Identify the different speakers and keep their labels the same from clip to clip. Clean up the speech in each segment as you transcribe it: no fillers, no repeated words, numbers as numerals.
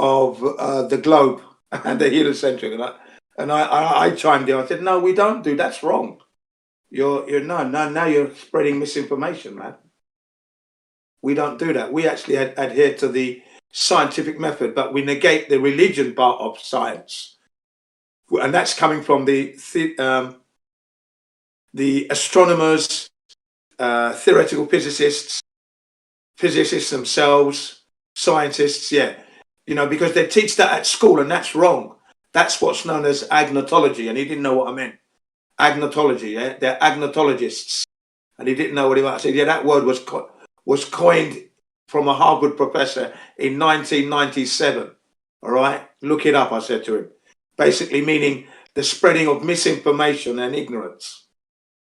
Speaker 1: of the globe and the heliocentric, and I chimed in. I said, no, we don't do. That's wrong. You're now you're spreading misinformation, man. We don't do that. We actually adhere to the scientific method, but we negate the religion part of science, and that's coming from the astronomers, theoretical physicists themselves, scientists. Yeah, because they teach that at school, and that's wrong. That's what's known as agnotology, and he didn't know what I meant. Agnotology, yeah, they're agnotologists, and he didn't know what he meant. I said, yeah, that word was coined from a Harvard professor in 1997. All right, look it up. I said to him, basically meaning the spreading of misinformation and ignorance,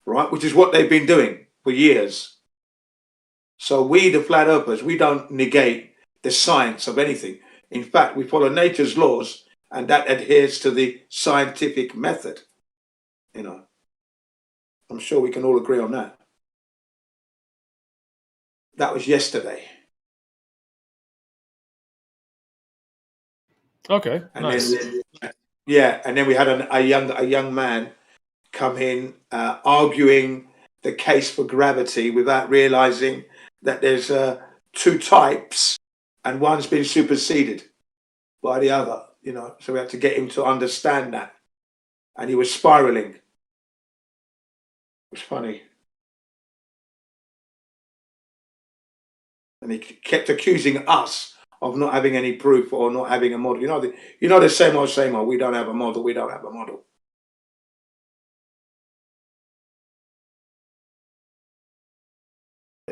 Speaker 1: right? Which is what they've been doing for years. So we, the flat earthers, we don't negate the science of anything. In fact, we follow nature's laws, and that adheres to the scientific method. I'm sure we can all agree on that. That was yesterday.
Speaker 2: Okay,
Speaker 1: and
Speaker 2: nice.
Speaker 1: Then we had a young man come in arguing the case for gravity without realizing that there's two types, and one's been superseded by the other. So we had to get him to understand that, and he was spiraling. It was funny. And he kept accusing us of not having any proof or not having a model. The same old. We don't have a model. We don't have a model.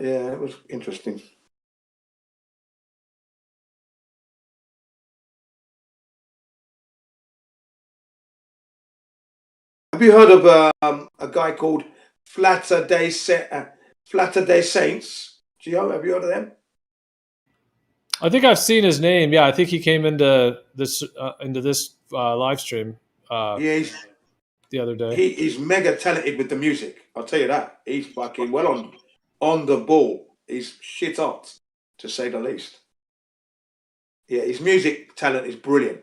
Speaker 1: Yeah, it was interesting. Have you heard of a guy called Flatter Day Saints? Gio, have you heard of them?
Speaker 2: I think I've seen his name. Yeah, I think he came into this live stream. The other day.
Speaker 1: He is mega talented with the music. I'll tell you that. He's fucking well on the ball. He's shit hot, to say the least. Yeah, his music talent is brilliant.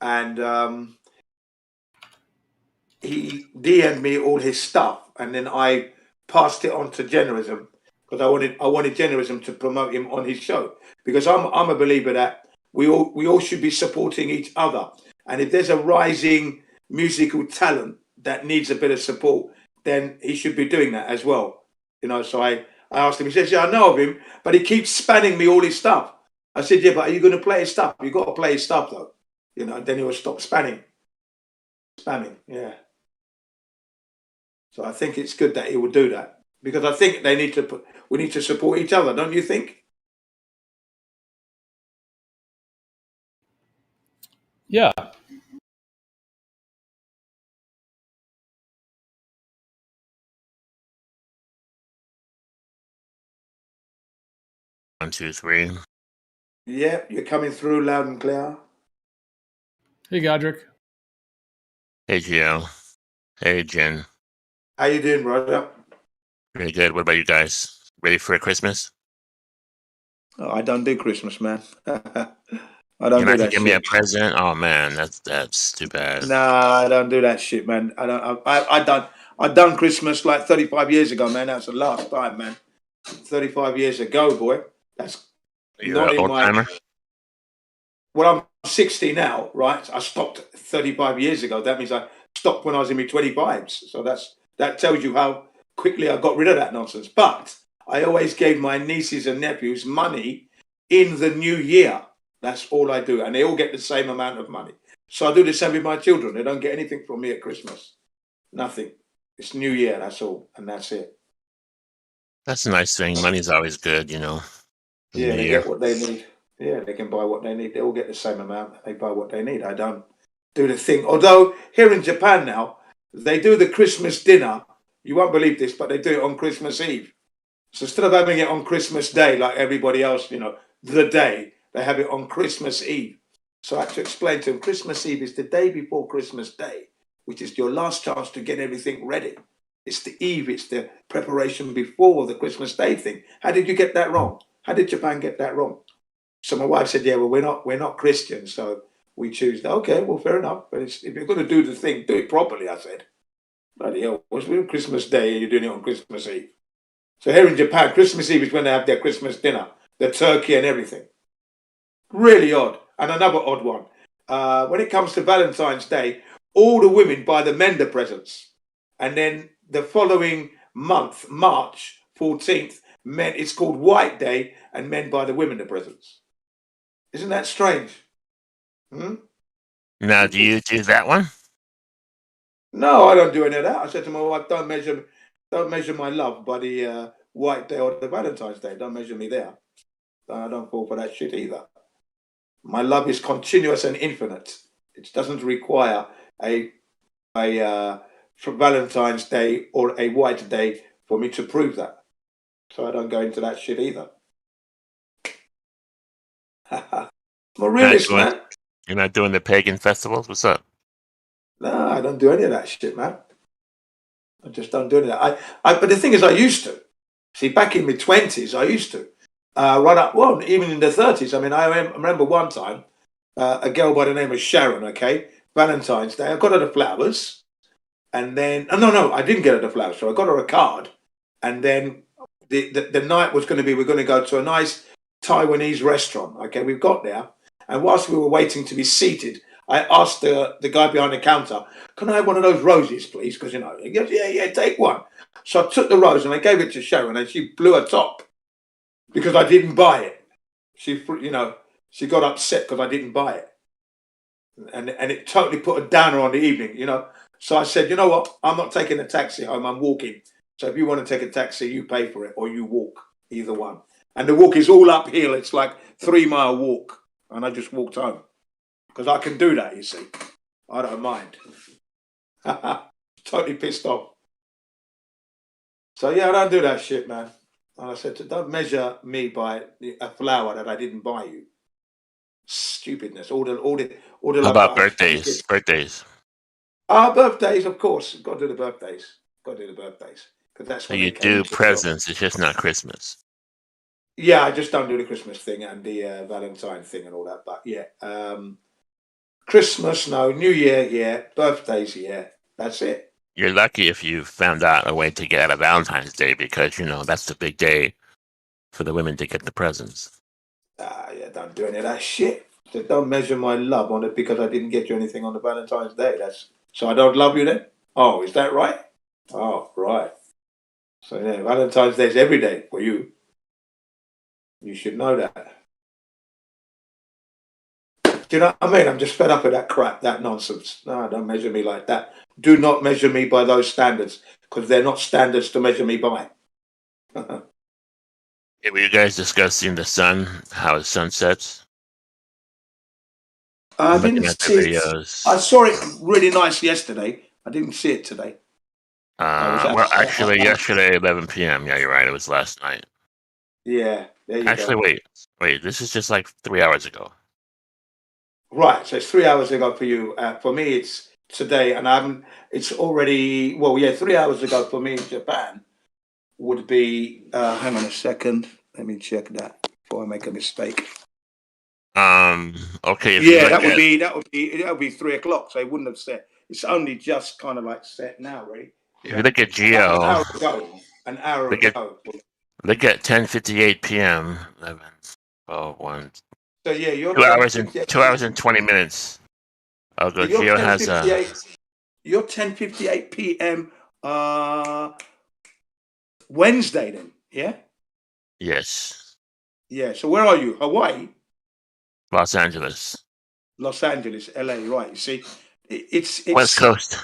Speaker 1: And he DM'd me all his stuff, and then I passed it on to Generism, because I wanted Generism to promote him on his show, because I'm a believer that we all should be supporting each other, and if there's a rising musical talent that needs a bit of support, then he should be doing that as well. So I asked him. He says, yeah, I know of him, but he keeps spanning me all his stuff. I said, yeah, but are you going to play his stuff? You got to play his stuff though. Then he will stop spamming. Yeah. So I think it's good that he will do that, because I think we need to support each other, don't you think?
Speaker 2: Yeah.
Speaker 3: One, two, three.
Speaker 1: Yeah, you're coming through loud and clear.
Speaker 2: Hey, Godric.
Speaker 3: Hey, Gio. Hey, Jen.
Speaker 1: How you doing, brother?
Speaker 3: Pretty good. What about you guys? Ready for Christmas?
Speaker 1: Oh, I don't do Christmas, man. I don't
Speaker 3: You're
Speaker 1: do
Speaker 3: not
Speaker 1: that
Speaker 3: gonna give me a
Speaker 1: shit.
Speaker 3: present? Oh man, that's too bad.
Speaker 1: Nah, I don't do that shit, man. I done Christmas like 35 years ago, man. That's the last time, man. 35 years ago, boy. That's
Speaker 3: You're
Speaker 1: not
Speaker 3: an
Speaker 1: in
Speaker 3: old
Speaker 1: my.
Speaker 3: timer?
Speaker 1: Well, I'm 60 now, right? I stopped 35 years ago. That means I stopped when I was in my 25s. So that tells you how quickly I got rid of that nonsense. But I always gave my nieces and nephews money in the new year. That's all I do. And they all get the same amount of money. So I do the same with my children. They don't get anything from me at Christmas. Nothing. It's New Year, that's all. And that's it.
Speaker 3: That's a nice thing. Money's always good,
Speaker 1: Yeah, they get what they need. Yeah, they can buy what they need. They all get the same amount. They buy what they need. I don't do the thing. Although here in Japan now, they do the Christmas dinner. You won't believe this, but they do it on Christmas Eve. So instead of having it on Christmas Day like everybody else, the day, they have it on Christmas Eve. So I had to explain to them, Christmas Eve is the day before Christmas Day, which is your last chance to get everything ready. It's the eve. It's the preparation before the Christmas Day thing. How did you get that wrong? How did Japan get that wrong? So my wife said, yeah, well, we're not Christians, so we choose. Okay, well, fair enough. But if you're going to do the thing, do it properly, I said. Bloody hell, what's Christmas Day and you're doing it on Christmas Eve? So here in Japan, Christmas Eve is when they have their Christmas dinner, the turkey and everything. Really odd. And another odd one. When it comes to Valentine's Day, all the women buy the men the presents. And then the following month, March 14th, men, it's called White Day, and men buy the women the presents. Isn't that strange?
Speaker 3: Now, do you do that one?
Speaker 1: No, I don't do any of that. I said to my wife, don't measure my love by the White Day or the Valentine's Day. Don't measure me there. I don't fall for that shit either. My love is continuous and infinite. It doesn't require a for Valentine's Day or a White Day for me to prove that. So I don't go into that shit either. I'm a realist, man.
Speaker 3: You're not doing the pagan festivals? What's up?
Speaker 1: No, I don't do any of that shit, man. I just don't do any of that. But the thing is, I used to. See, back in my 20s, I used to. Right up, well, even in the 30s. I mean, I remember one time, a girl by the name of Sharon, okay, Valentine's Day, I got her the flowers. And then, no, I didn't get her the flowers. So I got her a card. And then the night was going to be, we're going to go to a nice Taiwanese restaurant. Okay, we've got there. And whilst we were waiting to be seated, I asked the guy behind the counter, can I have one of those roses, please? Because, you know, he goes, yeah, take one. So I took the rose and I gave it to Sharon and she blew her top because I didn't buy it. She got upset because I didn't buy it. And it totally put a downer on the evening, you know. So I said, you know what? I'm not taking a taxi home. I'm walking. So if you want to take a taxi, you pay for it or you walk, either one. And the walk is all uphill. It's like 3-mile walk. And I just walked home. Because I can do that, you see. I don't mind. Totally pissed off. So, yeah, I don't do that shit, man. And I said, don't measure me by a flower that I didn't buy you. Stupidness. All the
Speaker 3: How about birthdays? Birthdays.
Speaker 1: Birthdays, of course. Got to do the birthdays. Because that's
Speaker 3: So
Speaker 1: when
Speaker 3: you do presents. It's just not Christmas.
Speaker 1: Yeah, I just don't do the Christmas thing and the Valentine thing and all that. But yeah, Christmas, no. New Year, yeah. Birthdays, yeah. That's it.
Speaker 3: You're lucky if you found out a way to get out of Valentine's Day because, you know, that's the big day for the women to get the presents.
Speaker 1: Yeah, don't do any of that shit. So don't measure my love on it because I didn't get you anything on the Valentine's Day. So I don't love you then? Oh, is that right? Oh, right. So yeah, Valentine's Day is every day for you. You should know that. Do you know what I mean? I'm just fed up with that crap, that nonsense. No, don't measure me like that. Do not measure me by those standards because they're not standards to measure me by.
Speaker 3: Were you guys discussing the sun, how the sun sets?
Speaker 1: I didn't see it. I saw it really nice yesterday. I didn't see it today.
Speaker 3: Well, actually, yesterday, 11 p.m. Yeah, you're right. It was last night.
Speaker 1: Yeah, there you go.
Speaker 3: Actually, wait. This is just like 3 hours ago.
Speaker 1: Right, so it's 3 hours ago for you. For me, it's today, and it's already, 3 hours ago for me in Japan would be, hang on a second. Let me check that before I make a mistake.
Speaker 3: Okay.
Speaker 1: Yeah, that would be 3 o'clock, so it wouldn't have set. It's only just kind of like set now, right?
Speaker 3: If you look at Geo,
Speaker 1: an hour ago.
Speaker 3: Look at 10:58 p.m. 11, 12, 1.
Speaker 1: So yeah, you're
Speaker 3: 2 hours and 20 minutes. Although Geo has
Speaker 1: You're 10:58 p.m. Wednesday then, yeah?
Speaker 3: Yes.
Speaker 1: Yeah. So where are you? Hawaii?
Speaker 3: Los Angeles.
Speaker 1: Los Angeles, LA, right? You see, it's
Speaker 3: West Coast.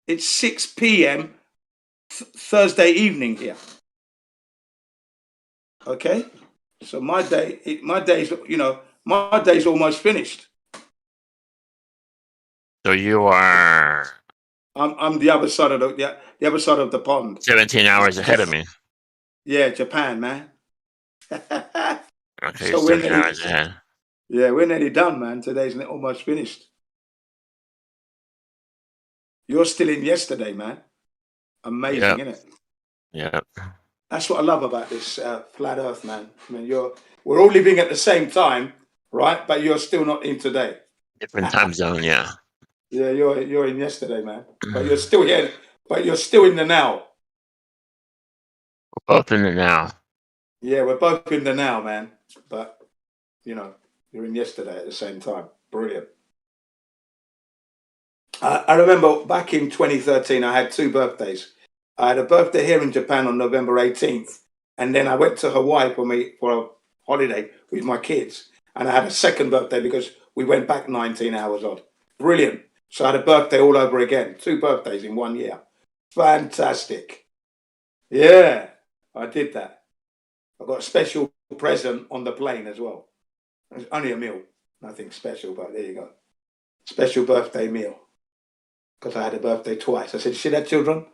Speaker 1: It's 6 p.m. Thursday evening here. Okay, so my day's almost finished.
Speaker 3: So you are.
Speaker 1: I'm the other side of the other side of the pond.
Speaker 3: 17 hours ahead of me.
Speaker 1: Yeah, Japan, man.
Speaker 3: Okay, so 17 hours ahead.
Speaker 1: Yeah, we're nearly done, man. Today's almost finished. You're still in yesterday, man. Amazing, isn't it?
Speaker 3: Yep.
Speaker 1: That's what I love about this flat Earth, man. I mean, we're all living at the same time, right? But you're still not in today.
Speaker 3: Different time zone, yeah.
Speaker 1: Yeah, you're in yesterday, man. But you're still here. But you're still in the now.
Speaker 3: We're both in the now.
Speaker 1: Yeah, we're both in the now, man. But you're in yesterday at the same time. Brilliant. I remember back in 2013, I had 2 birthdays. I had a birthday here in Japan on November 18th, and then I went to Hawaii for a holiday with my kids, and I had a second birthday because we went back 19 hours odd. Brilliant. So I had a birthday all over again. 2 birthdays in 1 year. Fantastic. Yeah, I did that. I got a special present on the plane as well. It was only a meal, nothing special, but there you go. Special birthday meal. Because I had a birthday twice. I said, "See that, children?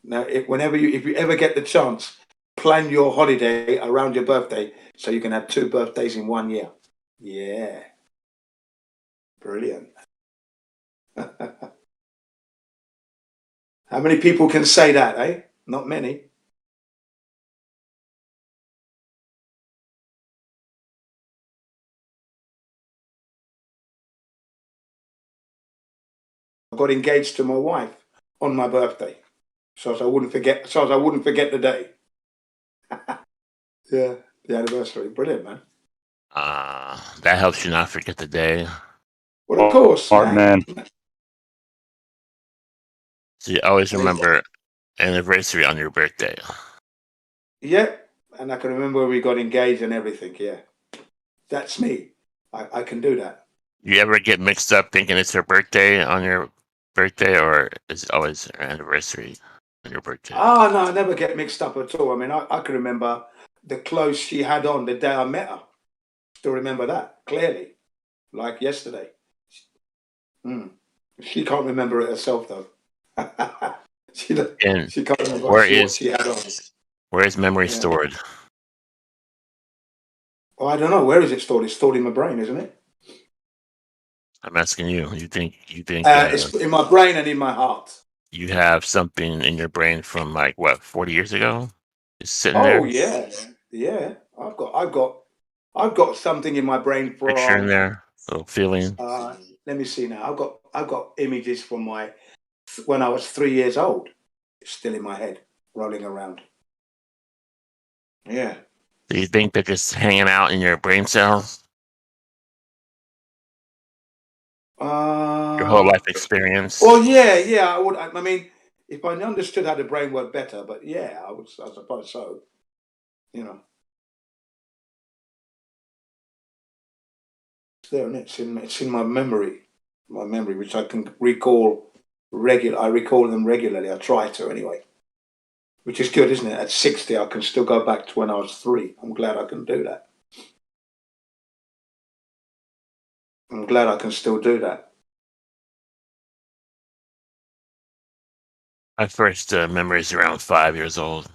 Speaker 1: Now, if you ever get the chance, plan your holiday around your birthday so you can have 2 birthdays in 1 year." Yeah, brilliant. How many people can say that, eh? Not many. I got engaged to my wife on my birthday, so I wouldn't forget the day. Yeah, the anniversary. Brilliant, man.
Speaker 3: That helps you not forget the day.
Speaker 1: Well, of course,
Speaker 4: man.
Speaker 3: So you always remember anniversary on your birthday.
Speaker 1: Yeah, and I can remember when we got engaged and everything. Yeah, that's me. I can do that.
Speaker 3: You ever get mixed up thinking it's your birthday on your birthday, or is it always your anniversary on your birthday?
Speaker 1: Oh, no, I never get mixed up at all. I mean, I can remember the clothes she had on the day I met her. Still remember that clearly, like yesterday. She can't remember it herself, though. she can't remember what she had on.
Speaker 3: Where is memory stored?
Speaker 1: Oh, I don't know. Where is it stored? It's stored in my brain, isn't it?
Speaker 3: I'm asking you. You think?
Speaker 1: It's in my brain and in my heart.
Speaker 3: You have something in your brain from like what 40 years ago? It's sitting
Speaker 1: there. Oh yeah. I've got something in my brain from
Speaker 3: picture in there, a little feeling.
Speaker 1: Let me see now. I've got images from when I was 3 years old. It's still in my head, rolling around. Yeah.
Speaker 3: Do you think they're just hanging out in your brain cells? Your whole life experience?
Speaker 1: Well, yeah. I would. I mean, if I understood how the brain worked better, but yeah, I suppose so. It's there, and it's in my memory, which I can recall I recall them regularly. I try to anyway, which is good, isn't it? At 60, I can still go back to when I was 3. I'm glad I can do that. I'm glad I can still do that.
Speaker 3: My first memory is around 5 years old.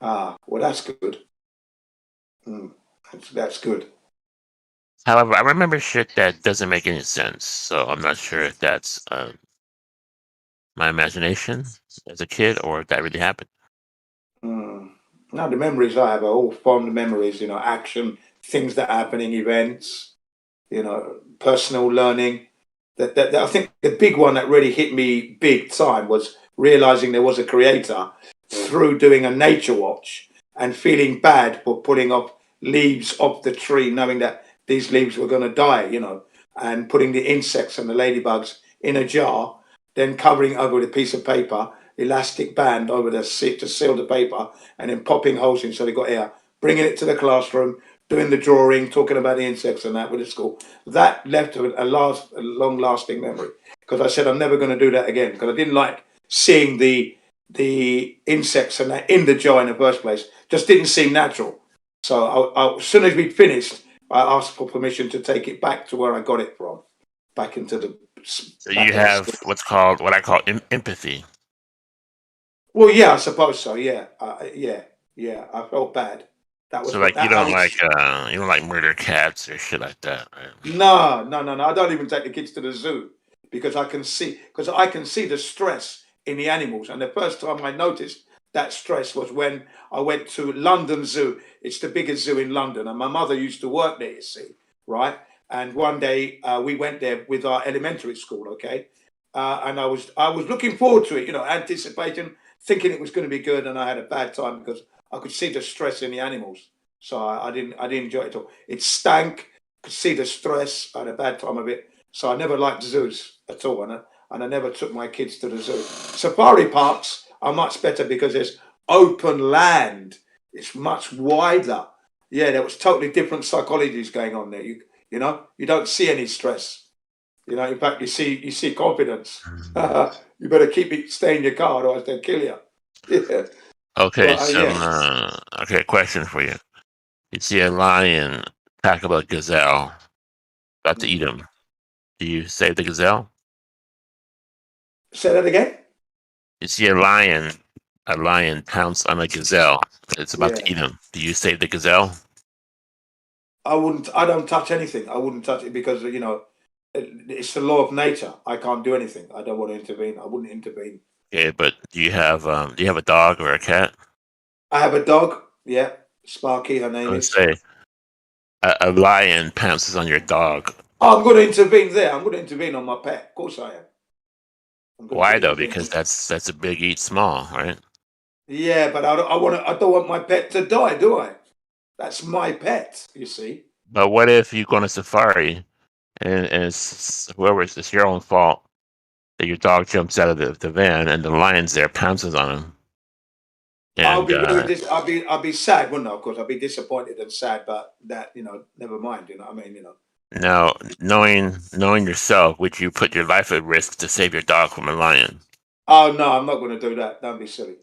Speaker 1: Well, that's good. That's good.
Speaker 3: However, I remember shit that doesn't make any sense, so I'm not sure if that's my imagination as a kid or if that really happened.
Speaker 1: Now, the memories I have are all fond memories, action, things that are happening, events, personal learning. That I think the big one that really hit me big time was realizing there was a creator through doing a nature watch and feeling bad for pulling off leaves off the tree, knowing that these leaves were going to die, and putting the insects and the ladybugs in a jar, then covering over with a piece of paper, elastic band over the seat to seal the paper, and then popping holes in so they got air, bringing it to the classroom, doing the drawing, talking about the insects and that with the school. That left a long-lasting memory, because I said I'm never going to do that again, because I didn't like seeing the insects and that in the jar in the first place. Just didn't seem natural. So as soon as we'd finished, I asked for permission to take it back to where I got it from, back into the.
Speaker 3: So you have what I call empathy.
Speaker 1: Well, yeah, I suppose so. Yeah, yeah. I felt bad. That was
Speaker 3: so like you don't like murder cats or shit like that, right?
Speaker 1: No. I don't even take the kids to the zoo because I can see the stress in the animals. And the first time I noticed that stress was when I went to London Zoo. It's the biggest zoo in London, and my mother used to work there, you see, right? And one day we went there with our elementary school, okay? And I was looking forward to it, you know, anticipating, thinking it was going to be good, and I had a bad time because I could see the stress in the animals. So I didn't enjoy it at all. It stank. Could see the stress. I had a bad time of it. So I never liked zoos at all, and I never took my kids to the zoo. Safari parks are much better because there's open land. It's much wider. Yeah, there was totally different psychologies going on there. You know, you don't see any stress. You know, in fact, you see confidence. You better stay in your car, otherwise they'll kill you. Yeah.
Speaker 3: Okay,
Speaker 1: But,
Speaker 3: okay, question for you. You see a lion tackle a gazelle, about to eat him. Do you save the gazelle?
Speaker 1: Say that again?
Speaker 3: You see a lion pounce on a gazelle. It's about to eat him. Do you save the gazelle?
Speaker 1: I wouldn't. I don't touch anything. I wouldn't touch it because, you know, it's the law of nature. I can't do anything. I don't want to intervene. I wouldn't intervene.
Speaker 3: Okay, but do you have a dog or a cat?
Speaker 1: I have a dog. Yeah, Sparky. Her name is.
Speaker 3: Say a lion pounces on your dog.
Speaker 1: Oh, I'm going to intervene there. I'm going to intervene on my pet. Of course I am.
Speaker 3: Why though? Because that's a big eat small, right?
Speaker 1: Yeah, but I don't want my pet to die, do I? That's my pet, you see.
Speaker 3: But what if you go on a safari and it's your own fault that your dog jumps out of the van and the lion's there, pounces on him? And,
Speaker 1: I'll be sad, wouldn't I? Of course, I'll be disappointed and sad, but that, you know, never mind. You know what I mean? You know.
Speaker 3: Now, knowing yourself, would you put your life at risk to save your dog from a lion?
Speaker 1: Oh no, I'm not going to do that. Don't be silly.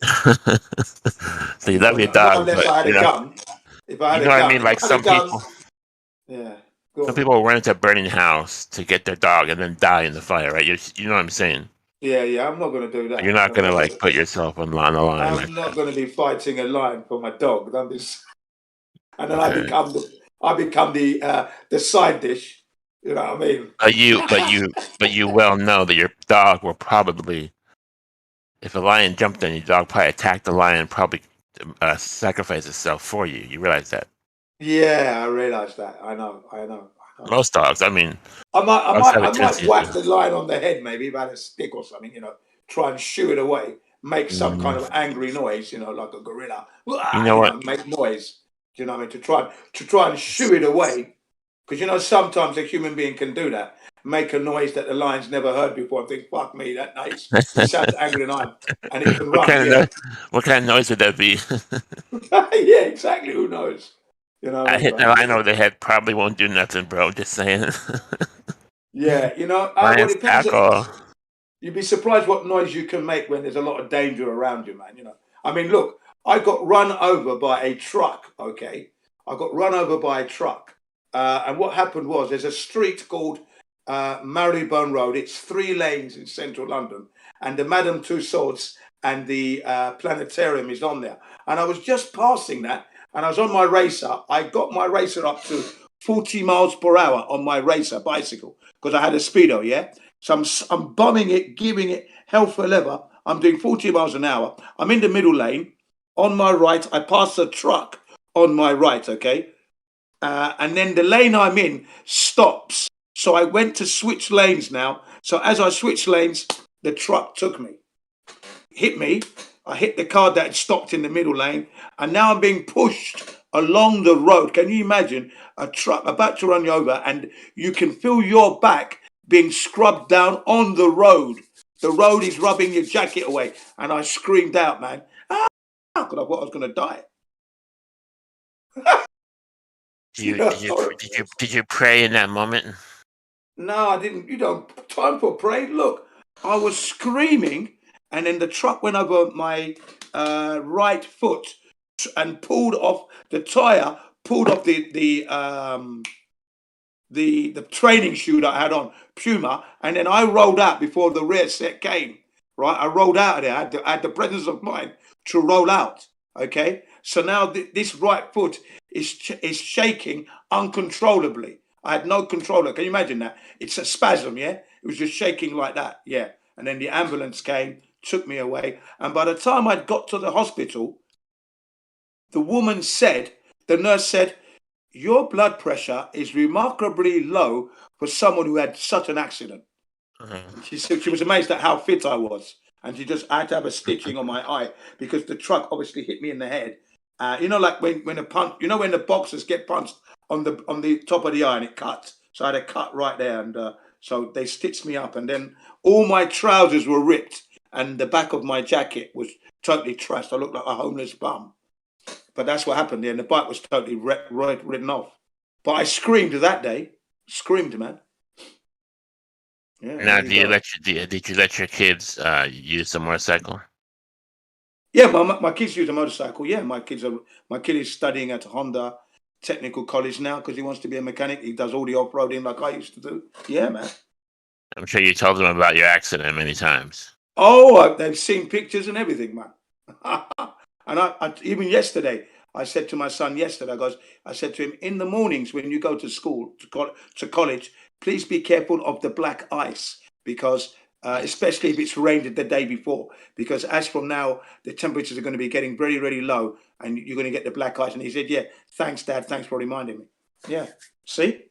Speaker 3: So you love your dog,
Speaker 1: unless I had a gun. If I had a gun,
Speaker 3: what I mean? Like some people.
Speaker 1: Yeah.
Speaker 3: Some people run into a burning house to get their dog and then die in the fire, right? You know what I'm saying?
Speaker 1: Yeah. I'm not going to do that.
Speaker 3: You're not going to put yourself on the line.
Speaker 1: I'm not going to be fighting a lion for my dog. And then okay. I become the side dish. You know what I mean?
Speaker 3: But you well know that your dog will probably, if a lion jumped on your dog, probably attack the lion, probably sacrifice itself for you. You realize that?
Speaker 1: Yeah, I realize that. I know.
Speaker 3: Most dogs, I mean,
Speaker 1: I might whack the lion on the head, maybe about a stick or something. You know, try and shoo it away, make some kind of angry noise. You know, like a gorilla.
Speaker 3: You know what?
Speaker 1: Make noise. Do you know what I mean? To try and shoo it away. Because, you know, sometimes a human being can do that, make a noise that the lion's never heard before and think, fuck me, that nice. It sounds angry and it can run.
Speaker 3: What kind of noise would that be?
Speaker 1: Yeah, exactly. Who knows? You know,
Speaker 3: I hit the lion over the head, probably won't do nothing, bro. Just saying.
Speaker 1: Yeah, you know, you'd be surprised what noise you can make when there's a lot of danger around you, man. You know, I mean, look, I got run over by a truck, okay? I got run over by a truck. And what happened was there's a street called Marylebone Road. It's 3 lanes in central London. And the Madame Tussauds and the planetarium is on there. And I was just passing that. And I was on my racer. I got my racer up to 40 miles per hour on my racer bicycle because I had a speedo, yeah? So I'm bombing it, giving it hell for leather. I'm doing 40 miles an hour. I'm in the middle lane. On my right, I pass a truck on my right, okay? And then the lane I'm in stops. So I went to switch lanes now. So as I switched lanes, the truck took me. Hit me. I hit the car that had stopped in the middle lane. And now I'm being pushed along the road. Can you imagine a truck about to run you over and you can feel your back being scrubbed down on the road. The road is rubbing your jacket away. And I screamed out, man. Because I thought I was going to die.
Speaker 3: Did you pray in that moment?
Speaker 1: No, I didn't. You don't time for pray. Look, I was screaming, and then the truck went over my right foot and pulled off the tire, pulled off the training shoe that I had on, Puma, and then I rolled out before the rear set came. Right, I rolled out of there. I had the presence of mind to roll out. Okay, so now this right foot is shaking uncontrollably. I had no control. Can you imagine that? It's a spasm, yeah? It was just shaking like that, yeah. And then the ambulance came, took me away. And by the time I'd got to the hospital, the woman said, the nurse said, your blood pressure is remarkably low for someone who had such an accident. She said she was amazed at how fit I was. And she just, I had to have a stitching on my eye because the truck obviously hit me in the head. You know, like when a punch, you know, when the boxers get punched on the top of the eye and it cuts. So I had a cut right there. And so they stitched me up. And then all my trousers were ripped. And the back of my jacket was totally trashed. I looked like a homeless bum. But that's what happened there. And the bike was totally ridden off. But I screamed that day. Screamed, man. Yeah,
Speaker 3: now, did you let your kids use the motorcycle?
Speaker 1: Yeah, my kids use a motorcycle. Yeah, my kid is studying at Honda Technical College now because he wants to be a mechanic. He does all the off-roading like I used to do. Yeah, man.
Speaker 3: I'm sure you told them about your accident many times.
Speaker 1: Oh, they've seen pictures and everything, man. And I even yesterday, I said to my son I said to him, in the mornings when you go to school, to college, please be careful of the black ice because especially if it's rained the day before, because as from now, the temperatures are going to be getting very, very low and you're going to get the black ice. And he said, yeah, thanks, Dad. Thanks for reminding me. Yeah. See?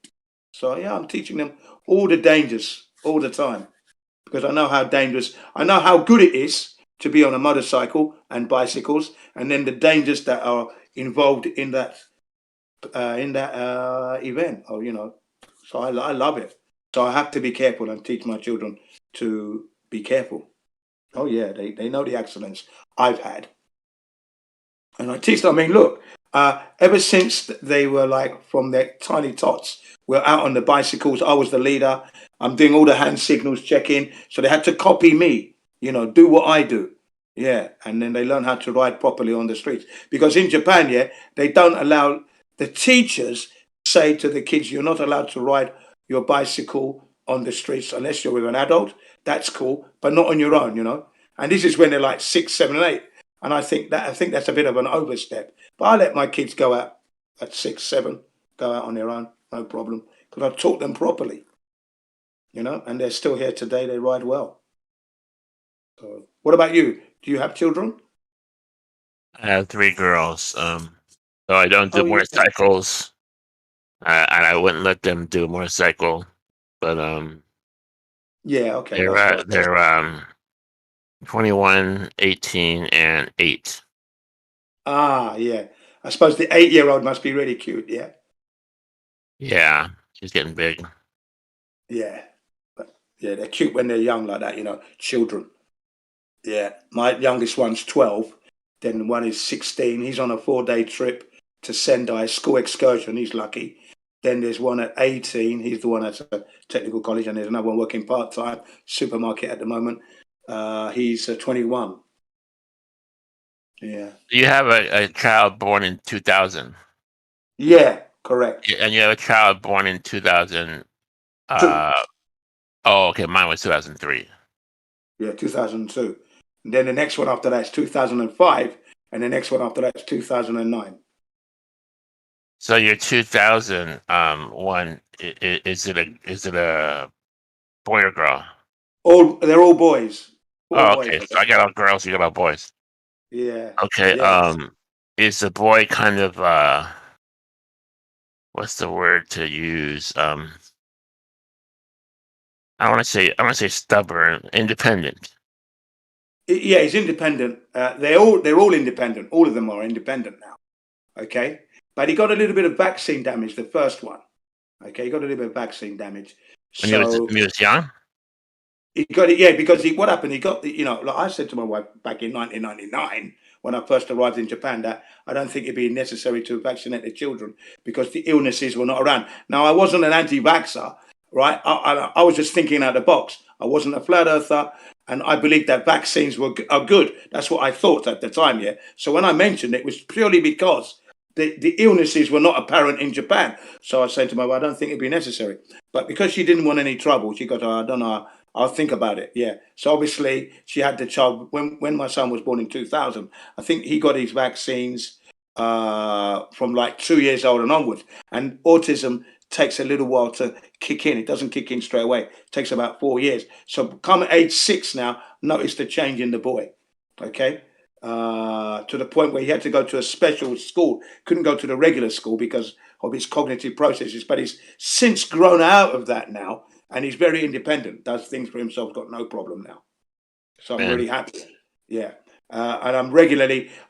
Speaker 1: So, yeah, I'm teaching them all the dangers all the time because I know how dangerous, I know how good it is to be on a motorcycle and bicycles, and then the dangers that are involved in that event. Or, you know, so I love it. So I have to be careful and teach my children to be careful. Oh yeah, they know the accidents I've had, and I teach them. I mean, look, ever since they were like from their tiny tots, we're out on the bicycles. I was the leader. I'm doing all the hand signals, checking. So they had to copy me. You know, do what I do. Yeah, and then they learn how to ride properly on the streets. Because in Japan, yeah, they don't allow, the teachers say to the kids, you're not allowed to ride your bicycle on the streets unless you're with an adult. That's cool, but not on your own, you know. And this is when they're like 6, 7, and 8. And I think that's a bit of an overstep. But I let my kids go out at 6, 7, go out on their own, no problem, because I taught them properly, you know. And they're still here today. They ride well. So, what about you? Do you have children?
Speaker 3: I have 3 girls. So I don't do motorcycles. And I wouldn't let them do a motorcycle. But
Speaker 1: yeah, okay.
Speaker 3: They're 21, 18, and 8.
Speaker 1: Ah, yeah. I suppose the 8-year-old must be really cute, yeah?
Speaker 3: Yeah, she's getting big.
Speaker 1: Yeah. But, yeah, they're cute when they're young like that, you know, children. Yeah. My youngest one's 12. Then one is 16. He's on a 4-day trip to Sendai, school excursion. He's lucky. Then there's one at 18. He's the one at a technical college. And there's another one working part-time, supermarket at the moment. He's 21. Yeah.
Speaker 3: You have a child born in 2000.
Speaker 1: Yeah, correct.
Speaker 3: And you have a child born in 2000. Oh, okay. Mine was 2003.
Speaker 1: Yeah, 2002. And then the next one after that is 2005. And the next one after that is 2009.
Speaker 3: So your 2000 one, is it a boy or girl?
Speaker 1: They're all boys.
Speaker 3: Okay. So I got all girls, you got all boys.
Speaker 1: Yeah.
Speaker 3: Okay.
Speaker 1: Yes.
Speaker 3: Is the boy kind of what's the word to use? I want to say stubborn, independent.
Speaker 1: Yeah, he's independent. They're all independent. All of them are independent now. Okay. But he got a little bit of vaccine damage, the first one. Okay, he got a little bit of vaccine damage.
Speaker 3: When he was young?
Speaker 1: He got it, yeah, because what happened, he got, you know, like I said to my wife back in 1999, when I first arrived in Japan, that I don't think it'd be necessary to vaccinate the children because the illnesses were not around. Now, I wasn't an anti-vaxxer, right? I was just thinking out of the box. I wasn't a flat earther, and I believed that vaccines are good. That's what I thought at the time, yeah. So when I mentioned it was purely because the illnesses were not apparent in Japan. So I said to my wife, I don't think it'd be necessary. But because she didn't want any trouble, she got, I don't know, I'll think about it. Yeah. So obviously she had the child when my son was born in 2000. I think he got his vaccines from like 2 years old and onwards. And autism takes a little while to kick in. It doesn't kick in straight away. It takes about 4 years. So come at age 6 now, notice the change in the boy. Okay. To the point where he had to go to a special school, couldn't go to the regular school because of his cognitive processes. But he's since grown out of that now, and he's very independent, does things for himself, got no problem now. So I'm really happy. Yeah. And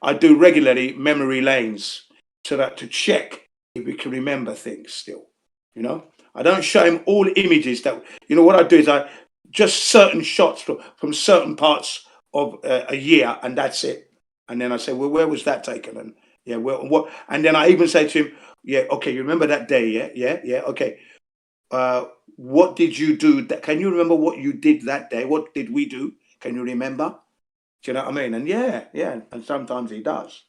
Speaker 1: I do regularly memory lanes to check if we can remember things still. You know, I don't show him all images that, you know, what I do is I just certain shots from certain parts of a year, and that's it. And then I say, well, where was that taken? And yeah, well, what? And then I even say to him, yeah, okay, you remember that day? Yeah, okay. What did you do? Can you remember what you did that day? What did we do? Can you remember? Do you know what I mean? And yeah, and sometimes he does,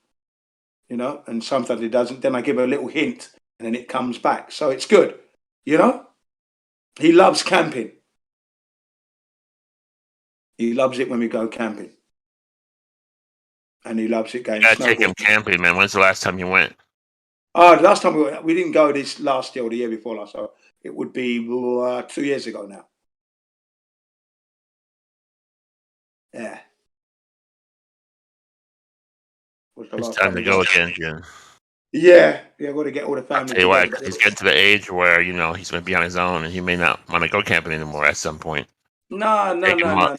Speaker 1: you know, and sometimes he doesn't. Then I give a little hint, and then it comes back. So it's good, you know. He loves camping. He loves it when we go camping. And he loves it going snowboarding.
Speaker 3: Take him camping, man. When's the last time you went?
Speaker 1: Oh, the last time we didn't go this last year or the year before last. So it would be 2 years ago now. Yeah.
Speaker 3: It's time to go again, Jim.
Speaker 1: Yeah, I've got to get all the family.
Speaker 3: I'll tell you what, he's getting to the age where, you know, he's going to be on his own and he may not want to go camping anymore at some point.
Speaker 1: No.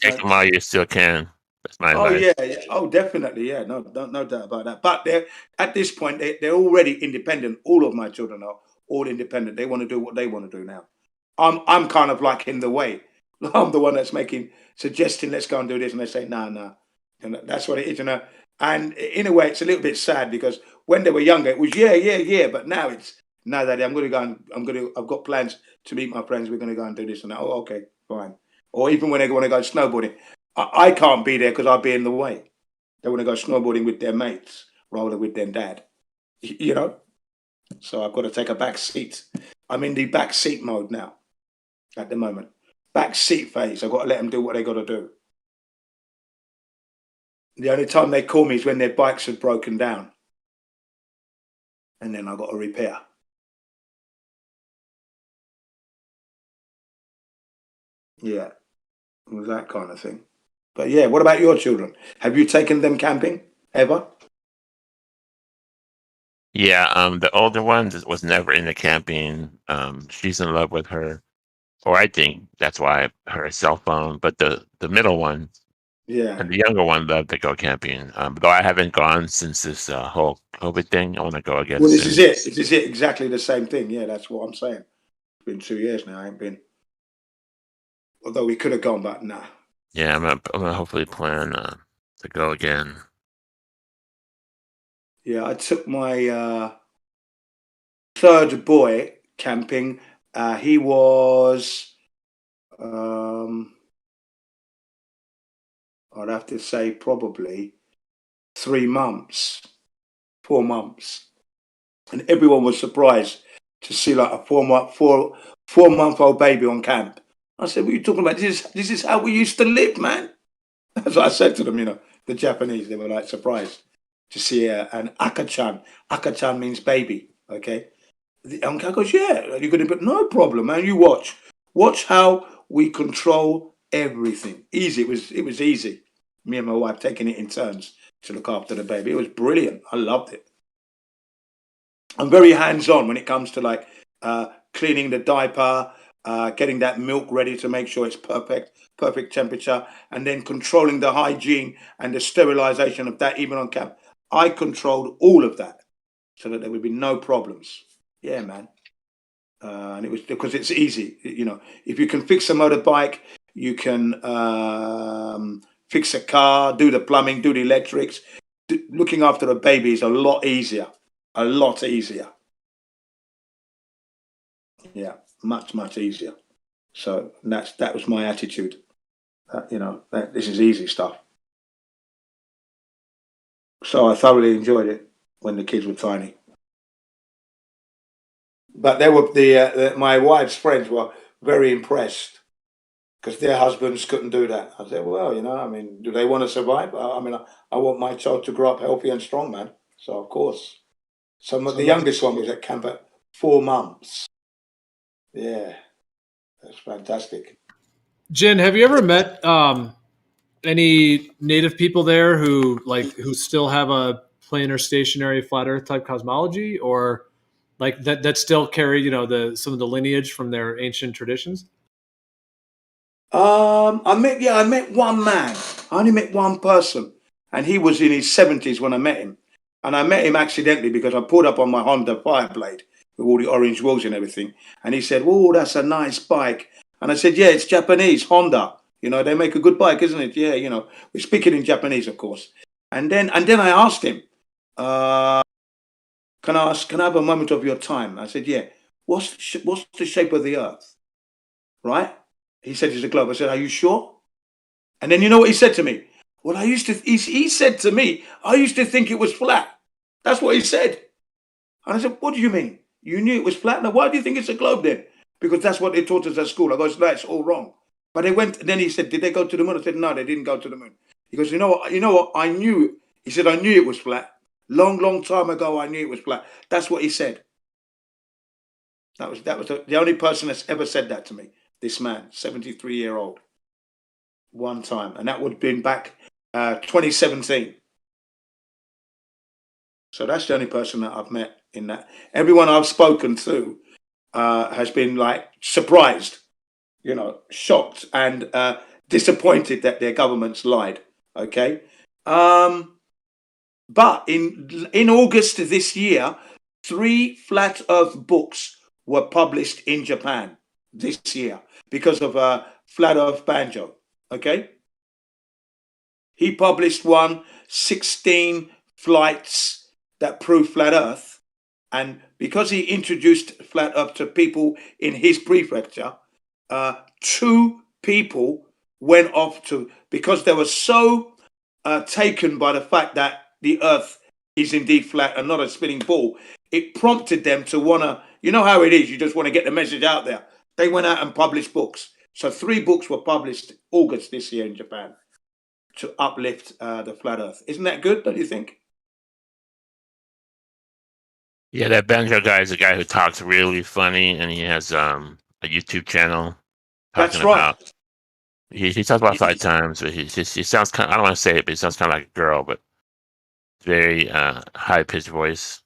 Speaker 3: Take him while you still can. That's my advice.
Speaker 1: Yeah. Oh, definitely. Yeah, no doubt about that. But at this point, they're already independent. All of my children are all independent. They want to do what they want to do now. I'm kind of like in the way. I'm the one that's suggesting, let's go and do this, and they say, no. And that's what it is, you know. And in a way, it's a little bit sad because when they were younger, it was yeah. But now it's, no, Daddy, I'm going to go I've got plans to meet my friends. We're going to go and do this and that. Oh, okay, fine. Or even when they want to go snowboarding, I can't be there because I'll be in the way. They want to go snowboarding with their mates rather than with their dad, you know. So I've got to take a back seat. I'm in the back seat mode now at the moment. Back seat phase. I've got to let them do what they got to do. The only time they call me is when their bikes have broken down. And then I've got to repair. Yeah. It was that kind of thing. But yeah, what about your children? Have you taken them camping ever?
Speaker 3: Yeah, the older one was never into camping. She's in love with her, or I think that's why, her cell phone. But the middle one,
Speaker 1: yeah,
Speaker 3: and the younger one loved to go camping. Though I haven't gone since this whole COVID thing. I want to go again.
Speaker 1: Well, this is it. This is it. Exactly the same thing. Yeah, that's what I'm saying. It's been 2 years now. I ain't been. Although we could have gone, but nah.
Speaker 3: Yeah, I'm gonna hopefully plan to go again.
Speaker 1: Yeah, I took my third boy camping. He was, I'd have to say probably 3 months, 4 months, and everyone was surprised to see like a 4-month-old baby on camp. I said, "What are you talking about? This is how we used to live, man." That's what I said to them. You know, the Japanese, they were like surprised to see an akachan. Akachan means baby. Okay. The uncle goes, "Yeah, you're gonna, but no problem, man. You watch how we control everything. Easy. It was easy. Me and my wife taking it in turns to look after the baby. It was brilliant. I loved it. I'm very hands-on when it comes to like cleaning the diaper, getting that milk ready to make sure it's perfect temperature, and then controlling the hygiene and the sterilization of that even on camp. I controlled all of that so that there would be no problems. Yeah, man. And it was because it's easy. You know, if you can fix a motorbike, you can fix a car, do the plumbing, do the electrics. Looking after a baby is a lot easier. A lot easier. Yeah, much easier. So that was my attitude. You know, this is easy stuff. So I thoroughly enjoyed it when the kids were tiny. But they were my wife's friends were very impressed because their husbands couldn't do that. I said, well, you know, I mean, do they want to survive? I mean, I want my child to grow up healthy and strong, man. So of course, the youngest one was at camp at 4 months. Yeah, that's fantastic.
Speaker 2: Jin, have you ever met any native people there who still have a planar stationary flat Earth type cosmology, or like that still carry some of the lineage from their ancient traditions?
Speaker 1: I met one man. I only met one person, and he was in his 70s when I met him. And I met him accidentally because I pulled up on my Honda Fireblade with all the orange wheels and everything. And he said, "Oh, that's a nice bike." And I said, "Yeah, it's Japanese, Honda. They make a good bike, isn't it? Yeah, we're speaking in Japanese, of course." And then I asked him, "Can I have a moment of your time?" I said, "Yeah. What's the shape of the Earth?" Right? He said, "It's a globe." I said, "Are you sure?" And then you know what he said to me? Well, he said to me, "I used to think it was flat." That's what he said. And I said, "What do you mean? You knew it was flat? Now, why do you think it's a globe then?" Because that's what they taught us at school. I go, "No, it's all wrong." But they went, and then he said, "Did they go to the moon?" I said, "No, they didn't go to the moon." He goes, "You know what? I knew." He said, "I knew it was flat. Long time ago, I knew it was flat." That's what he said. That was the only person that's ever said that to me. This man, 73-year-old. One time, and that would have been back 2017. So that's the only person that I've met in that. Everyone I've spoken to has been like surprised, shocked and disappointed that their governments lied. Okay, but in August this year, 3 flat Earth books were published in Japan this year because of Flat Earth Banjo. Okay. He published 16 flights that prove flat Earth. And because he introduced flat Earth to people in his prefecture, 2 people went off because they were so taken by the fact that the Earth is indeed flat and not a spinning ball, it prompted them to want to, you know how it is, you just want to get the message out there. They went out and published books. So 3 books were published August this year in Japan to uplift the flat Earth. Isn't that good? Don't you think?
Speaker 3: Yeah, that Banjo guy is a guy who talks really funny, and he has a YouTube channel
Speaker 1: That's right.
Speaker 3: He talks about 5 times, but he sounds kind. I don't want to say it, but he sounds kind of like a girl, but very high pitched voice.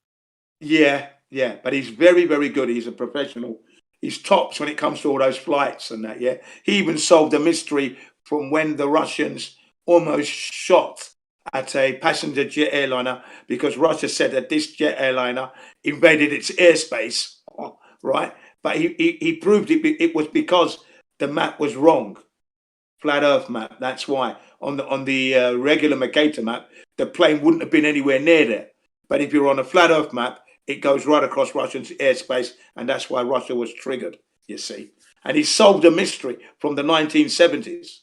Speaker 1: Yeah, but he's very, very good. He's a professional. He's tops when it comes to all those flights and that. Yeah, he even solved a mystery from when the Russians almost shot at a passenger jet airliner because Russia said that this jet airliner invaded its airspace, right? But he proved it was because the map was wrong, flat Earth map. That's why on the regular Mercator map, the plane wouldn't have been anywhere near there. But if you're on a flat Earth map, it goes right across Russian airspace, and that's why Russia was triggered, you see. And he solved a mystery from the 1970s.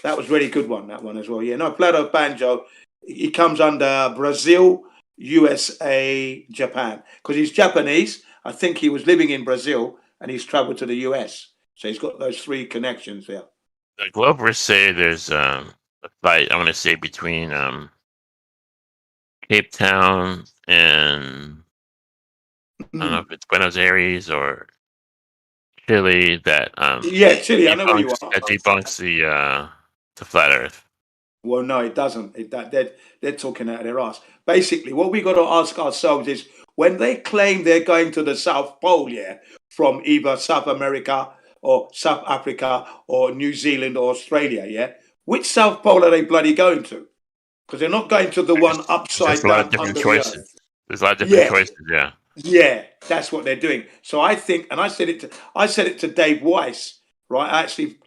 Speaker 1: That was a really good one, that one as well. Yeah, no, Flat Earth Banjo, he comes under Brazil, USA, Japan. Because he's Japanese. I think he was living in Brazil, and he's traveled to the US. So he's got those 3 connections there.
Speaker 3: The Globers say there's a fight, I want to say, between Cape Town and I don't know if it's Buenos Aires or Chile that
Speaker 1: Chile, I know where you are.
Speaker 3: That debunks the flat Earth.
Speaker 1: Well, no, it doesn't. They're talking out of their ass. Basically, what we got to ask ourselves is when they claim they're going to the South Pole, from either South America or South Africa or New Zealand or Australia, which South Pole are they bloody going to? Because they're not going to the one upside down. There's a lot of different choices.
Speaker 3: There's a lot of different choices, yeah.
Speaker 1: Yeah, that's what they're doing. So I think, and I said it to Dave Weiss, right? I actually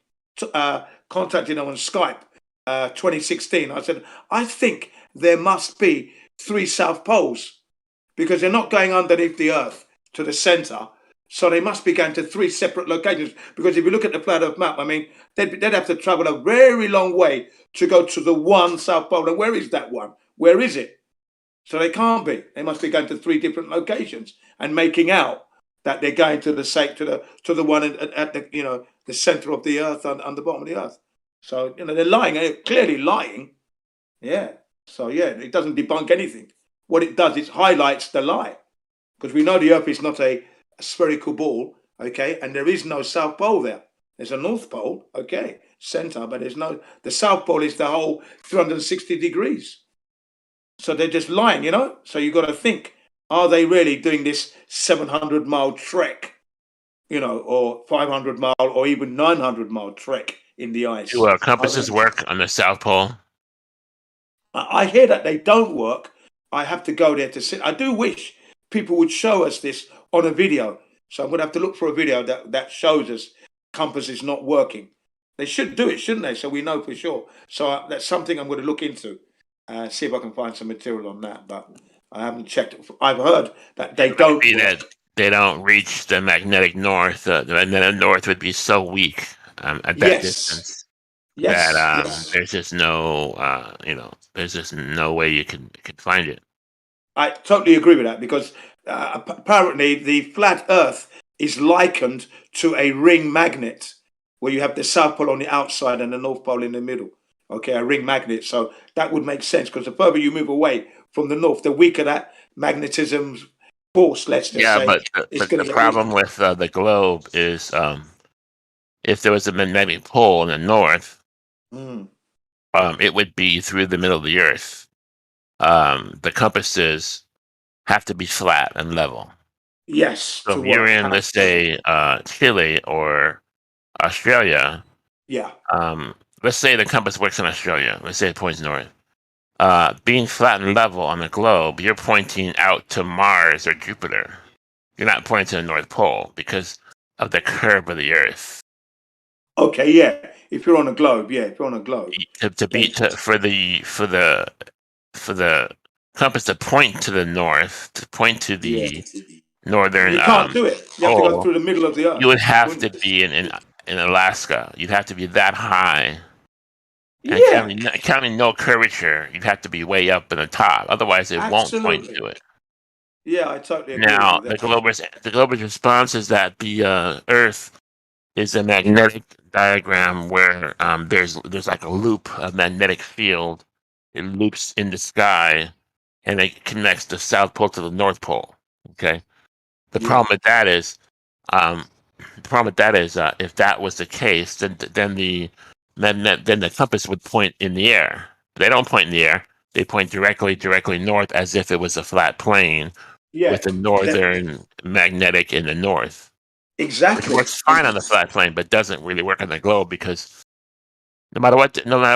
Speaker 1: contacted him on Skype, 2016. I said, I think there must be 3 South Poles because they're not going underneath the Earth to the center. So they must be going to 3 separate locations. Because if you look at the flat Earth map, I mean, they'd have to travel a very long way to go to the one South Pole. And where is that one? Where is it? So they can't be. They must be going to 3 different locations and making out that they're going to the one at the the center of the Earth on the bottom of the Earth. So they're lying. They're clearly lying. Yeah. So it doesn't debunk anything. What it does is highlights the lie, because we know the Earth is not a spherical ball. okay, and there is no South Pole there. There's a North Pole, okay, center, but there's no. The South Pole is the whole 360 degrees. So they're just lying, So you got to think: are they really doing this 700-mile trek, or 500-mile, or even 900-mile trek in the ice?
Speaker 3: Do compasses work on the South Pole?
Speaker 1: I hear that they don't work. I have to go there to see. I do wish people would show us this on a video. So I'm going to have to look for a video that shows us compass is not working. They should do it, shouldn't they? So we know for sure. So that's something I'm going to look into. See if I can find some material on that. But I haven't checked. I've heard that they don't.
Speaker 3: That they don't reach the magnetic north. The magnetic north would be so weak at that distance.
Speaker 1: Yes,
Speaker 3: that there's just no, there's just no way you can find it.
Speaker 1: I totally agree with that because apparently the flat Earth is likened to a ring magnet where you have the South Pole on the outside and the North Pole in the middle. Okay, a ring magnet. So that would make sense because the further you move away from the North, the weaker that magnetism's force, let's just say.
Speaker 3: Yeah, but the problem with the globe is if there was a magnetic pole in the North, it would be through the middle of the Earth. The compasses have to be flat and level.
Speaker 1: Yes.
Speaker 3: So if you're in, let's say, Chile or Australia, let's say the compass works in Australia. Let's say it points north. Being flat and level on the globe, you're pointing out to Mars or Jupiter. You're not pointing to the North Pole because of the curve of the Earth.
Speaker 1: Okay, yeah. If you're on a globe,
Speaker 3: For the compass to point to the north, to point to the northern
Speaker 1: you can't do it. You have to go through the middle of the Earth.
Speaker 3: You would have to be in Alaska. You'd have to be that high. And counting no curvature, you'd have to be way up in the top. Otherwise, it won't point to it.
Speaker 1: Yeah, I totally agree.
Speaker 3: Now, the glober's response is that the Earth is a magnetic diagram where there's like a loop, a magnetic field. It loops in the sky, and it connects the South Pole to the North Pole. Okay. The problem with that is, if that was the case, then the compass would point in the air. They don't point in the air. They point directly north, as if it was a flat plane with the northern magnetic in the north.
Speaker 1: Exactly.
Speaker 3: Which works fine on the flat plane, but doesn't really work on the globe because no matter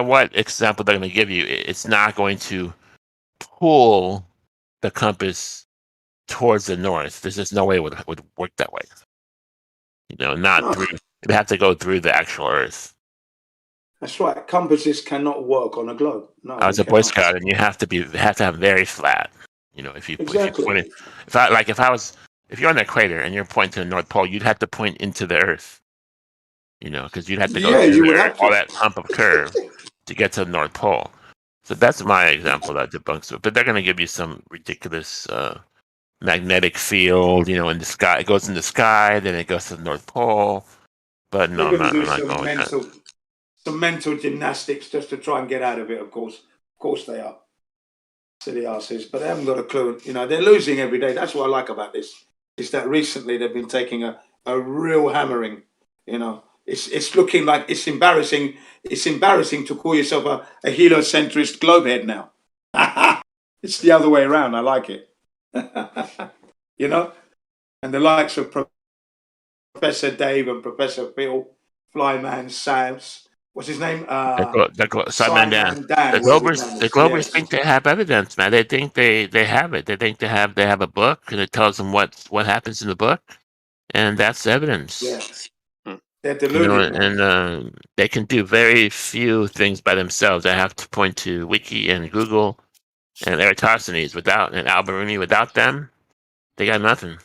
Speaker 3: what example they're going to give you, it's not going to pull the compass towards the north. There's just no way it would work that way. Through. It'd have to go through the actual Earth.
Speaker 1: That's right. Compasses cannot work on a globe. No,
Speaker 3: I was a Boy Scout, and you have to have very flat. If you point it, if you're on the equator and you're pointing to the North Pole, you'd have to point into the Earth. Because you'd have to go through all that hump of curve to get to the North Pole. So that's my example that debunks it. But they're going to give you some ridiculous magnetic field, in the sky. It goes in the sky, then it goes to the North Pole. But no, I'm not going with that.
Speaker 1: Some mental gymnastics just to try and get out of it, of course. Of course they are. Silly asses. But they haven't got a clue. They're losing every day. That's what I like about this. Is that recently they've been taking a real hammering. It's looking like it's embarrassing. It's embarrassing to call yourself a heliocentrist globehead now. It's the other way around. I like it. And the likes of Professor Dave and Professor Phil, Flyman Sam's. What's his name?
Speaker 3: Simon Dan. The Globers think they have evidence, man. They think they have it. They think they have a book, and it tells them what happens in the book, and that's evidence.
Speaker 1: Yes. They're deluded,
Speaker 3: and they can do very few things by themselves. I have to point to Wiki and Google and Eratosthenes and Al-Biruni. Without them, they got nothing.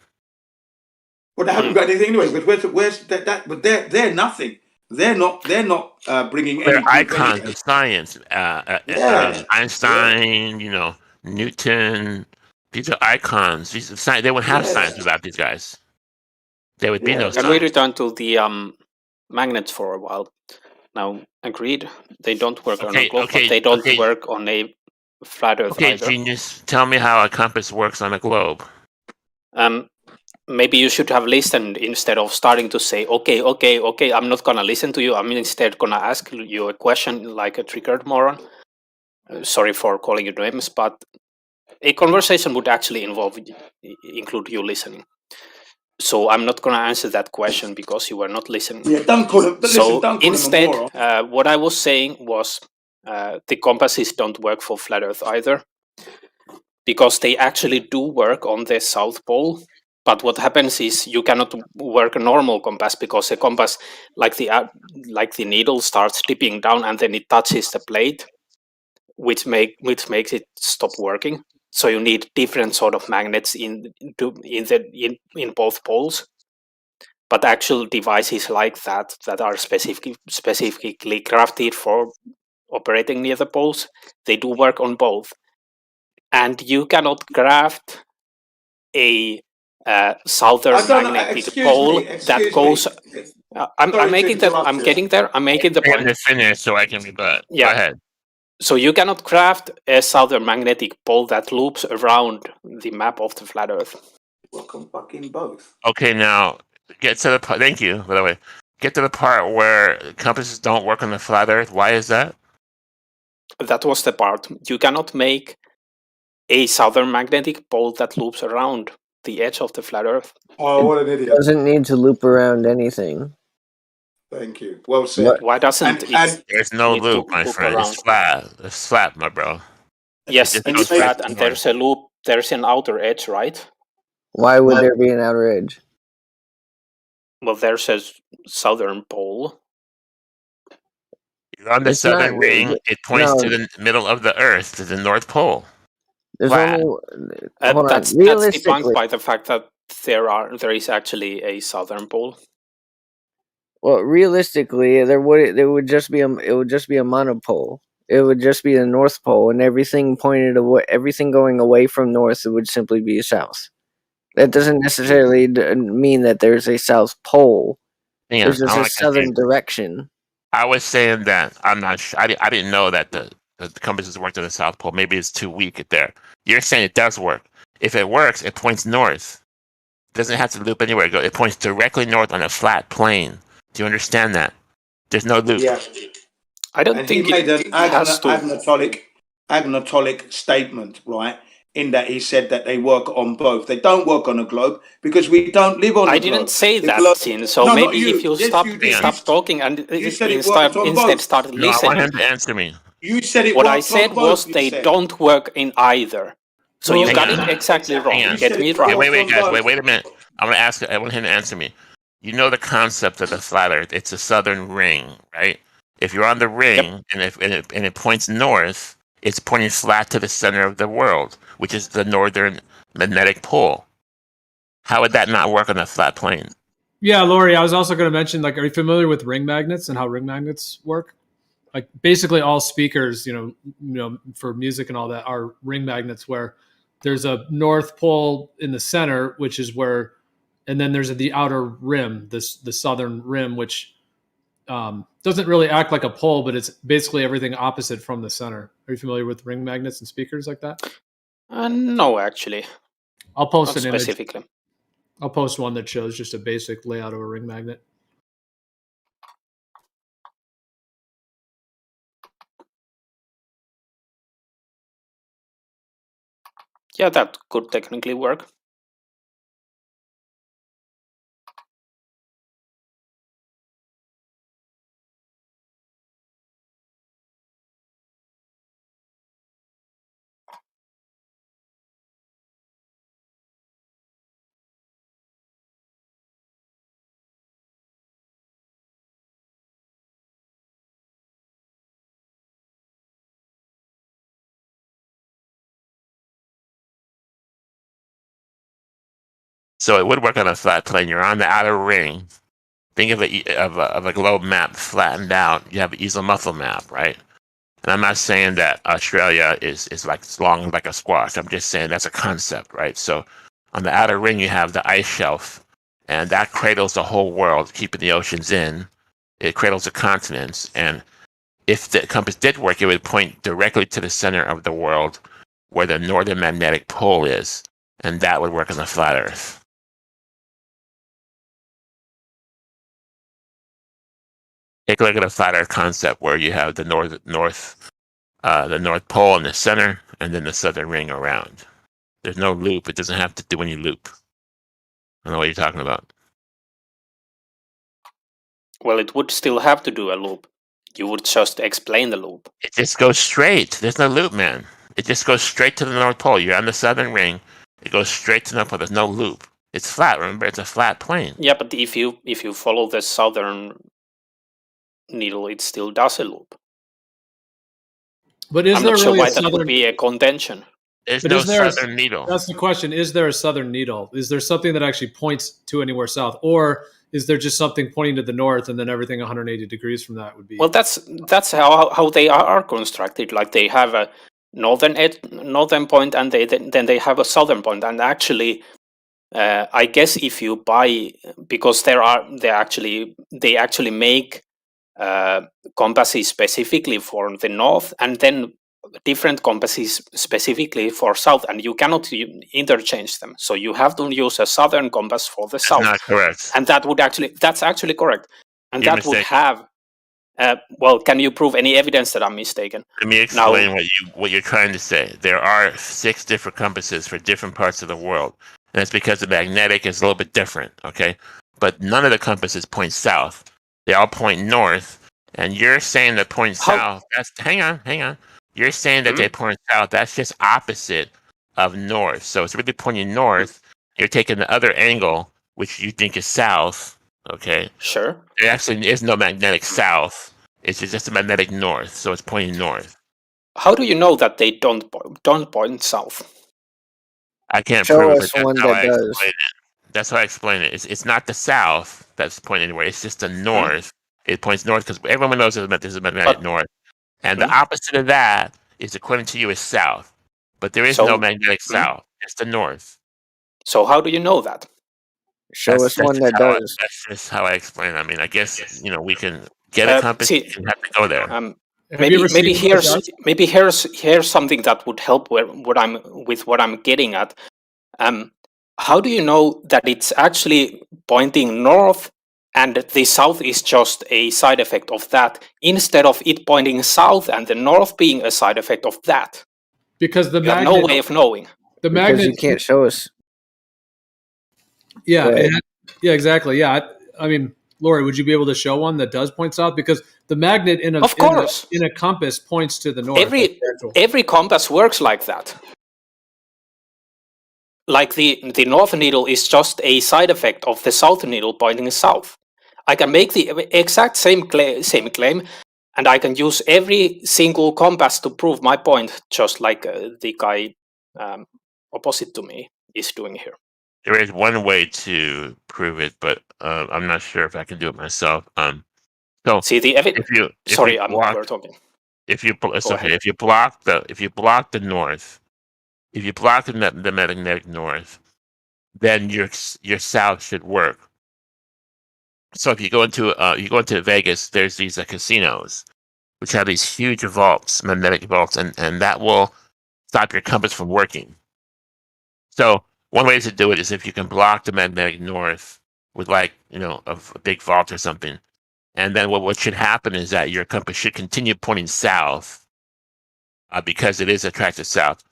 Speaker 1: Well, they haven't got anything anyway. But where's that? But they're nothing. They're not bringing.
Speaker 3: They're icons of science. Einstein, Newton. These are icons. They wouldn't have science without these guys. There would be no science.
Speaker 4: Can we return to the magnets for a while? Now, agreed. They don't work on a globe, but they don't work on a flat Earth either.
Speaker 3: Genius. Tell me how a compass works on a globe.
Speaker 4: maybe you should have listened instead of starting to say, okay, I'm not going to listen to you. I'm instead going to ask you a question like a triggered moron. Sorry for calling you names, but a conversation would actually include you listening. So I'm not going to answer that question because you were not listening.
Speaker 1: Yeah, don't call him.
Speaker 4: So instead, what I was saying was the compasses don't work for flat Earth either, because they actually do work on the South Pole. But what happens is you cannot work a normal compass because the compass, like the needle, starts dipping down and then it touches the plate, which makes it stop working. So you need different sort of magnets in both poles. But actual devices like that are specifically crafted for operating near the poles, they do work on both. And you cannot craft a southern magnetic pole that goes. I'm making that. I'm getting there. I'm making the point.
Speaker 3: Finish so I can rebut. Yeah. Go ahead.
Speaker 4: So you cannot craft a southern magnetic pole that loops around the map of the flat Earth.
Speaker 1: Welcome fucking both.
Speaker 3: Okay, now get to the part. Thank you, by the way. Get to the part where compasses don't work on the flat Earth. Why is that?
Speaker 4: That was the part. You cannot make a southern magnetic pole that loops around the edge of the flat Earth.
Speaker 1: Oh, what an idiot.
Speaker 5: It doesn't need to loop around anything.
Speaker 1: Thank you. Well said.
Speaker 4: Why doesn't it?
Speaker 3: There's no loop, my friend. Around? It's flat. It's flat, my bro.
Speaker 4: Yes, it's flat, and there's a loop. There's an outer edge, right?
Speaker 5: Why would there be an outer edge?
Speaker 4: Well, there's a southern pole.
Speaker 3: You're on the southern ring. It points to the middle of the Earth, to the North Pole.
Speaker 5: There's only,
Speaker 4: that's debunked by the fact that there is actually a southern pole.
Speaker 5: Well, realistically, it would just be a monopole. It would just be the North Pole, and everything going away from north, it would simply be south. That doesn't necessarily mean that there's a South Pole. There's just a southern direction.
Speaker 3: I was saying that I'm not sure. I didn't know that the compasses worked on the South Pole. Maybe it's too weak there. You're saying it does work. If it works, it points north. It doesn't have to loop anywhere. It points directly north on a flat plane. Do you understand that? There's no loop.
Speaker 1: Yeah.
Speaker 4: I don't think
Speaker 1: he made an agnotolic statement, right? In that he said that they work on both. They don't work on a globe because we don't live on a globe.
Speaker 4: I didn't say that, Sin. So no, maybe if you stop talking and instead start listening.
Speaker 3: No, I want him to answer me.
Speaker 1: You said it.
Speaker 4: What I said was they don't work in either. So you got it exactly wrong. Get me right.
Speaker 3: Wait, guys. Wait a minute. I want him to answer me. You know the concept of the flat Earth. It's a southern ring, right? If you're on the ring and it points north, it's pointing flat to the center of the world, which is the northern magnetic pole. How would that not work on a flat plane?
Speaker 2: Yeah, Lori, I was also going to mention, are you familiar with ring magnets and how ring magnets work? Basically all speakers, you know, for music and all that are ring magnets where there's a north pole in the center, which is where, and then there's the outer rim, the southern rim, which doesn't really act like a pole, but it's basically everything opposite from the center. Are you familiar with ring magnets and speakers like that?
Speaker 4: No, actually.
Speaker 2: I'll post an image.
Speaker 4: Specifically.
Speaker 2: I'll post one that shows just a basic layout of a ring magnet.
Speaker 4: Yeah, that could technically work.
Speaker 3: So it would work on a flat plane. You're on the outer ring. Think of a globe map flattened out. You have an easel muffle map, right? And I'm not saying that Australia is like as long like a squash. I'm just saying that's a concept, right? So on the outer ring, you have the ice shelf, and that cradles the whole world, keeping the oceans in. It cradles the continents. And if the compass did work, it would point directly to the center of the world where the northern magnetic pole is. And that would work on the flat Earth. Take a look at a flat Earth concept where you have the North Pole in the center, and then the southern ring around. There's no loop. It doesn't have to do any loop. I don't know what you're talking about.
Speaker 4: Well, it would still have to do a loop. You would just explain the loop.
Speaker 3: It just goes straight. There's no loop, man. It just goes straight to the North Pole. You're on the southern ring. It goes straight to the North Pole. There's no loop. It's flat. Remember, it's a flat plane.
Speaker 4: Yeah, but if you follow the southern needle, it still does a loop.
Speaker 2: But
Speaker 4: I'm not sure why that would be a contention.
Speaker 3: There's no southern needle.
Speaker 2: That's the question. Is there a southern needle? Is there something that actually points to anywhere south? Or is there just something pointing to the north and then everything 180 degrees from that would be?
Speaker 4: Well, that's how they are constructed. Like they have a northern point and then they have a southern point. And actually, I guess if you buy, because they actually make compasses specifically for the north and then different compasses specifically for south, and you cannot interchange them. So you have to use a southern compass for the south.
Speaker 3: That's not correct.
Speaker 4: And that's actually correct. And
Speaker 3: You're
Speaker 4: that would have. Well, can you prove any evidence that I'm mistaken?
Speaker 3: Let me explain what you're trying to say. There are 6 different compasses for different parts of the world, and that's because the magnetic is a little bit different. Okay, but none of the compasses point south. They all point north. And you're saying that point south. Hang on. You're saying that they point south. That's just opposite of north. So it's really pointing north. You're taking the other angle, which you think is south. Okay.
Speaker 4: Sure.
Speaker 3: There actually is no magnetic south. It's just a magnetic north. So it's pointing north.
Speaker 4: How do you know that they don't point south?
Speaker 3: I can't prove it. That's how I explain it. It's not the south that's pointing anywhere. It's just the north. It points north because everyone knows there's a magnetic north. And the opposite of that is, according to you, is south. But there is no magnetic south. It's the north.
Speaker 4: So how do you know that?
Speaker 5: Show us one that does.
Speaker 3: That's just how I explain it. I mean, I guess, we can get a compass and have to go there.
Speaker 4: Maybe here's something that would help what I'm getting at. How do you know that it's actually pointing north and the south is just a side effect of that, instead of it pointing south and the north being a side effect of that?
Speaker 2: Because you
Speaker 4: have no way of knowing.
Speaker 2: The magnet,
Speaker 5: because you can't show us.
Speaker 2: Yeah, yeah, exactly. Yeah, I mean, Lori, would you be able to show one that does point south? Because the magnet in a compass points to the north.
Speaker 4: Every compass works like that. Like the north needle is just a side effect of the south needle pointing south. I can make the exact same claim, and I can use every single compass to prove my point, just like the guy opposite to me is doing here.
Speaker 3: There is one way to prove it, but I'm not sure if I can do it myself. So
Speaker 4: see the evidence. We're talking.
Speaker 3: If you block the north, if you block the magnetic north, then your south should work. So if you go into Vegas, there's these casinos which have these huge vaults, magnetic vaults, and that will stop your compass from working. So one way to do it is if you can block the magnetic north with a big vault or something, and then what should happen is that your compass should continue pointing south because it is attracted south.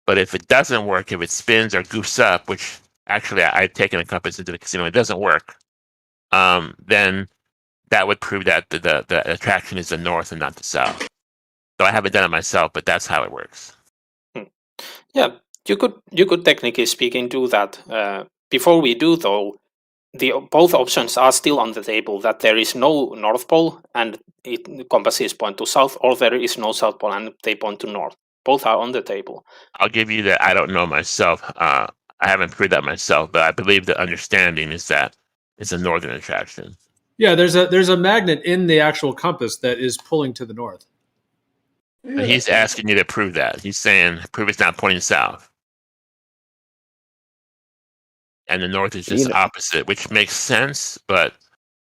Speaker 3: But if it doesn't work, if it spins or goofs up, which actually I've taken a compass into the casino, it doesn't work. Then that would prove that the attraction is the north and not the south. So I haven't done it myself, but that's how it works.
Speaker 4: Yeah, you could technically speaking do that. Before we do, though, both options are still on the table. That there is no North Pole and the compasses point to south, or there is no South Pole and they point to north. Both are on the table.
Speaker 3: I'll give you that. I don't know myself. I haven't proved that myself, but I believe the understanding is that it's a northern attraction.
Speaker 2: Yeah, there's a magnet in the actual compass that is pulling to the north.
Speaker 3: But he's asking you to prove that. He's saying prove it's not pointing south. And the north is just opposite, which makes sense, but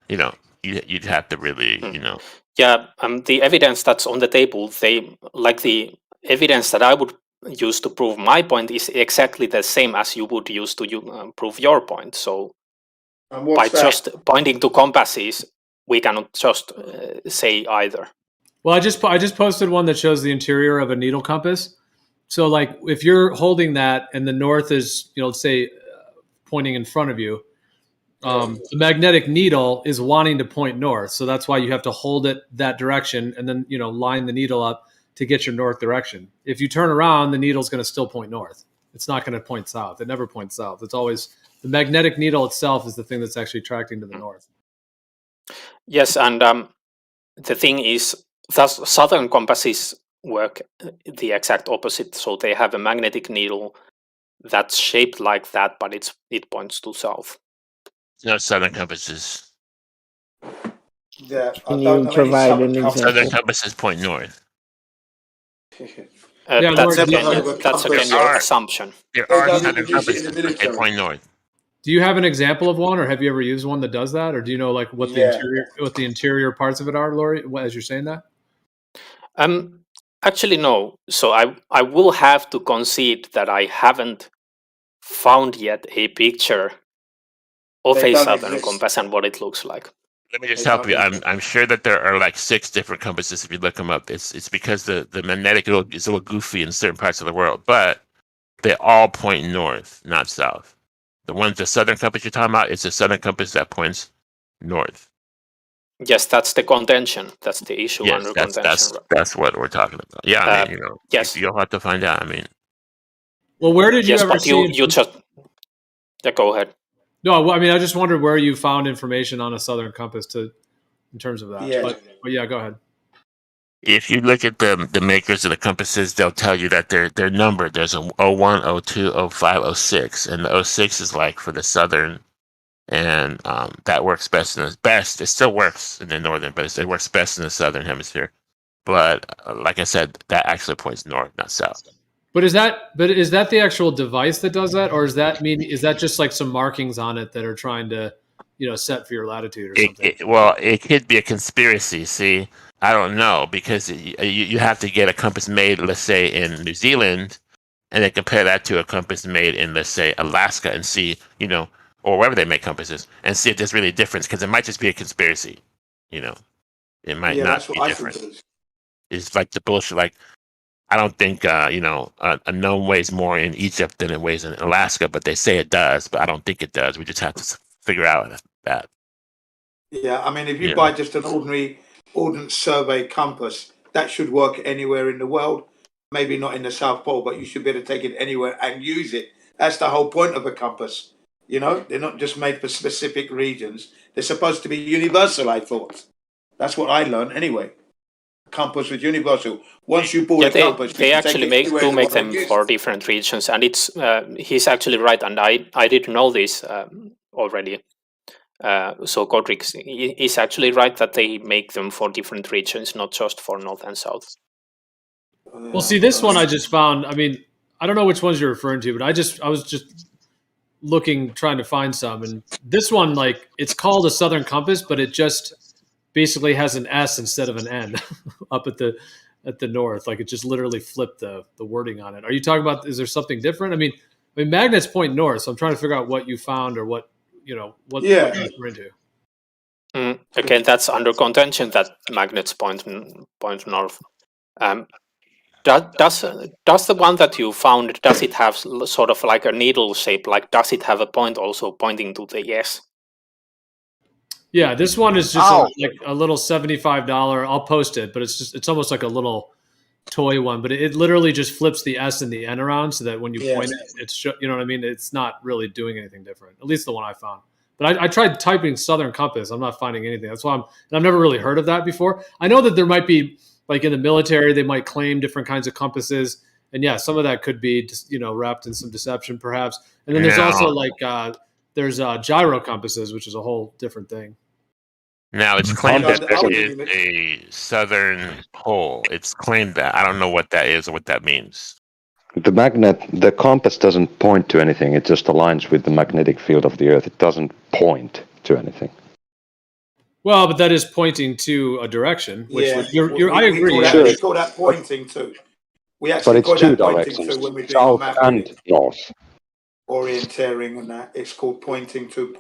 Speaker 3: you'd have to really,
Speaker 4: Yeah, the evidence that's on the table, the evidence that I would use to prove my point is exactly the same as you would use to prove your point. So by just pointing to compasses we cannot just say either.
Speaker 2: Well, I just posted one that shows the interior of a needle compass. So, like, if you're holding that and the north is, let's say, pointing in front of you, the magnetic needle is wanting to point north. So that's why you have to hold it that direction and then, line the needle up to get your north direction. If you turn around, the needle's going to still point north. It's not going to point south. It never points south. It's always the magnetic needle itself is the thing that's actually attracting to the north.
Speaker 4: Yes, and the thing is, thus southern compasses work the exact opposite. So they have a magnetic needle that's shaped like that, but it points to south.
Speaker 3: No southern compasses.
Speaker 1: Yeah,
Speaker 5: Can you provide an example?
Speaker 3: Southern compasses point north.
Speaker 4: That's again your assumption.
Speaker 3: There are southern compasses, but they point north.
Speaker 2: Do you have an example of one, or have you ever used one that does that, or do you know like what the interior parts of it are, Laurie? As you're saying that?
Speaker 4: Actually, no. So I will have to concede that I haven't found yet a picture of a southern compass and what it looks like.
Speaker 3: Let me just help you. I'm sure that there are like 6 different compasses if you look them up. It's because the magnetic is a little goofy in certain parts of the world, but they all point north, not south. The southern compass you're talking about, it's a southern compass that points north.
Speaker 4: Yes, that's the contention. That's the issue under contention.
Speaker 3: That's what we're talking about. Yeah, I mean,
Speaker 4: yes,
Speaker 3: you'll have to find out. I mean,
Speaker 2: well, where did you ever
Speaker 4: but
Speaker 2: see?
Speaker 4: You just go ahead.
Speaker 2: No, I mean, I just wondered where you found information on a southern compass in terms of that.
Speaker 1: Yeah.
Speaker 2: But yeah, go ahead.
Speaker 3: if you look at the makers of the compasses, they'll tell you that they're numbered. There's a 01, 02, 05, 06, and the 06 is like for the southern, and that works best It still works in the northern, but it works best in the southern hemisphere. But like I said, that actually points north, not south.
Speaker 2: But is that the actual device that does that, or is that just like some markings on it that are trying to, set for your latitude or something?
Speaker 3: It could be a conspiracy. See, I don't know, because you have to get a compass made, let's say in New Zealand, and then compare that to a compass made in, let's say, Alaska, and see, or wherever they make compasses, and see if there's really a difference, because it might just be a conspiracy. It might not be different. It's like the bullshit. Like, I don't think a gnome weighs more in Egypt than it weighs in Alaska, but they say it does. But I don't think it does. We just have to figure out that.
Speaker 1: Yeah, I mean, if you buy just an ordnance survey compass, that should work anywhere in the world. Maybe not in the South Pole, but you should be able to take it anywhere and use it. That's the whole point of a compass. They're not just made for specific regions. They're supposed to be universal, I thought. That's what I learned anyway. Compass was universal. Once you bought a compass,
Speaker 4: they actually make them for different regions, and it's he's actually right, and I didn't know this already. So Godric is actually right that they make them for different regions, not just for north and south.
Speaker 2: Well, see, this one I just found. I mean, I don't know which ones you're referring to, but I was just looking, trying to find some, and this one, like, it's called a Southern Compass, but it just basically has an S instead of an N up at the north. Like, it just literally flipped the wording on it. Are you talking about? Is there something different? I mean, magnets point north, so I'm trying to figure out what you found or what you're into.
Speaker 4: Again, that's under contention that magnets point north. Does the one that you found, does it have sort of like a needle shape? Like, does it have a point also pointing to the yes?
Speaker 2: Yeah, this one is just like a little $75. I'll post it, but it's almost like a little toy one. But it literally just flips the S and the N around so that when you point it, it's you know what I mean. It's not really doing anything different. At least the one I found. But I tried typing Southern Compass. I'm not finding anything. That's why I've never really heard of that before. I know that there might be, like in the military, they might claim different kinds of compasses, and yeah, some of that could be just, wrapped in some deception, perhaps. And then there's also like there's gyro compasses, which is a whole different thing.
Speaker 3: Now, it's claimed that there is a southern pole. It's claimed that. I don't know what that is or what that means.
Speaker 6: The compass doesn't point to anything. It just aligns with the magnetic field of the Earth. It doesn't point to anything.
Speaker 2: Well, but that is pointing to a direction. Which I agree.
Speaker 1: We call that pointing to. We actually call that pointing to when we're doing
Speaker 6: south and north.
Speaker 1: Orienteering and that. It's called pointing to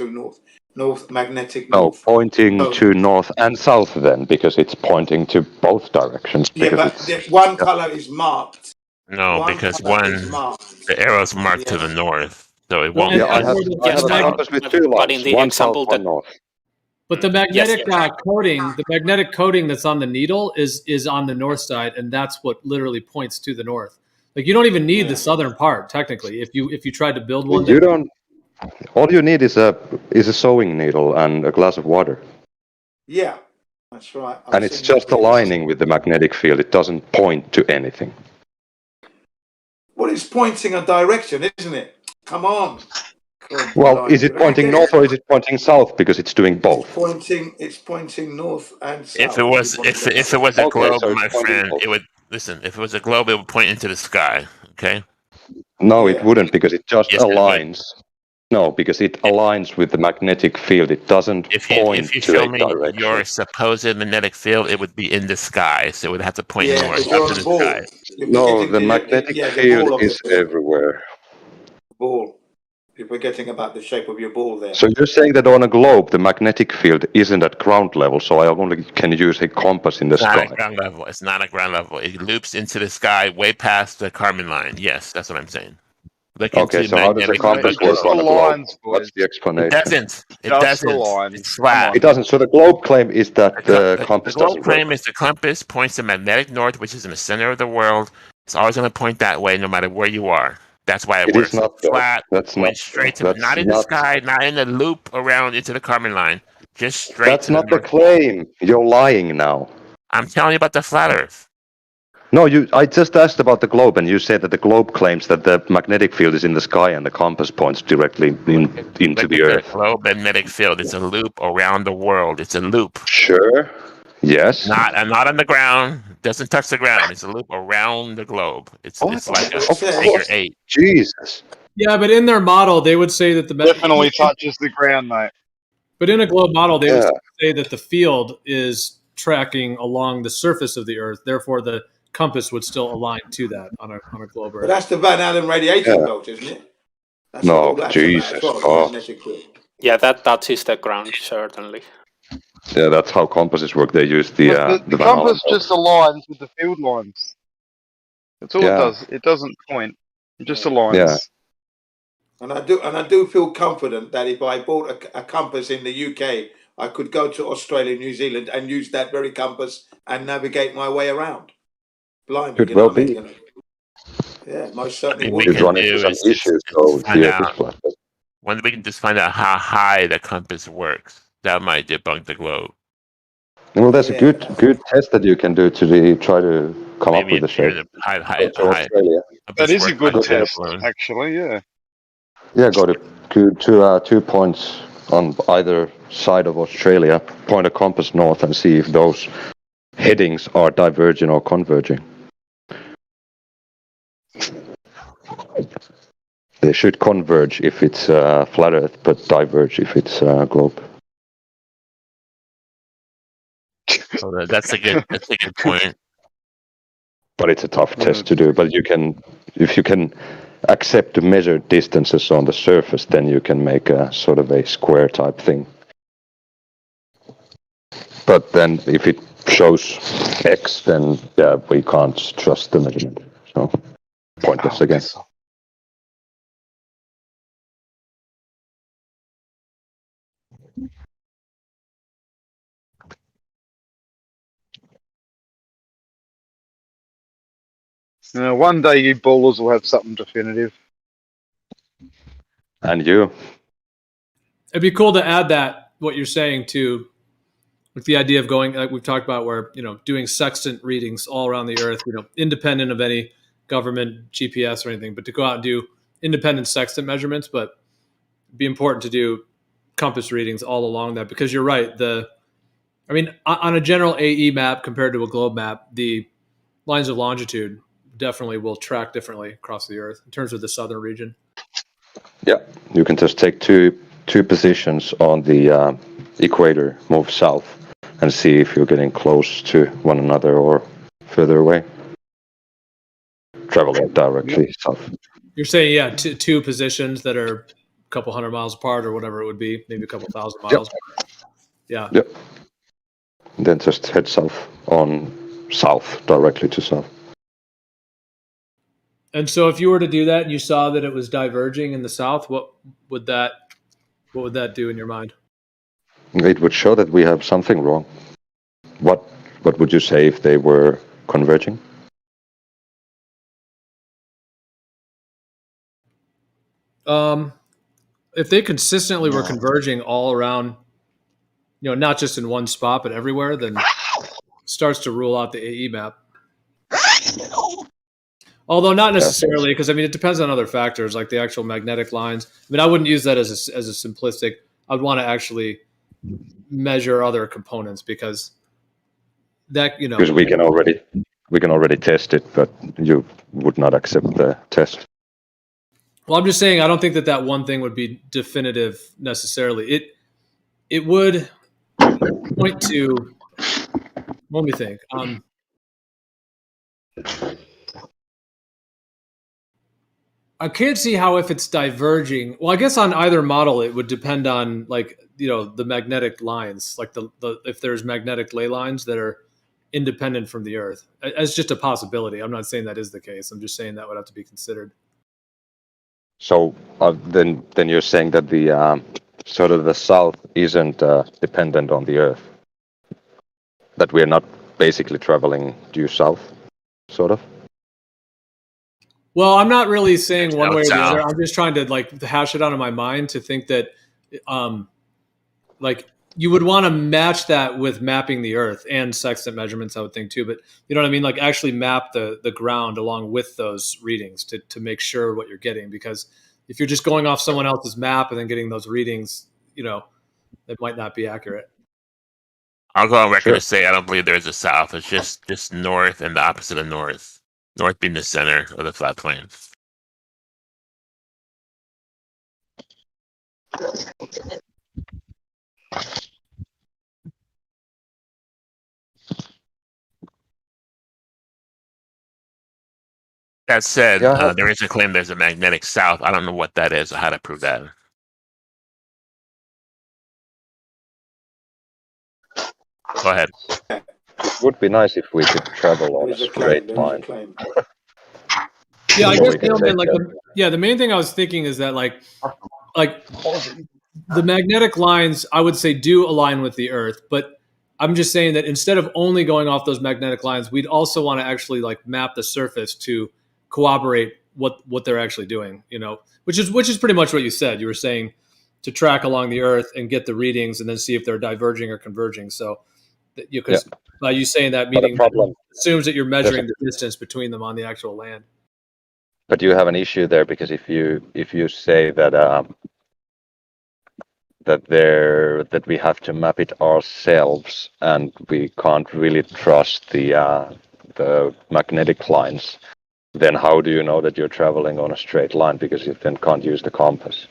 Speaker 1: north. North, magnetic
Speaker 6: No,
Speaker 1: north.
Speaker 6: pointing to north and south then, because it's pointing to both directions.
Speaker 1: Yeah,
Speaker 6: Because
Speaker 1: but one color is marked.
Speaker 3: No, because the arrow's marked to the north, so it won't.
Speaker 2: And-
Speaker 6: I have
Speaker 4: Yes,
Speaker 6: a
Speaker 4: but-
Speaker 6: compass with two
Speaker 4: but in
Speaker 6: lines,
Speaker 4: the
Speaker 6: one
Speaker 4: example
Speaker 6: south, one
Speaker 4: that-
Speaker 6: north.
Speaker 2: But the magnetic coating that's on the needle is on the north side, and that's what literally points to the north. Like you don't even need the southern part technically. If you tried to build one,
Speaker 6: You don't. All you need is a sewing needle and a glass of water.
Speaker 1: Yeah, that's right.
Speaker 6: And it's just aligning with the magnetic field. It doesn't point to anything.
Speaker 1: Well, it's pointing a direction, isn't it? Come on.
Speaker 6: Well, is it pointing north or is it pointing south? Because it's doing both.
Speaker 1: It's pointing north and south.
Speaker 3: If it was a
Speaker 6: Okay,
Speaker 3: globe,
Speaker 6: so it's
Speaker 3: my
Speaker 6: pointing
Speaker 3: friend,
Speaker 6: both.
Speaker 3: it would listen. If it was a globe, it would point into the sky. Okay.
Speaker 6: No,
Speaker 1: Yeah.
Speaker 6: it wouldn't, because it just
Speaker 3: Yes, it would.
Speaker 6: aligns. No, because it aligns with the magnetic field. It doesn't
Speaker 3: If
Speaker 6: point
Speaker 3: you
Speaker 6: to
Speaker 3: show
Speaker 6: a
Speaker 3: me
Speaker 6: direction.
Speaker 3: your supposed magnetic field, it would be in the sky, so it would have to point
Speaker 1: Yeah,
Speaker 3: north
Speaker 1: because you're
Speaker 3: up
Speaker 1: a
Speaker 3: to the
Speaker 1: ball.
Speaker 3: sky.
Speaker 6: No, the magnetic field is everywhere.
Speaker 1: Ball. You're forgetting about the shape of your ball there.
Speaker 6: So you're saying that on a globe, the magnetic field isn't at ground level, so I only can use a compass in the
Speaker 3: It's not
Speaker 6: sky.
Speaker 3: at ground level. It's not at ground level. It loops into the sky way past the Kármán line. Yes, that's what I'm saying. Look
Speaker 6: Okay,
Speaker 3: into
Speaker 6: so how does a
Speaker 3: magnetic
Speaker 6: compass
Speaker 3: field.
Speaker 6: work on a
Speaker 7: the
Speaker 6: globe?
Speaker 7: lines, boys.
Speaker 6: What's the explanation?
Speaker 3: It doesn't. It
Speaker 7: Just
Speaker 3: doesn't.
Speaker 7: the lines.
Speaker 3: It's flat.
Speaker 6: It doesn't. So the globe claim is that the compass
Speaker 3: globe
Speaker 6: doesn't
Speaker 3: claim
Speaker 6: work.
Speaker 3: is the compass points to magnetic north, which is in the center of the world. It's always going to point that way, no matter where you are. That's why it
Speaker 6: It
Speaker 3: works.
Speaker 6: is not though.
Speaker 3: Flat.
Speaker 6: That's
Speaker 3: point
Speaker 6: not
Speaker 3: straight to
Speaker 6: that's
Speaker 3: not in the
Speaker 6: not-
Speaker 3: sky, not in the loop around into the Kármán line. Just straight.
Speaker 6: That's
Speaker 3: to
Speaker 6: not the
Speaker 3: North Pole.
Speaker 6: claim. You're lying now.
Speaker 3: I'm telling you about the flat Earth.
Speaker 6: No, I just asked about the globe, and you said that the globe claims that the magnetic field is in the sky and the compass points directly into
Speaker 3: Look
Speaker 6: the
Speaker 3: at
Speaker 6: Earth.
Speaker 3: globe magnetic field. It's a loop around the world. It's a loop.
Speaker 6: Sure. Yes.
Speaker 3: Not on the ground. Doesn't touch the ground. It's a loop around the globe. It's like a
Speaker 6: Of
Speaker 3: figure
Speaker 6: course.
Speaker 3: 8.
Speaker 6: Jesus.
Speaker 2: Yeah, but in their model, they would say that the
Speaker 7: Definitely touches the ground, mate.
Speaker 2: But in a globe model, they would
Speaker 6: Yeah.
Speaker 2: say that the field is tracking along the surface of the Earth. Therefore, the compass would still align to that on a globe
Speaker 1: But
Speaker 2: Earth.
Speaker 1: that's the Van Allen radiation
Speaker 6: Yeah.
Speaker 1: belt, isn't it? That's
Speaker 6: No,
Speaker 1: what all that's
Speaker 6: Jesus.
Speaker 1: about as well,
Speaker 6: Oh.
Speaker 1: magnetic field.
Speaker 4: Yeah, that touches the ground, certainly.
Speaker 6: Yeah, that's how compasses work. They use the
Speaker 7: The
Speaker 6: Van Allen
Speaker 7: compass
Speaker 6: belt.
Speaker 7: just aligns with the field lines. That's all
Speaker 6: Yeah.
Speaker 7: it does. It doesn't point. It just aligns.
Speaker 6: Yeah.
Speaker 1: And I do feel confident that if I bought a compass in the UK, I could go to Australia, New Zealand, and use that very compass and navigate my way around. Blindly,
Speaker 6: Could
Speaker 1: you know
Speaker 6: well
Speaker 1: what I mean?
Speaker 6: be.
Speaker 1: You know? Yeah, most certainly
Speaker 3: I mean,
Speaker 1: would.
Speaker 3: we
Speaker 6: It's
Speaker 3: can
Speaker 6: running
Speaker 3: do
Speaker 6: into some
Speaker 3: is
Speaker 6: issues,
Speaker 3: just
Speaker 6: though,
Speaker 3: find
Speaker 6: here.
Speaker 3: out. When we can just find out how high the compass works, that might debunk the globe.
Speaker 6: Well, there's a
Speaker 1: Yeah.
Speaker 6: good test that you can do to try to come up with the
Speaker 3: if you're
Speaker 6: shape.
Speaker 3: in a high,
Speaker 6: Go to Australia.
Speaker 7: That is a good
Speaker 3: compass
Speaker 7: test,
Speaker 3: airplane.
Speaker 7: actually, yeah.
Speaker 6: Yeah, go to 2 points on either side of Australia, point a compass north and see if those headings are diverging or converging. They should converge if it's flat Earth, but diverge if it's globe.
Speaker 3: So that's a good point.
Speaker 6: But it's a tough test to do. But if you can accept to measure distances on the surface, then you can make a sort of a square type thing. But then if it shows X, then yeah, we can't trust the measurement. So pointless again.
Speaker 7: One day you ballers will have something definitive.
Speaker 6: And you?
Speaker 2: It'd be cool to add that what you're saying to, with the idea of going like we've talked about, where doing sextant readings all around the Earth, independent of any government GPS or anything, but to go out and do independent sextant measurements, but it'd be important to do compass readings all along that, because you're right. On a general AE map compared to a globe map, the lines of longitude definitely will track differently across the Earth in terms of the southern region.
Speaker 6: Yeah, you can just take two positions on the equator, move south, and see if you're getting close to one another or further away. Travel directly south.
Speaker 2: You're saying, yeah, two positions that are couple hundred miles apart or whatever it would be, maybe a couple thousand miles. Yeah.
Speaker 6: Yep. Then just head south directly to south.
Speaker 2: And so if you were to do that and you saw that it was diverging in the south, what would that do in your mind?
Speaker 6: It would show that we have something wrong. What would you say if they were converging?
Speaker 2: If they consistently were converging all around, not just in one spot, but everywhere, then starts to rule out the AE map. Although not necessarily, because it depends on other factors like the actual magnetic lines. I wouldn't use that as a simplistic. I'd want to actually measure other components because that
Speaker 6: because we can already test it, but you would not accept the test.
Speaker 2: Well, I'm just saying I don't think that one thing would be definitive necessarily. It would point to. Let me think. I can't see how if it's diverging. Well, I guess on either model it would depend on the magnetic lines, like the if there's magnetic ley lines that are independent from the Earth. As just a possibility. I'm not saying that is the case. I'm just saying that would have to be considered.
Speaker 6: So then you're saying that the sort of the south isn't dependent on the Earth. That we're not basically traveling due south, sort of.
Speaker 2: Well, I'm not really saying one way or the
Speaker 3: south.
Speaker 2: other. I'm just trying to hash it out in my mind to think that, you would want to match that with mapping the Earth and sextant measurements, I would think too. But you know what I mean? Like actually map the ground along with those readings to make sure what you're getting. Because if you're just going off someone else's map and then getting those readings, it might not be accurate.
Speaker 3: I'll go on record to say I don't believe there's a south. It's just north and the opposite of north. North being the center of the flat plane. That said, there is a claim there's a magnetic south. I don't know what that is or how to prove that. Go ahead.
Speaker 6: It would be nice if we could travel on a straight line.
Speaker 2: Yeah, I guess the main thing I was thinking is that like the magnetic lines, I would say do align with the Earth, but I'm just saying that instead of only going off those magnetic lines, we'd also want to actually map the surface to corroborate what they're actually doing, which is pretty much what you said. You were saying to track along the Earth and get the readings and then see if they're diverging or converging. So, because by you saying that, meaning assumes that you're measuring the distance between them on the actual land.
Speaker 6: But you have an issue there because if you say that that we have to map it ourselves and we can't really trust the magnetic lines, then how do you know that you're traveling on a straight line? Because you then can't use the compass.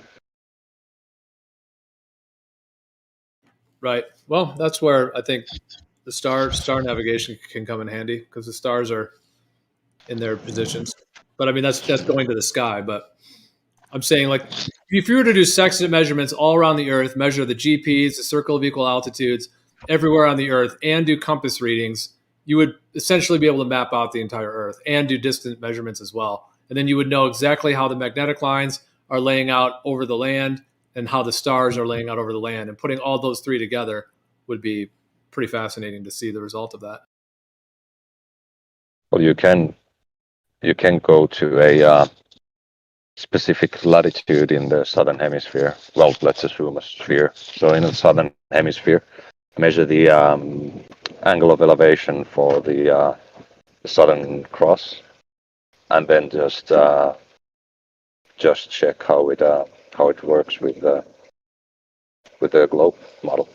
Speaker 2: Right. Well, that's where I think the star navigation can come in handy because the stars are in their positions. But that's going to the sky. But I'm saying if you were to do sextant measurements all around the Earth, measure the GPs, the circle of equal altitudes, everywhere on the Earth, and do compass readings, you would essentially be able to map out the entire Earth and do distant measurements as well. And then you would know exactly how the magnetic lines are laying out over the land and how the stars are laying out over the land. And putting all those three together would be pretty fascinating to see the result of that.
Speaker 6: Well, you can go to a specific latitude in the southern hemisphere. Well, let's assume a sphere. So in the southern hemisphere, measure the angle of elevation for the Southern Cross, and then just check how it works with the globe model.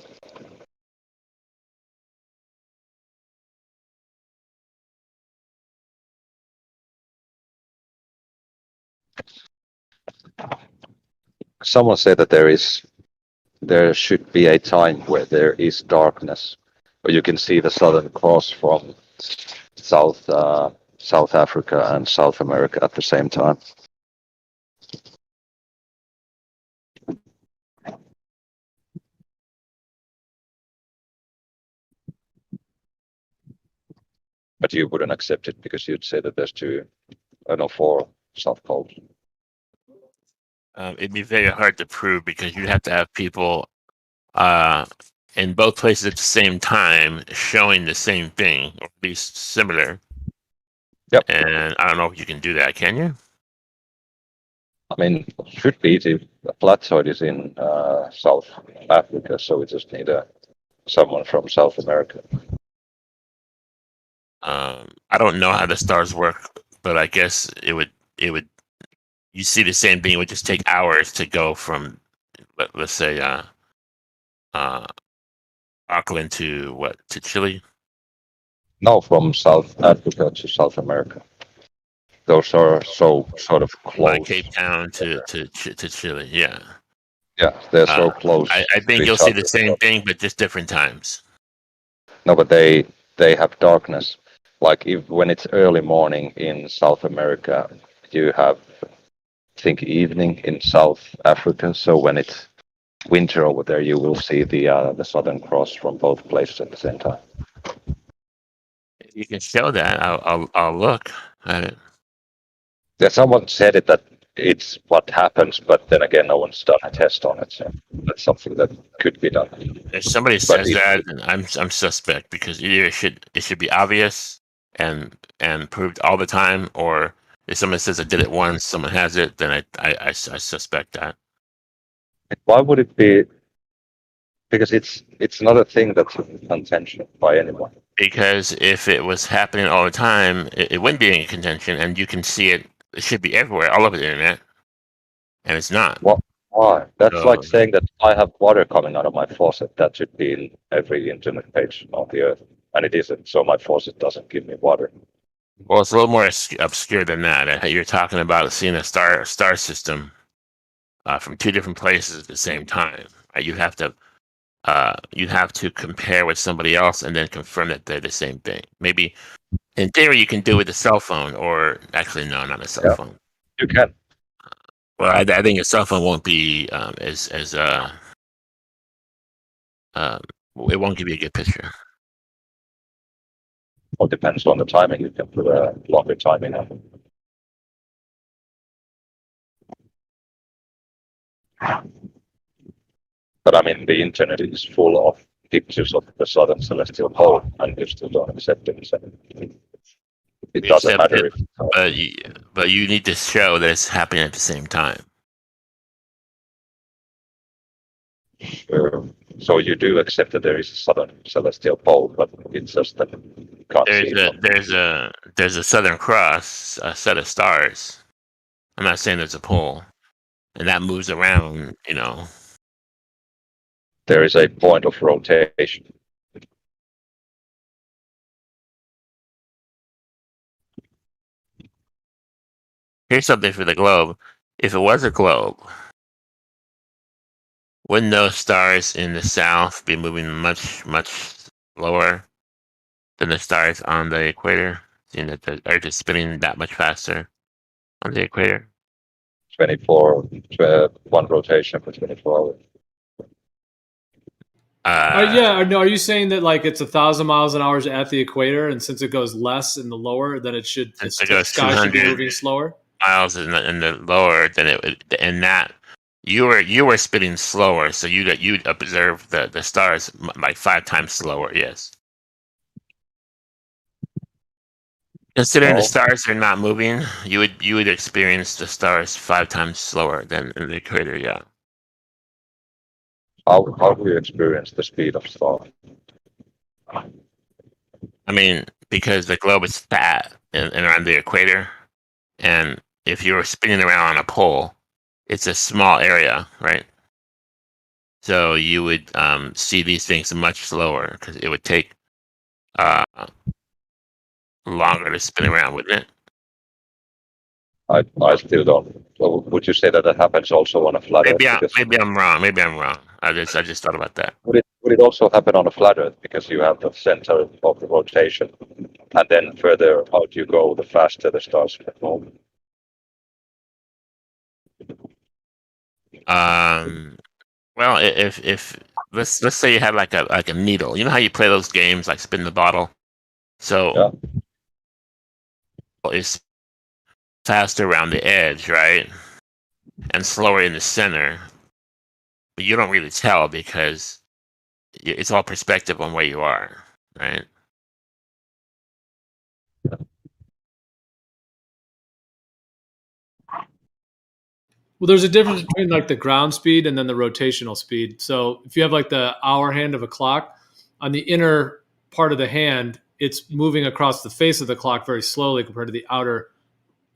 Speaker 6: Someone said that there should be a time where there is darkness, where you can see the Southern Cross from South Africa and South America at the same time. But you wouldn't accept it because you'd say that there's four South Poles.
Speaker 3: It'd be very hard to prove because you'd have to have people in both places at the same time showing the same thing, or at least similar.
Speaker 6: Yep.
Speaker 3: And I don't know if you can do that, can you?
Speaker 6: I mean, should be if the flathead is in South Africa, so we just need someone from South America.
Speaker 3: I don't know how the stars work, but I guess it would. You see the same thing. It would just take hours to go from, let's say, Auckland to Chile.
Speaker 6: No, from South Africa to South America. Those are so sort of close.
Speaker 3: Like Cape Town to Chile, yeah.
Speaker 6: Yeah, they're so close.
Speaker 3: I think you'll see the same thing, but just different times.
Speaker 6: No, but they have darkness. Like when it's early morning in South America, you have, I think, evening in South Africa. So when it's winter over there, you will see the Southern Cross from both places at the same time.
Speaker 3: You can show that. I'll look at it.
Speaker 6: Yeah, someone said it that it's what happens, but then again, no one's done a test on it. So that's something that could be done.
Speaker 3: If somebody says that, then I'm suspect, because either it should be obvious and proved all the time, or if someone says I did it once, someone has it, then I suspect that.
Speaker 6: Why would it be? Because it's not a thing that's in contention by anyone. Because
Speaker 3: if it was happening all the time, it wouldn't be in contention, and you can see it. It should be everywhere, all over the internet, and it's not.
Speaker 6: What? Why? That's like saying that I have water coming out of my faucet. That should be in every internet page on the earth, and it isn't. So my faucet doesn't give me water.
Speaker 3: Well, it's a little more obscure than that. You're talking about seeing a star system from two different places at the same time. Right? You have to compare with somebody else and then confirm that they're the same thing. Maybe in theory you can do it with a cell phone, or actually no, not a cell phone.
Speaker 6: You can.
Speaker 3: Well, I think a cell phone won't be it won't give you a good picture.
Speaker 6: Well, it depends on the timing. You can put a longer timing on it. But I mean, the internet is full of pictures of the southern celestial pole, and you still don't accept it. So it doesn't matter.
Speaker 3: But you need to show that it's happening at the same time.
Speaker 6: Sure. So you do accept that there is a southern celestial pole, but it's just that you can't see it.
Speaker 3: There's a Southern Cross, a set of stars. I'm not saying there's a pole, and that moves around.
Speaker 6: There is a point of rotation.
Speaker 3: Here's something for the globe. If it was a globe, wouldn't those stars in the south be moving much, much slower than the stars on the equator, seeing that the Earth is spinning that much faster on the equator?
Speaker 6: 1 rotation for 24 hours.
Speaker 2: Are you saying that like it's 1,000 miles an hour at the equator, and since it goes less in the lower, then the sky should be moving slower?
Speaker 3: Miles in the lower, then it would, and that you were spinning slower, so you'd observe the stars like 5 times slower. Yes. Considering the stars are not moving, you would experience the stars 5 times slower than in the equator. Yeah.
Speaker 6: How do you experience the speed of stars?
Speaker 3: I mean, because the globe is fat and around the equator, and if you were spinning around on a pole, it's a small area, right? So you would see these things much slower because it would take longer to spin around, wouldn't it?
Speaker 6: I still don't. So would you say that happens also on a flat Earth?
Speaker 3: Maybe I'm wrong. I just thought about that.
Speaker 6: Would it also happen on a flat Earth because you have the center of the rotation, and then further out you go, the faster the stars get moving?
Speaker 3: Well, if let's say you had like a needle. You know how you play those games like spin the bottle? So is faster around the edge, right? And slower in the center. But you don't really tell because it's all perspective on where you are, right?
Speaker 2: Well, there's a difference between like the ground speed and then the rotational speed. So if you have like the hour hand of a clock, on the inner part of the hand, it's moving across the face of the clock very slowly compared to the outer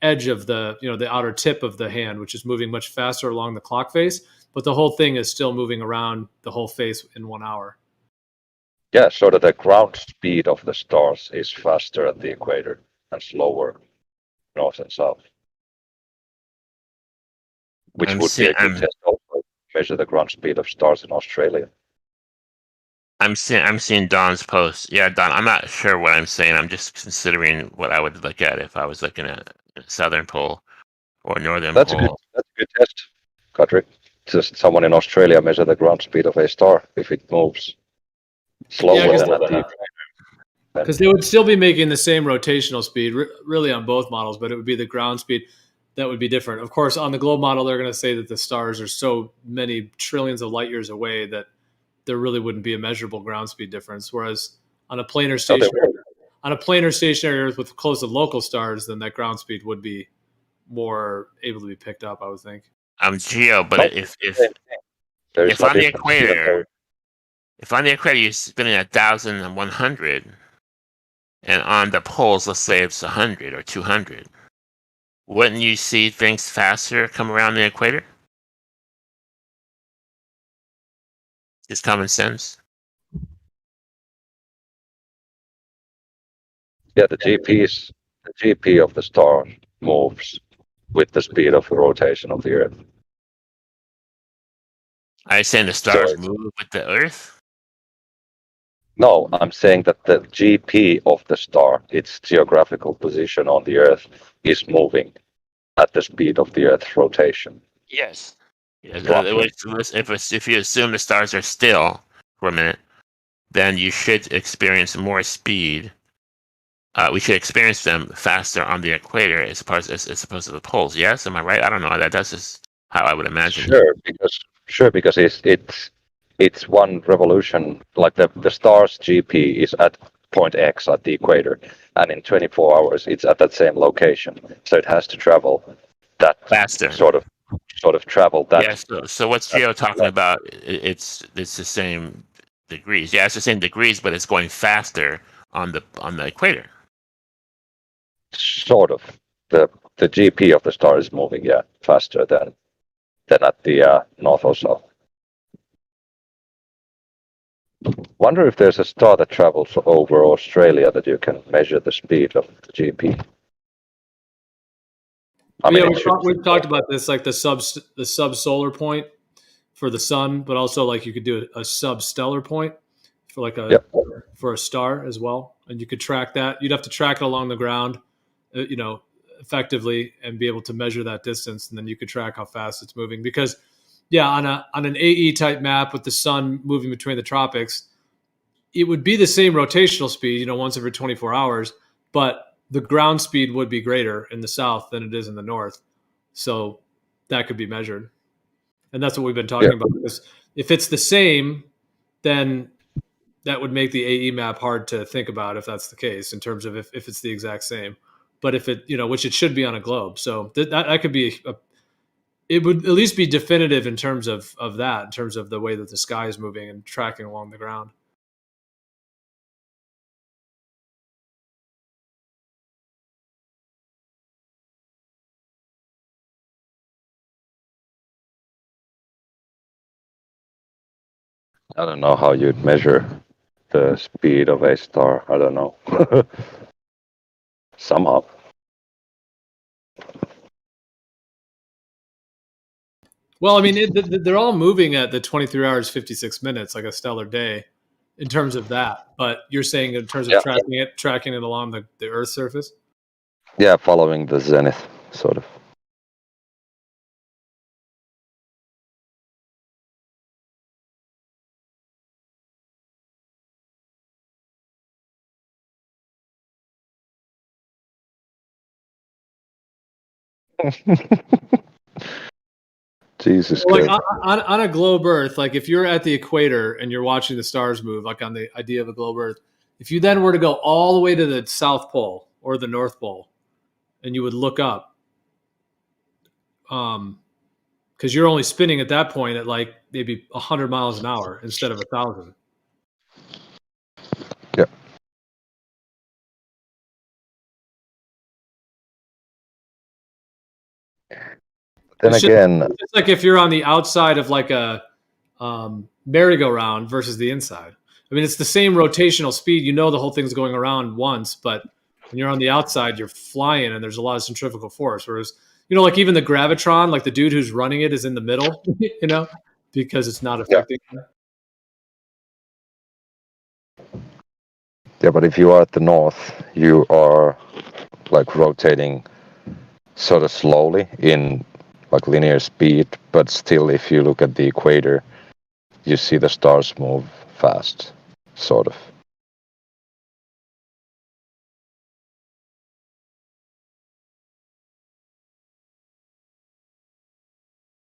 Speaker 2: edge of the, the outer tip of the hand, which is moving much faster along the clock face. But the whole thing is still moving around the whole face in 1 hour.
Speaker 6: Yeah, so that the ground speed of the stars is faster at the equator and slower north and south. Which would be a good test also to measure the ground speed of stars in Australia.
Speaker 3: I'm seeing Don's post. Yeah, Don, I'm not sure what I'm saying. I'm just considering what I would look at if I was looking at Southern Pole or Northern Pole.
Speaker 6: That's a good test, Patrick. Just someone in Australia measure the ground speed of a star if it moves slower than at the equator.
Speaker 2: Because they would still be making the same rotational speed, really on both models, but it would be the ground speed that would be different. Of course, on the globe model, they're going to say that the stars are so many trillions of light years away that there really wouldn't be a measurable ground speed difference. Whereas on a planar stationary Earth with close to local stars, then that ground speed would be more able to be picked up, I would think.
Speaker 3: I'm Geo, but if on the equator, you're spinning 1,100, and on the poles, let's say it's 100 or 200, wouldn't you see things faster come around the equator? Just common sense.
Speaker 6: Yeah, the GP of the star moves with the speed of the rotation of the Earth.
Speaker 3: Are you saying the stars move with the Earth?
Speaker 6: No, I'm saying that the GP of the star, its geographical position on the Earth, is moving at the speed of the Earth's rotation.
Speaker 3: Yes. If you assume the stars are still for a minute, then you should experience more speed. We should experience them faster on the equator as opposed to the poles. Yes, am I right? I don't know. That's just how I would imagine.
Speaker 6: Because it's one revolution. Like the star's GP is at point X at the equator, and in 24 hours it's at that same location. So it has to travel that
Speaker 3: faster.
Speaker 6: Sort of travel that.
Speaker 3: Yeah. So what's Geo talking about? It's the same degrees. Yeah, it's the same degrees, but it's going faster on the equator.
Speaker 6: Sort of. The GP of the star is moving, faster than at the north or south. Wonder if there's a star that travels over Australia that you can measure the speed of the GP.
Speaker 2: We've talked about this, like the subsolar point for the sun, but also like you could do a substellar point for like for a star as well, and you could track that. You'd have to track it along the ground, effectively, and be able to measure that distance, and then you could track how fast it's moving. Because, on an AE type map with the sun moving between the tropics, it would be the same rotational speed, once every 24 hours, but the ground speed would be greater in the south than it is in the north. So that could be measured. And that's what we've been talking about. Because if it's the same, then that would make the AE map hard to think about if that's the case, in terms of if it's the exact same. But if it, which it should be on a globe. So that could be, it would at least be definitive in terms of that, in terms of the way that the sky is moving and tracking along the ground.
Speaker 6: I don't know how you'd measure the speed of a star. I don't know. Somehow.
Speaker 2: Well, I mean, they're all moving at the 23 hours, 56 minutes, like a stellar day in terms of that. But you're saying in terms of tracking it along the Earth's surface?
Speaker 6: Yeah, following the zenith, sort of. Jesus
Speaker 2: Like
Speaker 6: Christ.
Speaker 2: on a globe Earth, like if you're at the equator and you're watching the stars move, like on the idea of a globe Earth, if you then were to go all the way to the South Pole or the North Pole, and you would look up, because you're only spinning at that point at like maybe 100 miles an hour instead of 1,000.
Speaker 6: Yeah. Then again,
Speaker 2: it's like if you're on the outside of like a merry-go-round versus the inside. I mean, it's the same rotational speed. You know the whole thing's going around once, but when you're on the outside, you're flying and there's a lot of centrifugal force. Whereas, like even the gravitron, like the dude who's running it is in the middle, because it's not affecting him.
Speaker 6: Yeah, but if you are at the north, you are like rotating sort of slowly in like linear speed, but still if you look at the equator, you see the stars move fast, sort of.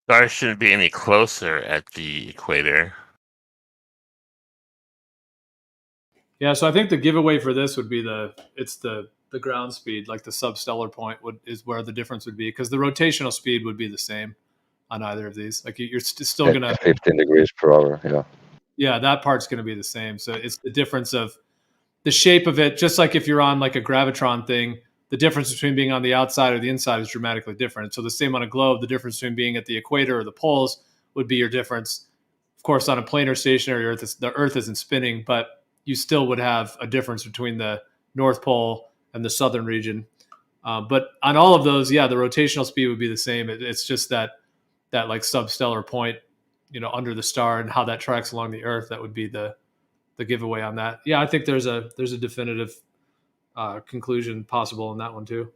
Speaker 3: Stars shouldn't be any closer at the equator.
Speaker 2: Yeah, so I think the giveaway for this would be the ground speed, like the substellar point is where the difference would be, because the rotational speed would be the same on either of these. Like you're still gonna
Speaker 6: 15 degrees per hour, yeah.
Speaker 2: Yeah, that part's gonna be the same. So it's the difference of the shape of it. Just like if you're on like a gravitron thing, the difference between being on the outside or the inside is dramatically different. So the same on a globe, the difference between being at the equator or the poles would be your difference. Of course, on a planar stationary Earth, the Earth isn't spinning, but you still would have a difference between the North Pole and the southern region. But on all of those, yeah, the rotational speed would be the same. It's just that like substellar point, under the star and how that tracks along the Earth. That would be the giveaway on that. Yeah, I think there's a definitive conclusion possible in that one too.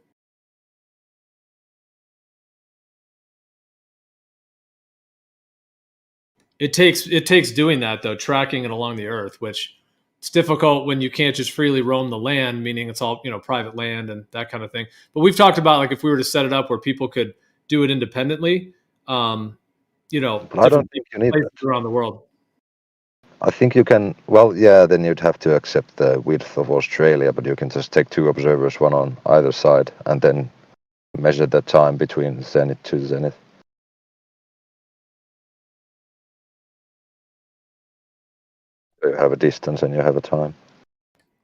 Speaker 2: It takes doing that though, tracking it along the Earth, which it's difficult when you can't just freely roam the land, meaning it's all private land and that kind of thing. But we've talked about like if we were to set it up where people could do it independently,
Speaker 6: But I don't think you need that
Speaker 2: around the world.
Speaker 6: I think you can. Well, yeah, then you'd have to accept the width of Australia, but you can just take 2 observers, one on either side, and then measure the time between zenith to zenith. You have a distance and you have a time.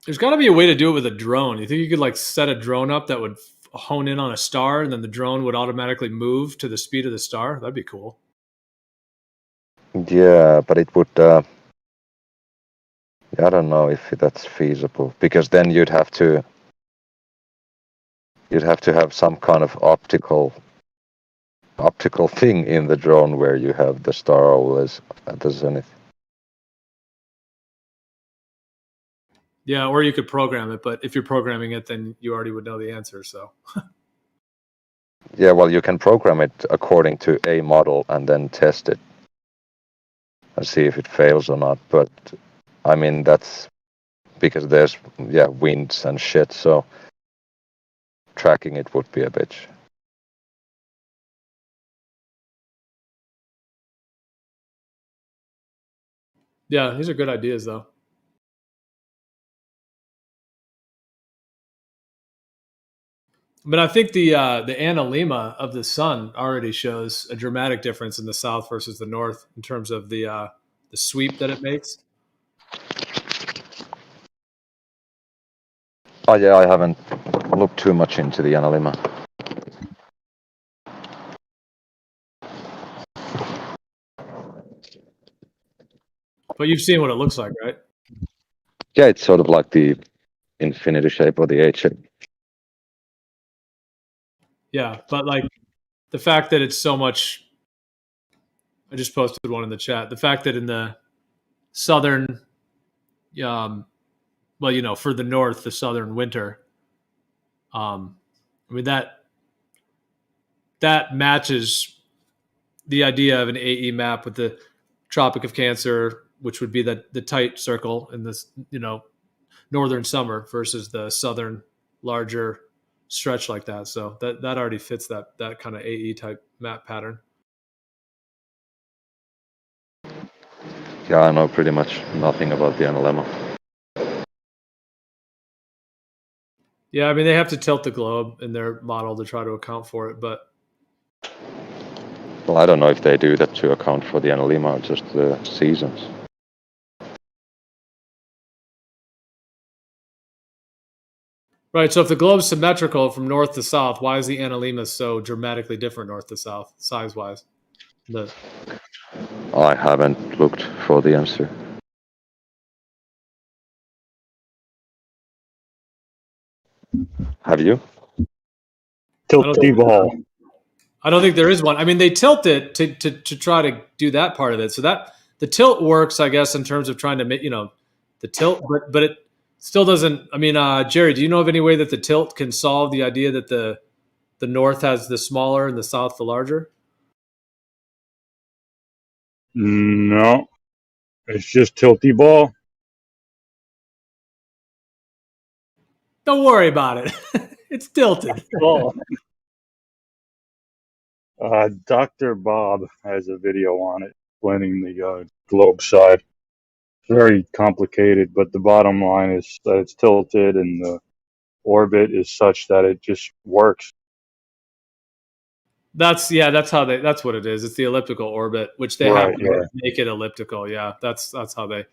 Speaker 2: There's got to be a way to do it with a drone. You think you could like set a drone up that would hone in on a star, and then the drone would automatically move to the speed of the star? That'd be cool.
Speaker 6: Yeah, but it would. I don't know if that's feasible, because then you'd have to have some kind of optical thing in the drone where you have the star always at the zenith.
Speaker 2: Yeah, or you could program it, but if you're programming it, then you already would know the answer. So.
Speaker 6: Yeah, well, you can program it according to a model and then test it and see if it fails or not. But I mean, that's because there's winds and shit, so tracking it would be a bitch.
Speaker 2: Yeah, these are good ideas though. But I think the analemma of the sun already shows a dramatic difference in the south versus the north in terms of the sweep that it makes.
Speaker 6: Oh yeah, I haven't looked too much into the analemma.
Speaker 2: But you've seen what it looks like, right?
Speaker 6: Yeah, it's sort of like the infinity shape or the H shape.
Speaker 2: Yeah, but like the fact that it's so much. I just posted one in the chat. The fact that in the southern, for the north, the southern winter, I mean that matches the idea of an AE map with the Tropic of Cancer, which would be the tight circle in this, northern summer versus the southern larger stretch like that. So that already fits that kind of AE type map pattern.
Speaker 6: Yeah, I know pretty much nothing about the NLM.
Speaker 2: Yeah, I mean, they have to tilt the globe in their model to try to account for it, but
Speaker 6: Well, I don't know if they do that to account for the Analema or just the seasons.
Speaker 2: right. So if the globe's symmetrical from north to south, why is the Analema so dramatically different north to south, size-wise?
Speaker 6: I haven't looked for the answer. Have you?
Speaker 8: Tilty ball.
Speaker 2: I don't think there is one. I mean, they tilt it to try to do that part of it. So that the tilt works, I guess, in terms of trying to make, the tilt, but it still doesn't. I mean, Jerry, do you know of any way that the tilt can solve the idea that the north has the smaller and the south the larger?
Speaker 8: No, it's just tilty ball.
Speaker 2: Don't worry about it. It's tilted.
Speaker 8: Ball. Dr. Bob has a video on it explaining the globe side. Very complicated, but the bottom line is that it's tilted and the orbit is such that it just works.
Speaker 2: That's what it is. It's the elliptical orbit, which they have to make it elliptical. Yeah, that's how they.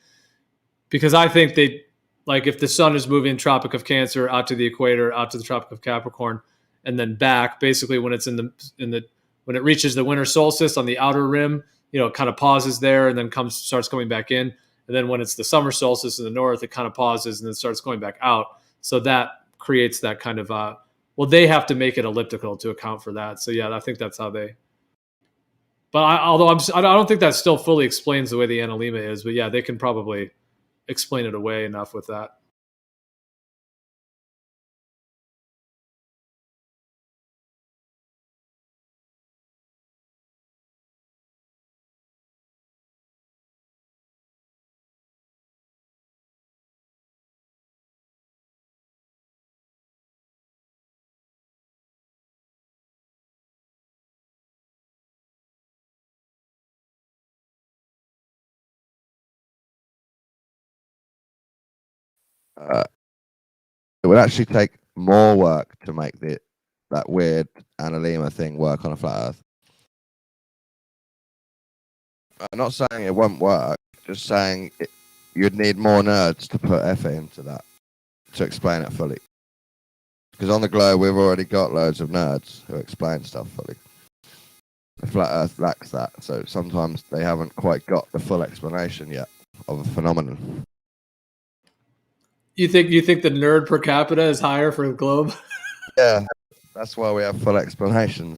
Speaker 2: Because I think they, like, if the sun is moving Tropic of Cancer out to the equator, out to the Tropic of Capricorn, and then back, basically when it's when it reaches the winter solstice on the outer rim, it kind of pauses there and then starts coming back in. And then when it's the summer solstice in the north, it kind of pauses and then starts going back out. So that creates that kind of they have to make it elliptical to account for that. So yeah, I think that's how they. But I don't think that still fully explains the way the Analema is. But yeah, they can probably explain it away enough with that.
Speaker 9: It would actually take more work to make that weird Analema thing work on a flat Earth. I'm not saying it won't work, just saying you'd need more nerds to put effort into that to explain it fully. Because on the globe, we've already got loads of nerds who explain stuff fully. The flat Earth lacks that, so sometimes they haven't quite got the full explanation yet of a phenomenon.
Speaker 2: You think the nerd per capita is higher for the globe?
Speaker 9: Yeah, that's why we have full explanations.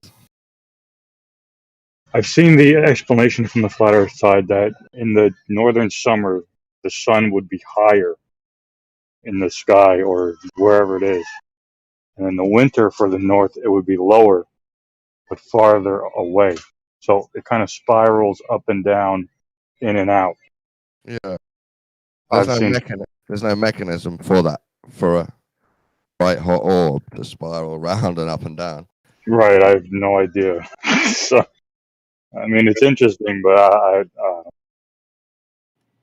Speaker 8: I've seen the explanation from the flat Earth side that in the northern summer, the sun would be higher in the sky or wherever it is. And in the winter for the north, it would be lower, but farther away. So it kind of spirals up and down, in and out.
Speaker 9: Yeah. There's no mechanism for that, for a bright hot orb to spiral round and up and down.
Speaker 8: Right, I have no idea. So, I mean, it's interesting, but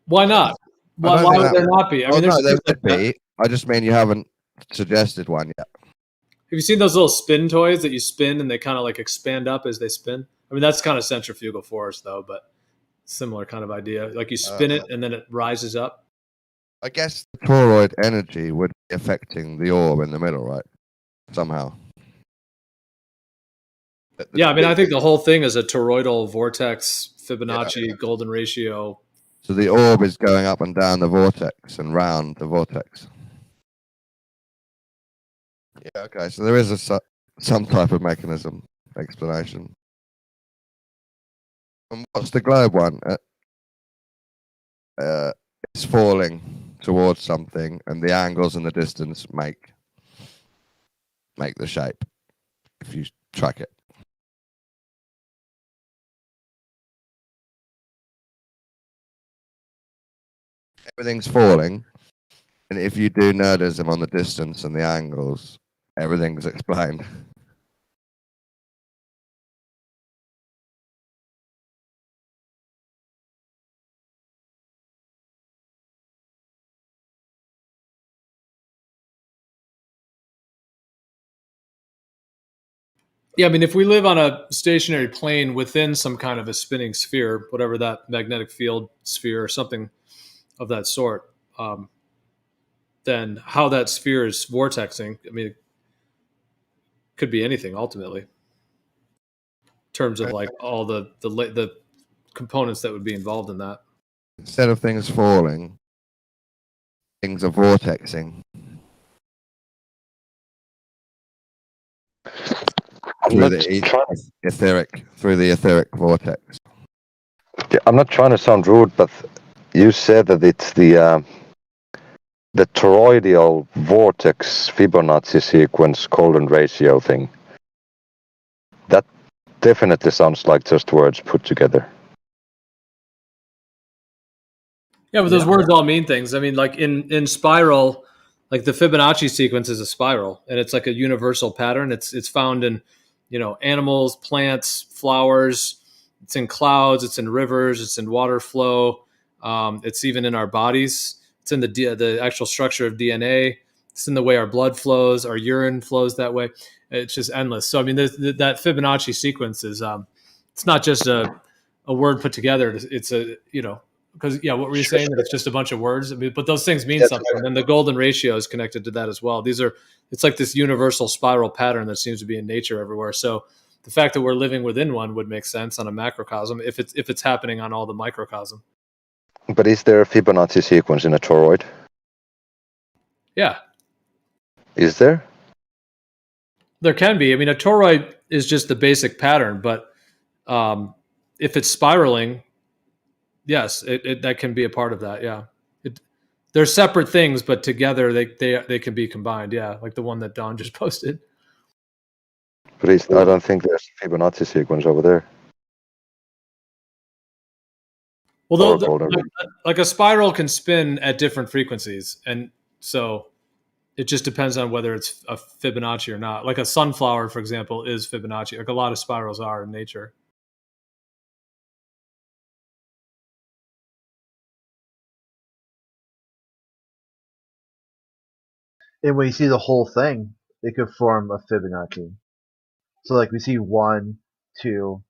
Speaker 2: why not? Why would there not be? I mean,
Speaker 9: there would be. I just mean you haven't suggested one yet.
Speaker 2: Have you seen those little spin toys that you spin and they kind of like expand up as they spin? I mean, that's kind of centrifugal force, though, but similar kind of idea. Like you spin it and then it rises up.
Speaker 9: I guess the toroid energy would be affecting the orb in the middle, right? Somehow.
Speaker 2: Yeah, I mean, I think the whole thing is a toroidal vortex Fibonacci golden ratio.
Speaker 9: So the orb is going up and down the vortex and round the vortex. Yeah, okay. So there is some type of mechanism explanation. And what's the globe one? It's falling towards something, and the angles in the distance make the shape if you track it. Everything's falling, and if you do nerdism on the distance and the angles, everything's explained.
Speaker 2: Yeah, I mean, if we live on a stationary plane within some kind of a spinning sphere, whatever that magnetic field sphere or something of that sort, then how that sphere is vortexing, I mean, it could be anything ultimately, in terms of like all the components that would be involved in that.
Speaker 9: Instead of things falling, things are vortexing. Through the etheric vortex.
Speaker 6: Yeah, I'm not trying to sound rude, but you said that it's the toroidal vortex Fibonacci sequence golden ratio thing. That definitely sounds like just words put together.
Speaker 2: Yeah, but those words all mean things. I mean, like in spiral, like the Fibonacci sequence is a spiral, and it's like a universal pattern. It's found in, animals, plants, flowers. It's in clouds. It's in rivers. It's in water flow. It's even in our bodies. It's in the actual structure of DNA. It's in the way our blood flows. Our urine flows that way. It's just endless. So I mean, that Fibonacci sequence is it's not just a word put together. It's a because what were you saying? That it's just a bunch of words. I mean, but those things mean something. And then the golden ratio is connected to that as well. It's like this universal spiral pattern that seems to be in nature everywhere. So the fact that we're living within one would make sense on a macrocosm if it's happening on all the microcosm.
Speaker 6: But is there a Fibonacci sequence in a toroid?
Speaker 2: Yeah.
Speaker 6: Is there?
Speaker 2: There can be. I mean, a toroid is just the basic pattern, but if it's spiraling, yes, that can be a part of that. Yeah, they're separate things, but together they can be combined. Yeah, like the one that Don just posted.
Speaker 6: But I don't think there's a Fibonacci sequence over there.
Speaker 2: Well, like a spiral can spin at different frequencies, and so it just depends on whether it's a Fibonacci or not. Like a sunflower, for example, is Fibonacci. Like a lot of spirals are in nature.
Speaker 10: And when you see the whole thing, it could form a Fibonacci. So like we see 1, 2,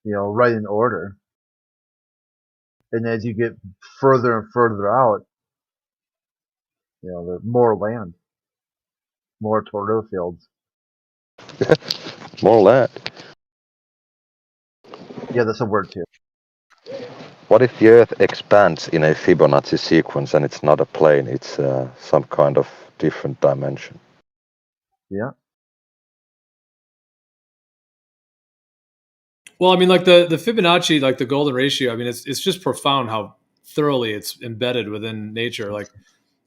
Speaker 10: right in order. And as you get further and further out, the more land, more tornado fields.
Speaker 6: More land.
Speaker 10: Yeah, that's a word too.
Speaker 6: What if the Earth expands in a Fibonacci sequence and it's not a plane, it's some kind of different dimension?
Speaker 10: Yeah.
Speaker 2: Well, I mean, like the Fibonacci, like the golden ratio, I mean, it's just profound how thoroughly it's embedded within nature. Like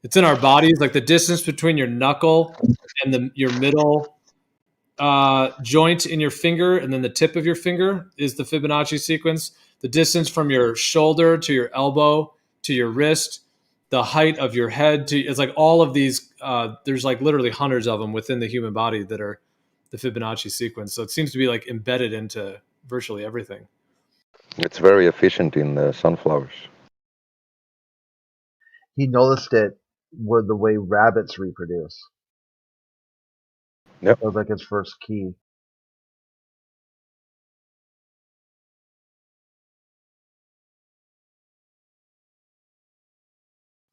Speaker 2: it's in our bodies, like the distance between your knuckle and your middle joint in your finger and then the tip of your finger is the Fibonacci sequence. The distance from your shoulder to your elbow to your wrist, the height of your head it's like all of these, there's like literally hundreds of them within the human body that are the Fibonacci sequence. So it seems to be like embedded into virtually everything.
Speaker 6: It's very efficient in the sunflowers.
Speaker 10: He noticed it with the way rabbits reproduce.
Speaker 6: Yep.
Speaker 10: That was like his first key.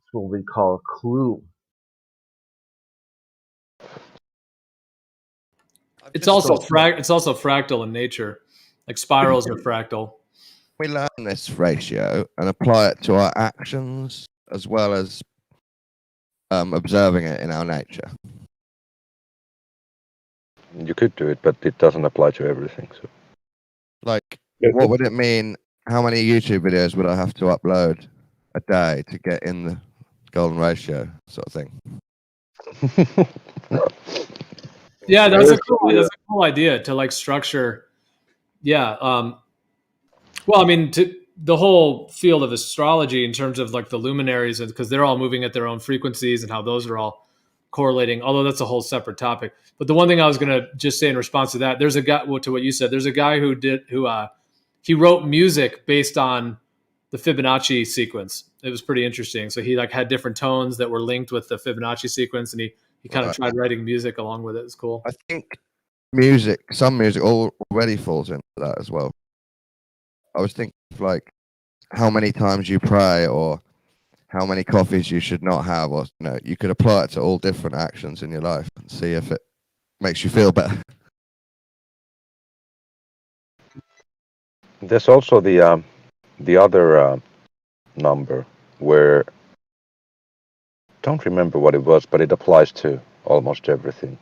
Speaker 10: It's what we call a clue.
Speaker 2: It's also fractal in nature. Like spirals are fractal.
Speaker 9: We learn this ratio and apply it to our actions as well as observing it in our nature.
Speaker 6: You could do it, but it doesn't apply to everything. So,
Speaker 9: like, what would it mean? How many YouTube videos would I have to upload a day to get in the golden ratio, sort of thing?
Speaker 2: Yeah, that's a cool idea to like structure. Yeah. Well, I mean, the whole field of astrology in terms of like the luminaries, because they're all moving at their own frequencies and how those are all correlating, although that's a whole separate topic. But the one thing I was going to just say in response to that, there's a guy, to what you said, there's a guy who he wrote music based on the Fibonacci sequence. It was pretty interesting. So he like had different tones that were linked with the Fibonacci sequence, and he kind of tried writing music along with it. It's cool.
Speaker 9: I think some music already falls into that as well. I was thinking of like how many times you pray, or how many coffees you should not have, or you could apply it to all different actions in your life and see if it makes you feel better.
Speaker 6: There's also the other number where, don't remember what it was, but it applies to almost everything.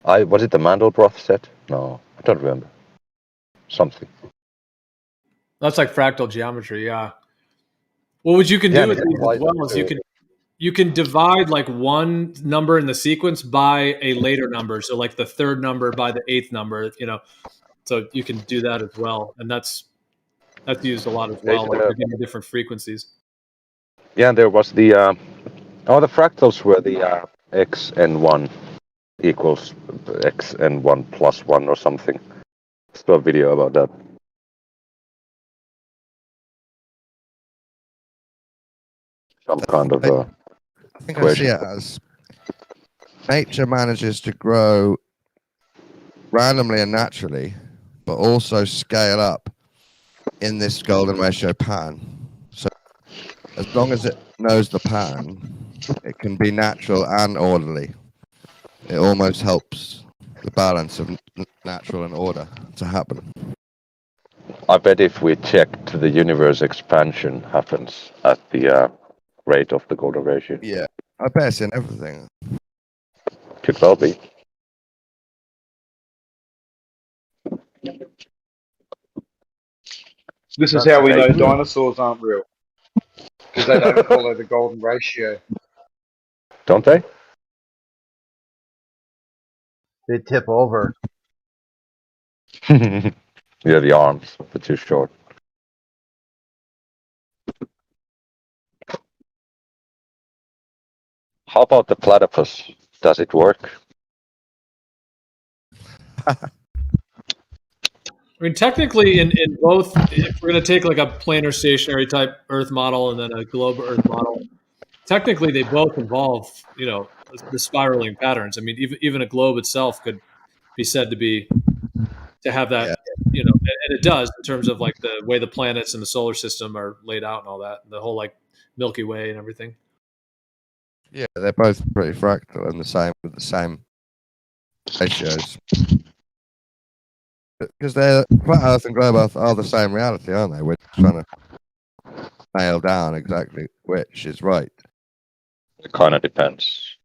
Speaker 6: Was it the Mandelbrot set? No, I don't remember. Something.
Speaker 2: That's like fractal geometry, yeah. Well, what you can do with these as well is you can divide like one number in the sequence by a later number. So like the third number by the eighth number, so you can do that as well. And that's used a lot as well, like different frequencies.
Speaker 6: Yeah, there was the fractals were the xn1 equals xn1 plus 1 or something. Saw a video about that. Some kind of
Speaker 9: I think I see it as nature manages to grow randomly and naturally, but also scale up in this golden ratio pan. So as long as it knows the pan, it can be natural and orderly. It almost helps the balance of natural and order to happen.
Speaker 6: I bet if we checked, the universe expansion happens at the rate of the golden ratio.
Speaker 9: Yeah, I bet it's in everything.
Speaker 6: Could well be.
Speaker 7: This is how we know dinosaurs aren't real. Because they don't follow the golden ratio.
Speaker 6: Don't they?
Speaker 10: They tip over.
Speaker 6: Yeah, the arms are too short. How about the platypus? Does it work?
Speaker 2: I mean, technically, in both, if we're going to take like a planar stationary type Earth model and then a globe Earth model, technically they both involve, the spiraling patterns. I mean, even a globe itself could be said to have that, and it does in terms of like the way the planets and the solar system are laid out and all that, the whole like Milky Way and everything.
Speaker 9: Yeah, they're both pretty fractal and the same with the same ratios. Because they're flat Earth and globe Earth are the same reality, aren't they? We're trying to nail down exactly which is right.
Speaker 6: It kind of depends.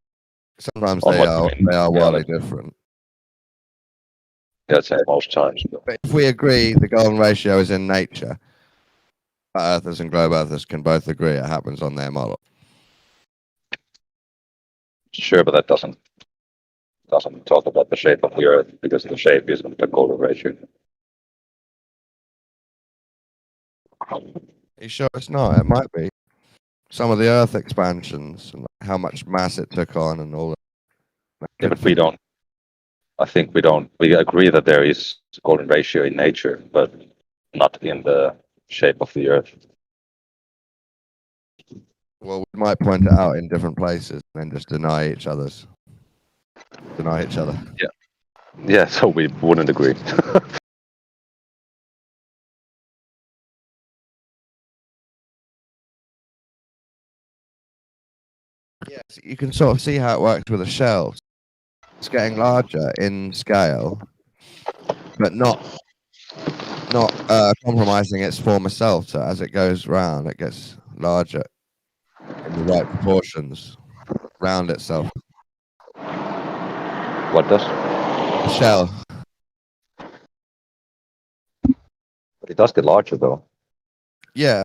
Speaker 9: Sometimes they are wildly different.
Speaker 6: Yeah, I'd say most times.
Speaker 9: But if we agree the golden ratio is in nature, flat Earthers and globe Earthers can both agree it happens on their model.
Speaker 6: Sure, but that doesn't talk about the shape of the Earth, because the shape isn't the golden ratio.
Speaker 9: You sure it's not? It might be. Some of the Earth expansions and how much mass it took on and all that.
Speaker 6: Yeah, but we don't. I think we agree that there is golden ratio in nature, but not in the shape of the Earth.
Speaker 9: Well, we might point it out in different places and then just deny each other.
Speaker 6: Yeah. Yeah, so we wouldn't agree.
Speaker 9: Yes, you can sort of see how it works with a shell. It's getting larger in scale, but not compromising its former self. So as it goes round, it gets larger in the right proportions round itself.
Speaker 6: What does?
Speaker 9: The shell.
Speaker 6: But it does get larger, though.
Speaker 9: Yeah,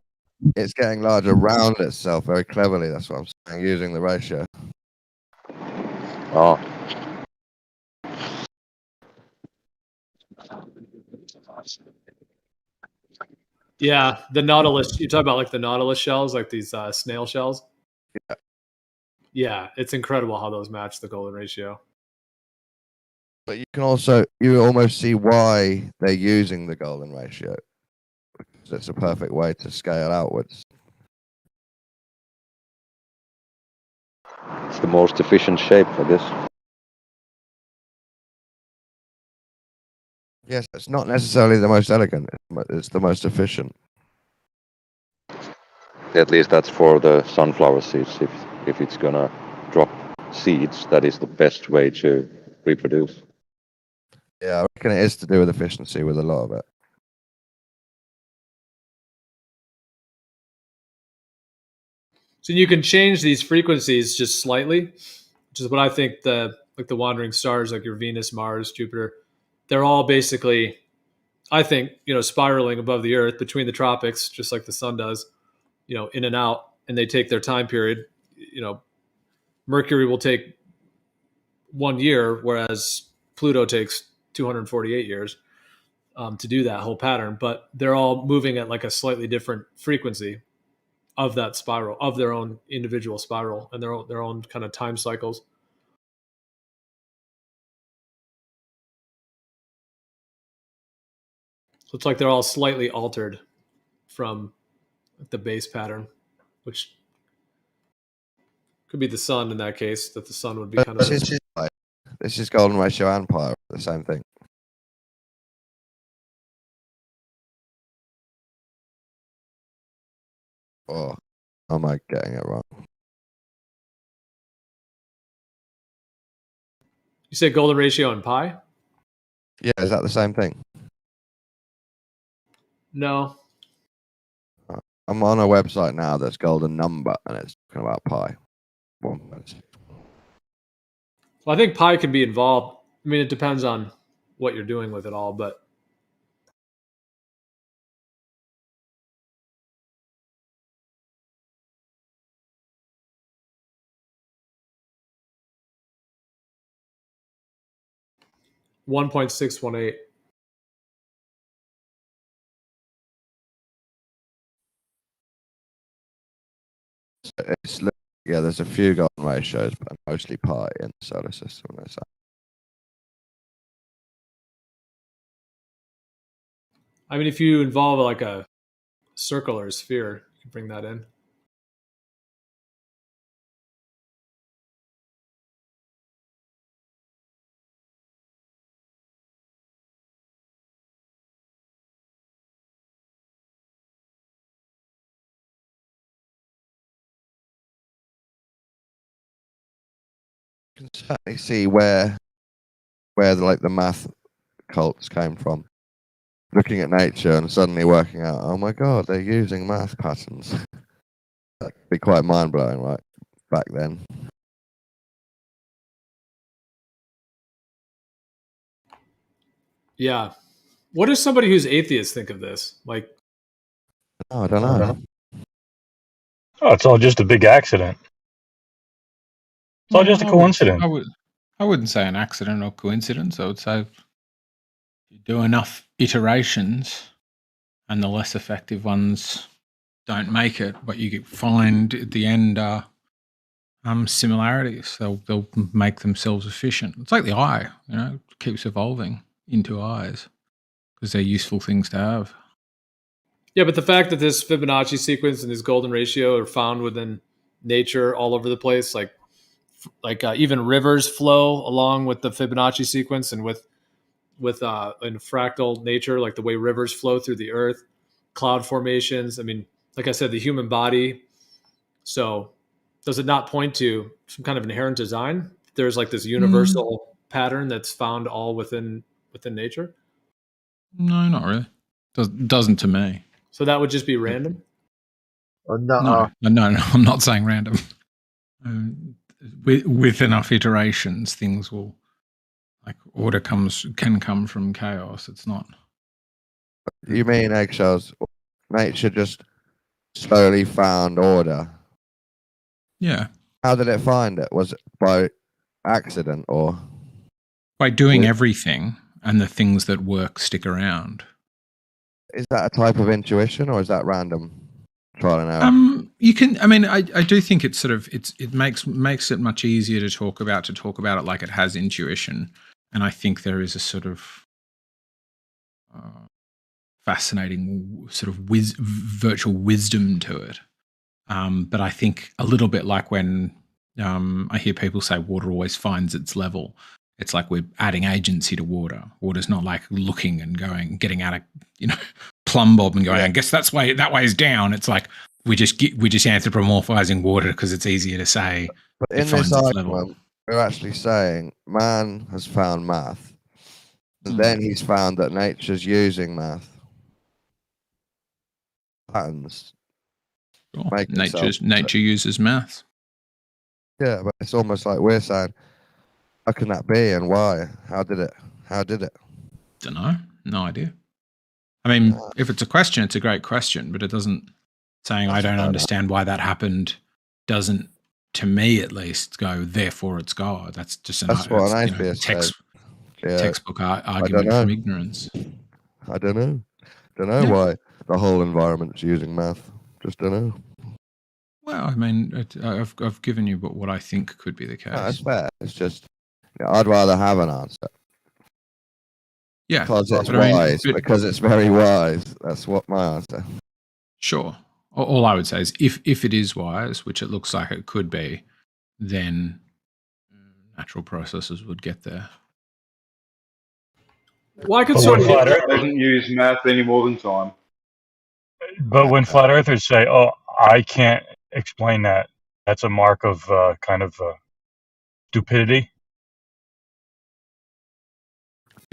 Speaker 9: it's getting larger round itself very cleverly. That's what I'm saying, using the ratio.
Speaker 6: Oh.
Speaker 2: Yeah, the Nautilus. You talk about like the Nautilus shells, like these snail shells.
Speaker 9: Yeah.
Speaker 2: Yeah, it's incredible how those match the golden ratio.
Speaker 9: But you almost see why they're using the golden ratio. Because it's a perfect way to scale outwards.
Speaker 6: It's the most efficient shape, I guess.
Speaker 9: Yes, it's not necessarily the most elegant. It's the most efficient.
Speaker 6: At least that's for the sunflower seeds. If it's gonna drop seeds, that is the best way to reproduce.
Speaker 9: Yeah, I reckon it is to do with efficiency with a lot of it.
Speaker 2: So you can change these frequencies just slightly, which is what I think the wandering stars, like your Venus, Mars, Jupiter, they're all basically, I think, spiraling above the Earth between the tropics, just like the sun does, in and out, and they take their time period. Mercury will take 1 year, whereas Pluto takes 248 years to do that whole pattern. But they're all moving at like a slightly different frequency of that spiral, of their own individual spiral, and their own kind of time cycles. So it's like they're all slightly altered from the base pattern, which could be the sun in that case, that the sun would be kind of...
Speaker 9: This is golden ratio and pi, the same thing. Oh, am I getting it wrong?
Speaker 2: You say golden ratio and pi?
Speaker 9: Yeah, is that the same thing?
Speaker 2: No.
Speaker 9: I'm on a website now that's golden number, and it's talking about pi.
Speaker 2: Well, I think pi can be involved. I mean, it depends on what you're doing with it all, but... $1.618.
Speaker 9: Yeah, there's a few golden ratios, but mostly pi in the solar system.
Speaker 2: I mean, if you involve like a circle or a sphere, you can bring that in.
Speaker 9: You can certainly see where the math cults came from. Looking at nature and suddenly working out, oh my god, they're using math patterns. That could be quite mind blowing, right? Back then.
Speaker 2: Yeah. What does somebody who's atheist think of this? Like,
Speaker 9: oh, I don't know.
Speaker 8: Oh, it's all just a big accident. It's all just a coincidence.
Speaker 11: I wouldn't say an accident or coincidence. I would say you do enough iterations and the less effective ones don't make it, but you find at the end are similarities. They'll make themselves efficient. It's like the eye, it keeps evolving into eyes because they're useful things to have.
Speaker 2: Yeah, but the fact that this Fibonacci sequence and this golden ratio are found within nature all over the place, like even rivers flow along with the Fibonacci sequence, and with in fractal nature, like the way rivers flow through the earth, cloud formations. I mean, like I said, the human body. So does it not point to some kind of inherent design? There's like this universal pattern that's found all within nature?
Speaker 11: No, not really. Doesn't to me.
Speaker 2: So that would just be random?
Speaker 11: No, I'm not saying random. With enough iterations, things will, like, order can come from chaos. It's not.
Speaker 9: You mean eggshells? Nature just slowly found order.
Speaker 11: Yeah.
Speaker 9: How did it find it? Was it by accident or
Speaker 11: by doing everything, and the things that work stick around?
Speaker 9: Is that a type of intuition or is that random trial and error?
Speaker 11: You can. I mean, I do think it's sort of it makes it much easier to talk about it like it has intuition, and I think there is a sort of fascinating sort of virtual wisdom to it. But I think a little bit like when I hear people say water always finds its level. It's like we're adding agency to water. Water's not like looking and getting out of plumb bob and going, I guess that way is down. It's like we're just anthropomorphizing water because it's easier to say.
Speaker 9: But in this argument, we're actually saying man has found math, and then he's found that nature's using math patterns.
Speaker 11: Sure. Nature uses math.
Speaker 9: Yeah, but it's almost like we're saying, how can that be and why? How did it?
Speaker 11: Don't know. No idea. I mean, if it's a question, it's a great question, but it doesn't. Saying I don't understand why that happened doesn't, to me at least, go. Therefore, it's God. That's just an textbook argument from ignorance.
Speaker 9: I don't know. Why the whole environment's using math. Just don't know.
Speaker 11: Well, I mean, I've given you what I think could be the case.
Speaker 9: No, that's fair. It's just I'd rather have an answer.
Speaker 11: Yeah,
Speaker 9: because it's wise. Because it's very wise. That's what my answer.
Speaker 11: Sure. All I would say is if it is wise, which it looks like it could be, then natural processes would get there.
Speaker 2: Well, I could sort of
Speaker 7: doesn't use math any more than time.
Speaker 8: But when flat earthers say, "Oh, I can't explain that," that's a mark of kind of stupidity.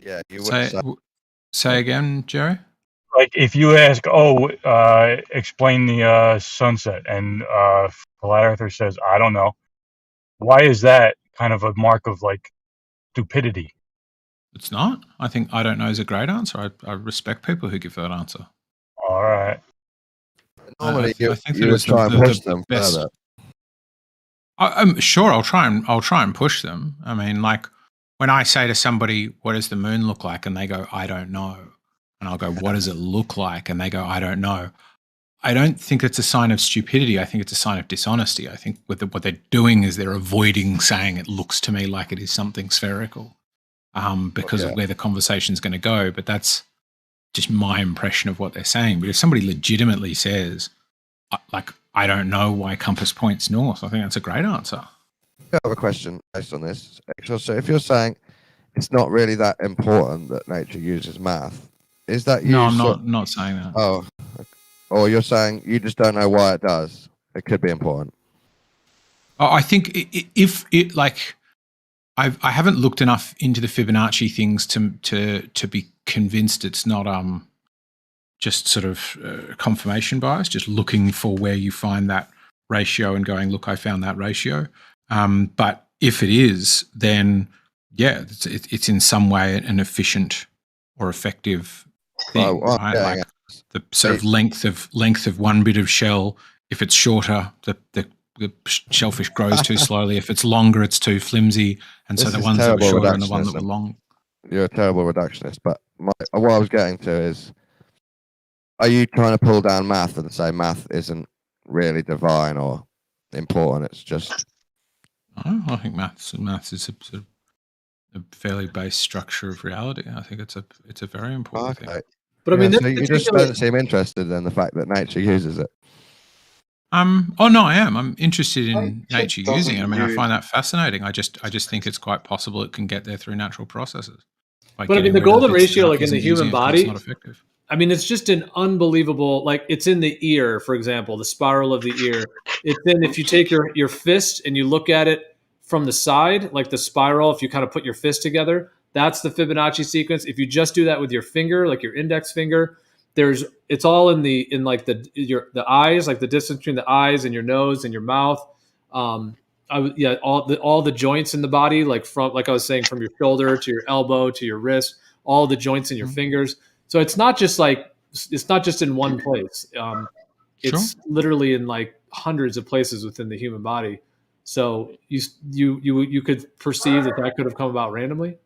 Speaker 9: Yeah, you would
Speaker 11: say again, Jerry.
Speaker 8: Like if you ask, explain the sunset, and flat earther says, I don't know. Why is that kind of a mark of like stupidity?
Speaker 11: It's not. I think I don't know is a great answer. I respect people who give that answer.
Speaker 8: All right.
Speaker 9: Normally,
Speaker 11: I think
Speaker 9: you would try and push them
Speaker 11: best.
Speaker 9: further.
Speaker 11: I'm sure I'll try and push them. I mean, like when I say to somebody, "What does the moon look like?" and they go, "I don't know." And I'll go, "What does it look like?" And they go, "I don't know." I don't think it's a sign of stupidity. I think it's a sign of dishonesty. I think what they're doing is they're avoiding saying it looks to me like it is something spherical because of where the conversation's going to go. But that's just my impression of what they're saying. But if somebody legitimately says, like, I don't know why compass points north, I think that's a great answer.
Speaker 9: I have a question based on this. So if you're saying it's not really that important that nature uses math, is that you?
Speaker 11: No, I'm not saying that.
Speaker 9: Oh, or you're saying you just don't know why it does. It could be important.
Speaker 11: I think if it like, I haven't looked enough into the Fibonacci things to be convinced it's not just sort of confirmation bias, just looking for where you find that ratio and going, look, I found that ratio. But if it is, then yeah, it's in some way an efficient or effective thing, right?
Speaker 9: Yeah,
Speaker 11: like the sort of length of one bit of shell. If it's shorter, the shellfish grows too slowly. If it's longer, it's too flimsy. And so the ones that were shorter and the ones that were long.
Speaker 9: You're a terrible reductionist. But what I was getting to is, are you trying to pull down math and say math isn't really divine or important? It's just.
Speaker 11: I think maths is a fairly base structure of reality. I think it's a very important thing.
Speaker 9: But I mean, so you just don't seem interested in the fact that nature uses it.
Speaker 11: Oh no, I am. I'm interested in nature using it. I mean, I find that fascinating. I just think it's quite possible it can get there through natural processes.
Speaker 2: But I mean, the golden ratio, like in the human body, it's not effective. I mean, it's just an unbelievable, like it's in the ear, for example, the spiral of the ear. It's in, if you take your fist and you look at it from the side, like the spiral, if you kind of put your fist together, that's the Fibonacci sequence. If you just do that with your finger, like your index finger, it's all in the eyes, like the distance between the eyes and your nose and your mouth. All the joints in the body, like I was saying, from your shoulder to your elbow to your wrist, all the joints in your fingers. So it's not just in one place. It's literally in like hundreds of places within the human body. So you could perceive that could have come about randomly.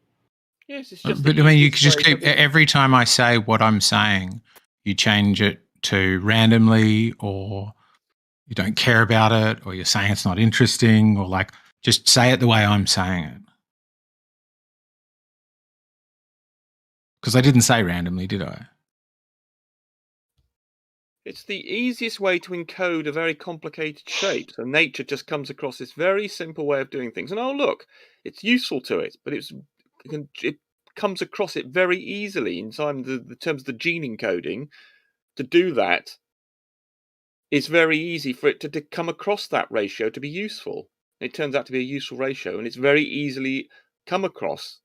Speaker 11: Yes, it's just. But I mean, you could just keep every time I say what I'm saying, you change it to randomly, or you don't care about it, or you're saying it's not interesting, or like just say it the way I'm saying it. Because I didn't say randomly, did I?
Speaker 12: It's the easiest way to encode a very complicated shape. So nature just comes across this very simple way of doing things. And oh, look, it's useful to it, but it comes across it very easily in the terms of the gene encoding. To do that, it's very easy for it to come across that ratio to be useful. It turns out to be a useful ratio, and it's very easily come across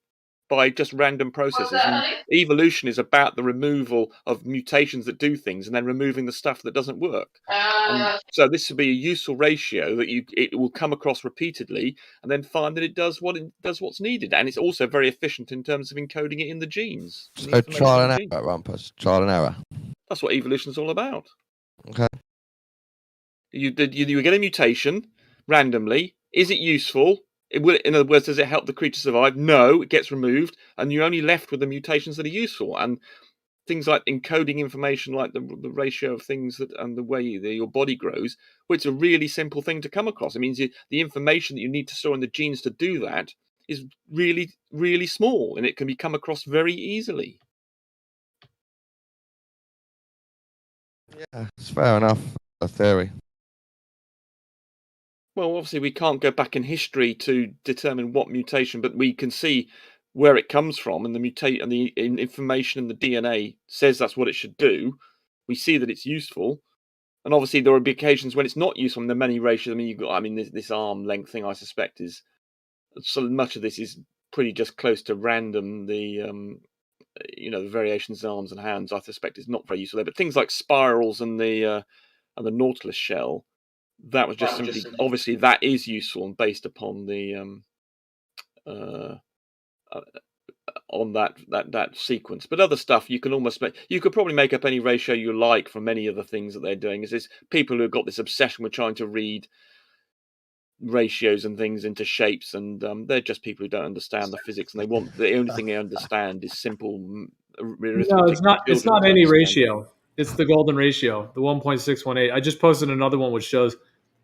Speaker 12: by just random processes. And evolution is about the removal of mutations that do things and then removing the stuff that doesn't work. And so this would be a useful ratio that it will come across repeatedly and then find that it does what's needed. And it's also very efficient in terms of encoding it in the genes.
Speaker 9: So trial and error, Rumpus. Trial and error.
Speaker 12: That's what evolution is all about.
Speaker 9: Okay.
Speaker 12: You get a mutation randomly. Is it useful? In other words, does it help the creature survive? No, it gets removed, and you're only left with the mutations that are useful. And things like encoding information, like the ratio of things and the way your body grows, well, it's a really simple thing to come across. It means the information that you need to store in the genes to do that is really, really small, and it can be come across very easily.
Speaker 9: Yeah, it's fair enough. A theory.
Speaker 12: Well, obviously, we can't go back in history to determine what mutation, but we can see where it comes from, and the information in the DNA says that's what it should do. We see that it's useful, and obviously there will be occasions when it's not useful. And the many ratios. This arm length thing. I suspect is so much of this is pretty just close to random. The variations in arms and hands. I suspect is not very useful there. But things like spirals and the nautilus shell. That was just simply obviously that is useful and based upon the on that sequence. But other stuff you could probably make up any ratio you like from many of the things that they're doing. Is this people who've got this obsession with trying to read ratios and things into shapes, and they're just people who don't understand the physics, and the only thing they understand is simple arithmetic.
Speaker 2: No, it's not any ratio. It's the golden ratio, the 1.618. I just posted another one which shows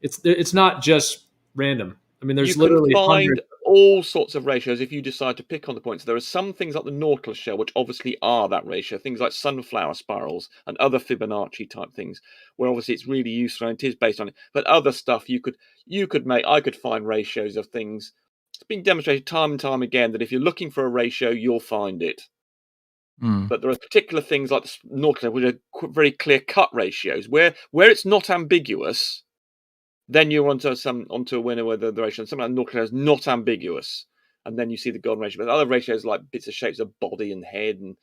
Speaker 2: it's not just random. I mean, there's literally hundreds.
Speaker 12: All sorts of ratios if you decide to pick on the points. There are some things like the nautilus shell which obviously are that ratio, things like sunflower spirals and other Fibonacci type things where obviously it's really useful and it is based on it. But other stuff I could find ratios of things. It's been demonstrated time and time again that if you're looking for a ratio, you'll find it. But there are particular things like the nautilus which are very clear cut ratios where it's not ambiguous. Then you're onto a winner where the ratio, something like nautilus is not ambiguous, and then you see the golden ratio. But other ratios like bits of shapes of body and head and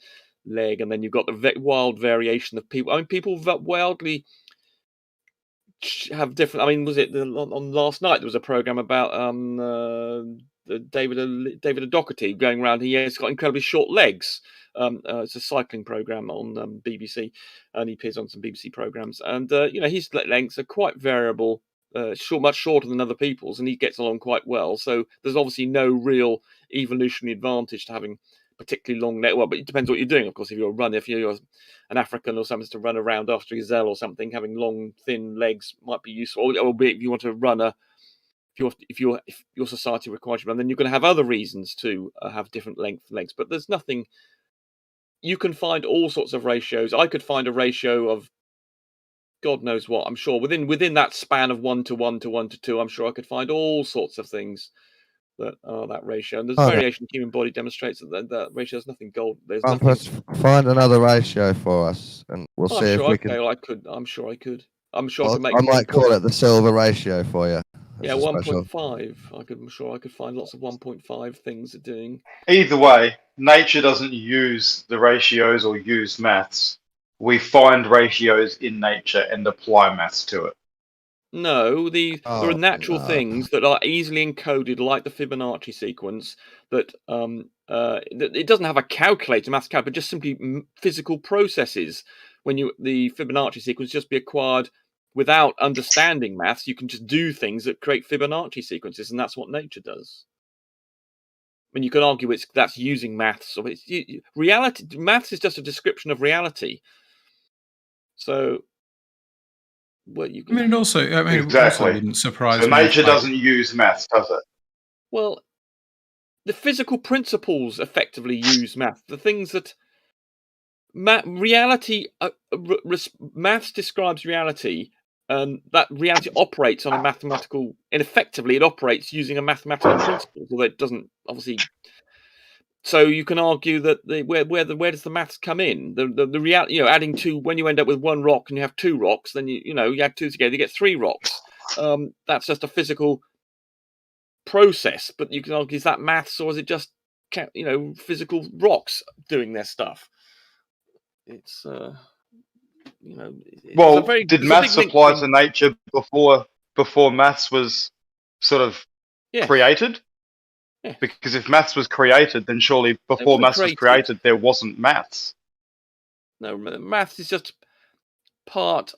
Speaker 12: leg, and then you've got the wild variation of people. I mean, people wildly have different. I mean, was it on last night there was a program about David Doherty going around. He has got incredibly short legs. It's a cycling program on BBC, and he appears on some BBC programs. And his lengths are quite variable. Much shorter than other people's, and he gets along quite well. So there's obviously no real evolutionary advantage to having particularly long legs. Well, but it depends what you're doing. Of course, if you're a runner, if you're an African or something to run around after a gazelle or something, having long, thin legs might be useful. Or if you want to run if your society requires you to run, then you're going to have other reasons to have different legs. But there's nothing. You can find all sorts of ratios. I could find a ratio of God knows what. I'm sure within that span of 1 to 1 to 1 to 2, I'm sure I could find all sorts of things that are that ratio. And there's variation in the human body demonstrates that ratio has nothing gold. There's nothing.
Speaker 9: Find another ratio for us, and we'll see if we can.
Speaker 12: I'm sure I could. I'm sure I could make.
Speaker 9: I might call it the silver ratio for you.
Speaker 12: Yeah, 1.5. I'm sure I could find lots of 1.5 things are doing.
Speaker 7: Either way, nature doesn't use the ratios or use maths. We find ratios in nature and apply maths to it.
Speaker 12: No, there are natural things that are easily encoded, like the Fibonacci sequence. That it doesn't have a calculator, maths calculator, but just simply physical processes. When the Fibonacci sequence just be acquired without understanding maths, you can just do things that create Fibonacci sequences, and that's what nature does. I mean, you could argue that's using maths. Or reality. Maths is just a description of reality. So well, you
Speaker 11: I mean, it also, I mean, it also
Speaker 7: Exactly.
Speaker 11: wouldn't surprise
Speaker 7: So
Speaker 11: me. if,
Speaker 7: nature
Speaker 11: like,
Speaker 7: doesn't use maths, does it?
Speaker 12: well, the physical principles effectively use math. The things that reality, maths describes reality, and that reality operates on a mathematical, and effectively it operates using a mathematical principle, although it doesn't obviously. So you can argue that where does the maths come in? The reality, you know, adding two, when you end up with one rock and you have two rocks, then you add two together, you get three rocks. That's just a physical process. But you can argue, is that maths or is it just physical rocks doing their stuff? It's
Speaker 7: Well, did maths apply to nature before maths was sort of created?
Speaker 12: Yeah.
Speaker 7: Because if maths was created, then surely before maths was created, there wasn't maths.
Speaker 12: No, maths is just part.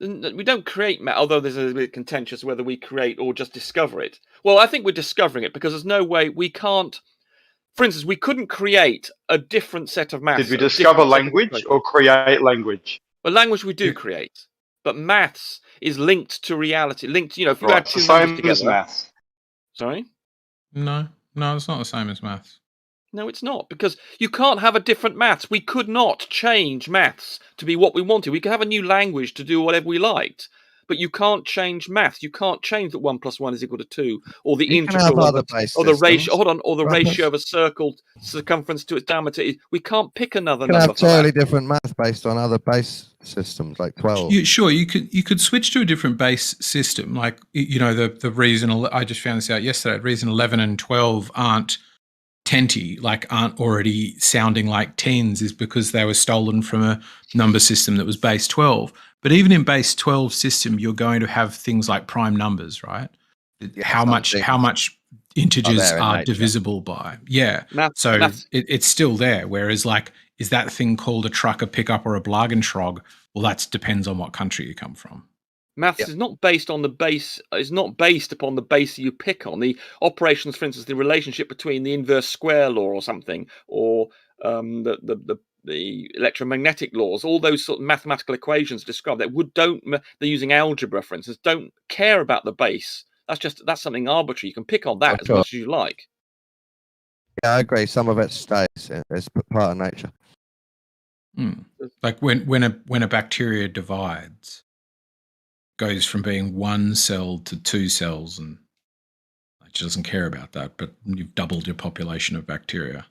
Speaker 12: We don't create math, although there's a bit contentious whether we create or just discover it. Well, I think we're discovering it because there's no way we can't. For instance, we couldn't create a different set of maths.
Speaker 7: Did we discover language or create language?
Speaker 12: Well, language we do create, but maths is linked to reality. Linked, if you add two
Speaker 7: numbers
Speaker 12: together.
Speaker 7: As maths.
Speaker 12: Sorry?
Speaker 11: No, it's not the same as maths.
Speaker 12: No, it's not, because you can't have a different maths. We could not change maths to be what we wanted. We could have a new language to do whatever we liked, but you can't change maths. You can't change that 1 + 1 = 2, or the integral, or the ratio. Hold on, or the ratio of a circle circumference to its diameter. We can't pick another number.
Speaker 9: You can have totally different math based on other base systems, like 12.
Speaker 11: Sure, you could switch to a different base system. Like the reason I just found this out yesterday. Reason 11 and 12 aren't tenty, like aren't already sounding like tens, is because they were stolen from a number system that was base 12. But even in base 12 system, you're going to have things like prime numbers, right? Yeah, how much integers are divisible by? Yeah. It's still there. Whereas, like, is that thing called a truck, a pickup, or a Blagentrog? Well, that depends on what country you come from.
Speaker 12: Maths is not based on the base. It's not based upon the base you pick on. The operations, for instance, the relationship between the inverse square law or something, or the electromagnetic laws, all those sort of mathematical equations described that they're using algebra, for instance, don't care about the base. That's something arbitrary. You can pick on that as much as you like.
Speaker 9: Yeah, I agree. Some of it stays. It's part of nature.
Speaker 11: Like when a bacteria divides, goes from being one cell to two cells, and nature doesn't care about that, but you've doubled your population of bacteria.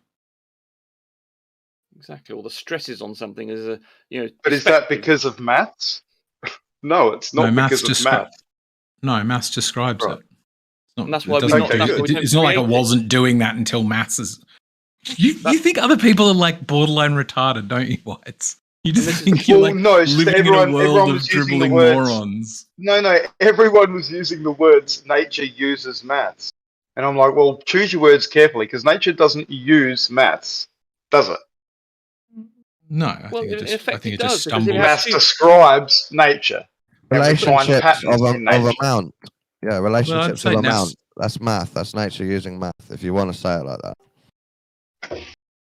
Speaker 12: Exactly. Or the stresses on something is
Speaker 7: But is that because of maths? No, it's not because of maths.
Speaker 11: No, maths describes it.
Speaker 12: That's why
Speaker 11: it's not like it wasn't doing that until maths is. You think other people are like borderline retarded, don't you, Whites? You just think you're like living in a world of dribbling morons.
Speaker 7: No, everyone was using the words nature uses maths. And I'm like, well, choose your words carefully, because nature doesn't use maths, does it?
Speaker 11: No, I think it just stumbles.
Speaker 7: Maths describes nature.
Speaker 9: Relationships of amount. Yeah, relationships of amount. That's math. That's nature using math, if you want to say it like that.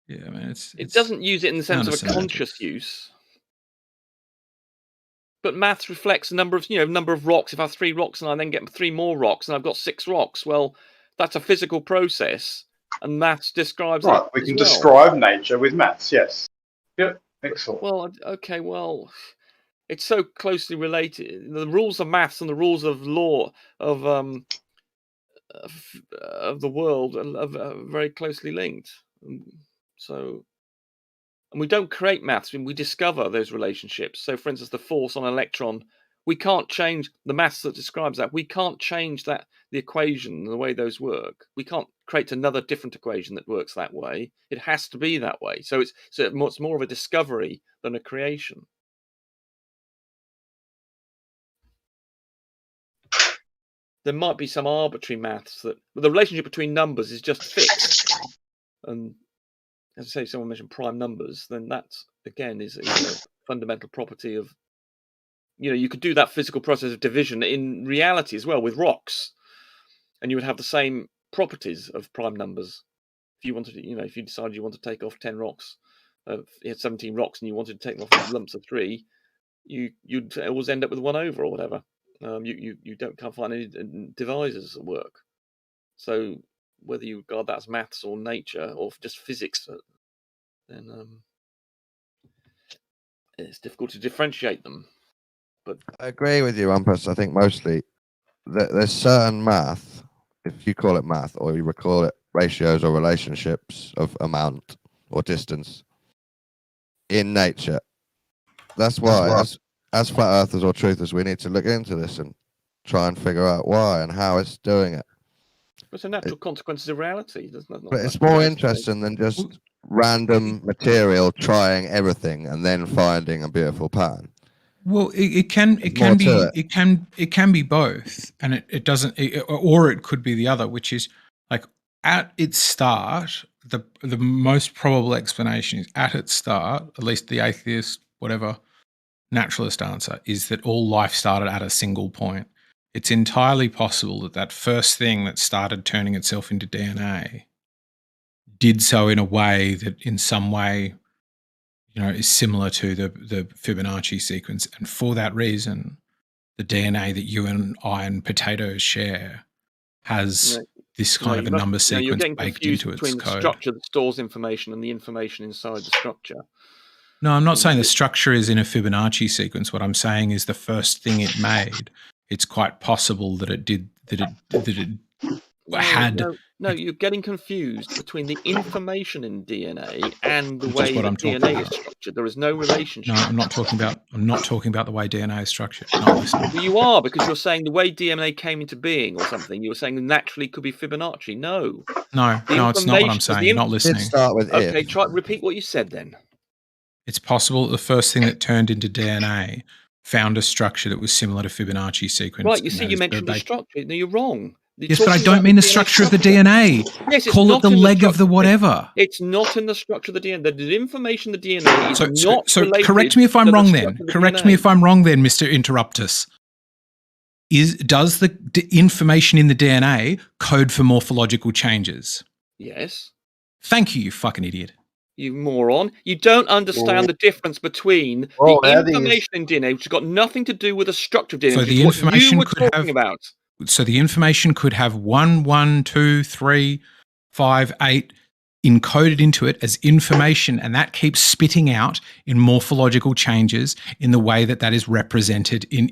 Speaker 11: Yeah, I mean,
Speaker 12: it doesn't use it in the sense of a conscious use. But maths reflects a number of rocks. If I have 3 rocks and I then get 3 more rocks and I've got 6 rocks, well, that's a physical process, and maths describes
Speaker 7: it. We can describe nature with maths, yes. Yep, excellent.
Speaker 12: Well, okay, well, it's so closely related. The rules of maths and the rules of law of the world are very closely linked. And we don't create maths, we discover those relationships. So, for instance, the force on an electron, we can't change the maths that describes that. We can't change the equation, the way those work. We can't create another different equation that works that way. It has to be that way. So it's more of a discovery than a creation. There might be some arbitrary maths but the relationship between numbers is just fixed. And as I say, someone mentioned prime numbers, then that, again, is a fundamental property of, you could do that physical process of division in reality as well with rocks, and you would have the same properties of prime numbers. If you wanted to, if you decided you want to take off 10 rocks, you had 17 rocks and you wanted to take off lumps of 3, you'd always end up with 1 over or whatever. You can't find any divisors that work. So whether you regard that as maths or nature or just physics, then it's difficult to differentiate them. But
Speaker 9: I agree with you, Rumpus. I think mostly there's certain math, if you call it math or you call it ratios or relationships of amount or distance in nature. That's why, as flat earthers or truthers, we need to look into this and try and figure out why and how it's doing it.
Speaker 12: it's a natural consequences of reality.
Speaker 9: But it's more interesting than just random material trying everything and then finding a beautiful pattern.
Speaker 11: Well, it can be both, and it doesn't, or it could be the other, which is like at its start, the most probable explanation is at its start, at least the atheist, whatever, naturalist answer is that all life started at a single point. It's entirely possible that first thing that started turning itself into DNA did so in a way that in some way, is similar to the Fibonacci sequence. And for that reason, the DNA that you and I and potatoes share has this kind of a number sequence baked into its
Speaker 12: between
Speaker 11: code.
Speaker 12: The structure that stores information and the information inside the structure.
Speaker 11: No, I'm not saying the structure is in a Fibonacci sequence. What I'm saying is the first thing it made, it's quite possible that it had.
Speaker 12: No, you're getting confused between the information in DNA and the way
Speaker 11: what I'm
Speaker 12: that
Speaker 11: talking
Speaker 12: DNA
Speaker 11: about.
Speaker 12: is structured. There is no relationship.
Speaker 11: No, I'm not talking about the way DNA is structured. Not listening.
Speaker 12: Well, you are, because you're saying the way DNA came into being or something. You were saying naturally could be Fibonacci. No,
Speaker 11: it's not what I'm saying. You're not listening.
Speaker 9: Let's start with
Speaker 12: okay, repeat what you said then.
Speaker 11: It's possible that the first thing that turned into DNA found a structure that was similar to Fibonacci sequence.
Speaker 12: Right, you see, you mentioned the structure. No, you're wrong.
Speaker 11: Yes, but I don't mean the structure of the DNA.
Speaker 12: Yes,
Speaker 11: call it the leg of the whatever.
Speaker 12: It's not in the structure of the DNA. The information in the DNA is not
Speaker 11: so
Speaker 12: related.
Speaker 11: Correct me if I'm wrong then.
Speaker 12: Correct
Speaker 11: me if I'm wrong then, Mr. Interruptus. Does the information in the DNA code for morphological changes?
Speaker 12: Yes.
Speaker 11: Thank you, you fucking idiot.
Speaker 12: You moron. You don't understand the difference between the information in DNA, which has got nothing to do with the structure of DNA,
Speaker 11: so
Speaker 12: which
Speaker 11: the
Speaker 12: is
Speaker 11: information
Speaker 12: what you were talking about.
Speaker 11: So the information could have 1, 1, 2, 3, 5, 8 encoded into it as information, and that keeps spitting out in morphological changes in the way that is represented in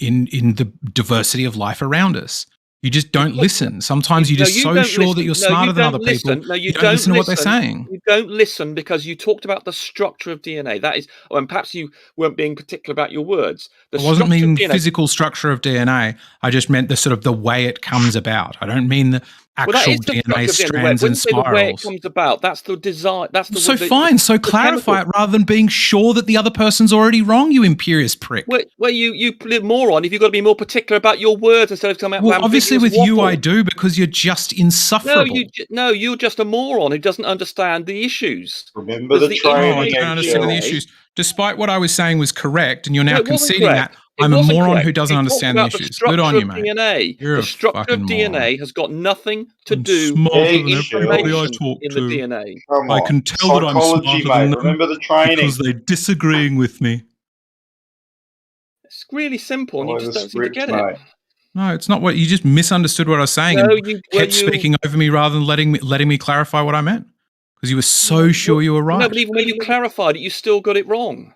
Speaker 11: the diversity of life around us. You just don't listen. Sometimes you're just so sure that you're smarter than other people.
Speaker 12: No,
Speaker 11: you don't listen to what they're saying.
Speaker 12: You don't listen because you talked about the structure of DNA. That is, and perhaps you weren't being particular about your words.
Speaker 11: I wasn't meaning physical structure of DNA. I just meant the sort of the way it comes about. I don't mean the actual DNA strands and spirals.
Speaker 12: The way it comes about, that's the design. That's the
Speaker 11: fine. So clarify it rather than being sure that the other person's already wrong. You imperious prick.
Speaker 12: Well, you moron. If you've got to be more particular about your words instead of coming out.
Speaker 11: Well, obviously with you I do, because you're just insufferable.
Speaker 12: No, you're just a moron who doesn't understand the issues.
Speaker 7: Remember the training.
Speaker 11: I don't understand the issues. Despite what I was saying was correct, and you're now conceding that.
Speaker 12: It
Speaker 11: I'm a moron
Speaker 12: correct.
Speaker 11: who doesn't understand the issues. Good on you, mate.
Speaker 12: DNA.
Speaker 11: You're
Speaker 12: the structure of DNA
Speaker 11: moron.
Speaker 12: has got nothing to do
Speaker 11: with
Speaker 12: information
Speaker 11: I talk
Speaker 12: in
Speaker 11: to.
Speaker 12: the DNA.
Speaker 11: I can tell that I'm smarter than them.
Speaker 7: Remember the training.
Speaker 11: Because they're disagreeing with me.
Speaker 12: It's really simple, and you just don't seem to get it.
Speaker 11: No, it's not what you just misunderstood what I was saying and kept speaking over me rather than letting me clarify what I meant. Because you were so sure you were right.
Speaker 12: No, but even when you clarified it, you still got it wrong.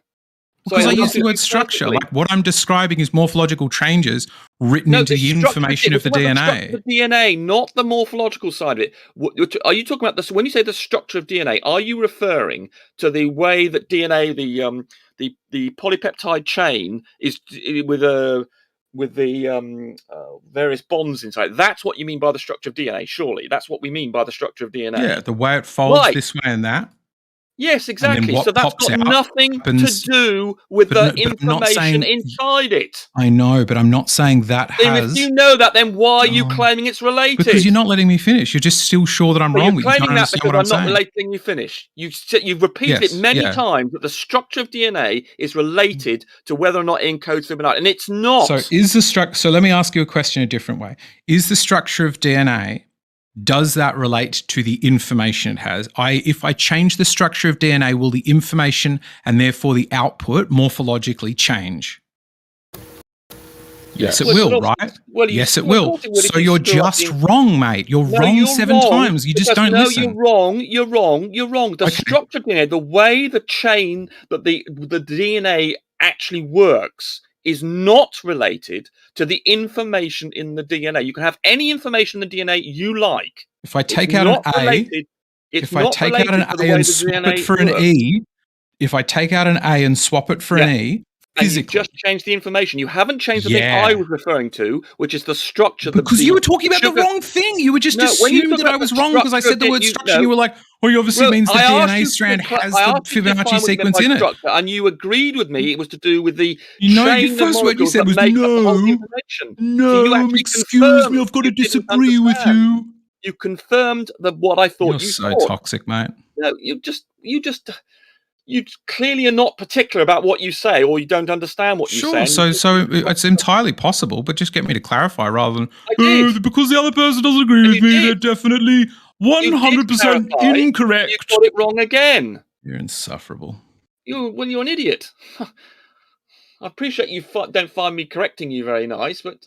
Speaker 11: Because I use the word structure. Like what I'm describing is morphological changes written into the information of the DNA.
Speaker 12: The DNA, not the morphological side of it. Are you talking about this? When you say the structure of DNA, are you referring to the way that DNA, the polypeptide chain, is with the various bonds inside? That's what you mean by the structure of DNA. Surely, that's what we mean by the structure of DNA.
Speaker 11: Yeah, the way it folds this way and that.
Speaker 12: Yes, exactly. So that's got nothing to do with the information inside it.
Speaker 11: I know, but I'm not saying that has...
Speaker 12: If you know that, then why are you claiming it's related?
Speaker 11: Because you're not letting me finish. You're just still sure that I'm wrong.
Speaker 12: You're claiming that because I'm not letting you finish. You've repeated it many times that the structure of DNA is related to whether or not it encodes Fibonacci, and it's not.
Speaker 11: So is the structure... So let me ask you a question a different way. Is the structure of DNA... Does that relate to the information it has? If I change the structure of DNA, will the information and therefore the output morphologically change? Yes, it
Speaker 12: Well,
Speaker 11: will,
Speaker 12: not-
Speaker 11: right?
Speaker 12: well, you-
Speaker 11: Yes, it
Speaker 12: well, of
Speaker 11: will.
Speaker 12: course it would if
Speaker 11: So
Speaker 12: you
Speaker 11: you're
Speaker 12: screw up
Speaker 11: just
Speaker 12: the-
Speaker 11: wrong, mate. You're
Speaker 12: No,
Speaker 11: wrong
Speaker 12: you're
Speaker 11: 7
Speaker 12: wrong,
Speaker 11: times. You just
Speaker 12: because-
Speaker 11: don't
Speaker 12: no,
Speaker 11: listen.
Speaker 12: you're wrong. You're wrong. You're wrong. The
Speaker 11: Okay.
Speaker 12: structured DNA, the way the chain that the DNA actually works, is not related to the information in the DNA. You can have any information in the DNA you like.
Speaker 11: If I take
Speaker 12: It's
Speaker 11: out an
Speaker 12: not
Speaker 11: A,
Speaker 12: related- it's
Speaker 11: if I
Speaker 12: not
Speaker 11: take out
Speaker 12: related
Speaker 11: an
Speaker 12: to the
Speaker 11: A
Speaker 12: way
Speaker 11: and
Speaker 12: the
Speaker 11: swap
Speaker 12: DNA
Speaker 11: it for an
Speaker 12: works.
Speaker 11: E, if I take out an A and swap it for an E,
Speaker 12: And you
Speaker 11: physically.
Speaker 12: just changed the information. You haven't changed the thing I was referring to, which is the structure.
Speaker 11: Because you were talking about the wrong thing. You were just
Speaker 12: when you
Speaker 11: assumed
Speaker 12: talk
Speaker 11: that I
Speaker 12: about
Speaker 11: was
Speaker 12: the
Speaker 11: wrong because I said the
Speaker 12: structure,
Speaker 11: word
Speaker 12: you-
Speaker 11: structure.
Speaker 12: no.
Speaker 11: And you were like, well, it obviously
Speaker 12: Well,
Speaker 11: means the
Speaker 12: I asked
Speaker 11: DNA
Speaker 12: you to
Speaker 11: strand
Speaker 12: cla-
Speaker 11: has
Speaker 12: I
Speaker 11: the
Speaker 12: asked you to define
Speaker 11: Fibonacci
Speaker 12: what you meant
Speaker 11: sequence
Speaker 12: by
Speaker 11: in it.
Speaker 12: structure, and you agreed with me it was to do with the
Speaker 11: You know,
Speaker 12: chain
Speaker 11: the
Speaker 12: of
Speaker 11: first word you
Speaker 12: molecules
Speaker 11: said
Speaker 12: that
Speaker 11: was
Speaker 12: make up the whole
Speaker 11: no.
Speaker 12: information.
Speaker 11: No,
Speaker 12: So you actually
Speaker 11: excuse me,
Speaker 12: confirmed
Speaker 11: I've got to
Speaker 12: you didn't
Speaker 11: disagree with
Speaker 12: understand.
Speaker 11: you.
Speaker 12: You confirmed that what I thought
Speaker 11: You're
Speaker 12: you
Speaker 11: so
Speaker 12: thought.
Speaker 11: toxic, mate.
Speaker 12: No, you clearly are not particular about what you say, or you don't understand what you say.
Speaker 11: Sure, so it's entirely possible, but just get me to clarify rather than
Speaker 12: did.
Speaker 11: because the other person doesn't agree with me, they're definitely 100% incorrect.
Speaker 12: You got it wrong again.
Speaker 11: You're insufferable.
Speaker 12: You're an idiot. I appreciate you don't find me correcting you very nice, but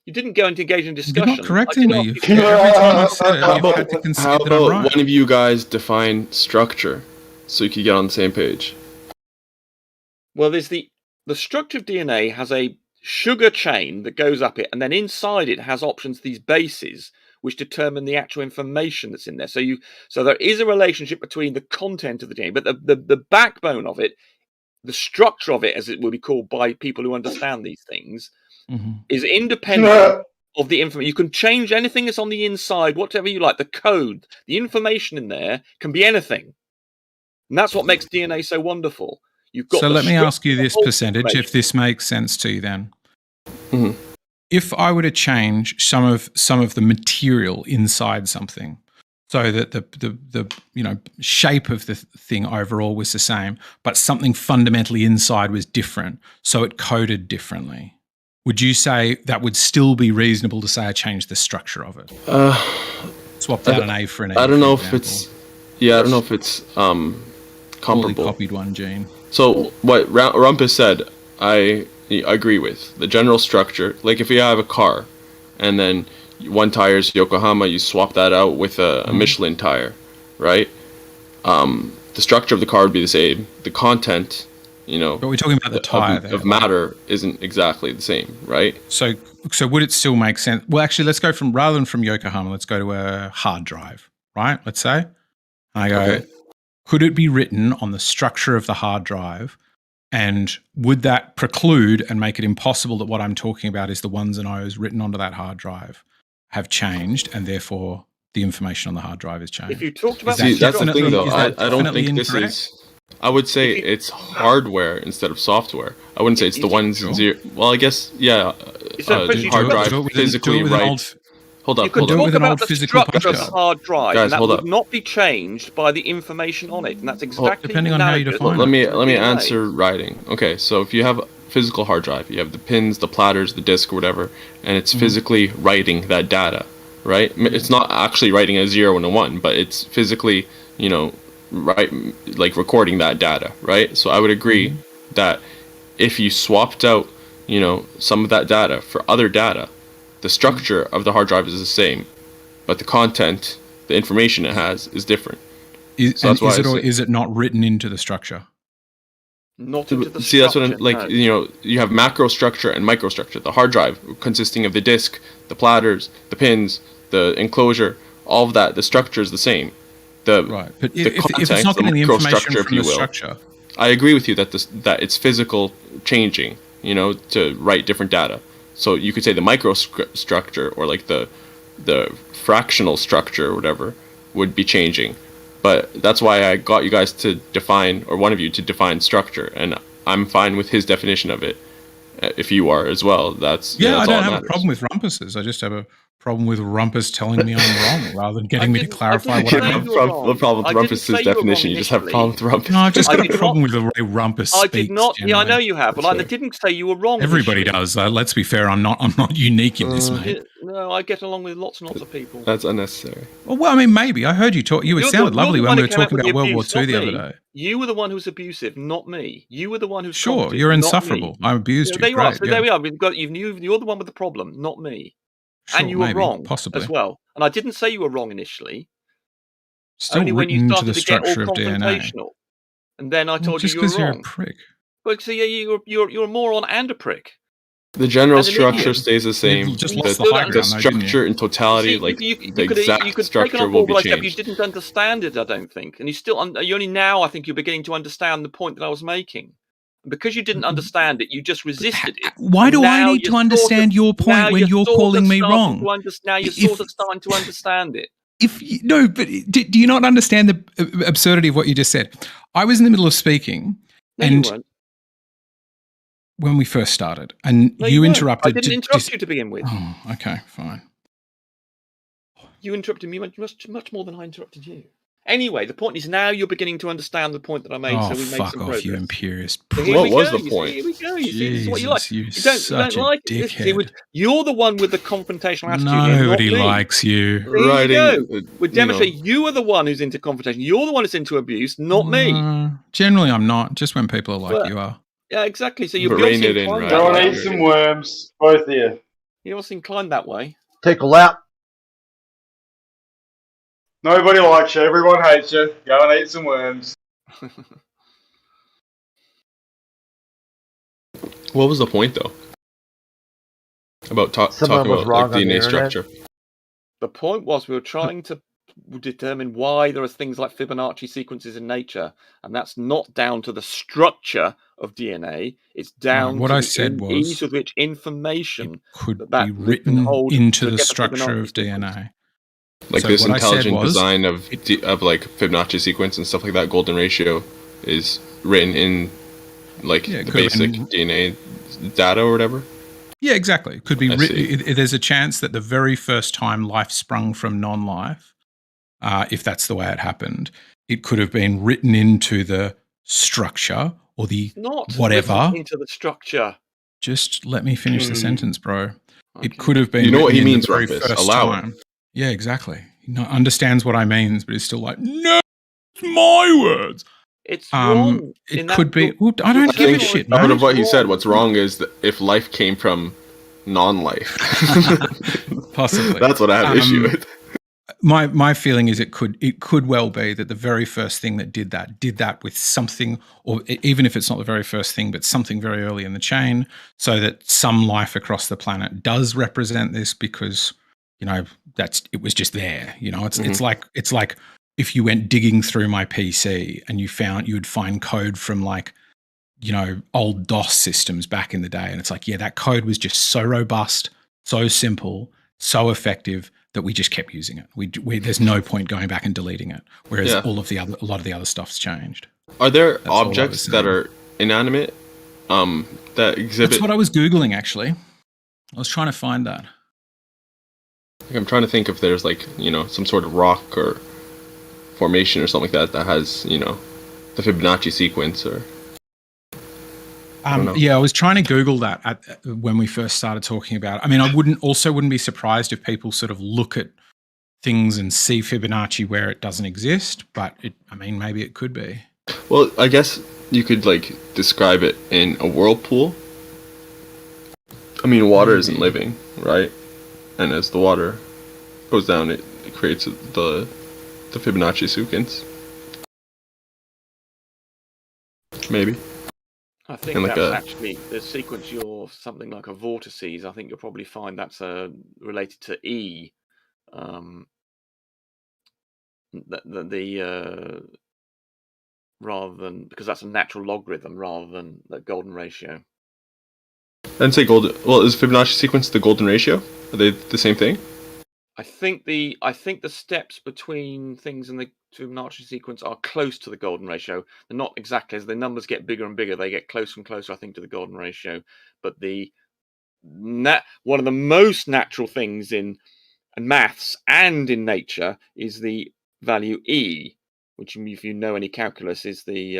Speaker 12: you didn't go into engage in discussion.
Speaker 11: You're not correcting me.
Speaker 12: I did
Speaker 11: Every
Speaker 12: ask you-
Speaker 11: time I've said it,
Speaker 13: How
Speaker 11: you've
Speaker 13: about,
Speaker 11: had to concede
Speaker 13: how
Speaker 11: that I'm
Speaker 13: about
Speaker 11: right.
Speaker 13: one of you guys define structure so you could get on the same page?
Speaker 12: Well, there's the structure of DNA has a sugar chain that goes up it, and then inside it has options, these bases, which determine the actual information that's in there. So there is a relationship between the content of the DNA, but the backbone of it, the structure of it, as it will be called by people who understand these things, is independent of the information. You can change anything that's on the inside, whatever you like. The code, the information in there can be anything, and that's what makes DNA so wonderful. You've got
Speaker 11: So let me ask you
Speaker 12: structure,
Speaker 11: this
Speaker 12: the whole
Speaker 11: percentage, if
Speaker 12: information.
Speaker 11: this makes sense to you then. If I were to change some of the material inside something so that the shape of the thing overall was the same, but something fundamentally inside was different, so it coded differently, would you say that would still be reasonable to say I changed the structure of it? Swapped out an A for an E.
Speaker 13: I don't know
Speaker 11: for
Speaker 13: if
Speaker 11: example.
Speaker 13: I don't know if it's comparable.
Speaker 11: Copied one gene.
Speaker 13: So what Rumpus said, I agree with. The general structure, like if you have a car and then one tire is Yokohama, you swap that out with a Michelin tire, right? The structure of the car would be the same. The content,
Speaker 11: But we're talking about the tire
Speaker 13: of matter isn't exactly the same, right?
Speaker 11: So would it still make sense? Well, actually, let's go rather than from Yokohama, let's go to a hard drive, right? Let's say. And I go, could it be written on the structure of the hard drive? And would that preclude and make it impossible that what I'm talking about is the ones and O's written onto that hard drive have changed, and therefore the information on the hard drive has changed?
Speaker 12: If you talked about
Speaker 13: See, that's the thing, though. I don't
Speaker 11: definitely
Speaker 13: think this
Speaker 11: incorrect?
Speaker 13: is. I would say it's hardware instead of software. I wouldn't say it's the ones and zero. Well, I guess hard drive physically writes. Hold up,
Speaker 12: You could
Speaker 13: hold
Speaker 12: talk
Speaker 13: up.
Speaker 12: about the structure of the hard drive,
Speaker 13: Guys,
Speaker 12: and that
Speaker 13: hold
Speaker 12: would
Speaker 13: up.
Speaker 12: not be changed by the information on it, and that's exactly
Speaker 11: depending on how you
Speaker 12: analogous
Speaker 11: define
Speaker 12: to
Speaker 13: Let me
Speaker 12: DNA.
Speaker 13: answer writing. Okay, so if you have a physical hard drive, you have the pins, the platters, the disk, or whatever, and it's physically writing that data, right? It's not actually writing a 0 and a 1, but it's physically, like recording that data, right? So I would agree that if you swapped out, some of that data for other data, the structure of the hard drive is the same, but the content, the information it has, is different. So that's why
Speaker 11: Is it not written into the structure?
Speaker 12: Not into the
Speaker 13: See, that's what
Speaker 12: structure, no.
Speaker 13: you have macro structure and microstructure. The hard drive consisting of the disk, the platters, the pins, the enclosure, all of that. The structure is the same.
Speaker 11: Right, but if it's not getting the information from the structure,
Speaker 13: I agree with you that that it's physical changing, to write different data. So you could say the microstructure or like the fractional structure or whatever would be changing. But that's why I got you guys to define, or one of you to define structure, and I'm fine with his definition of it. If you are as well, that's
Speaker 11: I
Speaker 13: all
Speaker 11: don't
Speaker 13: that
Speaker 11: have
Speaker 13: matters.
Speaker 11: a problem with rumpus's. I just have a problem with Rumpus telling me I'm wrong rather than getting me to clarify what I meant?
Speaker 13: The problem with Rumpus's definition, you just have a problem with Rumpus.
Speaker 11: No, I've just got a problem with the way Rumpus speaks.
Speaker 12: I did not. Yeah, I know
Speaker 11: generally.
Speaker 12: you have, but I didn't say you were wrong.
Speaker 11: Everybody
Speaker 12: initially.
Speaker 11: does. Let's be fair. I'm not unique in this, mate.
Speaker 12: No, I get along with lots and lots of people.
Speaker 13: That's unnecessary.
Speaker 11: Well, I mean, maybe I heard you talk. It sounded lovely when we were talking about World War II the other day.
Speaker 12: You were the one who was abusive, not me. You were the one who's
Speaker 11: sure. You're insufferable. I abused you.
Speaker 12: There you
Speaker 11: Great,
Speaker 12: are. So there we are. You're the one with the problem, not me.
Speaker 11: Sure,
Speaker 12: and you were wrong,
Speaker 11: possibly
Speaker 12: as well. And I didn't say you were wrong initially.
Speaker 11: Still
Speaker 12: only when you
Speaker 11: into
Speaker 12: started
Speaker 11: the
Speaker 12: to get all
Speaker 11: structure of DNA.
Speaker 12: confrontational. And then I told you
Speaker 11: just
Speaker 12: you were
Speaker 11: because you're
Speaker 12: wrong.
Speaker 11: a prick.
Speaker 12: But see, you're a moron and a prick.
Speaker 13: The general
Speaker 12: And an
Speaker 13: structure
Speaker 12: idiot.
Speaker 13: stays the same.
Speaker 11: You just
Speaker 13: The,
Speaker 11: lost the high ground,
Speaker 13: structure in totality,
Speaker 12: See,
Speaker 13: the exact structure will be changed.
Speaker 12: You didn't understand it, I don't think. And you only now, I think, you're beginning to understand the point that I was making. And because you didn't understand it, you just resisted it.
Speaker 11: Why do I need to understand your point when you're calling me wrong?
Speaker 12: Now you're sort of starting to understand it.
Speaker 11: But do you not understand the absurdity of what you just said? I was in the middle of speaking, and
Speaker 12: you weren't.
Speaker 11: When we first started, and
Speaker 12: No,
Speaker 11: you
Speaker 12: weren't.
Speaker 11: interrupted.
Speaker 12: I didn't interrupt you to begin with.
Speaker 11: Oh, okay, fine.
Speaker 12: You interrupted me much more than I interrupted you. Anyway, the point is now you're beginning to understand the point that I made.
Speaker 11: Oh,
Speaker 12: so we made
Speaker 11: fuck
Speaker 12: some
Speaker 11: off,
Speaker 12: progress.
Speaker 11: you imperious
Speaker 12: So
Speaker 11: prick.
Speaker 13: What was the point?
Speaker 12: Here we go. You see, this is what you
Speaker 11: Jesus,
Speaker 12: like.
Speaker 11: you're
Speaker 12: You don't
Speaker 11: such a
Speaker 12: like
Speaker 11: dickhead.
Speaker 12: it. You're the one with the confrontational attitude. here,
Speaker 11: Nobody
Speaker 12: not me.
Speaker 11: likes you.
Speaker 12: There you go. We're demonstrating you are the one who's into confrontation. You're the one who's into abuse, not me.
Speaker 11: Generally, I'm not. Just when people are like
Speaker 12: But-
Speaker 11: you are.
Speaker 12: Yeah, exactly. So you're
Speaker 13: But rein it in,
Speaker 12: inclined
Speaker 13: right?
Speaker 12: that
Speaker 7: Go and
Speaker 12: way.
Speaker 7: eat some worms, both of you.
Speaker 12: You're also inclined that way.
Speaker 10: Take a lap.
Speaker 7: Nobody likes you. Everyone hates you. Go and eat some worms.
Speaker 13: What was the point, though? About talking
Speaker 10: Someone was
Speaker 13: about
Speaker 10: wrong
Speaker 13: like
Speaker 10: on the
Speaker 13: DNA
Speaker 10: internet.
Speaker 13: structure.
Speaker 12: The point was we were trying to determine why there are things like Fibonacci sequences in nature, and that's not down to the structure of DNA. It's down
Speaker 11: What
Speaker 12: to
Speaker 11: I
Speaker 12: the
Speaker 11: said was
Speaker 12: ease with which information
Speaker 11: could
Speaker 12: that
Speaker 11: be
Speaker 12: can
Speaker 11: written
Speaker 12: hold
Speaker 11: into
Speaker 12: to
Speaker 11: the
Speaker 12: get
Speaker 11: structure of
Speaker 12: Fibonacci sequence.
Speaker 11: DNA.
Speaker 13: Like
Speaker 11: So
Speaker 13: this
Speaker 11: what I said
Speaker 13: intelligent
Speaker 11: was-
Speaker 13: design of like Fibonacci sequence and stuff like that, golden ratio, is written in like
Speaker 11: Yeah, it
Speaker 13: the
Speaker 11: could have
Speaker 13: basic
Speaker 11: been-
Speaker 13: DNA data or whatever.
Speaker 11: Yeah, exactly. It could be
Speaker 13: I
Speaker 11: written. There's a chance that the very first time life sprung from non-life, if that's the way it happened, it could have been written into the structure or the
Speaker 12: Not
Speaker 11: whatever.
Speaker 12: written into the structure.
Speaker 11: Just let me finish the sentence, bro. It could have been.
Speaker 13: You know what he
Speaker 11: written in
Speaker 13: means,
Speaker 11: the very
Speaker 13: Rumpus.
Speaker 11: first
Speaker 13: Allow it.
Speaker 11: time. Yeah, exactly. He understands what I means, but he's still like, no, it's my words.
Speaker 12: It's wrong.
Speaker 11: It
Speaker 12: in that
Speaker 11: could be.
Speaker 12: book.
Speaker 11: Well, I don't give a shit,
Speaker 13: Out
Speaker 11: man.
Speaker 13: of what he said, what's wrong is that if life came from non-life.
Speaker 11: Possibly.
Speaker 13: That's what I have issue with.
Speaker 11: My feeling is it could well be that the very first thing that did that with something, or even if it's not the very first thing, but something very early in the chain, so that some life across the planet does represent this because, you know, it was just there. You know, it's like if you went digging through my PC and you would find code from like, you know, old DOS systems back in the day, and it's like, yeah, that code was just so robust, so simple, so effective that we just kept using it. We there's no point going back and deleting it. Whereas a lot of the other stuff's changed.
Speaker 13: Are there
Speaker 11: That's all I
Speaker 13: objects
Speaker 11: was
Speaker 13: that
Speaker 11: saying.
Speaker 13: are inanimate that exhibit?
Speaker 11: That's what I was Googling, actually. I was trying to find that.
Speaker 13: Like, I'm trying to think if there's like, you know, some sort of rock or formation or something like that has, you know, the Fibonacci sequence or.
Speaker 11: Yeah, I was trying to Google that when we first started talking about it. I mean, I wouldn't be surprised if people sort of look at things and see Fibonacci where it doesn't exist, but maybe it could be.
Speaker 13: Well, I guess you could like describe it in a whirlpool. I mean, water isn't living, right? And as the water goes down, it creates the Fibonacci sequence. Maybe.
Speaker 12: I think
Speaker 13: And like
Speaker 12: that's actually the sequence. You're something like a vortices. I think you'll probably find that's related to E. Rather than, because that's a natural logarithm rather than the golden ratio.
Speaker 13: I'd say golden. Well, is Fibonacci sequence the golden ratio? Are they the same thing?
Speaker 12: I think the steps between things in the Fibonacci sequence are close to the golden ratio. They're not exactly. As the numbers get bigger and bigger, they get closer and closer, I think, to the golden ratio. But one of the most natural things in and maths and in nature is the value E, which, if you know any calculus, is the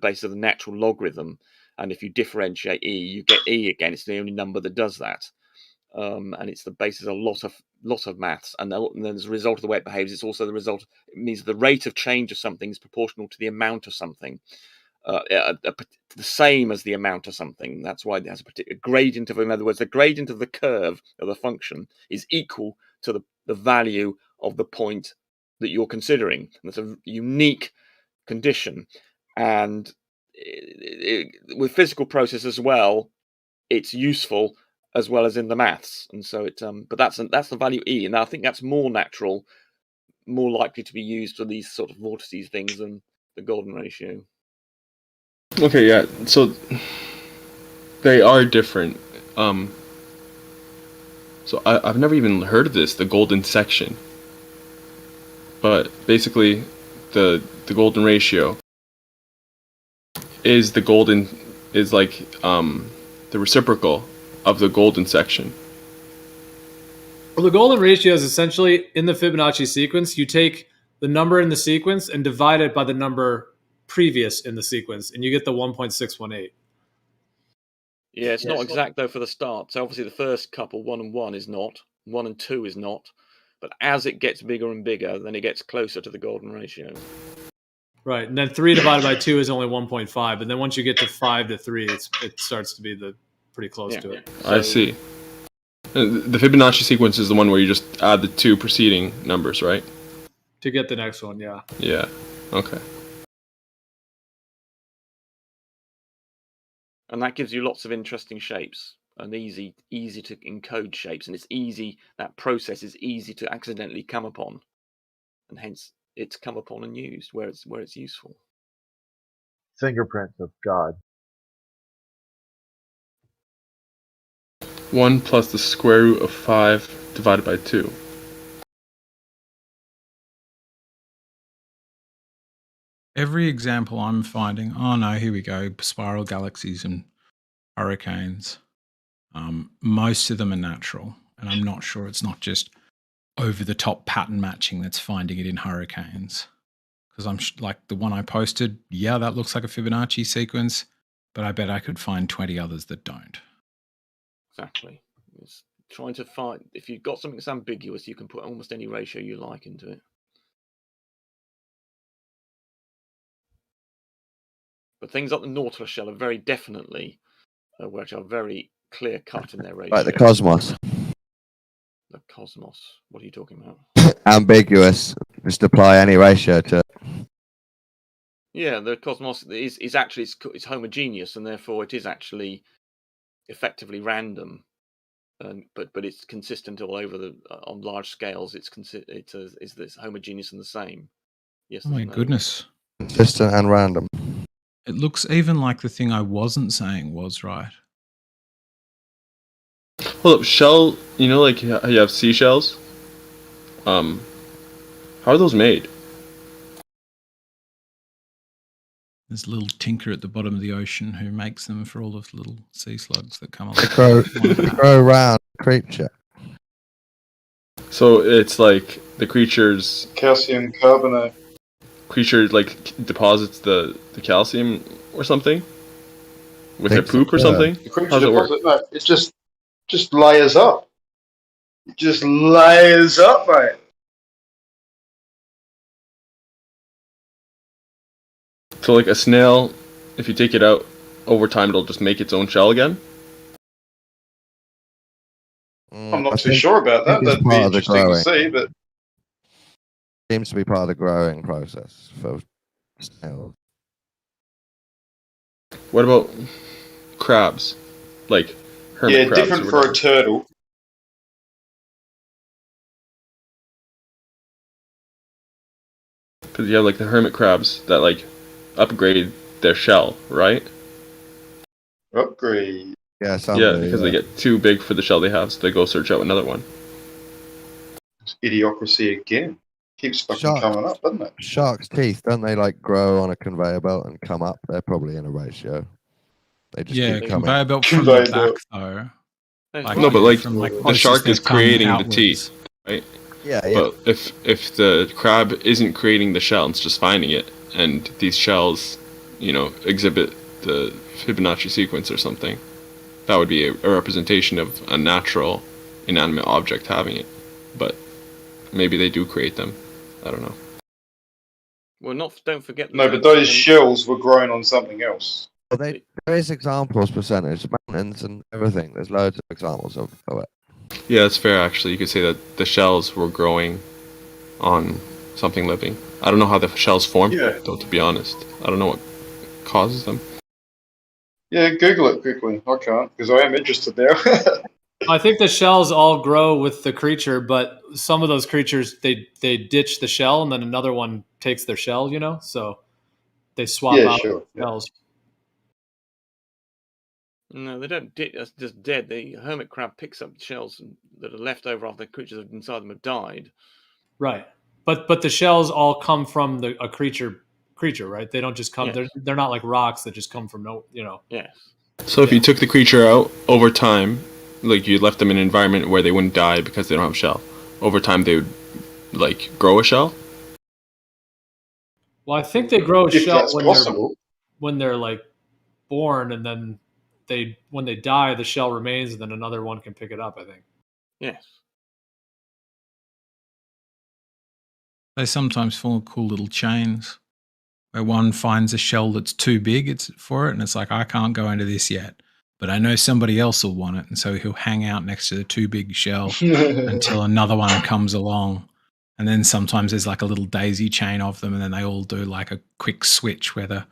Speaker 12: base of the natural logarithm. And if you differentiate E, you get E again. It's the only number that does that. And it's the basis of a lot of maths. And then as a result of the way it behaves, it's also the result. It means the rate of change of something is proportional to the amount of something. The same as the amount of something. That's why it has a particular gradient of, in other words, the gradient of the curve of the function is equal to the value of the point that you're considering. And that's a unique condition. And with physical process as well, it's useful as well as in the maths. And so but that's the value E, and I think that's more natural, more likely to be used for these sort of vortices things than the golden ratio.
Speaker 13: Okay, yeah. So they are different. So I've never even heard of this, the golden section. But basically, the golden ratio is like the reciprocal of the golden section.
Speaker 2: Well, the golden ratio is essentially in the Fibonacci sequence. You take the number in the sequence and divide it by the number previous in the sequence, and you get the 1.618.
Speaker 12: Yeah, it's not exact though for the start. So obviously the first couple, 1 and 1, is not. 1 and 2 is not. But as it gets bigger and bigger, then it gets closer to the golden ratio.
Speaker 2: Right, and then 3 divided by 2 is only 1.5, and then once you get to 5 to 3, it starts to be pretty close to it.
Speaker 13: I see. The Fibonacci sequence is the one where you just add the two preceding numbers, right?
Speaker 2: To get the next one, yeah.
Speaker 13: Yeah. Okay.
Speaker 12: And that gives you lots of interesting shapes and easy to encode shapes, and it's easy. That process is easy to accidentally come upon, and hence it's come upon and used where it's useful.
Speaker 10: Fingerprint of God.
Speaker 13: 1 plus the square root of 5 divided by 2.
Speaker 11: Every example I'm finding, oh no, here we go, spiral galaxies and hurricanes. Most of them are natural, and I'm not sure it's not just over-the-top pattern matching that's finding it in hurricanes. Because I'm like the one I posted, yeah, that looks like a Fibonacci sequence, but I bet I could find 20 others that don't.
Speaker 12: Exactly. It's trying to find, if you've got something that's ambiguous, you can put almost any ratio you like into it. But things like the Nautilus shell are very definitely, which are very clear cut in their ratio.
Speaker 9: Like the cosmos.
Speaker 12: The cosmos. What are you talking about?
Speaker 9: Ambiguous. Just apply any ratio to it.
Speaker 12: Yeah, the cosmos is actually it's homogeneous, and therefore it is actually effectively random. But it's consistent all over on large scales. It's this homogeneous and the same. Yes.
Speaker 11: Oh my goodness.
Speaker 9: Consistent and random.
Speaker 11: It looks even like the thing I wasn't saying was right.
Speaker 13: Hold up, shell, you know, like you have seashells? How are those made?
Speaker 11: There's a little tinker at the bottom of the ocean who makes them for all the little sea slugs that come along.
Speaker 9: They grow around creature.
Speaker 13: So it's like the creature's
Speaker 7: calcium carbonate.
Speaker 13: Creature like deposits the calcium or something with their poop or something.
Speaker 7: The creature deposit, no, it just layers up. It just layers up, mate.
Speaker 13: So like a snail, if you take it out over time, it'll just make its own shell again.
Speaker 7: I'm not too sure about that. That'd be interesting to see, but
Speaker 9: seems to be part of the growing process for snails.
Speaker 13: What about crabs? Like hermit crabs?
Speaker 7: Yeah, different for a turtle.
Speaker 13: Because you have like the hermit crabs that like upgrade their shell, right?
Speaker 7: Upgrade.
Speaker 9: Yeah,
Speaker 13: because they get too big for the shell they have, so they go search out another one.
Speaker 7: It's idiocracy again. Keeps fucking coming up, doesn't it?
Speaker 9: Sharks' teeth, don't they like grow on a conveyor belt and come up? They're probably in a ratio. They just keep coming.
Speaker 11: Conveyor belt from the back though. Like,
Speaker 13: No, but like
Speaker 11: from, like,
Speaker 13: the shark is
Speaker 11: they've come
Speaker 13: creating the
Speaker 11: outwards.
Speaker 13: teeth, right?
Speaker 9: Yeah.
Speaker 13: But if the crab isn't creating the shell, it's just finding it, and these shells, exhibit the Fibonacci sequence or something, that would be a representation of a natural inanimate object having it. But maybe they do create them. I don't know.
Speaker 12: Well, don't forget.
Speaker 7: No, but those shells were grown on something else.
Speaker 9: Well, there is examples percentage, mountains and everything. There's loads of examples of it.
Speaker 13: Yeah, that's fair, actually. You could say that the shells were growing on something living. I don't know how the shells form, though, to be honest. I don't know what causes them.
Speaker 7: Yeah, Google it quickly. I can't, because I am interested now.
Speaker 2: I think the shells all grow with the creature, but some of those creatures, they ditch the shell, and then another one takes their shell, so they swap out shells.
Speaker 12: No, they don't. That's just dead. The hermit crab picks up shells that are left over after the creatures inside them have died.
Speaker 2: Right, but the shells all come from a creature, right? They don't just come.
Speaker 12: Yes.
Speaker 2: They're not like rocks that just come from
Speaker 12: Yes.
Speaker 13: So if you took the creature out over time, like you left them in an environment where they wouldn't die because they don't have a shell, over time they would like grow a shell?
Speaker 2: Well, I think they grow a
Speaker 7: If
Speaker 2: shell
Speaker 7: that's
Speaker 2: when they're like born, and then when they die, the shell remains, and then another one can pick it up, I think.
Speaker 12: Yes.
Speaker 11: They sometimes form cool little chains where one finds a shell that's too big for it, and it's like, I can't go into this yet, but I know somebody else will want it, and so he'll hang out next to the too big shell until another one comes along. And then sometimes there's like a little daisy chain of them, and then they all do like a quick switch where the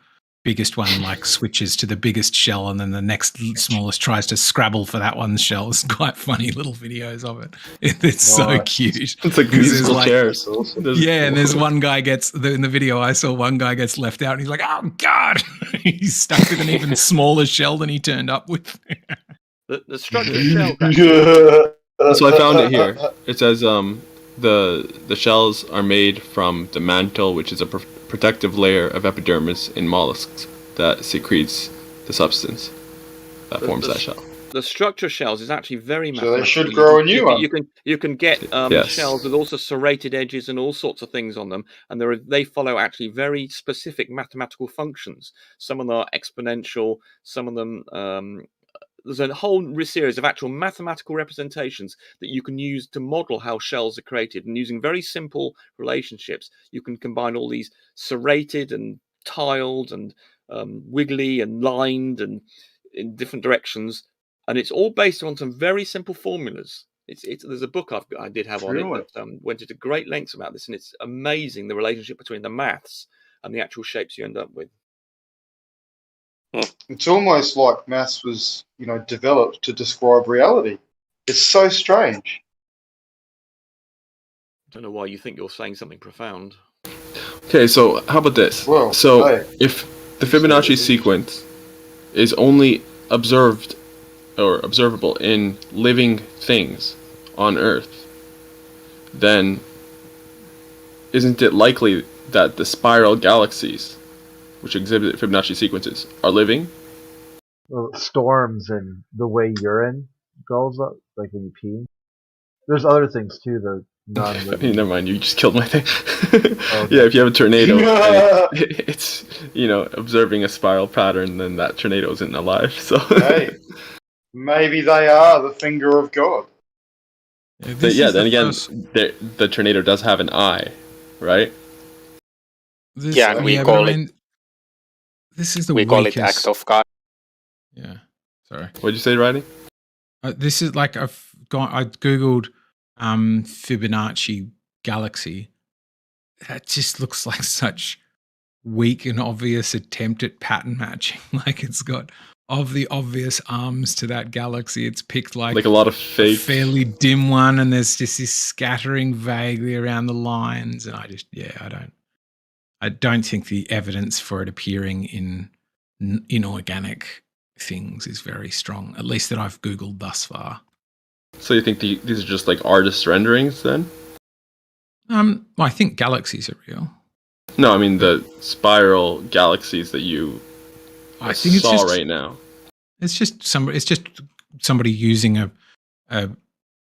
Speaker 11: biggest one like switches to the biggest shell, and then the next smallest tries to scrabble for that one's shell. It's quite funny little videos of it. It's so cute.
Speaker 13: It's like musical chairs.
Speaker 11: And there's one guy in the video I saw, one guy gets left out, and he's like, oh God, he's stuck with an even smaller shell than he turned up with.
Speaker 12: The structure shell.
Speaker 13: So I found it here. It says the shells are made from the mantle, which is a protective layer of epidermis in mollusks that secretes the substance that forms that shell.
Speaker 12: The structure shells is actually very
Speaker 7: So they should grow a new one.
Speaker 12: You can get
Speaker 13: Yes.
Speaker 12: shells with also serrated edges and all sorts of things on them, and they follow actually very specific mathematical functions. Some of them are exponential, some of them there's a whole series of actual mathematical representations that you can use to model how shells are created, and using very simple relationships, you can combine all these serrated and tiled and wiggly and lined and in different directions, and it's all based on some very simple formulas. There's a book I did have on it that went into great lengths about this, and it's amazing the relationship between the maths and the actual shapes you end up with.
Speaker 7: It's almost like maths was, developed to describe reality. It's so strange.
Speaker 12: I don't know why you think you're saying something profound.
Speaker 13: Okay, so how about this?
Speaker 7: Well,
Speaker 13: if the Fibonacci sequence is only observed or observable in living things on Earth, then isn't it likely that the spiral galaxies, which exhibit Fibonacci sequences, are living?
Speaker 10: Well, storms and the way urine goes up, like when you pee. There's other things too, the non-living.
Speaker 13: Never mind, you just killed my thing.
Speaker 10: Okay.
Speaker 13: Yeah, if you have a tornado, and it's observing a spiral pattern, then that tornado isn't alive. So
Speaker 7: Hey, maybe they are the finger of God.
Speaker 13: Then again, the tornado does have an eye, right?
Speaker 4: We call it.
Speaker 11: This is the
Speaker 4: we call it act of God.
Speaker 11: Yeah, sorry.
Speaker 13: What'd you say, Riley?
Speaker 11: This is like I googled Fibonacci galaxy. That just looks like such weak and obvious attempt at pattern matching. Like it's got of the obvious arms to that galaxy, it's picked like
Speaker 13: a lot of fake,
Speaker 11: fairly dim one, and there's just this scattering vaguely around the lines. And I don't think the evidence for it appearing in inorganic things is very strong, at least that I've Googled thus far.
Speaker 13: So you think these are just like artist renderings then?
Speaker 11: I think galaxies are real.
Speaker 13: No, I mean the spiral galaxies that you
Speaker 11: I think
Speaker 13: saw right now.
Speaker 11: It's just somebody using a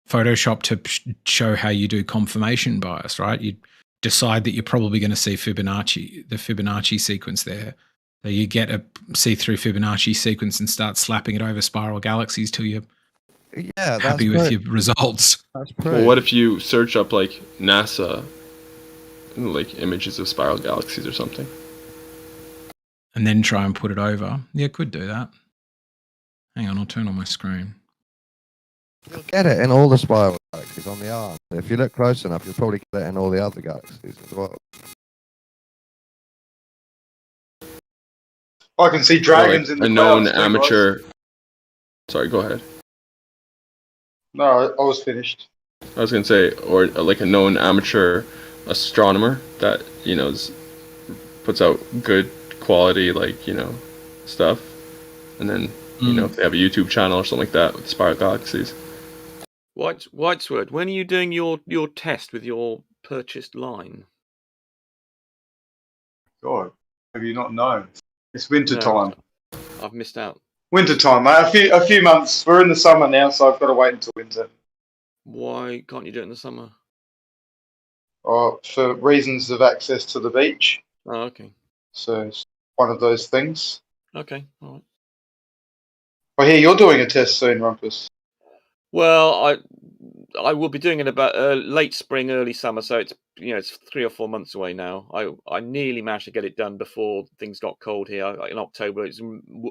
Speaker 11: Photoshop to show how you do confirmation bias, right? You decide that you're probably going to see the Fibonacci sequence there. So you get a see-through Fibonacci sequence and start slapping it over spiral galaxies till you're happy with your results.
Speaker 13: Well, what if you search up like NASA, like images of spiral galaxies or something,
Speaker 11: and then try and put it over? Yeah, could do that. Hang on, I'll turn on my screen.
Speaker 9: You'll get it in all the spiral galaxies on the arm. If you look close enough, you'll probably get it in all the other galaxies as well.
Speaker 7: I can see dragons in the
Speaker 13: a known
Speaker 7: clouds,
Speaker 13: amateur. Sorry, go ahead.
Speaker 7: No, I was finished.
Speaker 13: I was gonna say, or like a known amateur astronomer that puts out good quality stuff, and then if they have a YouTube channel or something like that with spiral galaxies.
Speaker 12: Whitesword, when are you doing your test with your purchased line?
Speaker 7: God, have you not known? It's winter time.
Speaker 12: I've missed out.
Speaker 7: Winter time, mate. A few months. We're in the summer now, so I've got to wait until winter.
Speaker 12: Why can't you do it in the summer?
Speaker 7: For reasons of access to the beach.
Speaker 12: Oh, okay.
Speaker 7: So it's one of those things.
Speaker 12: Okay, all right.
Speaker 7: I hear you're doing a test soon, Rumpus.
Speaker 12: Well, I will be doing it about late spring, early summer, so it's 3 or 4 months away now. I nearly managed to get it done before things got cold here in October.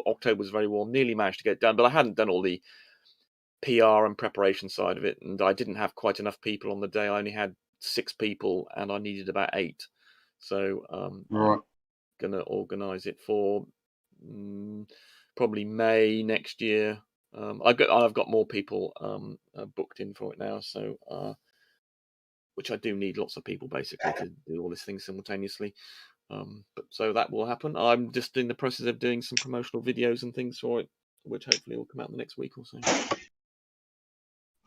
Speaker 12: October was very warm. Nearly managed to get it done, but I hadn't done all the PR and preparation side of it, and I didn't have quite enough people on the day. I only had 6 people, and I needed about 8. So
Speaker 7: right.
Speaker 12: I'm gonna organise it for probably May next year. I've got more people booked in for it now, so which I do need lots of people basically to do all this thing simultaneously. But so that will happen. I'm just in the process of doing some promotional videos and things for it, which hopefully will come out in the next week or so.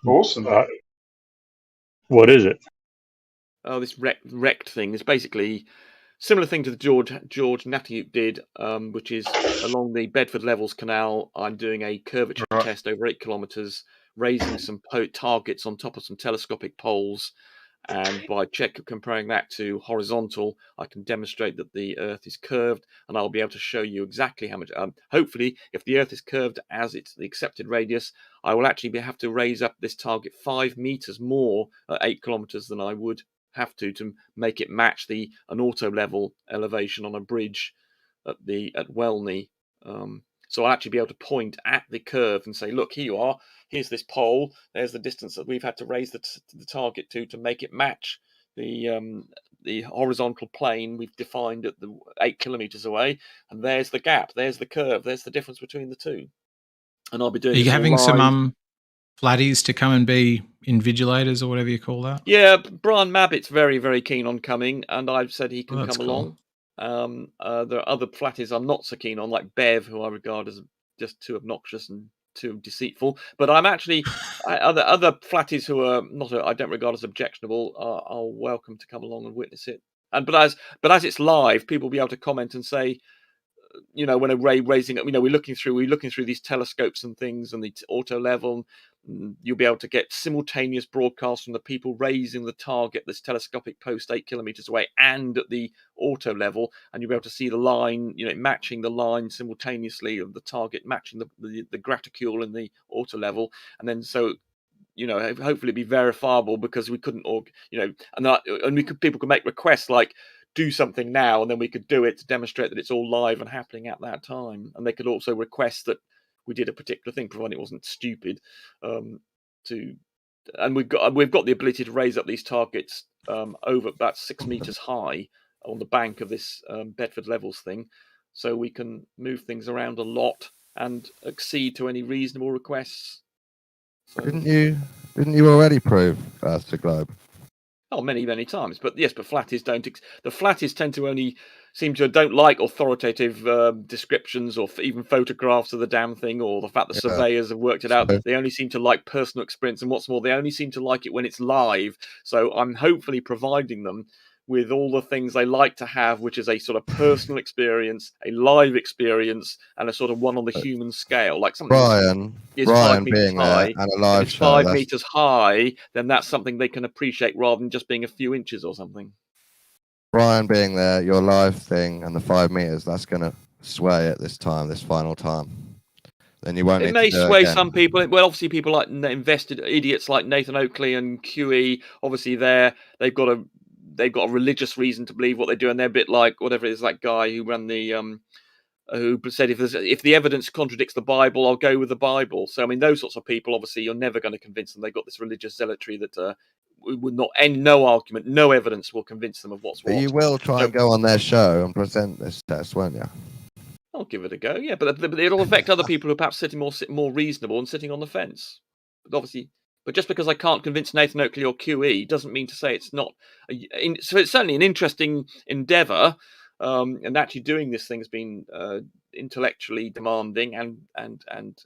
Speaker 7: Awesome.
Speaker 8: What is it?
Speaker 12: Oh, this wrecked thing is basically similar thing to the George Natayuk did, which is along the Bedford Levels Canal. I'm doing a curvature test over 8 kilometres, raising some targets on top of some telescopic poles, and by comparing that to horizontal, I can demonstrate that the Earth is curved, and I'll be able to show you exactly how much. Hopefully, if the Earth is curved as it's the accepted radius, I will actually have to raise up this target 5 meters more at 8 kilometers than I would have to make it match an auto level elevation on a bridge at Welney. So I'll actually be able to point at the curve and say, look, here you are. Here's this pole. There's the distance that we've had to raise the target to make it match the horizontal plane we've defined at the 8 kilometers away. And there's the gap. There's the curve. There's the difference between the two. And I'll be doing.
Speaker 11: Are you having some flatties to come and be invigilators or whatever you call that?
Speaker 12: Yeah, Brian Mabbitt's very, very keen on coming, and I've said he can come along. There are other flatties I'm not so keen on, like Bev, who I regard as just too obnoxious and too deceitful. But I'm actually other flatties who are I don't regard as objectionable are welcome to come along and witness it. But as it's live, people will be able to comment and say, when a ray raising up, we're looking through these telescopes and things and the auto level. You'll be able to get simultaneous broadcasts from the people raising the target, this telescopic post 8 kilometers away, and at the auto level, and you'll be able to see the line, matching the line simultaneously of the target, matching the graticule in the auto level, and then hopefully it'd be verifiable, because we couldn't, people could make requests like, do something now, and then we could do it to demonstrate that it's all live and happening at that time. And they could also request that we did a particular thing, provided it wasn't stupid. And we've got the ability to raise up these targets over about 6 meters high on the bank of this Bedford Levels thing, so we can move things around a lot and accede to any reasonable requests. So,
Speaker 9: didn't you already prove Earth to globe?
Speaker 12: Oh, many, many times. But yes, but flatties don't. The flatties tend to only don't like authoritative descriptions or even photographs of the damn thing, or the fact that surveyors have worked it out. They only seem to like personal experience, and what's more, they only seem to like it when it's live. So I'm hopefully providing them with all the things they like to have, which is a sort of personal experience, a live experience, and a sort of one on the human scale, like something
Speaker 9: Brian
Speaker 12: is 5 meters
Speaker 9: being there
Speaker 12: high.
Speaker 9: and a live
Speaker 12: If it's
Speaker 9: show,
Speaker 12: 5 meters high, then that's something they can appreciate rather than just being a few inches or something.
Speaker 9: Brian being there, your live thing, and the 5 meters, that's going to sway it this final time. Then you won't.
Speaker 12: It may sway some people. Well, obviously, people like invested idiots like Nathan Oakley and QE. Obviously, they've got a religious reason to believe what they do, and they're a bit like whatever it is, that guy who ran the who said if the evidence contradicts the Bible, I'll go with the Bible. So I mean, those sorts of people, obviously, you're never going to convince them. They've got this religious zealotry that would not end. No argument, no evidence will convince them of what's what.
Speaker 9: But you will try and go on their show and present this test, won't you?
Speaker 12: I'll give it a go, yeah, but it'll affect other people who are perhaps sitting more reasonable and sitting on the fence. But obviously, just because I can't convince Nathan Oakley or QE doesn't mean to say it's not. So it's certainly an interesting endeavour, and actually doing this thing has been intellectually demanding and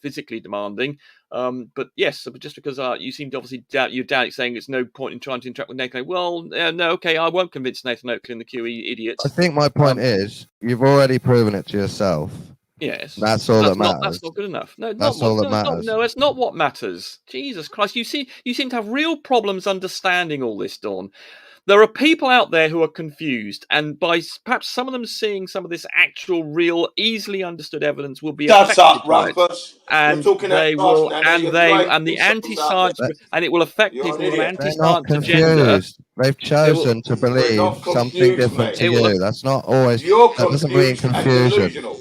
Speaker 12: physically demanding. But yes, just because you seem to obviously doubt saying it's no point in trying to interact with Nathan Oakley. Well, no, okay, I won't convince Nathan Oakley and the QE idiots.
Speaker 9: I think my point is, you've already proven it to yourself.
Speaker 12: Yes,
Speaker 9: that's all that matters.
Speaker 12: That's not good enough. No,
Speaker 9: that's all that matters.
Speaker 12: No, it's not what matters. Jesus Christ, you seem to have real problems understanding all this, Dawn. There are people out there who are confused, and by perhaps some of them seeing some of this actual, real, easily understood evidence will be affected by it. And they will, and the anti-science, and it will affect people with an anti-science agenda.
Speaker 9: They've chosen to believe something different to you. That's not always. That doesn't mean confusion.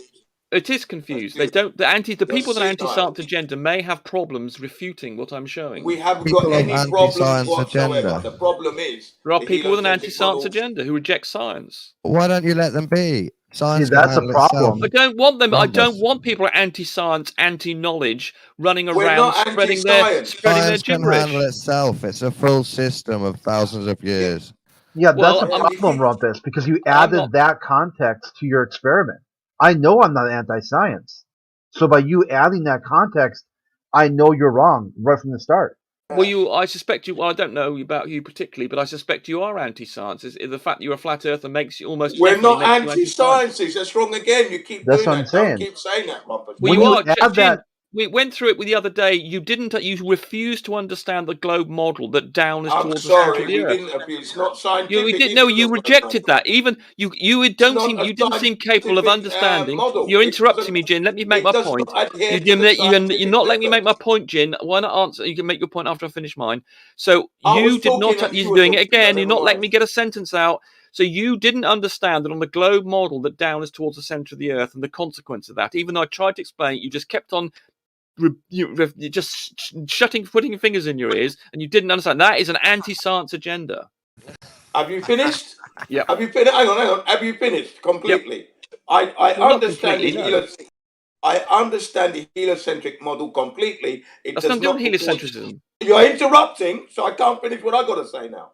Speaker 12: It is confused. They don't. The people with an anti-science agenda may have problems refuting what I'm showing.
Speaker 1: We haven't got any problems whatsoever. The problem is
Speaker 12: there are people with an anti-science agenda who reject science.
Speaker 9: Why don't you let them be? Science.
Speaker 10: That's a problem.
Speaker 12: I don't want them. I don't want people anti-science, anti-knowledge running around spreading their gibberish.
Speaker 9: Science can handle itself. It's a full system of thousands of years.
Speaker 10: Yeah, that's a problem, Rumpus, because you added that context to your experiment. I know I'm not anti-science. So by you adding that context, I know you're wrong right from the start.
Speaker 12: Well, I suspect you. Well, I don't know about you particularly, but I suspect you are anti-science. Is the fact that you're a flat earther makes you almost.
Speaker 1: We're not anti-sciences. That's wrong again. You keep
Speaker 10: doing
Speaker 1: that.
Speaker 10: I'm saying.
Speaker 1: Don't keep saying that, Rumpus.
Speaker 12: Well, you are. We went through it the other day. You refused to understand the globe model that down is towards the center of the Earth.
Speaker 1: It's not scientific.
Speaker 12: You didn't. No, you rejected that. Even you didn't seem capable of understanding. You're interrupting me, Jin. Let me make my point. You're not letting me make my point, Jin. Why not answer? You can make your point after I finish mine. So you did not. You're doing it again. You're not letting me get a sentence out. So you didn't understand that on the globe model that down is towards the center of the Earth and the consequence of that. Even though I tried to explain it, you just kept on. You're just putting your fingers in your ears, and you didn't understand. That is an anti-science agenda.
Speaker 1: Have you finished?
Speaker 12: Yeah.
Speaker 1: Have you finished? Hang on. Have you finished completely? Yep. I understand I understand the heliocentric model completely.
Speaker 12: That's not doing heliocentrism.
Speaker 1: You're interrupting, so I can't finish what I got to say now.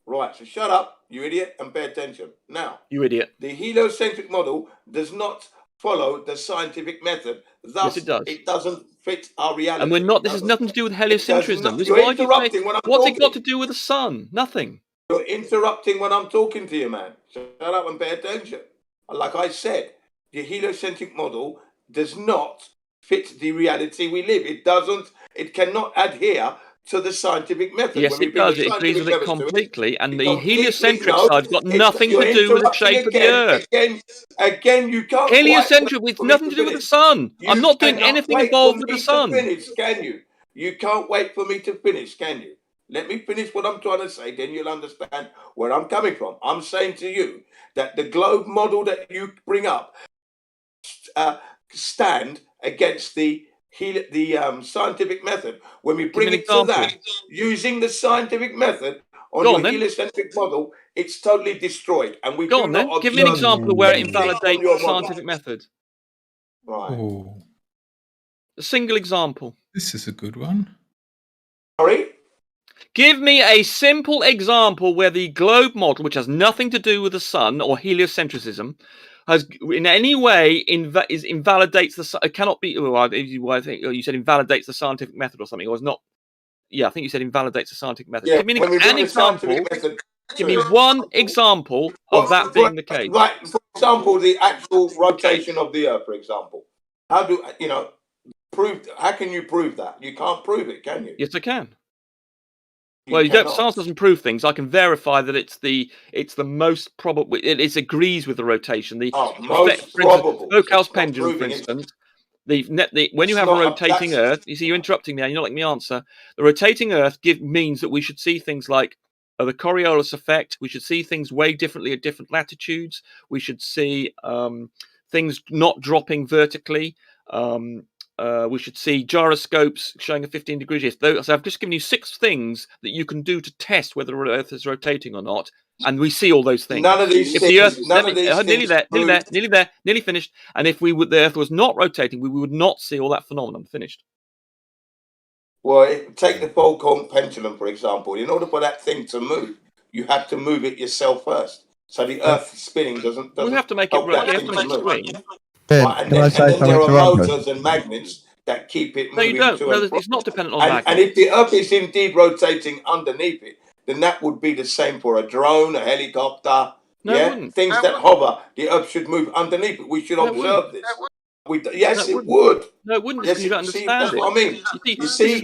Speaker 1: Right. So shut up, you idiot, and pay attention. Now,
Speaker 12: you idiot.
Speaker 1: The heliocentric model does not follow the scientific method. Thus,
Speaker 12: yes, it does.
Speaker 1: It doesn't fit our reality.
Speaker 12: And we're not. This has nothing to do with heliocentrism. You're interrupting when I'm talking. What's it got to do with the sun? Nothing.
Speaker 1: You're interrupting when I'm talking to you, man. Shut up and pay attention. Like I said, the heliocentric model does not fit the reality we live. It doesn't. It cannot adhere to the scientific method.
Speaker 12: Yes, it does. It agrees with it completely. And the heliocentric side's got nothing to do with the shape of the Earth.
Speaker 1: Again, you can't.
Speaker 12: Heliocentric with nothing to do with the sun. I'm not doing anything involved with the sun.
Speaker 1: Can you? You can't wait for me to finish, can you? Let me finish what I'm trying to say, then you'll understand where I'm coming from. I'm saying to you that the globe model that you bring up stand against the scientific method. When we bring it to that, using the scientific method on your heliocentric model, it's totally destroyed. And we
Speaker 12: give me an example of where it invalidates the scientific method.
Speaker 1: Right.
Speaker 11: Ooh.
Speaker 12: A single example.
Speaker 11: This is a good one.
Speaker 1: Sorry?
Speaker 12: Give me a simple example where the globe model, which has nothing to do with the sun or heliocentrism, has in any way invalidates the. It cannot be. I think you said invalidates the scientific method or something, or it's not. Yeah, I think you said invalidates the scientific method.
Speaker 1: Yeah,
Speaker 12: give me an example. Give me one example of that being the case.
Speaker 1: Right, for example, the actual rotation of the Earth, for example. How do you know? How can you prove that? You can't prove it, can you?
Speaker 12: Yes, I can. Well, you don't. Science doesn't prove things. I can verify that it's the most probable. It agrees with the rotation. The
Speaker 1: most probable.
Speaker 12: Foucault's pendulum, for instance. When you have a rotating Earth, you see, you're interrupting me, and you're not letting me answer. The rotating Earth means that we should see things like the Coriolis effect. We should see things way differently at different latitudes. We should see things not dropping vertically. We should see gyroscopes showing a 15 degree shift. So I've just given you 6 things that you can do to test whether the Earth is rotating or not, and we see all those things.
Speaker 1: None of these things.
Speaker 12: Nearly finished. And if the Earth was not rotating, we would not see all that phenomenon. Finished.
Speaker 1: Well, take the Foucault pendulum, for example. In order for that thing to move, you have to move it yourself first. So the Earth spinning doesn't.
Speaker 12: You have to make it. You have to make it swing.
Speaker 1: Right, and then there are motors and magnets that keep it moving.
Speaker 12: No, you don't. No, it's not dependent on magnets.
Speaker 1: And if the Earth is indeed rotating underneath it, then that would be the same for a drone, a helicopter.
Speaker 12: No,
Speaker 1: yeah,
Speaker 12: it wouldn't.
Speaker 1: Things that hover. The Earth should move underneath it. We should observe this. Yes, it would.
Speaker 12: No, it wouldn't.
Speaker 1: Yes,
Speaker 12: you don't understand
Speaker 1: that's
Speaker 12: it.
Speaker 1: what I mean.
Speaker 12: This is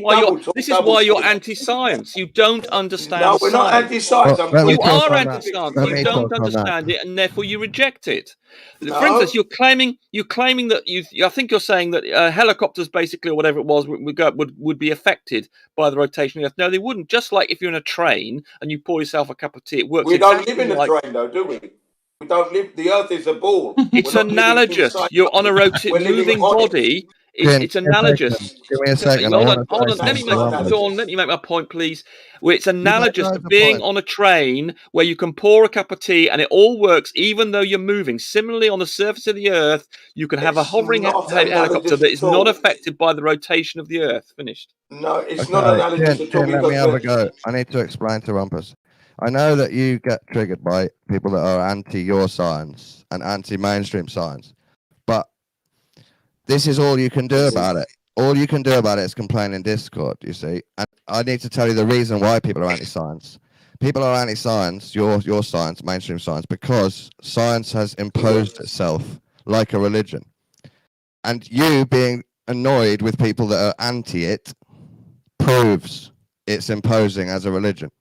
Speaker 12: why you're anti-science. You don't understand.
Speaker 1: No, we're not anti-science.
Speaker 12: You are anti-science. You don't understand it, and therefore you reject it. No. For instance, you're claiming that I think you're saying that helicopters, basically, or whatever it was, would be affected by the rotation of the Earth. No, they wouldn't. Just like if you're in a train and you pour yourself a cup of tea, it works.
Speaker 1: We don't live in a train, though, do we? We don't live. The Earth is a ball.
Speaker 12: It's analogous. You're on a moving body. It's analogous.
Speaker 9: Give me a second.
Speaker 12: Hold on. Let me make my point, please. It's analogous to being on a train where you can pour a cup of tea and it all works, even though you're moving. Similarly, on the surface of the Earth, you can have a hovering helicopter that is not affected by the rotation of the Earth. Finished.
Speaker 1: No, it's not analogous at all.
Speaker 9: Let me have a go. I need to explain to Rumpus. I know that you get triggered by people that are anti your science and anti-mainstream science, but this is all you can do about it. All you can do about it is complain in Discord, you see. And I need to tell you the reason why people are anti-science. People are anti-science, your science, mainstream science, because science has imposed itself like a religion. And you being annoyed with people that are anti it proves it's imposing as a religion.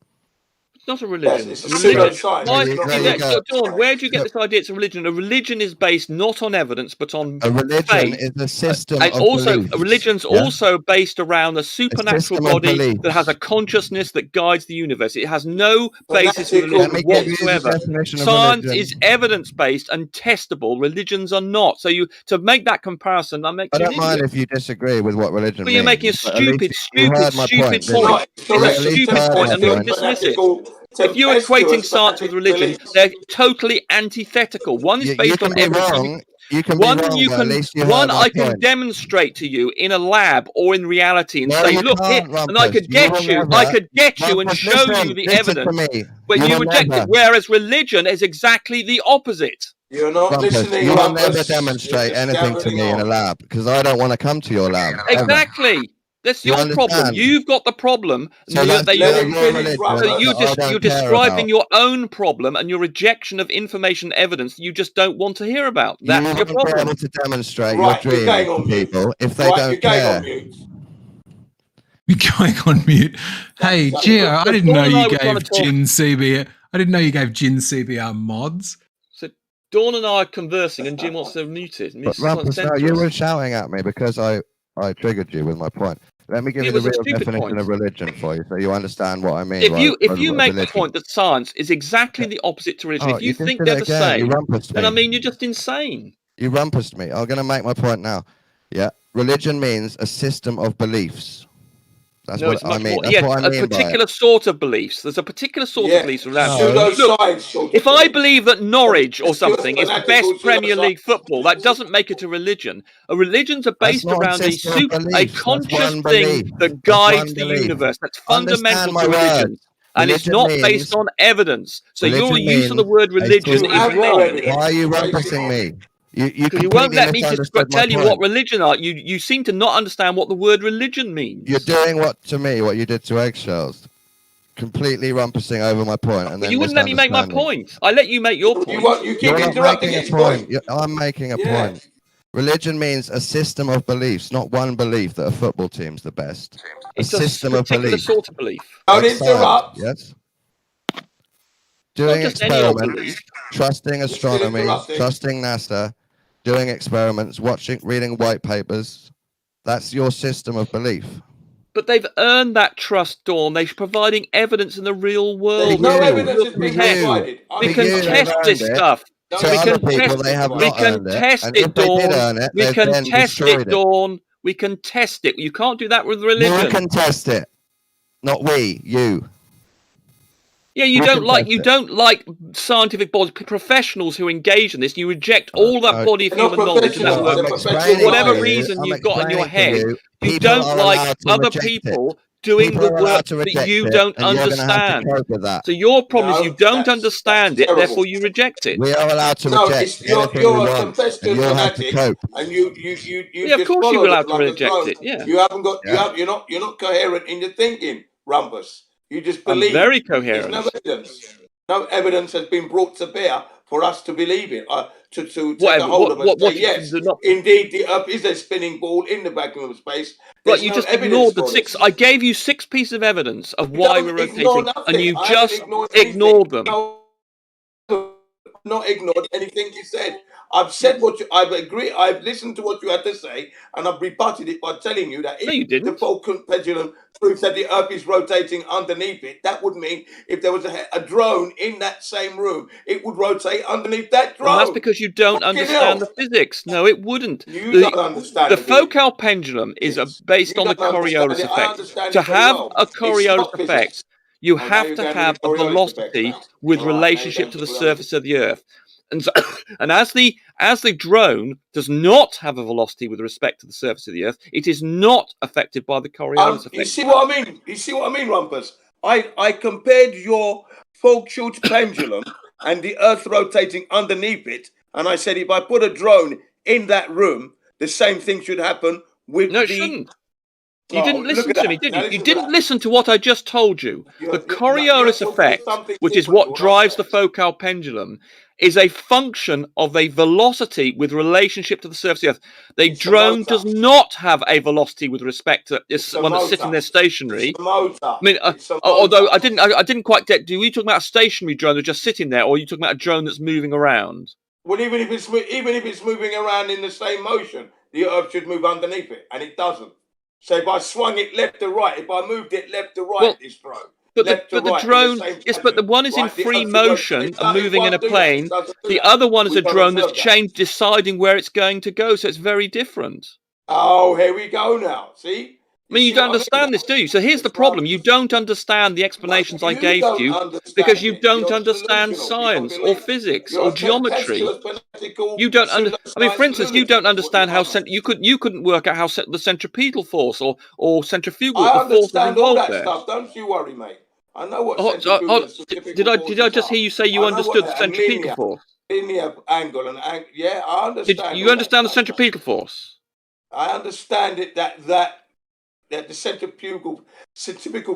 Speaker 12: It's not a religion.
Speaker 1: Yes, it's a
Speaker 12: Dawn, where do you get this idea it's a religion? A religion is based not on evidence, but on
Speaker 9: a religion
Speaker 12: faith.
Speaker 9: Is a system
Speaker 12: and
Speaker 9: of
Speaker 12: also,
Speaker 9: beliefs.
Speaker 12: A religion's also based around a supernatural body that has a consciousness that guides the universe. It has no basis in religion whatsoever. Science is evidence-based and testable. Religions are not. So to make that comparison, I
Speaker 9: don't mind if you disagree with what religion means.
Speaker 12: You're making a stupid point. It's a stupid point, and you'll dismiss it. If you're equating science with religion, they're totally antithetical. One is based on evidence. One I can demonstrate to you in a lab or in reality and say, look, here, and I could get you and show you the evidence. But you reject it. Whereas religion is exactly the opposite.
Speaker 1: You're not listening.
Speaker 9: You will never demonstrate anything to me in a lab because I don't want to come to your lab.
Speaker 12: Exactly. That's your problem. You've got the problem.
Speaker 9: So
Speaker 12: you're describing your own problem and your rejection of information evidence that you just don't want to hear about. That's your problem.
Speaker 9: You're able to demonstrate your dream to people if they don't care.
Speaker 11: You're going on mute. Hey, Gio, I didn't know you gave Jin CBR. I didn't know you gave Jin CBR mods.
Speaker 12: So Dawn and I are conversing, and Jim wants to mute it.
Speaker 9: But Rumpus, no, you were shouting at me because I triggered you with my point. Let me give you the real definition of religion for you, so you understand what I mean.
Speaker 12: If you make the point that science is exactly the opposite to religion, if you think they're the same, then I mean you're just insane.
Speaker 9: You rumpused me. I'm going to make my point now. Yeah, religion means a system of beliefs. That's what I mean.
Speaker 12: Yes, a particular sort of beliefs. There's a particular sort of beliefs around. Look, if I believe that Norwich or something is the best Premier League football, that doesn't make it a religion. A religions are based around a conscious thing that guides the universe. That's fundamental to religion. And it's not based on evidence. So your use of the word religion is wrong.
Speaker 9: Why are you rumpusing me?
Speaker 12: You won't let me just tell you what religion are. You seem to not understand what the word religion means.
Speaker 9: You're doing what you did to eggshells. completely rumpusing over my point, and then
Speaker 12: you wouldn't let me make my point. I let you make your point.
Speaker 1: You keep interrupting his point.
Speaker 9: I'm making a point. Religion means a system of beliefs, not one belief that a football team's the best.
Speaker 12: It's
Speaker 9: a system of beliefs.
Speaker 12: sort of belief.
Speaker 1: Don't interrupt.
Speaker 9: Yes. Doing experiments, trusting astronomy, trusting NASA, doing experiments, reading white papers. That's your system of belief.
Speaker 12: But they've earned that trust, Dawn. They're providing evidence in the real world.
Speaker 1: No evidence has been provided.
Speaker 12: We can test this stuff.
Speaker 9: To other people, they have not earned it.
Speaker 12: Test
Speaker 9: And
Speaker 12: it,
Speaker 9: if they did
Speaker 12: Dawn.
Speaker 9: earn it,
Speaker 12: We
Speaker 9: they've
Speaker 12: can
Speaker 9: then
Speaker 12: test
Speaker 9: destroyed
Speaker 12: it, Dawn. We can test it. You can't do that with religion.
Speaker 9: You can test it. Not we, you.
Speaker 12: Yeah, you don't like scientific bodies, professionals who engage in this. You reject all that body of human knowledge and that work. For whatever reason you've got in your head, you don't like other people doing the work that you don't understand. So your problem is you don't understand it, therefore you reject it.
Speaker 9: We are allowed to reject anything we want, and you'll have to cope.
Speaker 1: And you
Speaker 12: yeah, of course you're allowed to reject it. Yeah,
Speaker 1: you haven't got. You're not coherent in your thinking, Rumpus. You just believe.
Speaker 12: I'm very coherent.
Speaker 1: There's no evidence. No evidence has been brought to bear for us to believe it. To take a hold of it. Yes, indeed, the Earth is a spinning ball in the vacuum of space.
Speaker 12: But you just ignored the 6. I gave you 6 pieces of evidence of why we're rotating, and you just ignored them.
Speaker 1: Not ignored anything you said. I've said I've agreed. I've listened to what you had to say, and I've rebutted it by telling you that if the Vulcan pendulum proves that the Earth is rotating underneath it, that would mean if there was a drone in that same room, it would rotate underneath that drone.
Speaker 12: And that's because you don't understand the physics. No, it wouldn't.
Speaker 1: You don't understand
Speaker 12: the focal pendulum is based on the Coriolis effect. To have a Coriolis effect, you have to have a velocity with relationship to the surface of the Earth. And, so, and as the drone does not have a velocity with respect to the surface of the Earth, it is not affected by the Coriolis effect.
Speaker 1: You see what I mean? You see what I mean, Rumpus? I compared your Foucault pendulum and the Earth rotating underneath it, and I said if I put a drone in that room, the same thing should happen with
Speaker 12: it shouldn't. You didn't listen to me, did you? You didn't listen to what I just told you. The Coriolis effect, which is what drives the focal pendulum, is a function of a velocity with relationship to the surface of the Earth. The drone does not have a velocity with respect to one that's sitting there stationary. I mean, although I didn't quite get. Do you talking about a stationary drone that's just sitting there, or are you talking about a drone that's moving around?
Speaker 1: Well, even if it's moving around in the same motion, the Earth should move underneath it, and it doesn't. So if I swung it left to right, if I moved it left to right, this drone.
Speaker 12: But the drone, yes, but the one is in free motion and moving in a plane. The other one is a drone that's deciding where it's going to go, so it's very different.
Speaker 1: Oh, here we go now. See?
Speaker 12: I mean, you don't understand this, do you? So here's the problem. You don't understand the explanations I gave you because you don't understand science or physics or geometry. You don't I mean, for instance, you don't understand how you couldn't work out how the centripetal force or centrifugal force was involved there.
Speaker 1: Stuff. Don't you worry, mate. I know what
Speaker 12: did I just hear you say you understood the centripetal force?
Speaker 1: Linear angle and yeah, I understand.
Speaker 12: You understand the centripetal force?
Speaker 1: I understand it that the centrifugal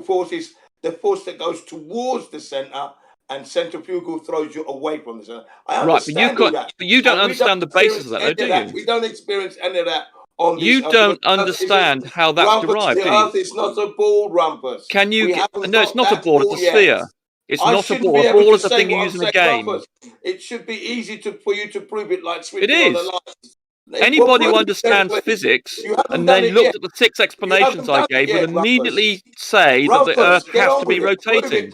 Speaker 1: force is the force that goes towards the center, and centrifugal throws you away from the center. I understand
Speaker 12: but you don't understand the basis of that, though, do you?
Speaker 1: We don't experience any of that on this.
Speaker 12: You don't understand how that's derived, do you?
Speaker 1: The Earth is not a ball, Rumpus.
Speaker 12: Can you? No, it's not a ball. It's a sphere. It's not a ball. A ball is a thing you use in a game.
Speaker 1: It should be easy for you to prove it, like switching on the lights.
Speaker 12: Anybody who understands physics and then looked at the 6 explanations I gave would immediately say that the Earth has to be rotating.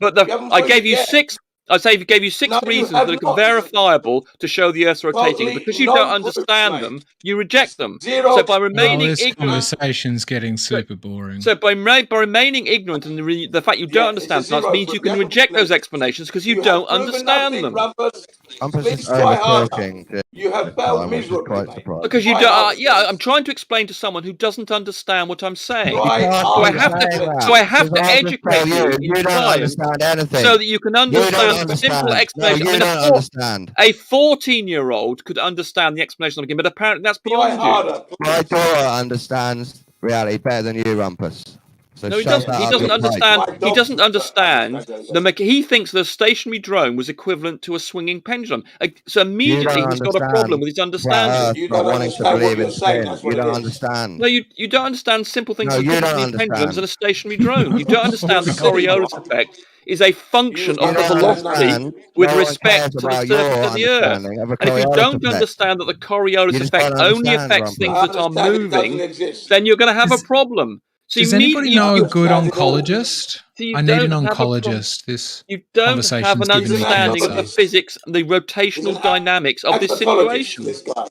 Speaker 12: But I gave you 6. I say if gave you 6 reasons that are verifiable to show the Earth's rotating. Because you don't understand them, you reject them. So by remaining ignorant,
Speaker 11: conversation's getting super boring.
Speaker 12: So by remaining ignorant and the fact you don't understand science means you can reject those explanations because you don't understand them.
Speaker 1: You have failed miserably.
Speaker 12: Because you don't. I'm trying to explain to someone who doesn't understand what I'm saying. So I have to educate you in science so that you can understand the simple explanation.
Speaker 9: You don't understand.
Speaker 12: A 14-year-old could understand the explanation I'm giving, but apparently that's beyond you.
Speaker 9: My daughter understands reality better than you, Rumpus. So
Speaker 12: no, he
Speaker 9: shove
Speaker 12: doesn't.
Speaker 9: that
Speaker 12: He
Speaker 9: up
Speaker 12: doesn't
Speaker 9: your
Speaker 12: understand.
Speaker 9: pipe.
Speaker 12: He doesn't understand. He thinks the stationary drone was equivalent to a swinging pendulum. So immediately he's got a problem with his understanding.
Speaker 1: You don't understand what you're saying. That's what
Speaker 9: You
Speaker 1: it
Speaker 9: don't
Speaker 1: is.
Speaker 9: understand.
Speaker 12: No, you don't understand simple things
Speaker 9: No,
Speaker 12: as the
Speaker 9: you don't
Speaker 12: difference between pendulums and
Speaker 9: understand.
Speaker 12: a stationary drone. You don't understand the Coriolis effect is a function of the velocity with
Speaker 9: No one
Speaker 12: respect
Speaker 9: cares
Speaker 12: to the
Speaker 9: about
Speaker 12: surface
Speaker 9: your
Speaker 12: of the Earth.
Speaker 9: understanding of a
Speaker 12: And if you
Speaker 9: Coriolis
Speaker 12: don't
Speaker 9: effect.
Speaker 12: understand that the Coriolis
Speaker 9: You just
Speaker 12: effect
Speaker 9: don't
Speaker 12: only
Speaker 9: understand,
Speaker 12: affects things
Speaker 9: Rumpus.
Speaker 12: that are
Speaker 1: I understand it doesn't
Speaker 12: moving,
Speaker 1: exist.
Speaker 12: then you're going to have a problem. So
Speaker 11: Does
Speaker 12: you need,
Speaker 11: anybody
Speaker 12: you,
Speaker 11: know
Speaker 12: you,
Speaker 11: a good
Speaker 1: understand it all.
Speaker 11: oncologist?
Speaker 12: so you
Speaker 11: I need an
Speaker 12: don't have a problem.
Speaker 11: oncologist. This
Speaker 12: You don't have
Speaker 11: conversation's
Speaker 12: an
Speaker 11: given me
Speaker 12: understanding of the
Speaker 11: cancer.
Speaker 12: physics and the rotational dynamics of this
Speaker 1: Agnotologist,
Speaker 12: situation.
Speaker 1: this guy.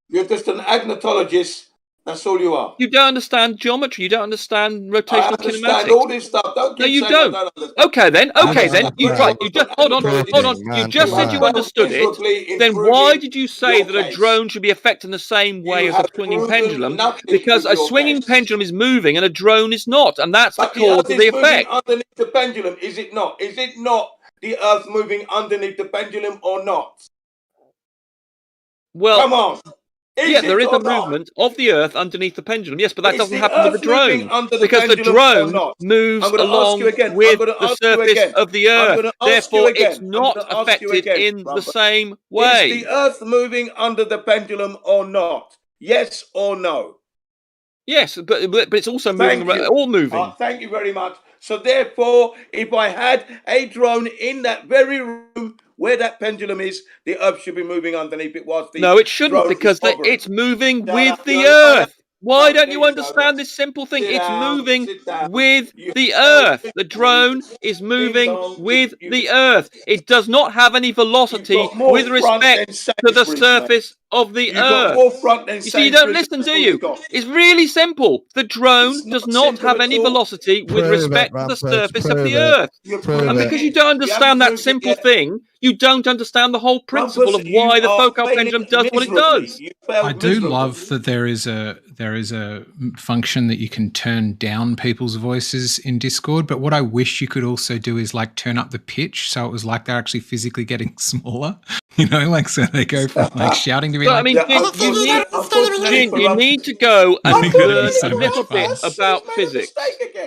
Speaker 1: You're just an agnotologist. That's all you are.
Speaker 12: You don't understand geometry. You don't understand
Speaker 1: I
Speaker 12: rotational
Speaker 1: understand
Speaker 12: kinematics.
Speaker 1: all this stuff. Don't
Speaker 12: No,
Speaker 1: keep
Speaker 12: you
Speaker 1: saying I
Speaker 12: don't.
Speaker 1: don't understand.
Speaker 12: Okay then. Okay then. You right. You just hold on. Hold on. You just said you understood it. Then why did you say that a drone should be affected in the same way as a swinging pendulum? Because a swinging pendulum is moving and a drone is not, and that's the
Speaker 1: But the
Speaker 12: cause
Speaker 1: Earth
Speaker 12: of the
Speaker 1: is moving
Speaker 12: effect.
Speaker 1: underneath the pendulum, is it not? Is it not the Earth moving underneath the pendulum or not?
Speaker 12: Well,
Speaker 1: come on.
Speaker 12: Yeah, there is a
Speaker 1: or not?
Speaker 12: movement of the Earth underneath the pendulum. Yes, but that
Speaker 1: Is
Speaker 12: doesn't
Speaker 1: the
Speaker 12: happen with
Speaker 1: Earth
Speaker 12: the drone
Speaker 1: moving under the
Speaker 12: because the
Speaker 1: pendulum or
Speaker 12: drone
Speaker 1: not?
Speaker 12: moves
Speaker 1: I'm going to ask you
Speaker 12: along
Speaker 1: again.
Speaker 12: with
Speaker 1: I'm going to
Speaker 12: the
Speaker 1: ask you
Speaker 12: surface
Speaker 1: again.
Speaker 12: of the
Speaker 1: I'm
Speaker 12: Earth.
Speaker 1: going to ask you
Speaker 12: Therefore,
Speaker 1: again.
Speaker 12: it's
Speaker 1: I'm
Speaker 12: not
Speaker 1: going to ask you
Speaker 12: affected
Speaker 1: again,
Speaker 12: in the
Speaker 1: Robert.
Speaker 12: same
Speaker 1: Is
Speaker 12: way.
Speaker 1: the Earth moving under the pendulum or not? Yes or no?
Speaker 12: Yes, but it's also moving.
Speaker 1: Thank you.
Speaker 12: All moving.
Speaker 1: Thank you very much. So therefore, if I had a drone in that very room where that pendulum is, the Earth should be moving underneath it whilst the
Speaker 12: No, it shouldn't
Speaker 1: drone
Speaker 12: because
Speaker 1: is hovering.
Speaker 12: it's moving
Speaker 1: Shut
Speaker 12: with
Speaker 1: up,
Speaker 12: the
Speaker 1: you're a liar.
Speaker 12: Earth. Why don't
Speaker 1: Please
Speaker 12: you
Speaker 1: don't.
Speaker 12: understand this simple thing?
Speaker 1: Sit
Speaker 12: It's
Speaker 1: down,
Speaker 12: moving
Speaker 1: sit down.
Speaker 12: with
Speaker 1: You
Speaker 12: the
Speaker 1: tell
Speaker 12: Earth. The drone is moving
Speaker 1: dong,
Speaker 12: with the Earth. It does not have any velocity
Speaker 1: got more
Speaker 12: with
Speaker 1: front than
Speaker 12: respect to the
Speaker 1: Sainsbury's,
Speaker 12: surface of the
Speaker 1: You got
Speaker 12: Earth.
Speaker 1: more front than
Speaker 12: You see, you don't
Speaker 1: Sainsbury's.
Speaker 12: listen,
Speaker 1: That's
Speaker 12: do
Speaker 1: all
Speaker 12: you?
Speaker 1: got.
Speaker 12: It's really simple. The drone does not
Speaker 1: simple
Speaker 12: have
Speaker 1: at
Speaker 12: any
Speaker 1: all.
Speaker 12: velocity with
Speaker 9: Prove it,
Speaker 12: respect to the
Speaker 9: Rumpus,
Speaker 12: surface of
Speaker 9: prove
Speaker 12: the
Speaker 9: it.
Speaker 12: Earth.
Speaker 9: Prove
Speaker 12: And
Speaker 9: it.
Speaker 12: because you don't understand that simple thing, you don't understand the whole principle of why the focal pendulum does what it does.
Speaker 11: I do love that there is a function that you can turn down people's voices in Discord, but what I wish you could also do is like turn up the pitch so it was like they're actually physically getting smaller. You know, like so they go from like shouting to be
Speaker 12: But
Speaker 11: like.
Speaker 12: I mean, Jin, you need to go and learn
Speaker 11: so
Speaker 12: a little
Speaker 11: much
Speaker 12: bit
Speaker 11: fun.
Speaker 12: about physics.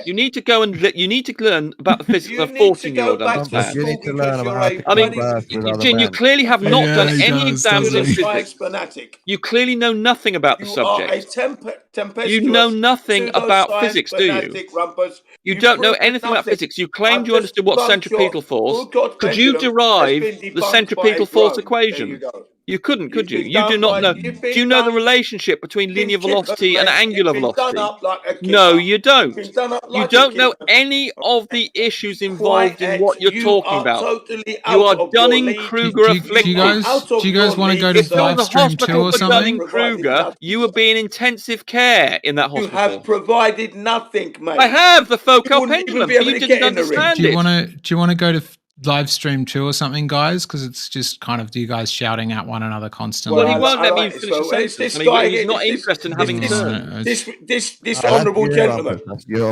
Speaker 12: You need to go and you need to learn about the physics that a 14-year-old understands.
Speaker 9: You need to learn about how to
Speaker 12: I mean,
Speaker 9: converse with other
Speaker 12: Jin, you
Speaker 9: men.
Speaker 12: clearly have not
Speaker 11: Yeah,
Speaker 12: done
Speaker 11: he
Speaker 12: any
Speaker 11: does,
Speaker 12: exams in
Speaker 11: doesn't he?
Speaker 12: physics.
Speaker 1: Fanatic.
Speaker 12: You clearly know nothing about the
Speaker 1: You are a
Speaker 12: subject.
Speaker 1: tempestuous,
Speaker 12: You know nothing about
Speaker 1: pseudoscience
Speaker 12: physics, do you?
Speaker 1: fanatic, Rumpus.
Speaker 12: You don't know
Speaker 1: proved
Speaker 12: anything about
Speaker 1: nothing.
Speaker 12: physics. You claimed
Speaker 1: I've
Speaker 12: you
Speaker 1: just
Speaker 12: understood what
Speaker 1: debunked
Speaker 12: centripetal
Speaker 1: your
Speaker 12: force.
Speaker 1: full-god
Speaker 12: Could you
Speaker 1: pendulum
Speaker 12: derive
Speaker 1: has been
Speaker 12: the
Speaker 1: debunked
Speaker 12: centripetal
Speaker 1: by a
Speaker 12: force
Speaker 1: drone.
Speaker 12: equation?
Speaker 1: There you go.
Speaker 12: You couldn't, could you?
Speaker 1: It's been
Speaker 12: You do
Speaker 1: done
Speaker 12: not
Speaker 1: by-
Speaker 12: know.
Speaker 1: you've
Speaker 12: Do
Speaker 1: been
Speaker 12: you know the
Speaker 1: done-
Speaker 12: relationship between linear
Speaker 1: kippered,
Speaker 12: velocity and
Speaker 1: mate.
Speaker 12: angular
Speaker 1: You've been done
Speaker 12: velocity?
Speaker 1: up like a kipper.
Speaker 12: No, you don't.
Speaker 1: Been done up
Speaker 12: You
Speaker 1: like a
Speaker 12: don't know
Speaker 1: kipper.
Speaker 12: any of the issues involved in what you're
Speaker 1: you
Speaker 12: talking
Speaker 1: are
Speaker 12: about.
Speaker 1: totally
Speaker 12: You
Speaker 1: out
Speaker 12: are
Speaker 1: of your league.
Speaker 12: Dunning-Kruger afflicted.
Speaker 11: Do you guys want to go to
Speaker 12: If there was a
Speaker 11: Livestream 2
Speaker 12: hospital
Speaker 11: or
Speaker 12: for
Speaker 11: something?
Speaker 12: Dunning-Kruger, you would be in intensive care in that
Speaker 1: You
Speaker 12: hospital.
Speaker 1: have provided nothing, mate.
Speaker 12: I have the
Speaker 1: You
Speaker 12: focal
Speaker 1: wouldn't even
Speaker 12: pendulum,
Speaker 1: be
Speaker 12: but
Speaker 1: able
Speaker 12: you
Speaker 1: to
Speaker 12: didn't
Speaker 1: get in the ring.
Speaker 12: understand
Speaker 11: Do you
Speaker 12: it.
Speaker 11: want to go to Livestream 2 or something, guys? Because it's just kind of you guys shouting at one another constantly.
Speaker 12: Well, he won't let me finish a sentence. I mean, he's not interested in having turn.
Speaker 1: This honourable gentleman.
Speaker 11: You're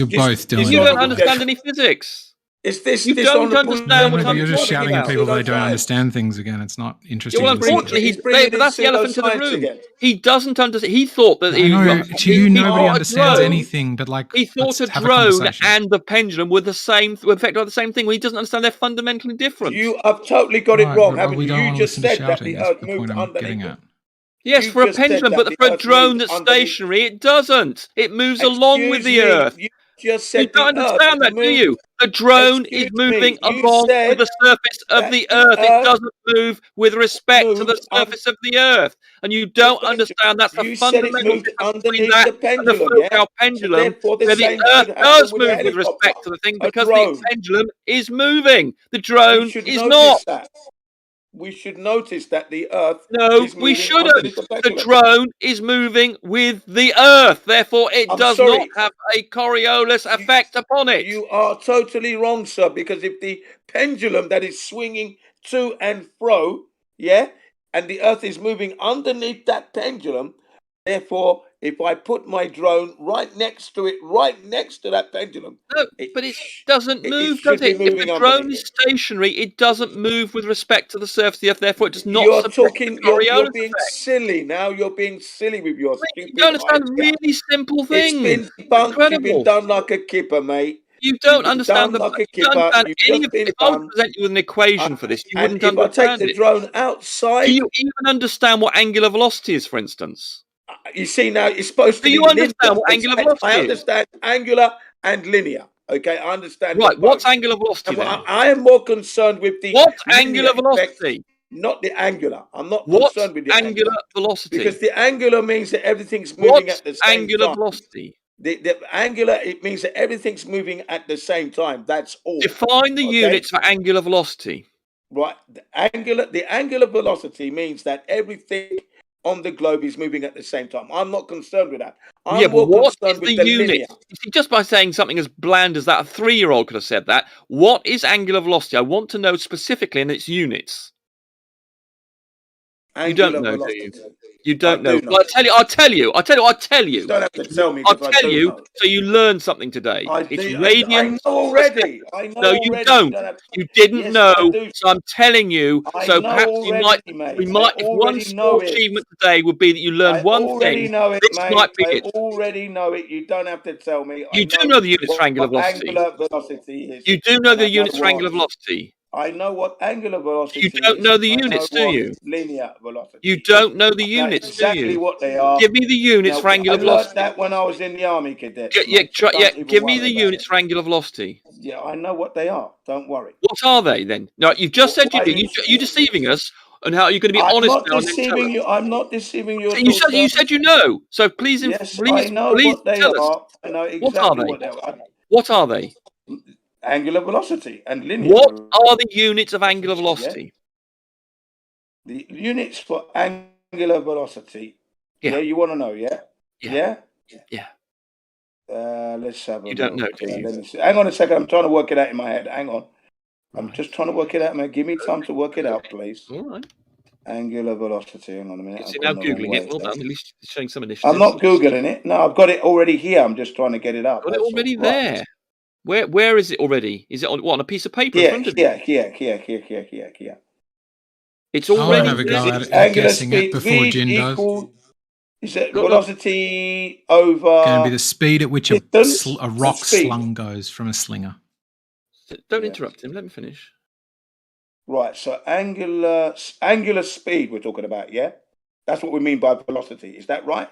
Speaker 11: both doing
Speaker 12: You
Speaker 11: it.
Speaker 12: don't understand any physics. You don't understand what I'm
Speaker 11: You're just
Speaker 12: talking
Speaker 11: shouting at
Speaker 12: about.
Speaker 11: people they don't understand things again. It's not interesting.
Speaker 12: Yeah, well,
Speaker 11: to listen to.
Speaker 12: unfortunately, but that's the elephant in the room. He doesn't understand. He thought that
Speaker 11: I know, to you, nobody understands anything, but like,
Speaker 12: he thought a
Speaker 11: let's have a
Speaker 12: drone
Speaker 11: conversation.
Speaker 12: and the pendulum were affected by the same thing. Well, he doesn't understand they're fundamentally different.
Speaker 1: You have totally got
Speaker 11: Right,
Speaker 1: it wrong,
Speaker 11: but
Speaker 1: haven't
Speaker 11: we
Speaker 1: you?
Speaker 11: don't
Speaker 1: You
Speaker 11: want to
Speaker 1: just
Speaker 11: listen to
Speaker 1: said that
Speaker 11: shouting.
Speaker 1: the
Speaker 11: That's
Speaker 1: Earth
Speaker 11: the
Speaker 1: moved
Speaker 11: point I'm
Speaker 1: underneath
Speaker 11: getting
Speaker 1: it.
Speaker 11: at.
Speaker 12: Yes,
Speaker 1: You
Speaker 12: for a
Speaker 1: just said
Speaker 12: pendulum,
Speaker 1: that
Speaker 12: but
Speaker 1: the
Speaker 12: for a
Speaker 1: Earth
Speaker 12: drone
Speaker 1: moved
Speaker 12: that's
Speaker 1: underneath.
Speaker 12: stationary, it doesn't. It moves along with the
Speaker 1: Excuse me,
Speaker 12: Earth.
Speaker 1: You just
Speaker 12: You
Speaker 1: said
Speaker 12: don't
Speaker 1: the Earth
Speaker 12: understand that, do
Speaker 1: moved.
Speaker 12: you? The drone is
Speaker 1: Excuse
Speaker 12: moving
Speaker 1: me, you
Speaker 12: along
Speaker 1: said
Speaker 12: with the surface of
Speaker 1: that
Speaker 12: the
Speaker 1: the
Speaker 12: Earth. It
Speaker 1: Earth
Speaker 12: doesn't move with respect to the
Speaker 1: moved
Speaker 12: surface of the Earth. And you don't understand that's the
Speaker 1: You said it
Speaker 12: fundamental
Speaker 1: moved
Speaker 12: difference between
Speaker 1: underneath
Speaker 12: that
Speaker 1: the
Speaker 12: and the
Speaker 1: pendulum, yeah?
Speaker 12: focal
Speaker 1: So
Speaker 12: pendulum,
Speaker 1: therefore the
Speaker 12: where the
Speaker 1: same
Speaker 12: Earth
Speaker 1: should happen
Speaker 12: does
Speaker 1: with a
Speaker 12: move with
Speaker 1: helicopter,
Speaker 12: respect to the thing
Speaker 1: a
Speaker 12: because
Speaker 1: drone.
Speaker 12: the pendulum is moving. The
Speaker 1: We
Speaker 12: drone
Speaker 1: should
Speaker 12: is
Speaker 1: notice
Speaker 12: not.
Speaker 1: that. We should notice that the Earth
Speaker 12: No,
Speaker 1: is
Speaker 12: we
Speaker 1: moving
Speaker 12: shouldn't.
Speaker 1: underneath the
Speaker 12: The
Speaker 1: pendulum.
Speaker 12: drone is moving with the Earth. Therefore, it
Speaker 1: I'm
Speaker 12: does
Speaker 1: sorry.
Speaker 12: not have a Coriolis effect upon it.
Speaker 1: You are totally wrong, sir, because if the pendulum that is swinging to and fro, yeah, and the Earth is moving underneath that pendulum, therefore if I put my drone right next to it, right next to that pendulum.
Speaker 12: No, but it doesn't move, does it? If the drone is stationary, it doesn't move with respect to the surface of the Earth. Therefore, it does not.
Speaker 1: You're talking. You're being silly now. You're being silly with your stupid.
Speaker 12: You don't understand a really simple thing.
Speaker 1: It's been debunked. You've been done like a kipper, mate.
Speaker 12: You don't understand the.
Speaker 1: Like
Speaker 12: You don't understand any of, if I was to present you with an equation for this, you wouldn't understand it.
Speaker 1: If I take the drone outside,
Speaker 12: do you even understand what angular velocity is, for instance?
Speaker 1: You see, now it's supposed to be.
Speaker 12: Do you understand what angular velocity is?
Speaker 1: I understand angular and linear. Okay, I understand.
Speaker 12: Right, what's angular velocity then?
Speaker 1: I am more concerned with the.
Speaker 12: What's angular velocity?
Speaker 1: Not the angular. I'm not concerned with the
Speaker 12: angular velocity.
Speaker 1: Because the angular means that everything's moving at the same time.
Speaker 12: Angular velocity?
Speaker 1: The angular, it means that everything's moving at the same time. That's all.
Speaker 12: Define the units for angular velocity.
Speaker 1: Right. The angular velocity means that everything on the globe is moving at the same time. I'm not concerned with that. I'm more
Speaker 12: what
Speaker 1: concerned
Speaker 12: is
Speaker 1: with
Speaker 12: the
Speaker 1: unit?
Speaker 12: unit? You see, just by saying something as bland as that, a 3-year-old could have said that. What is angular velocity? I want to know specifically in its units. You don't know, do you? You don't know. Well, I'll tell you. You don't have to tell me. I'll tell you so you learn something today. It's radians.
Speaker 1: I know already.
Speaker 12: No, you don't. You didn't know. So I'm telling you. So perhaps we might. If one small achievement today would be that you learn one thing. This might be it.
Speaker 1: I already know it. You don't have to tell me.
Speaker 12: You do know the units for angular velocity. You do know the units for angular velocity.
Speaker 1: I know what angular velocity is.
Speaker 12: You don't know the units, do you?
Speaker 1: Linear velocity.
Speaker 12: You don't know the units, do you?
Speaker 1: Exactly what they are.
Speaker 12: Give me the units for angular velocity.
Speaker 1: I learned that when I was in the army, cadet.
Speaker 12: Give me the units for angular velocity.
Speaker 1: Yeah, I know what they are. Don't worry.
Speaker 12: What are they then? No, you've just said you do. You're deceiving us, and how you're going to be honest now.
Speaker 1: I'm not deceiving you.
Speaker 12: You said you know. So please,
Speaker 1: I know what they are. I know exactly what they are.
Speaker 12: What are they?
Speaker 1: Angular velocity and linear.
Speaker 12: What are the units of angular velocity?
Speaker 1: The units for angular velocity. Yeah, you want to know? Yeah. Let's have a.
Speaker 12: You don't know, do you?
Speaker 1: Hang on a second. I'm trying to work it out in my head. Hang on. I'm just trying to work it out, man. Give me time to work it out, please.
Speaker 12: All right.
Speaker 1: Angular velocity. Hang on a minute.
Speaker 12: You're now googling it. Well done. At least showing some initiative.
Speaker 1: I'm not googling it. No, I've got it already here. I'm just trying to get it up.
Speaker 12: Got it already there. Where is it already? Is it on a piece of paper in front of you?
Speaker 1: Here.
Speaker 12: It's already
Speaker 11: have a go at guessing it before Jin does.
Speaker 1: Is it velocity over?
Speaker 11: Going to be the speed at which a rock slung goes from a slinger.
Speaker 12: Don't interrupt him. Let me finish.
Speaker 1: Right. So angular speed we're talking about. Yeah, that's what we mean by velocity. Is that right?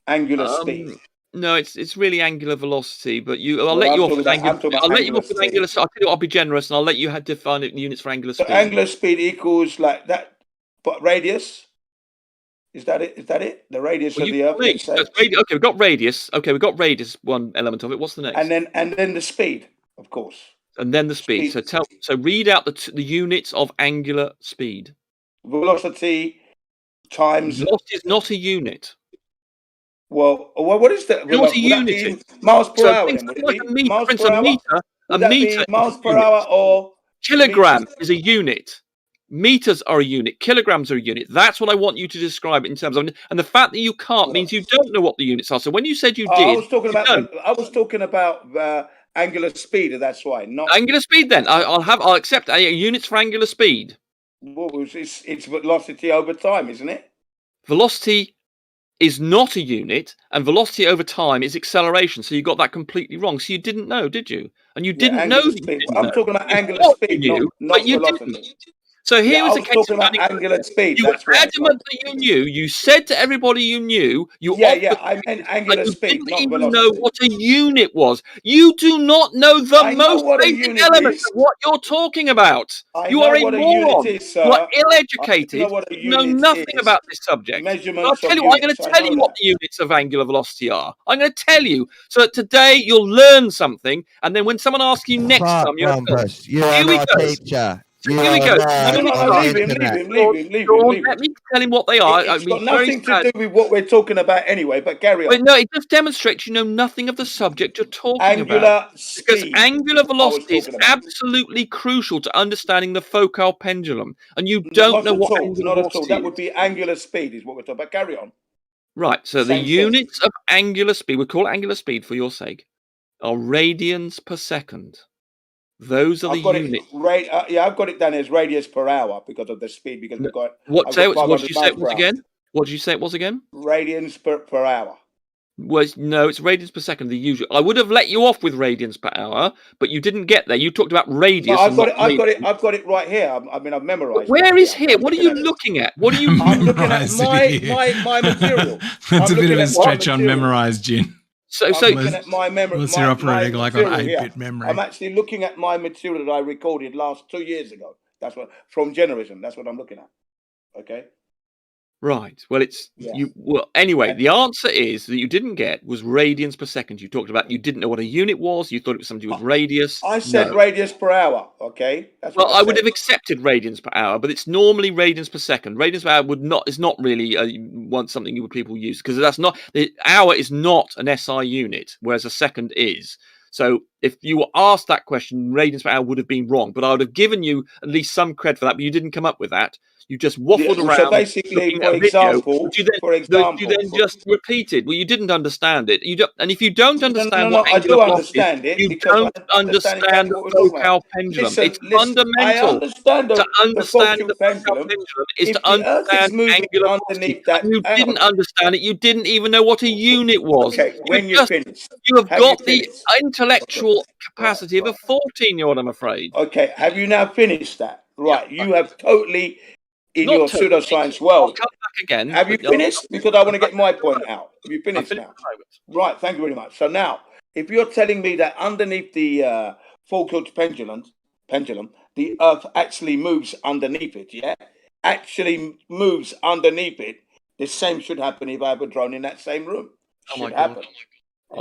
Speaker 1: Angular speed.
Speaker 12: No, it's really angular velocity, but I'll let you off with angular. I'll let you off with angular. I'll tell you, I'll be generous, and I'll let you define it in units for angular speed.
Speaker 1: So angular speed equals like that, but radius. Is that it? The radius of the Earth.
Speaker 12: Okay, we've got radius. Okay, we've got radius. One element of it. What's the next?
Speaker 1: And then the speed, of course.
Speaker 12: And then the speed. So read out the units of angular speed.
Speaker 1: Velocity times.
Speaker 12: Velocity is not a unit.
Speaker 1: Well, what is that?
Speaker 12: What a unit?
Speaker 1: Miles per hour.
Speaker 12: Like a meter. A meter.
Speaker 1: Miles per hour or
Speaker 12: kilogram is a unit. Meters are a unit. Kilograms are a unit. That's what I want you to describe it in terms of. And the fact that you can't means you don't know what the units are. So when you said you did,
Speaker 1: I was talking about angular speed. That's why. Not
Speaker 12: angular speed. Then I'll accept units for angular speed.
Speaker 1: Well, it's velocity over time, isn't it?
Speaker 12: Velocity is not a unit, and velocity over time is acceleration. So you got that completely wrong. So you didn't know, did you? And you didn't know.
Speaker 1: I'm talking about angular speed, not velocity.
Speaker 12: Didn't. So here was a case of
Speaker 1: angular speed.
Speaker 12: You were adamant that you knew. You said to everybody you knew.
Speaker 1: I meant angular speed.
Speaker 12: You didn't even know what a unit was. You do not know the most basic elements of what you're talking about. You are a moron. You are ill-educated. You know nothing about this subject. I'll tell you what. I'm going to tell you what the units of angular velocity are. I'm going to tell you so that today you'll learn something, and then when someone asks you next time,
Speaker 9: you're a teacher.
Speaker 12: Here we go.
Speaker 1: Leave him.
Speaker 12: Let me tell him what they are.
Speaker 1: It's got nothing to do with what we're talking about anyway, but carry on.
Speaker 12: But no, it just demonstrates you know nothing of the subject you're talking about. Because angular velocity is absolutely crucial to understanding the focal pendulum. And you don't know what angular velocity is.
Speaker 1: That would be angular speed is what we're talking about. Carry on.
Speaker 12: Right. So the
Speaker 1: Same thing.
Speaker 12: units of angular speed, we call it angular speed for your sake, are radians per second. Those are the
Speaker 1: I've got
Speaker 12: units.
Speaker 1: yeah, I've got it down as radius per hour because of the speed. Because we've got
Speaker 12: What
Speaker 1: I've got
Speaker 12: did
Speaker 1: 500
Speaker 12: you say
Speaker 1: miles
Speaker 12: it
Speaker 1: per
Speaker 12: was
Speaker 1: hour.
Speaker 12: again? What did you say it was again?
Speaker 1: Radians per hour.
Speaker 12: No, it's radians per second. The usual. I would have let you off with radians per hour, but you didn't get there. You talked about radius.
Speaker 1: No, I've got it right here. I mean, I've memorized.
Speaker 12: Where is
Speaker 1: here?
Speaker 12: here? What are you looking at? What are you?
Speaker 1: I'm looking at my material.
Speaker 11: That's a bit of a stretch on memorized, Jin.
Speaker 1: I'm looking at my memory.
Speaker 11: Unless you're operating like on 8-bit
Speaker 1: here.
Speaker 11: memory.
Speaker 1: I'm actually looking at my material that I recorded last 2 years ago. That's what from Generation. That's what I'm looking at. Okay.
Speaker 12: Right. Well, you. Well, anyway, the answer is that you didn't get was radians per second. You talked about you didn't know what a unit was. You thought it was something to do with radius.
Speaker 1: I said radius per hour. Okay. That's
Speaker 12: well,
Speaker 1: what
Speaker 12: I would have accepted radians per hour, but it's normally radians per second. Radians per hour is not really something people use because that's not the hour is not an SI unit, whereas a second is. So if you were asked that question, radians per hour would have been wrong, but I would have given you at least some credit for that. But you didn't come up with that. You just waffled around.
Speaker 1: So basically, for example,
Speaker 12: you then just repeated. Well, you didn't understand it. You don't, and if you don't understand what
Speaker 1: I do
Speaker 12: angular
Speaker 1: understand
Speaker 12: velocity
Speaker 1: it.
Speaker 12: You don't understand the Foucault pendulum. It's fundamental to understand the Foucault pendulum is to understand angular velocity. And you didn't understand it. You didn't even know what a unit was.
Speaker 1: Okay, when you finish,
Speaker 12: you have got the intellectual capacity of a 14-year-old. I'm afraid.
Speaker 1: Okay, have you now finished that? Right, you have totally. In your pseudoscience world.
Speaker 12: I'll come back again.
Speaker 1: Have you finished? Because I want to get my point out. Have you finished now? Right, thank you very much. So now, if you're telling me that underneath the Foucault's pendulum, the Earth actually moves underneath it, yeah? Actually moves underneath it, the same should happen if I have a drone in that same room. Should happen.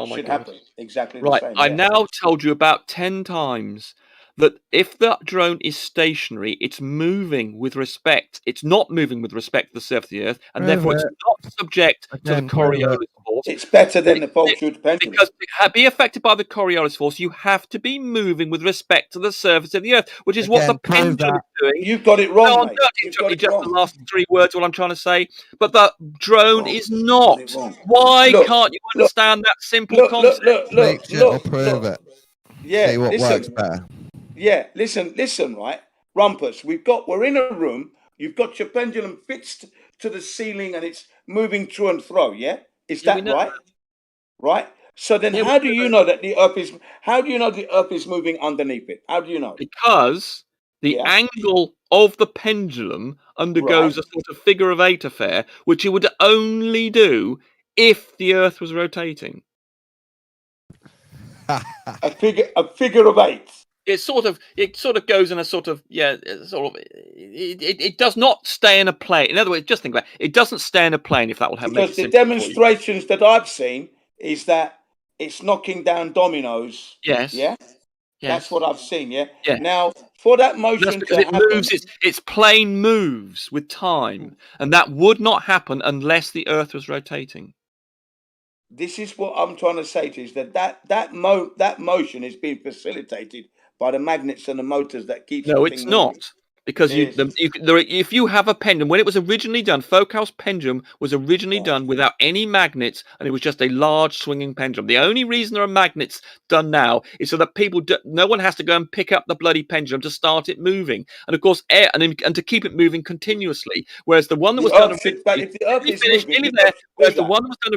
Speaker 1: Should happen. Exactly the same.
Speaker 12: I now told you about 10 times that if the drone is stationary, it's moving with respect. It's not moving with respect to the surface of the Earth, and therefore it's not subject to the Coriolis force.
Speaker 1: It's better than the Foucault's pendulum.
Speaker 12: Because to be affected by the Coriolis force, you have to be moving with respect to the surface of the Earth, which is what the pendulum is doing.
Speaker 1: You've got it wrong, mate.
Speaker 12: Just the last 3 words, what I'm trying to say. But the drone is not. Why can't you understand that simple concept?
Speaker 1: Look. Yeah,
Speaker 9: see what works better.
Speaker 1: Yeah, listen, right? Rumpus, we're in a room, you've got your pendulum fixed to the ceiling and it's moving to and fro, yeah? Is that right? Right? So then how do you know that the Earth is moving underneath it? How do you know?
Speaker 12: Because the angle of the pendulum undergoes a sort of figure of 8 affair, which it would only do if the Earth was rotating.
Speaker 1: a figure of 8.
Speaker 12: It sort of goes in a sort of it does not stay in a plane. In other words, just think about it. It doesn't stay in a plane if that will happen.
Speaker 1: Because the demonstrations that I've seen is that it's knocking down dominoes.
Speaker 12: Yes.
Speaker 1: Yeah. That's what I've seen. Yeah.
Speaker 12: Yeah.
Speaker 1: Now, for that motion
Speaker 12: because it moves, its plane moves with time, and that would not happen unless the Earth was rotating.
Speaker 1: This is what I'm trying to say to you: is that motion is being facilitated by the magnets and the motors that keep.
Speaker 12: No, it's not. Because if you have a pendulum, when it was originally done, Foucault's pendulum was originally done without any magnets, and it was just a large swinging pendulum. The only reason there are magnets done now is so that no one has to go and pick up the bloody pendulum to start it moving, and of course, and to keep it moving continuously. Whereas the one that was done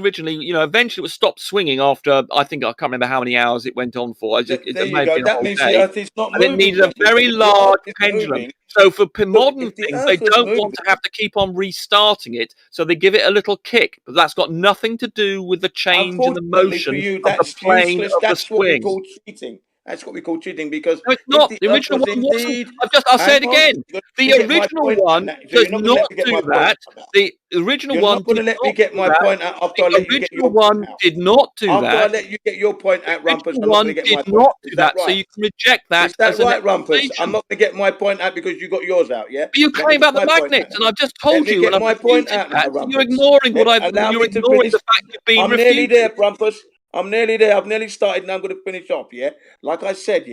Speaker 12: originally, eventually it was stopped swinging after I can't remember how many hours it went on for.
Speaker 1: There you go. That means the Earth is not moving.
Speaker 12: And it needed a very large pendulum. So for modern things, they don't want to have to keep on restarting it, so they give it a little kick. But that's got nothing to do with the change in the motion of the plane of the swing.
Speaker 1: What we call cheating. That's what we call cheating because
Speaker 12: no, it's not. The original one wasn't. I'll say it again. The original one does not do that. The original one
Speaker 1: did not let me get my point out after I let you get your
Speaker 12: one did not do that.
Speaker 1: After I let you get your point out, Rumpus,
Speaker 12: I'm not going to get my point. Not do that, so you can reject that.
Speaker 1: Is that right, Rumpus? I'm not going to get my point out because you got yours out, yeah?
Speaker 12: But you claim about the magnets, and I've just told you.
Speaker 1: Get my point out now,
Speaker 12: Rumpus. You're ignoring what I've. You're ignoring the fact you've been refuted.
Speaker 1: I'm nearly there, Rumpus. I'm nearly there. I've nearly started, and I'm going to finish off. Yeah, like I said,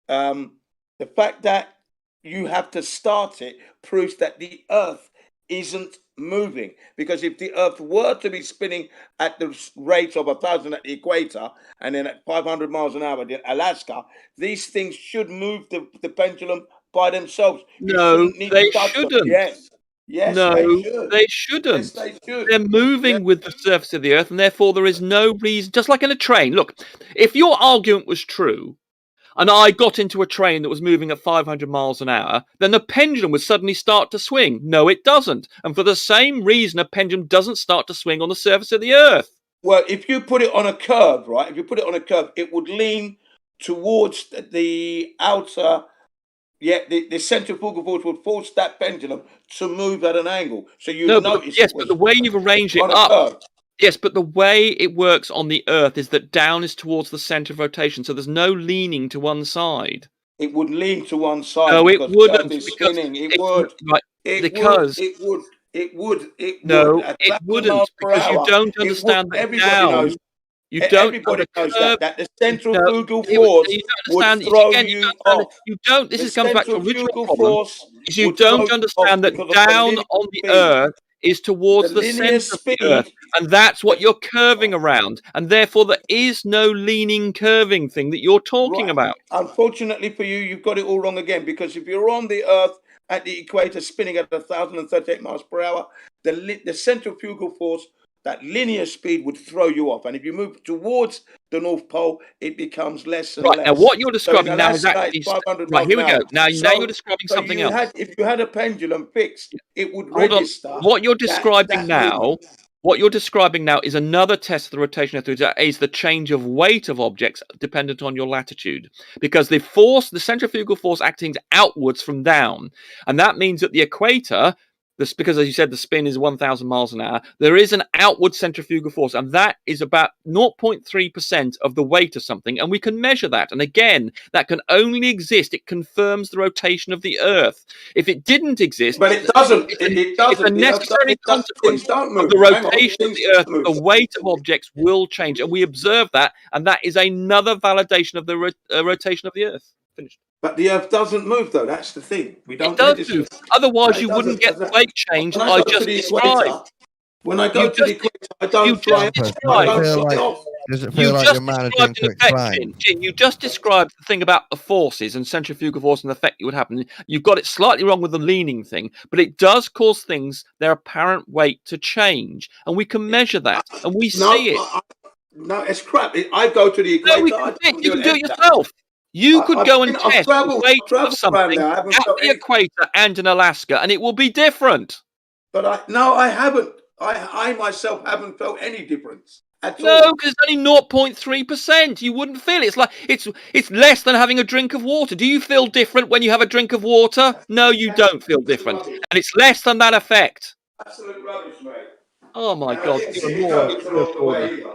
Speaker 1: the fact that you have to start it proves that the Earth isn't moving, because if the Earth were to be spinning at the rate of 1,000 at the equator and then at 500 miles an hour in Alaska, these things should move the pendulum by themselves.
Speaker 12: No, they
Speaker 1: touch them.
Speaker 12: shouldn't.
Speaker 1: Yes,
Speaker 12: no,
Speaker 1: they should.
Speaker 12: they shouldn't.
Speaker 1: Yes, they should.
Speaker 12: They're moving with the surface of the Earth, and therefore there is no reason. Just like in a train. Look, if your argument was true, and I got into a train that was moving at 500 miles an hour, then the pendulum would suddenly start to swing. No, it doesn't. And for the same reason, a pendulum doesn't start to swing on the surface of the Earth.
Speaker 1: Well, if you put it on a curve, right? If you put it on a curve, it would lean towards the outer. Yeah, the centrifugal force would force that pendulum to move at an angle. So you notice.
Speaker 12: Yes, but the way you've arranged it up. Yes, but the way it works on the Earth is that down is towards the centre of rotation, so there's no leaning to one side.
Speaker 1: It would lean to one side.
Speaker 12: No, it wouldn't.
Speaker 1: Spinning. It would. It would.
Speaker 12: No, it wouldn't, because you don't understand that down. You don't.
Speaker 1: Everybody knows that the centrifugal force would throw you off.
Speaker 12: You don't. This comes back to the original problem. You don't understand that down on the Earth is towards the centre of the Earth, and that's what you're curving around, and therefore there is no leaning curving thing that you're talking about.
Speaker 1: Unfortunately for you, you've got it all wrong again, because if you're on the Earth at the equator spinning at 1,038 miles per hour, the centrifugal force, that linear speed, would throw you off, and if you move towards the North Pole, it becomes less and less.
Speaker 12: Now what you're describing now is actually
Speaker 1: 500
Speaker 12: right. Here we go. Now you're describing
Speaker 1: so
Speaker 12: something else.
Speaker 1: If you had a pendulum fixed, it would register.
Speaker 12: What you're describing now. What you're describing now is another test of the rotation of the Earth, is the change of weight of objects dependent on your latitude, because the centrifugal force acting outwards from down, and that means that the equator. Because, as you said, the spin is 1,000 miles an hour. There is an outward centrifugal force, and that is about 0.3% of the weight of something, and we can measure that. And again, that can only exist. It confirms the rotation of the Earth. If it didn't exist,
Speaker 1: but it doesn't.
Speaker 12: It's a necessary consequence of the rotation of the Earth. The weight of objects will change, and we observe that, and that is another validation of the rotation of the Earth. Finished.
Speaker 1: But the Earth doesn't move, though. That's the thing. We don't.
Speaker 12: It does move. Otherwise, you wouldn't get the weight change I just described.
Speaker 1: When I go to the equator, I don't fly.
Speaker 9: Does it feel like you're managing to explain?
Speaker 12: Jim, you just described the thing about the forces and centrifugal force and the effect that would happen. You've got it slightly wrong with the leaning thing, but it does cause their apparent weight to change, and we can measure that, and we see it.
Speaker 1: No, it's crap. I go to the equator.
Speaker 12: No, you can do it yourself. You could go and test the weight of something at the equator and in Alaska, and it will be different.
Speaker 1: But I haven't. I myself haven't felt any difference at all.
Speaker 12: No, because it's only 0.3%. You wouldn't feel it. It's like it's less than having a drink of water. Do you feel different when you have a drink of water? No, you don't feel different, and it's less than that effect.
Speaker 1: Absolute rubbish, mate.
Speaker 12: Oh my God! You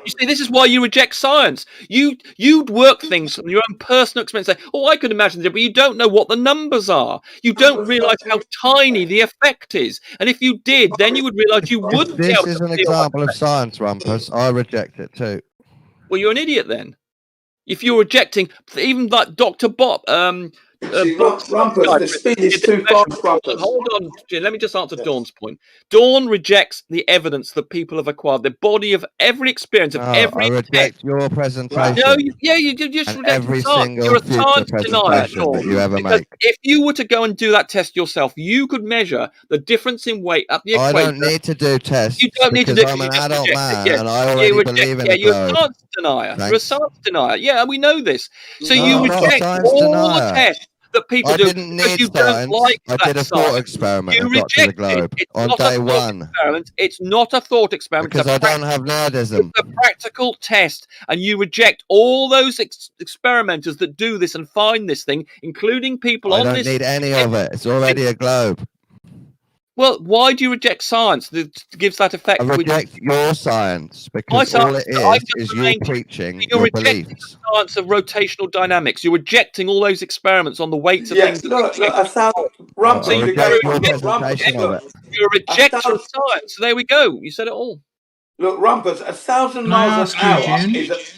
Speaker 12: see, this is why you reject science. You'd work things from your own personal experience. Say, "Oh, I could imagine it," but you don't know what the numbers are. You don't realise how tiny the effect is. And if you did, then you would realise you wouldn't.
Speaker 9: This is an example of science, Rumpus. I reject it too.
Speaker 12: Well, you're an idiot then. If you're rejecting, even like Dr. Bob,
Speaker 1: Rumpus, the speed is too fast.
Speaker 12: Hold on, Jim, let me just answer Dawn's point. Dawn rejects the evidence that people have acquired, the body of every experience of every.
Speaker 9: I reject your presentation.
Speaker 12: No, you just reject
Speaker 9: every single
Speaker 12: You're a science denier,
Speaker 9: Dawn. That you ever make.
Speaker 12: If you were to go and do that test yourself, you could measure the difference in weight at the equator.
Speaker 9: I don't need to do tests.
Speaker 12: You don't need to do it.
Speaker 9: I'm an adult man, and I already believe in the
Speaker 12: you're a science denier. You're a science denier. Yeah, we know this. So
Speaker 9: No,
Speaker 12: you
Speaker 9: I'm not a
Speaker 12: reject
Speaker 9: science
Speaker 12: all
Speaker 9: denier.
Speaker 12: the tests that people
Speaker 9: I
Speaker 12: do
Speaker 9: didn't
Speaker 12: because
Speaker 9: need
Speaker 12: you
Speaker 9: science.
Speaker 12: don't like
Speaker 9: I
Speaker 12: that
Speaker 9: did a
Speaker 12: science.
Speaker 9: thought experiment
Speaker 12: You
Speaker 9: and got to the
Speaker 12: reject
Speaker 9: globe
Speaker 12: it.
Speaker 9: on
Speaker 12: It's not
Speaker 9: day
Speaker 12: a thought
Speaker 9: one
Speaker 12: experiment. It's not a thought experiment.
Speaker 9: because I don't have nerdism.
Speaker 12: It's a practical test, and you reject all those experimenters that do this and find this thing, including people
Speaker 9: I
Speaker 12: on
Speaker 9: don't
Speaker 12: this.
Speaker 9: need any of it. It's already a globe.
Speaker 12: Well, why do you reject science that gives that effect?
Speaker 9: I reject your science because all it is you preaching
Speaker 12: You're
Speaker 9: your
Speaker 12: rejecting
Speaker 9: beliefs.
Speaker 12: the science of rotational dynamics. You're rejecting all those experiments on the weights of things.
Speaker 1: Look,
Speaker 9: Rumpus, I reject your presentation of it.
Speaker 12: You're a rejection of science. So there we go. You said it all.
Speaker 1: Look, Rumpus, 1,000 miles an hour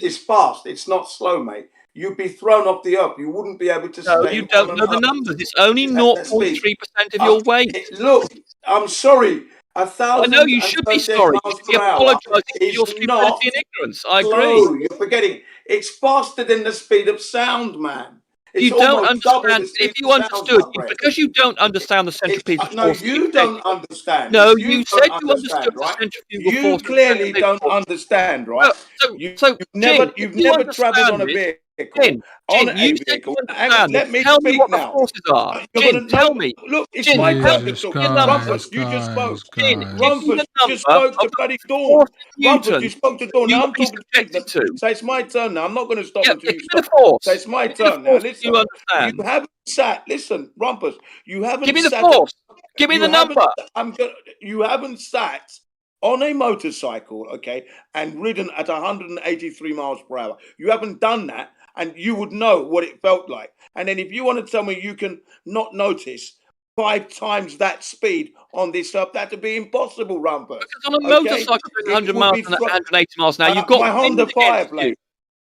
Speaker 1: is fast. It's not slow, mate. you'd be thrown off the earth. You wouldn't be able to
Speaker 12: No,
Speaker 1: stay.
Speaker 12: you don't know the numbers. It's only 0.3% of your weight.
Speaker 1: Look, I'm sorry.
Speaker 12: I know you should be sorry. You should be apologising for your stupidity and ignorance. I agree.
Speaker 1: You're forgetting. It's faster than the speed of sound, man.
Speaker 12: You don't understand. If you understood, because you don't understand the centripetal force.
Speaker 1: No, you don't understand.
Speaker 12: No, you said you understood the centrifugal force.
Speaker 1: You clearly don't understand, right? You've never travelled on a vehicle.
Speaker 12: Jin, you said you understand.
Speaker 1: Let me
Speaker 12: tell me
Speaker 1: speak
Speaker 12: what
Speaker 1: now.
Speaker 12: the forces are. Jin, tell me.
Speaker 1: Look, it's
Speaker 12: Jin,
Speaker 1: my
Speaker 12: tell
Speaker 1: turn
Speaker 12: me.
Speaker 1: to talk.
Speaker 12: Rumpus,
Speaker 1: You just spoke.
Speaker 12: Rumpus,
Speaker 1: you just spoke to bloody Dawn. Rumpus, you spoke to Dawn. Now I'm talking to. So it's my turn now. I'm not going to stop until you stop. So it's my turn now. Listen, you haven't sat. Listen, Rumpus, you haven't.
Speaker 12: Give me the force. Give me the number.
Speaker 1: You haven't sat on a motorcycle, okay, and ridden at 183 miles per hour. You haven't done that, and you would know what it felt like. And then if you want to tell me you can not notice 5 times that speed on this stuff, that'd be impossible, Rumpus.
Speaker 12: Because on a motorcycle doing 100 miles and 180 miles an hour, you've got
Speaker 1: my Honda Fireblade.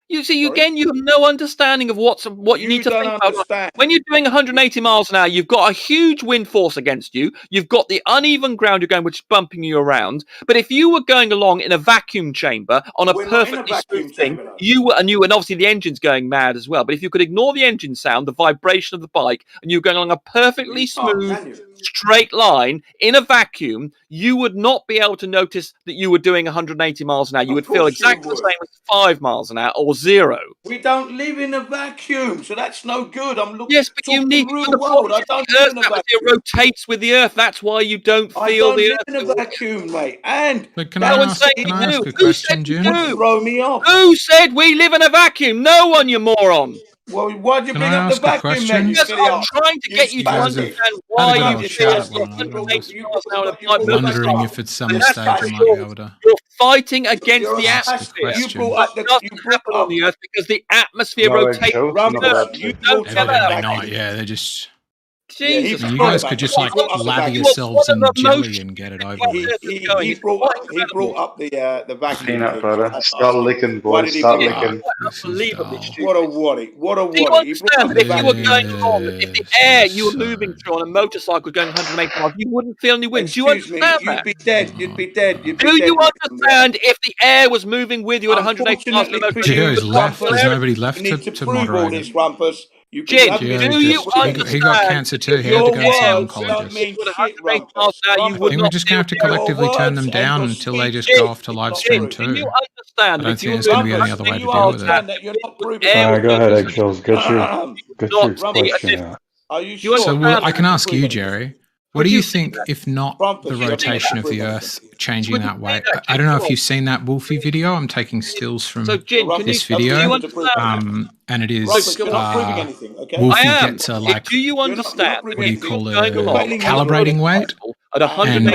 Speaker 12: You see, again, you have no understanding of what you need to think about. When you're doing 180 miles an hour, you've got a huge wind force against you. You've got the uneven ground you're going, which is bumping you around. But if you were going along in a vacuum chamber on a perfectly smooth thing, and obviously the engine's going mad as well. But if you could ignore the engine sound, the vibration of the bike, and you're going along a perfectly smooth, straight line in a vacuum, you would not be able to notice that you were doing 180 miles an hour. You would feel exactly the same as 5 miles an hour or 0.
Speaker 1: We don't live in a vacuum, so that's no good. I'm looking.
Speaker 12: Yes, but you need
Speaker 1: real world. I don't live in a vacuum.
Speaker 12: It rotates with the Earth. That's why you don't feel the Earth.
Speaker 1: I don't live in a vacuum, mate. And
Speaker 11: can I ask a question, Jim?
Speaker 1: Throw me off.
Speaker 12: Who said we live in a vacuum? No one, you moron.
Speaker 1: Well, why'd you bring up the vacuum then?
Speaker 12: Because I'm trying to get you to understand why you feel
Speaker 11: I'm wondering if at some stage I might be able to.
Speaker 12: You're fighting against the atmosphere. You brought up on the Earth because the atmosphere rotates. You don't get that.
Speaker 11: Not, yeah, they're just.
Speaker 12: Jesus,
Speaker 11: you guys could just like lather yourselves in jelly and get it over with.
Speaker 1: He brought up the vacuum.
Speaker 7: Peanut butter. Start licking, boys. Start licking.
Speaker 1: What a worry. What a worry.
Speaker 12: Do you understand that if you were going on, if the air you were moving through on a motorcycle going 180 miles, you wouldn't feel any wind? Do you understand that?
Speaker 1: You'd be dead. You'd be dead.
Speaker 12: Do you understand if the air was moving with you at 180 miles per hour?
Speaker 11: Gio's left. There's nobody left to moderate it.
Speaker 12: Jin, do you understand?
Speaker 11: He got cancer too. He had to go to an oncologist. I think we're just going to have to collectively turn them down until they just go off to live stream too.
Speaker 12: Do you understand?
Speaker 11: I don't think there's going to be any other way to deal with it.
Speaker 8: Go ahead, Eggshells. Get your question out.
Speaker 11: So I can ask you, Jerry. What do you think, if not the rotation of the Earth changing that way? I don't know if you've seen that Wolfie video. I'm taking stills from this video. And it is Wolfie gets a like,
Speaker 12: do you understand?
Speaker 11: What do you call it? Calibrating weight?
Speaker 12: At 100 and the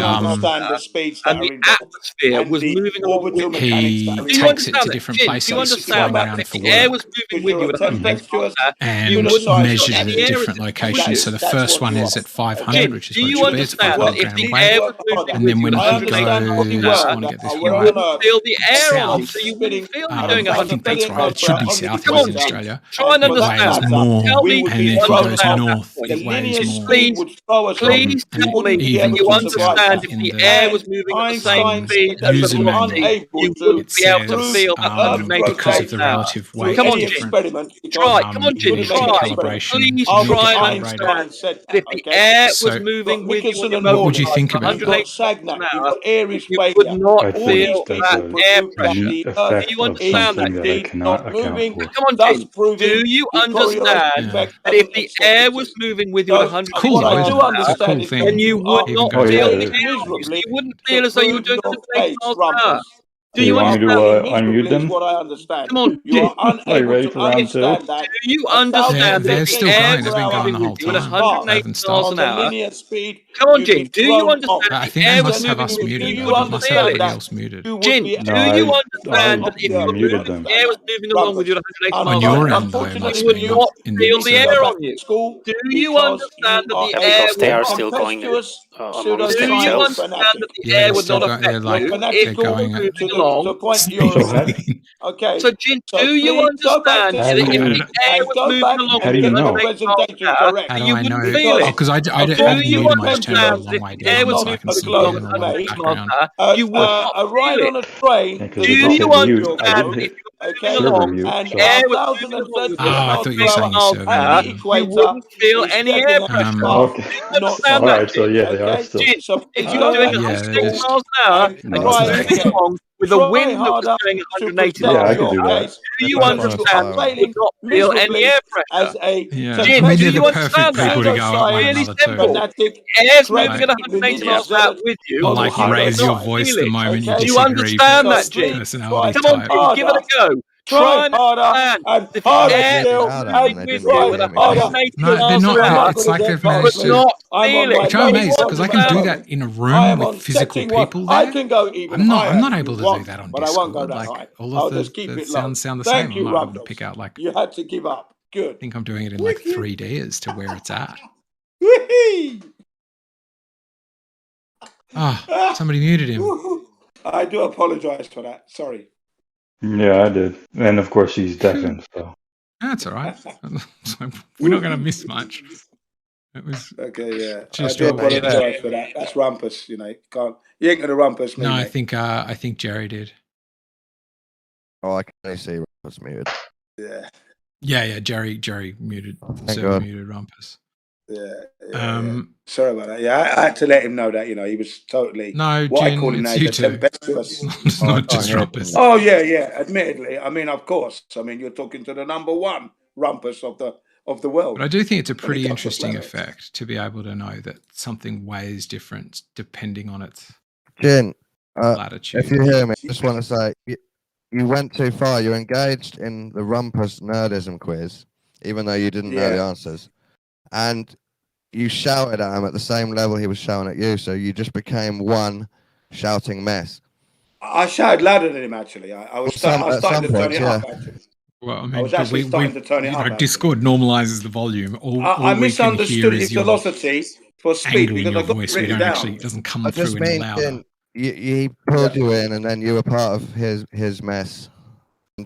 Speaker 12: atmosphere was moving along.
Speaker 11: He takes it to different places, flying around for
Speaker 12: the air was moving with you at 100
Speaker 11: and measures it at different locations. So the first one is at 500, which is what it should be. It's 500 gram weight. And then when he goes, I want to get this right,
Speaker 12: feel the air on, so you wouldn't feel you're doing 100.
Speaker 11: I think that's right. It should be south. He's in Australia.
Speaker 12: Try and understand.
Speaker 11: More,
Speaker 12: tell me
Speaker 11: and if he goes north, it weighs more.
Speaker 12: Please tell me if you understand if the air was moving at the same speed as the velocity, you wouldn't be able to feel that 180
Speaker 11: because of the relative weight.
Speaker 12: Come on, Jim. Try. Come on, Jim. Try. Please try and understand that if the air was moving with you on your motor,
Speaker 11: what would you think about
Speaker 12: it? You would not feel that air pressure. Do you understand that?
Speaker 8: Not
Speaker 12: moving. Come on, Jim. Do you understand that if the air was moving with you at 100
Speaker 11: miles,
Speaker 12: then you would not feel the air? You wouldn't feel as though you were doing 180 miles an hour. Do you
Speaker 8: want me to unmute them?
Speaker 1: What I understand.
Speaker 12: Come on, Jim.
Speaker 8: Are you ready for round 2?
Speaker 12: Do you understand that
Speaker 11: they're
Speaker 12: if
Speaker 11: still
Speaker 12: the air
Speaker 11: going? They've been going the whole time.
Speaker 12: at 180 miles an hour?
Speaker 1: Speed,
Speaker 12: come on, Jim. Do you understand
Speaker 11: I think they must have us muted. They must have everybody else muted.
Speaker 12: Jim, do you understand that if the air was moving along with you at 180 miles
Speaker 11: on your end, though, it must be not
Speaker 12: in the feel the air on you. Do you understand that the air
Speaker 4: they are still going amongst
Speaker 12: Do you
Speaker 4: themselves.
Speaker 12: understand that the
Speaker 11: Yeah,
Speaker 12: air
Speaker 11: they've
Speaker 12: would
Speaker 11: still
Speaker 12: not
Speaker 11: got
Speaker 12: affect
Speaker 11: like
Speaker 12: you
Speaker 11: they're
Speaker 12: if you were
Speaker 11: going
Speaker 12: moving
Speaker 11: at
Speaker 12: along?
Speaker 1: To point
Speaker 11: speed.
Speaker 1: you're okay.
Speaker 12: So, Jin,
Speaker 1: So
Speaker 12: do you
Speaker 1: please go back
Speaker 12: understand
Speaker 1: to
Speaker 8: How
Speaker 12: that
Speaker 8: do
Speaker 12: if
Speaker 8: you-
Speaker 12: the air was
Speaker 1: go
Speaker 12: moving
Speaker 1: back
Speaker 12: along
Speaker 8: How
Speaker 12: at
Speaker 8: do you know?
Speaker 12: 180 miles
Speaker 1: presentation
Speaker 12: an hour,
Speaker 1: correct.
Speaker 11: How do
Speaker 12: you
Speaker 11: I know?
Speaker 12: wouldn't feel
Speaker 11: Oh,
Speaker 12: it?
Speaker 11: because I
Speaker 12: Do
Speaker 11: had
Speaker 12: you
Speaker 11: muted my channel a
Speaker 12: understand that
Speaker 11: long
Speaker 12: if
Speaker 11: way
Speaker 12: the air
Speaker 11: down,
Speaker 12: was
Speaker 11: so I
Speaker 12: moving
Speaker 11: can
Speaker 1: the
Speaker 11: see
Speaker 1: globe
Speaker 11: you
Speaker 12: along
Speaker 11: in
Speaker 12: at
Speaker 11: the
Speaker 12: 180
Speaker 1: made.
Speaker 12: miles
Speaker 11: background.
Speaker 12: an hour, you would not
Speaker 1: A
Speaker 12: feel
Speaker 1: ride
Speaker 12: it.
Speaker 1: on a train
Speaker 8: Yeah, because
Speaker 12: Do
Speaker 8: it
Speaker 1: does
Speaker 8: just
Speaker 1: not
Speaker 12: you
Speaker 8: said mute. I
Speaker 12: understand
Speaker 8: did
Speaker 12: that if
Speaker 8: hit
Speaker 12: you were moving
Speaker 1: okay,
Speaker 8: server
Speaker 12: along
Speaker 8: mute.
Speaker 1: and
Speaker 12: and the
Speaker 8: So
Speaker 12: air was moving along at
Speaker 1: 1,036
Speaker 11: Ah, I
Speaker 1: miles
Speaker 11: thought you
Speaker 1: per
Speaker 11: were
Speaker 1: hour
Speaker 11: saying you
Speaker 12: miles
Speaker 11: server
Speaker 12: an
Speaker 1: and
Speaker 12: hour,
Speaker 1: the
Speaker 11: muted him.
Speaker 12: you
Speaker 1: equator
Speaker 12: wouldn't feel
Speaker 1: is
Speaker 12: any air
Speaker 1: getting a
Speaker 12: pressure.
Speaker 1: half
Speaker 8: okay.
Speaker 12: Do you
Speaker 1: knot
Speaker 12: understand
Speaker 8: All
Speaker 12: that,
Speaker 8: right.
Speaker 12: Jin?
Speaker 8: So yeah, they are
Speaker 1: okay?
Speaker 8: still.
Speaker 12: Jin,
Speaker 1: So
Speaker 12: if
Speaker 1: please
Speaker 12: you
Speaker 1: go
Speaker 12: were doing
Speaker 1: back to
Speaker 11: Yeah, they're
Speaker 12: 180
Speaker 1: school
Speaker 11: just
Speaker 12: miles an hour
Speaker 1: and
Speaker 12: and you
Speaker 8: No,
Speaker 12: were
Speaker 1: try
Speaker 8: it's
Speaker 12: moving
Speaker 8: not.
Speaker 1: again.
Speaker 12: along with a
Speaker 1: Try
Speaker 12: wind that was
Speaker 1: harder
Speaker 12: going
Speaker 1: to
Speaker 12: 180
Speaker 1: protect
Speaker 8: Yeah,
Speaker 12: miles
Speaker 8: I
Speaker 12: an
Speaker 8: could
Speaker 1: your
Speaker 8: do
Speaker 12: hour,
Speaker 8: that.
Speaker 1: case
Speaker 12: do you
Speaker 1: because
Speaker 6: trying
Speaker 1: you
Speaker 6: to
Speaker 1: are
Speaker 12: understand
Speaker 6: slow
Speaker 12: that you
Speaker 6: him.
Speaker 12: would
Speaker 1: failing
Speaker 12: not feel any
Speaker 1: miserably
Speaker 12: air pressure?
Speaker 1: as a
Speaker 11: Yeah,
Speaker 12: Jin,
Speaker 11: I mean
Speaker 12: do
Speaker 11: they're
Speaker 1: tempest
Speaker 11: the
Speaker 12: you
Speaker 11: perfect
Speaker 12: understand that?
Speaker 11: people to go at one
Speaker 12: Really
Speaker 1: pseudoscience
Speaker 11: another too.
Speaker 12: simple.
Speaker 1: fanatic
Speaker 12: Air's moving
Speaker 1: credit
Speaker 12: at
Speaker 11: Like,
Speaker 12: 180
Speaker 1: religious
Speaker 12: miles an hour
Speaker 1: zealot
Speaker 12: with you,
Speaker 11: or
Speaker 1: of the
Speaker 11: like
Speaker 12: you would
Speaker 11: raise your
Speaker 12: not
Speaker 1: universe.
Speaker 11: voice
Speaker 12: feel
Speaker 11: the
Speaker 12: it.
Speaker 11: moment you
Speaker 1: Okay?
Speaker 12: Do you
Speaker 11: disagree
Speaker 12: understand
Speaker 1: So
Speaker 11: because
Speaker 12: that,
Speaker 1: please
Speaker 12: Jin?
Speaker 11: personality
Speaker 1: try
Speaker 12: Come on,
Speaker 11: type.
Speaker 12: Jin, give it
Speaker 1: harder,
Speaker 12: a go.
Speaker 1: try
Speaker 12: Try and
Speaker 1: harder,
Speaker 12: understand
Speaker 1: and
Speaker 12: that if
Speaker 1: harder
Speaker 12: air
Speaker 6: Speak
Speaker 1: still,
Speaker 12: is
Speaker 6: louder,
Speaker 12: moving
Speaker 6: and
Speaker 1: and
Speaker 6: they
Speaker 12: with
Speaker 6: didn't
Speaker 12: you
Speaker 1: try
Speaker 12: at
Speaker 6: hear me.
Speaker 1: harder.
Speaker 12: 180
Speaker 11: No, they're
Speaker 12: miles an
Speaker 11: not.
Speaker 1: You're not
Speaker 12: hour,
Speaker 11: It's
Speaker 1: going to
Speaker 11: like
Speaker 1: get
Speaker 11: they've
Speaker 12: you would
Speaker 1: past
Speaker 11: managed
Speaker 1: me.
Speaker 11: to.
Speaker 12: not
Speaker 1: I'm on
Speaker 12: feel it.
Speaker 1: my
Speaker 11: Which I'm
Speaker 12: Really,
Speaker 1: lowest
Speaker 12: you
Speaker 11: amazed because I can
Speaker 1: volume at the
Speaker 11: do
Speaker 12: understand?
Speaker 11: that
Speaker 1: moment.
Speaker 11: in a
Speaker 1: I
Speaker 11: room
Speaker 1: am
Speaker 11: with
Speaker 1: on
Speaker 11: physical
Speaker 1: setting one.
Speaker 11: people
Speaker 1: I
Speaker 11: there.
Speaker 1: can go even
Speaker 11: I'm
Speaker 1: higher
Speaker 11: not
Speaker 1: if
Speaker 11: able
Speaker 1: you
Speaker 11: to do
Speaker 1: want,
Speaker 11: that on
Speaker 1: but I won't go
Speaker 11: Discord.
Speaker 1: that
Speaker 11: Like
Speaker 1: high.
Speaker 11: all of
Speaker 1: I'll just keep
Speaker 11: the
Speaker 1: it low.
Speaker 11: sounds sound the
Speaker 1: Thank
Speaker 11: same. I'm
Speaker 1: you,
Speaker 11: not able to pick
Speaker 1: Raptors.
Speaker 11: out like
Speaker 1: You had to give up.
Speaker 11: I
Speaker 1: Good.
Speaker 11: think I'm doing it in like
Speaker 1: Wicked.
Speaker 11: 3D as to where it's at.
Speaker 1: Whee!
Speaker 11: Ah, somebody muted him.
Speaker 1: I do apologize for that. Sorry.
Speaker 8: Yeah, I did. And of course, he's deafened. So
Speaker 11: That's all right. So we're not going to miss much. It was
Speaker 1: Okay, yeah. I
Speaker 11: just
Speaker 1: do
Speaker 11: your bad.
Speaker 1: apologize for that. That's rumpus, you know. You ain't gonna rumpus me,
Speaker 11: No,
Speaker 1: mate.
Speaker 11: I think Jerry did.
Speaker 6: Oh, I can only see what's muted.
Speaker 1: Yeah.
Speaker 11: Yeah, Jerry muted,
Speaker 6: Thank
Speaker 11: server
Speaker 6: God.
Speaker 11: muted Rumpus.
Speaker 1: Yeah. Sorry about that. Yeah, I had to let him know that, you know, he was totally
Speaker 11: No,
Speaker 1: what I
Speaker 11: Jin,
Speaker 1: call him now
Speaker 11: it's
Speaker 1: is
Speaker 11: you
Speaker 1: a
Speaker 11: two.
Speaker 1: tempestuous.
Speaker 11: It's not just
Speaker 6: heard
Speaker 11: Rumpus.
Speaker 1: Oh yeah, admittedly. I mean, of course. I mean, you're talking to the number one rumpus of the world.
Speaker 11: But I do think it's a
Speaker 1: when it
Speaker 11: pretty
Speaker 1: comes to
Speaker 11: interesting
Speaker 1: flat Earth.
Speaker 11: effect to be able to know that something weighs different depending on its
Speaker 6: Jin,
Speaker 11: latitude.
Speaker 6: if you hear me, I just want to say you went too far. You engaged in the Rumpus Nerdism quiz, even though you didn't know the answers. And you shouted at him at the same level he was shouting at you, so you just became one shouting mess.
Speaker 1: I shouted louder than him, actually. I was starting to turn it up, actually.
Speaker 11: Well, I
Speaker 1: I
Speaker 11: mean,
Speaker 1: was actually starting to turn it up.
Speaker 11: Discord normalizes the volume. All
Speaker 1: I
Speaker 11: we can hear
Speaker 1: misunderstood
Speaker 11: is
Speaker 1: his
Speaker 11: your
Speaker 1: velocity for speed
Speaker 11: angle in
Speaker 1: because
Speaker 11: your
Speaker 1: I got
Speaker 11: voice.
Speaker 1: it
Speaker 11: We
Speaker 1: written
Speaker 11: don't
Speaker 1: down.
Speaker 11: actually, it doesn't come
Speaker 6: I
Speaker 11: through
Speaker 6: just
Speaker 11: any
Speaker 6: mean,
Speaker 11: louder.
Speaker 6: Jin, he pulled you in, and then you were part of his mess.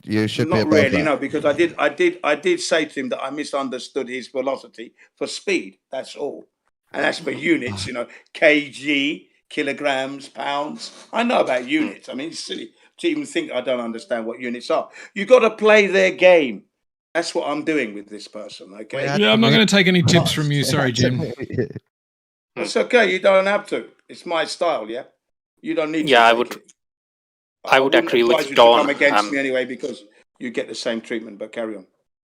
Speaker 6: You should be
Speaker 1: Not
Speaker 6: above
Speaker 1: really,
Speaker 6: that.
Speaker 1: no, because I did say to him that I misunderstood his velocity for speed. That's all, and that's for units. You know, kg, kilograms, pounds. I know about units. I mean, it's silly to even think I don't understand what units are. You got to play their game. That's what I'm doing with this person. Okay.
Speaker 11: Yeah, I'm not going to take any tips from you. Sorry, Jim.
Speaker 1: It's okay. You don't have to. It's my style. Yeah. You don't need.
Speaker 4: Yeah,
Speaker 1: to
Speaker 4: I would
Speaker 1: wouldn't
Speaker 4: agree
Speaker 1: advise
Speaker 4: with
Speaker 1: you to
Speaker 4: Dawn.
Speaker 1: come against me anyway because you get the same treatment. But carry on.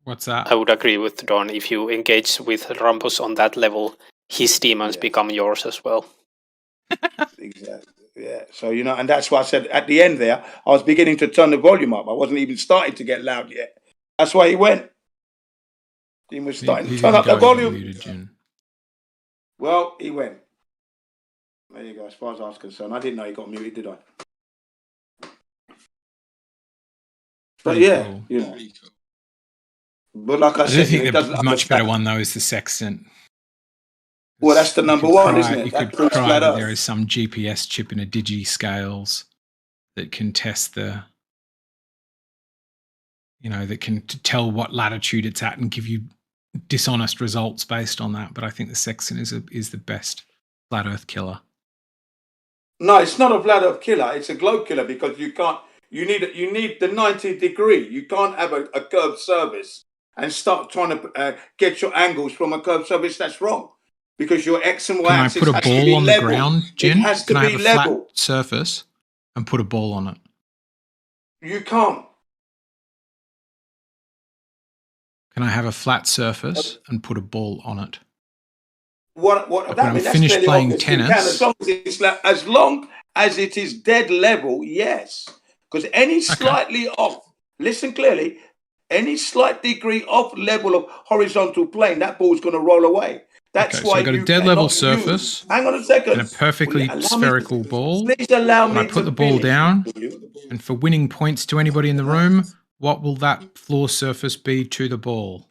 Speaker 11: What's that?
Speaker 4: I would agree with Dawn. If you engage with Rumpus on that level, his demons become yours as well.
Speaker 1: Exactly. Yeah. So, you know, and that's why I said at the end there, I was beginning to turn the volume up. I wasn't even starting to get loud yet. That's why he went. He was starting to turn up the volume. Well, he went. There you go. As far as I was concerned, I didn't know he got muted, did I? But yeah, you know. But like I
Speaker 11: do
Speaker 1: said,
Speaker 11: think the much better one though is the sextant.
Speaker 1: Well, that's the number one, isn't it?
Speaker 11: You could cry that there is some GPS chip in a digi-scales that can test the, you know, that can tell what latitude it's at and give you dishonest results based on that. But I think the sextant is the best flat Earth killer.
Speaker 1: No, it's not a flat Earth killer. It's a globe killer because you can't. You need the 90 degree. You can't have a curved surface and start trying to get your angles from a curved surface. That's wrong because your X and Y
Speaker 11: Can I
Speaker 1: axis
Speaker 11: put a
Speaker 1: has to
Speaker 11: ball
Speaker 1: be
Speaker 11: on the
Speaker 1: level.
Speaker 11: ground, Jin?
Speaker 1: It has to
Speaker 11: Can I
Speaker 1: be
Speaker 11: have a
Speaker 1: level.
Speaker 11: flat surface and put a ball on it?
Speaker 1: You can't.
Speaker 11: Can I have a flat surface and put a ball on it?
Speaker 1: What
Speaker 11: like
Speaker 1: that
Speaker 11: when
Speaker 1: means?
Speaker 11: I'm finished
Speaker 1: that's
Speaker 11: playing
Speaker 1: obvious.
Speaker 11: tennis.
Speaker 1: As long as it is dead level, yes. Because any slightly off, listen clearly, any slight degree off level of horizontal plane, that ball's going to roll away. That's why
Speaker 11: so I've got a dead level surface.
Speaker 1: Hang on a second.
Speaker 11: And a perfectly spherical ball.
Speaker 1: Please allow me
Speaker 11: I put the ball down, and for winning points to anybody in the room, what will that floor surface be to the ball?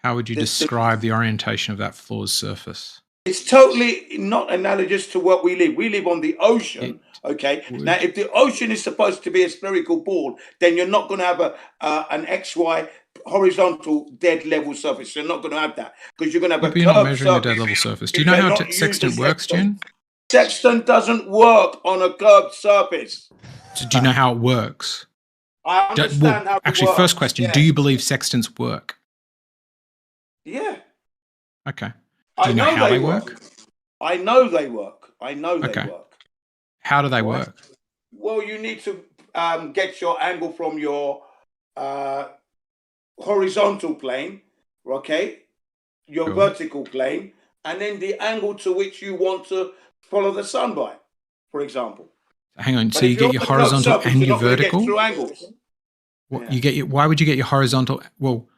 Speaker 11: How would you describe the orientation of that floor's surface?
Speaker 1: It's totally not analogous to what we live. We live on the ocean. Okay. Now, if the ocean is supposed to be a spherical ball, then you're not going to have an XY horizontal dead level surface. You're not going to have that because you're going to have
Speaker 11: But you're not measuring the dead level surface. Do you know how sextant works, Jen?
Speaker 1: Sextant doesn't work on a curved surface.
Speaker 11: So do you know how it works?
Speaker 1: I understand how it
Speaker 11: actually,
Speaker 1: works.
Speaker 11: first question, do you believe sextants work?
Speaker 1: Yeah.
Speaker 11: Okay. Do you know how they work?
Speaker 1: I know they work. I know they work.
Speaker 11: How do they work?
Speaker 1: Well, you need to get your angle from your horizontal plane, okay? Your vertical plane, and then the angle to which you want to follow the sun by, for example.
Speaker 11: Hang on. So you get your horizontal and your vertical?
Speaker 1: True angles.
Speaker 11: Why would you get your horizontal? Well,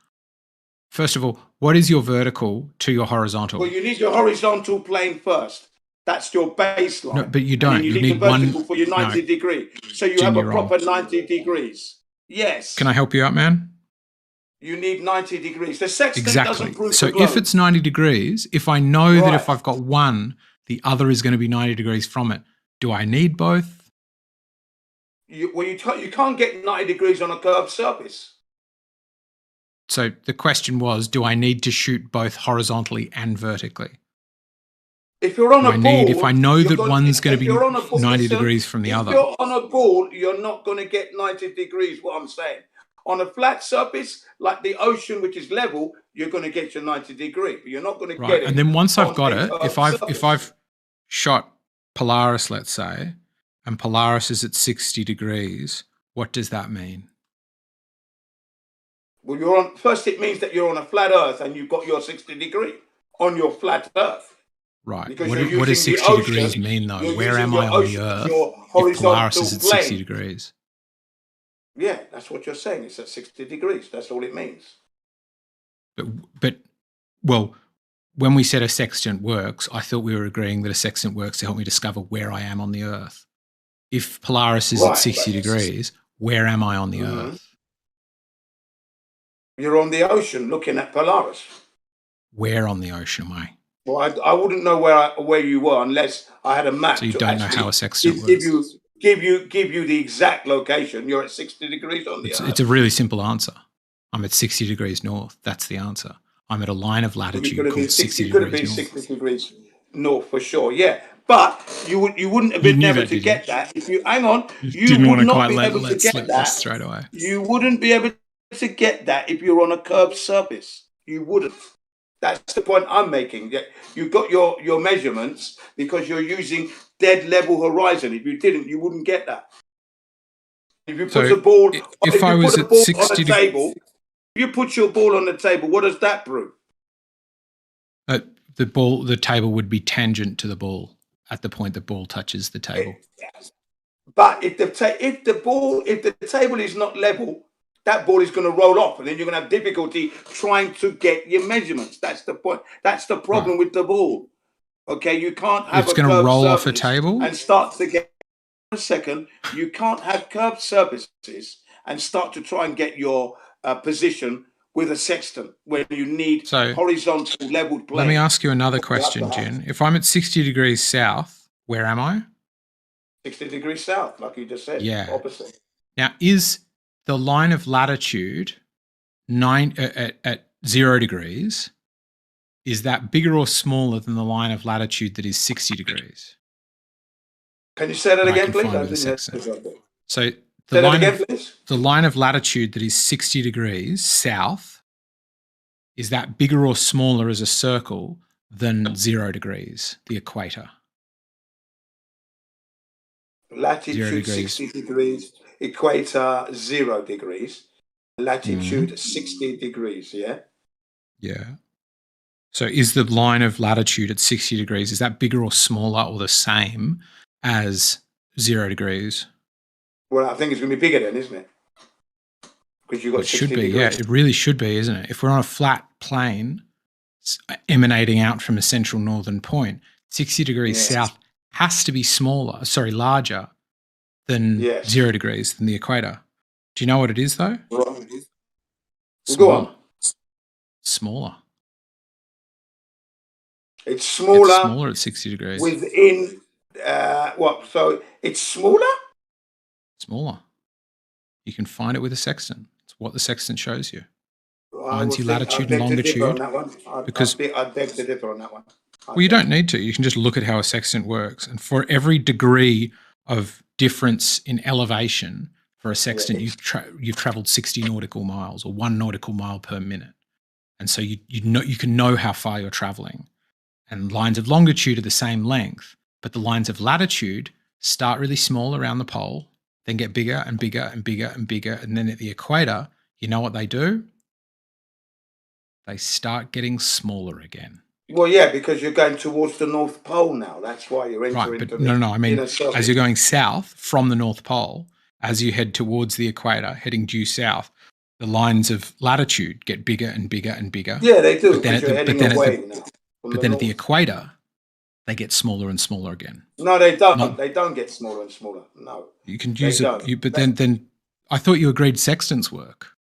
Speaker 11: first of all, what is your vertical to your horizontal?
Speaker 1: Well, you need your horizontal plane first. That's your baseline.
Speaker 11: No, but you don't.
Speaker 1: You
Speaker 11: need
Speaker 1: the vertical
Speaker 11: one
Speaker 1: for your 90 degree. So you have a proper 90 degrees. Yes.
Speaker 11: Can I help you out, man?
Speaker 1: You need 90 degrees. The sextant doesn't prove
Speaker 11: So
Speaker 1: the globe.
Speaker 11: if it's 90 degrees, if I know that if I've got one, the other is going to be 90 degrees from it, do I need both?
Speaker 1: You can't get 90 degrees on a curved surface.
Speaker 11: So the question was, do I need to shoot both horizontally and vertically?
Speaker 1: If you're on a ball,
Speaker 11: if I know that one's going to be 90 degrees from the other.
Speaker 1: If you're on a ball, you're not going to get 90 degrees, what I'm saying. On a flat surface, like the ocean, which is level, you're going to get your 90 degree, but you're not going to get it.
Speaker 11: And then once I've got it, if I've shot Polaris, let's say, and Polaris is at 60 degrees, what does that mean?
Speaker 1: Well, first it means that you're on a flat Earth and you've got your 60 degree on your flat Earth.
Speaker 11: Right. What does 60 degrees mean, though? Where am I on the Earth if Polaris is at 60 degrees?
Speaker 1: Yeah, that's what you're saying. It's at 60 degrees. That's all it means.
Speaker 11: But well, when we said a sextant works, I thought we were agreeing that a sextant works to help me discover where I am on the Earth. If Polaris is at 60 degrees, where am I on the Earth?
Speaker 1: You're on the ocean looking at Polaris.
Speaker 11: Where on the ocean am I?
Speaker 1: Well, I wouldn't know where you were unless I had a map.
Speaker 11: So you don't know how a sextant works.
Speaker 1: Give you the exact location. You're at 60 degrees on the Earth.
Speaker 11: It's a really simple answer. I'm at 60 degrees north. That's the answer. I'm at a line of latitude called 60 degrees north.
Speaker 1: It could have been 60 degrees north for sure, yeah. But you wouldn't have been able to get that if you hang on. You would not be able to get that
Speaker 11: straight away.
Speaker 1: You wouldn't be able to get that if you're on a curved surface. You wouldn't. That's the point I'm making. You've got your measurements because you're using dead level horizon. If you didn't, you wouldn't get that. If you put the ball,
Speaker 11: if I was at 60
Speaker 1: table, if you put your ball on the table, what does that prove?
Speaker 11: The table would be tangent to the ball at the point the ball touches the table.
Speaker 1: But if the table is not level, that ball is going to roll off, and then you're going to have difficulty trying to get your measurements. That's the point. That's the problem with the ball. Okay, you can't have
Speaker 11: it's going to roll off a table
Speaker 1: and start to get. A second, you can't have curved surfaces and start to try and get your position with a sextant when you need horizontal leveled plane.
Speaker 11: Let me ask you another question, Jen. If I'm at 60 degrees south, where am I?
Speaker 1: 60 degrees south, like you just said.
Speaker 11: Yeah.
Speaker 1: Opposite.
Speaker 11: Now, is the line of latitude at 0 degrees, is that bigger or smaller than the line of latitude that is 60 degrees?
Speaker 1: Can you say that again, please?
Speaker 11: So the line of latitude that is 60 degrees south, is that bigger or smaller as a circle than 0 degrees, the equator?
Speaker 1: Latitude 60 degrees, equator 0 degrees, latitude 60 degrees, yeah?
Speaker 11: Yeah. So is the line of latitude at 60 degrees, is that bigger or smaller or the same as 0 degrees?
Speaker 1: Well, I think it's going to be bigger then, isn't it? Because you've got 60
Speaker 11: should be,
Speaker 1: degrees.
Speaker 11: yeah. It really should be, isn't it? If we're on a flat plane emanating out from a central northern point, 60 degrees south has to be larger than 0 degrees, than the equator. Do you know what it is, though?
Speaker 1: Right. Go on.
Speaker 11: Smaller.
Speaker 1: It's smaller.
Speaker 11: It's smaller at 60 degrees.
Speaker 1: Within what? So it's smaller.
Speaker 11: Smaller. You can find it with a sextant. It's what the sextant shows you.
Speaker 1: I
Speaker 11: Finds
Speaker 1: would
Speaker 11: your
Speaker 1: think
Speaker 11: latitude
Speaker 1: I'd
Speaker 11: and
Speaker 1: beg to differ on
Speaker 11: longitude.
Speaker 1: that one.
Speaker 11: Because
Speaker 1: I'd beg to differ on that one.
Speaker 11: well, you don't need to. You can just look at how a sextant works. And for every degree of difference in elevation for a sextant, you've traveled 60 nautical miles or 1 nautical mile per minute. And so you can know how far you're traveling. And lines of longitude are the same length, but the lines of latitude start really small around the pole, then get bigger and bigger and bigger and bigger. And then at the equator, you know what they do? They start getting smaller again.
Speaker 1: Well, yeah, because you're going towards the North Pole now. That's why you're entering.
Speaker 11: Right, but no. I mean, as you're going south from the North Pole, as you head towards the equator, heading due south, the lines of latitude get bigger and bigger and bigger.
Speaker 1: Yeah, they do.
Speaker 11: But then,
Speaker 1: at
Speaker 11: the equator, they get smaller and smaller again.
Speaker 1: No, they don't. They don't get smaller and smaller. No.
Speaker 11: You can use it, but then I thought you agreed sextants work.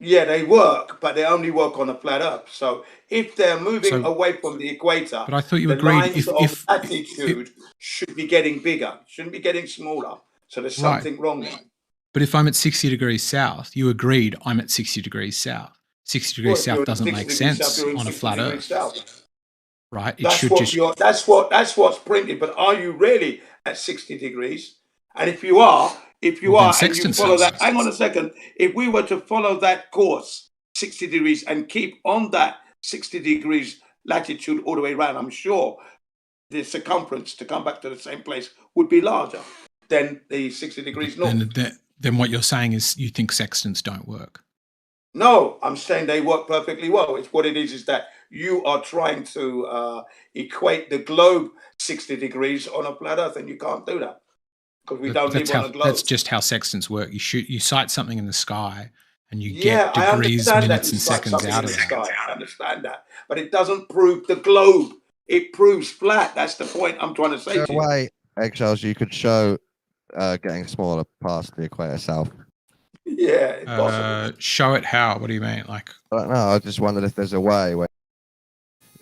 Speaker 1: Yeah, they work, but they only work on a flat Earth. So if they're moving away from the equator,
Speaker 11: but I thought you agreed
Speaker 1: if latitude should be getting bigger, shouldn't be getting smaller. So there's something wrong there.
Speaker 11: But if I'm at 60 degrees south, you agreed I'm at 60 degrees south. 60 degrees south doesn't make sense on a flat Earth.
Speaker 1: South.
Speaker 11: Right? It
Speaker 1: That's
Speaker 11: should
Speaker 1: what
Speaker 11: just
Speaker 1: that's what's printed. But are you really at 60 degrees? And if you are, and you follow that, hang on a second. If we were to follow that course, 60 degrees, and keep on that 60 degrees latitude all the way around, I'm sure the circumference to come back to the same place would be larger than the 60 degrees north.
Speaker 11: Then what you're saying is you think sextants don't work.
Speaker 1: No, I'm saying they work perfectly well. It's what it is that you are trying to equate the globe 60 degrees on a flat Earth, and you can't do that. Because we don't live on a globe.
Speaker 11: That's just how sextants work. You sight something in the sky and you get degrees, minutes, and seconds out of it.
Speaker 1: I understand that. But it doesn't prove the globe. It proves flat. That's the point I'm trying to say to you.
Speaker 9: Way, eggshells, you could show getting smaller past the equator south.
Speaker 1: Yeah, possible.
Speaker 11: Show it how? What do you mean? Like,
Speaker 9: I don't know. I just wondered if there's a way where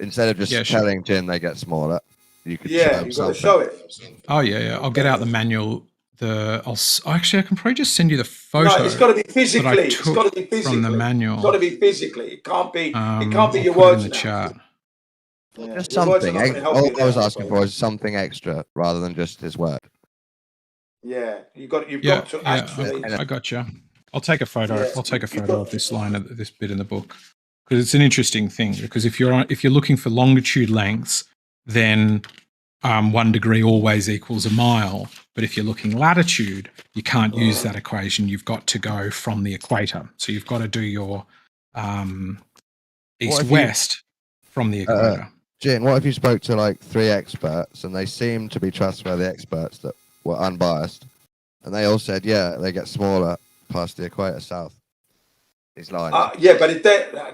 Speaker 9: instead of just telling Jin they get smaller, you could show
Speaker 1: you got to show it.
Speaker 11: Oh yeah. I'll get out the manual. Actually, I can probably just send you the photo.
Speaker 1: No, it's got to be physically. It's got to be physically
Speaker 11: from the manual.
Speaker 1: It's got to be physically. It can't be. It can't be your words
Speaker 11: in the chat.
Speaker 1: Yeah.
Speaker 9: Just something. All I was asking for is something extra rather than just his word.
Speaker 1: Yeah, you've got to actually.
Speaker 11: I got you. I'll take a photo. Yeah, I'll take a photo of this line of this bit in the book because it's an interesting thing. Because if you're looking for longitude lengths, then 1 degree always equals a mile. But if you're looking latitude, you can't use that equation. You've got to go from the equator. So you've got to do your east-west from the equator.
Speaker 9: Jin, what if you spoke to like 3 experts and they seemed to be trustworthy experts that were unbiased, and they all said, yeah, they get smaller past the equator south? These lines.
Speaker 1: Yeah, but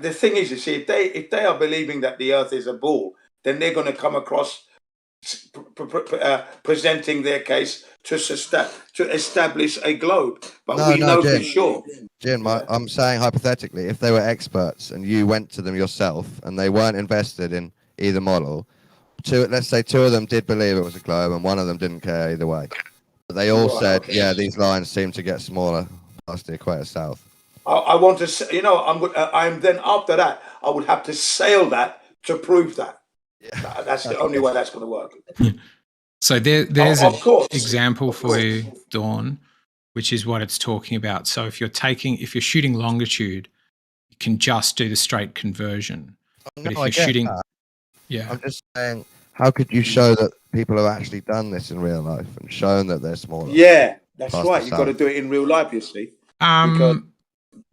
Speaker 1: the thing is, you see, if they are believing that the Earth is a ball, then they're going to come across presenting their case to establish a globe. But we know Jin, for sure.
Speaker 9: Jin, I'm saying hypothetically, if they were experts and you went to them yourself and they weren't invested in either model, let's say 2 of them did believe it was a globe and 1 of them didn't care either way. But they all said, yeah, these lines seem to get smaller past the equator south. I
Speaker 1: want to, I'm then after that, I would have to sail that to prove that. Yeah. That's the only way that's going to work.
Speaker 11: So there's an example for you, Dawn, which is what it's talking about. So if you're shooting longitude, you can just do the straight conversion. But if you're shooting,
Speaker 9: I'm just saying, how could you show that people have actually done this in real life and shown that they're smaller?
Speaker 1: Yeah, that's right. You've got to do it in real life, you see.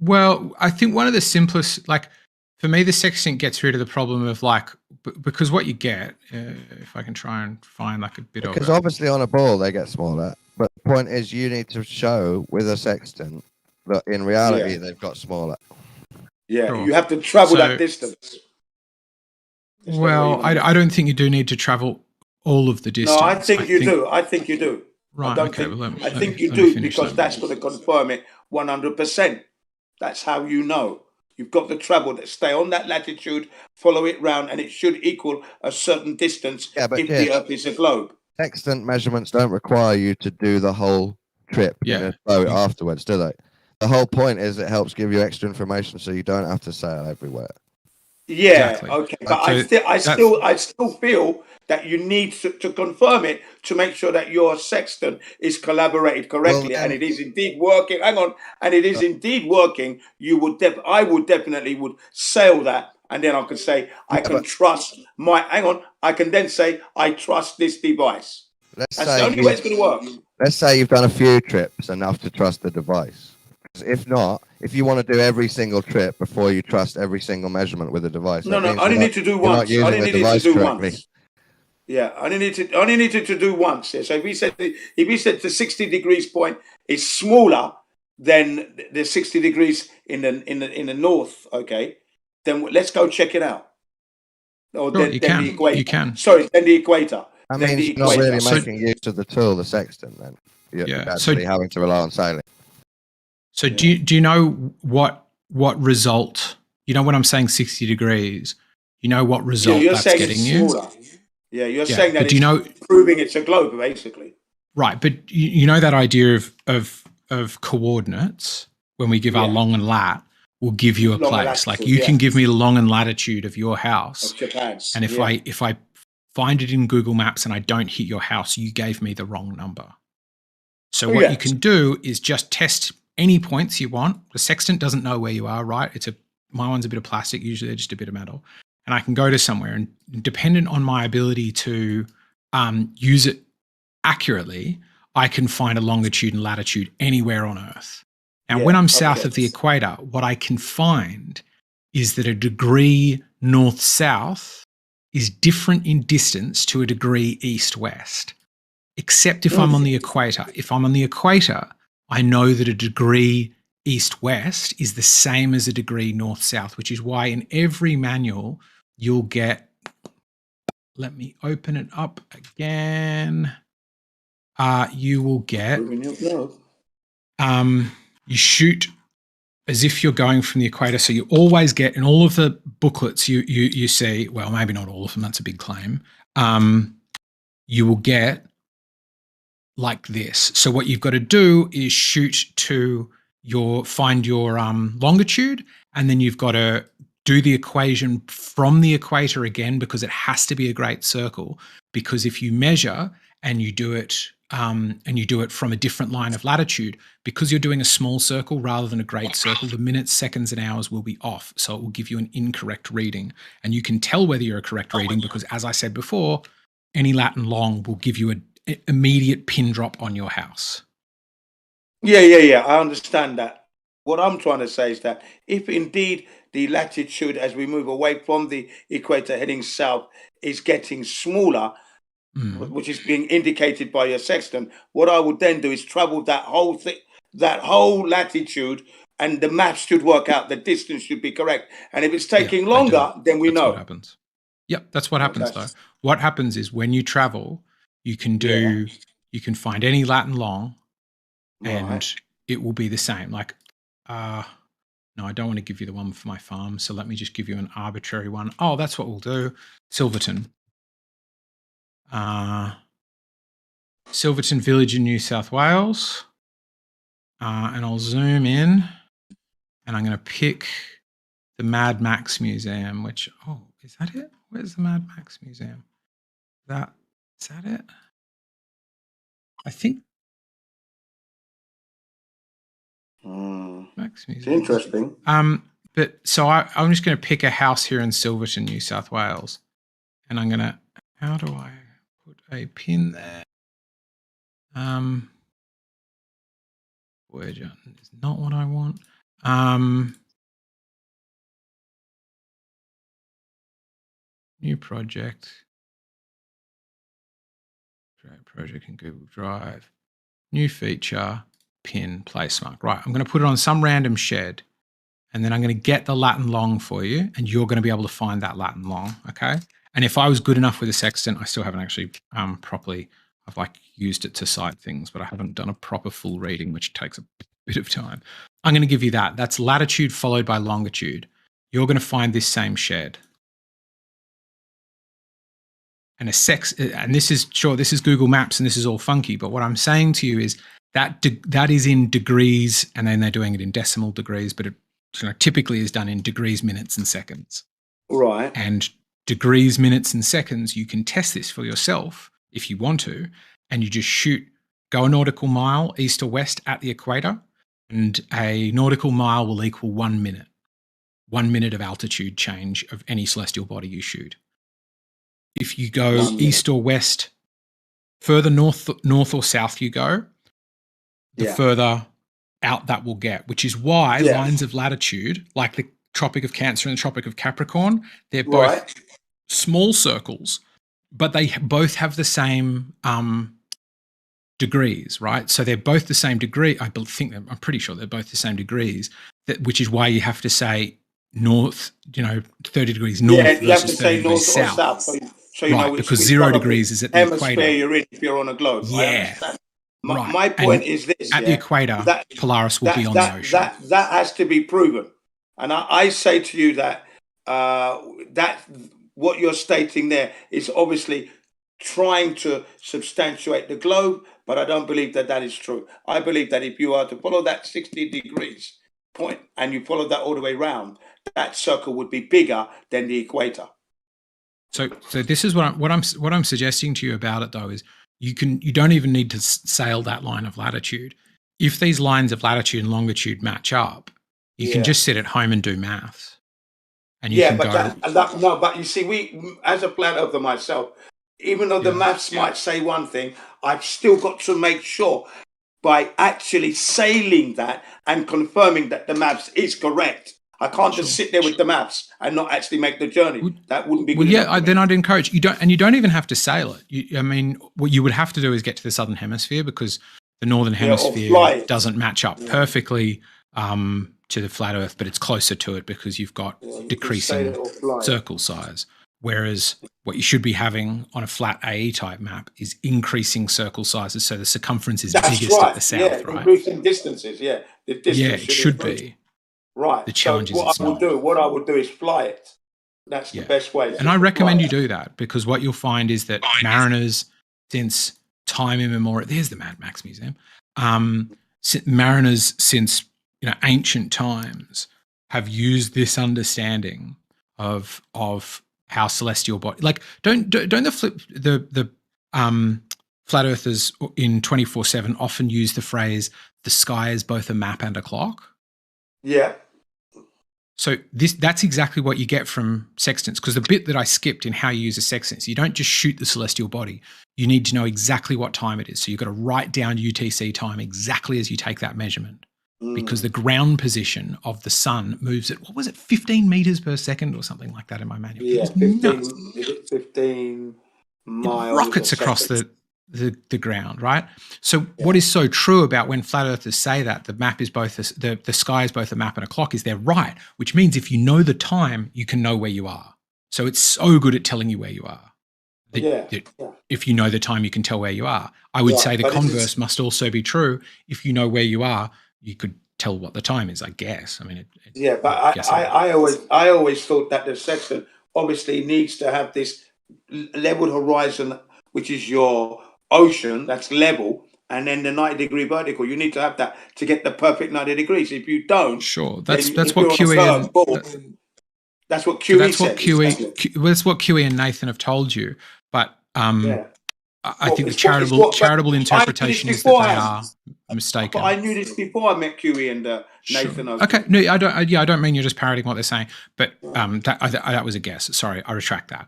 Speaker 11: Well, I think one of the simplest, like for me, the sextant gets rid of the problem of like, because what you get, if I can try and find like a bit of it.
Speaker 9: Because obviously on a ball they get smaller, but the point is you need to show with a sextant that in reality they've got smaller.
Speaker 1: Yeah, sure. You have to travel that distance.
Speaker 11: Well, I don't think you do need to travel all of the distance.
Speaker 1: No, I think you do. I think you do.
Speaker 11: Right. Okay.
Speaker 1: I think you do because that's going to confirm it 100%. That's how you know. You've got the travel that stay on that latitude, follow it round, and it should equal a certain distance if the Earth is a globe.
Speaker 9: Sextant measurements don't require you to do the whole trip in a boat afterwards, do they? The whole point is it helps give you extra information so you don't have to sail everywhere.
Speaker 1: Yeah, okay, but I still feel that you need to confirm it to make sure that your sextant is collaborated correctly and it is indeed working. Hang on, and it is indeed working. I would definitely sail that, and then I can say I can trust my. Hang on, I can then say I trust this device. That's the only way it's going to work.
Speaker 9: Let's say you've done a few trips enough to trust the device. If not, if you want to do every single trip before you trust every single measurement with the device,
Speaker 1: I only need to do once. I only needed to do once. Yeah, I only needed to do once. Yeah. So if he said the 60 degrees point is smaller than the 60 degrees in the north, okay, then let's go check it out. Or
Speaker 11: sure,
Speaker 1: then the equator.
Speaker 11: You can.
Speaker 1: Sorry, then the equator.
Speaker 9: I mean, it's not really making use of the tool, the sextant, then. You're actually having to rely on sailing.
Speaker 11: So do you know what result? You know when I'm saying 60 degrees, you know what result that's getting you?
Speaker 1: Yeah, you're saying that
Speaker 11: it's
Speaker 1: proving it's a globe, basically.
Speaker 11: Right, but you know that idea of coordinates when we give our long and lat will give you a place. Like you can give me the long and latitude of your house, and if I find it in Google Maps and I don't hit your house, you gave me the wrong number. So what you can do is just test any points you want. The sextant doesn't know where you are, right? My one's a bit of plastic, usually they're just a bit of metal. And I can go to somewhere and dependent on my ability to use it accurately, I can find a longitude and latitude anywhere on Earth. Now, when I'm south of the equator, what I can find is that a degree north-south is different in distance to a degree east-west, except if I'm on the equator. If I'm on the equator, I know that a degree east-west is the same as a degree north-south, which is why in every manual you'll get, let me open it up again. You will get, you shoot as if you're going from the equator. So you always get in all of the booklets you see, well, maybe not all of them, that's a big claim. You will get like this. So what you've got to do is shoot to find your longitude, and then you've got to do the equation from the equator again, because it has to be a great circle. Because if you measure and you do it from a different line of latitude, because you're doing a small circle rather than a great circle, the minutes, seconds, and hours will be off. So it will give you an incorrect reading. And you can tell whether you're a correct reading because, as I said before, any lat and long will give you an immediate pin drop on your house.
Speaker 1: Yeah. I understand that. What I'm trying to say is that if indeed the latitude as we move away from the equator heading south is getting smaller, which is being indicated by your sextant, what I would then do is travel that whole latitude, and the maps should work out, the distance should be correct. And if it's taking longer, then we know.
Speaker 11: What happens. Yep, that's what happens though. What happens is when you travel, you can find any lat and long, and it will be the same. Like, no, I don't want to give you the one for my farm, so let me just give you an arbitrary one. Oh, that's what we'll do. Silverton. Silverton Village in New South Wales. And I'll zoom in, and I'm going to pick the Mad Max Museum, which, is that it? Where's the Mad Max Museum? Is that it? I think. Max Museum.
Speaker 1: Interesting.
Speaker 11: But so I'm just going to pick a house here in Silverton, New South Wales, and I'm going to. How do I put a pin there? Voyager is not what I want. New project. Project in Google Drive. New feature. Pin. Place mark. Right. I'm going to put it on some random shed, and then I'm going to get the lat and long for you, and you're going to be able to find that lat and long. Okay. And if I was good enough with a sextant, I still haven't actually properly. I've used it to sight things, but I haven't done a proper full reading, which takes a bit of time. I'm going to give you that. That's latitude followed by longitude. You're going to find this same shed. And this is Google Maps and this is all funky, but what I'm saying to you is that is in degrees, and then they're doing it in decimal degrees, but it typically is done in degrees, minutes, and seconds.
Speaker 1: Right.
Speaker 11: And degrees, minutes, and seconds, you can test this for yourself if you want to, and you just go a nautical mile east or west at the equator, and a nautical mile will equal 1 minute. 1 minute of altitude change of any celestial body you shoot. If you go east or west, further north or south you go, the further out that will get, which is why lines of latitude, like the Tropic of Cancer and the Tropic of Capricorn, they're both small circles, but they both have the same degrees, right? So they're both the same degree. I'm pretty sure they're both the same degrees, which is why you have to say north, 30 degrees north versus 30 degrees south. So you know because 0 degrees is at the equator.
Speaker 1: You're in if you're on a globe.
Speaker 11: Yeah.
Speaker 1: My point is this.
Speaker 11: At the equator, Polaris will be on the ocean.
Speaker 1: That has to be proven. And I say to you that what you're stating there is obviously trying to substantiate the globe, but I don't believe that is true. I believe that if you are to follow that 60 degrees point and you follow that all the way around, that circle would be bigger than the equator.
Speaker 11: So this is what I'm suggesting to you about it, though, is you don't even need to sail that line of latitude. If these lines of latitude and longitude match up, you can just sit at home and do maths. And you can go.
Speaker 1: But you see, we as a flat earther myself, even though the maths might say one thing, I've still got to make sure by actually sailing that and confirming that the maths is correct. I can't just sit there with the maps and not actually make the journey. That wouldn't be good.
Speaker 11: Well, then I'd encourage you don't even have to sail it. What you would have to do is get to the southern hemisphere, because the northern hemisphere doesn't match up perfectly to the flat Earth, but it's closer to it because you've got decreasing circle size. Whereas what you should be having on a flat AE type map is increasing circle sizes, so the circumference is biggest at the south, right?
Speaker 1: Increasing distances, The distance
Speaker 11: it should be.
Speaker 1: Right.
Speaker 11: The challenge is
Speaker 1: what I would do is fly it. That's the best way.
Speaker 11: And I recommend you do that, because what you'll find is that mariners, since time immemorial, there's the Mad Max Museum. Mariners since ancient times have used this understanding of how celestial body. Like, don't the flat earthers in 24/7 often use the phrase "the sky is both a map and a clock."
Speaker 1: Yeah.
Speaker 11: So that's exactly what you get from sextants, because the bit that I skipped in how you use a sextant, you don't just shoot the celestial body. You need to know exactly what time it is. So you've got to write down UTC time exactly as you take that measurement, because the ground position of the sun moves at, 15 meters per second or something like that in my manual.
Speaker 1: Yeah, 15 miles.
Speaker 11: It rockets across the ground, right? So what is so true about when flat earthers say that the map is both the sky is both a map and a clock is they're right, which means if you know the time, you can know where you are. So it's so good at telling you where you are. If you know the time, you can tell where you are. I would say the converse must also be true. If you know where you are, you could tell what the time is, I guess. I mean,
Speaker 1: I always thought that the sextant obviously needs to have this leveled horizon, which is your ocean, that's level, and then the 90-degree vertical. You need to have that to get the perfect 90 degrees. If you don't,
Speaker 11: that's what QE
Speaker 1: that's what QE
Speaker 11: that's what QE and Nathan have told you. But I think the charitable interpretation is that they are mistaken.
Speaker 1: But I knew this before I met QE and Nathan.
Speaker 11: Okay, no, I don't. I don't mean you're just parroting what they're saying, but that was a guess. Sorry, I retract that.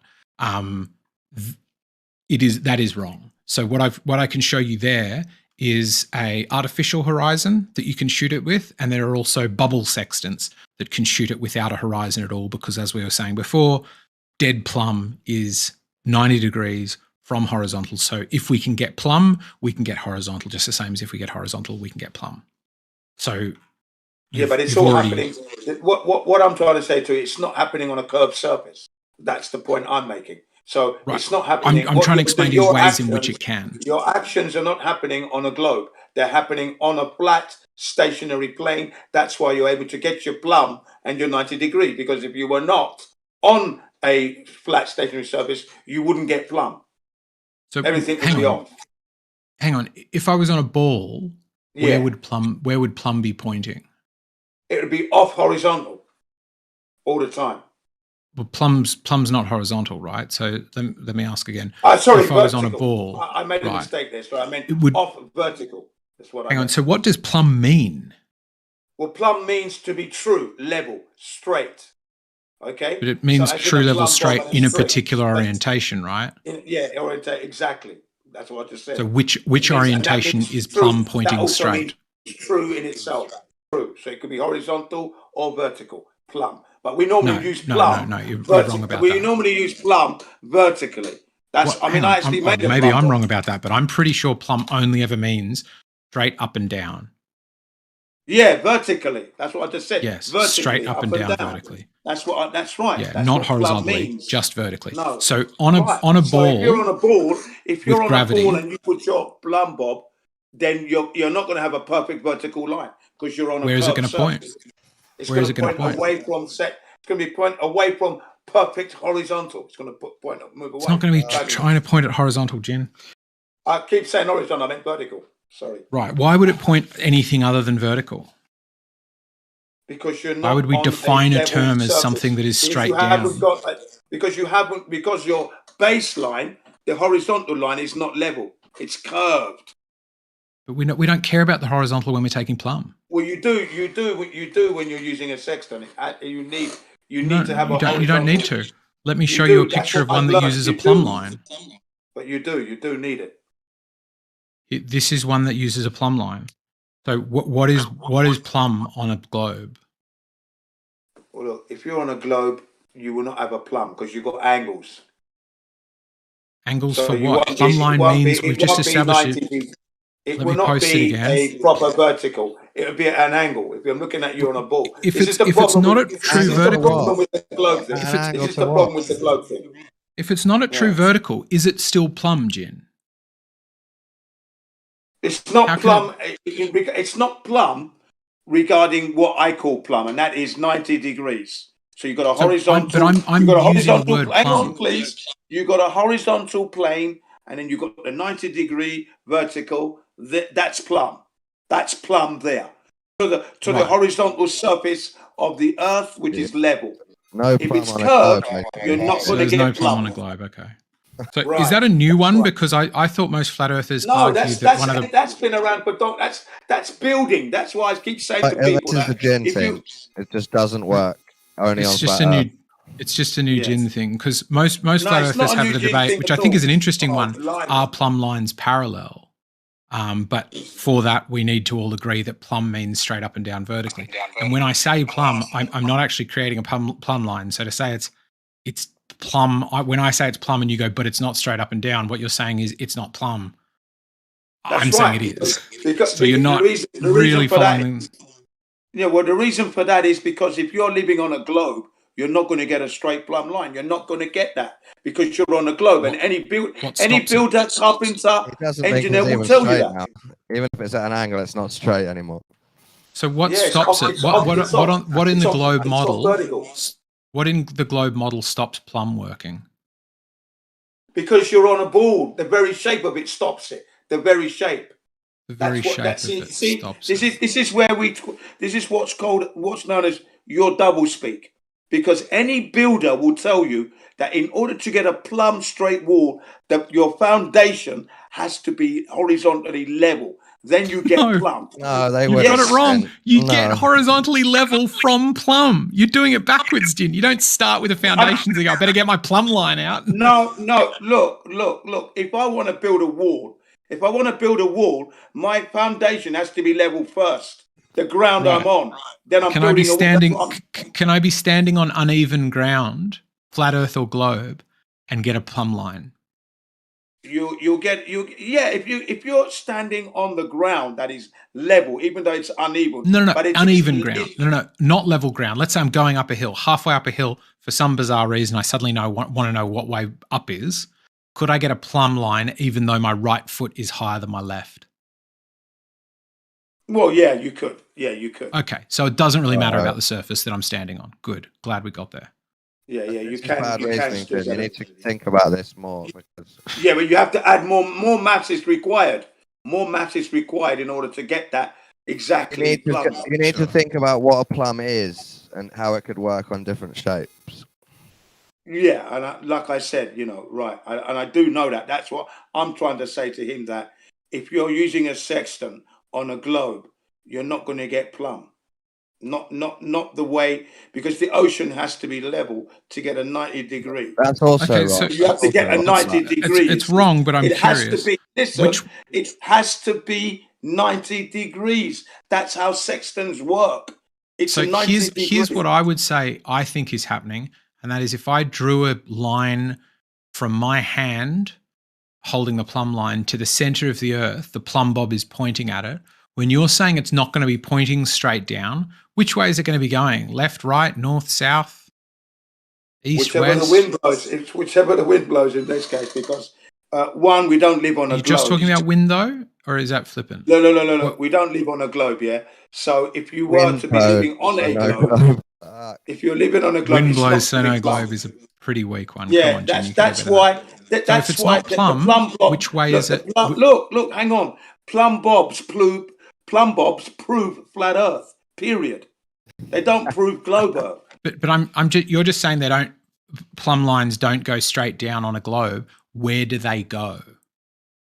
Speaker 11: That is wrong. So what I can show you there is a artificial horizon that you can shoot it with, and there are also bubble sextants that can shoot it without a horizon at all, because as we were saying before, dead plumb is 90 degrees from horizontal. So if we can get plumb, we can get horizontal, just the same as if we get horizontal, we can get plumb. So
Speaker 1: but it's all happening. What I'm trying to say to you, it's not happening on a curved surface. That's the point I'm making. So it's not happening.
Speaker 11: I'm trying to explain to you ways in which it can.
Speaker 1: Your actions are not happening on a globe. They're happening on a flat, stationary plane. That's why you're able to get your plumb and your 90 degree, because if you were not on a flat, stationary surface, you wouldn't get plumb.
Speaker 11: So
Speaker 1: everything would be off.
Speaker 11: Hang on. If I was on a ball,
Speaker 1: Yeah.
Speaker 11: where would plumb be pointing?
Speaker 1: It would be off horizontal all the time.
Speaker 11: Well, plumb's not horizontal, right? So let me ask again.
Speaker 1: Sorry,
Speaker 11: if I was on a ball,
Speaker 1: I made a
Speaker 11: right,
Speaker 1: mistake there. So I meant
Speaker 11: it would,
Speaker 1: off vertical. That's what I
Speaker 11: hang
Speaker 1: meant.
Speaker 11: on. So what does plumb mean?
Speaker 1: Well, plumb means to be true, level, straight. Okay?
Speaker 11: But it means
Speaker 1: So as in
Speaker 11: true
Speaker 1: a
Speaker 11: level
Speaker 1: plumb
Speaker 11: straight
Speaker 1: bob
Speaker 11: in a
Speaker 1: straight.
Speaker 11: particular orientation, right?
Speaker 1: Yeah, orientate, exactly. That's what I just said.
Speaker 11: So which orientation is plumb pointing straight?
Speaker 1: True in itself. True. So it could be horizontal or vertical, plumb. But we normally use plumb.
Speaker 11: No, you're wrong about
Speaker 1: we
Speaker 11: that.
Speaker 1: normally use plumb vertically. That's.
Speaker 11: Well,
Speaker 1: I mean, I actually made a
Speaker 11: maybe
Speaker 1: plumb
Speaker 11: I'm
Speaker 1: bob.
Speaker 11: wrong about that, but I'm pretty sure plumb only ever means straight up and down.
Speaker 1: Yeah, vertically. That's what I just said.
Speaker 11: Yes,
Speaker 1: vertically,
Speaker 11: straight up and down vertically.
Speaker 1: That's what. That's right.
Speaker 11: Yeah,
Speaker 1: That's
Speaker 11: not
Speaker 1: what plumb
Speaker 11: horizontally,
Speaker 1: means.
Speaker 11: just vertically.
Speaker 1: No.
Speaker 11: So on a
Speaker 1: Right.
Speaker 11: ball,
Speaker 1: So if you're on a ball,
Speaker 11: with gravity,
Speaker 1: and you put your plumb bob, then you're not going to have a perfect vertical line because you're on a.
Speaker 11: Where is it going to point?
Speaker 1: Where is it going to point? Away from set. It's going to be point away from perfect horizontal. It's going to move away.
Speaker 11: It's not going to be trying to point at horizontal, Jin.
Speaker 1: I keep saying horizontal. I meant vertical. Sorry.
Speaker 11: Right. Why would it point anything other than vertical?
Speaker 1: Because you're not.
Speaker 11: Why would we define a term as something that is straight down?
Speaker 1: Because your baseline, the horizontal line, is not level. It's curved.
Speaker 11: But we don't care about the horizontal when we're taking plumb.
Speaker 1: Well, you do when you're using a sextant. You need to have
Speaker 11: you don't need to. Let me show you a picture of one that uses a plumb line.
Speaker 1: But you do need it.
Speaker 11: This is one that uses a plumb line. So what is plumb on a globe?
Speaker 1: Well, look, if you're on a globe, you will not have a plumb because you've got angles.
Speaker 11: Angles for what? Plumb line means we've just established it.
Speaker 1: It will not be a proper vertical. It will be at an angle. If I'm looking at you on a ball,
Speaker 11: if it's not a true vertical,
Speaker 1: this is the problem with the globe thing.
Speaker 11: If it's not a true vertical, is it still plumb, Jin?
Speaker 1: It's not plumb. It's not plumb regarding what I call plumb, and that is 90 degrees. So you've got a horizontal.
Speaker 11: I'm using the word
Speaker 1: hang
Speaker 11: plumb.
Speaker 1: on, please. You've got a horizontal plane, and then you've got the 90-degree vertical. That's plumb. That's plumb there. To the horizontal surface of the Earth, which is level.
Speaker 9: No,
Speaker 1: if it's curved, you're not going to get
Speaker 11: no plumb on a globe. Okay. So is that a new one? Because I thought most flat earthers argued that one of the...
Speaker 1: that's been around for that's building. That's why I keep saying to people
Speaker 9: this is the Jin thing. It just doesn't work. Only on flat Earth.
Speaker 11: It's just a new Jin thing because most flat earthers have the debate, which I think is an interesting one. Are plumb lines parallel? But for that, we need to all agree that plumb means straight up and down vertically. And when I say plumb, I'm not actually creating a plumb line. So to say it's plumb, when I say it's plumb and you go, but it's not straight up and down, what you're saying is it's not plumb. I'm saying it is. So you're not really following.
Speaker 1: Yeah, well, the reason for that is because if you're living on a globe, you're not going to get a straight plumb line. You're not going to get that because you're on a globe. And any builder, carpenter, engineer will tell you that.
Speaker 9: Now. Even if it's at an angle, it's not straight anymore.
Speaker 11: So what stops it? What in the globe model? What in the globe model stops plumb working?
Speaker 1: Because you're on a ball. The very shape of it stops it. The very shape.
Speaker 11: The very shape of it stops it.
Speaker 1: This is what's known as your double speak. Because any builder will tell you that in order to get a plumb straight wall, that your foundation has to be horizontally level. Then you get plumb.
Speaker 9: No,
Speaker 11: you got it wrong. You get horizontally level from plumb. You're doing it backwards, Jin. You don't start with the foundations and go, I better get my plumb line out.
Speaker 1: No. Look. If I want to build a wall, my foundation has to be level first. The ground I'm on. Then
Speaker 11: Can I be standing on uneven ground, flat Earth or globe, and get a plumb line?
Speaker 1: If you're standing on the ground that is level, even though it's uneven.
Speaker 11: No, but uneven ground. No, not level ground. Let's say I'm going up a hill, halfway up a hill. For some bizarre reason, I suddenly want to know what way up is. Could I get a plumb line even though my right foot is higher than my left?
Speaker 1: Well, yeah, you could. Yeah, you could.
Speaker 11: Okay, so it doesn't really matter about the surface that I'm standing on. Good. Glad we got there.
Speaker 1: Yeah, you
Speaker 9: This is
Speaker 1: can.
Speaker 9: bad
Speaker 1: You can
Speaker 9: reasoning,
Speaker 1: still
Speaker 9: Jim. You
Speaker 1: get
Speaker 9: need
Speaker 1: it.
Speaker 9: to think about this more. Because
Speaker 1: Yeah, but you have to add more maths is required. More maths is required in order to get that exactly plumb.
Speaker 9: you need to think about what a plum is and how it could work on different shapes.
Speaker 1: Yeah, and like I said, right, and I do know that. That's what I'm trying to say to him, that if you're using a sextant on a globe, you're not going to get plumb. Not the way, because the ocean has to be level to get a 90 degree.
Speaker 9: That's also
Speaker 11: Okay,
Speaker 9: wrong.
Speaker 11: so
Speaker 1: You have to get a 90 degrees.
Speaker 11: It's wrong, but I'm
Speaker 1: it
Speaker 11: curious.
Speaker 1: has to be. Listen, it has to be 90 degrees. That's how sextants work. It's
Speaker 11: So
Speaker 1: a 90 degrees.
Speaker 11: here's what I would say I think is happening, and that is if I drew a line from my hand holding the plumb line to the center of the earth, the plumb bob is pointing at it. When you're saying it's not going to be pointing straight down, which way is it going to be going? Left, right, north, south, east,
Speaker 1: whichever
Speaker 11: west?
Speaker 1: the wind blows. It's whichever the wind blows in this case, because one, we don't live on a
Speaker 11: Are you
Speaker 1: globe.
Speaker 11: just talking about wind though, or is that flippant?
Speaker 1: No. We don't live on a globe, yeah. So if you were to be living on a globe, if you're living on a globe,
Speaker 11: Wind
Speaker 1: it's not
Speaker 11: blows, so
Speaker 1: gonna
Speaker 11: no
Speaker 1: be plumb.
Speaker 11: globe is a pretty weak one.
Speaker 1: Yeah,
Speaker 11: Come on, Jim, you can do
Speaker 1: that's
Speaker 11: better than
Speaker 1: why.
Speaker 11: that.
Speaker 1: That's
Speaker 11: So if it's
Speaker 1: why
Speaker 11: not plumb,
Speaker 1: the plumb bob,
Speaker 11: which way
Speaker 1: look,
Speaker 11: is it?
Speaker 1: Look, hang on. Plumb bobs prove flat Earth. Period. They don't prove globe Earth.
Speaker 11: But you're just saying plumb lines don't go straight down on a globe. Where do they go?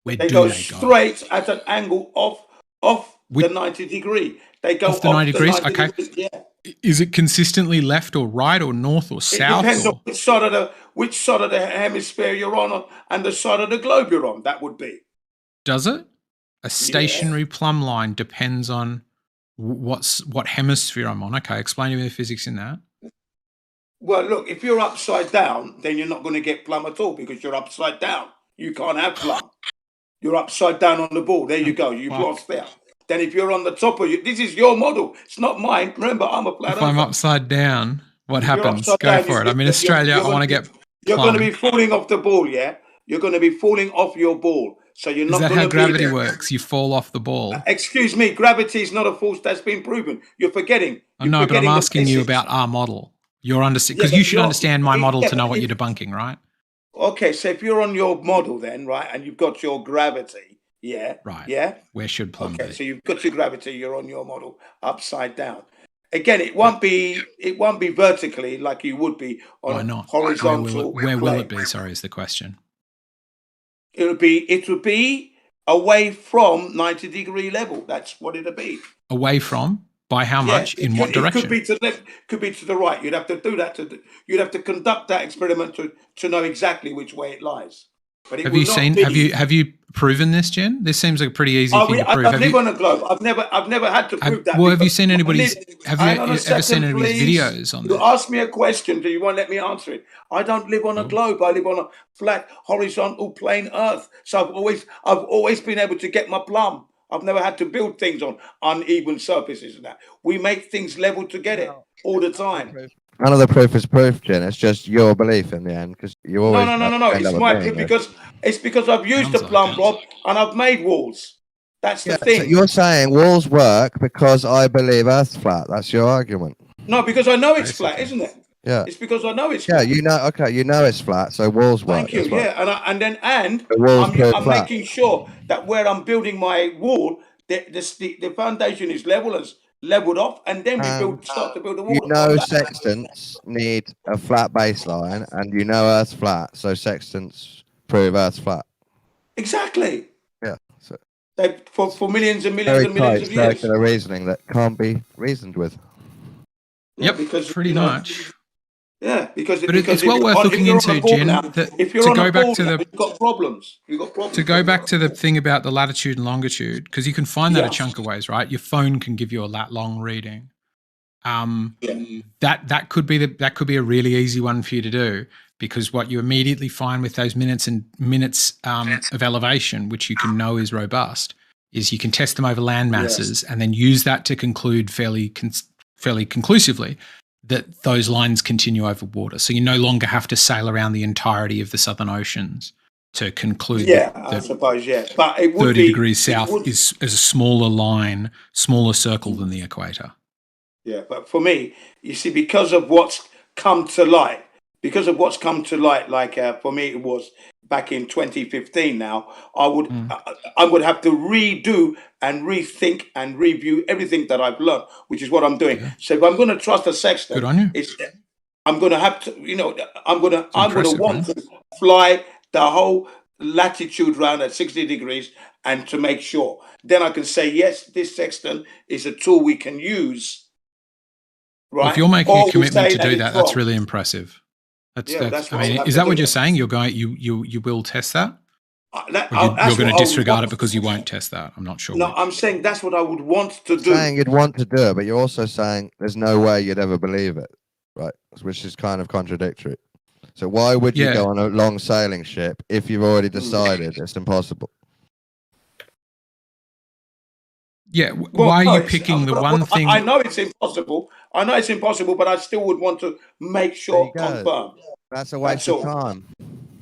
Speaker 1: They go straight at an angle off the 90 degree. They go
Speaker 11: off the 90 degrees. Okay.
Speaker 1: Yeah.
Speaker 11: Is it consistently left or right or north or south?
Speaker 1: It depends on which side of the hemisphere you're on and the side of the globe you're on. That would be.
Speaker 11: Does it? A stationary plumb line depends on what hemisphere I'm on. Okay, explain to me the physics in that.
Speaker 1: Well, look, if you're upside down, then you're not going to get plumb at all because you're upside down. You can't have plumb. You're upside down on the ball. There you go. You've lost there. Then if you're on the top of you, this is your model. It's not mine. Remember, I'm a flat earther.
Speaker 11: If I'm upside down, what happens? Go for it. I'm in Australia. I want to get
Speaker 1: You're going to be falling off the ball, yeah? You're going to be falling off your ball. So you're not going to be...
Speaker 11: Is that how gravity works? You fall off the ball?
Speaker 1: Excuse me. Gravity is not a force that's been proven. You're forgetting.
Speaker 11: No, but I'm asking you about our model. Because you should understand my model to know what you're debunking, right?
Speaker 1: Okay, so if you're on your model then, right, and you've got your gravity, yeah?
Speaker 11: Right.
Speaker 1: Yeah?
Speaker 11: Where should plumb be?
Speaker 1: Okay, so you've got your gravity, you're on your model upside down. Again, it won't be vertically like you would be on
Speaker 11: Why not?
Speaker 1: horizontal.
Speaker 11: Where will it be? Sorry, is the question.
Speaker 1: It would be away from 90 degree level. That's what it'll be.
Speaker 11: Away from? By how much? In what direction?
Speaker 1: It could be to the left, could be to the right. You'd have to do that. You'd have to conduct that experiment to know exactly which way it lies. But
Speaker 11: have you proven this, Jen? This seems like a pretty easy thing to prove.
Speaker 1: I live on a globe. I've never had to prove that.
Speaker 11: Well, have you seen anybody's? Have you ever seen anybody's videos on this?
Speaker 1: You ask me a question, do you won't let me answer it? I don't live on a globe. I live on a flat, horizontal, plane Earth. So I've always been able to get my plumb. I've never had to build things on uneven surfaces and that. We make things level to get it all the time.
Speaker 9: None of the proof is proof, Jen. It's just your belief in the end, because you always.
Speaker 1: No. It's my proof because I've used the plumb bob and I've made walls. That's the thing.
Speaker 9: So you're saying walls work because I believe Earth's flat. That's your argument.
Speaker 1: No, because I know it's flat, isn't it?
Speaker 9: Yeah.
Speaker 1: It's because I know it's flat.
Speaker 9: Yeah, you know it's flat, so walls work.
Speaker 1: Thank you.
Speaker 9: Well.
Speaker 1: Yeah, and I'm
Speaker 9: flat.
Speaker 1: making sure that where I'm building my wall, the foundation is leveled off, and then we start to build a wall.
Speaker 9: You know sextants need a flat baseline, and you know Earth's flat, so sextants prove Earth's flat.
Speaker 1: Exactly.
Speaker 9: Yeah. So
Speaker 1: for millions and millions and millions of years.
Speaker 9: Circular reasoning that can't be reasoned with.
Speaker 11: Yep, because pretty much.
Speaker 1: Yeah, because
Speaker 11: it's well worth looking into, Jen.
Speaker 1: If you're on a ball now, you've got problems.
Speaker 11: To go back to the thing about the latitude and longitude, because you can find that a chunk of ways, right? Your phone can give you a lat long reading. That could be a really easy one for you to do, because what you immediately find with those minutes of elevation, which you can know is robust, is you can test them over land masses and then use that to conclude fairly conclusively that those lines continue over water. So you no longer have to sail around the entirety of the southern oceans to conclude
Speaker 1: Yeah,
Speaker 11: that,
Speaker 1: I suppose, yeah. But it would
Speaker 11: 30
Speaker 1: be,
Speaker 11: degrees south is a smaller line, smaller circle than the equator.
Speaker 1: Yeah, but for me, you see, because of what's come to light, like for me, it was back in 2015. Now, I would have to redo and rethink and review everything that I've learned, which is what I'm doing.
Speaker 11: Yeah.
Speaker 1: So if I'm going to trust a sextant,
Speaker 11: Good on you.
Speaker 1: I'm going to have to, I'm going to
Speaker 11: impressive,
Speaker 1: want to fly the whole latitude round at 60 degrees and to make sure. Then I can say, yes, this sextant is a tool we can use. Right.
Speaker 11: Well, if you're making a commitment to do that, that's
Speaker 1: wrong.
Speaker 11: really impressive. That's
Speaker 1: what
Speaker 11: I mean, is that what you're saying? You're going, you will test that? You're going to disregard it because you won't test that? I'm not sure.
Speaker 1: No, I'm saying that's what I would want to do.
Speaker 9: Saying you'd want to do it, but you're also saying there's no way you'd ever believe it, right? Which is kind of contradictory. So why would you go on a long sailing ship if you've already decided it's impossible?
Speaker 11: Yeah, why are you picking the one thing?
Speaker 1: I know it's impossible. But I still would want to make sure, confirm.
Speaker 9: That's a waste of time.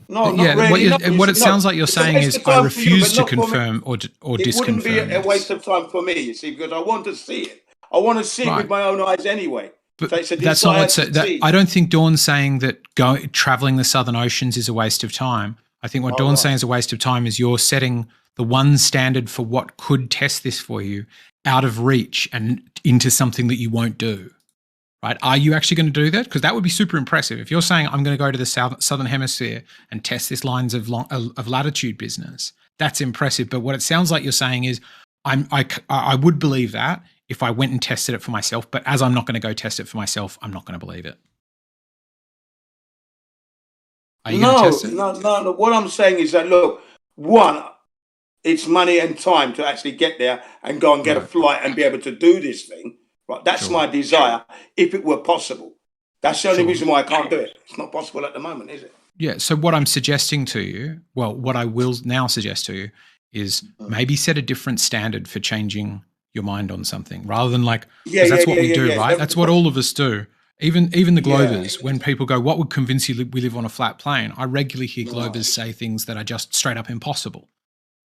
Speaker 1: No, not really.
Speaker 11: What it sounds like you're saying is, I refuse to confirm or disconfirm.
Speaker 1: It wouldn't be a waste of time for me, you see, because I want to see it. I want to see it with my own eyes anyway.
Speaker 11: But
Speaker 1: so it's a
Speaker 11: that's not
Speaker 1: desire
Speaker 11: I don't think Dawn's saying that traveling the Southern Oceans is a waste of time. I think what Dawn's saying is a waste of time is you're setting the one standard for what could test this for you out of reach and into something that you won't do. Right? Are you actually going to do that? Because that would be super impressive. If you're saying, I'm going to go to the Southern Hemisphere and test this lines of latitude business, that's impressive. But what it sounds like you're saying is, I would believe that if I went and tested it for myself, but as I'm not going to go test it for myself, I'm not going to believe it. Are you going to test it?
Speaker 1: No. What I'm saying is that, look, one, it's money and time to actually get there and go and get a flight and be able to do this thing. Right, that's my desire, if it were possible. That's the only reason why I can't do it. It's not possible at the moment, is it?
Speaker 11: Yeah, so what I'm suggesting to you, what I will now suggest to you is maybe set a different standard for changing your mind on something, rather than because that's what we do, right? That's what all of us do. Even the Globers, when people go, what would convince you we live on a flat plane? I regularly hear Globers say things that are just straight up impossible.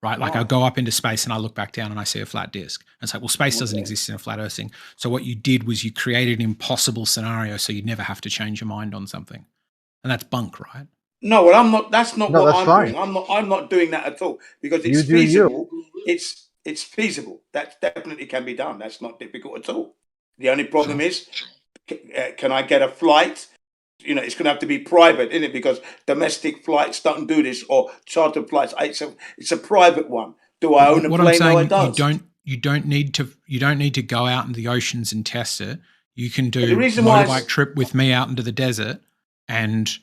Speaker 11: Right? Like I go up into space and I look back down and I see a flat disk. And it's like, well, space doesn't exist in a flat earth thing. So what you did was you created an impossible scenario so you'd never have to change your mind on something. And that's bunk, right?
Speaker 1: No, well, I'm not. That's not what I'm
Speaker 10: fine.
Speaker 1: doing. I'm not doing that at all because it's feasible. It's feasible. That definitely can be done. That's not difficult at all. The only problem is, can I get a flight? It's going to have to be private, isn't it? Because domestic flights don't do this, or charter flights. It's a private one. Do I own a plane? No, I don't.
Speaker 11: You don't need to go out in the oceans and test it. You can do a motorbike trip with me out into the desert, and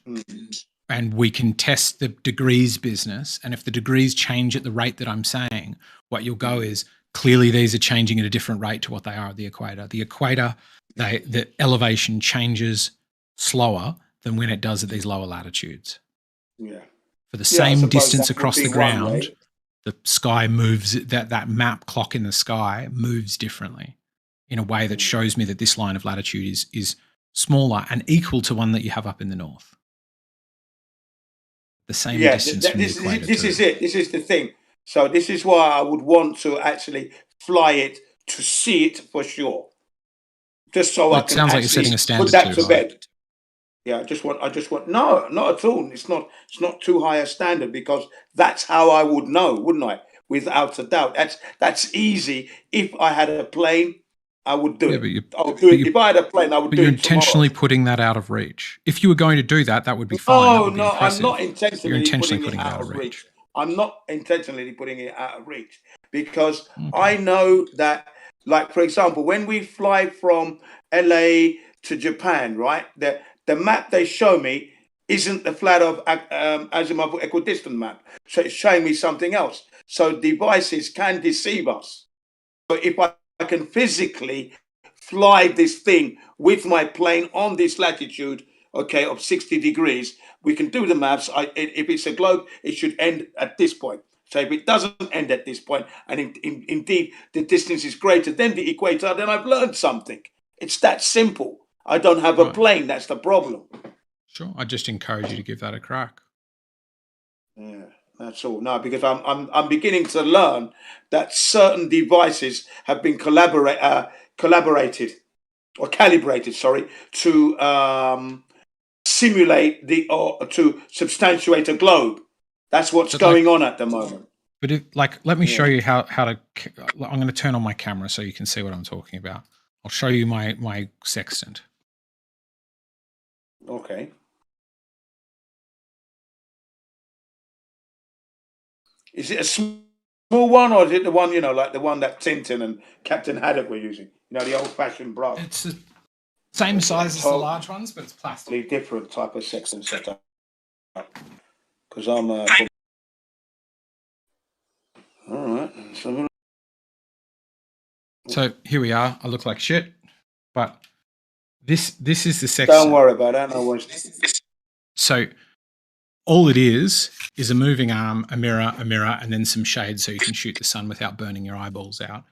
Speaker 11: we can test the degrees business. And if the degrees change at the rate that I'm saying, what you'll go is, clearly these are changing at a different rate to what they are at the equator. The equator, the elevation changes slower than when it does at these lower latitudes.
Speaker 1: Yeah.
Speaker 11: For the same distance across the ground, the sky moves, that map clock in the sky moves differently in a way that shows me that this line of latitude is smaller and equal to one that you have up in the north. The same distance from the equator.
Speaker 1: This is it. This is the thing. So this is why I would want to actually fly it to see it for sure. Just so I can.
Speaker 11: It sounds like you're setting a standard
Speaker 1: put that to
Speaker 11: right?
Speaker 1: bed. Yeah, I just want. No, not at all. It's not too high a standard, because that's how I would know, wouldn't I? Without a doubt. That's easy. If I had a plane, I would do it. I would do it. If I had a plane, I would do it.
Speaker 11: But you're intentionally putting that out of reach. If you were going to do that, that would be fine.
Speaker 1: No, I'm not intentionally.
Speaker 11: You're intentionally putting it out of reach.
Speaker 1: I'm not intentionally putting it out of reach, because I know that, like, for example, when we fly from LA to Japan, right? The map they show me isn't the flat of azimuth equidistant map. So it's showing me something else. So devices can deceive us. So if I can physically fly this thing with my plane on this latitude, of 60 degrees, we can do the maths. If it's a globe, it should end at this point. So if it doesn't end at this point, and indeed the distance is greater than the equator, then I've learned something. It's that simple. I don't have a plane. That's the problem.
Speaker 11: Sure. I just encourage you to give that a crack.
Speaker 1: Yeah. That's all. No, because I'm beginning to learn that certain devices have been calibrated, sorry, to simulate or to substantiate a globe. That's what's
Speaker 11: But
Speaker 1: going on at the moment.
Speaker 11: But if, like, let me show you how to. I'm going to turn on my camera so you can see what I'm talking about. I'll show you my sextant.
Speaker 1: Okay. Is it a small one, or is it the one, you know, like the one that Tintin and Captain Haddock were using? You know, the old-fashioned brass.
Speaker 11: It's the same size as the large ones, but it's plastic.
Speaker 1: Different type of sextant setup. Because I'm all right.
Speaker 11: So here we are. I look like shit, but this is the sextant.
Speaker 1: Don't worry about that. No worries.
Speaker 11: So all it is a moving arm, a mirror, and then some shades so you can shoot the sun without burning your eyeballs out.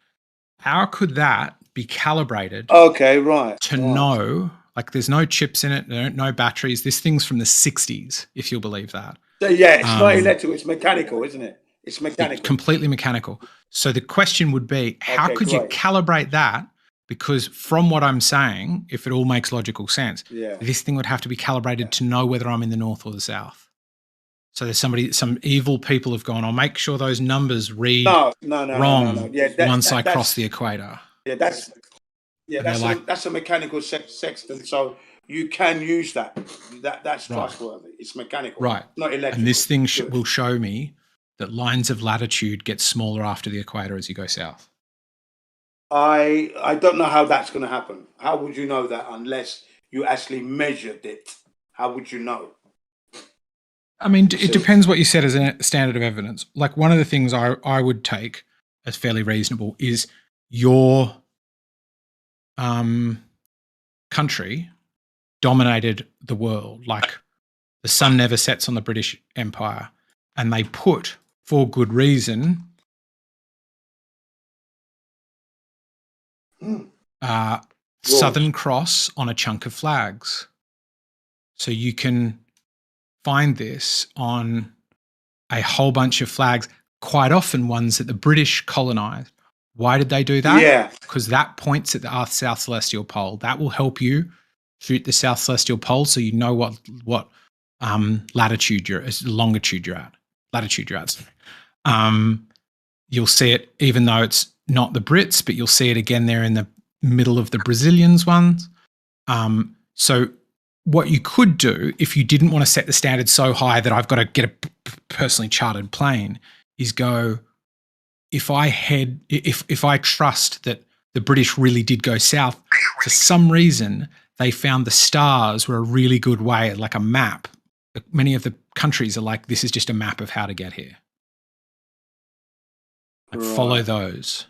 Speaker 11: How could that be calibrated?
Speaker 1: Okay, right.
Speaker 11: To know, like, there's no chips in it, no batteries. This thing's from the 60s, if you'll believe that.
Speaker 1: So, yeah, it's not electrical. It's mechanical, isn't it? It's mechanical.
Speaker 11: It's completely mechanical. So the question would be, how could you calibrate that? Because from what I'm saying, if it all makes logical sense, this thing would have to be calibrated to know whether I'm in the north or the south. So there's some evil people have gone, I'll make sure those numbers read wrong once I cross the equator.
Speaker 1: Yeah, that's a mechanical sextant. So you can use that. That's trustworthy. It's mechanical.
Speaker 11: Right.
Speaker 1: Not electrical.
Speaker 11: And this thing will show me that lines of latitude get smaller after the equator as you go south.
Speaker 1: I don't know how that's going to happen. How would you know that unless you actually measured it? How would you know?
Speaker 11: I mean, it depends what you set as a standard of evidence. Like, one of the things I would take as fairly reasonable is your country dominated the world. Like, the sun never sets on the British Empire, and they put, for good reason, Southern Cross on a chunk of flags. So you can find this on a whole bunch of flags, quite often ones that the British colonized. Why did they do that?
Speaker 1: Yeah.
Speaker 11: Because that points at the South Celestial Pole. That will help you shoot the South Celestial Pole so you know what latitude longitude you're at. Latitude you're at. You'll see it even though it's not the Brits, but you'll see it again there in the middle of the Brazilians ones. So what you could do, if you didn't want to set the standard so high that I've got to get a personally chartered plane, is go, if I trust that the British really did go south, for some reason they found the stars were a really good way, like a map. Many of the countries are like, this is just a map of how to get here. Like, follow those.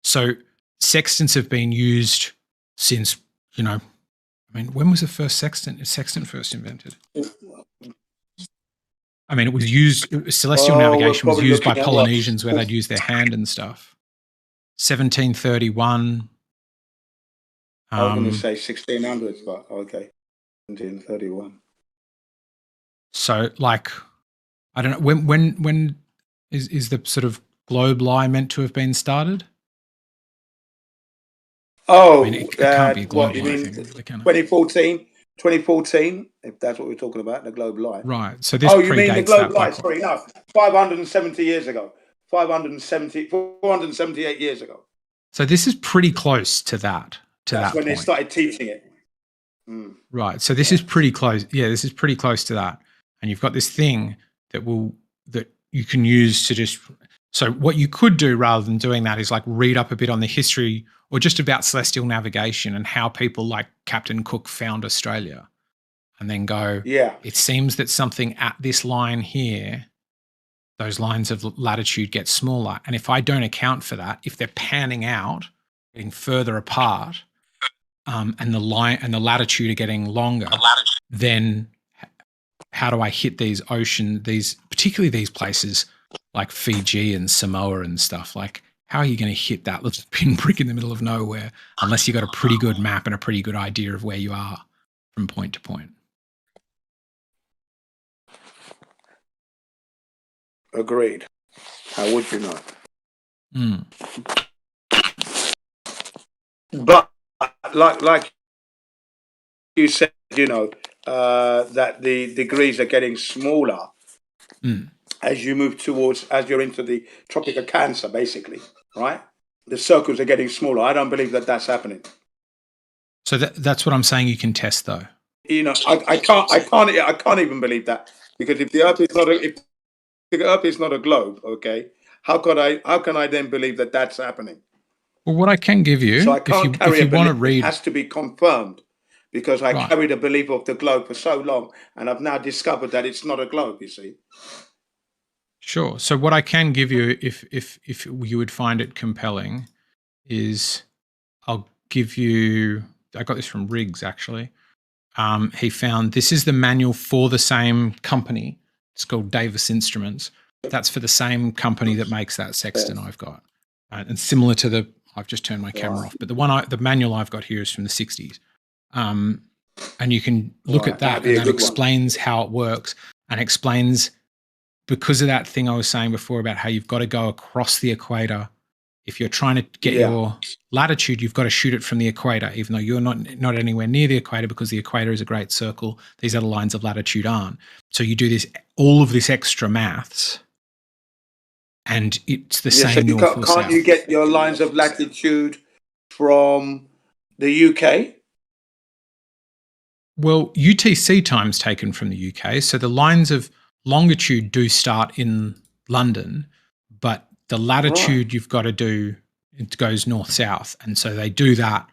Speaker 11: So sextants have been used since, I mean, when was the first sextant first invented? I mean, it was used, celestial navigation was used by Polynesians where they'd use their hand and stuff. 1731.
Speaker 1: I was going to say 1600s, but okay. 1731.
Speaker 11: So, like, I don't know, when is the sort of globe lie meant to have been started?
Speaker 1: Oh,
Speaker 11: I mean, it can't be a globe lie thing,
Speaker 1: 2014, if that's what we're talking about, the globe lie.
Speaker 11: Right. So this
Speaker 1: you mean the globe lie? Sorry, no, 570 years ago. 478 years ago.
Speaker 11: So this is pretty close to that.
Speaker 1: That's when they started teaching it.
Speaker 11: Right. So this is pretty close. Yeah, this is pretty close to that. And you've got this thing that you can use to just. So what you could do rather than doing that is like read up a bit on the history or just about celestial navigation and how people like Captain Cook found Australia, and then go, it seems that something at this line here, those lines of latitude get smaller. And if I don't account for that, if they're panning out, getting further apart, and the line and the latitude are getting longer, then how do I hit these particularly these places like Fiji and Samoa and stuff? Like, how are you going to hit that little pinprick in the middle of nowhere unless you've got a pretty good map and a pretty good idea of where you are from point to point?
Speaker 1: Agreed. How would you know?
Speaker 11: Mm.
Speaker 1: But like you said, you know, that the degrees are getting smaller as you move towards, as you're into the Tropic of Cancer, basically, right? The circles are getting smaller. I don't believe that that's happening.
Speaker 11: So that's what I'm saying. You can test though.
Speaker 1: You know, I can't even believe that, because if the Earth is not a globe, okay, how can I then believe that that's happening?
Speaker 11: Well, what I can give you,
Speaker 1: So I can't carry
Speaker 11: if you want to
Speaker 1: belief.
Speaker 11: read,
Speaker 1: It has to be confirmed, because I
Speaker 11: Right.
Speaker 1: carried a belief of the globe for so long, and I've now discovered that it's not a globe. You see.
Speaker 11: Sure. So what I can give you, if you would find it compelling, is I'll give you. I got this from Riggs actually. He found this is the manual for the same company. It's called Davis Instruments. That's for the same company that makes that sextant I've got, and similar to the. I've just turned my camera off, but the manual I've got here is from the 60s, and you can look at that, and that explains how it works, and explains. Because of that thing I was saying before about how you've got to go across the equator. If you're trying to get your latitude, you've got to shoot it from the equator, even though you're not anywhere near the equator, because the equator is a great circle. These other lines of latitude aren't. So you do all of this extra maths, and it's the same
Speaker 1: So
Speaker 11: north or south.
Speaker 1: can't you get your lines of latitude from the UK?
Speaker 11: Well, UTC time's taken from the UK, so the lines of longitude do start in London, but the latitude you've got to do, it goes north-south, and so they do that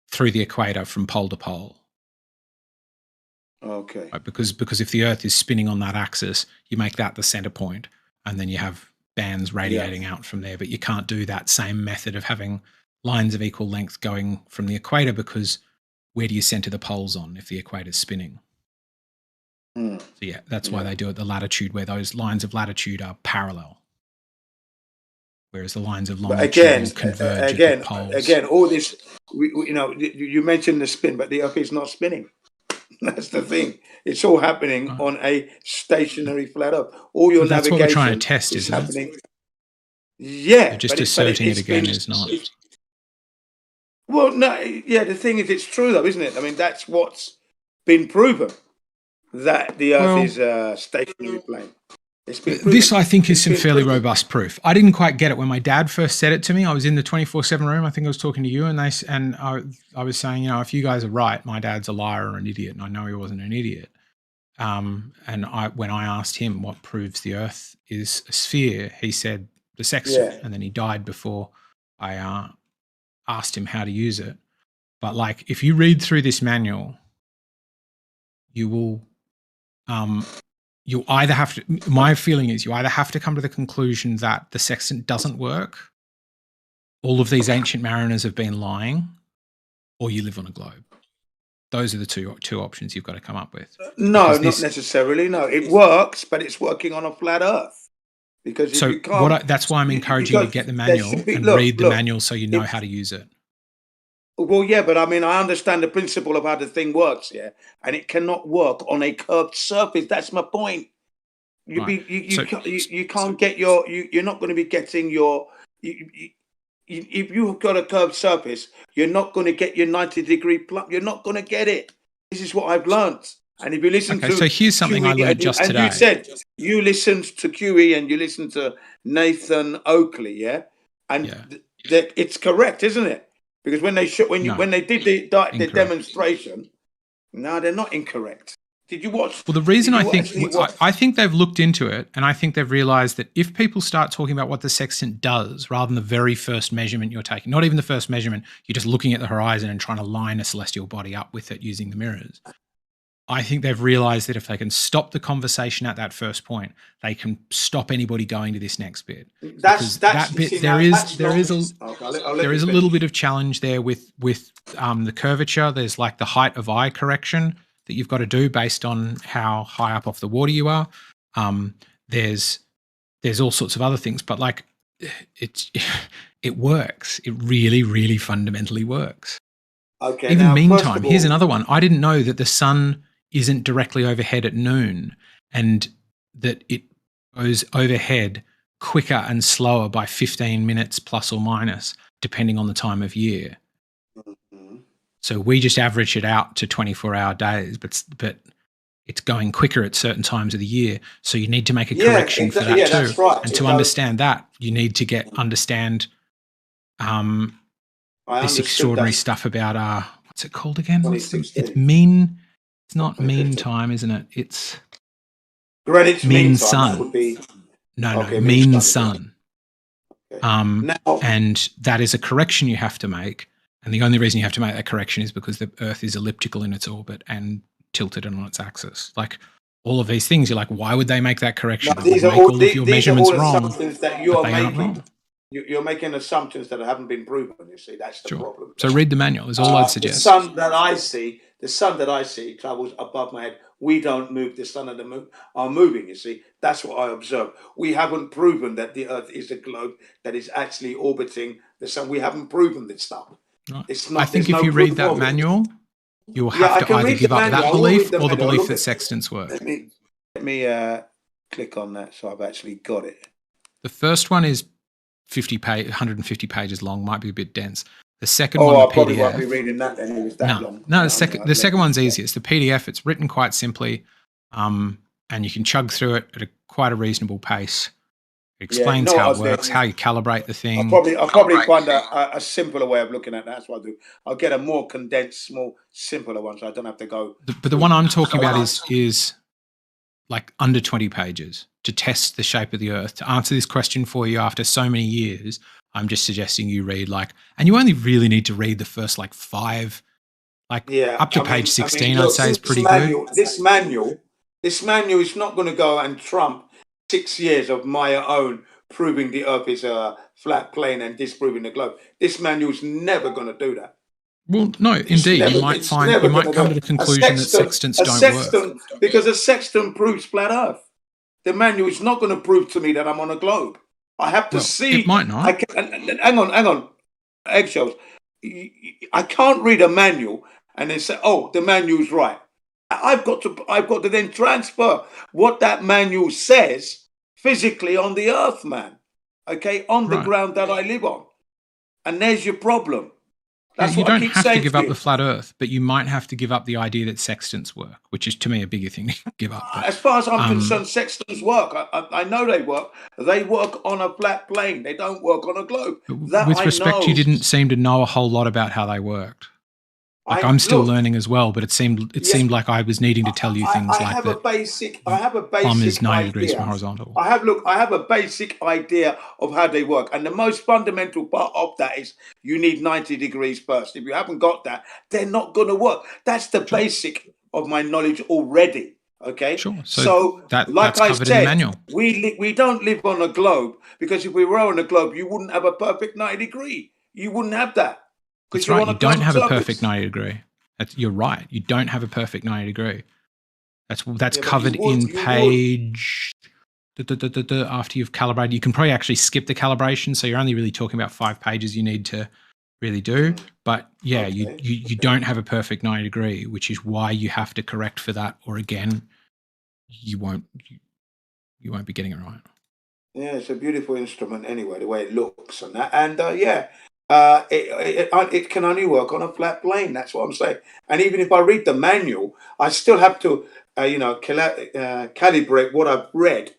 Speaker 11: through the equator from pole to pole.
Speaker 1: Okay.
Speaker 11: Right? Because if the Earth is spinning on that axis, you make that the center point, and then you have bands radiating out from there, but you can't do that same method of having lines of equal length going from the equator, because where do you center the poles on if the equator's spinning? So yeah, that's why they do it the latitude, where those lines of latitude are parallel, whereas the lines of longitude will converge at the poles.
Speaker 1: Again, all this, you know, you mentioned the spin, but the Earth is not spinning. That's the thing. It's all happening on a stationary flat Earth. All your
Speaker 11: that's
Speaker 1: navigation
Speaker 11: what we're trying to test,
Speaker 1: is
Speaker 11: isn't
Speaker 1: happening.
Speaker 11: it?
Speaker 1: Yeah,
Speaker 11: You're just asserting it again is not.
Speaker 1: Well, no, yeah. The thing is, it's true though, isn't it? I mean, that's what's been proven, that the Earth is a stationary plane. It's been proven.
Speaker 11: This, I think, is some fairly robust proof. I didn't quite get it when my dad first said it to me. I was in the 24/7 room. I think I was talking to you, and I was saying, you know, if you guys are right, my dad's a liar or an idiot, and I know he wasn't an idiot. And when I asked him what proves the Earth is a sphere, he said the sextant, and then he died before I asked him how to use it. But like, if you read through this manual, you will. You either have to, my feeling is you either have to come to the conclusion that the sextant doesn't work, all of these ancient mariners have been lying, or you live on a globe. Those are the two options you've got to come up with.
Speaker 1: No, not necessarily. No, it works, but it's working on a flat Earth. Because if you can't,
Speaker 11: that's why I'm encouraging you to get the manual and read the manual so you know how to use it.
Speaker 1: Well, yeah, but I mean, I understand the principle of how the thing works, and it cannot work on a curved surface. That's my point. You can't get you're not going to be getting your. If you've got a curved surface, you're not going to get your 90-degree plumb. You're not going to get it. This is what I've learned. And if you listen to,
Speaker 11: so here's something I learned just today.
Speaker 1: And you said you listened to QE and you listened to Nathan Oakley, and it's correct, isn't it? Because when they when they did the demonstration, no, they're not incorrect. Did you watch?
Speaker 11: Well, the reason I think they've looked into it, and I think they've realized that if people start talking about what the sextant does, rather than the very first measurement you're taking, not even the first measurement, you're just looking at the horizon and trying to line a celestial body up with it using the mirrors. I think they've realized that if they can stop the conversation at that first point, they can stop anybody going to this next bit. That bit there is a little bit of challenge there with the curvature. There's like the height of eye correction that you've got to do based on how high up off the water you are. There's all sorts of other things, but like it works. It really, really fundamentally works.
Speaker 1: Okay.
Speaker 11: Even meantime, here's another one. I didn't know that the sun isn't directly overhead at noon, and that goes overhead quicker and slower by 15 minutes plus or minus, depending on the time of year.
Speaker 1: Mm-hmm.
Speaker 11: So we just average it out to 24-hour days, but it's going quicker at certain times of the year. So you need to make a correction for that too.
Speaker 1: That's right.
Speaker 11: And to understand that, you need to understand this extraordinary stuff about what's it called again? It's mean. It's not mean time, isn't it? It's
Speaker 1: Greenwich
Speaker 11: mean
Speaker 1: Sun.
Speaker 11: sun.
Speaker 1: That would be
Speaker 11: mean sun.
Speaker 1: Now,
Speaker 11: and that is a correction you have to make. And the only reason you have to make that correction is because the Earth is elliptical in its orbit and tilted on its axis. Like all of these things, you're like, why would they make that correction?
Speaker 1: No, these are all your measurements wrong. That you are making. You're making assumptions that haven't been proven. You see, that's the problem.
Speaker 11: So read the manual. Is all I'd suggest.
Speaker 1: The sun that I see travels above my head. We don't move. The sun and the moon are moving. You see, that's what I observe. We haven't proven that the Earth is a globe that is actually orbiting the sun. We haven't proven this stuff.
Speaker 11: Right.
Speaker 1: It's not.
Speaker 11: I think if you read that manual, you'll have to either give up that belief or the belief that sextants work.
Speaker 1: Let me click on that so I've actually got it.
Speaker 11: The first one is 150 pages long, might be a bit dense. The second one, the PDF,
Speaker 1: probably won't be reading that then. It was that long.
Speaker 11: No, the second one's easier. It's the PDF. It's written quite simply, and you can chug through it at quite a reasonable pace. It explains how it works, how you calibrate the thing.
Speaker 1: I'll probably find a simpler way of looking at that. That's what I'll do. I'll get a more condensed, small, simpler one, so I don't have to go.
Speaker 11: But the one I'm talking about is like under 20 pages to test the shape of the Earth. To answer this question for you after so many years, I'm just suggesting you read and you only really need to read the first 5, up to page 16. I'd say is pretty good.
Speaker 1: This manual is not going to go and trump 6 years of my own proving the Earth is a flat plane and disproving the globe. This manual's never going to do that.
Speaker 11: Well, no, indeed. You might come to the conclusion that sextants don't work.
Speaker 1: Because a sextant proves flat Earth. The manual is not going to prove to me that I'm on a globe. I have to see.
Speaker 11: It might not.
Speaker 1: Hang on. Eggshells. I can't read a manual and then say, "Oh, the manual's right." I've got to then transfer what that manual says physically on the Earth, man. Okay, on the ground that I live on, and there's your problem. That's
Speaker 11: you
Speaker 1: what I
Speaker 11: don't
Speaker 1: keep
Speaker 11: have to
Speaker 1: saying
Speaker 11: give up the flat Earth, but you might have to give up the idea that sextants work, which is to me a bigger thing to give up. But,
Speaker 1: as far as I'm concerned, sextants work. I know they work. They work on a flat plane. They don't work on a globe.
Speaker 11: With respect, you didn't seem to know a whole lot about how they worked. I'm still learning as well, but it seemed like I was needing to tell you things
Speaker 1: I have a basic
Speaker 11: plumb is 90
Speaker 1: idea.
Speaker 11: degrees from horizontal.
Speaker 1: I have a basic idea of how they work, and the most fundamental part of that is you need 90 degrees first. If you haven't got that, they're not going to work. That's the basic of my knowledge already. Okay.
Speaker 11: Sure. So that's covered in the manual.
Speaker 1: We don't live on a globe, because if we were on a globe, you wouldn't have a perfect 90 degree. You wouldn't have that.
Speaker 11: That's right. You don't have a perfect 90 degree. You're right. You don't have a perfect 90 degree. That's covered in page. After you've calibrated, you can probably actually skip the calibration. So you're only really talking about 5 pages you need to really do. But yeah, you don't have a perfect 90 degree, which is why you have to correct for that, or again, you won't be getting it right.
Speaker 1: Yeah, it's a beautiful instrument anyway, the way it looks and that, and it can only work on a flat plane. That's what I'm saying. And even if I read the manual, I still have to, calibrate what I've read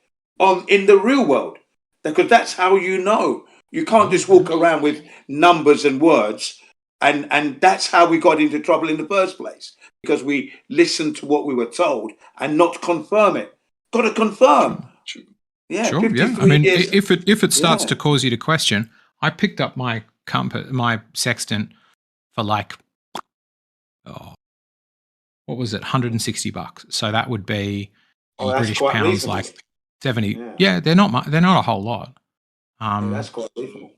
Speaker 1: in the real world, because that's how you know. You can't just walk around with numbers and words, and that's how we got into trouble in the first place, because we listened to what we were told and not confirm it. Got to confirm. Yeah,
Speaker 11: sure. Yeah. I mean, if it starts to cause you to question, I picked up my sextant for what was it, $160? So that would be in British pounds reasonable. Like 70. Yeah, they're not a whole lot.
Speaker 1: That's quite reasonable.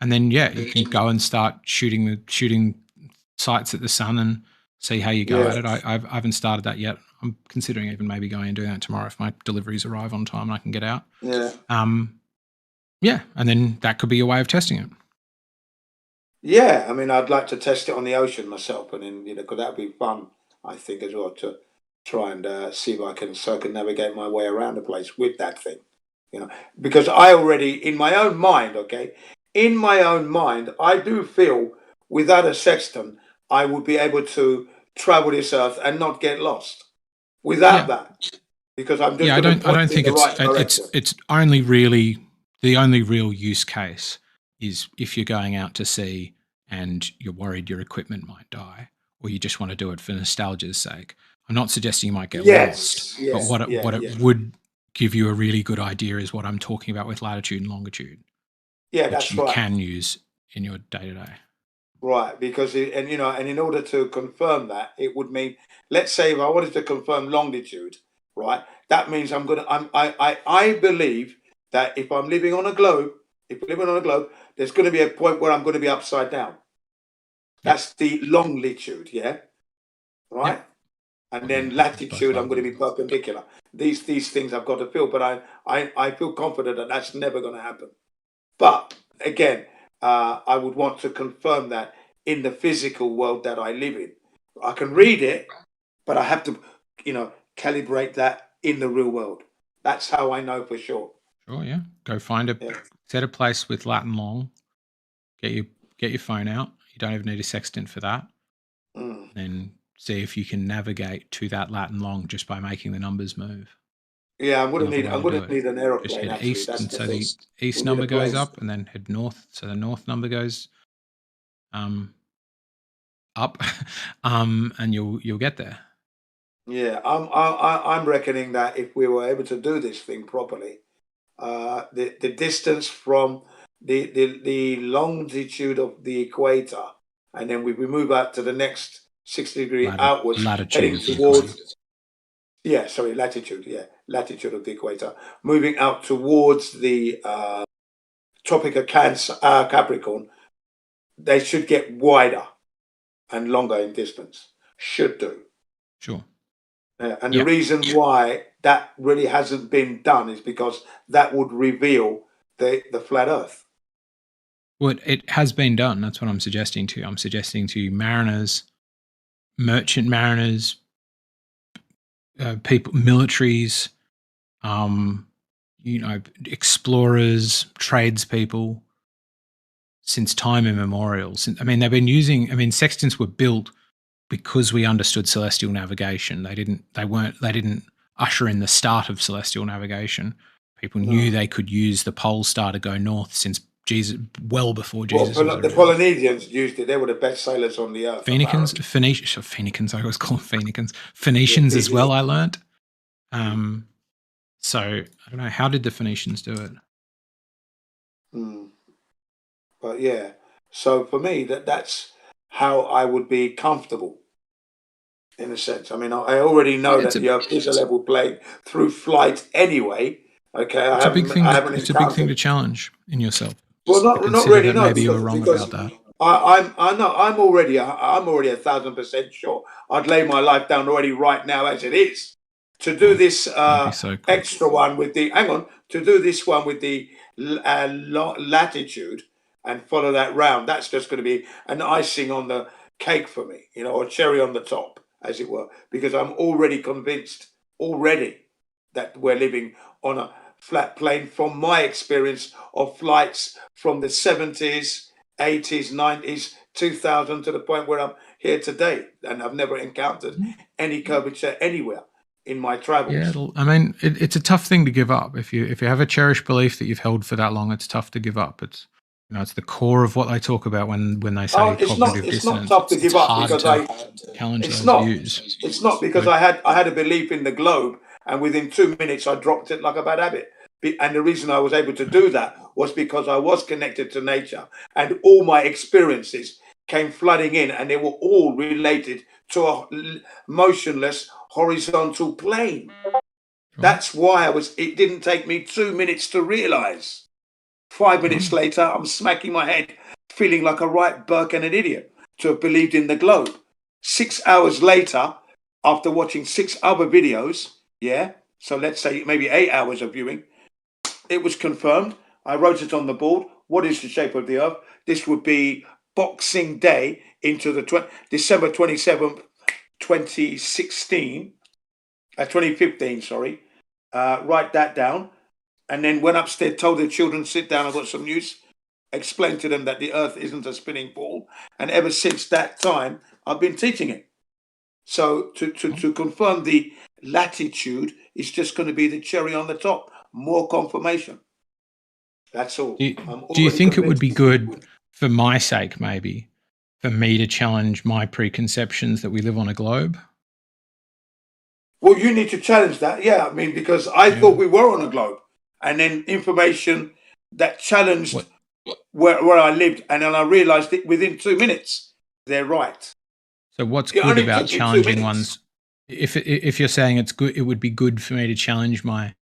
Speaker 11: And then you can go and start shooting sights at the sun and see how you go at it. I haven't started that yet. I'm considering even maybe going and doing that tomorrow if my deliveries arrive on time and I can get out.
Speaker 1: Yeah.
Speaker 11: And then that could be a way of testing it.
Speaker 1: Yeah, I mean, I'd like to test it on the ocean myself, and then because that'd be fun, I think, as well, to try and see if I can circumnavigate my way around the place with that thing, because I already, in my own mind, I do feel without a sextant, I would be able to travel this earth and not get lost without that, because I'm just
Speaker 11: I don't think it's only really the only real use case is if you're going out to sea and you're worried your equipment might die, or you just want to do it for nostalgia's sake. I'm not suggesting you might get lost, but what it would give you a really good idea is what I'm talking about with latitude and longitude.
Speaker 1: Yeah,
Speaker 11: which
Speaker 1: that's
Speaker 11: you
Speaker 1: right.
Speaker 11: can use in your day to day.
Speaker 1: Right, because and in order to confirm that, it would mean, let's say if I wanted to confirm longitude, right, that means I believe that if I'm living on a globe, there's going to be a point where I'm going to be upside down. That's the longitude, yeah, right.
Speaker 11: Yep.
Speaker 1: And then latitude, I'm going to be perpendicular. These things I've got to feel, but I feel confident that that's never going to happen. But again, I would want to confirm that in the physical world that I live in. I can read it, but I have to, calibrate that in the real world. That's how I know for sure.
Speaker 11: Sure, yeah. Go find set a place with lat and long. Get your phone out. You don't even need a sextant for that. Then see if you can navigate to that lat and long just by making the numbers move.
Speaker 1: Yeah, I'm gonna need an aeroplane.
Speaker 11: Just head east, and so the east number goes up, and then head north, so the north number goes up, and you'll get there.
Speaker 1: Yeah, I'm reckoning that if we were able to do this thing properly, the distance from the longitude of the equator, and then we move out to the next 60-degree outwards, heading towards. Yeah, sorry, latitude. Yeah, latitude of the equator, moving out towards the Tropic of Capricorn. They should get wider and longer in distance. Should do.
Speaker 11: Sure.
Speaker 1: And the reason why that really hasn't been done is because that would reveal the flat Earth.
Speaker 11: Well, it has been done. That's what I'm suggesting to you. I'm suggesting to you mariners, merchant mariners, people, militaries, explorers, tradespeople, since time immemorial. They've been using. Sextants were built because we understood celestial navigation. They didn't usher in the start of celestial navigation. People knew they could use the pole star to go north since Jesus, well before Jesus.
Speaker 1: The Polynesians used it. They were the best sailors on the earth.
Speaker 11: Phoenicians. I always call them Phoenicians. Phoenicians as well. I learnt. So I don't know. How did the Phoenicians do it?
Speaker 1: But yeah. So for me, that's how I would be comfortable. In a sense, I already know that the Earth is a level plane through flight anyway. Okay,
Speaker 11: it's a big thing to challenge in yourself.
Speaker 1: Well, not really. No,
Speaker 11: maybe you were wrong about that.
Speaker 1: I'm already 1,000% sure. I'd lay my life down already right now as it is to do this extra one with the. Hang on, to do this one with the latitude and follow that round. That's just going to be an icing on the cake for me, or cherry on the top, as it were, because I'm already convinced that we're living on a flat plane from my experience of flights from the 70s, 80s, 90s, 2000 to the point where I'm here today, and I've never encountered any curvature anywhere in my travels.
Speaker 11: Yeah, it's a tough thing to give up. If you have a cherished belief that you've held for that long, it's tough to give up. It's it's the core of what they talk about when they say cognitive dissonance.
Speaker 1: It's not tough to give up because It's not because I had a belief in the globe, and within 2 minutes I dropped it like a bad habit. And the reason I was able to do that was because I was connected to nature, and all my experiences came flooding in, and they were all related to a motionless horizontal plane. That's why it didn't take me 2 minutes to realize. 5 minutes later, I'm smacking my head, feeling like a right Burke and an idiot to have believed in the globe. 6 hours later, after watching 6 other videos, so let's say maybe 8 hours of viewing, it was confirmed. I wrote it on the board. What is the shape of the Earth? This would be Boxing Day into the December 27th, 2016. 2015, sorry. Write that down. And then went upstairs, told the children, sit down, I've got some news. Explained to them that the earth isn't a spinning ball. And ever since that time, I've been teaching it. So to confirm the latitude is just going to be the cherry on the top. More confirmation. That's all.
Speaker 11: Do you think it would be good, for my sake maybe, for me to challenge my preconceptions that we live on a globe?
Speaker 1: Well, you need to challenge that. Yeah, I mean, because I thought we were on a globe. And then information that challenged where I lived. And then I realized it within 2 minutes. They're right.
Speaker 11: So what's good about challenging ones? If you're saying it's good, it would be good for me to challenge my...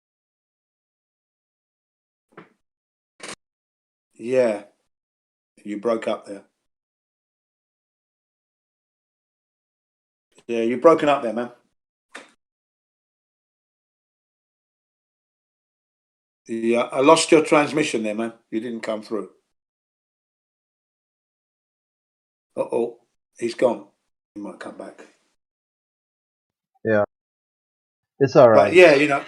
Speaker 1: Yeah. You broke up there. Yeah, you've broken up there, man. Yeah, I lost your transmission there, man. You didn't come through. Uh-oh. He's gone. He might come back.
Speaker 10: Yeah. It's all right.
Speaker 1: But yeah, you know.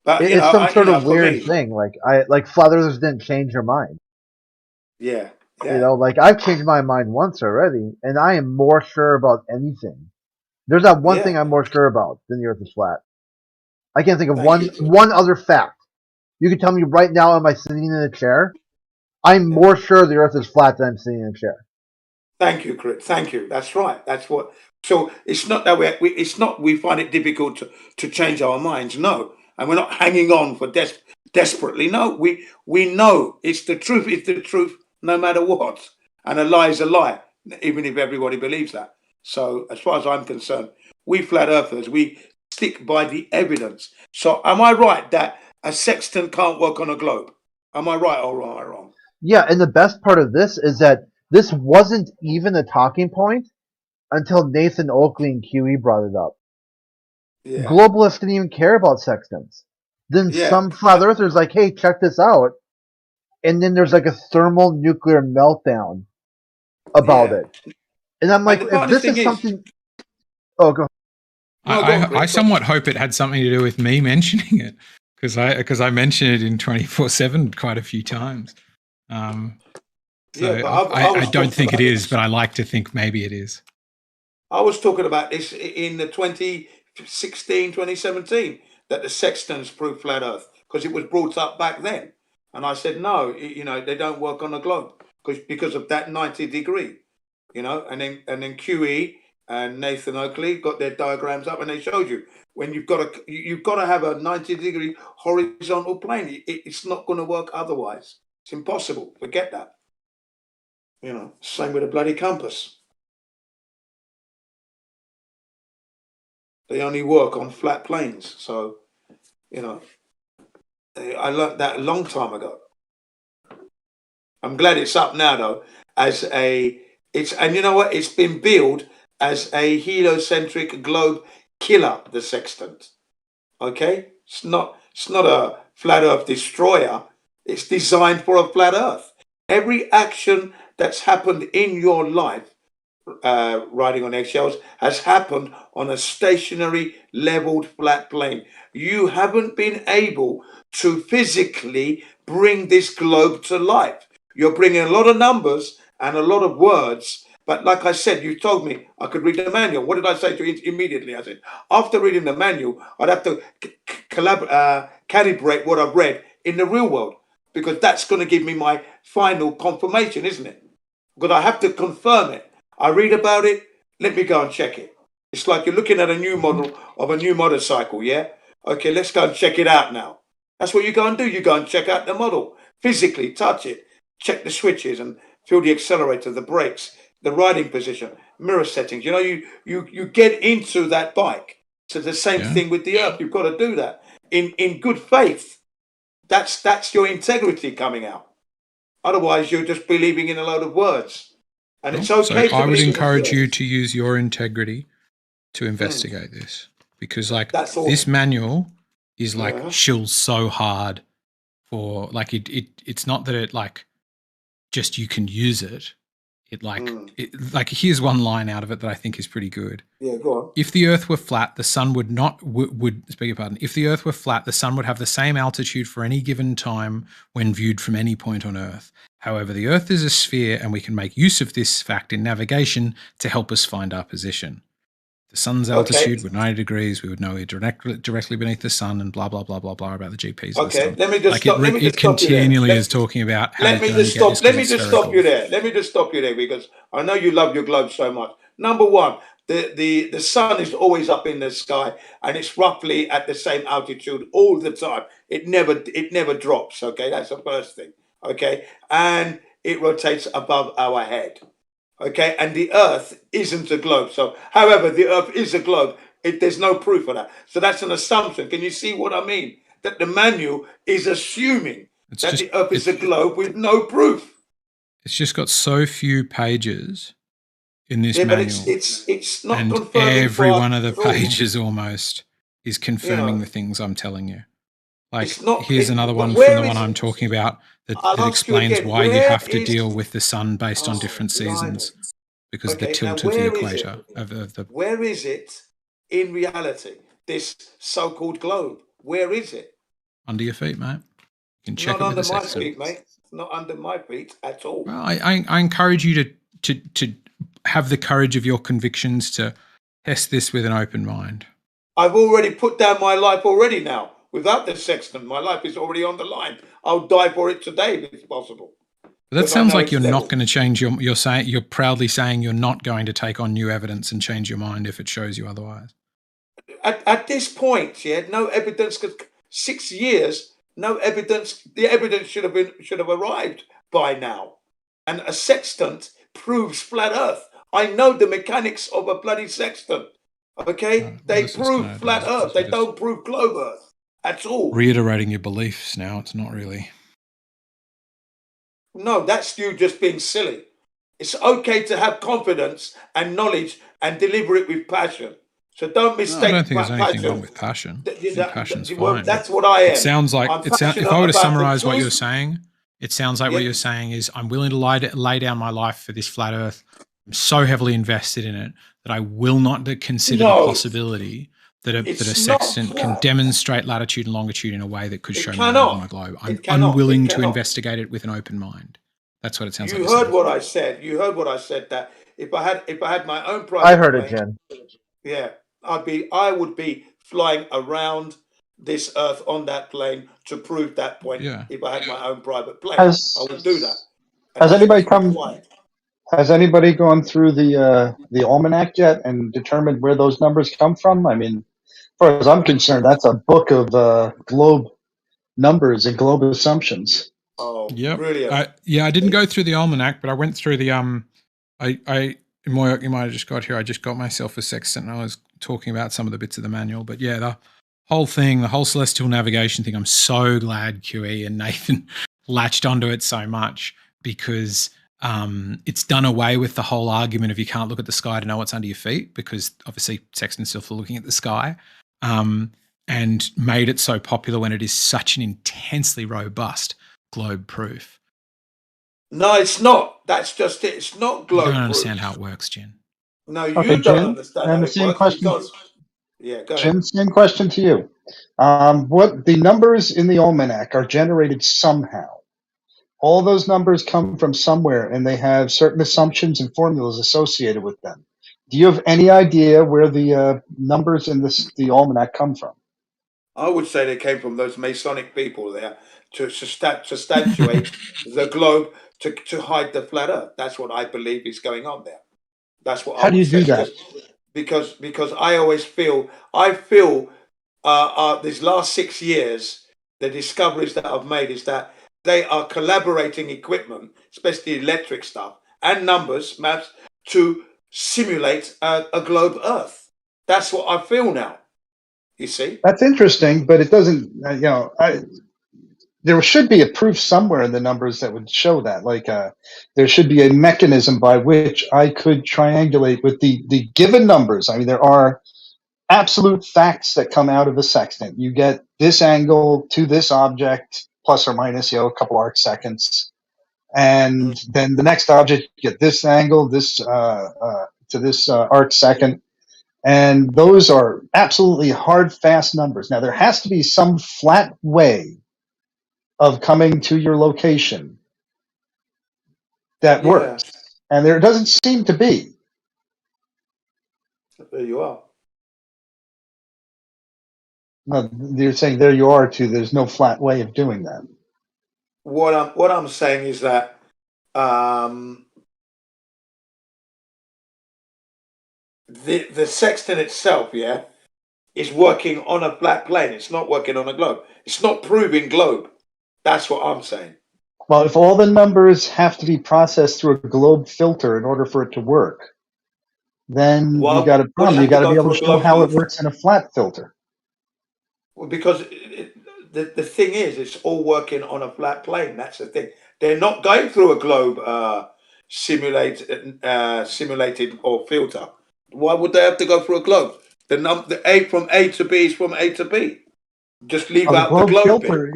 Speaker 1: But
Speaker 10: It's some sort of weird thing. Like flat earthers didn't change your mind.
Speaker 1: Yeah.
Speaker 10: You know, like I've changed my mind once already, and I am more sure about anything. There's not one thing I'm more sure about than the earth is flat. I can't think of one other fact. You can tell me right now, am I sitting in a chair? I'm more sure the earth is flat than I'm sitting in a chair.
Speaker 1: Thank you, Chris. Thank you. That's right. That's what. So it's not that we find it difficult to change our minds. No, and we're not hanging on for desperately. No, we know it's the truth. It's the truth, no matter what. And a lie is a lie, even if everybody believes that. So as far as I'm concerned, we flat earthers, we stick by the evidence. So am I right that a sextant can't work on a globe? Am I right or am I wrong?
Speaker 10: Yeah, and the best part of this is that this wasn't even a talking point until Nathan Oakley and QE brought it up. Yeah. Globalists didn't even care about sextants. Then some flat earthers like, hey, check this out. And then there's like a thermal nuclear meltdown about it. And I'm like, if this is something... Oh, go ahead.
Speaker 11: I somewhat hope it had something to do with me mentioning it, because I mention it in 24/7 quite a few times. So I don't think it is, but I like to think maybe it is.
Speaker 1: I was talking about this in the 2016, 2017, that the sextants proved flat Earth, because it was brought up back then. And I said, no, you know, they don't work on a globe because of that 90 degree, you know, and then QE and Nathan Oakley got their diagrams up and they showed you when you've got to have a 90 degree horizontal plane. It's not going to work otherwise. It's impossible. Forget that. You know, same with a bloody compass. They only work on flat planes. So, you know, I learned that a long time ago. I'm glad it's up now, though, and you know what? It's been billed as a heliocentric globe killer, the sextant. Okay? It's not a flat Earth destroyer. It's designed for a flat Earth. Every action that's happened in your life, riding on eggshells, has happened on a stationary, leveled, flat plane. You haven't been able to physically bring this globe to life. You're bringing a lot of numbers and a lot of words, but like I said, you told me I could read the manual. What did I say to you immediately? I said, after reading the manual, I'd have to calibrate what I've read in the real world, because that's going to give me my final confirmation, isn't it? Because I have to confirm it. I read about it, let me go and check it. It's like you're looking at a new model of a new motorcycle, yeah? Okay, let's go and check it out now. That's what you go and do. You go and check out the model, physically touch it, check the switches and feel the accelerator, the brakes, the riding position, mirror settings. You know, you get into that bike. So the same thing with the Earth. You've got to do that in good faith. That's your integrity coming out. Otherwise, you're just believing in a load of words. And it's okay.
Speaker 11: So I would encourage you to use your integrity to investigate this, because like this manual is like shills so hard for like it's not that it like just you can use it. Like here's one line out of it that I think is pretty good.
Speaker 1: Yeah, go on.
Speaker 11: If the Earth were flat, the sun would not beg your pardon. If the Earth were flat, the sun would have the same altitude for any given time when viewed from any point on Earth. However, the Earth is a sphere, and we can make use of this fact in navigation to help us find our position. The sun's altitude were 90 degrees. We would know we're directly beneath the sun, and blah blah blah blah blah about the GPS.
Speaker 1: Okay, let me just stop. Let me
Speaker 11: it
Speaker 1: just stop you there.
Speaker 11: continually is talking about how.
Speaker 1: Let me just stop. Let me just stop you there. Let me just stop you there because I know you love your globe so much. Number one, the sun is always up in the sky, and it's roughly at the same altitude all the time. It never drops. Okay, that's the first thing. Okay, and it rotates above our head. Okay, and the Earth isn't a globe. So, however, the Earth is a globe. There's no proof of that. So that's an assumption. Can you see what I mean? That the manual is assuming that the Earth is a globe with no proof.
Speaker 11: It's just got so few pages in this
Speaker 1: manual.
Speaker 11: But
Speaker 1: it's not
Speaker 11: and
Speaker 1: confirming
Speaker 11: every one of the pages almost is confirming the things I'm telling you. Like, here's another one from the one I'm talking about that explains why you have to deal with the sun based on different seasons because of the tilt of the equator.
Speaker 1: Where is it in reality, this so-called globe? Where is it?
Speaker 11: Under your feet, mate. You can check
Speaker 1: not
Speaker 11: it with
Speaker 1: under my
Speaker 11: sextant.
Speaker 1: feet, mate. It's not under my feet at all.
Speaker 11: Well, I encourage you to have the courage of your convictions to test this with an open mind.
Speaker 1: I've already put down my life already now. Without the sextant, my life is already on the line. I'll die for it today if it's possible.
Speaker 11: But that sounds like you're not going to change you're proudly saying you're not going to take on new evidence and change your mind if it shows you otherwise.
Speaker 1: At this point, no evidence. 6 years, no evidence. The evidence should have arrived by now, and a sextant proves flat Earth. I know the mechanics of a bloody sextant. Okay, they prove flat Earth. They don't prove globe Earth. That's all.
Speaker 11: Reiterating your beliefs now, it's not really.
Speaker 1: No, that's you just being silly. It's okay to have confidence and knowledge and deliver it with passion. So don't mistake.
Speaker 11: I don't think there's anything wrong with passion. Passion's fine.
Speaker 1: That's what I am.
Speaker 11: It sounds like if I were to summarize what you're saying, it sounds like what you're saying is I'm willing to lay down my life for this flat Earth. I'm so heavily invested in it that I will not consider the possibility that a sextant can demonstrate latitude and longitude in a way that could show me over my globe. I'm unwilling to investigate it with an open mind. That's what it sounds like.
Speaker 1: You heard what I said. You heard what I said. That if I had my own private
Speaker 10: I heard it, Jen.
Speaker 1: Yeah, I would be flying around this Earth on that plane to prove that point.
Speaker 11: Yeah.
Speaker 1: If I had my own private plane, I would do that.
Speaker 14: Has anybody gone through the almanac yet and determined where those numbers come from? I mean, as far as I'm concerned, that's a book of globe numbers and globe assumptions.
Speaker 1: Oh,
Speaker 11: yeah,
Speaker 1: brilliant!
Speaker 11: I didn't go through the almanac, but I went through the you might have just got here. I just got myself a sextant, and I was talking about some of the bits of the manual. But yeah, the whole thing, the whole celestial navigation thing. I'm so glad QE and Nathan latched onto it so much because it's done away with the whole argument of you can't look at the sky to know what's under your feet, because obviously sextants still for looking at the sky, and made it so popular when it is such an intensely robust globe proof.
Speaker 1: No, it's not. That's just it. It's not globe proof.
Speaker 11: You don't understand how it works, Jen.
Speaker 1: No, you don't understand how it works because... Yeah, go ahead.
Speaker 14: Jim, same question to you. What the numbers in the almanac are generated somehow. All those numbers come from somewhere, and they have certain assumptions and formulas associated with them. Do you have any idea where the numbers in the almanac come from?
Speaker 1: I would say they came from those Masonic people there to substantiate the globe, to hide the flat Earth. That's what I believe is going on there. That's what.
Speaker 14: How do you do that?
Speaker 1: Because I always feel these last 6 years, the discoveries that I've made is that they are collaborating equipment, especially electric stuff and numbers, maths, to simulate a globe Earth. That's what I feel now. You see?
Speaker 14: That's interesting, but it doesn't, there should be a proof somewhere in the numbers that would show that. Like there should be a mechanism by which I could triangulate with the given numbers. I mean, there are absolute facts that come out of a sextant. You get this angle to this object, plus or minus, a couple arc seconds. and then the next object, you get this angle, this to this arc second, and those are absolutely hard, fast numbers. Now, there has to be some flat way of coming to your location that works, and there doesn't seem to be.
Speaker 1: There you are.
Speaker 14: No, you're saying there you are too. There's no flat way of doing that.
Speaker 1: What I'm saying is that the sextant itself, yeah, is working on a flat plane. It's not working on a globe. It's not proving globe. That's what I'm saying.
Speaker 14: Well, if all the numbers have to be processed through a globe filter in order for it to work, then you got a problem. You got to be able to show how it works in a flat filter.
Speaker 1: Well, because the thing is, it's all working on a flat plane. That's the thing. They're not going through a globe simulated or filter. Why would they have to go through a globe? The A from A to B is from A to B. Just leave out the globe
Speaker 14: filter.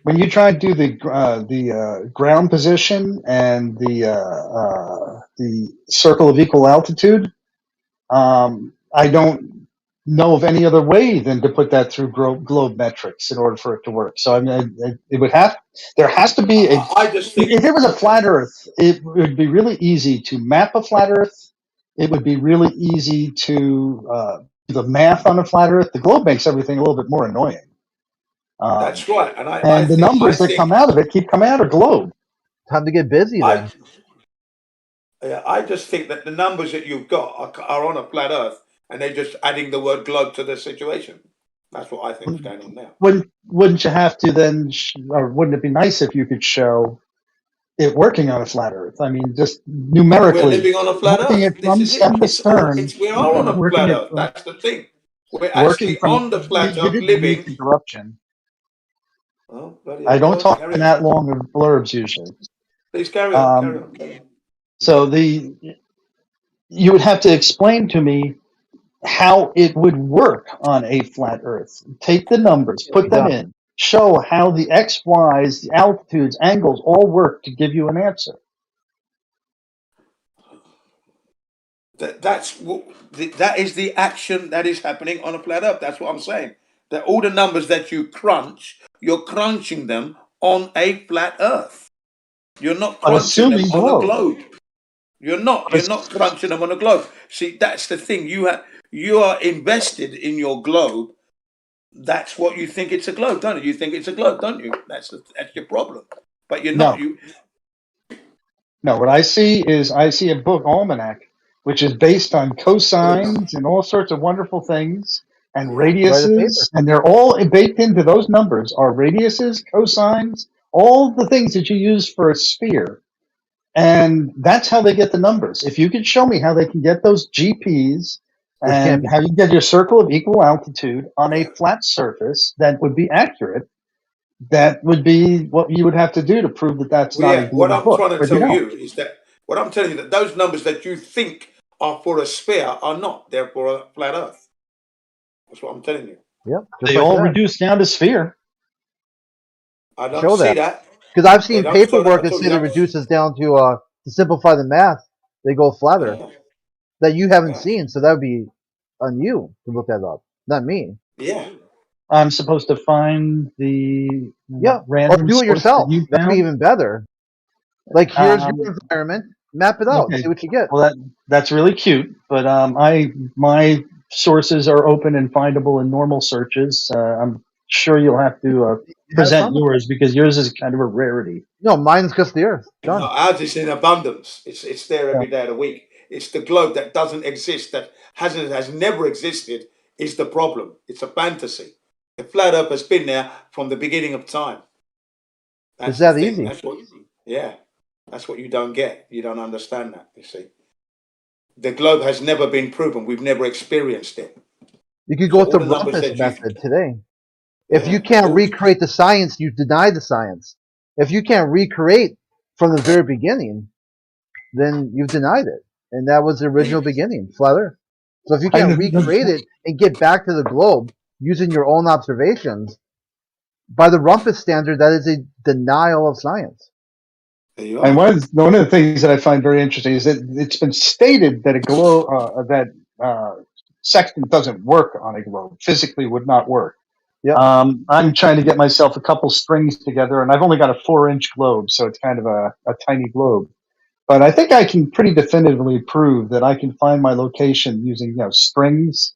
Speaker 14: When you try to do the ground position and the circle of equal altitude, I don't know of any other way than to put that through globe metrics in order for it to work. So I mean, there has to be a.
Speaker 1: I just think
Speaker 14: if it was a flat Earth, it would be really easy to map a flat Earth. It would be really easy to do the math on a flat Earth. The globe makes everything a little bit more annoying.
Speaker 1: That's right, and
Speaker 14: the numbers that come out of it keep coming out of globe.
Speaker 10: Time to get busy then.
Speaker 1: I just think that the numbers that you've got are on a flat Earth, and they're just adding the word globe to the situation. That's what I think is going on now.
Speaker 14: Wouldn't you have to then, or wouldn't it be nice if you could show it working on a flat Earth? I mean, just numerically.
Speaker 1: We're living on a flat Earth. We are on a flat Earth. That's the thing. We're actually on the flat Earth living.
Speaker 14: Interruption.
Speaker 1: Oh,
Speaker 14: I don't talk in that long of blurbs usually.
Speaker 1: Please carry on. Carry on.
Speaker 14: So you would have to explain to me how it would work on a flat Earth. Take the numbers, put them in, show how the X, Y's, the altitudes, angles all work to give you an answer.
Speaker 1: That is the action that is happening on a flat Earth. That's what I'm saying. That all the numbers that you crunch, you're crunching them on a flat Earth. You're not crunching them on a globe. You're not crunching them on a globe. See, that's the thing. You are invested in your globe. That's what you think it's a globe, don't you? You think it's a globe, don't you? That's your problem. But you're not.
Speaker 14: No, what I see is a book almanac, which is based on cosines and all sorts of wonderful things and radiuses, and they're all baked into those numbers are radiuses, cosines, all the things that you use for a sphere. And that's how they get the numbers. If you could show me how they can get those GPs and how you get your circle of equal altitude on a flat surface that would be accurate, that would be what you would have to do to prove that that's not a
Speaker 1: what I'm trying to tell you is that what I'm telling you that those numbers that you think are for a sphere are not. They're for a flat Earth. That's what I'm telling you.
Speaker 10: Yep.
Speaker 14: They all reduce down to sphere.
Speaker 1: I don't see that.
Speaker 10: Because I've seen paperwork that say it reduces down to simplify the math, they go flatter. That you haven't seen, so that would be on you to look that up, not me.
Speaker 1: Yeah.
Speaker 14: I'm supposed to find the
Speaker 10: random. Or do it yourself. That'd be even better. Like here's your environment, map it out, see what you get.
Speaker 14: Well, that's really cute, but my sources are open and findable in normal searches. I'm sure you'll have to present yours because yours is kind of a rarity.
Speaker 10: No, mine's just the Earth. Done.
Speaker 1: No, ours is in abundance. It's there every day of the week. It's the globe that doesn't exist, that has never existed, is the problem. It's a fantasy. The flat Earth has been there from the beginning of time.
Speaker 10: Is that easy?
Speaker 1: That's what you don't get. You don't understand that, you see. The globe has never been proven. We've never experienced it.
Speaker 10: You could go with the Rumpus method today. If you can't recreate the science, you deny the science. If you can't recreate from the very beginning, then you've denied it. And that was the original beginning, flat Earth. So if you can't recreate it and get back to the globe using your own observations, by the Rumpus standard, that is a denial of science.
Speaker 1: There you are.
Speaker 14: And one of the things that I find very interesting is that it's been stated that a globe sextant doesn't work on a globe. Physically, would not work.
Speaker 10: Yeah.
Speaker 14: I'm trying to get myself a couple strings together, and I've only got a 4-inch globe, so it's kind of a tiny globe. But I think I can pretty definitively prove that I can find my location using strings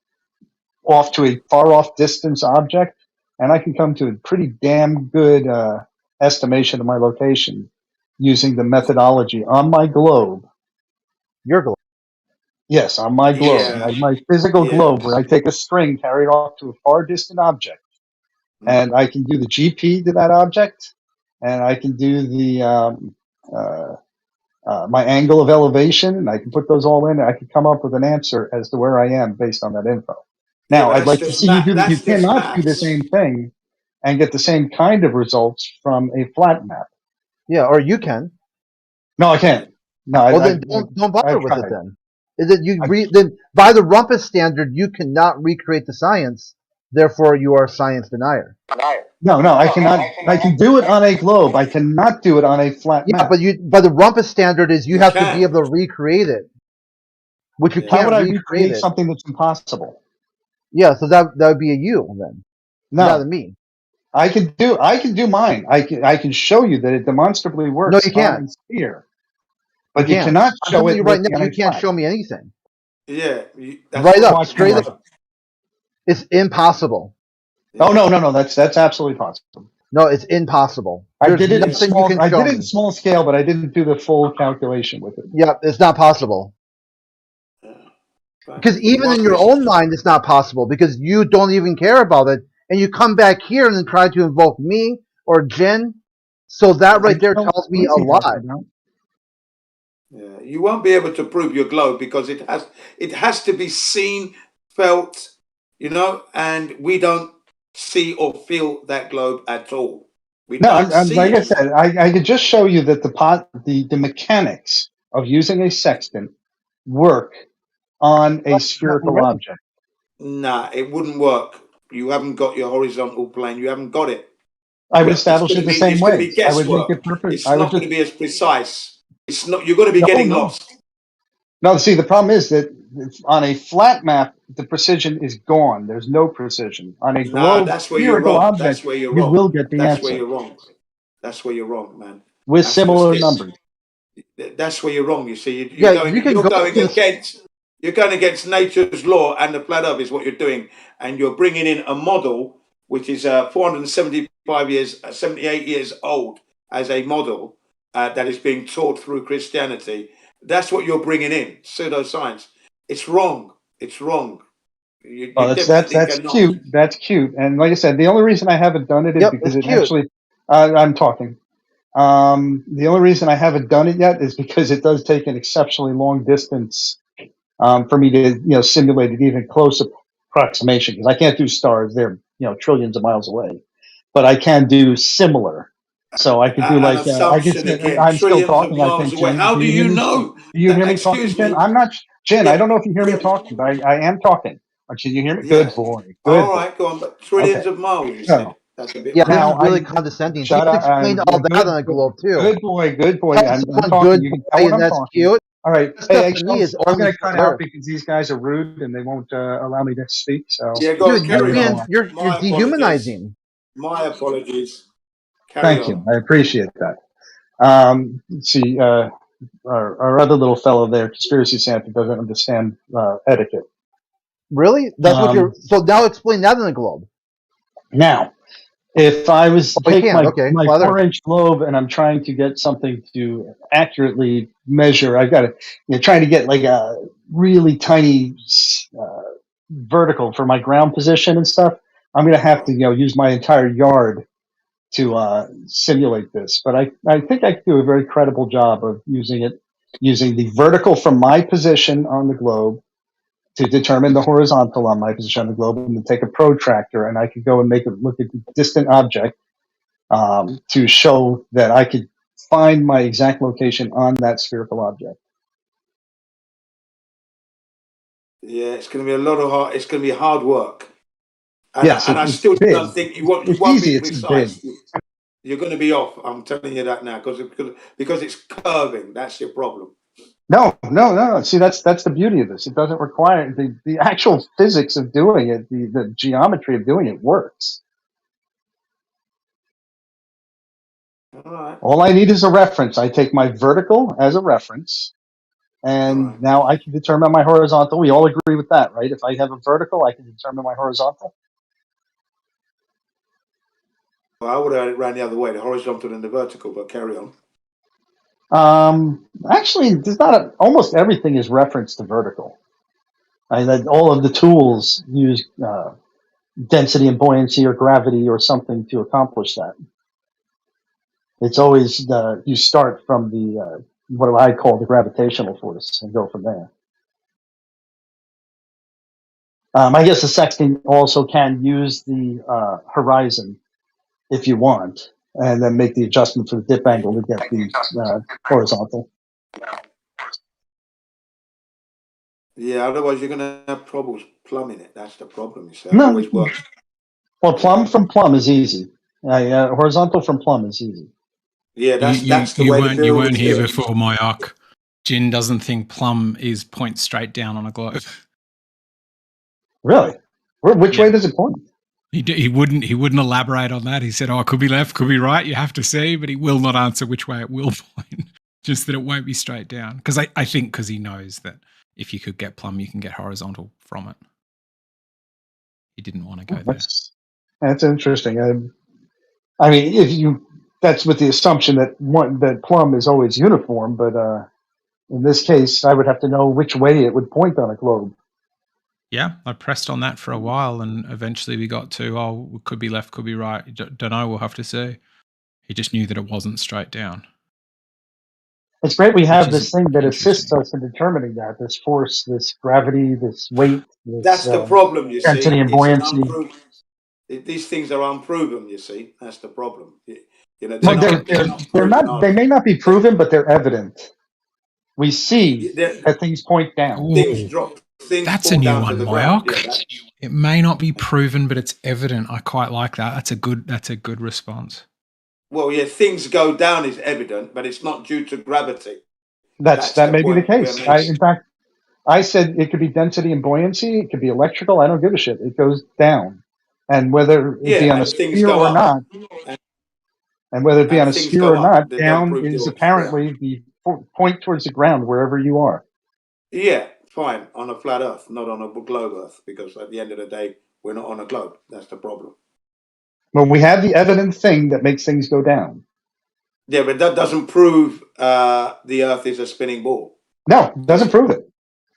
Speaker 14: off to a far off distance object, and I can come to a pretty damn good estimation of my location using the methodology on my globe.
Speaker 10: Your globe.
Speaker 14: Yes, on my globe,
Speaker 1: Yeah.
Speaker 14: my physical
Speaker 1: Yeah.
Speaker 14: globe, where I take a string, carry it off to a far distant object, and I can do the GP to that object, and I can do the my angle of elevation, and I can put those all in, and I can come up with an answer as to where I am based on that info. Now,
Speaker 1: but
Speaker 14: I'd like to see you do. You cannot do the same thing and get the same kind of results from a flat map.
Speaker 10: Yeah, or you can.
Speaker 14: No, I can't. No,
Speaker 10: Well, then don't bother with it. Then is it then by the Rumpus standard you cannot recreate the science. Therefore, you are a science denier.
Speaker 14: No, I cannot. I can do it on a globe. I cannot do it on a flat map.
Speaker 10: Yeah, but the Rumpus standard is you have to be able to recreate it, which you
Speaker 14: How
Speaker 10: can't
Speaker 14: would I
Speaker 10: recreate
Speaker 14: recreate something that's impossible?
Speaker 10: Yeah, so that would be a you then.
Speaker 14: No,
Speaker 10: not a me.
Speaker 14: I can do mine. I can show you that it demonstrably works.
Speaker 10: No, you can't.
Speaker 14: On a sphere, but you
Speaker 10: can't.
Speaker 14: cannot
Speaker 10: I'm
Speaker 14: show
Speaker 10: telling
Speaker 14: it
Speaker 10: you right
Speaker 14: working
Speaker 10: now.
Speaker 14: on
Speaker 10: You
Speaker 14: a
Speaker 10: can't
Speaker 14: flat.
Speaker 10: show me anything.
Speaker 1: Yeah.
Speaker 10: Right up, straight up. It's impossible.
Speaker 14: Oh no, that's absolutely possible.
Speaker 10: No, it's impossible.
Speaker 14: I
Speaker 10: There's
Speaker 14: did it in
Speaker 10: nothing
Speaker 14: small.
Speaker 10: you can
Speaker 14: I
Speaker 10: show
Speaker 14: did it
Speaker 10: me.
Speaker 14: in small scale, but I didn't do the full calculation with it.
Speaker 10: Yeah, it's not possible. Because even in your own mind, it's not possible because you don't even care about it, and you come back here and then try to invoke me or Jen. So that right there tells me a lot.
Speaker 1: Yeah, you won't be able to prove your globe because it has to be seen, felt, and we don't see or feel that globe at all. We don't see
Speaker 14: like
Speaker 1: it.
Speaker 14: I said, I could just show you that the mechanics of using a sextant work on a spherical object.
Speaker 1: Nah, it wouldn't work. You haven't got your horizontal plane. You haven't got it.
Speaker 14: I would establish it the same
Speaker 1: It's
Speaker 14: way.
Speaker 1: going to be guesswork.
Speaker 14: I would make it perfect.
Speaker 1: It's not going to be as precise. It's not. You're going to be getting lost.
Speaker 14: No, see, the problem is that on a flat map, the precision is gone. There's no precision. On a globe,
Speaker 1: that's where you're
Speaker 14: spherical
Speaker 1: wrong.
Speaker 14: object,
Speaker 1: That's where you're
Speaker 14: you
Speaker 1: wrong.
Speaker 14: will get the
Speaker 1: That's
Speaker 14: answer.
Speaker 1: where you're wrong. That's where you're wrong, man.
Speaker 14: With
Speaker 1: That's
Speaker 14: similar
Speaker 1: just it.
Speaker 14: numbers.
Speaker 1: That's where you're wrong. You see,
Speaker 10: Yeah, you can
Speaker 1: you're
Speaker 10: go
Speaker 1: going
Speaker 10: to
Speaker 1: against. You're going against nature's law and the flat Earth is what you're doing, and you're bringing in a model which is 78 years old as a model that is being taught through Christianity. That's what you're bringing in, pseudoscience. It's wrong. It's wrong. You
Speaker 14: That's cute. That's cute. And like I said, the only reason I haven't done it is because it actually. I'm talking. The only reason I haven't done it yet is because it does take an exceptionally long distance for me to simulate it even close approximation because I can't do stars; they're trillions of miles away. But I can do similar. So I could do like I could. I'm still talking. I think. Jen,
Speaker 1: How do you know?
Speaker 14: Do you hear me talking, Jen? I'm not. Jen, I don't know if you hear me talking, but I am talking. Can you hear me? Good boy. Good.
Speaker 1: All right, go on. But trillions of miles. You said. That's a bit.
Speaker 10: Yeah, this is really condescending. You can explain all that on a globe too.
Speaker 14: Good boy. Good boy.
Speaker 10: I'm talking. You can tell when I'm talking. Cute.
Speaker 14: All right.
Speaker 10: Hey, to me is
Speaker 14: I'm going to cut out because these guys are rude and they won't allow me to speak. So
Speaker 1: yeah, go
Speaker 10: dude,
Speaker 1: on,
Speaker 10: you're dehumanizing.
Speaker 1: My apologies.
Speaker 14: Thank you. I appreciate that. Let's see, our other little fellow there, Conspiracy Santa, doesn't understand etiquette.
Speaker 10: Really? That's what you're. So now explain that in the globe.
Speaker 14: Now, if I was to take my 4-inch globe and I'm trying to get something to accurately measure, I've got to trying to get like a really tiny vertical for my ground position and stuff. I'm going to have to use my entire yard to simulate this. But I think I can do a very credible job of using the vertical from my position on the globe to determine the horizontal on my position on the globe, and then take a protractor and I could go and make it look at the distant object to show that I could find my exact location on that spherical object.
Speaker 1: Yeah, it's going to be a lot of hard. It's going to be hard work. And,
Speaker 14: yes,
Speaker 1: and I still don't think you won't be precise. You're going to be off. I'm telling you that now because it's curving. That's your problem.
Speaker 14: No. See, that's the beauty of this. It doesn't require the actual physics of doing it. The geometry of doing it works.
Speaker 1: All right.
Speaker 14: All I need is a reference. I take my vertical as a reference, and now I can determine my horizontal. We all agree with that, right? If I have a vertical, I can determine my horizontal.
Speaker 1: Well, I would have it ran the other way, the horizontal and the vertical, but carry on.
Speaker 14: Actually, there's not almost everything is referenced to vertical. All of the tools use density and buoyancy or gravity or something to accomplish that. It's always you start from the what I call the gravitational force and go from there. I guess the sextant also can use the horizon if you want, and then make the adjustment for the dip angle to get the horizontal.
Speaker 1: Yeah, otherwise you're going to have problems plumbing it. That's the problem. You see, it
Speaker 14: No.
Speaker 1: always works.
Speaker 14: Well, plumb from plumb is easy. Horizontal from plumb is easy.
Speaker 1: Yeah, that's the way to do it.
Speaker 11: You weren't here before, Myoc. Jin doesn't think plumb is point straight down on a globe.
Speaker 14: Really? Which way does it point?
Speaker 11: He wouldn't elaborate on that. He said, "Oh, it could be left, could be right. You have to see," but he will not answer which way it will point. Just that it won't be straight down. Because I think because he knows that if you could get plumb, you can get horizontal from it. He didn't want to go there.
Speaker 14: That's interesting. I mean, that's with the assumption that plumb is always uniform, but in this case, I would have to know which way it would point on a globe.
Speaker 11: Yeah, I pressed on that for a while, and eventually we got to, it could be left, could be right. Don't know, we'll have to see. He just knew that it wasn't straight down.
Speaker 14: It's great we have this thing that assists us in determining that, this force, this gravity, this weight.
Speaker 1: That's the problem, you see.
Speaker 14: Density and buoyancy.
Speaker 1: These things are unproven, you see. That's the problem. You know,
Speaker 14: they're not. They may not be proven, but they're evident. We see that things point down.
Speaker 1: Things drop.
Speaker 11: That's a new one, Myoc. It may not be proven, but it's evident. I quite like that. That's a good response.
Speaker 1: Well, yeah, things go down is evident, but it's not due to gravity.
Speaker 14: That may be the case. In fact, I said it could be density and buoyancy. It could be electrical. I don't give a shit. It goes down, and whether it be on a sphere or not, down is apparently the point towards the ground wherever you are.
Speaker 1: Yeah, fine, on a flat Earth, not on a globe Earth, because at the end of the day, we're not on a globe. That's the problem.
Speaker 14: When we have the evident thing that makes things go down.
Speaker 1: Yeah, but that doesn't prove the Earth is a spinning ball.
Speaker 14: No, it doesn't prove it.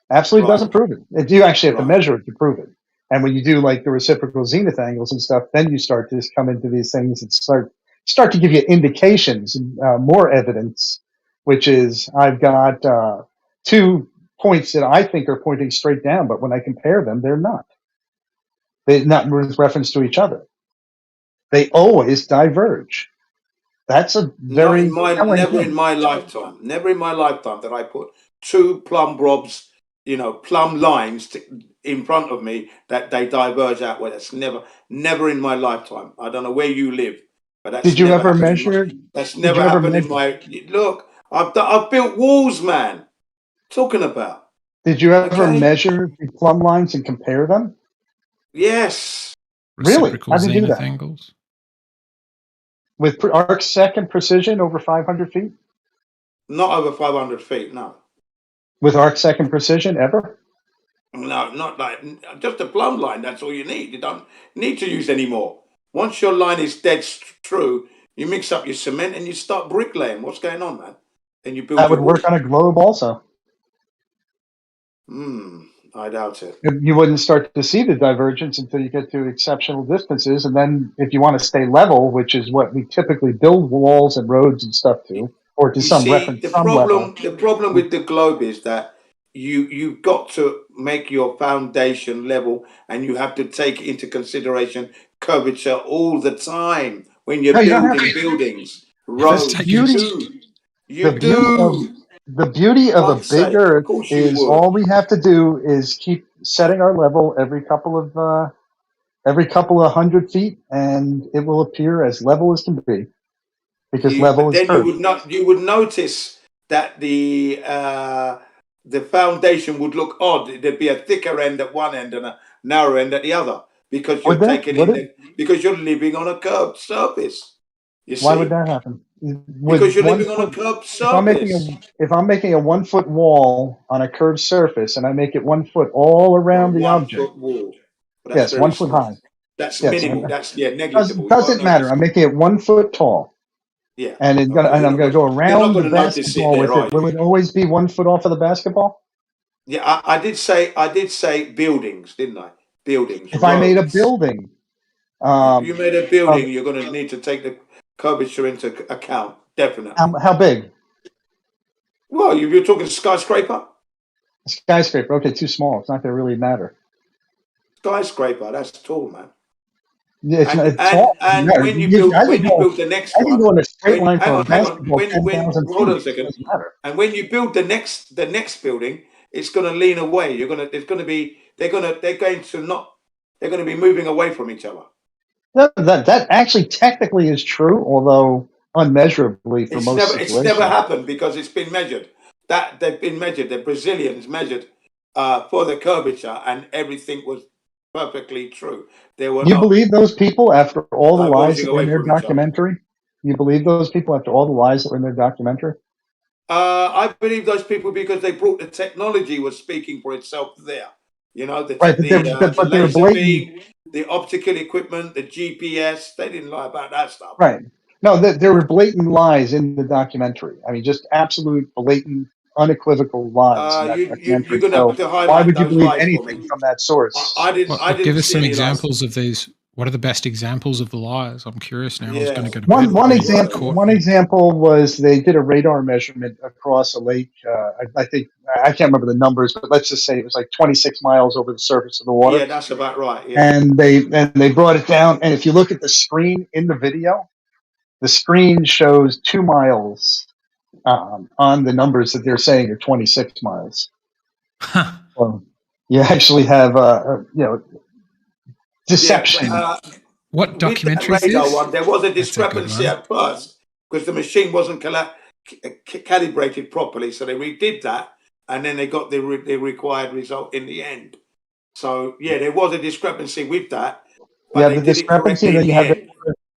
Speaker 14: Absolutely doesn't prove it. You actually have to measure it to prove it. And when you do like the reciprocal zenith angles and stuff, then you start to come into these things and start to give you indications and more evidence, which is I've got 2 points that I think are pointing straight down, but when I compare them, they're not. They're not with reference to each other. They always diverge. That's a very
Speaker 1: never in my lifetime that I put 2 plumb blobs, plumb lines in front of me that they diverge out. Well, that's never in my lifetime. I don't know where you live, but that's
Speaker 14: Did you ever measure?
Speaker 1: That's never happened in my. Look, I've built walls, man. Talking about.
Speaker 14: Did you ever measure the plumb lines and compare them?
Speaker 1: Yes.
Speaker 14: Really? How did you do that?
Speaker 11: Angles?
Speaker 14: With arc-second precision over 500 feet?
Speaker 1: Not over 500 feet, no.
Speaker 14: With arc-second precision, ever?
Speaker 1: No, not like just a plumb line. That's all you need. You don't need to use any more. Once your line is dead true, you mix up your cement and you start bricklaying. What's going on, man? And you build.
Speaker 14: That would work on a globe also.
Speaker 1: I doubt it.
Speaker 14: You wouldn't start to see the divergence until you get to exceptional distances, and then if you want to stay level, which is what we typically build walls and roads and stuff to, or to reference.
Speaker 1: The problem with the globe is that you've got to make your foundation level, and you have to take into consideration curvature all the time when you're building buildings, roads.
Speaker 14: The beauty of a big Earth is all we have to do is keep setting our level every couple of 100 feet, and it will appear as level as can be. because level is
Speaker 1: then
Speaker 14: curved.
Speaker 1: you would notice that the foundation would look odd. There'd be a thicker end at one end and a narrow end at the other because you're because you're living on a curved surface. You see?
Speaker 14: Why would that happen?
Speaker 1: Because you're living on a curved surface.
Speaker 14: If I'm making a 1 foot wall on a curved surface and I make it 1 foot all around the object.
Speaker 1: 1 foot wall. But
Speaker 14: Yes, 1 foot high.
Speaker 1: That's
Speaker 14: Yes,
Speaker 1: minimal. That's negligible.
Speaker 14: Doesn't matter. I'm making it 1 foot tall.
Speaker 1: Yeah.
Speaker 14: And I'm going to go around the basketball with it. Will it always be 1 foot off of the basketball?
Speaker 1: Yeah, I did say buildings, didn't I? Buildings.
Speaker 14: If I made a building.
Speaker 1: If you made a building, you're going to need to take the curvature into account. Definitely.
Speaker 14: How big?
Speaker 1: Well, you're talking skyscraper?
Speaker 14: Skyscraper. Okay, too small. It's not going to really matter.
Speaker 1: Skyscraper, that's tall, man.
Speaker 14: Yeah, it's tall.
Speaker 1: And when you build the next one,
Speaker 14: I can go in a straight line from a basketball.
Speaker 1: Hold on a second. And when you build the next building, it's going to lean away. They're going to be moving away from each other.
Speaker 14: That actually technically is true, although unmeasurably for most situations.
Speaker 1: It's never happened because it's been measured. They've been measured. The Brazilians measured for the curvature, and everything was perfectly true. You
Speaker 14: believe those people after all the lies that were in their documentary? You believe those people after all the lies that were in their documentary?
Speaker 1: I believe those people because they brought the technology was speaking for itself there. You know, the laser beam, the optical equipment, the GPS. They didn't lie about that stuff.
Speaker 14: Right. No, there were blatant lies in the documentary. I mean, just absolute, blatant, unequivocal lies.
Speaker 1: You're going to have to highlight
Speaker 14: why would you
Speaker 1: those
Speaker 14: believe
Speaker 1: lies
Speaker 14: anything from that source?
Speaker 1: I didn't
Speaker 11: give us
Speaker 1: see
Speaker 11: some
Speaker 1: any
Speaker 11: examples of these. What are the best examples of the lies? I'm curious now. I was going to go to
Speaker 14: One example was they did a radar measurement across a lake. I think I can't remember the numbers, but let's just say it was like 26 miles over the surface of the water.
Speaker 1: Yeah, that's about right. Yeah.
Speaker 14: And they brought it down. And if you look at the screen in the video, the screen shows 2 miles on the numbers that they're saying are 26 miles. So you actually have deception.
Speaker 11: Yeah, what documentary is this?
Speaker 1: There was a discrepancy at first because the machine wasn't calibrated properly, so they redid that, and then they got the required result in the end. So yeah, there was a discrepancy with that. But
Speaker 14: the discrepancy that you have.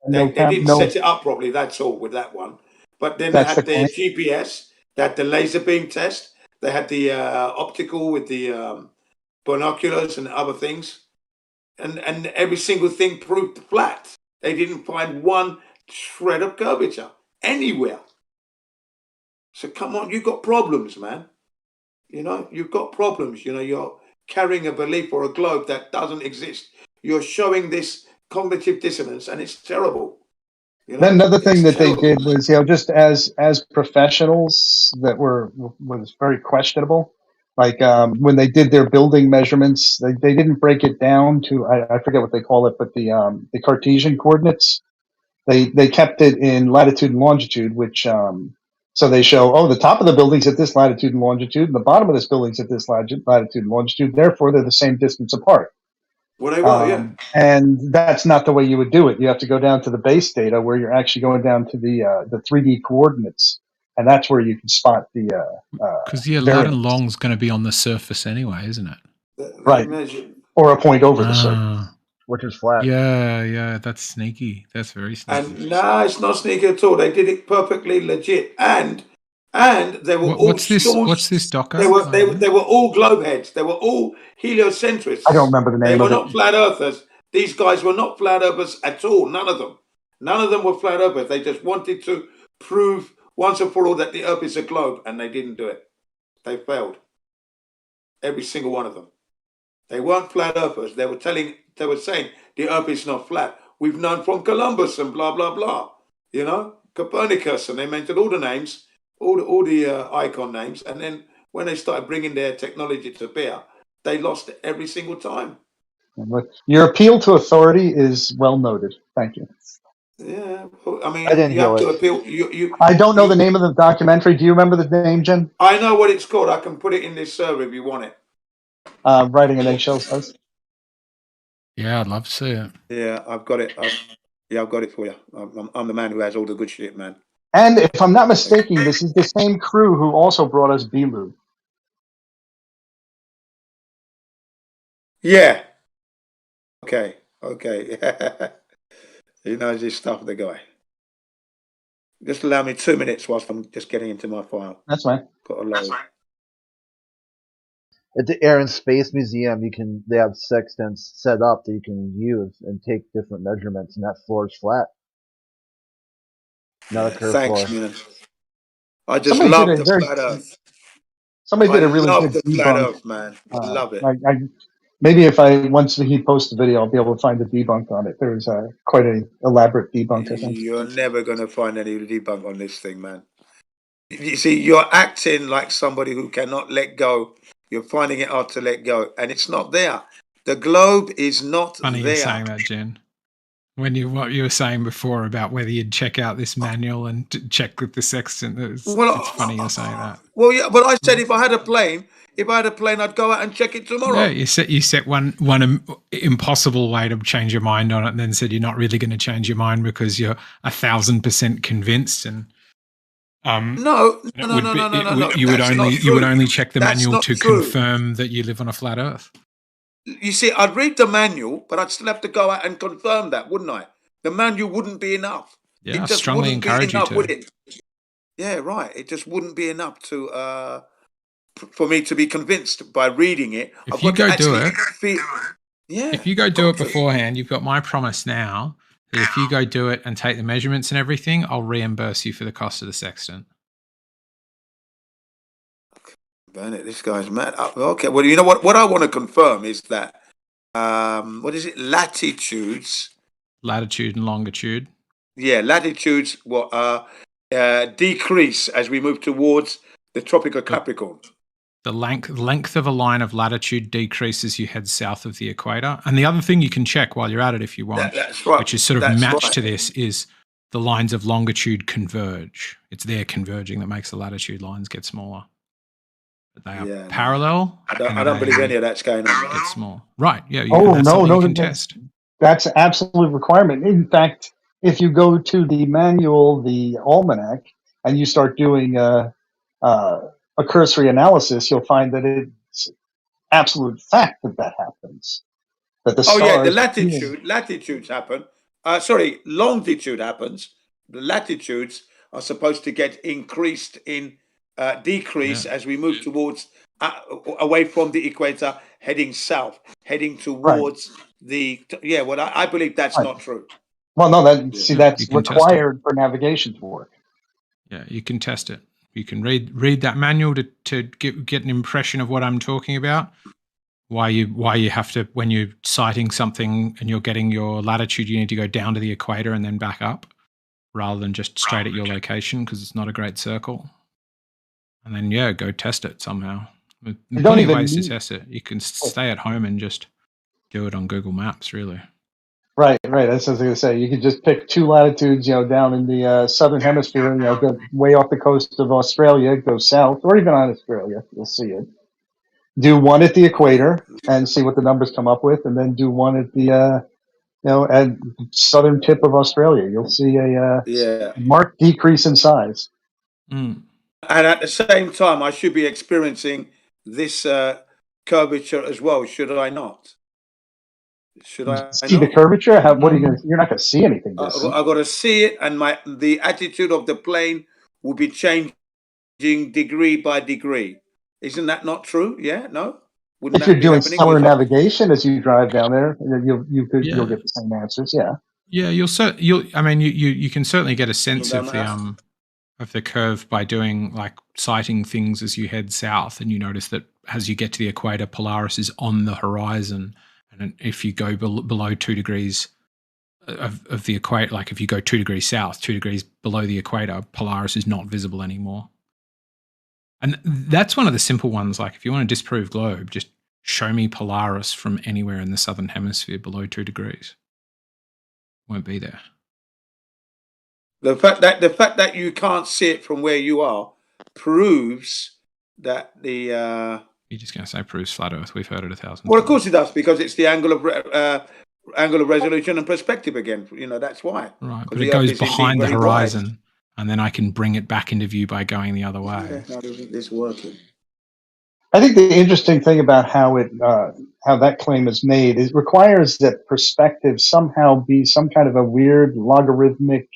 Speaker 1: They didn't set it up properly. That's all with that one. But then they had their GPS, they had the laser beam test, they had the optical with the binoculars and other things. And every single thing proved flat. They didn't find one shred of curvature anywhere. So come on, you've got problems, man. You know, you've got problems. You know, you're carrying a belief or a globe that doesn't exist. You're showing this cognitive dissonance, and it's terrible. You know,
Speaker 14: another thing that they did was, just as professionals, that was very questionable. Like when they did their building measurements, they didn't break it down to I forget what they call it, but the Cartesian coordinates. They kept it in latitude and longitude, which so they show the top of the building's at this latitude and longitude, and the bottom of this building's at this latitude and longitude. Therefore, they're the same distance apart.
Speaker 1: Well, they were, yeah.
Speaker 14: And that's not the way you would do it. You have to go down to the base data where you're actually going down to the 3D coordinates. And that's where you can spot the
Speaker 11: because lat and long's going to be on the surface anyway, isn't it?
Speaker 14: Right. Or a point over the surface,
Speaker 10: which is flat.
Speaker 11: Yeah, that's sneaky. That's very sneaky.
Speaker 1: And no, it's not sneaky at all. They did it perfectly legit. And they were all
Speaker 11: what's this docker?
Speaker 1: They were all globe heads. They were all heliocentrists.
Speaker 14: I don't remember the name of it.
Speaker 1: They were not flat earthers. These guys were not flat earthers at all. None of them. None of them were flat earthers. They just wanted to prove once and for all that the earth is a globe, and they didn't do it. They failed. Every single one of them. They weren't flat earthers. They were saying the earth is not flat. We've known from Columbus and blah, blah, blah. You know, Copernicus, and they mentioned all the names. All the icon names, and then when they started bringing their technology to bear, they lost it every single time.
Speaker 14: Your appeal to authority is well noted. Thank you.
Speaker 1: Yeah, I mean,
Speaker 14: I didn't
Speaker 1: you
Speaker 14: hear
Speaker 1: have to
Speaker 14: it.
Speaker 1: appeal.
Speaker 14: I don't know the name of the documentary. Do you remember the name, Jen?
Speaker 1: I know what it's called. I can put it in this server if you want it.
Speaker 14: Writing in eggshells house.
Speaker 11: Yeah, I'd love to see it.
Speaker 1: Yeah, I've got it. I've got it for you. I'm the man who has all the good shit, man.
Speaker 14: And if I'm not mistaken, this is the same crew who also brought us B-Lube.
Speaker 1: Yeah. Okay. He knows his stuff, the guy. Just allow me 2 minutes whilst I'm just getting into my file.
Speaker 14: That's fine.
Speaker 1: Got a load.
Speaker 10: At the Air and Space Museum, they have sextants set up that you can use and take different measurements, and that floor is flat. Not a curved
Speaker 1: Thanks,
Speaker 10: floor.
Speaker 1: man. I just love the flat Earth.
Speaker 14: Somebody did a really
Speaker 1: love
Speaker 14: good
Speaker 1: the
Speaker 14: debunk.
Speaker 1: flat Earth, man. I love it.
Speaker 14: Maybe once he posts the video, I'll be able to find the debunk on it. There's quite an elaborate debunk, I think.
Speaker 1: You're never going to find any debunk on this thing, man. You see, you're acting like somebody who cannot let go. You're finding it hard to let go, and it's not there. The globe is not
Speaker 11: Funny
Speaker 1: there.
Speaker 11: you saying that, Jen. What you were saying before about whether you'd check out this manual and check with the sextant. It's funny you're saying that.
Speaker 1: Well, yeah, but I said if I had a plane, I'd go out and check it tomorrow.
Speaker 11: Yeah, you set one impossible way to change your mind on it, and then said you're not really going to change your mind because you're 1,000% convinced. And
Speaker 1: no.
Speaker 11: You would only check the manual to confirm that you live on a flat Earth.
Speaker 1: You see, I'd read the manual, but I'd still have to go out and confirm that, wouldn't I? The manual wouldn't be enough.
Speaker 11: Yeah, I strongly encourage you to.
Speaker 1: Yeah, right. It just wouldn't be enough to for me to be convinced by reading it.
Speaker 11: If you go do it,
Speaker 1: yeah.
Speaker 11: If you go do it beforehand, you've got my promise now that if you go do it and take the measurements and everything, I'll reimburse you for the cost of the sextant.
Speaker 1: Bernard, this guy's mad. Okay, well, you know what? What I want to confirm is that what is it? Latitudes,
Speaker 11: latitude and longitude.
Speaker 1: Yeah, latitudes decrease as we move towards the Tropic of Capricorn.
Speaker 11: The length of a line of latitude decreases as you head south of the equator. And the other thing you can check while you're at it, if you want,
Speaker 1: that's right.
Speaker 11: which is sort of matched to this, is the lines of longitude converge. It's their converging that makes the latitude lines get smaller. They are parallel.
Speaker 1: I don't believe any of that's going on.
Speaker 11: Get small. Right. Yeah.
Speaker 14: No,
Speaker 11: can test.
Speaker 14: That's an absolute requirement. In fact, if you go to the manual, the almanac, and you start doing a cursory analysis, you'll find that it's absolute fact that happens. That the stars,
Speaker 1: the latitudes happen. Longitude happens. The latitudes are supposed to get increased in decrease as we move towards away from the equator, heading south, heading towards I believe that's not true.
Speaker 14: Well, no, that's required for navigation to work.
Speaker 11: Yeah, you can test it. You can read that manual to get an impression of what I'm talking about. Why you have to, when you're sighting something and you're getting your latitude, you need to go down to the equator and then back up, rather than just straight at your location, because it's not a great circle. And then go test it somehow. There's plenty of ways to test it. You can stay at home and just do it on Google Maps, really.
Speaker 14: Right. That's what I was going to say. You could just pick two latitudes, down in the southern hemisphere, go way off the coast of Australia, go south, or even on Australia. You'll see it. Do one at the equator and see what the numbers come up with, and then do one at the, at southern tip of Australia. You'll see a marked decrease in size.
Speaker 11: Mm.
Speaker 1: And at the same time, I should be experiencing this curvature as well, should I not? Should I
Speaker 14: see the curvature? What are you going to? You're not going to see anything.
Speaker 1: I've got to see it, and the attitude of the plane will be changing degree by degree. Isn't that not true? Yeah, no.
Speaker 14: Wouldn't if you're doing stellar navigation as you drive down there, you'll get the same answers. Yeah.
Speaker 11: Yeah, you can certainly get a sense of the curve by doing sighting things as you head south, and you notice that as you get to the equator, Polaris is on the horizon. And if you go below 2 degrees of the equator, like if you go 2 degrees south, 2 degrees below the equator, Polaris is not visible anymore. And that's one of the simple ones. Like if you want to disprove globe, just show me Polaris from anywhere in the southern hemisphere below 2 degrees. Won't be there.
Speaker 1: The fact that you can't see it from where you are proves that the
Speaker 11: You're just going to say proves flat Earth. We've heard it 1,000 times.
Speaker 1: Well, of course it does, because it's the angle of resolution and perspective again. That's why.
Speaker 11: Right, but it goes behind the horizon. and then I can bring it back into view by going the other way.
Speaker 1: How isn't this working?
Speaker 14: I think the interesting thing about how that claim is made is it requires that perspective somehow be some kind of a weird logarithmic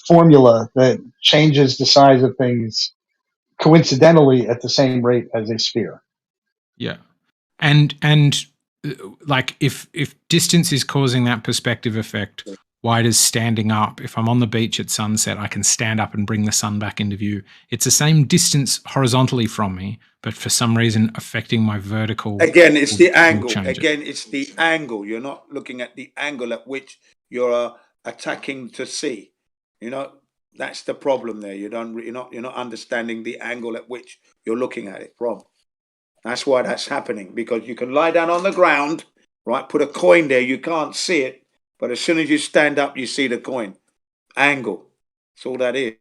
Speaker 14: formula that changes the size of things coincidentally at the same rate as a sphere.
Speaker 11: Yeah, and like if distance is causing that perspective effect, why does standing up, if I'm on the beach at sunset, I can stand up and bring the sun back into view? It's the same distance horizontally from me, but for some reason affecting my vertical.
Speaker 1: Again, it's the angle.
Speaker 11: Change it.
Speaker 1: Again, it's the angle. You're not looking at the angle at which you're attacking to see. You know, that's the problem there. You're not understanding the angle at which you're looking at it from. That's why that's happening, because you can lie down on the ground, right? Put a coin there, you can't see it, but as soon as you stand up, you see the coin. Angle. That's all that is.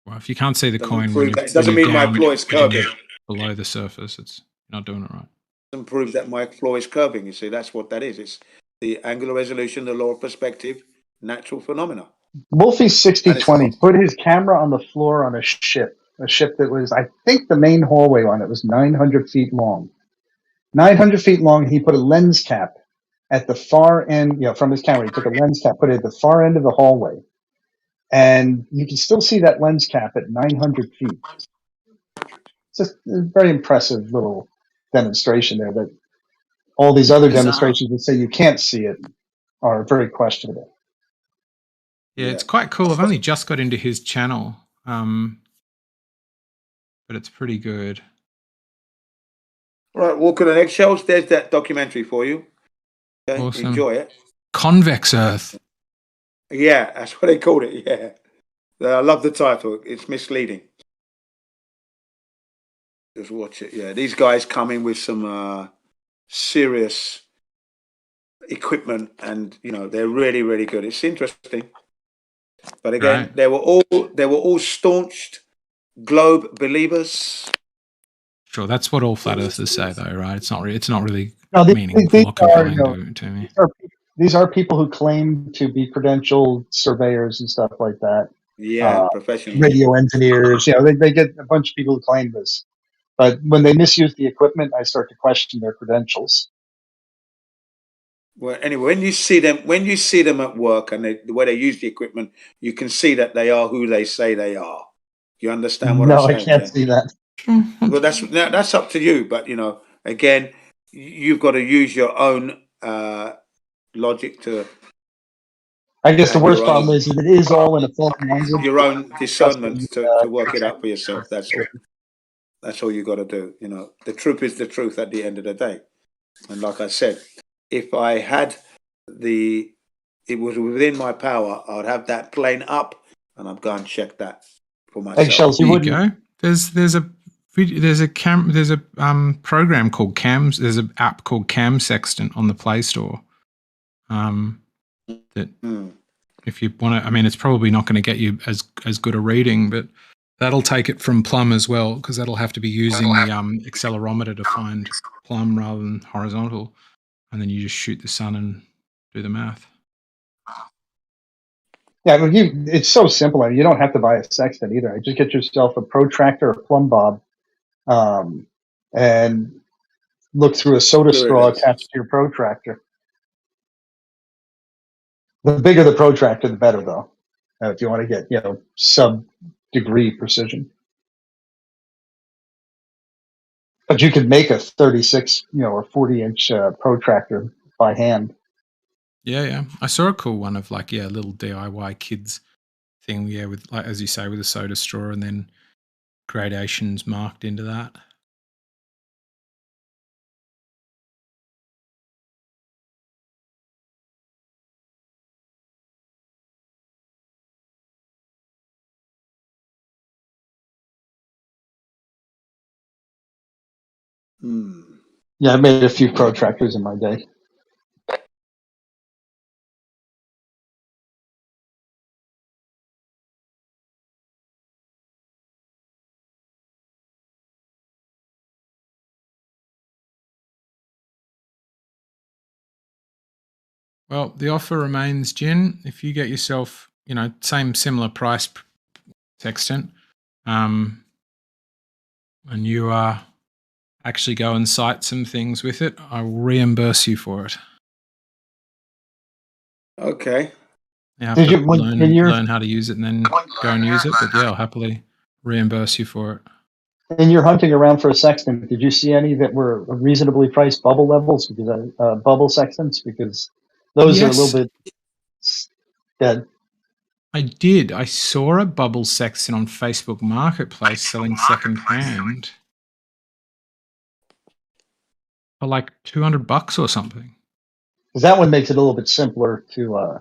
Speaker 11: Well, if you can't see the coin,
Speaker 1: it doesn't mean my floor is curving.
Speaker 11: Below the surface, it's not doing it right.
Speaker 1: Doesn't prove that my floor is curving. You see, that's what that is. It's the angular resolution, the law of perspective, natural phenomena.
Speaker 14: Wolfie's 6020 put his camera on the floor on a ship that was, I think the main hallway on it was 900 feet long. 900 feet long, he put a lens cap at the far end, from his camera. He took a lens cap, put it at the far end of the hallway. And you can still see that lens cap at 900 feet. It's just a very impressive little demonstration there, that all these other demonstrations that say you can't see it are very questionable.
Speaker 11: Yeah, it's quite cool. I've only just got into his channel, but it's pretty good.
Speaker 1: All right, walking on eggshells. There's that documentary for you. Okay,
Speaker 11: Awesome.
Speaker 1: Enjoy it.
Speaker 11: Convex Earth.
Speaker 1: Yeah, that's what they called it. Yeah, I love the title. It's misleading. Just watch it. Yeah, these guys come in with some serious equipment, and they're really, really good. It's interesting. But again,
Speaker 11: right.
Speaker 1: they were all staunched globe believers.
Speaker 11: Sure, that's what all flat earthers say, though, right? It's not really
Speaker 14: No,
Speaker 11: meaningful or compelling to me.
Speaker 14: These are people who claim to be credentialed surveyors and stuff like that.
Speaker 1: Yeah, professional
Speaker 14: radio engineers. They get a bunch of people who claim this, but when they misuse the equipment, I start to question their credentials.
Speaker 1: Well, anyway, when you see them at work and the way they use the equipment, you can see that they are who they say they are. You understand what I'm saying?
Speaker 14: No, I can't see that.
Speaker 1: Well, that's up to you. But again, you've got to use your own logic to.
Speaker 14: I guess the worst problem is that it is all in a foreign language.
Speaker 1: Your own discernment to work it out for yourself. That's all. That's all you got to do. The truth is the truth at the end of the day. And like I said, if I had it was within my power, I'd have that plane up, and I'd go and check that for myself.
Speaker 14: Eggshells,
Speaker 11: there you go. There's a program called Cams. There's an app called Cam Sextant on the Play Store. That if you want to, I mean, it's probably not going to get you as good a reading, but that'll take it from plumb as well, because that'll have to be using the accelerometer to find plumb rather than horizontal, and then you just shoot the sun and do the math.
Speaker 14: Yeah, I mean, it's so simple. I mean, you don't have to buy a sextant either. Just get yourself a protractor or plumb bob, and look through a soda straw attached to your protractor. The bigger the protractor, the better, though. If you want to get sub-degree precision. But you could make a 36, or 40-inch protractor by hand.
Speaker 11: Yeah. I saw a cool one of a little DIY kids thing, with, as you say, with a soda straw and then gradations marked into that.
Speaker 14: Yeah, I made a few protractors in my day.
Speaker 11: Well, the offer remains, Jin. If you get yourself, same similar price sextant, and you actually go and sight some things with it, I will reimburse you for it.
Speaker 1: Okay.
Speaker 11: You have to learn how to use it and then go and use it. But yeah, I'll happily reimburse you for it.
Speaker 14: And you're hunting around for a sextant. Did you see any that were reasonably priced bubble levels? Because bubble sextants, because those are a little bit dead.
Speaker 11: I did. I saw a bubble sextant on Facebook Marketplace selling second hand for like $200 or something.
Speaker 14: Because that one makes it a little bit simpler to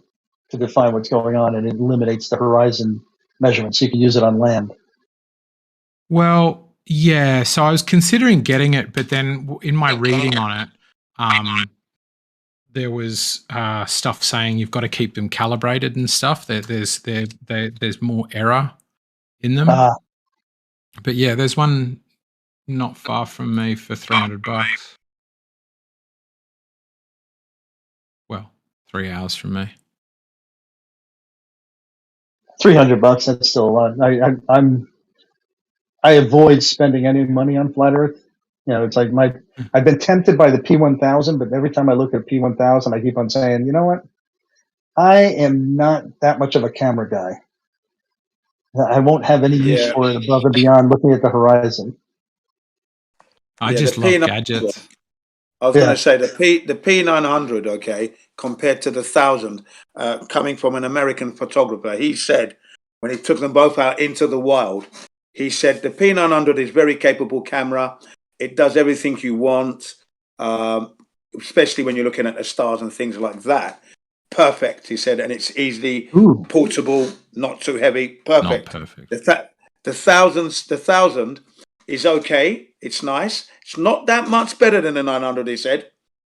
Speaker 14: define what's going on, and it eliminates the horizon measurement, so you can use it on land.
Speaker 11: Well, yeah. So I was considering getting it, but then in my reading on it, there was stuff saying you've got to keep them calibrated and stuff. There's more error in them. But yeah, there's one not far from me for $300. Well, 3 hours from me.
Speaker 14: $300. That's still a lot. I avoid spending any money on flat Earth. It's like I've been tempted by the P1000, but every time I look at P1000, I keep on saying, you know what? I am not that much of a camera guy. I won't have any use for it above and beyond looking at the horizon.
Speaker 11: I just love gadgets.
Speaker 1: I was going to say the P900, okay, compared to the 1000, coming from an American photographer, he said when he took them both out into the wild, he said the P900 is very capable camera. It does everything you want, especially when you're looking at the stars and things like that. Perfect, he said, and it's easily portable, not too heavy. Perfect.
Speaker 11: Not perfect.
Speaker 1: The 1000 is okay. It's nice. It's not that much better than the 900, he said,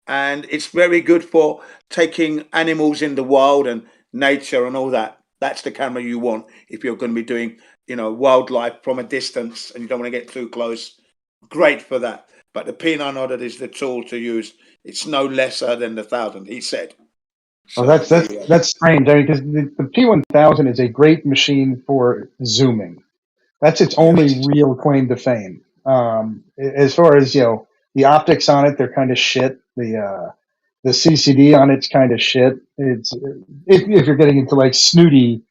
Speaker 1: and it's very good for taking animals in the wild and nature and all that. That's the camera you want if you're going to be doing, wildlife from a distance and you don't want to get too close. Great for that. But the P900 is the tool to use. It's no lesser than the 1000, he said.
Speaker 14: So that's strange, because the P1000 is a great machine for zooming. That's its only real claim to fame. As far as the optics on it, they're kind of shit. The CCD on it's kind of shit. It's if you're getting into like snooty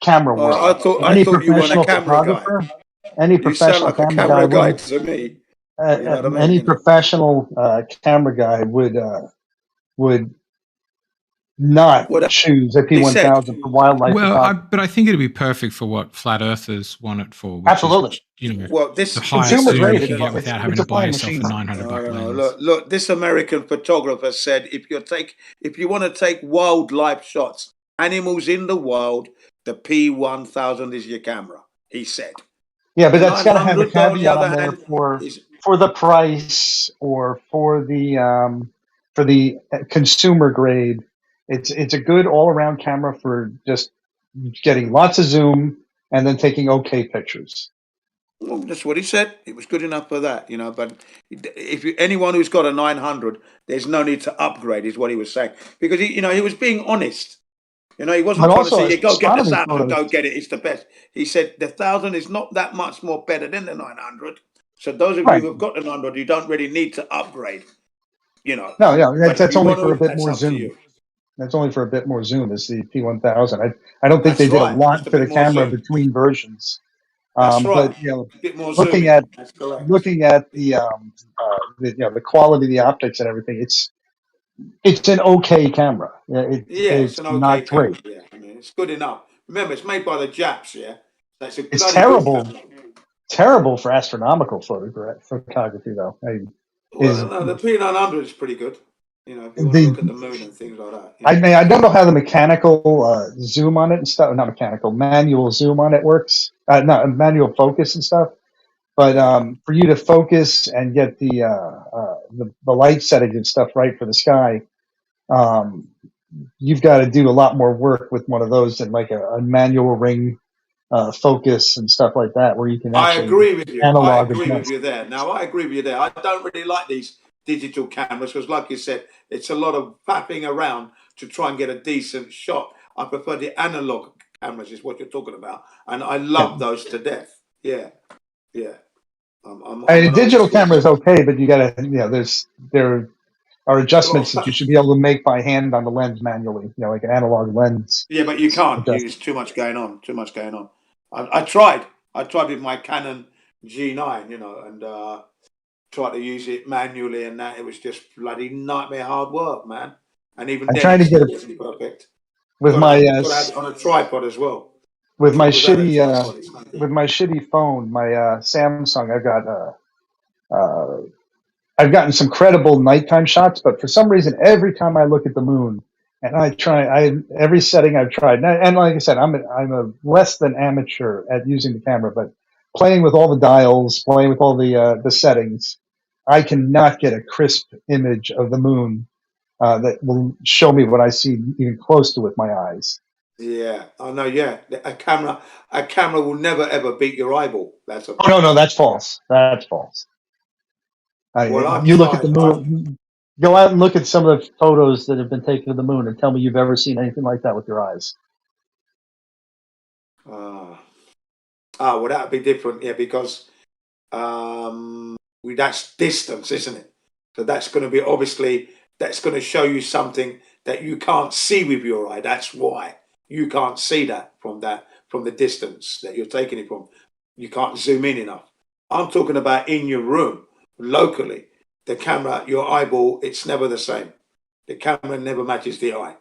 Speaker 14: camera work.
Speaker 1: I thought you weren't a camera guy.
Speaker 14: Any
Speaker 1: You
Speaker 14: professional
Speaker 1: sound like a
Speaker 14: camera
Speaker 1: camera guy
Speaker 14: would,
Speaker 1: to me. You know what I mean?
Speaker 14: any professional camera guy would not choose a P1000 for wildlife.
Speaker 11: Well, but I think it'd be perfect for what flat earthers want it for. Which
Speaker 14: Absolutely.
Speaker 11: Is,
Speaker 1: well, this
Speaker 11: the highest zoom you can get without having to buy yourself a $900 lens.
Speaker 1: Look, this American photographer said if you want to take wildlife shots, animals in the wild, the P1000 is your camera. He said.
Speaker 14: Yeah, but that's got to have a caveat on there for the price or for the consumer grade. It's a good all-around camera for just getting lots of zoom and then taking okay pictures.
Speaker 1: Well, that's what he said. It was good enough for that, But if anyone who's got a 900, there's no need to upgrade, is what he was saying, because he was being honest. He wasn't trying to say, go get the 1000, go get it. It's the best. He said the 1000 is not that much more better than the 900. So those of you who've got the 900, you don't really need to upgrade.
Speaker 14: No, that's only for a bit more zoom. That's only for a bit more zoom. Is the P1000? I don't think they did a lot for the camera between versions. But looking at the the quality of the optics and everything, it's an okay camera. It's an okay not great.
Speaker 1: Yeah, it's good enough. Remember, it's made by the Japs. Yeah,
Speaker 14: it's terrible. Terrible for astronomical photography, though.
Speaker 1: The P900 is pretty good. If you want to look at the moon and things like that.
Speaker 14: I don't know how the mechanical zoom on it and stuff. Not mechanical, manual zoom on it works. Not manual focus and stuff. But for you to focus and get the light settings and stuff right for the sky, you've got to do a lot more work with one of those than like a manual ring focus and stuff like that, where you can actually
Speaker 1: I agree with you.
Speaker 14: analog.
Speaker 1: I agree with you there. Now, I agree with you there. I don't really like these digital cameras because, like you said, it's a lot of faffing around to try and get a decent shot. I prefer the analog cameras is what you're talking about, and I love those to death. Yeah, yeah. I'm
Speaker 14: A
Speaker 1: an
Speaker 14: digital
Speaker 1: old school.
Speaker 14: camera is okay, but you gotta, there are adjustments that you should be able to make by hand on the lens manually. Like an analog lens.
Speaker 1: Yeah, but you can't.
Speaker 14: Adjust.
Speaker 1: Use too much going on. Too much going on. I tried. I tried with my Canon G9, and tried to use it manually, and that it was just bloody nightmare hard work, man. And even
Speaker 14: I'm
Speaker 1: then,
Speaker 14: trying to
Speaker 1: it's
Speaker 14: get
Speaker 1: still
Speaker 14: it
Speaker 1: wasn't perfect.
Speaker 14: with
Speaker 1: Got to
Speaker 14: my
Speaker 1: have it on a tripod as well.
Speaker 14: with my
Speaker 1: Without a
Speaker 14: shitty
Speaker 1: tripod, it's not good.
Speaker 14: with my shitty phone, my Samsung. I've gotten some credible nighttime shots, but for some reason, every time I look at the moon, and every setting I've tried, and like I said, I'm a less than amateur at using the camera, but playing with all the dials, playing with all the settings, I cannot get a crisp image of the moon that will show me what I see even close to with my eyes.
Speaker 1: Yeah, I know. Yeah, a camera will never ever beat your eyeball. That's a
Speaker 14: Oh no, that's false. That's false.
Speaker 1: well, I've
Speaker 14: You look at the
Speaker 1: tried.
Speaker 14: moon. Go out and look at some of the photos that have been taken of the moon, and tell me you've ever seen anything like that with your eyes.
Speaker 1: Well, that'd be different, yeah, because that's distance, isn't it? So that's going to be obviously that's going to show you something that you can't see with your eye. That's why you can't see that from the distance that you're taking it from. You can't zoom in enough. I'm talking about in your room, locally. The camera, your eyeball, it's never the same. The camera never matches the eye.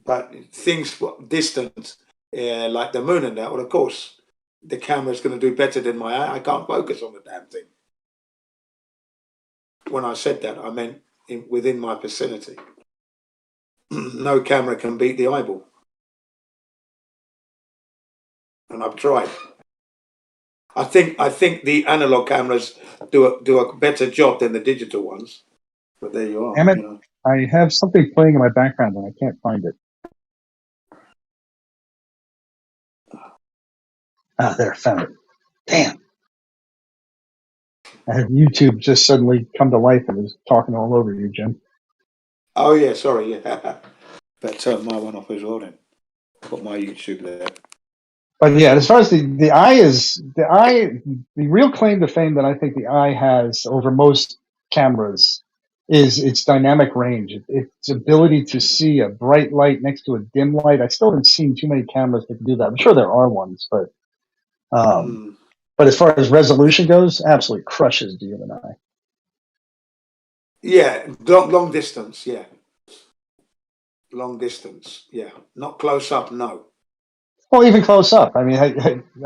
Speaker 1: But things distant, like the moon and that, well, of course, the camera's going to do better than my eye. I can't focus on the damn thing. When I said that, I meant within my vicinity. No camera can beat the eyeball. And I've tried. I think the analog cameras do a better job than the digital ones. But there you are.
Speaker 14: Damn it! I have something playing in my background and I can't find it. Ah, there, found it. Damn. I had YouTube just suddenly come to life and was talking all over you, Jim.
Speaker 1: Oh yeah, sorry, yeah. Better turn my one off as well then. Put my YouTube there.
Speaker 14: But yeah, as far as the eye the real claim to fame that I think the eye has over most cameras is its dynamic range, its ability to see a bright light next to a dim light. I still haven't seen too many cameras that can do that. I'm sure there are ones, but as far as resolution goes, absolutely crushes the human eye.
Speaker 1: Yeah, long distance, yeah. Long distance, yeah. Not close up, no.
Speaker 14: Well, even close up. I mean,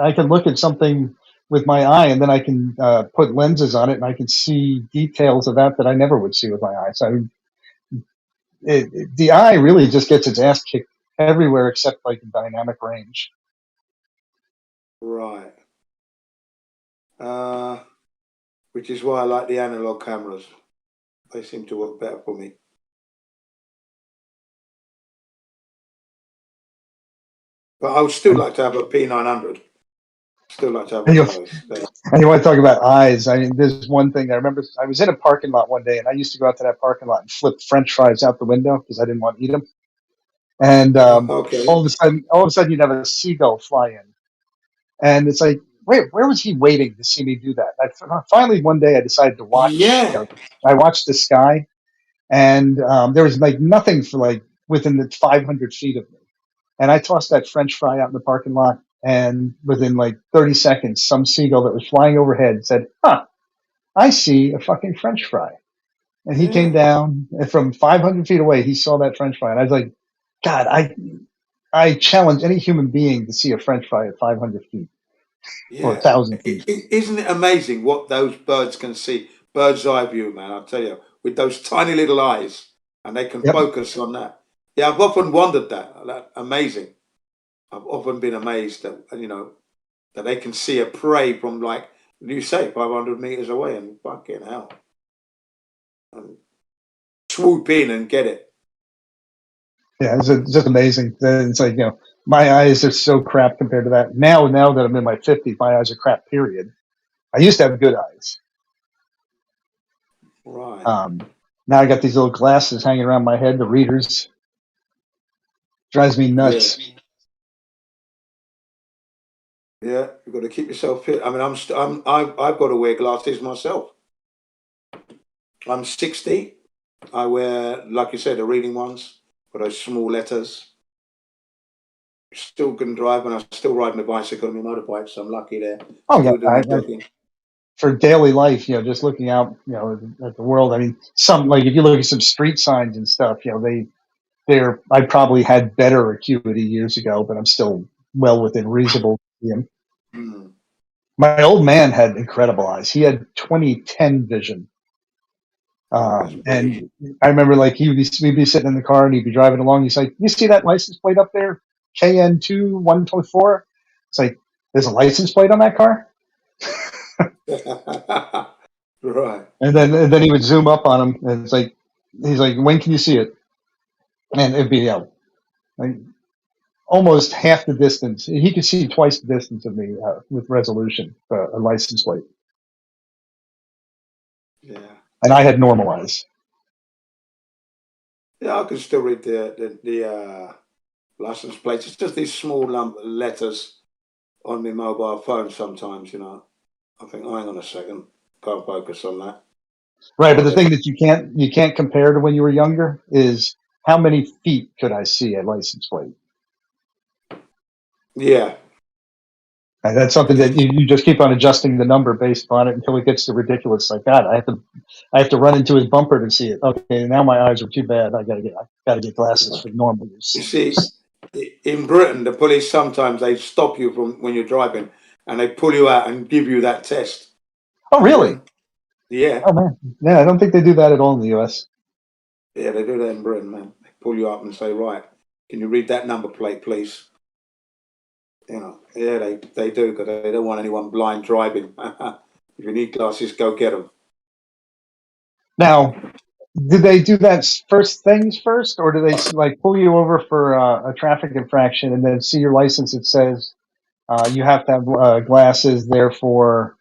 Speaker 14: I can look at something with my eye, and then I can put lenses on it, and I can see details of that I never would see with my eye. So the eye really just gets its ass kicked everywhere except like the dynamic range.
Speaker 1: Right. Which is why I like the analog cameras. They seem to work better for me. But I would still like to have a P900. Still like to have one of those.
Speaker 14: And you want to talk about eyes? I mean, there's one thing I remember. I was in a parking lot one day, and I used to go out to that parking lot and flip French fries out the window because I didn't want to eat them. And all of a sudden, you'd have a seagull fly in, and it's like, where was he waiting to see me do that? Finally, one day, I decided to watch.
Speaker 1: Yeah.
Speaker 14: I watched the sky, and there was like nothing for like within the 500 feet of me, and I tossed that French fry out in the parking lot. And within like 30 seconds, some seagull that was flying overhead said, "Huh, I see a fucking French fry." And he came down, and from 500 feet away, he saw that French fry. And I was like, God, I challenge any human being to see a French fry at 500 feet or 1,000 feet.
Speaker 1: Isn't it amazing what those birds can see? Bird's eye view, man, I'll tell you, with those tiny little eyes, and they can focus on that. Yeah, I've often wondered that. Amazing. I've often been amazed that, that they can see a prey from, like you say, 500 meters away, and fucking hell. And swoop in and get it.
Speaker 14: Yeah, it's just amazing. It's like, my eyes are so crap compared to that. Now that I'm in my 50s, my eyes are crap, period. I used to have good eyes.
Speaker 1: Right.
Speaker 14: Now I got these little glasses hanging around my head, the readers. Drives me nuts.
Speaker 1: Yeah, you've got to keep yourself fit. I mean, I've got to wear glasses myself. I'm 60. I wear, like you said, the reading ones for those small letters. Still can drive, and I'm still riding a bicycle on my motorbike, so I'm lucky there.
Speaker 14: Oh
Speaker 1: Still
Speaker 14: yeah,
Speaker 1: doing jogging.
Speaker 14: For daily life, just looking out, at the world. I mean, if you look at some street signs and stuff, I probably had better acuity years ago, but I'm still well within reasonable. My old man had incredible eyes. He had 20/10 vision. And I remember we'd be sitting in the car and he'd be driving along. He's like, "You see that license plate up there? KN2124?" It's like, there's a license plate on that car?
Speaker 1: Right.
Speaker 14: And then he would zoom up on him and he's like, "When can you see it?" And it'd be like almost half the distance. He could see twice the distance of me with resolution, a license plate.
Speaker 1: Yeah.
Speaker 14: And I had normal eyes.
Speaker 1: Yeah, I can still read the license plates. It's just these small letters on my mobile phone sometimes, I think, oh, hang on a second, can't focus on that.
Speaker 14: Right, but the thing that you can't compare to when you were younger is how many feet could I see a license plate?
Speaker 1: Yeah.
Speaker 14: And that's something that you just keep on adjusting the number based on it until it gets to ridiculous. Like, God, I have to run into his bumper to see it. Okay, now my eyes are too bad. I gotta get glasses for normal use.
Speaker 1: You see, in Britain, the police sometimes they stop you from when you're driving and they pull you out and give you that test.
Speaker 14: Oh, really?
Speaker 1: Yeah.
Speaker 14: Oh man, yeah. I don't think they do that at all in the U.S.
Speaker 1: Yeah, they do that in Britain, man. They pull you up and say, "Right, can you read that number plate, please?" Yeah, they do, because they don't want anyone blind driving. If you need glasses, go get them.
Speaker 14: Now, did they do that things first, or do they pull you over for a traffic infraction and then see your license? It says you have to have glasses. Therefore,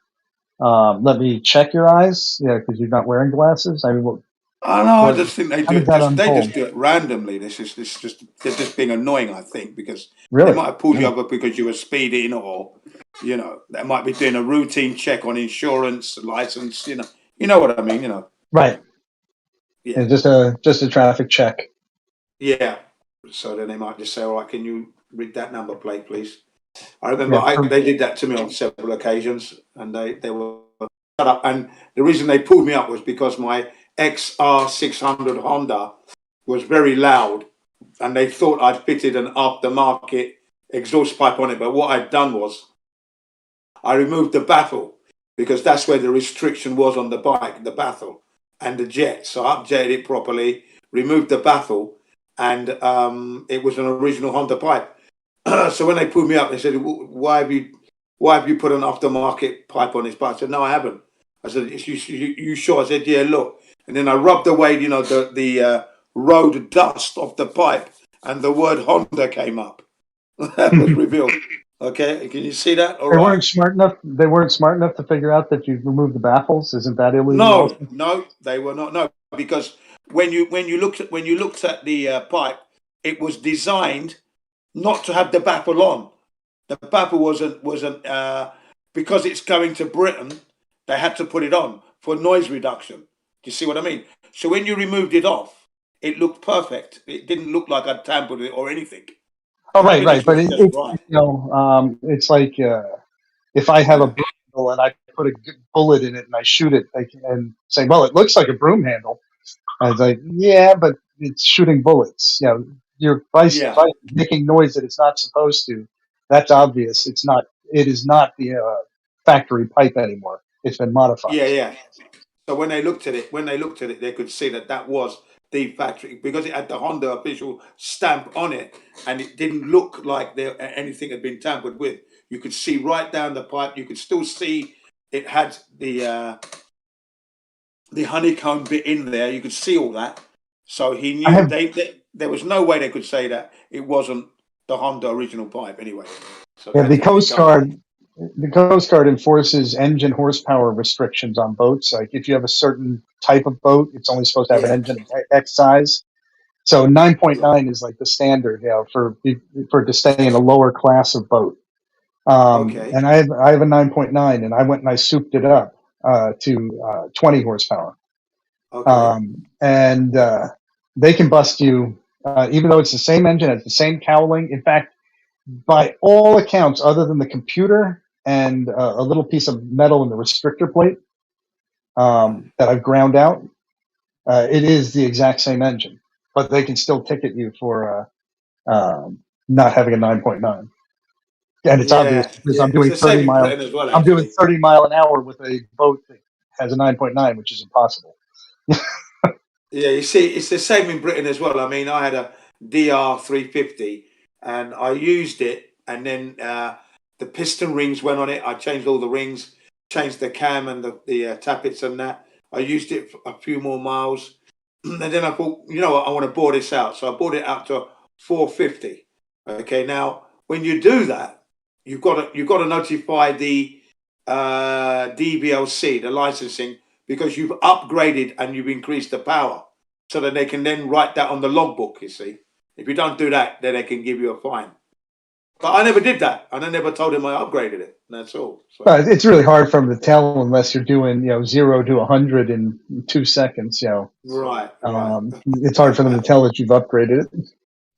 Speaker 14: let me check your eyes. Yeah, because you're not wearing glasses. I mean,
Speaker 1: I just think they do it. They
Speaker 14: unfold?
Speaker 1: just do it randomly. They're just being annoying, I think, because
Speaker 14: Really?
Speaker 1: they might have pulled you over because you were speeding, or they might be doing a routine check on insurance, license. You know what I mean.
Speaker 14: Right.
Speaker 1: Yeah.
Speaker 14: Just a traffic check.
Speaker 1: Yeah. So then they might just say, "All right, can you read that number plate, please?" I remember they did that to me on several occasions, and they were shut up. And the reason they pulled me up was because my XR600 Honda was very loud, and they thought I'd fitted an aftermarket exhaust pipe on it. But what I'd done was I removed the baffle, because that's where the restriction was on the bike, the baffle and the jet. So I upjetted it properly, removed the baffle, and it was an original Honda pipe. So when they pulled me up, they said, "Why have you put an aftermarket pipe on this bike?" I said, "No, I haven't." I said, "You sure?" I said, "Yeah, look." And then I rubbed away, the road dust off the pipe, and the word Honda came up. That was revealed. Okay, can you see that? All
Speaker 14: They
Speaker 1: right.
Speaker 14: weren't smart enough. They weren't smart enough to figure out that you removed the baffles. Isn't that illegal?
Speaker 1: No, they were not. No, because when you looked at the pipe, it was designed not to have the baffle on. The baffle wasn't because it's going to Britain. They had to put it on for noise reduction. Do you see what I mean? So when you removed it off, it looked perfect. It didn't look like I'd tampered with it or anything.
Speaker 14: Oh, right. But it's like if I have a broom handle and I put a bullet in it and I shoot it, and say, "Well, it looks like a broom handle." I was like, "Yeah, but it's shooting bullets. Your device is making noise that it's not supposed to. That's obvious. It is not the factory pipe anymore. It's been modified."
Speaker 1: Yeah. So when they looked at it, they could see that was the factory, because it had the Honda official stamp on it, and it didn't look like anything had been tampered with. You could see right down the pipe. You could still see it had the honeycomb bit in there. You could see all that. So he knew there was no way they could say that it wasn't the Honda original pipe anyway. So
Speaker 14: the Coast Guard enforces engine horsepower restrictions on boats. Like if you have a certain type of boat, it's only supposed to have an engine of X size. So 9.9 is like the standard, for to stay in a lower class of boat.
Speaker 1: Okay.
Speaker 14: And I have a 9.9, and I went and I souped it up to 20 horsepower.
Speaker 1: Okay.
Speaker 14: And they can bust you, even though it's the same engine, it's the same cowling. In fact, by all accounts, other than the computer and a little piece of metal in the restrictor plate that I've ground out, it is the exact same engine. But they can still ticket you for not having a 9.9. And it's obvious because I'm doing
Speaker 1: It's the
Speaker 14: 30
Speaker 1: same in
Speaker 14: mile.
Speaker 1: Britain as well,
Speaker 14: I'm doing
Speaker 1: actually.
Speaker 14: 30 mile an hour with a boat that has a 9.9, which is impossible.
Speaker 1: Yeah, you see, it's the same in Britain as well. I mean, I had a DR 350 and I used it, and then the piston rings went on it. I changed all the rings, changed the cam and the tappets and that. I used it for a few more miles. And then I thought, you know what, I want to bore this out. So I brought it out to 450. Okay, now when you do that, you've got to notify the DBLC, the licensing, because you've upgraded and you've increased the power, so that they can then write that on the logbook. You see, if you don't do that, then they can give you a fine. But I never did that, and I never told them I upgraded it. That's all. So.
Speaker 14: But it's really hard for them to tell unless you're doing 0 to 100 in 2 seconds.
Speaker 1: Right.
Speaker 14: It's hard for them to tell that you've upgraded it.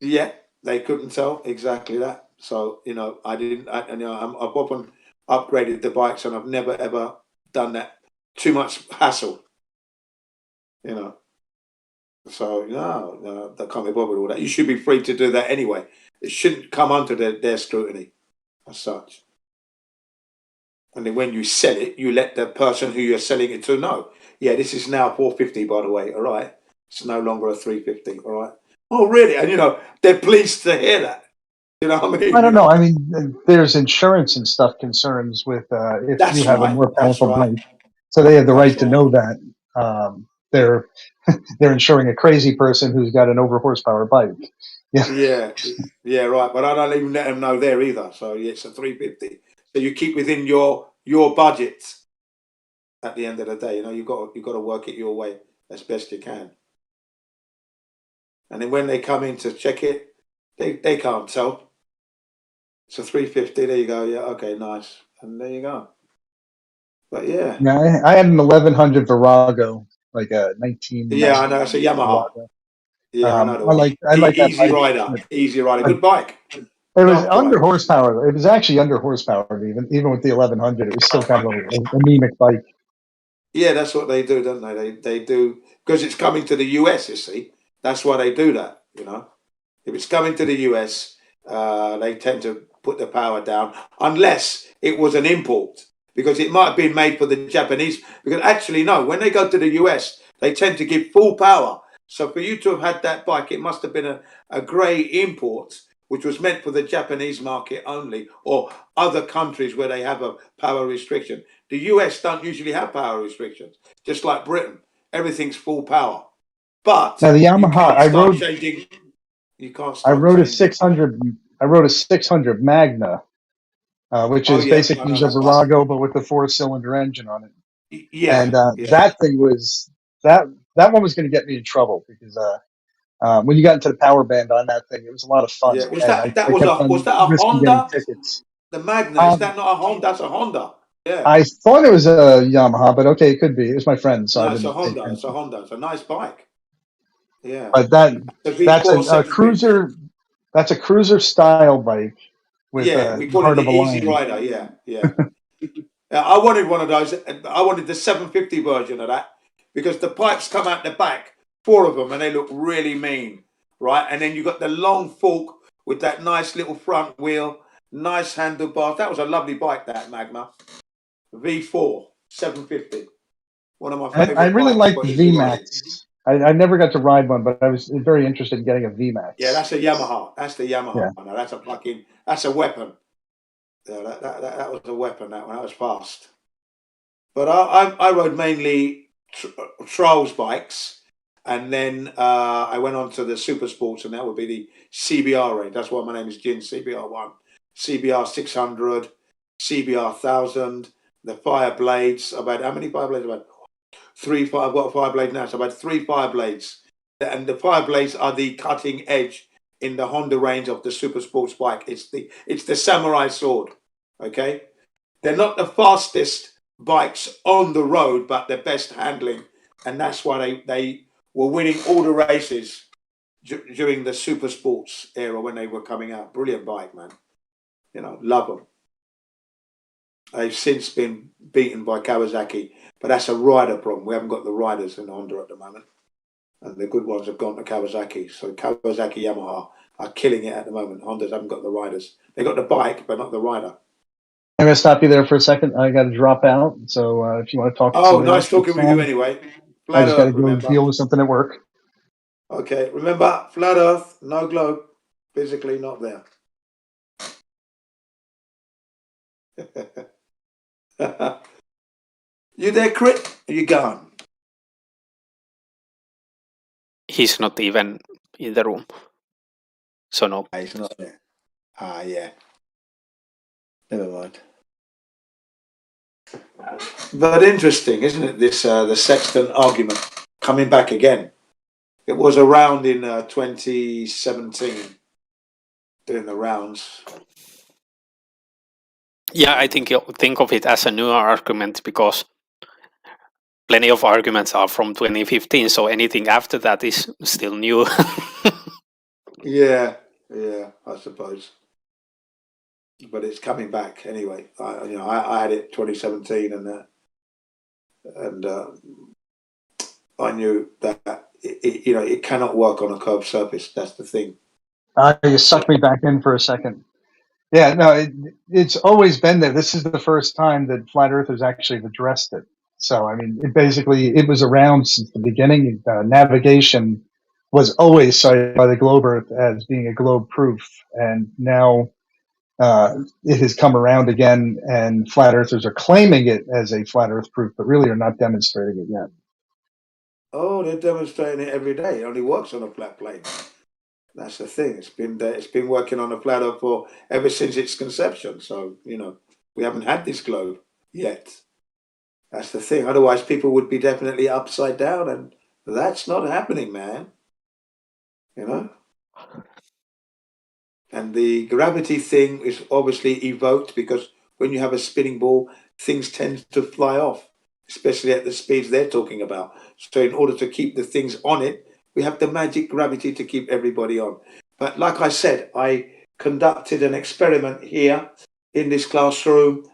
Speaker 1: Yeah, they couldn't tell exactly that. So I didn't. I've often upgraded the bikes, and I've never ever done that. Too much hassle. So no, they can't be bothered with all that. You should be free to do that anyway. It shouldn't come under their scrutiny as such. And then when you sell it, you let the person who you're selling it to know. Yeah, this is now 450, by the way. All right, it's no longer a 350. All right. Oh, really? And they're pleased to hear that. You know what I mean?
Speaker 14: I don't know. I mean, there's insurance and stuff concerns with if
Speaker 1: That's
Speaker 14: you have a
Speaker 1: right.
Speaker 14: more
Speaker 1: That's
Speaker 14: powerful
Speaker 1: right.
Speaker 14: bike, so they have the
Speaker 1: That's
Speaker 14: right to know that. They're they're insuring a crazy person who's got an over horsepower bike.
Speaker 1: Yeah, right. But I don't even let them know there either. So yeah, it's a 350. So you keep within your budget. At the end of the day, you've got to work it your way as best you can. And then when they come in to check it, they can't tell. It's a 350. There you go. Yeah, okay, nice. And there you go. But yeah.
Speaker 14: Yeah, I had an 1100 Virago, like a 19.
Speaker 1: Yeah, I know. It's a Yamaha.
Speaker 14: Virago.
Speaker 1: Yeah, I know the one.
Speaker 14: I like that
Speaker 1: Easy
Speaker 14: bike.
Speaker 1: rider. Easy rider. Good bike.
Speaker 14: It was
Speaker 1: Not
Speaker 14: under
Speaker 1: bike.
Speaker 14: horsepower. It was actually under horsepower, even with the 1100. It was still kind of an anemic bike.
Speaker 1: Yeah, that's what they do, don't they? They do, because it's coming to the US, you see. That's why they do that, If it's coming to the US, they tend to put the power down, unless it was an import, because it might have been made for the Japanese. Because actually, no, when they go to the US, they tend to give full power. So for you to have had that bike, it must have been a grey import, which was meant for the Japanese market only, or other countries where they have a power restriction. The US don't usually have power restrictions, just like Britain. Everything's full power. But
Speaker 14: now the Yamaha,
Speaker 1: you can't start changing. You can't start
Speaker 14: I rode
Speaker 1: changing.
Speaker 14: a 600 Magna, which is basically the Virago, but with the 4-cylinder engine on it.
Speaker 1: Yeah.
Speaker 14: And that thing was that one was going to get me in trouble because when you got into the power band on that thing, it was a lot of fun.
Speaker 1: Yeah. Was
Speaker 14: and
Speaker 1: that
Speaker 14: was
Speaker 1: that a Honda?
Speaker 14: Tickets.
Speaker 1: The Magna, is that not a Honda? That's a Honda. Yeah.
Speaker 14: I thought it was a Yamaha, but okay, it could be. It was my friend, so
Speaker 1: No,
Speaker 14: I didn't.
Speaker 1: it's a Honda. It's a Honda. It's a nice bike. Yeah.
Speaker 14: But that's a cruiser. That's a cruiser style bike with
Speaker 1: we call it the Easy Rider. Yeah. I wanted one of those. I wanted the 750 version of that because the pipes come out the back, 4 of them, and they look really mean, right? And then you got the long fork with that nice little front wheel, nice handlebars. That was a lovely bike, that Magna V4 750. One of my favorite.
Speaker 14: I really
Speaker 1: bikes,
Speaker 14: like the VMAX. I never got to ride one, but I was very interested in getting a VMAX.
Speaker 1: Yeah, that's a Yamaha. That's the Yamaha. Yeah. No, that's a weapon. Yeah, that was a weapon, that one. That was fast. But I rode mainly trials bikes, and then I went on to the super sports, and that would be the CBR range. That's why my name is Jin, CBR1, CBR 600, CBR 1000, the fire blades. I've had, how many fire blades have I had? 3 fire. I've got a fire blade now, so I've had 3 fire blades and the Fireblades are the cutting edge in the Honda range of the super sports bike. It's the samurai sword. Okay, they're not the fastest bikes on the road, but the best handling, and that's why they were winning all the races during the super sports era when they were coming out. Brilliant bike, man. You know, love them. They've since been beaten by Kawasaki, but that's a rider problem. We haven't got the riders in Honda at the moment, and the good ones have gone to Kawasaki. So Kawasaki, Yamaha are killing it at the moment. Hondas haven't got the riders. They got the bike, but not the rider.
Speaker 14: I'm going to stop you there for a second. I got to drop out. So if you want to talk to somebody
Speaker 1: Nice
Speaker 14: else,
Speaker 1: talking with you anyway.
Speaker 14: I just got to
Speaker 1: Earth,
Speaker 14: go
Speaker 1: remember.
Speaker 14: deal with something at work.
Speaker 1: Okay, remember, flat Earth, no globe, physically not there. You there, Crit? Are you gone?
Speaker 4: He's not even in the room. So no.
Speaker 1: He's not there. Yeah. Never mind. But interesting, isn't it? This the sextant argument coming back again. It was around in 2017, doing the rounds.
Speaker 4: Yeah, I think of it as a newer argument because plenty of arguments are from 2015. So anything after that is still new.
Speaker 1: Yeah, I suppose. But it's coming back anyway. I had it 2017, and I knew that it cannot work on a curved surface. That's the thing.
Speaker 14: You sucked me back in for a second. Yeah, no, it's always been there. This is the first time that flat earthers actually have addressed it. So, I mean, it was around since the beginning. Navigation was always cited by the globe Earth as being a globe proof, and now it has come around again, and flat earthers are claiming it as a flat Earth proof, but really are not demonstrating it yet.
Speaker 1: Oh, they're demonstrating it every day. It only works on a flat plane. That's the thing. It's been working on a flat Earth for ever since its conception. So we haven't had this globe yet. That's the thing. Otherwise, people would be definitely upside down, and that's not happening, man. And the gravity thing is obviously evoked because when you have a spinning ball, things tend to fly off, especially at the speeds they're talking about. So in order to keep the things on it, we have the magic gravity to keep everybody on. But like I said, I conducted an experiment here in this classroom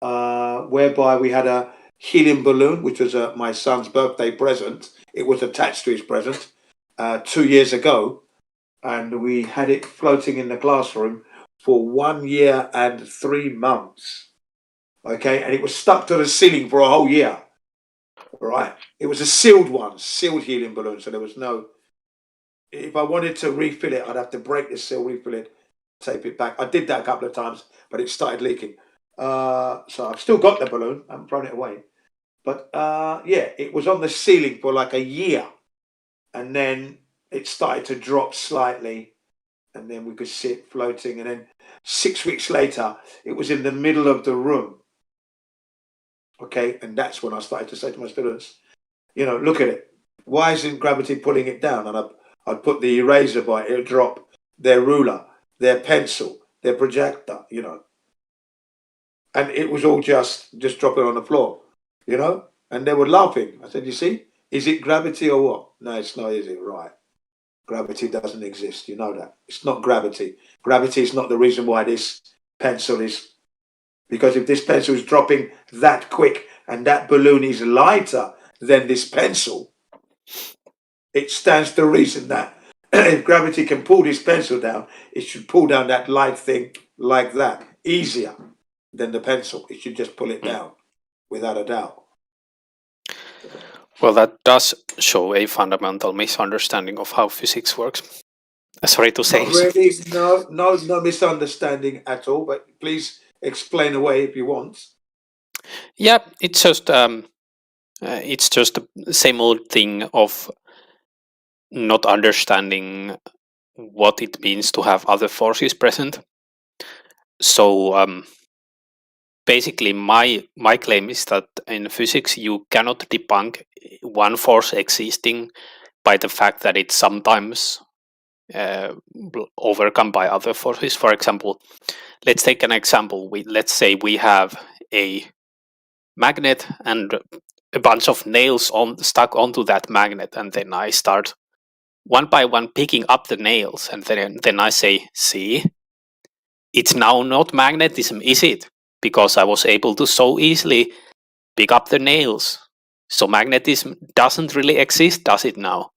Speaker 1: whereby we had a helium balloon, which was my son's birthday present. It was attached to his present 2 years ago. And we had it floating in the classroom for 1 year and 3 months. Okay, and it was stuck to the ceiling for a whole year. Right, it was a sealed helium balloon. So there was no. If I wanted to refill it, I'd have to break the seal, refill it, tape it back. I did that a couple of times, but it started leaking. So I've still got the balloon. I haven't thrown it away. But it was on the ceiling for like a year, and then it started to drop slightly, and then we could see it floating. And then 6 weeks later, it was in the middle of the room. Okay, and that's when I started to say to my students, look at it. Why isn't gravity pulling it down? And I'd put the eraser by it, it'd drop their ruler, their pencil, their projector, And it was all just dropping on the floor, And they were laughing. I said, you see, is it gravity or what? No, it's not, is it? Right. Gravity doesn't exist. You know that. It's not gravity. Gravity is not the reason why this pencil is. Because if this pencil is dropping that quick and that balloon is lighter than this pencil, it stands to reason that if gravity can pull this pencil down, it should pull down that light thing like that, easier than the pencil. It should just pull it down, without a doubt.
Speaker 4: Well, that does show a fundamental misunderstanding of how physics works. Sorry to say.
Speaker 1: Not really, no misunderstanding at all. But please explain away if you want.
Speaker 4: Yeah, it's just the same old thing of not understanding what it means to have other forces present. So basically, my claim is that in physics you cannot debunk one force existing by the fact that it's sometimes overcome by other forces. For example, let's take an example. Let's say we have a magnet and a bunch of nails stuck onto that magnet, and then I start one by one picking up the nails, and then I say, see, it's now not magnetism, is it? Because I was able to so easily pick up the nails. So magnetism doesn't really exist, does it now?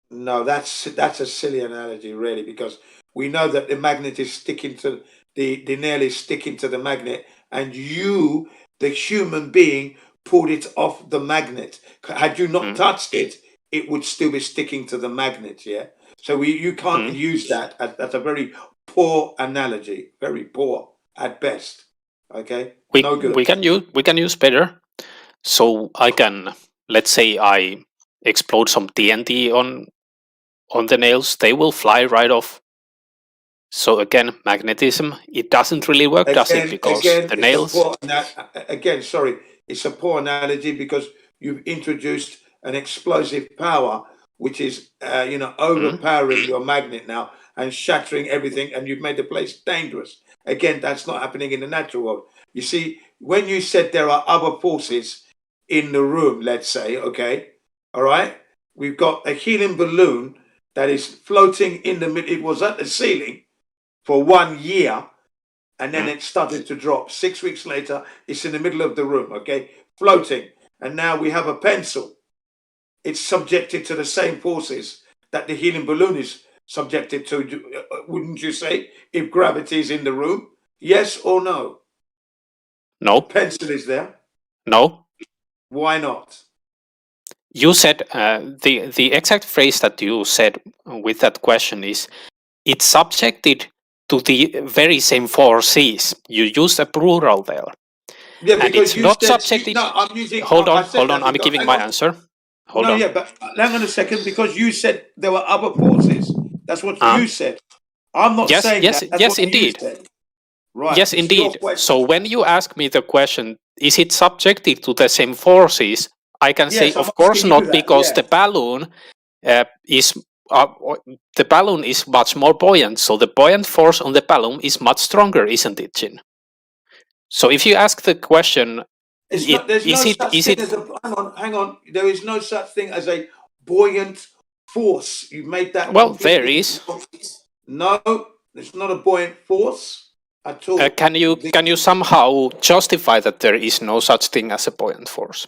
Speaker 1: No, that's a silly analogy, really, because we know that the magnet is sticking to the nail is sticking to the magnet, and you, the human being, pulled it off the magnet. Had you not touched it, it would still be sticking to the magnet. Yeah. So you can't use that. That's a very poor analogy. Very poor at best. Okay. No good.
Speaker 4: We can use better. So I can, let's say I explode some TNT on the nails, they will fly right off. So again, magnetism, it doesn't really work, does it? Because the nails.
Speaker 1: It's a poor analogy because you've introduced an explosive power, which is overpowering your magnet now and shattering everything, and you've made the place dangerous. Again, that's not happening in the natural world. You see, when you said there are other forces in the room, let's say, okay, all right, we've got a helium balloon that is floating in the middle. It was at the ceiling for 1 year, and then it started to drop. 6 weeks later, it's in the middle of the room, okay, floating. And now we have a pencil. It's subjected to the same forces that the helium balloon is subjected to, wouldn't you say, if gravity is in the room? Yes or no?
Speaker 4: No.
Speaker 1: Pencil is there?
Speaker 4: No.
Speaker 1: Why not?
Speaker 4: You said, the exact phrase that you said with that question is, it's subjected to the very same forces. You used a plural there.
Speaker 1: Yeah,
Speaker 4: and it's not subjected.
Speaker 1: No, I'm using.
Speaker 4: Hold on. I'm giving my answer. Hold on.
Speaker 1: Yeah, but hang on a second, because you said there were other forces. That's what you said. I'm not saying that.
Speaker 4: Yes, indeed.
Speaker 1: Right.
Speaker 4: Yes, indeed. So when you ask me the question, is it subjected to the same forces? I can say, of course not, because the balloon is much more buoyant. So the buoyant force on the balloon is much stronger, isn't it, Jin? So if you ask the question,
Speaker 1: hang on. There is no such thing as a buoyant force. You made that.
Speaker 4: Well, there is.
Speaker 1: No, it's not a buoyant force at all.
Speaker 4: Can you somehow justify that there is no such thing as a buoyant force?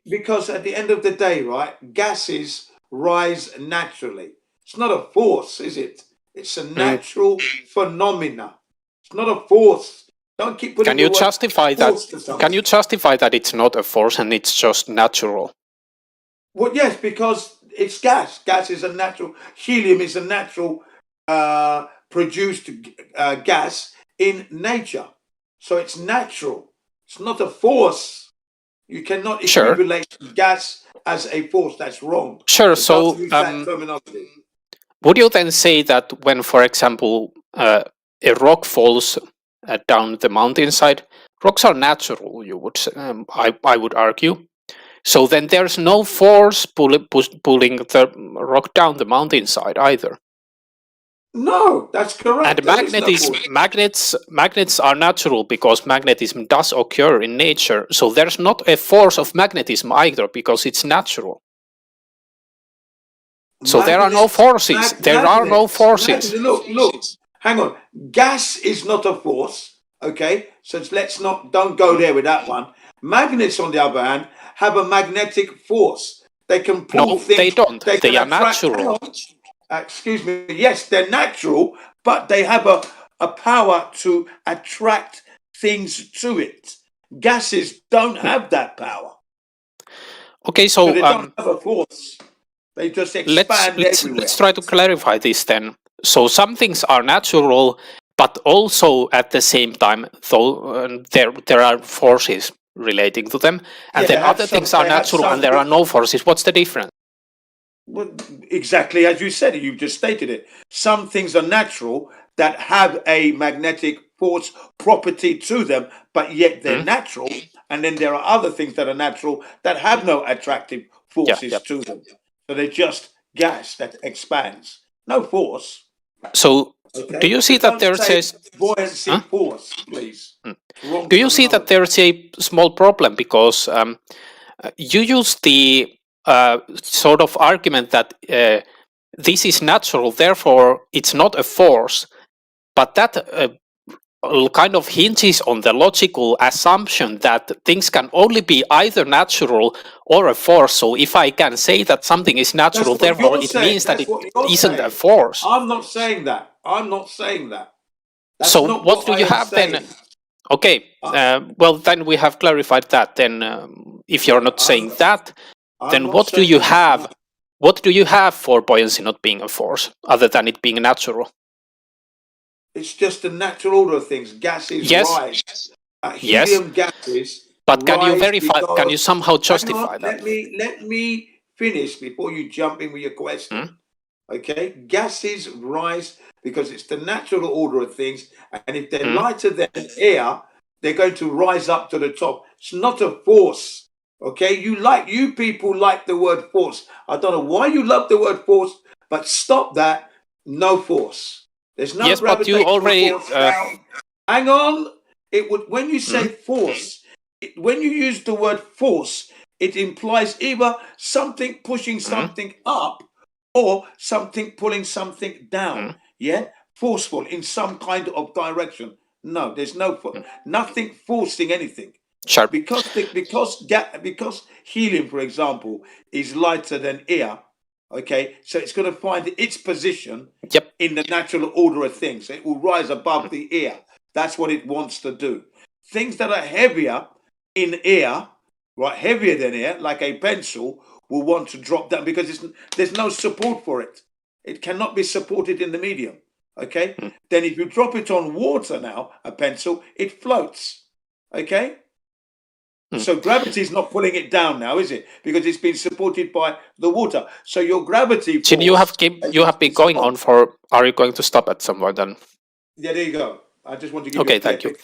Speaker 1: Because at the end of the day, right, gases rise naturally. It's not a force, is it? It's a natural phenomena. It's not a force. Don't keep putting.
Speaker 4: Can you justify that? Can you justify that it's not a force and it's just natural?
Speaker 1: Well, yes, because it's gas. Gas is a natural. Helium is a natural produced gas in nature, so it's natural. It's not a force. You cannot equate gas as a force. That's wrong.
Speaker 4: Sure. So, would you then say that when, for example, a rock falls down the mountainside, rocks are natural? You would say, I would argue. So then there's no force pulling the rock down the mountainside either.
Speaker 1: No, that's correct.
Speaker 4: And magnets are natural because magnetism does occur in nature. So there's not a force of magnetism either because it's natural. So there are no forces. There are no forces.
Speaker 1: Look, hang on. Gas is not a force, okay? So don't go there with that one. Magnets, on the other hand, have a magnetic force. They can pull things.
Speaker 4: They don't. They are natural.
Speaker 1: Excuse me. Yes, they're natural, but they have a power to attract things to it. Gases don't have that power.
Speaker 4: Okay, so
Speaker 1: they don't have a force. They just expand everywhere.
Speaker 4: Let's try to clarify this then. So some things are natural, but also at the same time, though there are forces relating to them, and then other things are natural and there are no forces. What's the difference?
Speaker 1: Well, exactly as you said it, you just stated it. Some things are natural that have a magnetic force property to them, but yet they're natural. And then there are other things that are natural that have no attractive forces to them. So they're just gas that expands. No force.
Speaker 4: So
Speaker 1: Okay?
Speaker 4: do you see
Speaker 1: So
Speaker 4: that there's a
Speaker 1: buoyancy force, please? Wrong
Speaker 4: do you see that there's a small problem because you use the sort of argument that this is natural, therefore it's not a force, but that kind of hinges on the logical assumption that things can only be either natural or a force. So if I can say that something is natural, therefore it means that it isn't a force.
Speaker 1: I'm not saying that. I'm not saying that. That's
Speaker 4: so
Speaker 1: not
Speaker 4: what do
Speaker 1: I
Speaker 4: you
Speaker 1: am
Speaker 4: have
Speaker 1: saying.
Speaker 4: then? Okay, well then we have clarified that. Then if you're not saying that, then what do you have? What do you have for buoyancy not being a force, other than it being natural?
Speaker 1: It's just the natural order of things. Gases rise. Helium gases.
Speaker 4: But can you verify?
Speaker 1: Because,
Speaker 4: can you somehow justify that?
Speaker 1: Let me finish before you jump in with your question. Okay, gases rise because it's the natural order of things, and if they're lighter than air, they're going to rise up to the top. It's not a force. Okay, you people like the word force. I don't know why you love the word force, but stop that. No force. There's no gravitational
Speaker 4: but you already
Speaker 1: force down. Hang on. It would when you say force, when you use the word force, it implies either something pushing something up or something pulling something down. Yeah, forceful in some kind of direction. No, there's nothing forcing anything.
Speaker 4: Sure.
Speaker 1: Because helium, for example, is lighter than air. Okay, so it's going to find its position in the natural order of things. It will rise above the air. That's what it wants to do. Things that are heavier in air, right, heavier than air, like a pencil, will want to drop down because there's no support for it. It cannot be supported in the medium. Okay, then if you drop it on water now, a pencil, it floats. Okay. So gravity is not pulling it down now, is it? Because it's been supported by the water. So your gravity force...
Speaker 4: Jim, you have been going on for... Are you going to stop at some point then?
Speaker 1: Yeah, there you go. I just want to give you a
Speaker 4: thank you.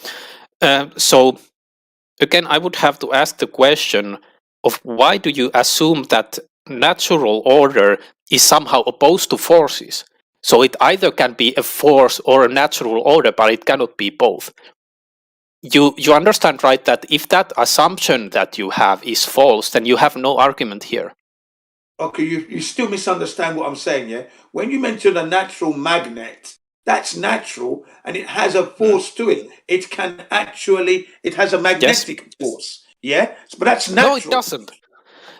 Speaker 4: So, again, I would have to ask the question of why do you assume that natural order is somehow opposed to forces? So it either can be a force or a natural order, but it cannot be both. You understand, right, that if that assumption that you have is false, then you have no argument here.
Speaker 1: Okay, you still misunderstand what I'm saying, yeah? When you mention a natural magnet, that's natural and it has a force to it. It has a magnetic force, yeah? But that's natural.
Speaker 4: No, it doesn't.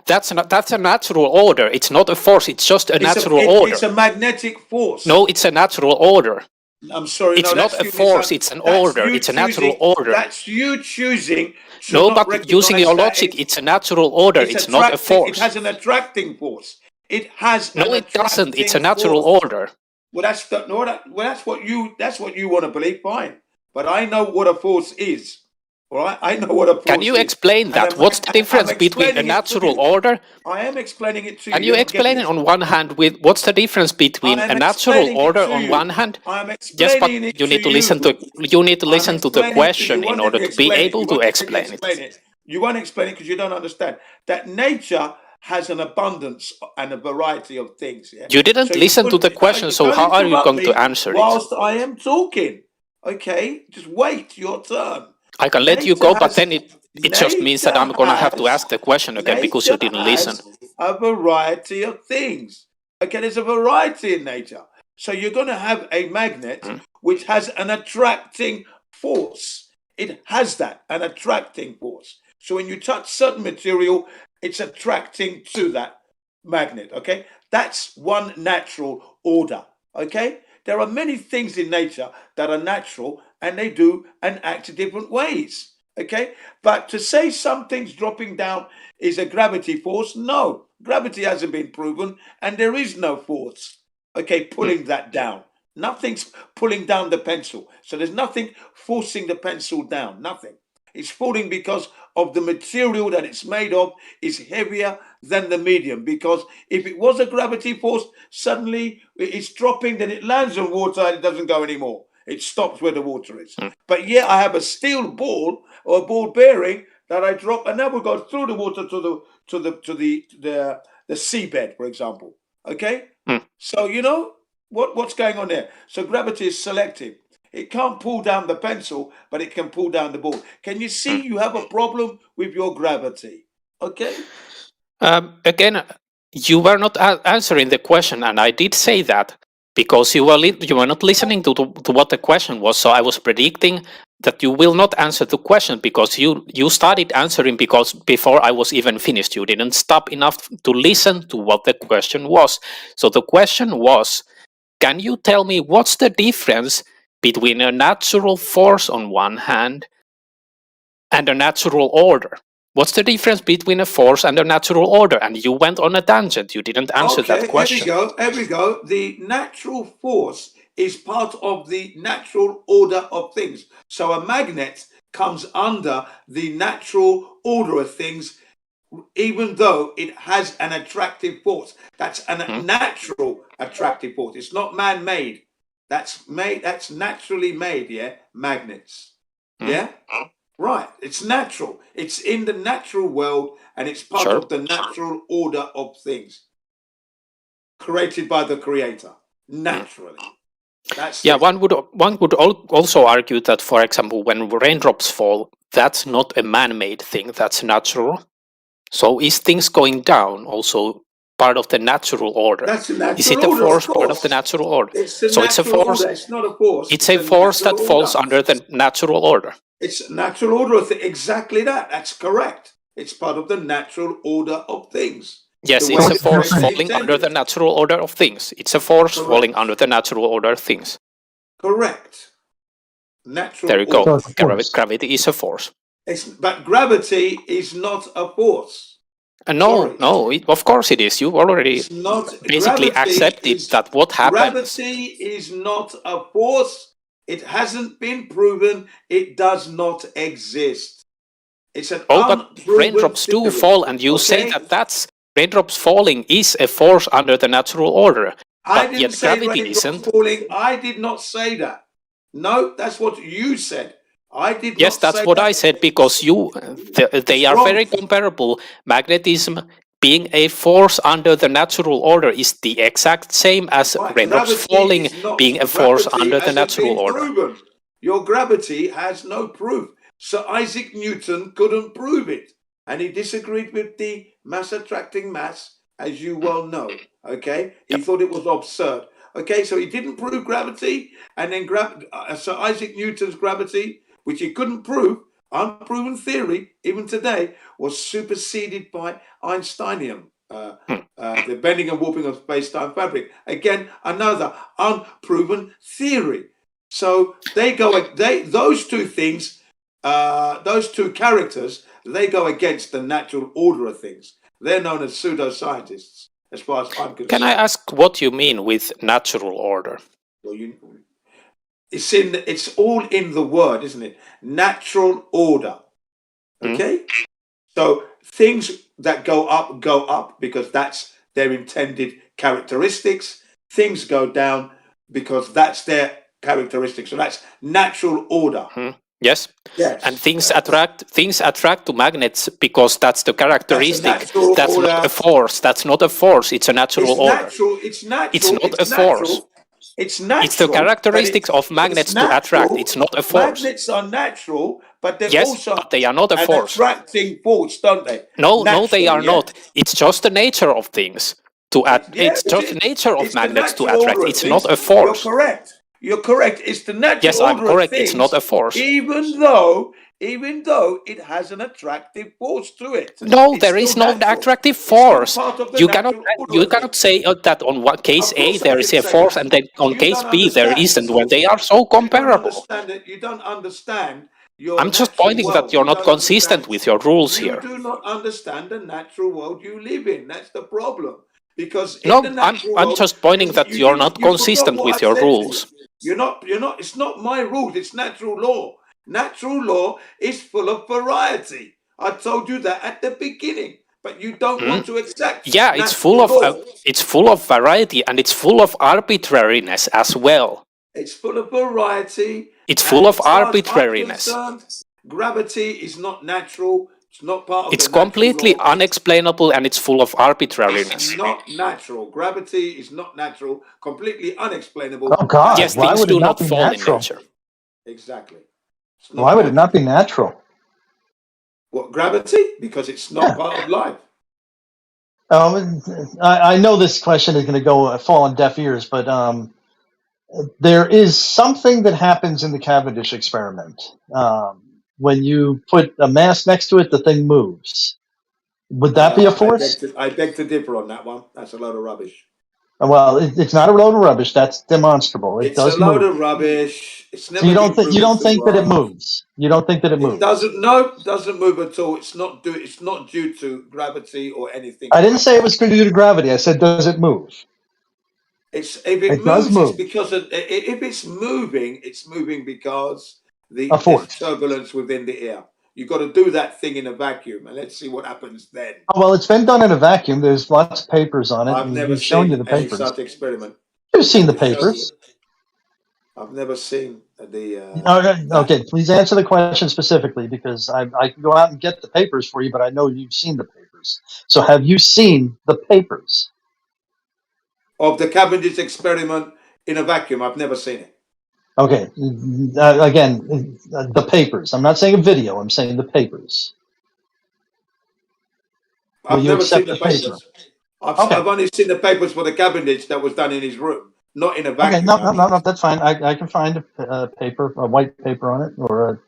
Speaker 4: That's a natural order. It's not a force, it's just a natural order.
Speaker 1: It's a magnetic force.
Speaker 4: No, it's a natural order.
Speaker 1: I'm sorry,
Speaker 4: it's not a force, it's an order. It's a natural order.
Speaker 1: That's you choosing.
Speaker 4: No, but using your logic, it's a natural order. It's not a force.
Speaker 1: It has an attracting force. It has.
Speaker 4: No, it doesn't. It's a natural order.
Speaker 1: Well, that's what you want to believe. Fine, but I know what a force is. All right, I know what a force is.
Speaker 4: Can you explain that? What's the difference between a natural order?
Speaker 1: I am explaining it to you.
Speaker 4: Can you explain it on one hand with what's the difference between a natural order on one hand? Yes, but you need to listen to the question in order to be able to explain it.
Speaker 1: You won't explain it because you don't understand that nature has an abundance and a variety of things. Yeah?
Speaker 4: You didn't listen to the question, so how are you going to answer it?
Speaker 1: Whilst I am talking, okay, just wait your turn.
Speaker 4: I can let you go, but then it just means that I'm going to have to ask the question again because you didn't listen.
Speaker 1: A variety of things. Okay, there's a variety in nature. So you're going to have a magnet which has an attracting force. It has that, an attracting force. So when you touch certain material, it's attracting to that magnet, okay? That's one natural order, okay? There are many things in nature that are natural and they do and act in different ways, okay? But to say something's dropping down is a gravity force, no. Gravity hasn't been proven and there is no force, okay, pulling that down. Nothing's pulling down the pencil. So there's nothing forcing the pencil down, nothing. It's falling because of the material that it's made of is heavier than the medium. Because if it was a gravity force, suddenly it's dropping, then it lands on water and it doesn't go anymore. It stops where the water is. But yeah, I have a steel ball or a ball bearing that I drop and that will go through the water to the the seabed, for example. Okay?
Speaker 4: Mm.
Speaker 1: So, you know, what's going on there? So gravity is selective. It can't pull down the pencil, but it can pull down the ball. Can you see you have a problem with your gravity? Okay?
Speaker 4: Again, you were not answering the question, and I did say that because you were not listening to what the question was. So I was predicting that you will not answer the question because you started answering because before I was even finished. You didn't stop enough to listen to what the question was. So the question was, can you tell me what's the difference between a natural force on one hand and a natural order? What's the difference between a force and a natural order? And you went on a tangent. You didn't answer that question.
Speaker 1: Here we go. The natural force is part of the natural order of things. So a magnet comes under the natural order of things, even though it has an attractive force. That's a natural attractive force. It's not man-made. That's naturally made, yeah? Magnets. Yeah? Right. It's natural. It's in the natural world, and it's part of the natural order of things. Created by the creator. Naturally. That's
Speaker 4: one would also argue that, for example, when raindrops fall, that's not a man-made thing, that's natural. So is things going down also part of the natural order?
Speaker 1: That's a natural
Speaker 4: is it a
Speaker 1: order,
Speaker 4: force
Speaker 1: of
Speaker 4: part of the natural order?
Speaker 1: It's a
Speaker 4: so
Speaker 1: natural
Speaker 4: it's a force.
Speaker 1: Order. It's not a force.
Speaker 4: It's a force that falls under the natural order.
Speaker 1: It's natural order. Exactly that. That's correct. It's part of the natural order of things.
Speaker 4: Yes, it's a force falling under the natural order of things. It's a force falling under the natural order of things.
Speaker 1: Correct. Natural.
Speaker 4: There you go.
Speaker 1: Order.
Speaker 4: Gravity is a force.
Speaker 1: But gravity is not a force.
Speaker 4: No, of course it is. You already basically accepted that what happens.
Speaker 1: Gravity is not a force. It hasn't been proven. It does not exist. It's an
Speaker 4: but raindrops do fall, and you say that raindrops falling is a force under the natural order.
Speaker 1: I
Speaker 4: But
Speaker 1: didn't
Speaker 4: yet
Speaker 1: say
Speaker 4: gravity
Speaker 1: raindrops
Speaker 4: isn't.
Speaker 1: falling. I did not say that. No, that's what you said. I did
Speaker 4: Yes,
Speaker 1: not
Speaker 4: that's
Speaker 1: say
Speaker 4: what
Speaker 1: that.
Speaker 4: I said because they are very comparable. Magnetism being a force under the natural order is the exact same as raindrops falling being a force under the natural order.
Speaker 1: Proven. Your gravity has no proof. Sir Isaac Newton couldn't prove it, and he disagreed with the mass attracting mass, as you well know. Okay, he thought it was absurd. Okay, so he didn't prove gravity, and then Sir Isaac Newton's gravity, which he couldn't prove, unproven theory, even today, was superseded by Einsteinium, the bending and warping of space-time fabric. Again, another unproven theory. So those two things, those two characters, they go against the natural order of things. They're known as pseudoscientists, as far as I'm concerned.
Speaker 4: Can I ask what you mean with natural order?
Speaker 1: Well, it's all in the word, isn't it? Natural order. Okay? So things that go up because that's their intended characteristics. Things go down because that's their characteristics. So that's natural order.
Speaker 4: Yes. And things attract to magnets because that's the characteristic. That's not a force. That's not a force. It's a natural order.
Speaker 1: It's natural.
Speaker 4: It's not a force.
Speaker 1: It's natural.
Speaker 4: It's the characteristics of magnets to attract. It's not a force.
Speaker 1: Magnets are natural, but they're also
Speaker 4: but they are not a force.
Speaker 1: Attracting force, don't they?
Speaker 4: No, they are not. It's just the nature of things to it's just the nature of magnets to attract. It's not a force.
Speaker 1: You're correct. You're correct. It's the natural
Speaker 4: Yes, I'm
Speaker 1: order
Speaker 4: correct.
Speaker 1: of things,
Speaker 4: It's not a force.
Speaker 1: Even though it has an attractive force to it.
Speaker 4: No, there is no attractive force. You cannot say that on one case A there is a force and then on case B there isn't, when they are so comparable.
Speaker 1: You don't understand.
Speaker 4: I'm just pointing that you're not consistent with your rules here.
Speaker 1: You do not understand the natural world you live in. That's the problem. Because
Speaker 4: I'm just pointing that you're not consistent with your rules.
Speaker 1: You're not. It's not my rules. It's natural law. Natural law is full of variety. I told you that at the beginning, but you don't want to accept.
Speaker 4: Yeah, it's full of variety and it's full of arbitrariness as well.
Speaker 1: It's full of variety.
Speaker 4: It's full of arbitrariness.
Speaker 1: Gravity is not natural. It's not part of
Speaker 4: It's
Speaker 1: the natural
Speaker 4: completely
Speaker 1: law.
Speaker 4: unexplainable and it's full of arbitrariness.
Speaker 1: It's not natural. Gravity is not natural. Completely unexplainable.
Speaker 14: Oh God!
Speaker 4: Yes,
Speaker 14: Why
Speaker 4: things
Speaker 14: would it
Speaker 4: do
Speaker 14: not
Speaker 4: not
Speaker 14: be
Speaker 4: fall in
Speaker 14: natural?
Speaker 4: nature.
Speaker 1: Exactly. It's
Speaker 14: Why would it not be natural?
Speaker 1: What, gravity? Because it's not part of life.
Speaker 14: I know this question is going to go fall on deaf ears, but there is something that happens in the Cavendish experiment. When you put a mass next to it, the thing moves. Would that be a force?
Speaker 1: I beg to differ on that one. That's a load of rubbish.
Speaker 14: Well, it's not a load of rubbish. That's demonstrable. It
Speaker 1: It's
Speaker 14: does
Speaker 1: a load
Speaker 14: move.
Speaker 1: of rubbish. It's never
Speaker 14: So you don't
Speaker 1: been
Speaker 14: think that it
Speaker 1: proven to work.
Speaker 14: moves? You don't think that it moves?
Speaker 1: It doesn't. No, doesn't move at all. It's not due to gravity or anything.
Speaker 14: I didn't say it was due to gravity. I said, does it move?
Speaker 1: If it
Speaker 14: does
Speaker 1: moves,
Speaker 14: move.
Speaker 1: it's because if it's moving because
Speaker 14: A force.
Speaker 1: there's turbulence within the air. You've got to do that thing in a vacuum, and let's see what happens then.
Speaker 14: Oh, well, it's been done in a vacuum. There's lots of papers on it.
Speaker 1: I've never
Speaker 14: We've shown
Speaker 1: seen
Speaker 14: you the
Speaker 1: any
Speaker 14: papers.
Speaker 1: such experiment.
Speaker 14: You've seen the papers.
Speaker 1: I've never seen the.
Speaker 14: Okay, please answer the question specifically, because I can go out and get the papers for you, but I know you've seen the papers. So have you seen the papers?
Speaker 1: Of the Cavendish experiment in a vacuum, I've never seen it.
Speaker 14: Okay, again, the papers. I'm not saying a video. I'm saying the papers.
Speaker 1: I've never seen the
Speaker 14: paper?
Speaker 1: papers. I've only seen the papers for the Cavendish that was done in his room, not in a vacuum.
Speaker 14: Okay, no, that's fine. I can find a paper, a white paper on it, or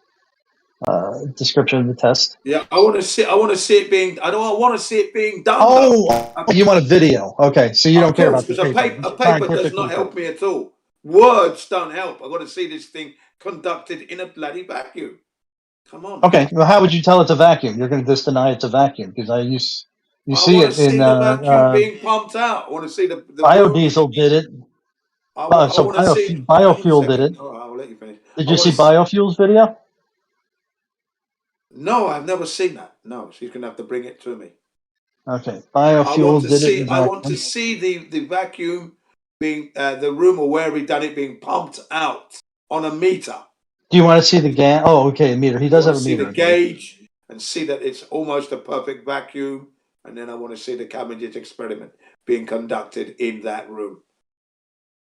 Speaker 14: a description of the test.
Speaker 1: Yeah, I want to see it being. I don't want to see it being done.
Speaker 14: Oh, you want a video? Okay, so you don't care about the
Speaker 1: because
Speaker 14: paper.
Speaker 1: a paper does not help me at all. Words don't help. I got to see this thing conducted in a bloody vacuum. Come on.
Speaker 14: Okay, well, how would you tell it's a vacuum? You're going to just deny it's a vacuum because you see it in
Speaker 1: the vacuum being pumped out. I want to see the
Speaker 14: biodiesel did it. Biofuel did it.
Speaker 1: All right, I'll let you finish.
Speaker 14: Did you see biofuels video?
Speaker 1: No, I've never seen that. No, she's going to have to bring it to me.
Speaker 14: Okay, biofuels did it.
Speaker 1: I want to see the vacuum being the room or where he done it being pumped out on a meter.
Speaker 14: Do you want to see the gas? Oh, okay, a meter. He does have a meter.
Speaker 1: See the gauge and see that it's almost a perfect vacuum, and then I want to see the Cavendish experiment being conducted in that room.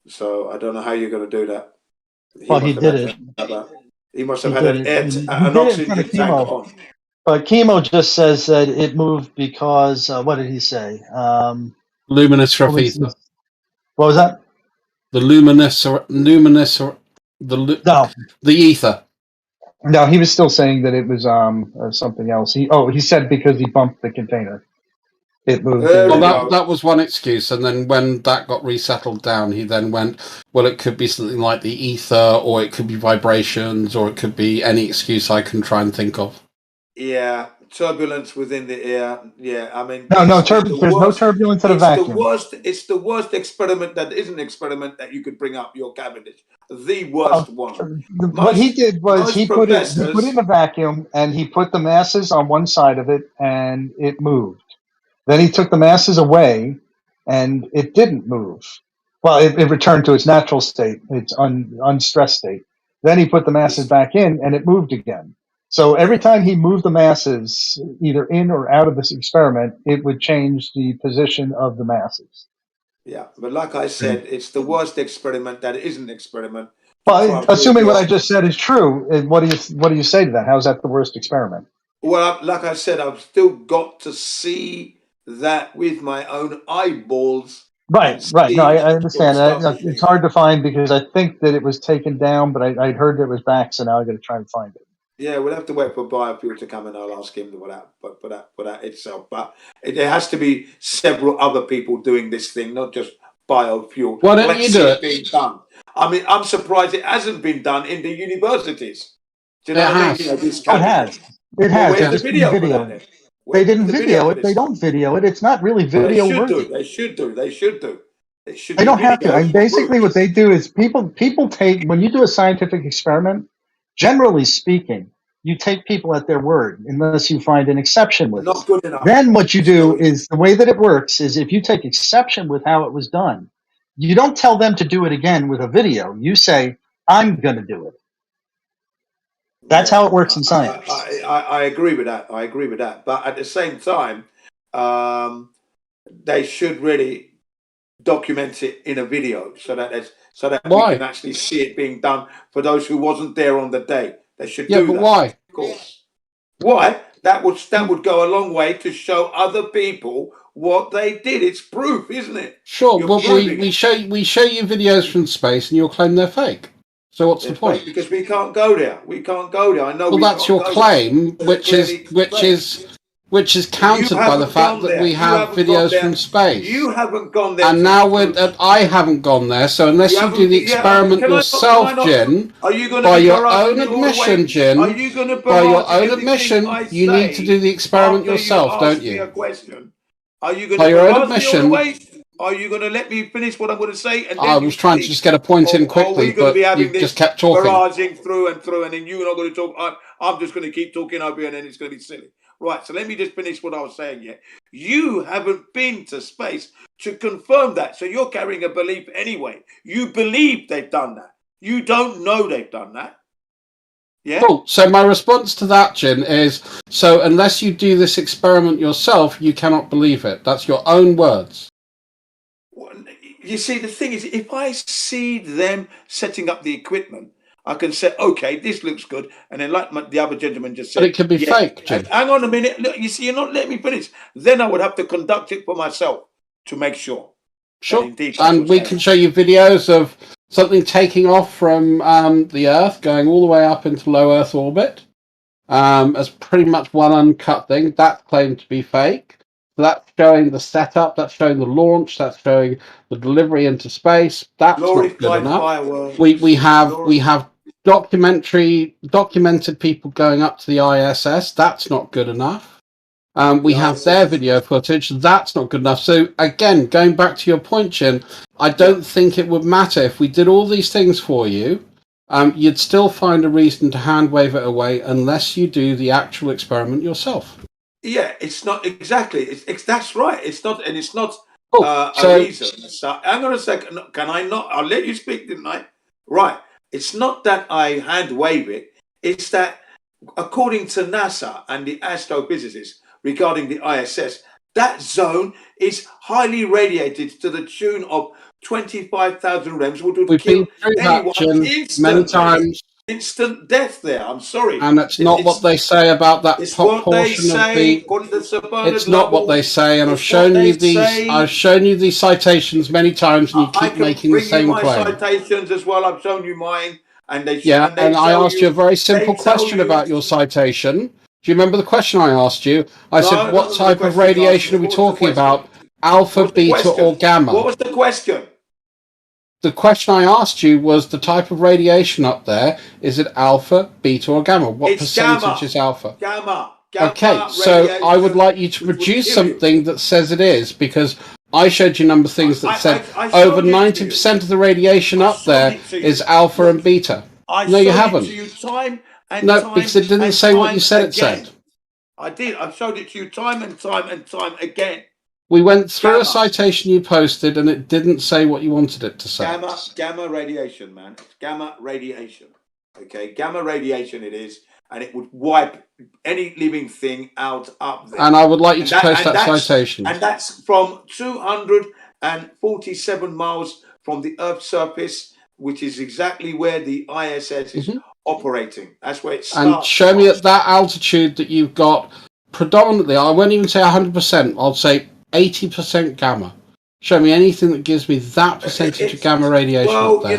Speaker 1: So I don't know how you're going to do that.
Speaker 14: He did it.
Speaker 1: He must have had an oxygen tank on.
Speaker 14: But Chemo just says that it moved because what did he say?
Speaker 15: Luminous rough ether.
Speaker 14: What was that?
Speaker 15: The the ether.
Speaker 14: No, he was still saying that it was something else. He said because he bumped the container, it moved.
Speaker 15: Well, that was one excuse, and then when that got resettled down, he then went, well, it could be something like the ether, or it could be vibrations, or it could be any excuse I can try and think of.
Speaker 1: Yeah, turbulence within the air. Yeah, I mean,
Speaker 14: there's no turbulence in a vacuum.
Speaker 1: It's the worst experiment that is an experiment that you could bring up your Cavendish. The worst one.
Speaker 14: What he did was he put it in a vacuum and he put the masses on one side of it and it moved. Then he took the masses away and it didn't move. Well, it returned to its natural state, its unstressed state. Then he put the masses back in and it moved again. So every time he moved the masses either in or out of this experiment, it would change the position of the masses.
Speaker 1: Yeah, but like I said, it's the worst experiment that isn't an experiment.
Speaker 14: Well, assuming what I just said is true, what do you say to that? How's that the worst experiment?
Speaker 1: Well, like I said, I've still got to see that with my own eyeballs.
Speaker 14: Right. No, I understand. It's hard to find because I think that it was taken down, but I'd heard that it was back, so now I got to try and find it.
Speaker 1: Yeah, we'll have to wait for biofuel to come and I'll ask him for that itself. But there has to be several other people doing this thing, not just biofuel.
Speaker 15: Why don't you do it?
Speaker 1: Being done. I mean, I'm surprised it hasn't been done in the universities. Do you know what I mean? You know,
Speaker 14: it has. It has.
Speaker 1: Where's the video for that?
Speaker 14: They didn't video it. They don't video it. It's not really video worthy.
Speaker 1: They should do.
Speaker 14: They don't have to. And basically what they do is people take, when you do a scientific experiment, generally speaking, you take people at their word unless you find an exception with it.
Speaker 1: Good enough.
Speaker 14: Then what you do is, the way that it works is if you take exception with how it was done, you don't tell them to do it again with a video. You say, I'm going to do it. That's how it works in science.
Speaker 1: I agree with that. I agree with that. But at the same time, they should really document it in a video so that we can actually see it being done for those who wasn't there on the day. They should do that.
Speaker 15: Why?
Speaker 1: Of course. Why? That would go a long way to show other people what they did. It's proof, isn't it?
Speaker 15: Sure, but we show you videos from space and you'll claim they're fake. So what's the point?
Speaker 1: Because we can't go there. We can't go there. I know.
Speaker 15: Well, that's your claim, which is countered by the fact that we have videos from space.
Speaker 1: You haven't gone there.
Speaker 15: And now I haven't gone there. So unless you do the experiment yourself, Jin, by your own admission, Jin, by your own admission, you need to do the experiment yourself, don't you?
Speaker 1: Are you going
Speaker 15: by
Speaker 1: to
Speaker 15: your own admission?
Speaker 1: Are you going to let me finish what I'm going to say? And then
Speaker 15: I was trying to just get a point in quickly, but you just kept talking.
Speaker 1: Barraging through, and then you're not going to talk. I'm just going to keep talking over you, and then it's going to be silly. Right, so let me just finish what I was saying here. You haven't been to space to confirm that, so you're carrying a belief anyway. You believe they've done that. You don't know they've done that. Yeah.
Speaker 15: Cool. So my response to that, Jin, is so unless you do this experiment yourself, you cannot believe it. That's your own words.
Speaker 1: You see, the thing is, if I see them setting up the equipment, I can say, okay, this looks good. And then like the other gentleman just said...
Speaker 15: But it could be fake, Jim.
Speaker 1: Hang on a minute. Look, you see, you're not letting me finish. Then I would have to conduct it for myself to make sure.
Speaker 15: Sure. And we can show you videos of something taking off from the Earth, going all the way up into low Earth orbit, as pretty much one uncut thing. That's claimed to be fake. So that's showing the setup, that's showing the launch, that's showing the delivery into space. That's not good enough. We have documented people going up to the ISS. That's not good enough. We have their video footage. That's not good enough. So again, going back to your point, Jin, I don't think it would matter if we did all these things for you. You'd still find a reason to hand wave it away unless you do the actual experiment yourself.
Speaker 1: Yeah, it's not exactly. It's that's right. It's not, and it's not a reason. So, hang on a second. Can I not? I'll let you speak, didn't I? Right. It's not that I hand wave it. It's that according to NASA and the astrophysicists regarding the ISS, that zone is highly radiated to the tune of 25,000 rems, which would kill anyone
Speaker 15: many times.
Speaker 1: Instant death there. I'm sorry.
Speaker 15: And it's not what they say about that portion of the. It's not what they say, and I've shown you these. I've shown you these citations many times, and you keep making the same claim.
Speaker 1: Citations as well. I've shown you mine, and they.
Speaker 15: Yeah, and I asked you a very simple question about your citation. Do you remember the question I asked you? I said, "What type of radiation are we talking about? Alpha, beta, or gamma?"
Speaker 1: What was the question?
Speaker 15: The question I asked you was the type of radiation up there. Is it alpha, beta, or gamma? What percentage is alpha?
Speaker 1: Gamma.
Speaker 15: Okay, so I would like you to produce something that says it is, because I showed you a number of things that said over 90% of the radiation up there is alpha and beta. No, you haven't. No, because it didn't say what you said it said.
Speaker 1: I did. I've showed it to you time and time and time again.
Speaker 15: We went through a citation you posted, and it didn't say what you wanted it to say.
Speaker 1: Gamma radiation, man. It's gamma radiation. Okay, gamma radiation it is, and it would wipe any living thing out up there.
Speaker 15: And I would like you to post that citation.
Speaker 1: And that's from 247 miles from the Earth's surface, which is exactly where the ISS is operating. That's where it starts.
Speaker 15: And show me at that altitude that you've got predominantly, I won't even say 100%, I'll say 80% gamma. Show me anything that gives me that percentage of gamma radiation up there.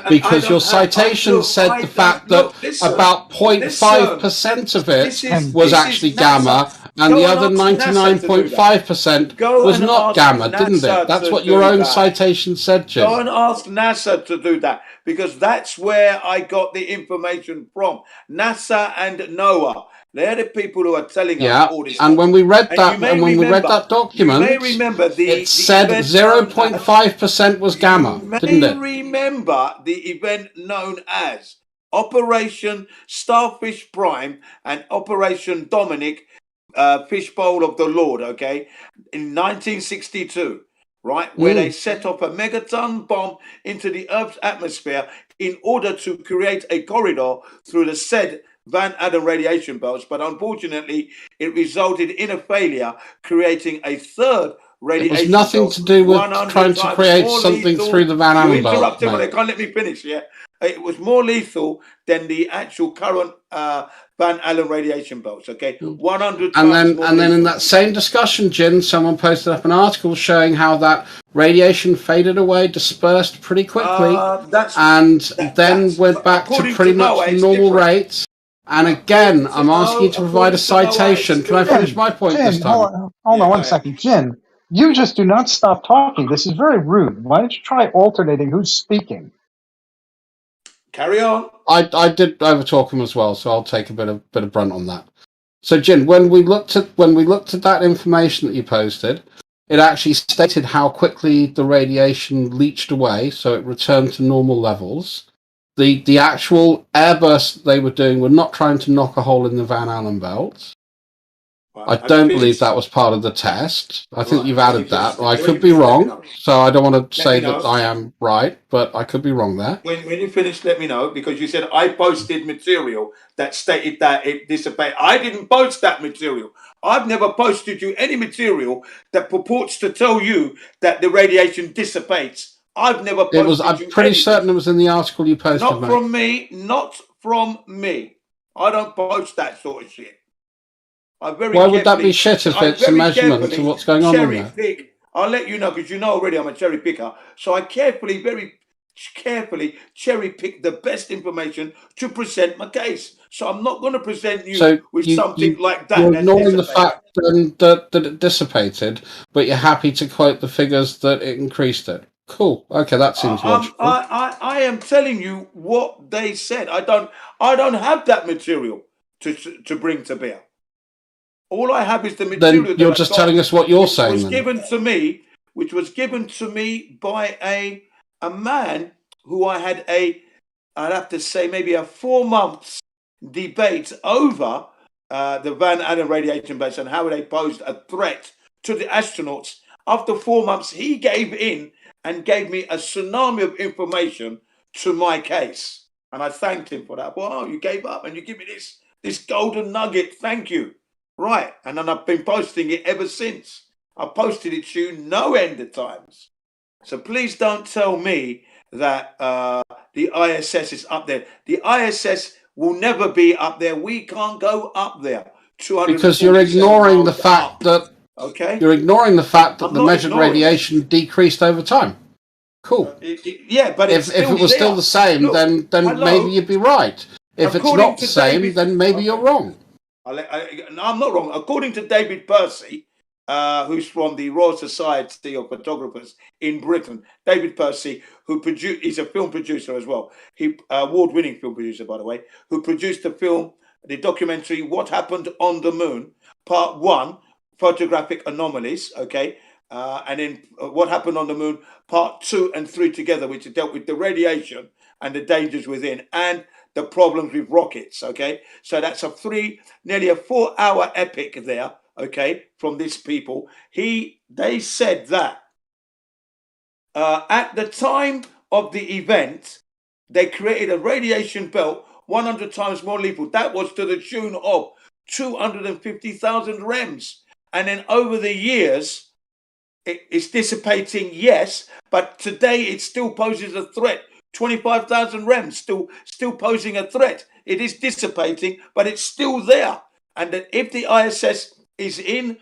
Speaker 15: Because your citation said the fact that about 0.5% of it was actually gamma, and the other 99.5% was not gamma, didn't it? That's what your own citation said, Jim.
Speaker 1: Go and ask NASA to do that, because that's where I got the information from. NASA and NOAA. They're the people who are telling us all this.
Speaker 15: And when we read that, document, it said 0.5% was gamma, didn't it?
Speaker 1: Remember the event known as Operation Starfish Prime and Operation Dominic, Fishbowl of the Lord, okay, in 1962, right, where they set off a megaton bomb into the Earth's atmosphere in order to create a corridor through the said Van Allen radiation belts, but unfortunately, it resulted in a failure, creating a third radiation
Speaker 15: It was nothing
Speaker 1: belt,
Speaker 15: to do with
Speaker 1: 100
Speaker 15: trying to
Speaker 1: times
Speaker 15: create
Speaker 1: more
Speaker 15: something
Speaker 1: lethal.
Speaker 15: through the Van
Speaker 1: You
Speaker 15: Allen belt,
Speaker 1: interrupted, but
Speaker 15: mate.
Speaker 1: they can't let me finish. Yeah, it was more lethal than the actual current Van Allen radiation belts. Okay, 100 times more
Speaker 15: And then in
Speaker 1: lethal.
Speaker 15: that same discussion, Jin, someone posted up an article showing how that radiation faded away, dispersed pretty quickly, and then went back to
Speaker 1: according
Speaker 15: pretty
Speaker 1: to
Speaker 15: much
Speaker 1: Noah, it's
Speaker 15: normal
Speaker 1: different.
Speaker 15: rates. And again, I'm asking you to provide a citation. Can I finish my point this
Speaker 14: Jin,
Speaker 15: time?
Speaker 14: hold on 1 second. Jin, you just do not stop talking. This is very rude. Why don't you try alternating who's speaking?
Speaker 1: Carry on.
Speaker 15: I did overtalk him as well, so I'll take a bit of brunt on that. So, Jin, when we looked at that information that you posted, it actually stated how quickly the radiation leached away, so it returned to normal levels. The actual airbursts they were doing were not trying to knock a hole in the Van Allen belt. I don't believe that was part of the test. I think you've added that. I could be wrong, so I don't want to say that I am right, but I could be wrong there.
Speaker 1: When you finish, let me know, because you said I posted material that stated that it dissipated. I didn't post that material. I've never posted you any material that purports to tell you that the radiation dissipates. I've never posted
Speaker 15: It was. I'm pretty certain it was in the article you posted,
Speaker 1: Not
Speaker 15: mate.
Speaker 1: from me. Not from me. I don't post that sort of shit.
Speaker 15: Why would that be shit if it's a measurement to what's going on in there?
Speaker 1: Pick. I'll let you know, because you know already I'm a cherry picker. So I very carefully cherry pick the best information to present my case. So I'm not going to present you with something like that.
Speaker 15: You're
Speaker 1: that's
Speaker 15: ignoring the
Speaker 1: dissipated.
Speaker 15: fact that it dissipated, but you're happy to quote the figures that it increased it. Cool. Okay, that seems logical.
Speaker 1: I am telling you what they said. I don't have that material to bring to bear. All I have is the material.
Speaker 15: Then you're just telling us what you're saying.
Speaker 1: Which was given to me by a man who I had I'd have to say maybe a 4 months debate over the Van Allen radiation base and how they posed a threat to the astronauts. After 4 months, he gave in and gave me a tsunami of information to my case. And I thanked him for that. Wow, you gave up and you give me this golden nugget. Thank you. Right. And then I've been posting it ever since. I posted it to you no end of times. So please don't tell me that the ISS is up there. The ISS will never be up there. We can't go up there.
Speaker 15: Because you're ignoring the fact that you're ignoring the fact that the measured radiation decreased over time. Cool.
Speaker 1: Yeah, but
Speaker 15: if it was still the same, then maybe you'd be right. If it's not the same, then maybe you're wrong.
Speaker 1: I'm not wrong. According to David Percy, who's from the Royal Society of Photographers in Britain, David Percy, he's a film producer as well. He award-winning film producer, by the way, who produced the documentary "What Happened on the Moon," Part 1, Photographic Anomalies. Okay, and then "What Happened on the Moon," Part 2 and 3 together, which dealt with the radiation and the dangers within and the problems with rockets. Okay, so that's nearly a 4-hour epic there. Okay, from these people. They said that at the time of the event, they created a radiation belt 100 times more lethal. That was to the tune of 250,000 rems. And then over the years, it's dissipating, yes, but today it still poses a threat. 25,000 rems still posing a threat. It is dissipating, but it's still there. And that if the ISS is in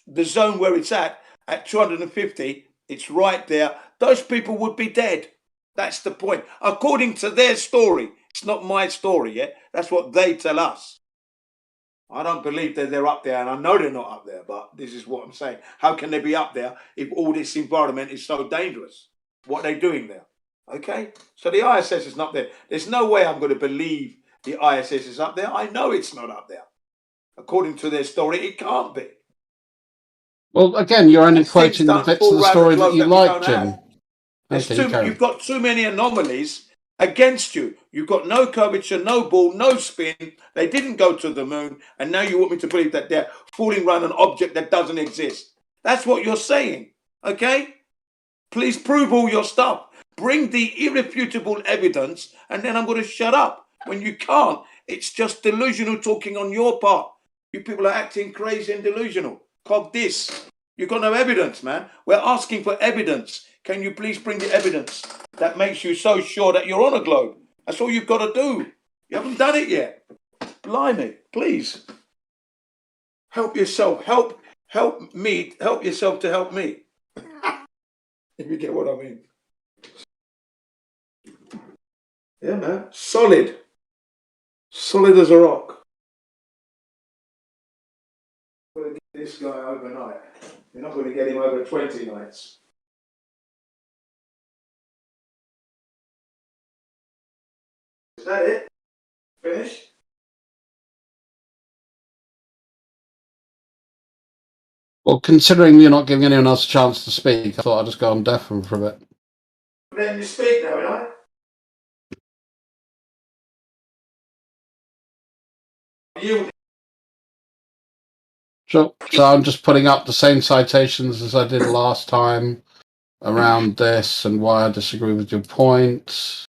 Speaker 1: the zone where it's at 250, it's right there. Those people would be dead. That's the point. According to their story. It's not my story, yeah? That's what they tell us. I don't believe that they're up there, and I know they're not up there, but this is what I'm saying. How can they be up there if all this environment is so dangerous? What are they doing there? Okay? So the ISS is not there. There's no way I'm going to believe the ISS is up there. I know it's not up there. According to their story, it can't be.
Speaker 15: Well, again, you're only quoting the bits of the story that you like, Jim.
Speaker 1: You've got too many anomalies against you. You've got no curvature, no ball, no spin. They didn't go to the moon, and now you want me to believe that they're fooling around an object that doesn't exist. That's what you're saying, okay? Please prove all your stuff. Bring the irrefutable evidence, and then I'm going to shut up. When you can't, It's just delusional talking on your part. You people are acting crazy and delusional. Cog this. You've got no evidence, man. We're asking for evidence. Can you please bring the evidence that makes you so sure that you're on a globe? That's all you've got to do. You haven't done it yet. Blimey, please. Help yourself. Help me. Help yourself to help me. If you get what I mean. Yeah, man. Solid. Solid as a rock. I'm going to get this guy overnight. You're not going to get him over 20 nights. Is that it? Finished?
Speaker 15: Well, considering you're not giving anyone else a chance to speak, I thought I'd just go on deafen for a bit.
Speaker 1: Then you speak now, right? You.
Speaker 15: Sure. So I'm just putting up the same citations as I did last time around this and why I disagree with your points.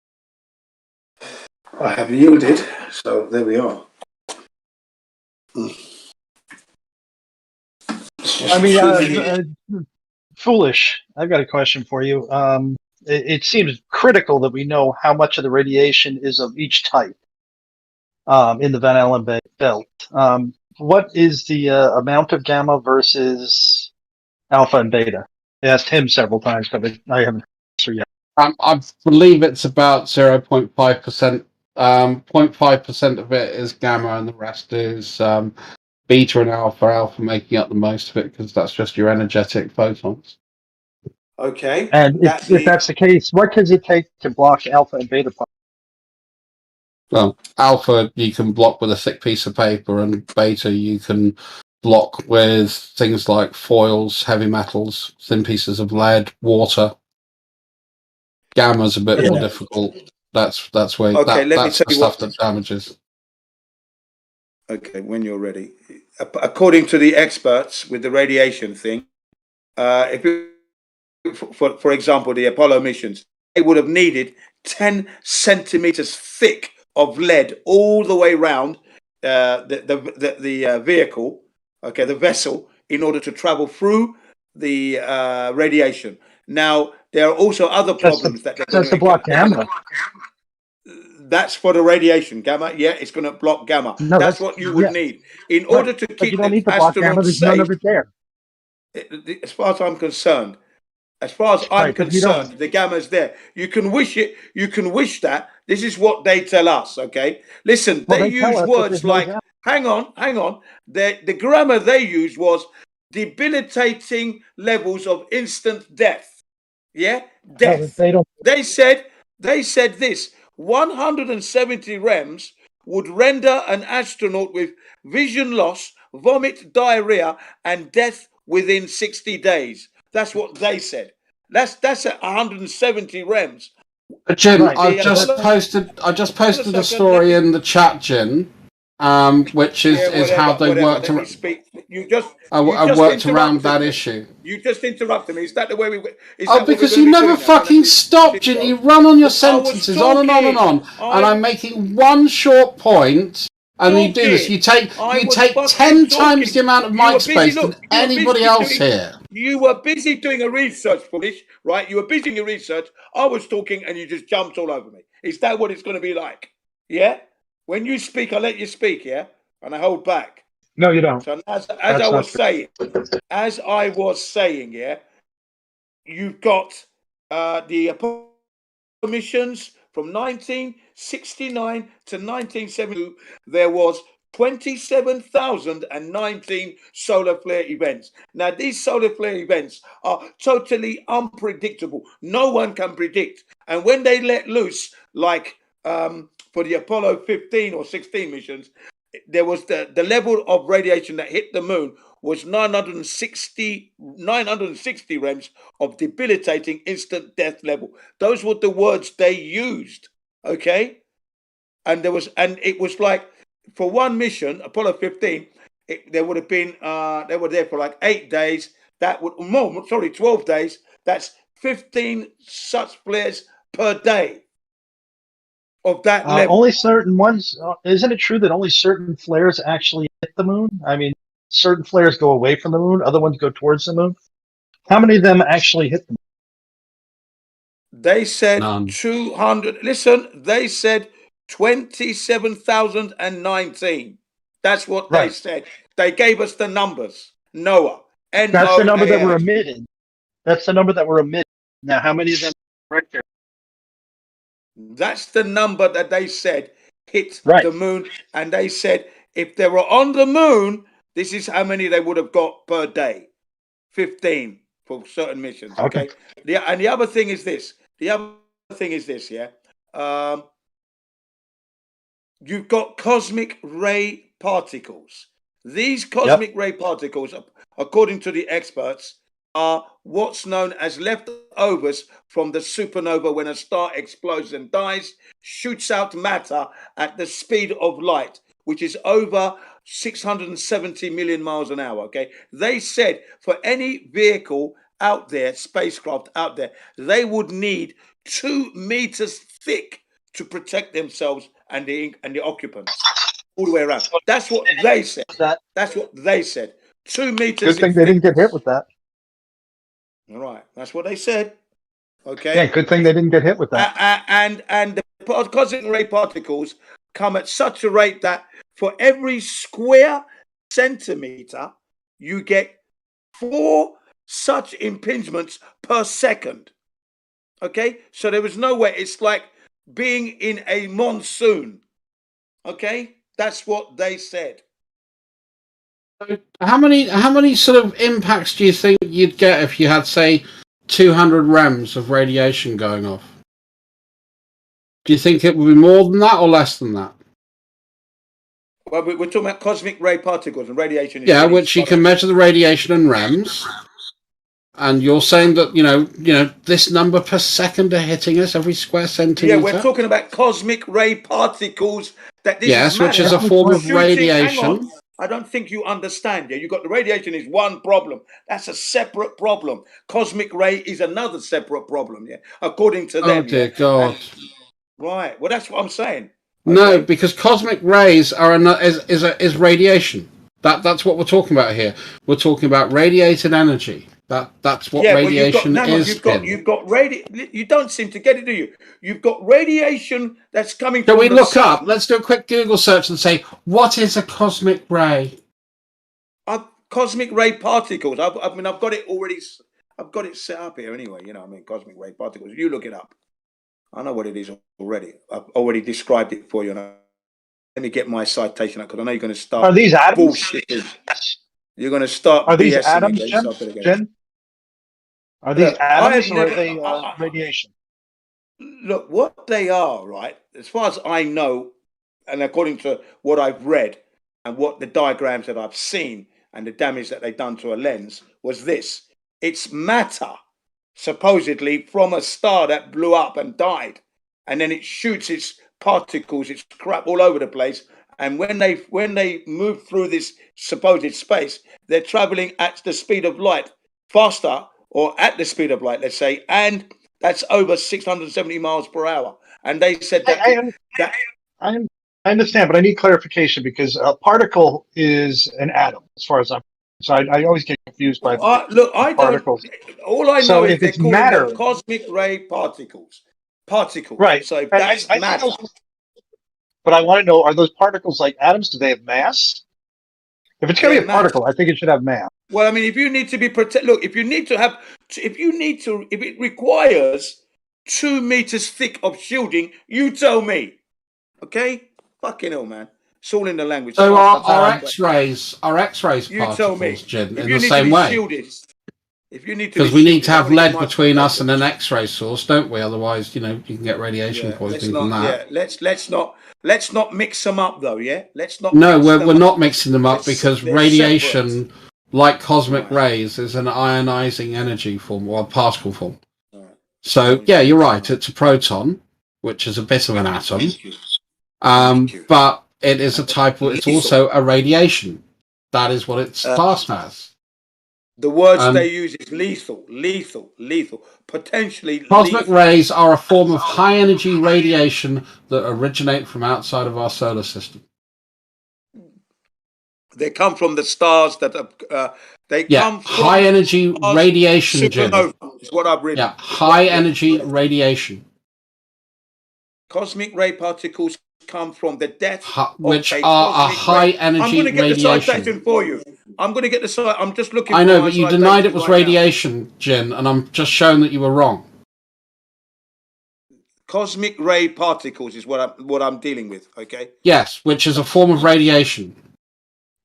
Speaker 1: I have yielded, so there we are.
Speaker 14: I mean, foolish. I've got a question for you. It seems critical that we know how much of the radiation is of each type in the Van Allen belt. What is the amount of gamma versus alpha and beta? I asked him several times, but I haven't answered yet.
Speaker 15: I believe it's about 0.5%. 0.5% of it is gamma, and the rest is beta and alpha. Alpha making up the most of it because that's just your energetic photons.
Speaker 1: Okay.
Speaker 14: And if that's the case, what does it take to block alpha and beta particles?
Speaker 15: Well, alpha you can block with a thick piece of paper, and beta you can block with things like foils, heavy metals, thin pieces of lead, water. Gamma's a bit more difficult. That's where that's the stuff that damages.
Speaker 1: Okay, when you're ready. According to the experts with the radiation thing, for example, the Apollo missions, they would have needed 10 centimeters thick of lead all the way around the vehicle, okay, the vessel, in order to travel through the radiation. Now, there are also other problems that they're going to
Speaker 14: block gamma.
Speaker 1: That's for the radiation. Gamma, yeah, it's going to block gamma.
Speaker 14: No,
Speaker 1: that's what you would need. In order to keep
Speaker 14: you don't need
Speaker 1: the
Speaker 14: to block gamma,
Speaker 1: astronauts
Speaker 14: there's
Speaker 1: safe,
Speaker 14: none of it there.
Speaker 1: As far as I'm concerned, the gamma's there. You can wish it, you can wish that. This is what they tell us, okay? Listen, they use words like, hang on. The grammar they used was debilitating levels of instant death. Yeah? Death. They said this, 170 rems would render an astronaut with vision loss, vomit, diarrhea, and death within 60 days. That's what they said. That's at 170 rems.
Speaker 15: Jim, I just posted a story in the chat, Jim, which is how they worked. I worked around that issue.
Speaker 1: You just interrupted me. Is that the way we?
Speaker 15: Because you never fucking stop, Jim. You run on your sentences on and on and on, and I'm making one short point. And you do this. You take 10 times the amount of mic space than anybody else here.
Speaker 1: You were busy doing a research, Foolish, right? You were busy doing your research. I was talking, and you just jumped all over me. Is that what it's going to be like? Yeah. When you speak, I let you speak. Yeah, and I hold back.
Speaker 14: No, you don't.
Speaker 1: So as I was saying, yeah, you've got the Apollo missions. From 1969 to 1972, there was 27,019 solar flare events. Now, these solar flare events are totally unpredictable. No one can predict. And when they let loose, like for the Apollo 15 or 16 missions, there was the level of radiation that hit the moon was 960 rems of debilitating instant death level. Those were the words they used, okay? And it was like, for one mission, Apollo 15, they would have been, they were there for like 8 days. 12 days. That's 15 such flares per day. of that level.
Speaker 14: Only certain ones. Isn't it true that only certain flares actually hit the moon? I mean, certain flares go away from the moon, other ones go towards the moon. How many of them actually hit the moon?
Speaker 1: They said 200. Listen, they said 27,019. That's what they said. They gave us the numbers. NOAA.
Speaker 14: That's the number that were
Speaker 1: NOAA.
Speaker 14: emitted. That's the number that were emitted. Now, how many of them are correct there?
Speaker 1: That's the number that they said hit the moon. And they said if they were on the moon, this is how many they would have got per day. 15 for certain missions. Okay. And the other thing is this. Yeah. You've got cosmic ray particles. These cosmic ray particles, according to the experts, are what's known as leftovers from the supernova when a star explodes and dies, shoots out matter at the speed of light, which is over 670 million miles an hour. Okay. They said for any vehicle out there, spacecraft out there, they would need 2 meters thick to protect themselves and the occupants all the way around. That's what they said. That's what they said. 2 meters.
Speaker 14: Good thing they didn't get hit with that.
Speaker 1: All right, that's what they said. Okay.
Speaker 14: Yeah, good thing they didn't get hit with that.
Speaker 1: And the cosmic ray particles come at such a rate that for every square centimeter, you get 4 such impingements per second. Okay, so there was no way. It's like being in a monsoon. Okay, that's what they said.
Speaker 15: How many sort of impacts do you think you'd get if you had, say, 200 rems of radiation going off? Do you think it would be more than that or less than that?
Speaker 1: Well, we're talking about cosmic ray particles and radiation.
Speaker 15: Yeah, which you can measure the radiation in rems. And you're saying that, you know, this number per second are hitting us every square centimeter?
Speaker 1: Yeah, we're talking about cosmic ray particles. That this
Speaker 15: yes, which is a form of radiation.
Speaker 1: I don't think you understand. Yeah, you got the radiation is one problem. That's a separate problem. Cosmic ray is another separate problem. Yeah, according to them.
Speaker 15: Oh dear God!
Speaker 1: Right. Well, that's what I'm saying.
Speaker 15: No, because cosmic rays are is radiation. That's what we're talking about here. We're talking about radiated energy. That's what radiation is.
Speaker 1: You've got you don't seem to get it, do you? You've got radiation that's coming from
Speaker 15: the sun. Can we look
Speaker 1: up?
Speaker 15: Let's do a quick Google search and say, what is a cosmic ray?
Speaker 1: Cosmic ray particles. I've got it already. I've got it set up here anyway. You know, cosmic ray particles. You look it up. I know what it is already. I've already described it for you. Let me get my citation up because I know you're going to start.
Speaker 14: Are these atoms?
Speaker 1: Bullshitting. You're going to start.
Speaker 14: Are these atoms, Jen? Are these atoms or are they radiation?
Speaker 1: Look, what they are, right? As far as I know, and according to what I've read and what the diagrams that I've seen and the damage that they've done to a lens was this. It's matter, supposedly from a star that blew up and died. And then it shoots its particles, its crap all over the place. And when they move through this supposed space, they're traveling at the speed of light, faster or at the speed of light, let's say, and that's over 670 miles per hour. And they said that
Speaker 14: I understand, but I need clarification because a particle is an atom, as far as I'm. So I always get confused by particles.
Speaker 1: All I know is they're calling them cosmic ray particles.
Speaker 14: Right.
Speaker 1: So that's matter.
Speaker 14: But I want to know: are those particles like atoms? Do they have mass? If it's going to be a particle, I think it should have mass.
Speaker 1: Well, I mean, if you need to be look, if it requires 2 meters thick of shielding, you tell me. Okay? Fucking hell, man. It's all in the language.
Speaker 15: So our X-rays
Speaker 1: you
Speaker 15: particles,
Speaker 1: tell me.
Speaker 15: Jen, in the same way.
Speaker 1: If you need to,
Speaker 15: because we need to have lead between us and an X-ray source, don't we? Otherwise, you can get radiation poisoning from that.
Speaker 1: Yeah, let's not mix them up, though. Yeah, let's not.
Speaker 15: No, we're not mixing them up because radiation, like cosmic rays, is an ionizing energy form or a particle form. So yeah, you're right. It's a proton, which is a bit of an atom, but it is a type. It's also a radiation. That is what it's classed as.
Speaker 1: The words they use is lethal, potentially
Speaker 15: Cosmic
Speaker 1: lethal.
Speaker 15: rays are a form of high energy radiation that originate from outside of our solar system.
Speaker 1: They come from the stars that come from
Speaker 15: high energy radiation, Jim.
Speaker 1: Supernova is what I've written.
Speaker 15: Yeah, high energy radiation.
Speaker 1: Cosmic ray particles come from the death
Speaker 15: which
Speaker 1: of
Speaker 15: are a high
Speaker 1: ray.
Speaker 15: energy
Speaker 1: I'm going to get
Speaker 15: radiation.
Speaker 1: the citation for you. I'm going to get the citation. I'm just looking.
Speaker 15: I know,
Speaker 1: for
Speaker 15: but you denied it was radiation, Jin, and I'm just showing that you were wrong.
Speaker 1: Cosmic ray particles is what I'm dealing with. Okay.
Speaker 15: Yes, which is a form of radiation.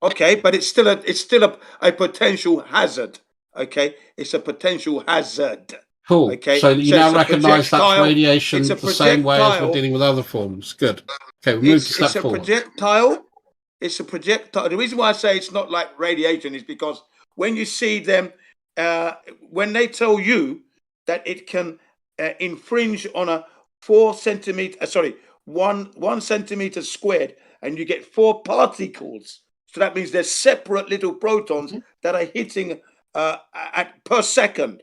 Speaker 1: Okay, but it's still a potential hazard. Okay, it's a potential hazard.
Speaker 15: Cool.
Speaker 1: Okay,
Speaker 15: so you now recognise that's radiation the same way as we're dealing with other forms. Good. Okay, we move to step forward.
Speaker 1: It's a projectile. The reason why I say it's not like radiation is because when you see them, when they tell you that it can infringe on a 1 centimeter squared, and you get 4 particles. So that means there's separate little protons that are hitting per second.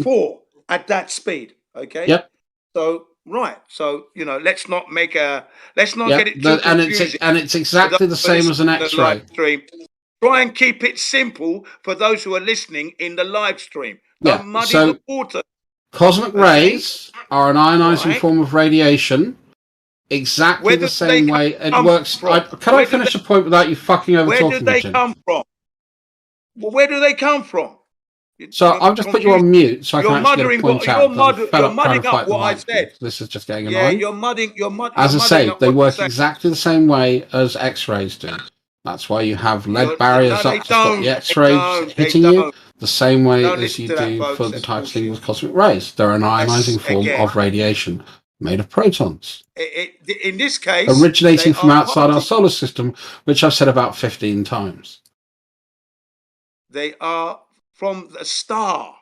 Speaker 1: 4 at that speed. Okay.
Speaker 15: Yep.
Speaker 1: So right. So let's not get it too confusing.
Speaker 15: And it's exactly the same as an X-ray.
Speaker 1: Try and keep it simple for those who are listening in the live stream. Don't muddy the water.
Speaker 15: Cosmic rays are an ionizing form of radiation. Exactly the same way it works. Can I finish the point without you fucking over talking?
Speaker 1: Where do they come from? Well, where do they come from?
Speaker 15: So I'll just put you on mute so I can actually get a point out.
Speaker 1: You're mudding up what I said.
Speaker 15: This is just getting annoying.
Speaker 1: Yeah, you're mudding.
Speaker 15: As I say, they work exactly the same way as X-rays do. That's why you have lead barriers up to stop the X-rays hitting you, the same way as you do for the type of thing with cosmic rays. They're an ionizing form of radiation made of protons.
Speaker 1: In this case,
Speaker 15: originating from outside our solar system, which I've said about 15 times.
Speaker 1: They are from a star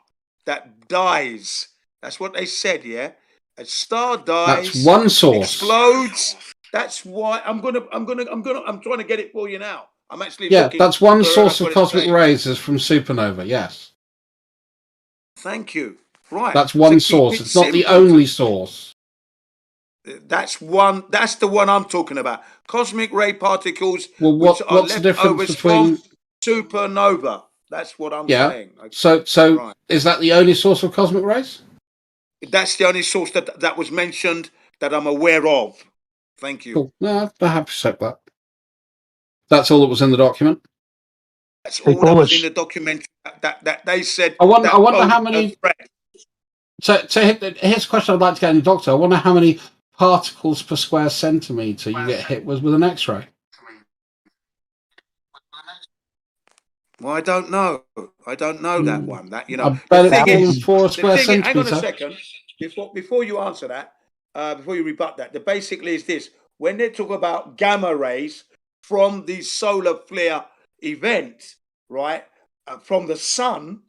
Speaker 1: that dies. That's what they said, yeah? A star dies.
Speaker 15: That's one source.
Speaker 1: Explodes. That's why I'm trying to get it for you now. I'm actually looking.
Speaker 15: That's one source of cosmic rays is from supernova, yes.
Speaker 1: Thank you. Right.
Speaker 15: That's one source. It's not the only source.
Speaker 1: That's the one I'm talking about. Cosmic ray particles.
Speaker 15: Well, what's the difference between
Speaker 1: supernova? That's what I'm saying.
Speaker 15: Okay. So is that the only source of cosmic rays?
Speaker 1: That's the only source that was mentioned that I'm aware of. Thank you.
Speaker 15: Cool. No, I have to accept that. That's all that was in the document.
Speaker 1: That's all that was in the document that they said.
Speaker 15: I wonder how many. So here's a question I'd like to get in the doctor. I wonder how many particles per square centimeter you get hit with an X-ray.
Speaker 1: Well, I don't know. That one. That
Speaker 15: I bet it's 4 square centimeter.
Speaker 1: Hang on a second. Before you answer that, before you rebut that, basically is this: when they talk about gamma rays from the solar flare event, right, from the sun,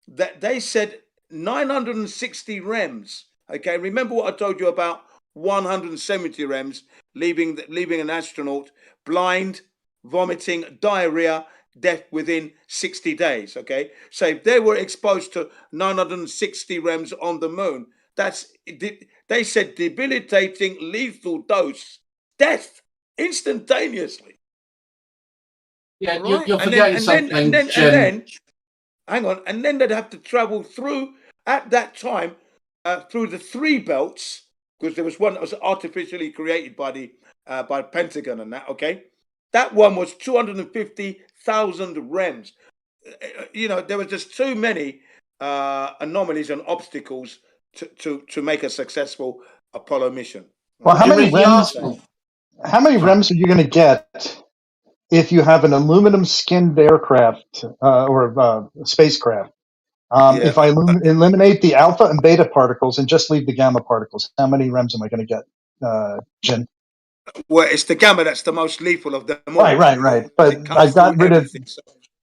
Speaker 1: that they said 960 rems. Okay, remember what I told you about 170 rems, leaving an astronaut blind, vomiting, diarrhea, death within 60 days. Okay, so if they were exposed to 960 rems on the moon, they said debilitating, lethal dose, death instantaneously.
Speaker 15: Yeah, right? You're forgetting something. And then,
Speaker 1: hang on, and then they'd have to travel through at that time through the 3 belts, because there was one that was artificially created by the Pentagon and that. Okay, that one was 250,000 rems. There were just too many anomalies and obstacles to make a successful Apollo mission.
Speaker 14: Well, how many rems are you going to get if you have an aluminum-skinned aircraft or spacecraft? If I eliminate the alpha and beta particles and just leave the gamma particles, how many rems am I going to get, Jin?
Speaker 1: Well, it's the gamma that's the most lethal of them all.
Speaker 14: Right. But I've got rid of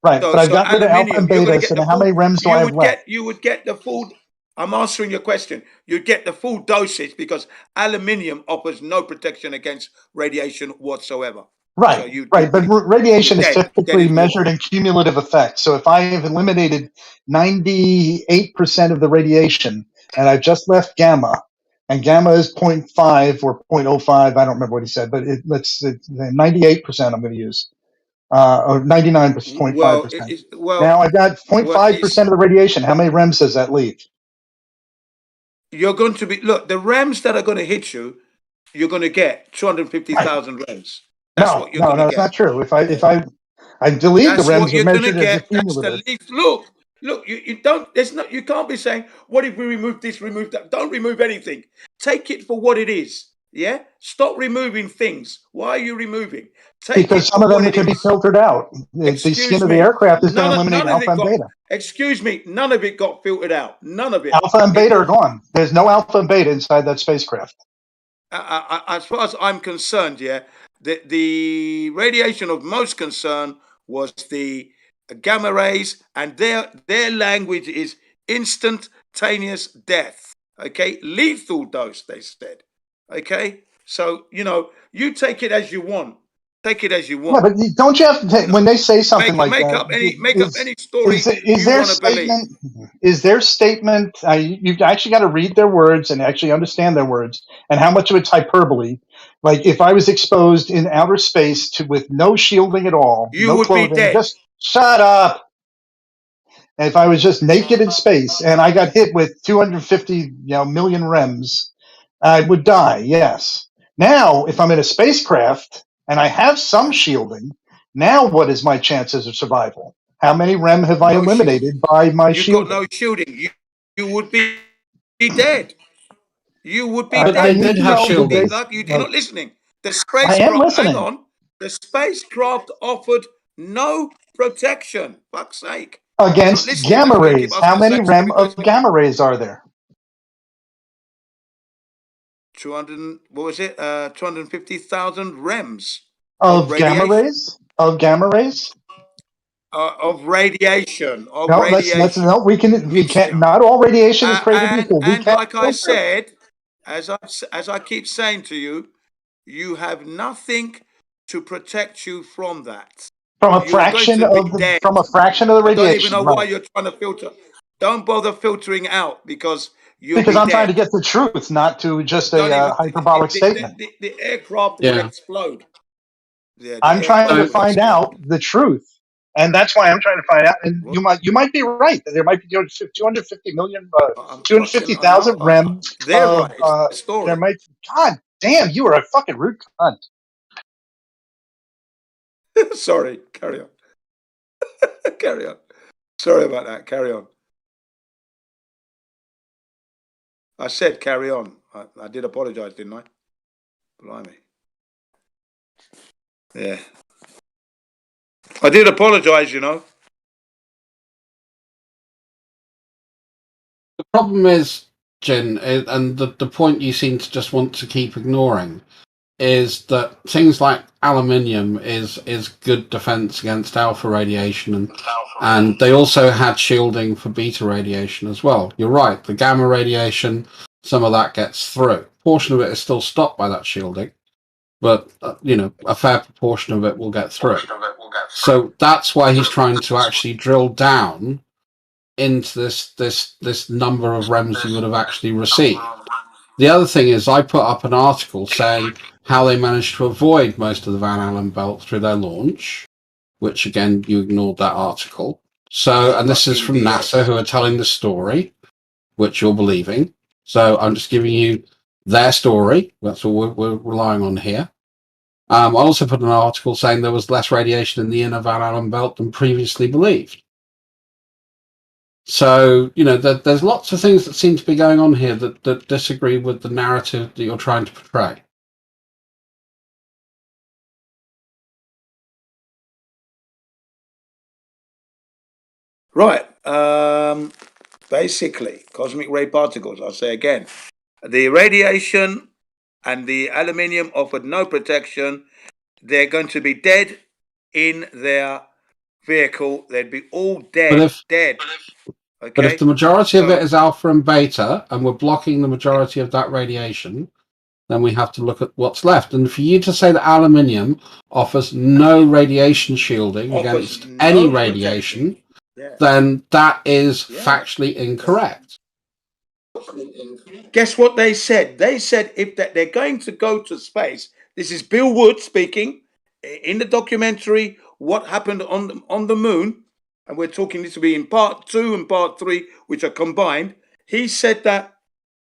Speaker 14: I've got rid of alpha and beta. So how many rems do I have left?
Speaker 1: You would get the full. I'm answering your question. You'd get the full dosage because aluminium offers no protection against radiation whatsoever.
Speaker 14: Right,
Speaker 1: So you
Speaker 14: right. But radiation is
Speaker 1: dead
Speaker 14: typically
Speaker 1: as
Speaker 14: measured in cumulative effects. So if I have eliminated 98% of the radiation and I've just left gamma, and gamma is 0.5 or 0.05, I don't remember what he said, but let's 98% I'm going to use, or 99.5%.
Speaker 1: Well,
Speaker 14: Now I've got 0.5% of the radiation. How many REMs does that leave?
Speaker 1: You're going to be, look, the REMs that are going to hit you, you're going to get 250,000 REMs. That's what you're going to get.
Speaker 14: No, that's not true. If I delete the
Speaker 1: That's
Speaker 14: REMs,
Speaker 1: what
Speaker 14: are
Speaker 1: you're going to
Speaker 14: measured as a
Speaker 1: get. That's the
Speaker 14: cumulative.
Speaker 1: least. Look, you don't, there's no, you can't be saying, what if we remove this, remove that? Don't remove anything. Take it for what it is. Yeah? Stop removing things. Why are you removing? Take
Speaker 14: Because
Speaker 1: it
Speaker 14: some
Speaker 1: for
Speaker 14: of them
Speaker 1: what it
Speaker 14: can be
Speaker 1: is.
Speaker 14: filtered out. The skin
Speaker 1: Excuse
Speaker 14: of the
Speaker 1: me.
Speaker 14: aircraft is going to eliminate
Speaker 1: None of
Speaker 14: alpha
Speaker 1: it
Speaker 14: and
Speaker 1: got,
Speaker 14: beta.
Speaker 1: excuse me, none of it got filtered out. None of it.
Speaker 14: Alpha and beta are gone. There's no alpha and beta inside that spacecraft.
Speaker 1: As far as I'm concerned, yeah, the radiation of most concern was the gamma rays, and their language is instantaneous death. Okay, lethal dose, they said. Okay, so you take it as you want. Take it as you
Speaker 14: Yeah,
Speaker 1: want.
Speaker 14: but don't you have to take, when they say something like
Speaker 1: Make
Speaker 14: that?
Speaker 1: up any story
Speaker 14: Is
Speaker 1: you
Speaker 14: their
Speaker 1: want to believe.
Speaker 14: statement? Is their statement? You've actually got to read their words and actually understand their words, and how much of it's hyperbole. Like if I was exposed in outer space with no shielding at all,
Speaker 1: You
Speaker 14: no
Speaker 1: would be
Speaker 14: clothing,
Speaker 1: dead.
Speaker 14: just shut up. And if I was just naked in space and I got hit with 250 million REMs, I would die. Yes. Now, if I'm in a spacecraft and I have some shielding, now what is my chances of survival? How many REM have I eliminated by my
Speaker 1: You've got
Speaker 14: shielding?
Speaker 1: no shielding. You would be dead. You would be
Speaker 15: But
Speaker 1: dead.
Speaker 15: they did have shielding.
Speaker 1: You're not listening. The
Speaker 14: I am
Speaker 1: spacecraft.
Speaker 14: listening.
Speaker 1: Hang on. The spacecraft offered no protection. Fuck's sake.
Speaker 14: Against gamma rays. How many REM of gamma rays are there?
Speaker 1: 200. What was it? 250,000 REMs
Speaker 14: Of gamma rays? Of gamma rays?
Speaker 1: Of radiation.
Speaker 14: No, let's no. We can't. Not all radiation is created equal. We
Speaker 1: And
Speaker 14: can't
Speaker 1: like I said, as I keep saying to you, you have nothing to protect you from that.
Speaker 14: From a fraction of the
Speaker 1: I
Speaker 14: radiation.
Speaker 1: don't even know why
Speaker 14: Right.
Speaker 1: you're trying to filter. Don't bother filtering out because you'll
Speaker 14: Because
Speaker 1: be
Speaker 14: I'm
Speaker 1: dead.
Speaker 14: trying to get the truth, not to just a hyperbolic statement.
Speaker 1: The aircraft will explode. Yeah,
Speaker 14: I'm trying to find out the truth, and that's why I'm trying to find out. And you might be right. There might be 250 million, 250,000 REM.
Speaker 1: They're right. It's the story.
Speaker 14: There might. God damn, you are a fucking rude cunt.
Speaker 1: Sorry, carry on. Carry on. Sorry about that. Carry on. I said carry on. I did apologize, didn't I? Blimey. Yeah. I did apologize,
Speaker 15: The problem is, Jin, and the point you seem to just want to keep ignoring, is that things like aluminium is good defense against alpha radiation, and they also had shielding for beta radiation as well. You're right, the gamma radiation, some of that gets through. A portion of it is still stopped by that shielding, but a fair proportion of it will get through. So that's why he's trying to actually drill down into this number of REMs you would have actually received. The other thing is, I put up an article saying how they managed to avoid most of the Van Allen belt through their launch, which again, you ignored that article. So, and this is from NASA, who are telling the story, which you're believing. So I'm just giving you their story. That's what we're relying on here. I also put an article saying there was less radiation in the inner Van Allen belt than previously believed. So, there's lots of things that seem to be going on here that disagree with the narrative that you're trying to portray.
Speaker 1: Right. Basically, cosmic ray particles, I'll say again. The radiation and the aluminium offered no protection. They're going to be dead in their vehicle. They'd be all dead. Okay?
Speaker 15: But if the majority of it is alpha and beta, and we're blocking the majority of that radiation, then we have to look at what's left. And for you to say that aluminium offers no radiation shielding against any radiation, then that is factually incorrect.
Speaker 1: Guess what they said? They said if that they're going to go to space. This is Bill Wood speaking in the documentary What Happened on the Moon, and we're talking this will be in part 2 and part 3, which are combined. He said that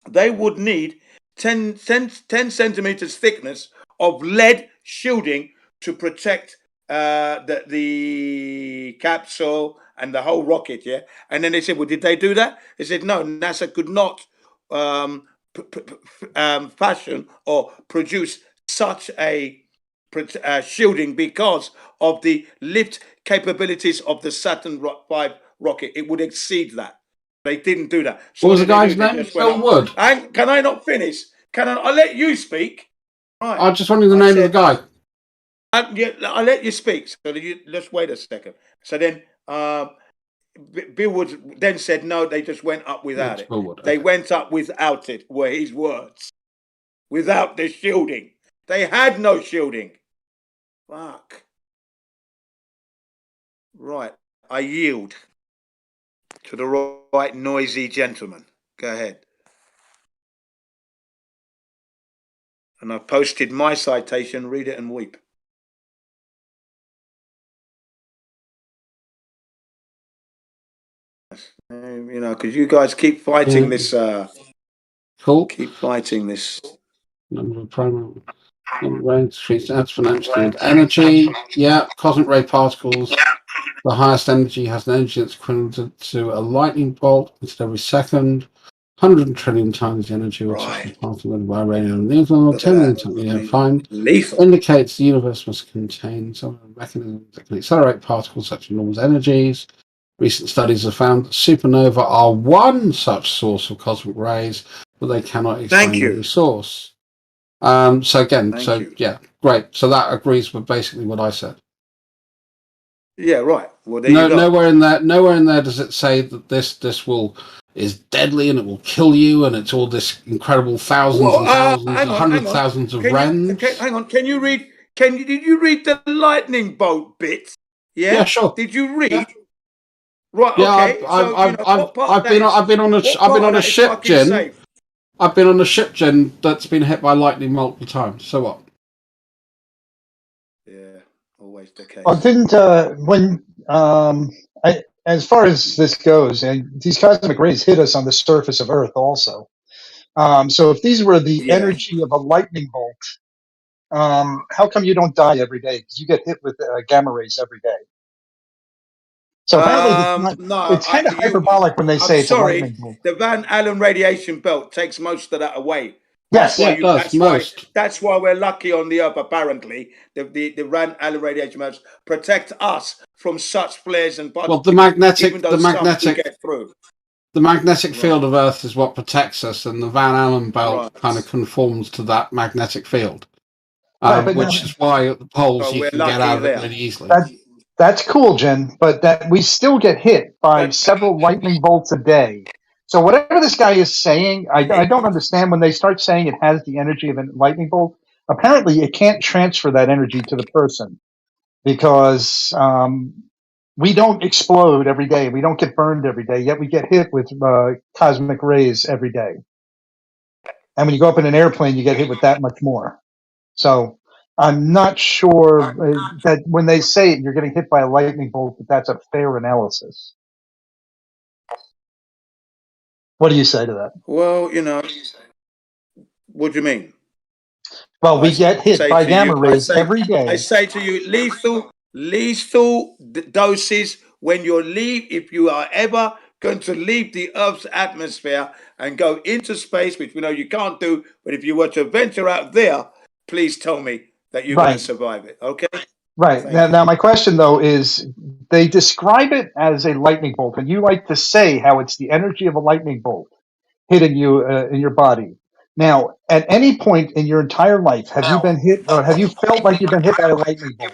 Speaker 1: they would need 10 centimeters thickness of lead shielding to protect the capsule and the whole rocket, yeah. And then they said, well, did they do that? They said, no, NASA could not fashion or produce such a shielding because of the lift capabilities of the Saturn V rocket. It would exceed that. They didn't do that. So
Speaker 15: what was the guy's name? Bill Wood.
Speaker 1: Can I not finish? I'll let you speak. Right.
Speaker 15: I just wanted the name of the guy.
Speaker 1: I'll let you speak. So let's wait a second. So then Bill Wood then said, no, they just went up without it. They went up without it, were his words. Without the shielding. They had no shielding. Fuck. Right. I yield to the right noisy gentleman. Go ahead. And I've posted my citation. Read it and weep. You know, because you guys keep fighting this.
Speaker 15: Cool.
Speaker 1: Keep fighting this.
Speaker 15: Number of primary range treats exponentially with energy. Yeah, cosmic ray particles. The highest energy has an energy that's equivalent to a lightning bolt instead every second. 100 trillion times the energy of a particle by radium lethal. 10 million times fine. Indicates the universe must contain some mechanisms that can accelerate particles such as enormous energies. Recent studies have found that supernova are one such source of cosmic rays, but they cannot explain the source. Yeah, great. So that agrees with basically what I said.
Speaker 1: Yeah, right. Well, there you go.
Speaker 15: Nowhere in there does it say that this is deadly and it will kill you, and it's all this incredible thousands and thousands, hundred thousands of rends.
Speaker 1: Hang on. Can you read? Did you read the lightning bolt bit? Yeah.
Speaker 15: Yeah, sure.
Speaker 1: Did you read? Yeah. Right.
Speaker 15: Yeah,
Speaker 1: okay.
Speaker 15: I've been on a ship, Jen. I've been on a ship, Jen, that's been hit by lightning multiple times. So what?
Speaker 1: Yeah, always the case.
Speaker 14: Well, didn't as far as this goes, and these cosmic rays hit us on the surface of Earth also. So if these were the energy of a lightning bolt, how come you don't die every day? Because you get hit with gamma rays every day. So apparently it's kind of hyperbolic when they say it's a lightning bolt.
Speaker 1: The Van Allen radiation belt takes most of that away.
Speaker 14: Yes,
Speaker 1: that's why we're lucky on the Earth. Apparently, the Van Allen radiation belts protect us from such flares and particles.
Speaker 15: Well, the magnetic field of Earth is what protects us, and the Van Allen belt kind of conforms to that magnetic field, which is why at the poles you can get out of it really easily.
Speaker 14: That's cool, Jen, but that we still get hit by several lightning bolts a day. So whatever this guy is saying, I don't understand when they start saying it has the energy of a lightning bolt. Apparently, it can't transfer that energy to the person because we don't explode every day. We don't get burned every day, yet we get hit with cosmic rays every day. And when you go up in an airplane, you get hit with that much more. So I'm not sure that when they say it, you're getting hit by a lightning bolt, that's a fair analysis. What do you say to that?
Speaker 1: Well, what do you mean?
Speaker 14: Well, we get hit by gamma rays every day.
Speaker 1: I say to you, lethal doses when if you are ever going to leave the Earth's atmosphere and go into space, which we know you can't do, but if you were to venture out there, please tell me that you're going to survive it, okay?
Speaker 14: Right. Now, my question, though, is they describe it as a lightning bolt, and you like to say how it's the energy of a lightning bolt hitting you in your body. Now, at any point in your entire life, have you been hit, or have you felt like you've been hit by a lightning bolt?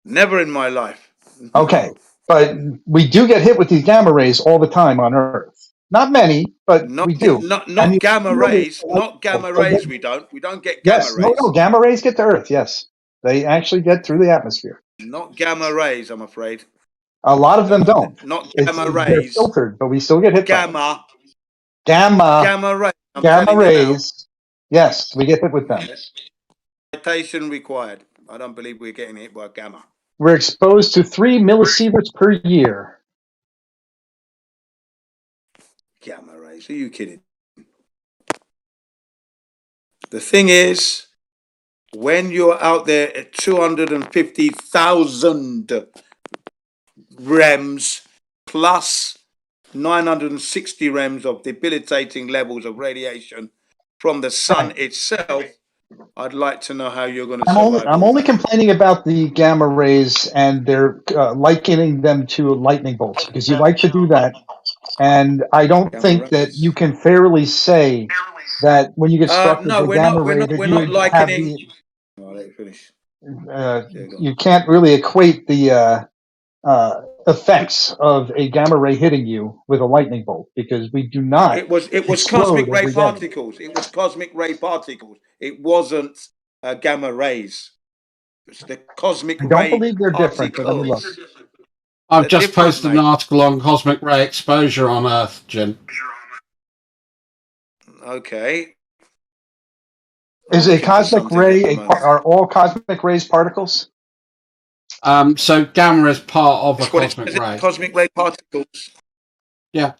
Speaker 1: Never in my life.
Speaker 14: Okay. But we do get hit with these gamma rays all the time on Earth. Not many, but
Speaker 1: Not
Speaker 14: we do.
Speaker 1: not
Speaker 14: And you
Speaker 1: gamma
Speaker 14: really-
Speaker 1: rays. Not gamma
Speaker 14: so
Speaker 1: rays. We don't get gamma
Speaker 14: yes,
Speaker 1: rays.
Speaker 14: no, gamma rays get to Earth. Yes, they actually get through the atmosphere.
Speaker 1: Not gamma rays. I'm afraid.
Speaker 14: A lot of them don't.
Speaker 1: Not
Speaker 14: It's,
Speaker 1: gamma
Speaker 14: they're
Speaker 1: rays.
Speaker 14: filtered, but we still get hit by them.
Speaker 1: Gamma.
Speaker 14: Gamma.
Speaker 1: Gamma rays. I'm
Speaker 14: Gamma
Speaker 1: telling you now.
Speaker 14: rays. Yes, we get hit with them.
Speaker 1: Citation required. I don't believe we're getting hit by gamma.
Speaker 14: We're exposed to 3 millisieverts per year.
Speaker 1: Gamma rays. Are you kidding? The thing is, when you're out there at 250,000 rems plus 960 rems of debilitating levels of radiation from the sun itself, I'd like to know how you're going to survive.
Speaker 14: I'm only complaining about the gamma rays, and they're likening them to lightning bolts because you like to do that. And I don't think that you can fairly say that when you get struck with a gamma ray, that you would have the.
Speaker 1: Oh, let me finish.
Speaker 14: You can't really equate the effects of a gamma ray hitting you with a lightning bolt because we do not.
Speaker 1: It was cosmic ray particles. It was cosmic ray particles. It wasn't gamma rays. It's the cosmic ray.
Speaker 14: I don't believe they're different, but let me look.
Speaker 15: I've just posted an article on cosmic ray exposure on Earth, Jim.
Speaker 1: Okay.
Speaker 14: Is a cosmic ray are all cosmic rays particles?
Speaker 15: So gamma is part of a cosmic ray.
Speaker 1: Cosmic ray particles.
Speaker 15: Yeah.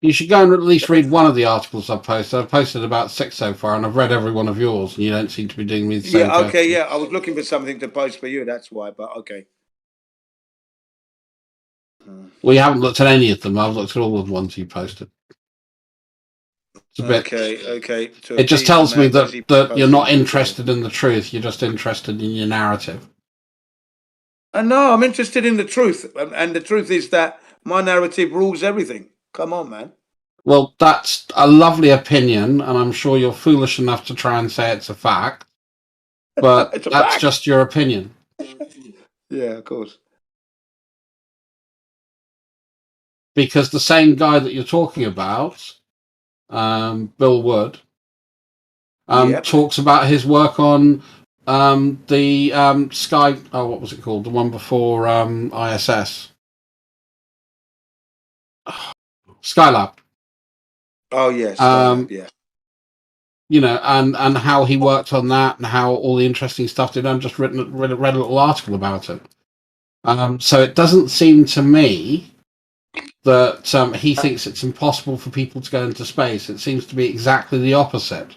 Speaker 15: You should go and at least read one of the articles I've posted. I've posted about 6 so far, and I've read every one of yours, and you don't seem to be doing me the same.
Speaker 1: Yeah, okay, yeah. I was looking for something to post for you, that's why, but okay.
Speaker 15: Well, you haven't looked at any of them. I've looked at all of the ones you posted. It's a bit,
Speaker 1: okay.
Speaker 15: It just tells me that you're not interested in the truth. You're just interested in your narrative.
Speaker 1: No, I'm interested in the truth. And the truth is that my narrative rules everything. Come on, man.
Speaker 15: Well, that's a lovely opinion, and I'm sure you're foolish enough to try and say it's a fact. But
Speaker 1: It's a
Speaker 15: that's
Speaker 1: fact.
Speaker 15: just your opinion.
Speaker 1: Yeah, of course.
Speaker 15: Because the same guy that you're talking about, Bill Wood, talks about his work on the Sky. Oh, what was it called? The one before ISS. Skylab.
Speaker 1: Oh yes, Skylab, yeah.
Speaker 15: You know, and how he worked on that, and how all the interesting stuff did. I've just read a little article about it. So it doesn't seem to me that he thinks it's impossible for people to go into space. It seems to be exactly the opposite.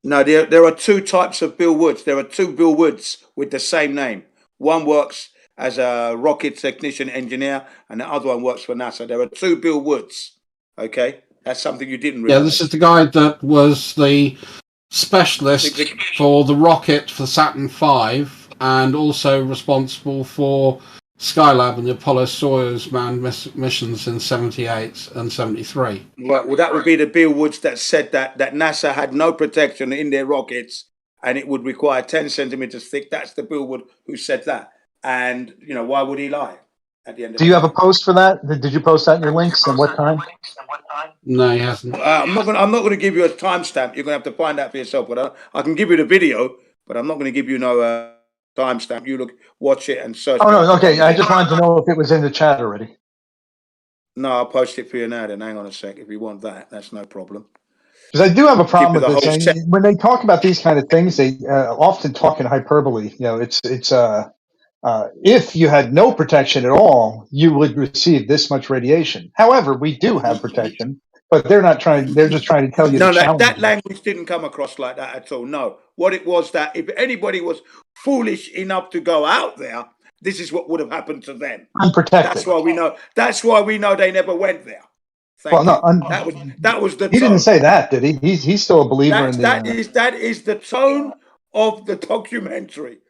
Speaker 1: No, there are 2 types of Bill Woods. There are 2 Bill Woods with the same name. One works as a rocket technician engineer, and the other one works for NASA. There are 2 Bill Woods. Okay, that's something you didn't realize.
Speaker 15: Yeah, this is the guy that was the specialist for the rocket for Saturn V, and also responsible for Skylab and the Apollo-Soyuz manned missions in 78 and 73.
Speaker 1: Right, well, that would be the Bill Woods that said that NASA had no protection in their rockets, and it would require 10 centimeters thick. That's the Bill Wood who said that. And, you know, why would he lie at the end of
Speaker 14: Do you have a post for that? Did you post that in your links, and what time?
Speaker 15: No, he hasn't.
Speaker 1: I'm not going to give you a timestamp. You're going to have to find out for yourself. But I can give you the video, but I'm not going to give you no timestamp. You watch it and search.
Speaker 14: Oh no, okay. I just wanted to know if it was in the chat already.
Speaker 1: No, I'll post it for you now. Then hang on a sec. If you want that, that's no problem.
Speaker 14: Because I do have a problem with this. And when they talk about these kind of things, they often talk in hyperbole. You know, it's if you had no protection at all, you would receive this much radiation. However, we do have protection, but they're not trying. They're just trying to tell you.
Speaker 1: No, that language didn't come across like that at all. No, what it was that if anybody was foolish enough to go out there, this is what would have happened to them.
Speaker 14: Unprotected.
Speaker 1: That's why we know. That's why we know they never went there.
Speaker 14: Well, no,
Speaker 1: that was the.
Speaker 14: He didn't say that, did he? He's still a believer in the.
Speaker 1: That is the tone of the documentary.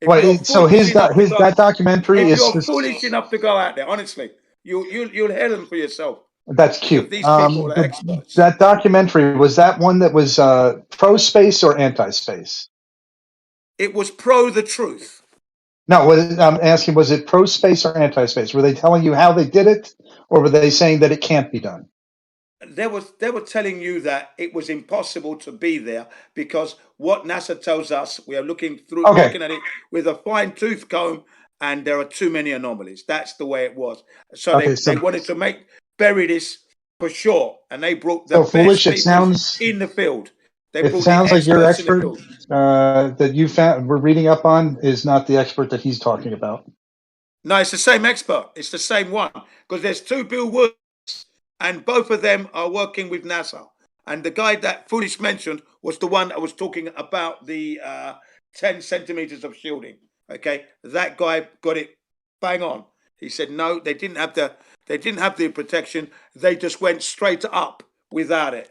Speaker 14: Well, so that documentary is.
Speaker 1: If you're foolish enough to go out there, honestly, you'll hear them for yourself.
Speaker 14: That's cute.
Speaker 1: These people are experts.
Speaker 14: That documentary, was that one that was pro space or anti space?
Speaker 1: It was pro the truth.
Speaker 14: No, I'm asking, was it pro-space or anti-space? Were they telling you how they did it, or were they saying that it can't be done?
Speaker 1: They were telling you that it was impossible to be there because what NASA tells us, we are looking at it with a fine-tooth comb, and there are too many anomalies. That's the way it was. So they wanted to bury this for sure, and they brought the best
Speaker 14: foolish. It
Speaker 1: people
Speaker 14: sounds
Speaker 1: in the field.
Speaker 14: It sounds like your expert that you found we're reading up on is not the expert that he's talking about.
Speaker 1: No, it's the same expert. It's the same one because there's two Bill Woods, and both of them are working with NASA. And the guy that Foolish mentioned was the one that was talking about the 10 centimeters of shielding. Okay, that guy got it bang on. He said no, they didn't have the protection. They just went straight up without it.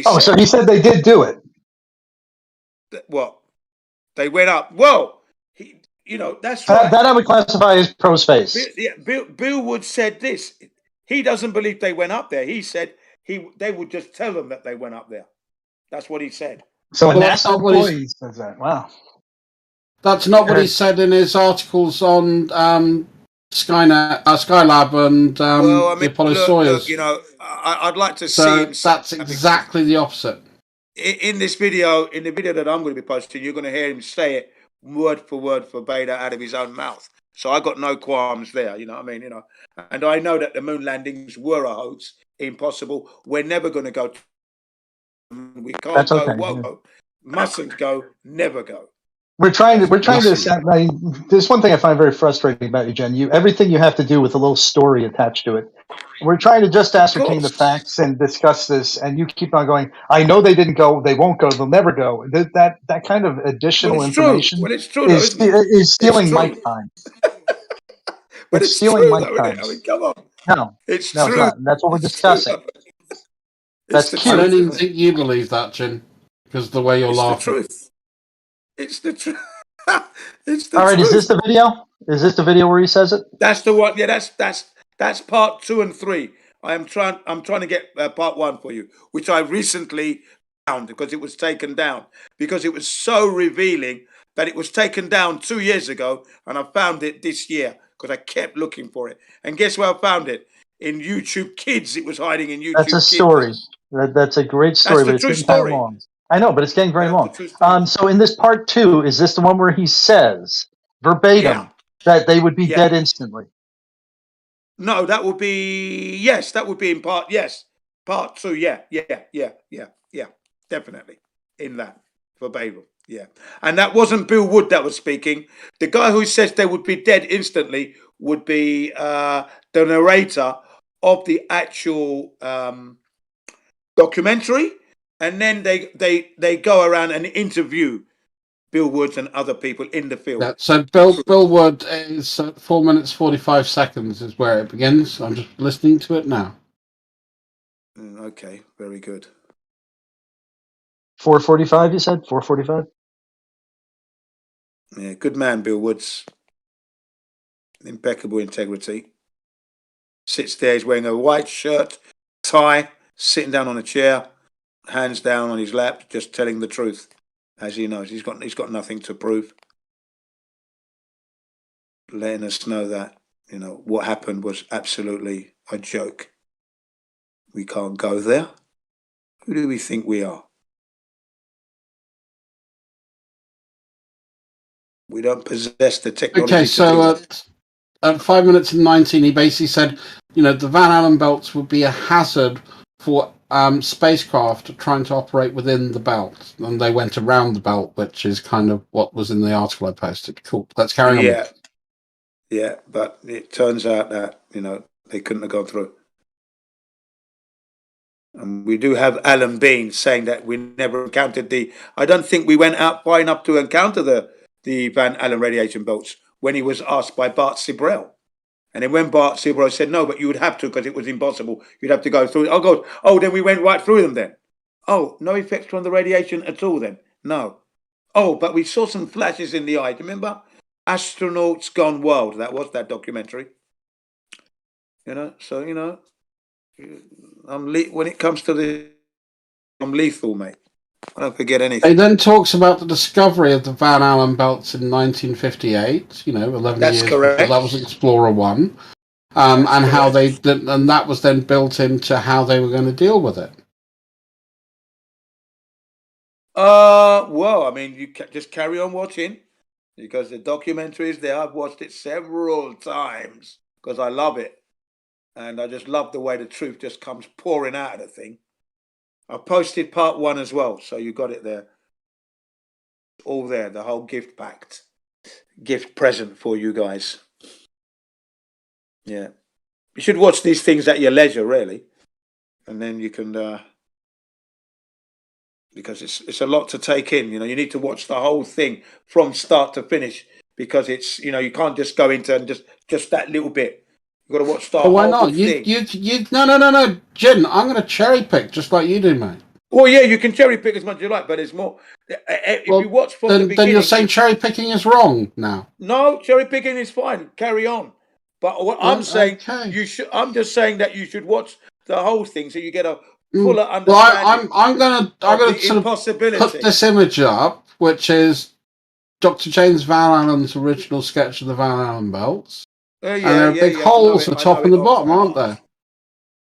Speaker 14: So he said they did do it.
Speaker 1: What? They went up. Well, that's right.
Speaker 14: That I would classify as pro-space.
Speaker 1: Bill Wood said this. He doesn't believe they went up there. He said they would just tell them that they went up there. That's what he said.
Speaker 14: So a NASA employee says that. Wow.
Speaker 15: That's not what he said in his articles on Skynet, Skylab, and the Apollo Soyuz.
Speaker 1: I'd like to see.
Speaker 15: So that's exactly the opposite.
Speaker 1: In the video that I'm going to be posting, you're going to hear him say it word for word verbatim out of his own mouth. So I got no qualms there. You know what I mean? And I know that the moon landings were a hoax, impossible. We're never going to go. We can't go. Okay, won't go. Mustn't go. Never go.
Speaker 14: We're trying to. There's one thing I find very frustrating about you, Jen. Everything you have to do with a little story attached to it. We're trying to just ascertain the facts and discuss this, and you keep on going. I know they didn't go. They won't go. They'll never go. That kind of additional information is stealing my time.
Speaker 1: But
Speaker 14: it's stealing my
Speaker 1: time.
Speaker 14: time.
Speaker 1: I mean, come on.
Speaker 14: No,
Speaker 1: it's
Speaker 14: true. It's not. That's what we're discussing. That's cute.
Speaker 15: I don't even think you believe that, Jen, because the way you're laughing.
Speaker 1: It's the truth.
Speaker 14: All right, is this the video? Is this the video where he says it?
Speaker 1: That's the one. Yeah, that's part 2 and 3. I'm trying to get part 1 for you, which I recently found because it was taken down because it was so revealing that it was taken down 2 years ago, and I found it this year because I kept looking for it. And guess where I found it? In YouTube Kids. It was hiding in YouTube.
Speaker 14: That's a story. That's a great story, but it's getting kind of long. I know, but it's getting very long. So in this part 2, is this the one where he says verbatim that they would be dead instantly?
Speaker 1: No, that would be that would be in part part 2. Yeah, definitely in that verbatim. Yeah, and that wasn't Bill Wood that was speaking. The guy who says they would be dead instantly would be the narrator of the actual documentary. And then they go around and interview Bill Woods and other people in the field.
Speaker 15: Yeah, so Bill Wood is 4 minutes 45 seconds is where it begins. I'm just listening to it now.
Speaker 1: Okay, very good.
Speaker 14: 4:45, you said? 4:45?
Speaker 1: Yeah, good man, Bill Woods. Impeccable integrity. Sits there, he's wearing a white shirt, tie, sitting down on a chair. Hands down on his lap, just telling the truth, as he knows. He's got nothing to prove. Letting us know that what happened was absolutely a joke. We can't go there. Who do we think we are? We don't possess the technology.
Speaker 15: Okay, so at 5 minutes and 19, he basically said, the Van Allen belts would be a hazard for spacecraft trying to operate within the belt, and they went around the belt, which is kind of what was in the article I posted. Cool. Let's carry on.
Speaker 1: Yeah, but it turns out that they couldn't have gone through. And we do have Alan Bean saying that we never encountered I don't think we went out far enough to encounter the Van Allen radiation belts when he was asked by Bart Sibrel. And then when Bart Sibrel said, no, but you would have to because it was impossible. You'd have to go through it. Then we went right through them then. Oh, no effects from the radiation at all then? No. Oh, but we saw some flashes in the eye. Do you remember? Astronauts Gone Wild. That was that documentary. So, when it comes to I'm lethal, mate. I don't forget anything.
Speaker 15: He then talks about the discovery of the Van Allen belts in 1958. 11
Speaker 1: That's
Speaker 15: years
Speaker 1: correct.
Speaker 15: before that was Explorer 1, and how and that was then built into how they were going to deal with it.
Speaker 1: Well, I mean, you just carry on watching, because the documentary is there. I've watched it several times because I love it, and I just love the way the truth just comes pouring out of the thing. I posted part 1 as well, so you got it there. All there, the whole gift present for you guys. Yeah, you should watch these things at your leisure, really, and then you can. Because it's a lot to take in. You need to watch the whole thing from start to finish, because it's you can't just go into and just that little bit. You got to watch the
Speaker 15: Why
Speaker 1: whole
Speaker 15: not?
Speaker 1: thing.
Speaker 15: No, Jen. I'm going to cherry pick just like you do, mate.
Speaker 1: Well, yeah, you can cherry pick as much as you like, but there's more. If you watch from the beginning,
Speaker 15: then you're saying cherry picking is wrong now.
Speaker 1: No, cherry picking is fine. Carry on. But what I'm saying, I'm just saying that you should watch the whole thing so you get a fuller understanding.
Speaker 15: Well, I'm gonna sort of put this image up, which is Dr. James Van Allen's original sketch of the Van Allen belts. And there are big holes at the top and the bottom, aren't there?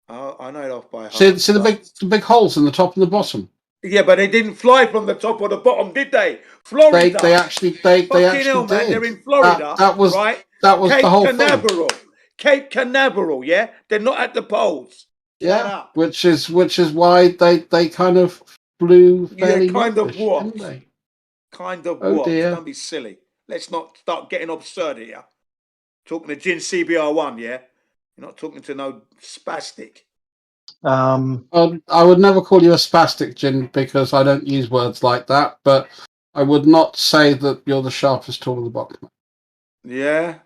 Speaker 1: I know it off by heart.
Speaker 15: See the big holes in the top and the bottom.
Speaker 1: Yeah, but they didn't fly from the top or the bottom, did they? Florida.
Speaker 15: They actually
Speaker 1: hell,
Speaker 15: did.
Speaker 1: Man, they're in Florida.
Speaker 15: That was
Speaker 1: right.
Speaker 15: That was
Speaker 1: Cape
Speaker 15: the whole
Speaker 1: Canaveral.
Speaker 15: thing.
Speaker 1: Cape Canaveral. Yeah, they're not at the poles.
Speaker 15: Yeah, which is why they kind of flew fairly
Speaker 1: kind of
Speaker 15: rubbish,
Speaker 1: what?
Speaker 15: didn't they?
Speaker 1: Kind of
Speaker 15: Oh
Speaker 1: what?
Speaker 15: dear.
Speaker 1: Don't be silly. Let's not start getting absurd here. Talking to Jin CBR1, yeah? You're not talking to no spastic.
Speaker 15: I would never call you a spastic, Jin, because I don't use words like that, but I would not say that you're the sharpest tool in the box.
Speaker 1: Yeah?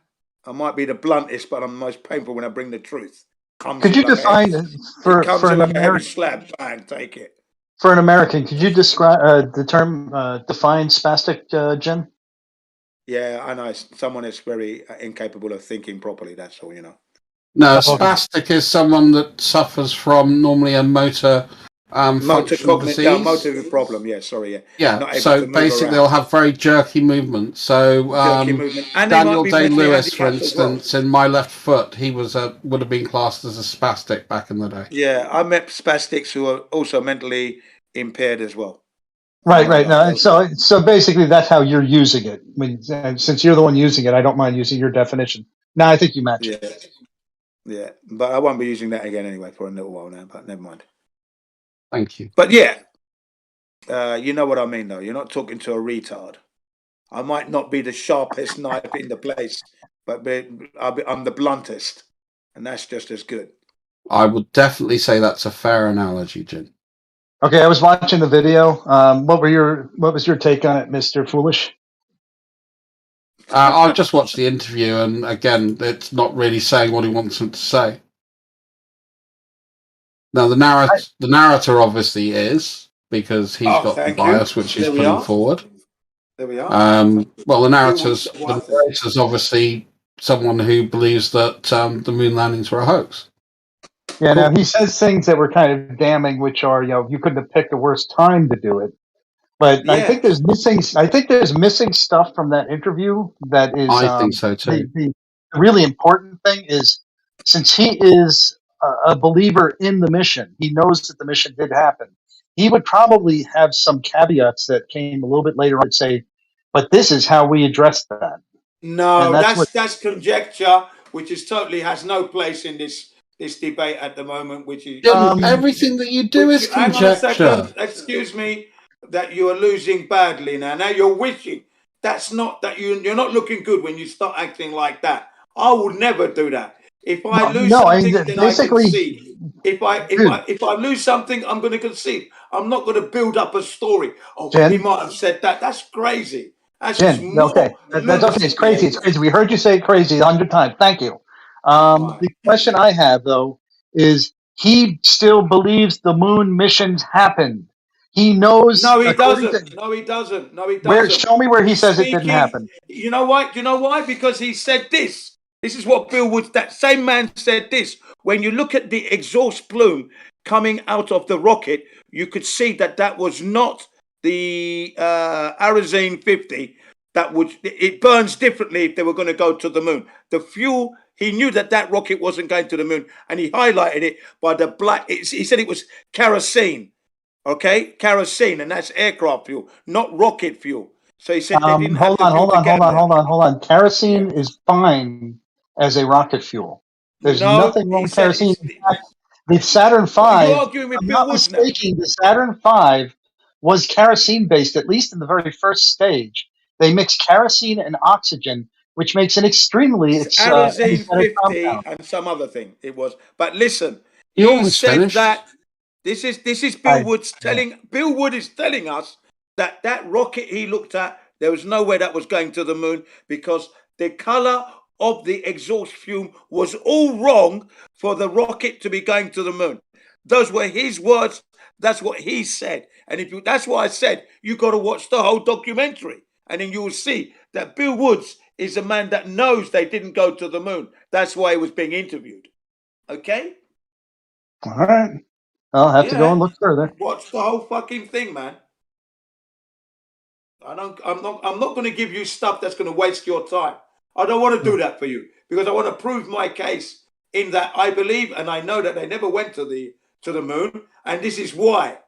Speaker 1: I might be the bluntest, but I'm the most painful when I bring the truth.
Speaker 14: Could you define it for an
Speaker 1: like a heavy
Speaker 14: American?
Speaker 1: slab, bang, take it.
Speaker 14: For an American, could you describe the term define spastic, Jim?
Speaker 1: Yeah, I know. It's someone that's very incapable of thinking properly. That's all,
Speaker 15: No, spastic is someone that suffers from normally a motor functional disease.
Speaker 1: Yeah, motor problem. Yeah, sorry. Yeah.
Speaker 15: Yeah. So basically, they'll have very jerky movement. So
Speaker 1: jerky movement. And
Speaker 15: Daniel Day-Lewis, for instance, in My Left Foot, he would have been classed as a spastic back in the day.
Speaker 1: Yeah, I met spastics who are also mentally impaired as well.
Speaker 14: Right. No, so basically, that's how you're using it. I mean, since you're the one using it, I don't mind using your definition. No, I think you match it.
Speaker 1: Yeah, but I won't be using that again anyway for a little while now. But never mind.
Speaker 15: Thank you.
Speaker 1: But yeah, you know what I mean, though. You're not talking to a retard. I might not be the sharpest knife in the place, but I'm the bluntest, and that's just as good.
Speaker 15: I would definitely say that's a fair analogy, Jim.
Speaker 14: Okay, I was watching the video. What was your take on it, Mr. Foolish?
Speaker 15: I've just watched the interview, and again, it's not really saying what he wants him to say. Now, the narrator obviously is, because he's got the bias which he's putting forward.
Speaker 1: There we are.
Speaker 15: Well, the narrator's obviously someone who believes that the moon landings were a hoax.
Speaker 14: Yeah, now he says things that were kind of damning, which are, you couldn't have picked a worse time to do it. But I think there's missing stuff from that interview that is.
Speaker 15: I think so too.
Speaker 14: The really important thing is, since he is a believer in the mission, he knows that the mission did happen. He would probably have some caveats that came a little bit later on and say, "But this is how we addressed that."
Speaker 1: No, that's conjecture, which is totally has no place in this debate at the moment. Which is
Speaker 15: everything that you do is conjecture.
Speaker 1: Hang on a second. Excuse me. That you are losing badly now. Now you're wishing. That's not that you're not looking good when you start acting like that. I would never do that. If I lose something, then I concede. If I lose something, I'm going to concede. I'm not going to build up a story. Oh,
Speaker 14: Jen,
Speaker 1: he might have said that. That's crazy. That's
Speaker 14: Jen, okay. That's okay. It's crazy. It's crazy. We heard you say crazy 100 times. Thank you. The question I have, though, is he still believes the moon missions happened. He knows.
Speaker 1: No, he doesn't. No, he doesn't.
Speaker 14: Show me where he says it didn't happen.
Speaker 1: You know why? Do you know why? Because he said this. This is what Bill Woods, that same man said this. When you look at the exhaust plume coming out of the rocket, you could see that was not the Arizine 50, it burns differently if they were going to go to the moon. The fuel, he knew that rocket wasn't going to the moon, and he highlighted it by the black. He said it was kerosene, okay, kerosene, and that's aircraft fuel, not rocket fuel. So he said they didn't have the fuel to get them there.
Speaker 14: Hold on. Kerosene is fine as a rocket fuel. There's nothing wrong with kerosene. In fact, the Saturn V,
Speaker 1: you're arguing with
Speaker 14: I'm
Speaker 1: Bill
Speaker 14: not
Speaker 1: Woods
Speaker 14: mistaken, the Saturn V was kerosene based, at least in the very first stage. They mixed kerosene and oxygen, which makes an extremely
Speaker 1: Arizine
Speaker 14: energetic
Speaker 1: 50
Speaker 14: compound.
Speaker 1: and some other thing it was. But listen,
Speaker 15: You
Speaker 1: he
Speaker 15: almost
Speaker 1: said
Speaker 15: finished.
Speaker 1: that this is Bill Woods telling Bill Wood is telling us that rocket he looked at, there was no way that was going to the moon because the color of the exhaust fume was all wrong for the rocket to be going to the moon. Those were his words. That's what he said. And that's why I said you got to watch the whole documentary, and then you will see that Bill Woods is a man that knows they didn't go to the moon. That's why he was being interviewed. Okay?
Speaker 14: All right. I'll have to go and look further.
Speaker 1: Watch the whole fucking thing, man. I'm not going to give you stuff that's going to waste your time. I don't want to do that for you because I want to prove my case in that I believe and I know that they never went to the moon, and this is why.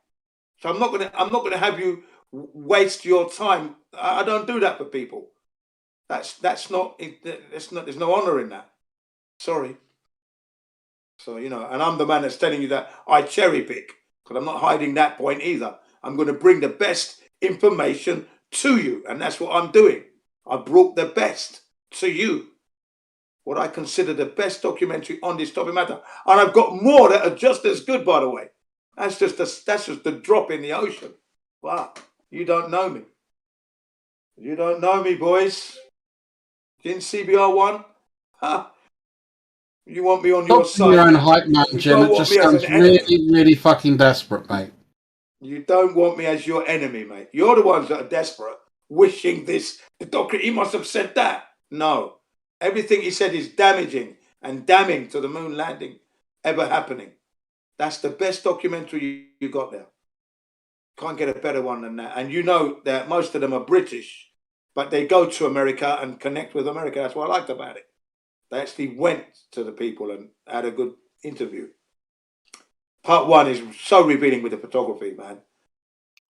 Speaker 1: So I'm not going to have you waste your time. I don't do that for people. There's no honor in that. Sorry. So, and I'm the man that's telling you that I cherry pick because I'm not hiding that point either. I'm going to bring the best information to you, and that's what I'm doing. I brought the best to you. What I consider the best documentary on this topic matter. And I've got more that are just as good, by the way. That's just the drop in the ocean. Wow. You don't know me. You don't know me, boys. Didn't CBR1? Huh? You want me on your side?
Speaker 15: Your own hype man, Jim. It just sounds really, really fucking desperate, mate.
Speaker 1: You don't want me as your enemy, mate. You're the ones that are desperate, wishing this. The doctor, he must have said that. No. Everything he said is damaging and damning to the moon landing ever happening. That's the best documentary you got there. Can't get a better one than that. And you know that most of them are British, but they go to America and connect with America. That's what I liked about it. They actually went to the people and had a good interview. Part 1 is so revealing with the photography, man.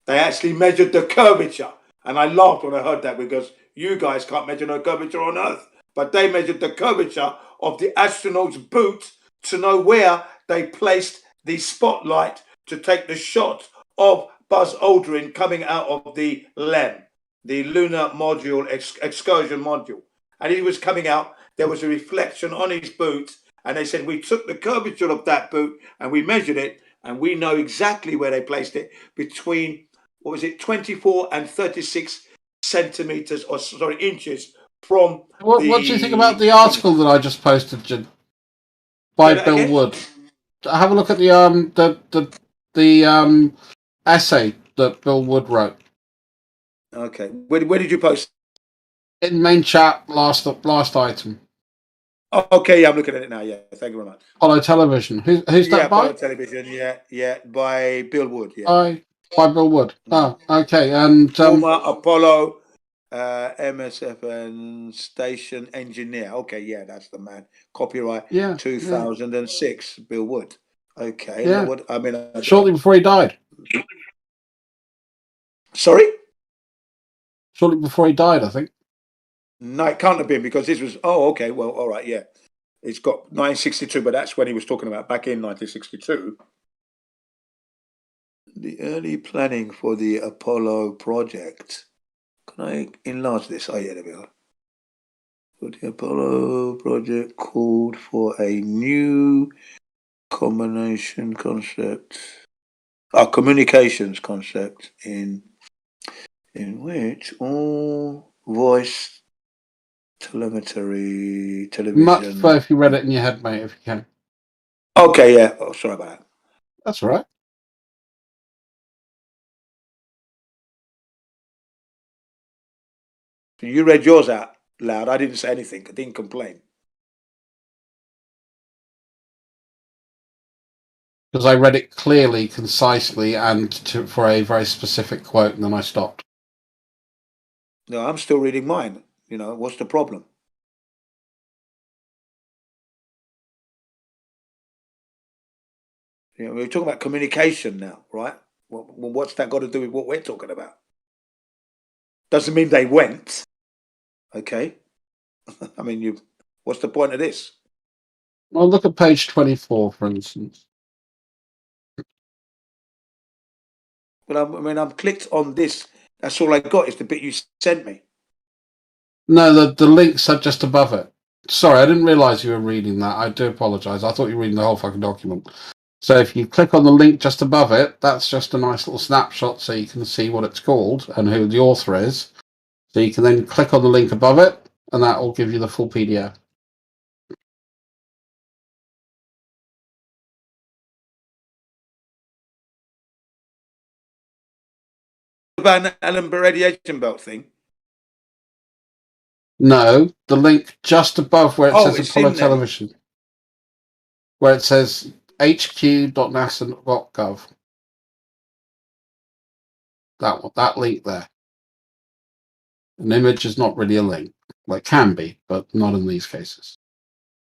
Speaker 1: They actually measured the curvature. And I laughed when I heard that because you guys can't measure no curvature on Earth. But they measured the curvature of the astronaut's boot to know where they placed the spotlight to take the shot of Buzz Aldrin coming out of the LEM, the Lunar Module Excursion Module. And he was coming out. There was a reflection on his boot. And they said, we took the curvature of that boot and we measured it. And we know exactly where they placed it between, 24 and 36 centimeters, inches from
Speaker 15: What do you think about the article that I just posted, Jim? By Bill Wood. Have a look at the essay that Bill Wood wrote.
Speaker 1: Okay. Where did you post?
Speaker 15: In the main chat, last item.
Speaker 1: Oh, okay, yeah, I'm looking at it now. Yeah, thank you very much.
Speaker 15: Apollo Television. Who's that by?
Speaker 1: Apollo Television. Yeah, by Bill Wood. Yeah.
Speaker 15: By Bill Wood. Oh, okay. And
Speaker 1: former Apollo MSF and station engineer. Okay, yeah, that's the man. Copyright. 2006. Bill Wood. Okay.
Speaker 15: Yeah. Shortly before he died.
Speaker 1: Sorry.
Speaker 15: Shortly before he died, I think.
Speaker 1: No, it can't have been because this was. Oh, okay. Well, all right. Yeah, it's got 1962, but that's when he was talking about back in 1962. The early planning for the Apollo project. Can I enlarge this? Oh, yeah, there we are. For the Apollo project called for a new communications concept in which all voice telemetry, television.
Speaker 15: Much prefer if you read it in your head, mate, if you can.
Speaker 1: Okay, yeah. Oh, sorry about that.
Speaker 15: That's all right.
Speaker 1: You read yours out loud. I didn't say anything. I didn't complain.
Speaker 15: because I read it clearly, concisely, and for a very specific quote, and then I stopped.
Speaker 1: No, I'm still reading mine. You know, what's the problem? You know, we're talking about communication now, right? Well, what's that got to do with what we're talking about? Doesn't mean they went. Okay. I mean, what's the point of this?
Speaker 15: Well, look at page 24, for instance.
Speaker 1: Well, I'm clicked on this. That's all I got is the bit you sent me.
Speaker 15: No, the links are just above it. Sorry, I didn't realise you were reading that. I do apologise. I thought you were reading the whole fucking document. So if you click on the link just above it, that's just a nice little snapshot so you can see what it's called and who the author is. So you can then click on the link above it, and that will give you the full PDF.
Speaker 1: About an Allen radiation belt thing?
Speaker 15: No, the link just above where it says
Speaker 1: it's
Speaker 15: Apollo
Speaker 1: in there.
Speaker 15: Television, where it says hq.nasa.gov. That link there. An image is not really a link. Well, it can be, but not in these cases.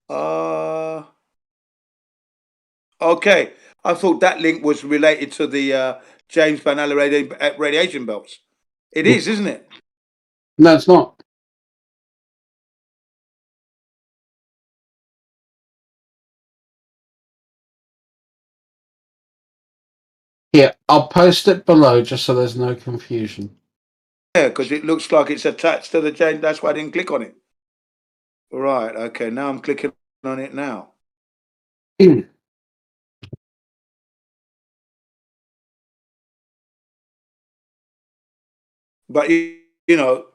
Speaker 1: Okay. I thought that link was related to the James Van Allen radiation belts. It is, isn't it?
Speaker 15: No, it's not. Here, I'll post it below just so there's no confusion.
Speaker 1: Yeah, because it looks like it's attached to the James. That's why I didn't click on it. Right. Okay. Now I'm clicking on it now. But you know,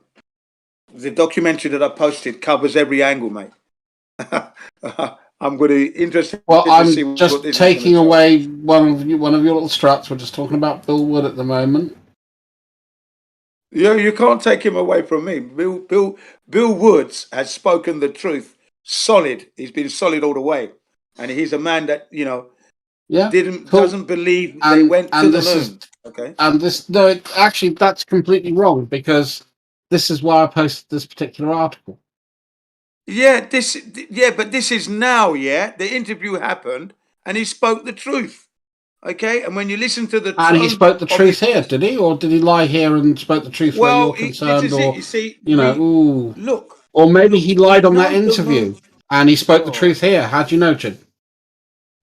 Speaker 1: the documentary that I posted covers every angle, mate. I'm going to be interested
Speaker 15: Well,
Speaker 1: to
Speaker 15: I'm
Speaker 1: see what
Speaker 15: just
Speaker 1: this
Speaker 15: taking
Speaker 1: is
Speaker 15: away one of your little struts. We're just talking about Bill Wood at the moment.
Speaker 1: Yeah, you can't take him away from me. Bill Woods has spoken the truth, solid. He's been solid all the way, and he's a man that doesn't believe they went to the moon. Okay,
Speaker 15: and this actually that's completely wrong because this is why I posted this particular article.
Speaker 1: Yeah, but this is now. Yeah, the interview happened, and he spoke the truth. Okay, and when you listen to the tone,
Speaker 15: And he spoke the truth here, did he, or did he lie here and spoke the truth where you're concerned,
Speaker 1: this is
Speaker 15: or
Speaker 1: it. You see,
Speaker 15: look, or maybe he lied on that interview and he spoke the truth here. How do you know, Jim?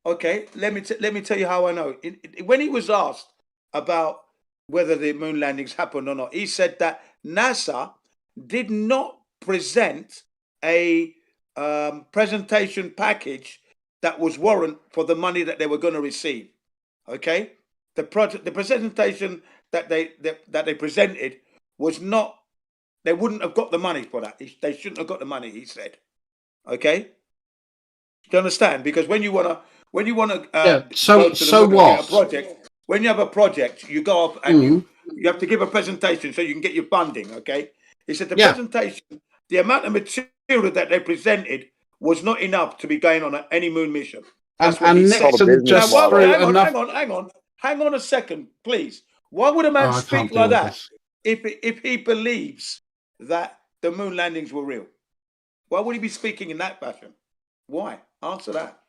Speaker 1: Okay, let me tell you how I know. When he was asked about whether the moon landings happened or not, he said that NASA did not present a presentation package that was warrant for the money that they were going to receive. Okay, the presentation that they presented was not. They wouldn't have got the money for that. They shouldn't have got the money. He said. Okay, do you understand? Because when you wanna go to the moon and get a project, when you have a project, you go up and you have to give a presentation so you can get your funding. Okay, he said the presentation, the amount of material that they presented was not enough to be going on any moon mission. That's what he said. Now, hang on a second, please. Why would a man speak like that if he believes that the moon landings were real? Why would he be speaking in that fashion? Why? Answer that.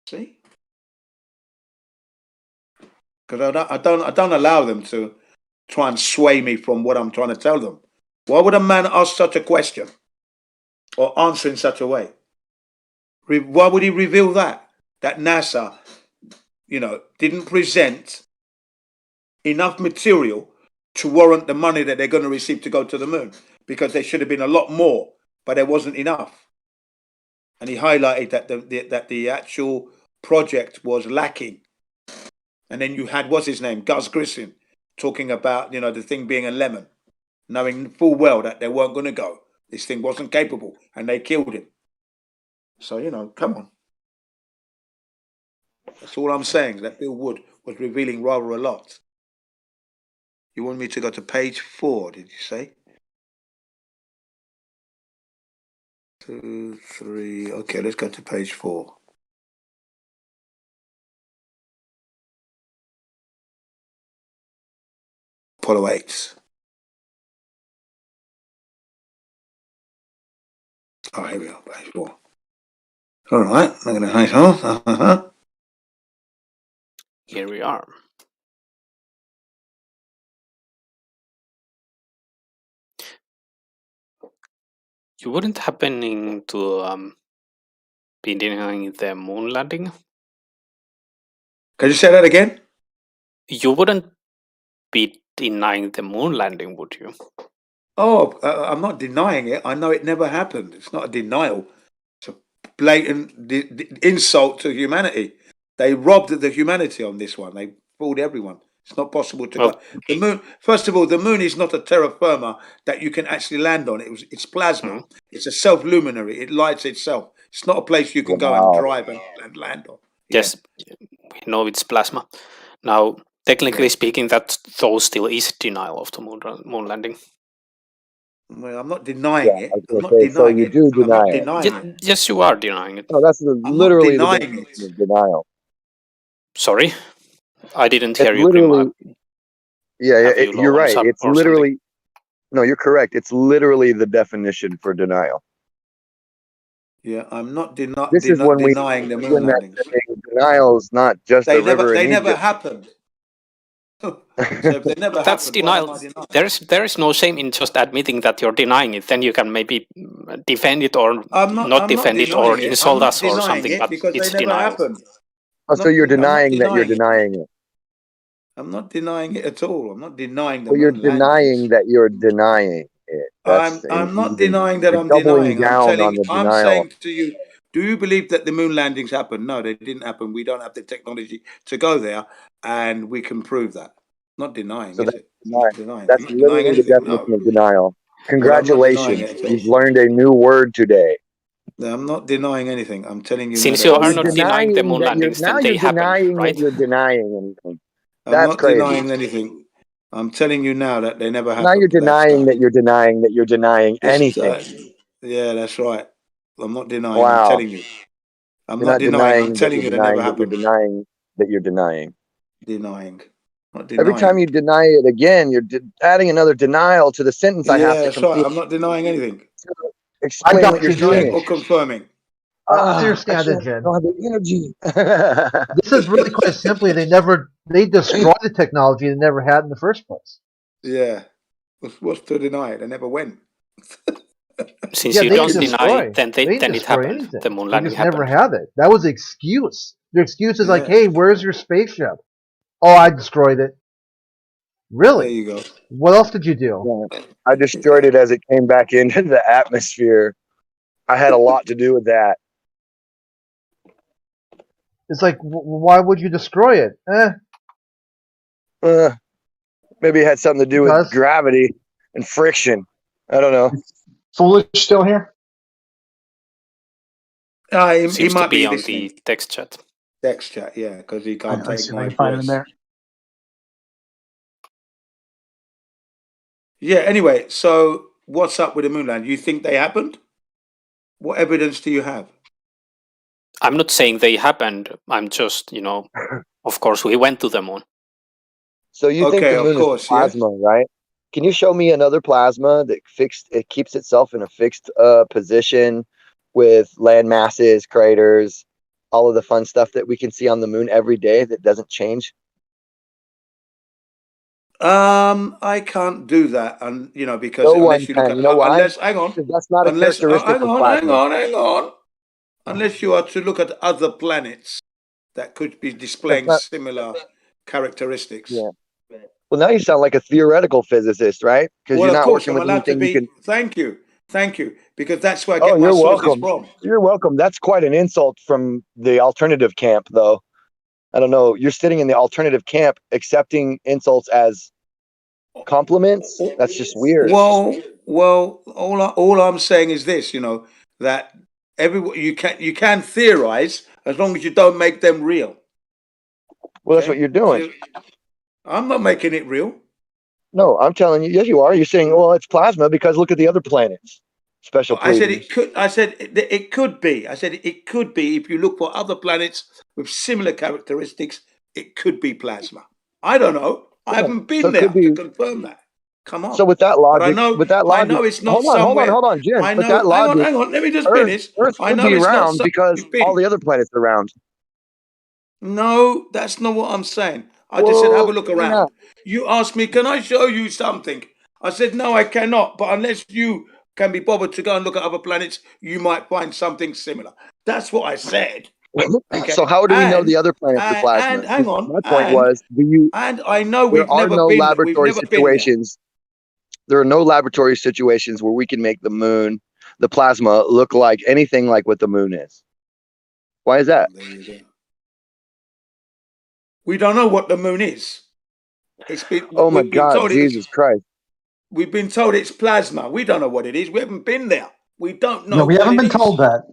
Speaker 1: See? Because I don't allow them to try and sway me from what I'm trying to tell them. Why would a man ask such a question or answer in such a way? Why would he reveal that NASA, didn't present enough material to warrant the money that they're going to receive to go to the moon? Because there should have been a lot more, but there wasn't enough. And he highlighted that the actual project was lacking. And then you had, what's his name, Gus Grissom, talking about, the thing being a lemon, knowing full well that they weren't going to go. This thing wasn't capable, and they killed him. So, come on. That's all I'm saying, that Bill Wood was revealing rather a lot. You want me to go to page 4, did you say? 2, 3. Okay, let's go to page 4. Apollo 8. Oh, here we are, page 4. All right, I'm going to hang on.
Speaker 4: Here we are. You wouldn't happen to be denying the moon landing?
Speaker 1: Can you say that again?
Speaker 4: You wouldn't be denying the moon landing, would you?
Speaker 1: Oh, I'm not denying it. I know it never happened. It's not a denial. It's a blatant insult to humanity. They robbed the humanity on this one. They fooled everyone. It's not possible to go. The moon. First of all, the moon is not a terra firma that you can actually land on. It's plasma. It's a self-luminary. It lights itself. It's not a place you can go and drive and land on.
Speaker 4: Yes, we know it's plasma. Now, technically speaking, that though still is denial of the moon landing.
Speaker 1: Well, I'm not denying it. I'm not
Speaker 16: So
Speaker 1: denying
Speaker 16: you
Speaker 1: it.
Speaker 16: do
Speaker 1: I'm
Speaker 16: deny
Speaker 1: not
Speaker 16: it.
Speaker 1: denying it.
Speaker 4: Yes, you are denying it.
Speaker 16: No, that's literally the
Speaker 1: denying
Speaker 16: definition of denial.
Speaker 4: Sorry, I didn't
Speaker 16: It's
Speaker 4: hear you,
Speaker 16: literally,
Speaker 4: Grima.
Speaker 16: you're right. It's literally, no, you're correct. It's literally the definition for denial.
Speaker 1: Yeah, I'm not
Speaker 16: This is when
Speaker 1: denying the moon landings.
Speaker 16: Denial is not just a river in
Speaker 1: They never
Speaker 16: Egypt.
Speaker 1: happened. So if they never
Speaker 4: That's
Speaker 1: happened,
Speaker 4: denial.
Speaker 1: why am I denying?
Speaker 4: There is no shame in just admitting that you're denying it. Then you can maybe defend it or not defend it or insult us or something. But
Speaker 1: because
Speaker 4: it's
Speaker 1: they never
Speaker 4: denial.
Speaker 1: happened.
Speaker 16: Oh, so you're denying that you're
Speaker 1: denying it.
Speaker 16: denying it.
Speaker 1: I'm not denying it at all. I'm not denying the
Speaker 16: Well, you're
Speaker 1: moon landings.
Speaker 16: denying that you're denying it. That's
Speaker 1: I'm not denying that
Speaker 16: you're
Speaker 1: I'm
Speaker 16: doubling
Speaker 1: denying.
Speaker 16: down on the
Speaker 1: I'm
Speaker 16: denial.
Speaker 1: saying to you, do you believe that the moon landings happened? No, they didn't happen. We don't have the technology to go there, and we can prove that. Not denying,
Speaker 16: So
Speaker 1: is
Speaker 16: that's
Speaker 1: it?
Speaker 16: denying.
Speaker 1: Denying.
Speaker 16: That's
Speaker 1: I'm not denying
Speaker 16: literally the
Speaker 1: anything.
Speaker 16: definition
Speaker 1: No.
Speaker 16: of denial.
Speaker 1: Well, I'm not
Speaker 16: Congratulations,
Speaker 1: denying it at all.
Speaker 16: you've learned a new word today.
Speaker 1: I'm not denying anything. I'm telling you.
Speaker 4: Since
Speaker 1: now
Speaker 4: you
Speaker 1: that
Speaker 4: are
Speaker 1: they
Speaker 4: not
Speaker 1: happened.
Speaker 4: denying the moon landings, then they
Speaker 16: You're
Speaker 4: happened,
Speaker 16: denying
Speaker 4: right?
Speaker 16: that you're denying anything.
Speaker 1: I'm
Speaker 16: That's
Speaker 1: not
Speaker 16: crazy.
Speaker 1: denying anything. I'm telling you now that they never happened.
Speaker 16: Now you're denying that you're denying that you're denying anything.
Speaker 1: Yeah, that's right. I'm not denying.
Speaker 16: Wow.
Speaker 1: I'm telling you. I'm
Speaker 16: You're
Speaker 1: not
Speaker 16: not
Speaker 1: denying. I'm
Speaker 16: denying
Speaker 1: telling you
Speaker 16: that
Speaker 1: they never
Speaker 16: you're
Speaker 1: happened.
Speaker 16: denying that you're denying.
Speaker 1: Denying. Not
Speaker 16: Every time
Speaker 1: denying.
Speaker 16: you deny it again, you're adding another denial to the sentence I have
Speaker 1: Yeah,
Speaker 16: to
Speaker 1: that's right.
Speaker 16: complete.
Speaker 1: I'm not denying anything.
Speaker 16: Explain what you're
Speaker 1: Denying
Speaker 16: doing.
Speaker 1: or confirming.
Speaker 10: I
Speaker 16: I
Speaker 10: understand it,
Speaker 16: can't
Speaker 10: Jen.
Speaker 16: have the energy.
Speaker 10: This is really quite simply they destroyed the technology they never had in the first place.
Speaker 1: Yeah. What's to deny? They never went.
Speaker 4: Since you don't deny, then
Speaker 10: they didn't
Speaker 4: it
Speaker 10: destroy
Speaker 4: happened.
Speaker 10: anything.
Speaker 4: The moon
Speaker 10: They
Speaker 4: landing
Speaker 10: just never
Speaker 4: happened.
Speaker 10: had it. That was the excuse. Their excuse is like,
Speaker 1: Yeah.
Speaker 10: "Hey, where's your spaceship?" Oh, I destroyed it. Really?
Speaker 1: There you go.
Speaker 10: What else did you do?
Speaker 16: Yeah. I destroyed it as it came back into the atmosphere. I had a lot to do with that.
Speaker 10: It's like, why would you destroy it?
Speaker 16: Maybe it had something to do with gravity and friction. I don't know.
Speaker 14: Foolish still here?
Speaker 1: He
Speaker 4: Seems
Speaker 1: might
Speaker 4: to be on
Speaker 1: listening.
Speaker 4: the text chat.
Speaker 1: Text chat, yeah, because he can't
Speaker 14: I
Speaker 1: take
Speaker 14: see if I
Speaker 1: my
Speaker 14: can find him
Speaker 1: voice.
Speaker 14: there.
Speaker 1: Yeah, anyway, so what's up with the moon landing? You think they happened? What evidence do you have?
Speaker 4: I'm not saying they happened. I'm just, of course, we went to the moon.
Speaker 16: So you think the moon is plasma, right? Can you show me another plasma that it keeps itself in a fixed position with land masses, craters, all of the fun stuff that we can see on the moon every day that doesn't change?
Speaker 1: I can't do that, and because
Speaker 16: No
Speaker 1: unless
Speaker 16: one
Speaker 1: you look
Speaker 16: can.
Speaker 1: at
Speaker 16: You know why?
Speaker 1: unless hang on,
Speaker 16: Because that's not a
Speaker 1: unless
Speaker 16: characteristic
Speaker 1: hang
Speaker 16: of
Speaker 1: on,
Speaker 16: plasma.
Speaker 1: hang on, unless you are to look at other planets that could be displaying similar characteristics.
Speaker 16: Yeah. Well, now you sound like a theoretical physicist, right? Because
Speaker 1: Well,
Speaker 16: you're
Speaker 1: of
Speaker 16: not
Speaker 1: course,
Speaker 16: working
Speaker 1: I'm
Speaker 16: with
Speaker 1: allowed to
Speaker 16: anything
Speaker 1: be.
Speaker 16: you can.
Speaker 1: Thank you, because that's where I
Speaker 16: Oh,
Speaker 1: get my
Speaker 16: you're
Speaker 1: sources
Speaker 16: welcome.
Speaker 1: from.
Speaker 16: You're welcome. That's quite an insult from the alternative camp, though. I don't know. You're sitting in the alternative camp accepting insults as compliments. That's just weird.
Speaker 1: Well, all I'm saying is this, that you can theorize as long as you don't make them real.
Speaker 16: Well, that's what you're doing.
Speaker 1: I'm not making it real.
Speaker 16: No, I'm telling you, yes, you are. You're saying, well, it's plasma because look at the other planets. Special
Speaker 1: I said
Speaker 16: pleadings.
Speaker 1: it could. I said it could be. I said it could be if you look for other planets with similar characteristics. It could be plasma. I don't know. I haven't been there to confirm that. Come on.
Speaker 16: So with that
Speaker 1: But I
Speaker 16: logic,
Speaker 1: know.
Speaker 16: I
Speaker 1: know it's not
Speaker 16: hold on,
Speaker 1: somewhere.
Speaker 16: Jim.
Speaker 1: I
Speaker 16: With
Speaker 1: know.
Speaker 16: that logic,
Speaker 1: Hang on. Let me just
Speaker 16: Earth
Speaker 1: finish. I
Speaker 16: could
Speaker 1: know
Speaker 16: be
Speaker 1: it's not
Speaker 16: round because all the other planets are round.
Speaker 1: No, that's not what I'm saying. I just said have a look around. You asked me, can I show you something? I said, no, I cannot. But unless you can be bothered to go and look at other planets, you might find something similar. That's what I said. Okay.
Speaker 16: So how do we know the other planets are plasma?
Speaker 1: And hang on.
Speaker 16: My point was,
Speaker 1: And I know
Speaker 16: there
Speaker 1: we've
Speaker 16: are
Speaker 1: never
Speaker 16: no
Speaker 1: been.
Speaker 16: laboratory
Speaker 1: We've never been there.
Speaker 16: situations. There are no laboratory situations where we can make the moon, the plasma, look like anything like what the moon is. Why is that?
Speaker 1: We don't know what the moon is. It's been.
Speaker 16: Oh my God, Jesus Christ!
Speaker 1: We've been told it's plasma. We don't know what it is. We haven't been there. We don't know.
Speaker 14: No, we haven't been told that.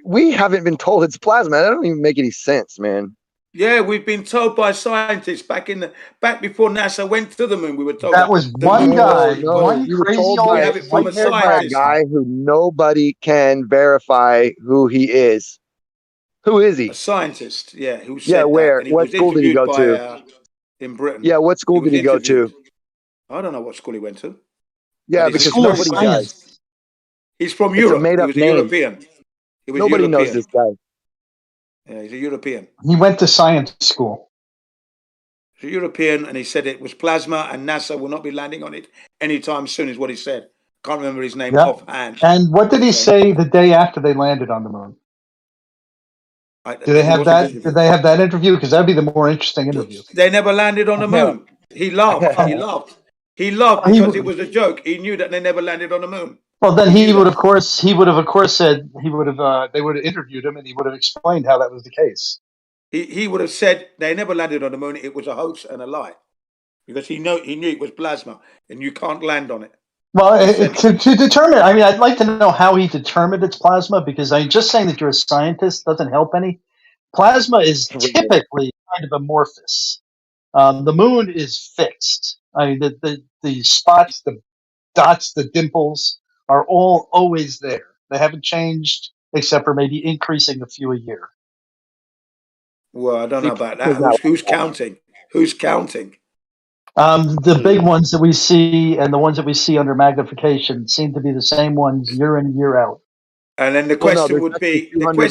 Speaker 16: We haven't been told it's plasma. That don't even make any sense, man.
Speaker 1: Yeah, we've been told by scientists back before NASA went to the moon. We were told
Speaker 14: that was one guy, one
Speaker 16: you were
Speaker 14: crazy
Speaker 16: told
Speaker 14: old
Speaker 16: by a guy who nobody can verify who he is. Who is he?
Speaker 1: A scientist, yeah. Who said
Speaker 16: where?
Speaker 1: That. And
Speaker 16: What school did he go to?
Speaker 1: In Britain.
Speaker 16: Yeah, what school did he go to?
Speaker 1: I don't know what school he went to.
Speaker 16: Yeah, because nobody does.
Speaker 1: He's from
Speaker 16: It's
Speaker 1: Europe.
Speaker 16: a made-up
Speaker 1: He was a
Speaker 16: name.
Speaker 1: European. He was
Speaker 16: Nobody
Speaker 1: European.
Speaker 16: knows this guy.
Speaker 1: Yeah, he's a European.
Speaker 14: He went to science school.
Speaker 1: He's a European, and he said it was plasma, and NASA will not be landing on it anytime soon, is what he said. Can't remember his name offhand.
Speaker 14: And what did he say the day after they landed on the moon? Did they have that? Did they have that interview? Because that'd be the more interesting interview.
Speaker 1: They never landed on the moon. He laughed. He laughed. He laughed because it was a joke. He knew that they never landed on the moon.
Speaker 14: Well, then he would have, of course, said they would have interviewed him, and he would have explained how that was the case.
Speaker 1: He would have said they never landed on the moon. It was a hoax and a lie, because he knew it was plasma, and you can't land on it.
Speaker 14: Well, to determine, I mean, I'd like to know how he determined it's plasma, because just saying that you're a scientist doesn't help any. Plasma is typically kind of amorphous. The moon is fixed. I mean, the spots, the dots, the dimples are all always there. They haven't changed except for maybe increasing a few a year.
Speaker 1: Well, I don't know about that. Who's counting? Who's counting?
Speaker 14: The big ones that we see and the ones that we see under magnification seem to be the same ones year in, year out.
Speaker 1: And then the question would be, right? The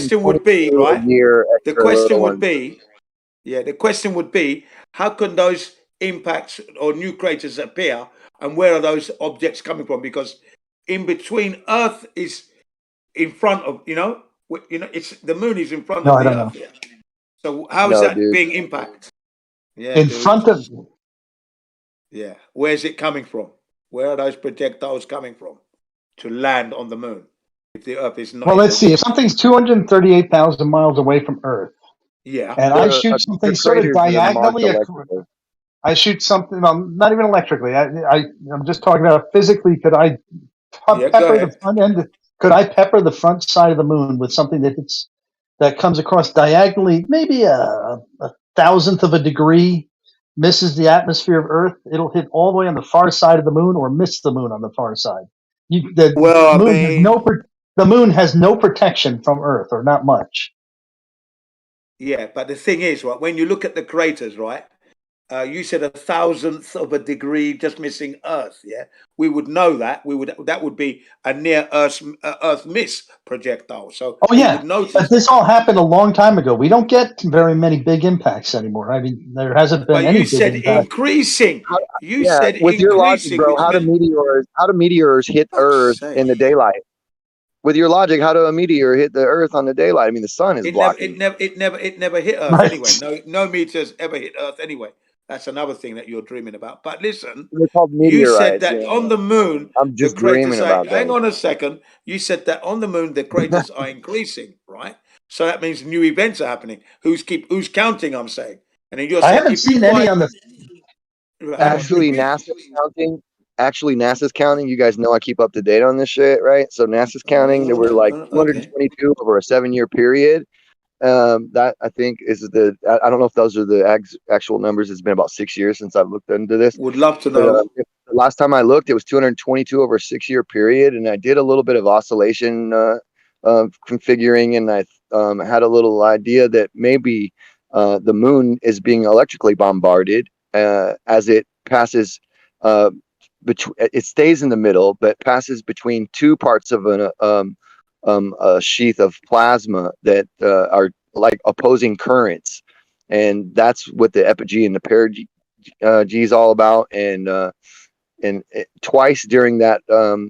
Speaker 1: question would be, how can those impacts or new craters appear, and where are those objects coming from? Because in between, Earth is in front of, it's the moon is in front of the Earth. Yeah. So how is that being impacted? Yeah,
Speaker 14: in front of.
Speaker 1: Yeah, where's it coming from? Where are those projectiles coming from to land on the moon? If the Earth is not.
Speaker 14: Well, let's see. If something's 238,000 miles away from Earth, and I shoot something sort of diagonally, I shoot something. Well, not even electrically. I'm just talking about physically. Could I pepper the front end? Could I pepper the front side of the moon with something that comes across diagonally, maybe a thousandth of a degree, misses the atmosphere of Earth? It'll hit all the way on the far side of the moon, or miss the moon on the far side. The moon has no protection from Earth, or not much.
Speaker 1: Yeah, but the thing is, right, when you look at the craters, right, you said a thousandth of a degree just missing Earth. Yeah, we would know that. That would be a near Earth miss projectile. So
Speaker 14: but this all happened a long time ago. We don't get very many big impacts anymore. I mean, there hasn't been any.
Speaker 1: You said increasing. You said
Speaker 16: with
Speaker 1: increasing,
Speaker 16: your logic, bro. How do meteors hit Earth in the daylight? With your logic, how do a meteor hit the Earth on the daylight? I mean, the sun is blocking.
Speaker 1: It never hit Earth anyway. No meteors ever hit Earth anyway. That's another thing that you're dreaming about. But listen, you said that on the moon,
Speaker 16: I'm just dreaming about that.
Speaker 1: Hang on a second. You said that on the moon, the craters are increasing, right? So that means new events are happening. Who's counting? I'm saying, and then you're saying,
Speaker 14: I haven't seen any on the.
Speaker 16: Actually, NASA's counting. You guys know I keep up to date on this shit, right? So NASA's counting. There were like 222 over a 7-year period. That I think is I don't know if those are the actual numbers. It's been about 6 years since I've looked into this.
Speaker 1: Would love to know.
Speaker 16: The last time I looked, it was 222 over a 6-year period, and I did a little bit of oscillation configuring, and I had a little idea that maybe the moon is being electrically bombarded as it passes. It stays in the middle, but passes between two parts of a sheath of plasma that are like opposing currents, and that's what the epigee and the perigee is all about. And twice during that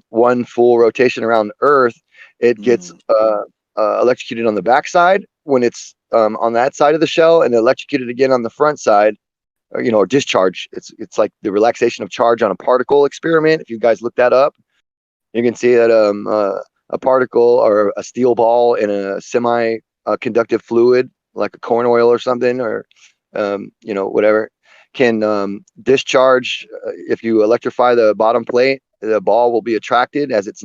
Speaker 16: one full rotation around Earth, it gets electrocuted on the backside when it's on that side of the shell, and electrocuted again on the front side, or discharge. It's like the relaxation of charge on a particle experiment. If you guys look that up, you can see that a particle or a steel ball in a semi-conductive fluid like a corn oil or something, or whatever, can discharge. If you electrify the bottom plate, the ball will be attracted as it's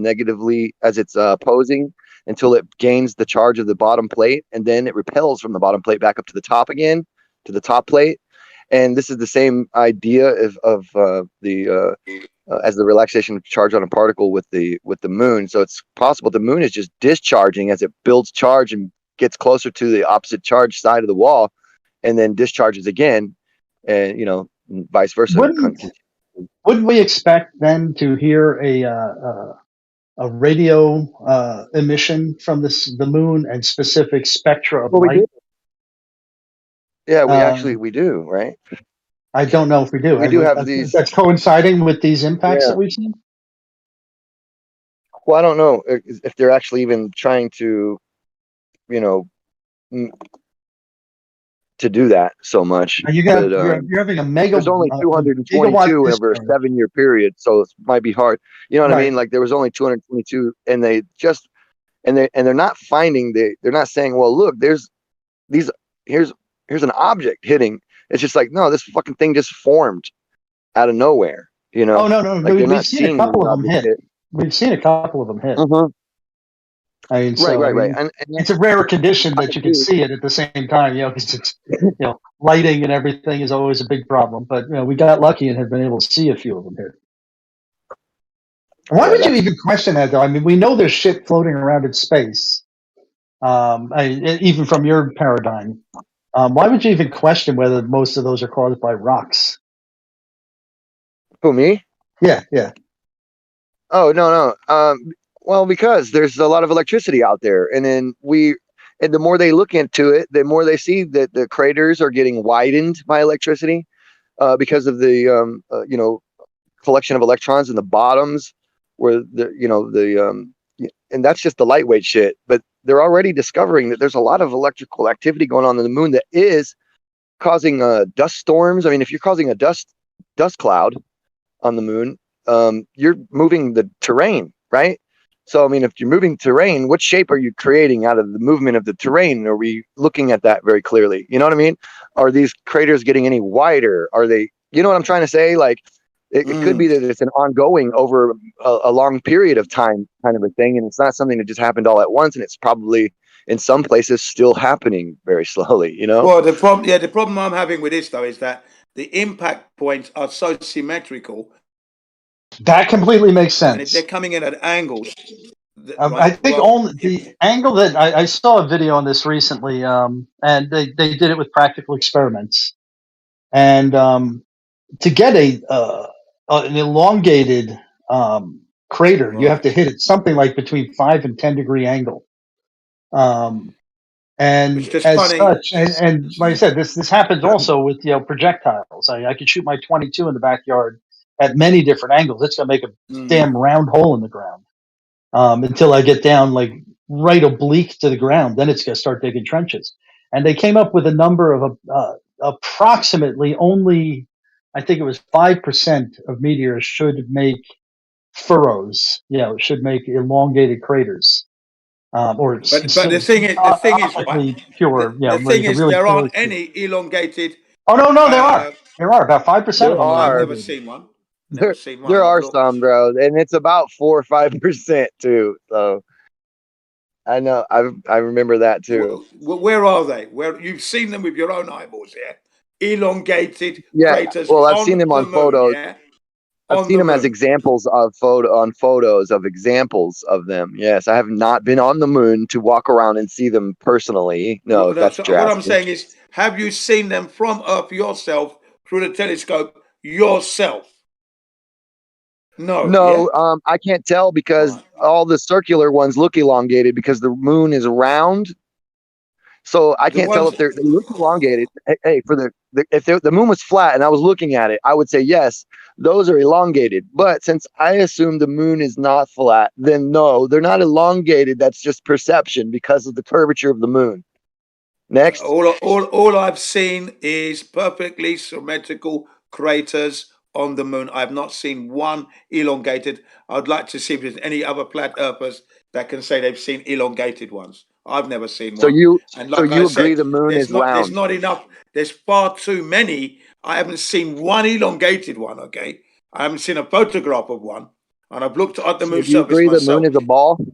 Speaker 16: opposing until it gains the charge of the bottom plate, and then it repels from the bottom plate back up to the top again, to the top plate. And this is the same idea of as the relaxation of charge on a particle with the moon. So it's possible the moon is just discharging as it builds charge and gets closer to the opposite charge side of the wall, and then discharges again, and vice versa.
Speaker 14: Wouldn't we expect then to hear a radio emission from the moon and specific spectra of light?
Speaker 16: Yeah, we do, right?
Speaker 14: I don't know if we do.
Speaker 16: We do have these.
Speaker 14: That's coinciding with these impacts that we've seen?
Speaker 16: Well, I don't know if they're actually even trying to, to do that so much.
Speaker 14: You're having a mega.
Speaker 16: There's only 222 over a 7-year period, so it might be hard. You know what I mean? Like there was only 222, and they're not finding they're not saying, well, look, here's an object hitting. It's just like, no, this fucking thing just formed out of nowhere.
Speaker 14: Oh no,
Speaker 16: like
Speaker 14: we've seen a couple of them hit. We've seen a couple of them hit. I mean,
Speaker 16: right. And
Speaker 14: it's a rare condition that you can see it at the same time, because it's, lighting and everything is always a big problem. But we got lucky and have been able to see a few of them hit. Why would you even question that, though? I mean, we know there's shit floating around in space, even from your paradigm. Why would you even question whether most of those are caused by rocks?
Speaker 16: Who, me?
Speaker 14: Yeah.
Speaker 16: Oh, no. Well, because there's a lot of electricity out there, and then the more they look into it, the more they see that the craters are getting widened by electricity, because of the collection of electrons in the bottoms, where and that's just the lightweight shit. But they're already discovering that there's a lot of electrical activity going on in the moon that is causing dust storms. I mean, if you're causing a dust cloud on the moon, you're moving the terrain, right? So, I mean, if you're moving terrain, what shape are you creating out of the movement of the terrain? Are we looking at that very clearly? You know what I mean? Are these craters getting any wider? Are they, you know what I'm trying to say? Like, it could be that it's an ongoing over a long period of time kind of a thing. And it's not something that just happened all at once. And it's probably in some places still happening very slowly,
Speaker 1: Well, the problem I'm having with this, though, is that the impact points are so symmetrical.
Speaker 14: That completely makes sense.
Speaker 1: And they're coming in at angles.
Speaker 14: I think only the angle that I saw a video on this recently, and they did it with practical experiments. And to get an elongated crater, you have to hit it something like between 5 and 10 degree angle. And as such, and like I said, this happens also with projectiles. I could shoot my 22 in the backyard at many different angles. It's gonna make a damn round hole in the ground until I get down like right oblique to the ground. Then it's gonna start digging trenches. And they came up with a number of approximately only, I think it was 5% of meteors should make furrows. Should make elongated craters. But
Speaker 1: the thing is,
Speaker 14: pure.
Speaker 1: The thing is, there aren't any elongated.
Speaker 14: Oh no, there are. There are about 5% of them.
Speaker 1: I've never seen one.
Speaker 16: There are some, bro, and it's about 4 or 5% too. So I know, I remember that too.
Speaker 1: Where are they? Where you've seen them with your own eyeballs? Yeah, elongated craters.
Speaker 16: Well, I've seen them on photos.
Speaker 1: Yeah?
Speaker 16: I've seen them as examples of photos of examples of them. Yes, I have not been on the moon to walk around and see them personally. No, that's
Speaker 1: what I'm
Speaker 16: drastic.
Speaker 1: saying is, have you seen them from Earth yourself through the telescope yourself? No.
Speaker 16: No, I can't tell because all the circular ones look elongated because the moon is round. So I can't tell if they look elongated. Hey, if the moon was flat and I was looking at it, I would say yes, those are elongated. But since I assume the moon is not flat, then no, they're not elongated. That's just perception because of the curvature of the moon. Next.
Speaker 1: All I've seen is perfectly symmetrical craters on the moon. I've not seen one elongated. I'd like to see if there's any other flat earthers that can say they've seen elongated ones. I've never seen
Speaker 16: so
Speaker 1: one.
Speaker 16: You,
Speaker 1: and
Speaker 16: like so you agree the moon is round?
Speaker 1: There's not enough. There's far too many. I haven't seen one elongated one, okay? I haven't seen a photograph of one. And I've looked at the moon surface myself.
Speaker 16: Do you agree the moon is a ball?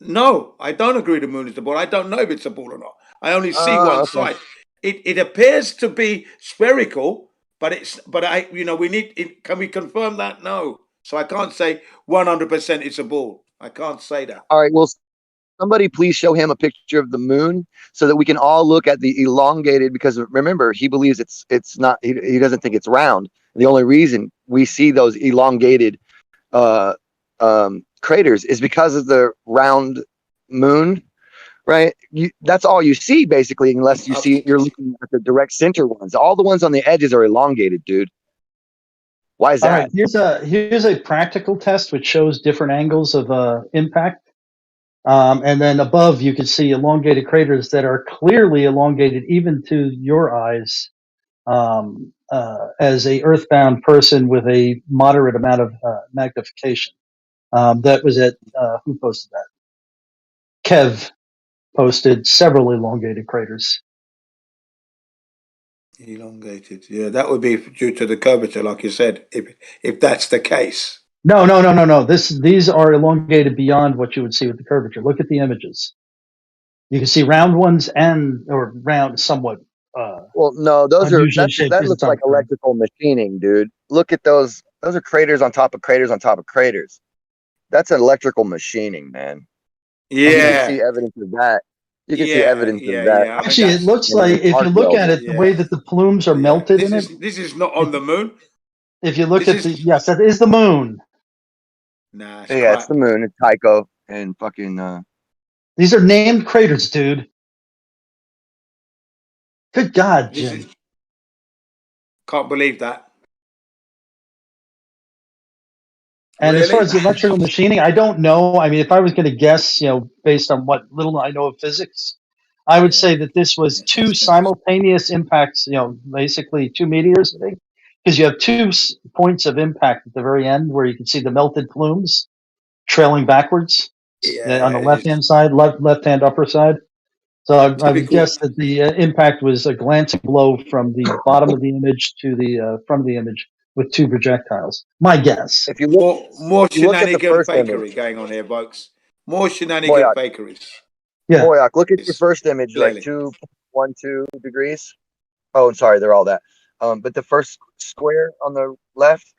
Speaker 1: No, I don't agree the moon is a ball. I don't know if it's a ball or not. I only see one side. It appears to be spherical, we need. Can we confirm that? No. So I can't say 100% it's a ball. I can't say that.
Speaker 16: All right. Well, somebody please show him a picture of the moon so that we can all look at the elongated. Because remember, he believes it's not. He doesn't think it's round. And the only reason we see those elongated craters is because of the round moon. Right, that's all you see basically, unless you're looking at the direct center ones. All the ones on the edges are elongated, dude. Why is that?
Speaker 14: All right, here's a practical test which shows different angles of impact, and then above you can see elongated craters that are clearly elongated even to your eyes, as a earthbound person with a moderate amount of magnification. That was at who posted that? Kev posted several elongated craters.
Speaker 1: Elongated, yeah, that would be due to the curvature, like you said. If that's the case.
Speaker 14: No. These are elongated beyond what you would see with the curvature. Look at the images. You can see round ones or round somewhat.
Speaker 16: Well, no, that looks like electrical machining, dude. Look at those. Those are craters on top of craters on top of craters. That's electrical machining, man.
Speaker 1: Yeah.
Speaker 16: You can see evidence of that. You can see evidence of that.
Speaker 14: Actually, it looks like, if you look at it, the way that the plumes are melted in it.
Speaker 1: This is not on the moon.
Speaker 14: If you look at yes, that is the moon.
Speaker 1: Nah,
Speaker 16: it's the moon. It's Tycho and fucking.
Speaker 14: These are named craters, dude. Good God, Jim.
Speaker 1: Can't believe that.
Speaker 14: And as far as the electrical machining, I don't know. I mean, if I was going to guess, based on what little I know of physics, I would say that this was two simultaneous impacts, basically 2 meteors, I think, because you have 2 points of impact at the very end where you can see the melted plumes trailing backwards on the left-hand side, left-hand upper side. So I would guess that the impact was a glancing blow from the bottom of the image to the front of the image with 2 projectiles. My guess.
Speaker 16: If you look,
Speaker 1: more shenanigan fakery going on here, folks. More shenanigan fakeries.
Speaker 14: Yeah.
Speaker 16: Boyak, look at your first image, like 2.12 degrees. Oh, sorry, they're all that. But the first square on the left,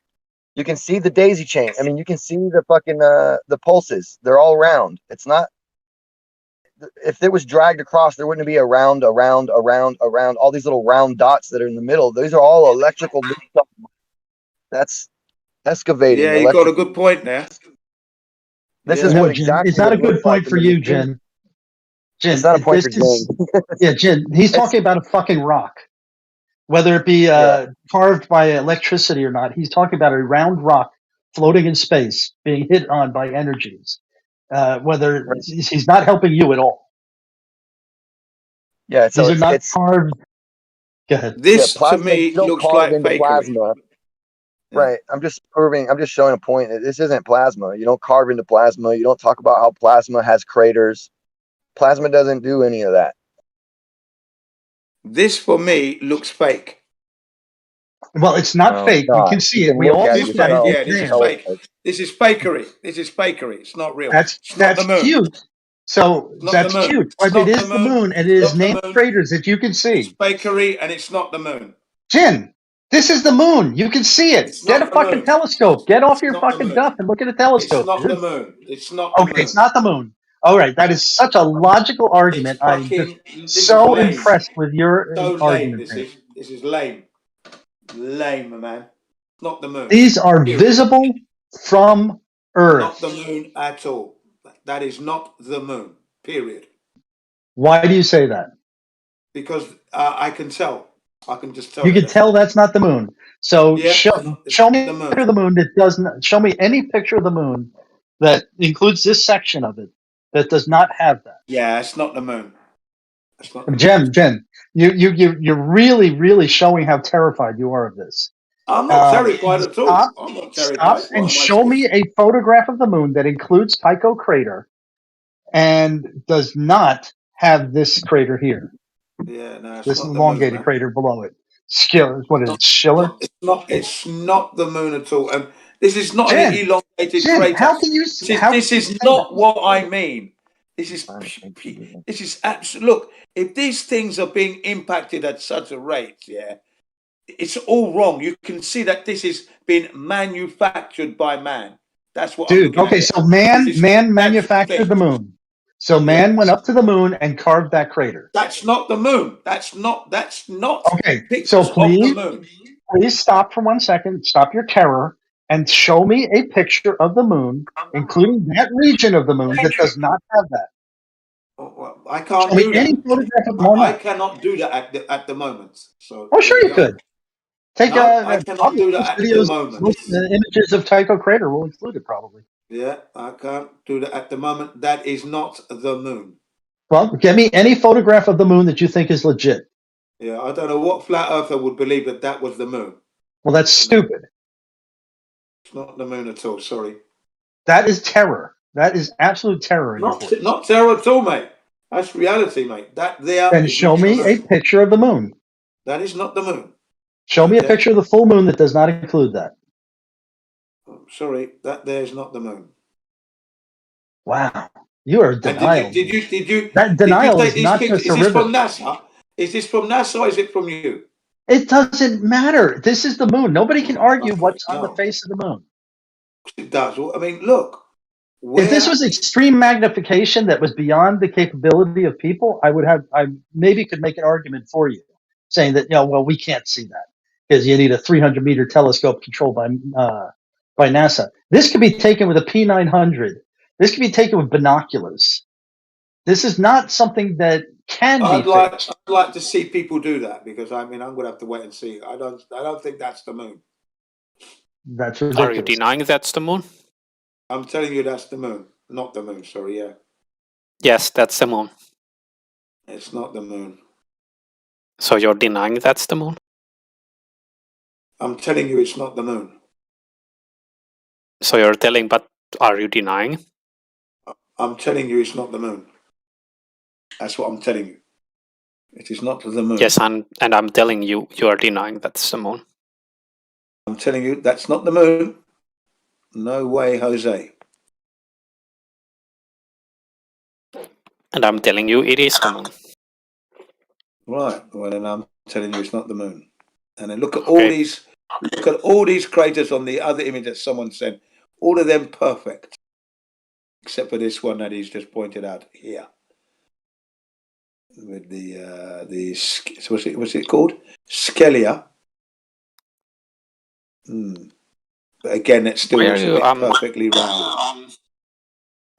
Speaker 16: you can see the daisy chain. I mean, you can see the fucking the pulses. They're all round. It's not. If it was dragged across, there wouldn't be around, all these little round dots that are in the middle. These are all electrical. That's excavating.
Speaker 1: Yeah, you got a good point there.
Speaker 16: This is what exactly.
Speaker 14: It's not a good point for you, Jen. Jen,
Speaker 16: it's not a point for Jen.
Speaker 14: Yeah, Jen. He's talking about a fucking rock, whether it be carved by electricity or not. He's talking about a round rock floating in space, being hit on by energies. Whether he's not helping you at all.
Speaker 16: Yeah, so
Speaker 14: these are not carved. Go ahead.
Speaker 1: This to me looks like fakery.
Speaker 16: Plasma. Right. I'm just showing a point. This isn't plasma. You don't carve into plasma. You don't talk about how plasma has craters. Plasma doesn't do any of that.
Speaker 1: This for me looks fake.
Speaker 14: Well, it's not fake. You can see it. We all
Speaker 1: this is fake. Yeah, this is fake. This is fakery. This is fakery. It's not real.
Speaker 14: That's cute. So that's cute. But it is the moon, and it is named craters that you can see.
Speaker 1: It's fakery, and it's not the moon.
Speaker 14: Jin, This is the moon. You can see it. Get a fucking telescope. Get off your fucking duff and look at a telescope.
Speaker 1: It's not the moon. It's not the moon.
Speaker 14: Okay, it's not the moon. All right, that is such a logical argument. I'm just so impressed with your argument.
Speaker 1: This is lame. Lame, man. Not the moon.
Speaker 14: These are visible from Earth.
Speaker 1: Not the moon at all. That is not the moon. Period.
Speaker 14: Why do you say that?
Speaker 1: Because I can tell. I can just tell.
Speaker 14: You can tell that's not the moon. So
Speaker 1: Yeah,
Speaker 14: show me a picture of the moon that doesn't. Show me any picture of the moon that includes this section of it that does not have that.
Speaker 1: Yeah, it's not the moon. It's not the
Speaker 14: Jen, you're really showing how terrified you are of this.
Speaker 1: I'm not terrified at all. I'm not terrified.
Speaker 14: Stop and show me a photograph of the moon that includes Tycho crater and does not have this crater here.
Speaker 1: Yeah, no,
Speaker 14: this elongated crater below it. What is it? Schiller?
Speaker 1: It's not the moon at all. And this is not an elongated crater.
Speaker 14: How can you?
Speaker 1: This is not what I mean. This is absolute. Look, if these things are being impacted at such a rate, it's all wrong. You can see that this is being manufactured by man. That's what.
Speaker 14: Dude, okay, so man manufactured the moon. So man went up to the moon and carved that crater.
Speaker 1: That's not the moon. That's not.
Speaker 14: Okay, so please stop for 1 second. Stop your terror and show me a picture of the moon, including that region of the moon that does not have that.
Speaker 1: Well, I can't
Speaker 14: show
Speaker 1: do
Speaker 14: me
Speaker 1: that.
Speaker 14: any photograph of
Speaker 1: I cannot do that at the moment. So.
Speaker 14: Oh, sure you could. Take
Speaker 1: I cannot do that at the moment.
Speaker 14: Images of Tycho crater will include it probably.
Speaker 1: Yeah, I can't do that at the moment. That is not the moon.
Speaker 14: Well, get me any photograph of the moon that you think is legit.
Speaker 1: Yeah, I don't know what flat earther would believe that was the moon.
Speaker 14: Well, that's stupid.
Speaker 1: It's not the moon at all. Sorry.
Speaker 14: That is terror. That is absolute terror.
Speaker 1: Not terror at all, mate. That's reality, mate.
Speaker 14: Then show me a picture of the moon.
Speaker 1: That is not the moon.
Speaker 14: Show me a picture of the full moon that does not include that.
Speaker 1: Sorry, that there's not the moon.
Speaker 14: Wow, you are denial.
Speaker 1: Did you?
Speaker 14: That denial is not just a river.
Speaker 1: Is this from NASA? Is this from NASA or is it from you?
Speaker 14: It doesn't matter. This is the moon. Nobody can argue what's on the face of the moon.
Speaker 1: It does. I mean, look.
Speaker 14: If this was extreme magnification that was beyond the capability of people, I maybe could make an argument for you, saying that we can't see that because you need a 300-meter telescope controlled by NASA. This could be taken with a P900. This could be taken with binoculars. This is not something that can be fixed.
Speaker 1: I'd like to see people do that because I'm going to have to wait and see. I don't think that's the moon.
Speaker 14: That's ridiculous.
Speaker 4: Are you denying that's the moon?
Speaker 1: I'm telling you that's the moon, not the moon. Sorry, yeah.
Speaker 4: Yes, that's the moon.
Speaker 1: It's not the moon.
Speaker 4: So you're denying that's the moon?
Speaker 1: I'm telling you it's not the moon.
Speaker 4: So you're telling, but are you denying?
Speaker 1: I'm telling you it's not the moon. That's what I'm telling you. It is not the moon.
Speaker 4: Yes, and I'm telling you, you are denying that's the moon.
Speaker 1: I'm telling you that's not the moon. No way, Jose.
Speaker 14: And I'm telling you it is the moon.
Speaker 1: Right. Well, then I'm telling you it's not the moon. And then look at all these craters on the other image that someone sent. All of them perfect, except for this one that he's just pointed out here. With what's it called? Scalia. But again, it still looks a bit perfectly round.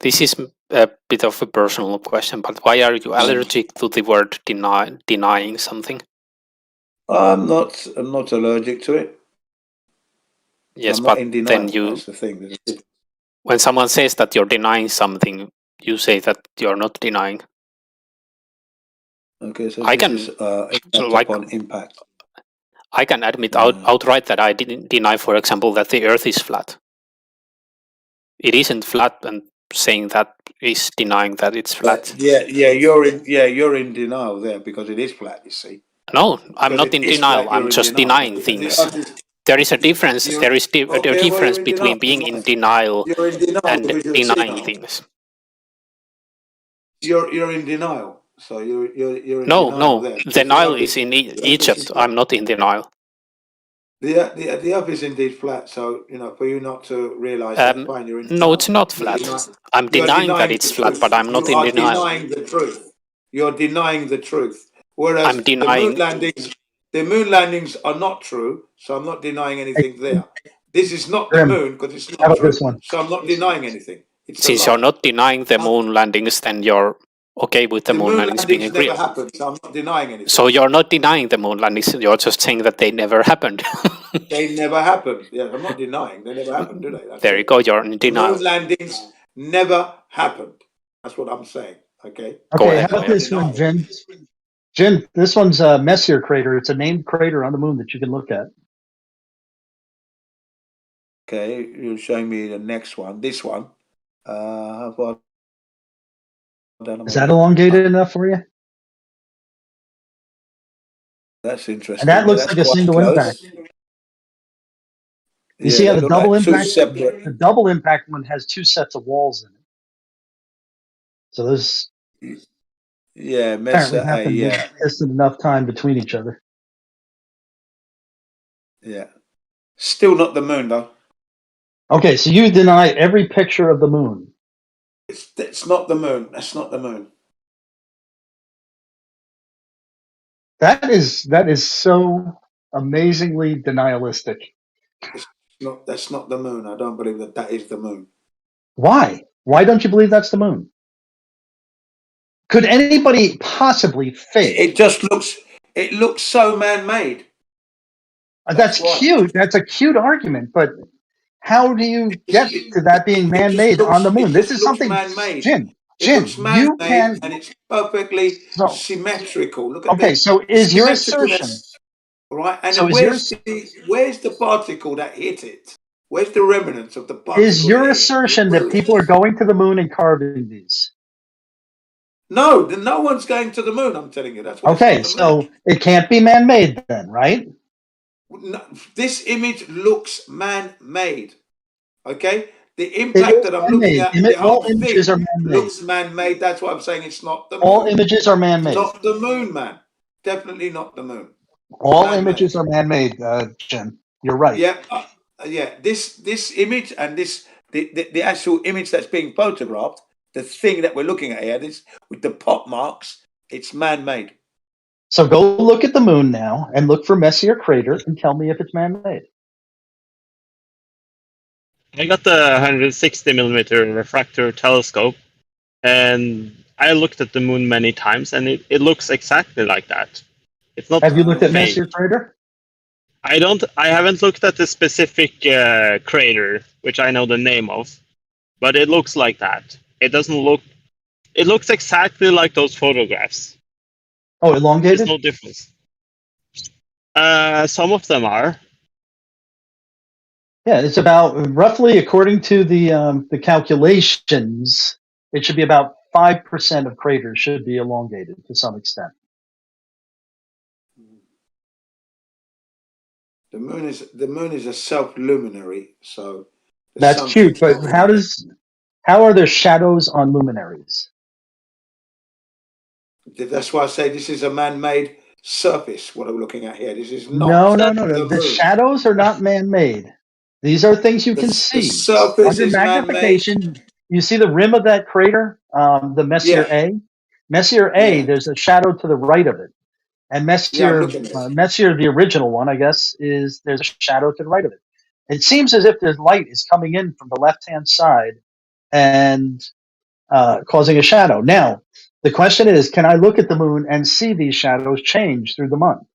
Speaker 4: This is a bit of a personal question, but why are you allergic to the word denying something?
Speaker 1: I'm not allergic to it.
Speaker 4: Yes, but then
Speaker 1: that's the thing.
Speaker 4: When someone says that you're denying something, you say that you're not denying.
Speaker 1: Okay, so
Speaker 4: I can
Speaker 1: impact.
Speaker 4: I can admit outright that I didn't deny, for example, that the Earth is flat. It isn't flat, and saying that is denying that it's flat.
Speaker 1: You're in denial there because it is flat. You see.
Speaker 4: No, I'm not in denial. I'm just denying things. There is a difference. There is a difference between being in denial and denying things.
Speaker 1: You're in denial. So you're in
Speaker 4: no.
Speaker 1: denial there.
Speaker 4: Denial is in Egypt. I'm not in denial.
Speaker 1: The Earth is indeed flat. So for you not to realise that, fine, you're in
Speaker 4: No, it's not flat. I'm denying that it's flat, but I'm not in denial.
Speaker 1: Denying the truth. You're denying the truth. Whereas
Speaker 4: I'm denying.
Speaker 1: the moon landings are not true. So I'm not denying anything there. This is not the moon because it's not true. So I'm not denying anything.
Speaker 4: Since you're not denying the moon landings, then you're okay with the moon landings being agreed.
Speaker 1: Never happened, so I'm not denying anything.
Speaker 4: So you're not denying the moon landings. You're just saying that they never happened.
Speaker 1: They never happened. Yeah, I'm not denying they never happened, do they?
Speaker 4: There you go. You're in denial.
Speaker 1: Moon landings never happened. That's what I'm saying. Okay.
Speaker 14: Okay. How about this one, Jin? Jin, this one's a Messier crater. It's a named crater on the moon that you can look at.
Speaker 1: Okay, you're showing me the next one. This one. How about?
Speaker 14: Is that elongated enough for you?
Speaker 1: That's interesting.
Speaker 14: And that looks like a single impact. You see how the double impact? The double impact one has two sets of walls in it. So those apparently happened just enough time between each other.
Speaker 1: Yeah. Still not the moon, though.
Speaker 14: Okay, so you deny every picture of the moon.
Speaker 1: It's not the moon. That's not the moon.
Speaker 14: That is so amazingly denialistic.
Speaker 1: That's not the moon. I don't believe that is the moon.
Speaker 14: Why? Why don't you believe that's the moon? Could anybody possibly fake?
Speaker 1: It looks so man-made.
Speaker 14: That's cute. That's a cute argument, but how do you get to that being man-made on the moon? This is something
Speaker 1: man-made.
Speaker 14: Jim,
Speaker 1: you can, and it's perfectly symmetrical. Look at
Speaker 14: okay, so is your assertion
Speaker 1: right? And so where's the particle that hit it? Where's the remnants of the particle?
Speaker 14: Is your assertion that people are going to the moon and carving these?
Speaker 1: No, no one's going to the moon. I'm telling you, that's what
Speaker 14: okay. So it can't be man-made then, right?
Speaker 1: No, this image looks man-made. Okay, the impact that I'm looking at, the whole thing looks man-made. That's what I'm saying. It's not the moon.
Speaker 14: All images are man-made.
Speaker 1: Not the moon, man. Definitely not the moon.
Speaker 14: All images are man-made, Jim. You're right.
Speaker 1: Yeah, yeah. This image and the actual image that's being photographed, the thing that we're looking at here, this with the pot marks, it's man-made.
Speaker 14: So go look at the moon now and look for Messier crater and tell me if it's man-made.
Speaker 17: I got the 160 millimeter refractor telescope, and I looked at the moon many times, and it looks exactly like that. It's not.
Speaker 14: Have you looked at Messier crater?
Speaker 17: I haven't looked at the specific crater, which I know the name of, but it looks like that. It doesn't look. It looks exactly like those photographs.
Speaker 14: Oh, elongated?
Speaker 17: There's no difference. Some of them are.
Speaker 14: Yeah, it's about roughly, according to the calculations, it should be about 5% of craters should be elongated to some extent.
Speaker 1: The moon is a self-luminary, so
Speaker 14: that's cute. But how are there shadows on luminaries?
Speaker 1: That's why I say this is a man-made surface. What I'm looking at here, this is not.
Speaker 14: No. The shadows are not man-made. These are things you can see.
Speaker 1: The surface is
Speaker 14: magnification. Man-made. You see the rim of that crater, the Messier A. Messier A. There's a shadow to the right of it, and Messier, the original one, I guess, there's a shadow to the right of it. It seems as if the light is coming in from the left-hand side and causing a shadow. Now, the question is, can I look at the moon and see these shadows change through the month?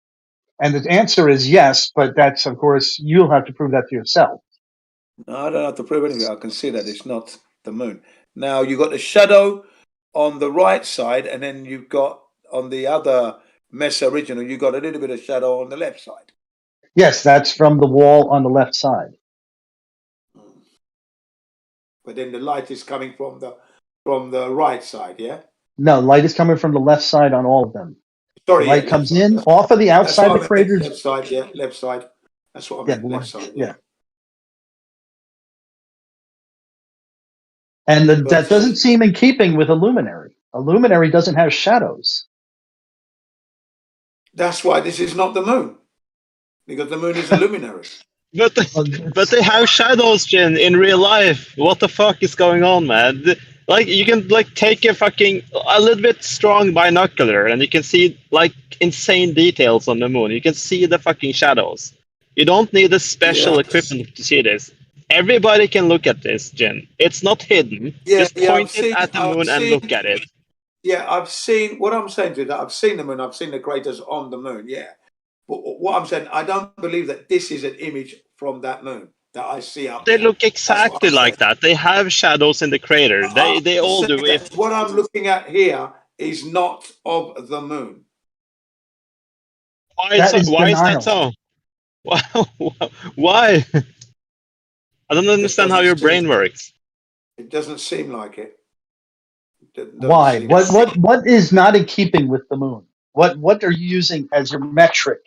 Speaker 14: And the answer is yes, but that's, of course, you'll have to prove that to yourself.
Speaker 1: No, I don't have to prove anything. I can see that it's not the moon. Now, you've got the shadow on the right side, and then you've got on the other Messier original, you've got a little bit of shadow on the left side.
Speaker 14: Yes, that's from the wall on the left side.
Speaker 1: But then the light is coming from the right side, yeah?
Speaker 14: No, light is coming from the left side on all of them.
Speaker 1: Sorry,
Speaker 14: the light comes in off of the outside of the craters.
Speaker 1: Left side, yeah, left side. That's what I meant, left side. Yeah.
Speaker 14: And that doesn't seem in keeping with a luminary. A luminary doesn't have shadows.
Speaker 1: That's why this is not the moon. Because the moon is a luminary.
Speaker 17: But they have shadows, Jin, in real life. What the fuck is going on, man? Like, you can like take a little bit strong binocular, and you can see like insane details on the moon. You can see the fucking shadows. You don't need a special equipment to see this. Everybody can look at this, Jin. It's not hidden. Just point it at the moon and look at it.
Speaker 1: Yeah, I've seen, what I'm saying to you, that I've seen the moon, I've seen the craters on the moon, yeah. But what I'm saying, I don't believe that this is an image from that moon that I see up
Speaker 17: They
Speaker 1: there.
Speaker 17: look exactly like that. They have shadows in the crater. They all do.
Speaker 1: What I'm looking at here is not of the moon.
Speaker 17: Why is that so? Why? I don't understand how your brain works.
Speaker 1: It doesn't seem like it.
Speaker 14: Why? What is not in keeping with the moon? What are you using as your metric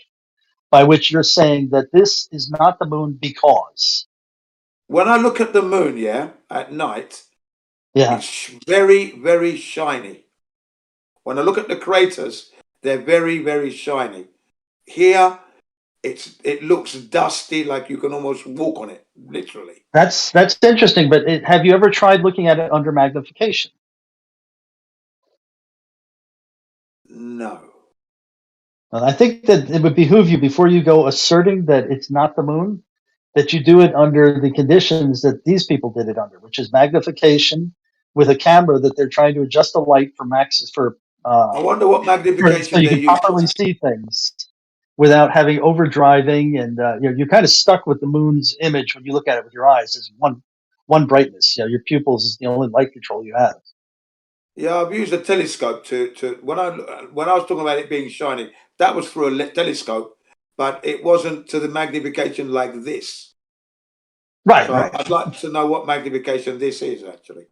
Speaker 14: by which you're saying that this is not the moon because?
Speaker 1: When I look at the moon, at night, it's very, very shiny. When I look at the craters, they're very, very shiny. Here, it looks dusty, like you can almost walk on it, literally.
Speaker 14: That's interesting, but have you ever tried looking at it under magnification?
Speaker 1: No.
Speaker 14: And I think that it would behoove you, before you go asserting that it's not the moon, that you do it under the conditions that these people did it under, which is magnification with a camera that they're trying to adjust the light for
Speaker 1: I wonder what magnification
Speaker 14: so you
Speaker 1: they
Speaker 14: can
Speaker 1: use.
Speaker 14: properly see things without having overdriving, and you're kind of stuck with the moon's image when you look at it with your eyes as one brightness. Your pupils is the only light control you have.
Speaker 1: Yeah, I've used a telescope to when I was talking about it being shiny, that was through a telescope, but it wasn't to the magnification like this.
Speaker 14: Right,
Speaker 1: so
Speaker 14: right.
Speaker 1: I'd like to know what magnification this is actually.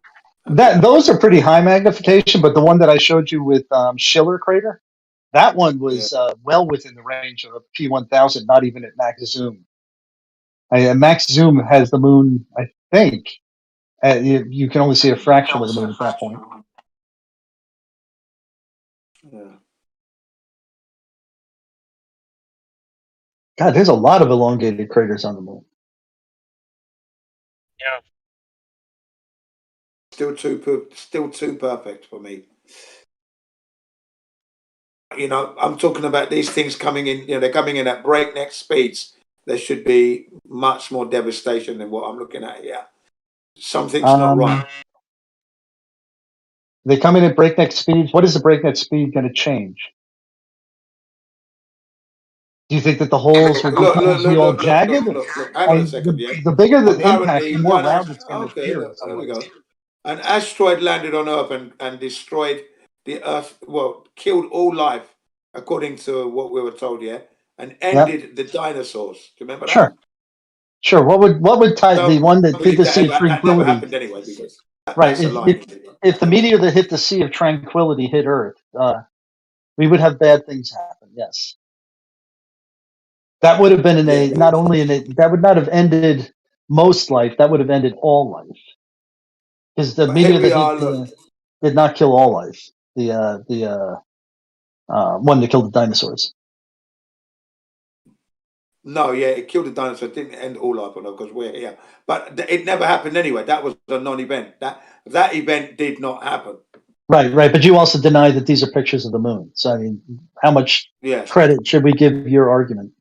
Speaker 14: Those are pretty high magnification, but the one that I showed you with Schiller crater, that one was well within the range of a P1000, not even at max zoom. Max zoom has the moon, I think. You can only see a fraction of the moon at that point.
Speaker 1: Yeah.
Speaker 14: God, there's a lot of elongated craters on the moon.
Speaker 17: Yeah.
Speaker 1: Still too perfect for me. I'm talking about these things coming in. They're coming in at breakneck speeds. There should be much more devastation than what I'm looking at here. Something's not right.
Speaker 14: They come in at breakneck speeds. What is the breakneck speed going to change? Do you think that the holes will be all jagged?
Speaker 1: Look. Hang on a second,
Speaker 14: The bigger the impact, the more round it's going to appear.
Speaker 1: There we go. An asteroid landed on Earth and destroyed the Earth. Well, killed all life, according to what we were told, and ended the dinosaurs. Do you remember that?
Speaker 14: Sure. What would tie the one that did the Sea of Tranquility?
Speaker 1: That never happened anyway, because
Speaker 14: right. If the meteor that hit the Sea of Tranquility hit Earth, we would have bad things happen. Yes. That would have been that would not have ended most life. That would have ended all life, because the meteor that hit did not kill all life. The one that killed the dinosaurs.
Speaker 1: No, it killed the dinosaurs. It didn't end all life on Earth because we're here. But it never happened anyway. That was a non-event. That event did not happen.
Speaker 14: Right. But you also deny that these are pictures of the moon. So I mean, how much credit should we give your argument?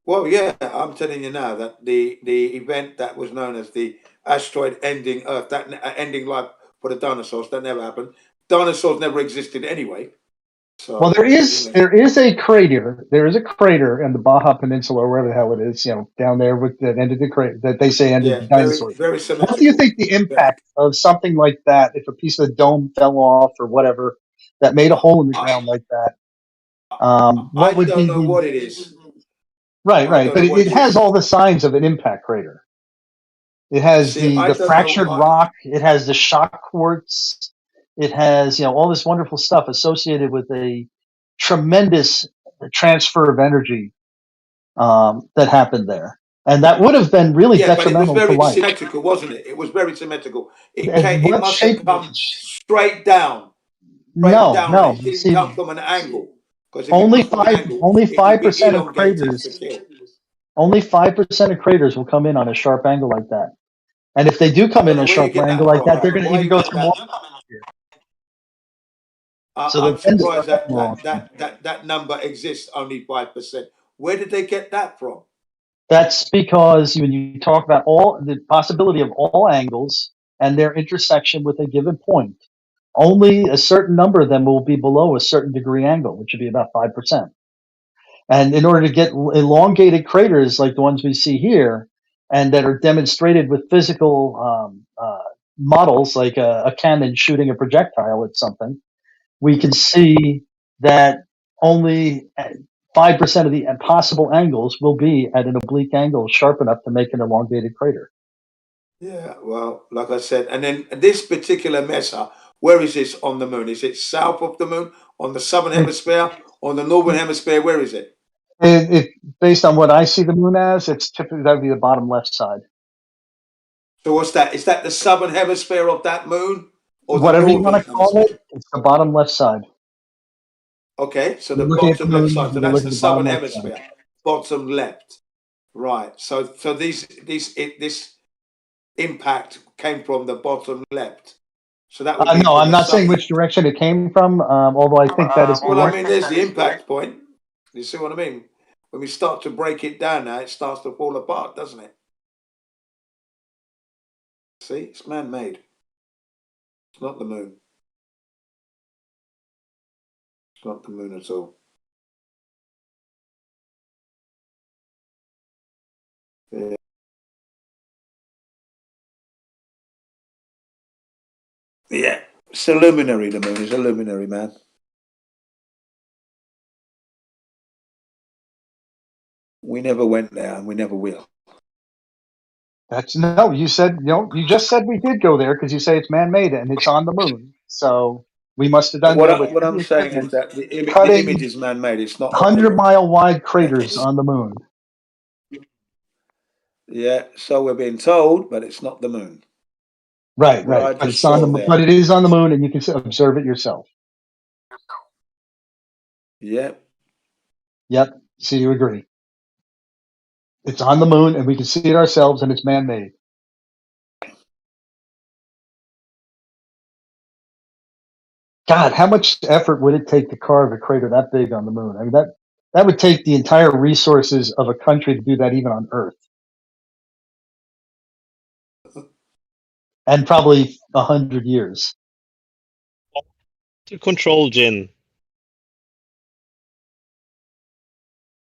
Speaker 1: Well, I'm telling you now that the event that was known as the asteroid ending Earth, that ending life for the dinosaurs, that never happened. Dinosaurs never existed anyway. So,
Speaker 14: well, there is a crater. There is a crater in the Baja Peninsula, or wherever the hell it is, down there that ended the crater that they say ended the dinosaurs.
Speaker 1: Very similar.
Speaker 14: What do you think the impact of something like that, if a piece of the dome fell off or whatever, that made a hole in the ground like that?
Speaker 1: I don't know what it is.
Speaker 14: Right, but it has all the signs of an impact crater. It has the fractured rock. It has the shock quartz. It has all this wonderful stuff associated with a tremendous transfer of energy that happened there, and that would have been really detrimental to life.
Speaker 1: It was very symmetrical, wasn't it? It was very symmetrical. It must have come straight down.
Speaker 14: No.
Speaker 1: It didn't come from an angle. Because
Speaker 14: only 5% of craters. Only 5% of craters will come in on a sharp angle like that. And if they do come in a sharp angle like that, they're going to even go through more.
Speaker 1: I'm surprised that number exists, only 5%. Where did they get that from?
Speaker 14: That's because when you talk about all the possibility of all angles and their intersection with a given point, only a certain number of them will be below a certain degree angle, which would be about 5%. And in order to get elongated craters like the ones we see here, and that are demonstrated with physical models, like a cannon shooting a projectile at something, we can see that only 5% of the possible angles will be at an oblique angle sharp enough to make an elongated crater.
Speaker 1: Yeah, well, like I said, and then this particular mesa, where is this on the moon? Is it south of the moon, on the southern hemisphere, on the northern hemisphere? Where is it?
Speaker 14: Based on what I see the moon as, it's typically that would be the bottom left side.
Speaker 1: So what's that? Is that the southern hemisphere of that moon, or
Speaker 14: whatever
Speaker 1: the
Speaker 14: you want to call it? It's the bottom left side.
Speaker 1: Okay, so the bottom left side. So that's the southern hemisphere, bottom left. Right. So this impact came from the bottom left. So that would be
Speaker 14: no, I'm not saying which direction it came from. Although I think that is.
Speaker 1: Well, I mean, there's the impact point. You see what I mean? When we start to break it down now, it starts to fall apart, doesn't it? See, it's man-made. It's not the moon. It's not the moon at all. Yeah. Yeah, it's a luminary, the moon is a luminary, man. We never went there and we never will.
Speaker 14: You just said we did go there because you say it's man-made and it's on the moon. So we must have done that.
Speaker 1: What I'm saying is that the image is man-made. It's not
Speaker 14: 100-mile wide craters on the moon.
Speaker 1: Yeah, so we're being told, but it's not the moon.
Speaker 14: Right. But it's on the but it is on the moon, and you can observe it yourself.
Speaker 1: Yep.
Speaker 14: So you agree? It's on the moon, and we can see it ourselves, and it's man-made. God, how much effort would it take to carve a crater that big on the moon? I mean, that would take the entire resources of a country to do that, even on Earth, and probably 100 years.
Speaker 17: To control Jin.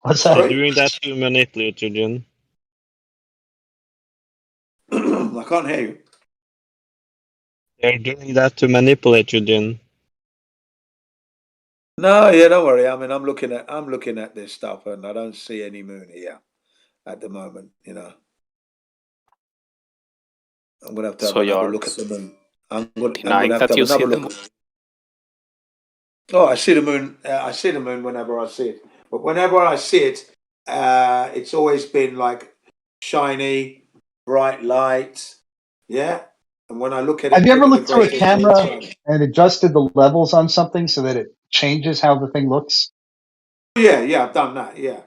Speaker 14: What's that?
Speaker 17: They're doing that to manipulate you, Jin.
Speaker 1: I can't hear you.
Speaker 17: They're doing that to manipulate you, Jin.
Speaker 1: No, yeah, don't worry. I mean, I'm looking at this stuff, and I don't see any moon here at the moment. You know, I'm gonna have to have another look at the moon. I'm gonna have to have another look. Oh, I see the moon. I see the moon whenever I see it. But whenever I see it, it's always been like shiny, bright light. Yeah. And when I look at it,
Speaker 14: have you ever looked through a camera and adjusted the levels on something so that it changes how the thing looks?
Speaker 1: Yeah, I've done that. Yeah.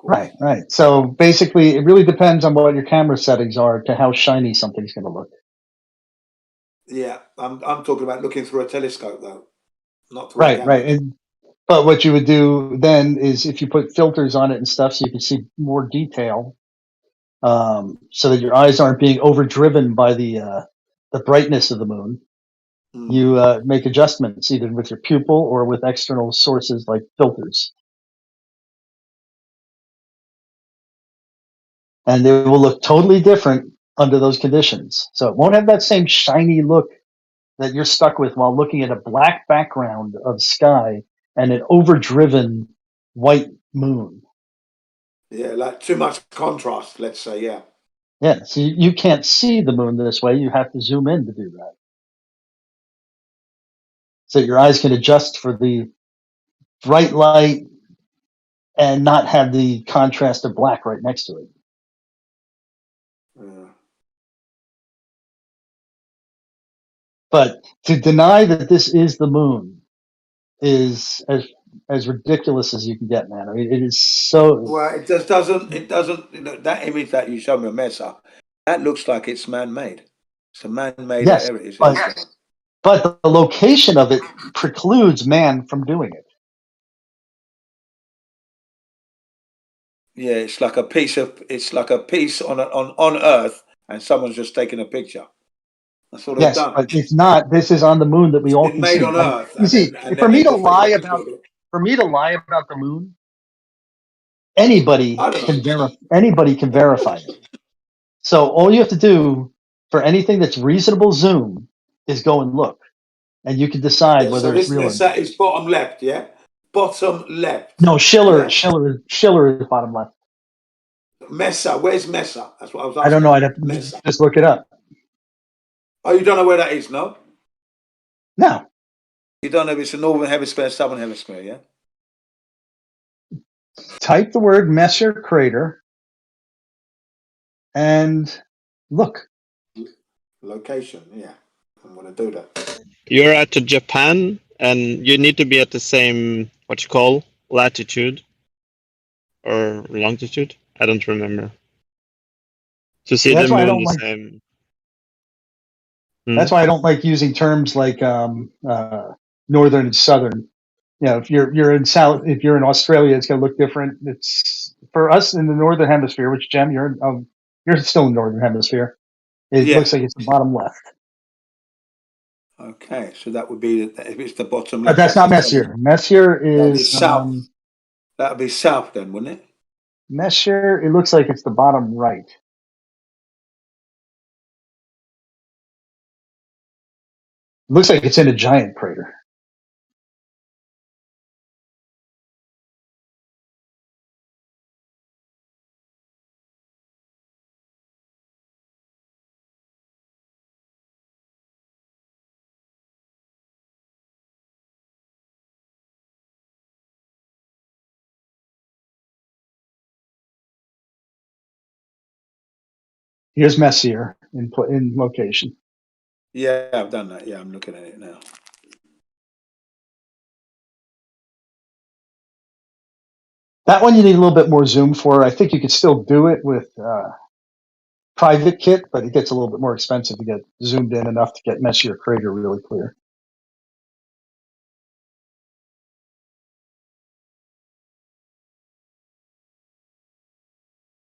Speaker 14: Right. So basically, it really depends on what your camera settings are to how shiny something's going to look.
Speaker 1: Yeah, I'm talking about looking through a telescope though, not through a camera.
Speaker 14: Right. But what you would do then is if you put filters on it and stuff, so you can see more detail, so that your eyes aren't being overdriven by the brightness of the moon. You make adjustments either with your pupil or with external sources like filters. And they will look totally different under those conditions. So it won't have that same shiny look that you're stuck with while looking at a black background of sky and an overdriven white moon.
Speaker 1: Yeah, like too much contrast, let's say, yeah.
Speaker 14: Yeah, so you can't see the moon this way. You have to zoom in to do that. So your eyes can adjust for the bright light and not have the contrast of black right next to it. But to deny that this is the moon is, as as ridiculous as you can get, man. I mean, it is so.
Speaker 1: Well, it just doesn't. It doesn't. You know, that image that you showed me, Mesa, that looks like it's man-made. It's a man-made
Speaker 14: Yes,
Speaker 1: area.
Speaker 14: but the location of it precludes man from doing it.
Speaker 1: Yeah, it's like a piece of. It's like a piece on Earth, and someone's just taken a picture. That's what they've done.
Speaker 14: But it's not. This is on the moon that we all can
Speaker 1: made
Speaker 14: see.
Speaker 1: on Earth.
Speaker 14: You see, for me to lie about the moon, anybody can verify it. So all you have to do for anything that's reasonable zoom is go and look, and you can decide whether it's real or not.
Speaker 1: It's bottom left, yeah. Bottom left.
Speaker 14: No, Schiller is bottom left.
Speaker 1: Mesa, where's Mesa? That's what I was asking.
Speaker 14: I don't know. I'd have to just look it up.
Speaker 1: Oh, you don't know where that is, no?
Speaker 14: No.
Speaker 1: You don't know if it's the northern hemisphere, southern hemisphere, yeah?
Speaker 14: Type the word Messier crater and look.
Speaker 1: Location, yeah. I'm going to do that.
Speaker 17: You're at Japan, and you need to be at the same, what you call, latitude or longitude. I don't remember. To see the moon the same.
Speaker 14: That's why I don't like using terms like northern and southern. You know, if you're in Australia, it's going to look different. It's for us in the northern hemisphere, which Jem, you're still in the northern hemisphere. It looks like it's the bottom left.
Speaker 1: Okay, so that would be if it's the bottom
Speaker 14: But
Speaker 1: left.
Speaker 14: that's not Messier. Messier is
Speaker 1: south. That would be south then, wouldn't it?
Speaker 14: Messier, it looks like it's the bottom right. Looks like it's in a giant crater. Here's Messier in location.
Speaker 1: Yeah, I've done that. Yeah, I'm looking at it now.
Speaker 14: That one you need a little bit more zoom for. I think you could still do it with private kit, but it gets a little bit more expensive to get zoomed in enough to get Messier crater really clear.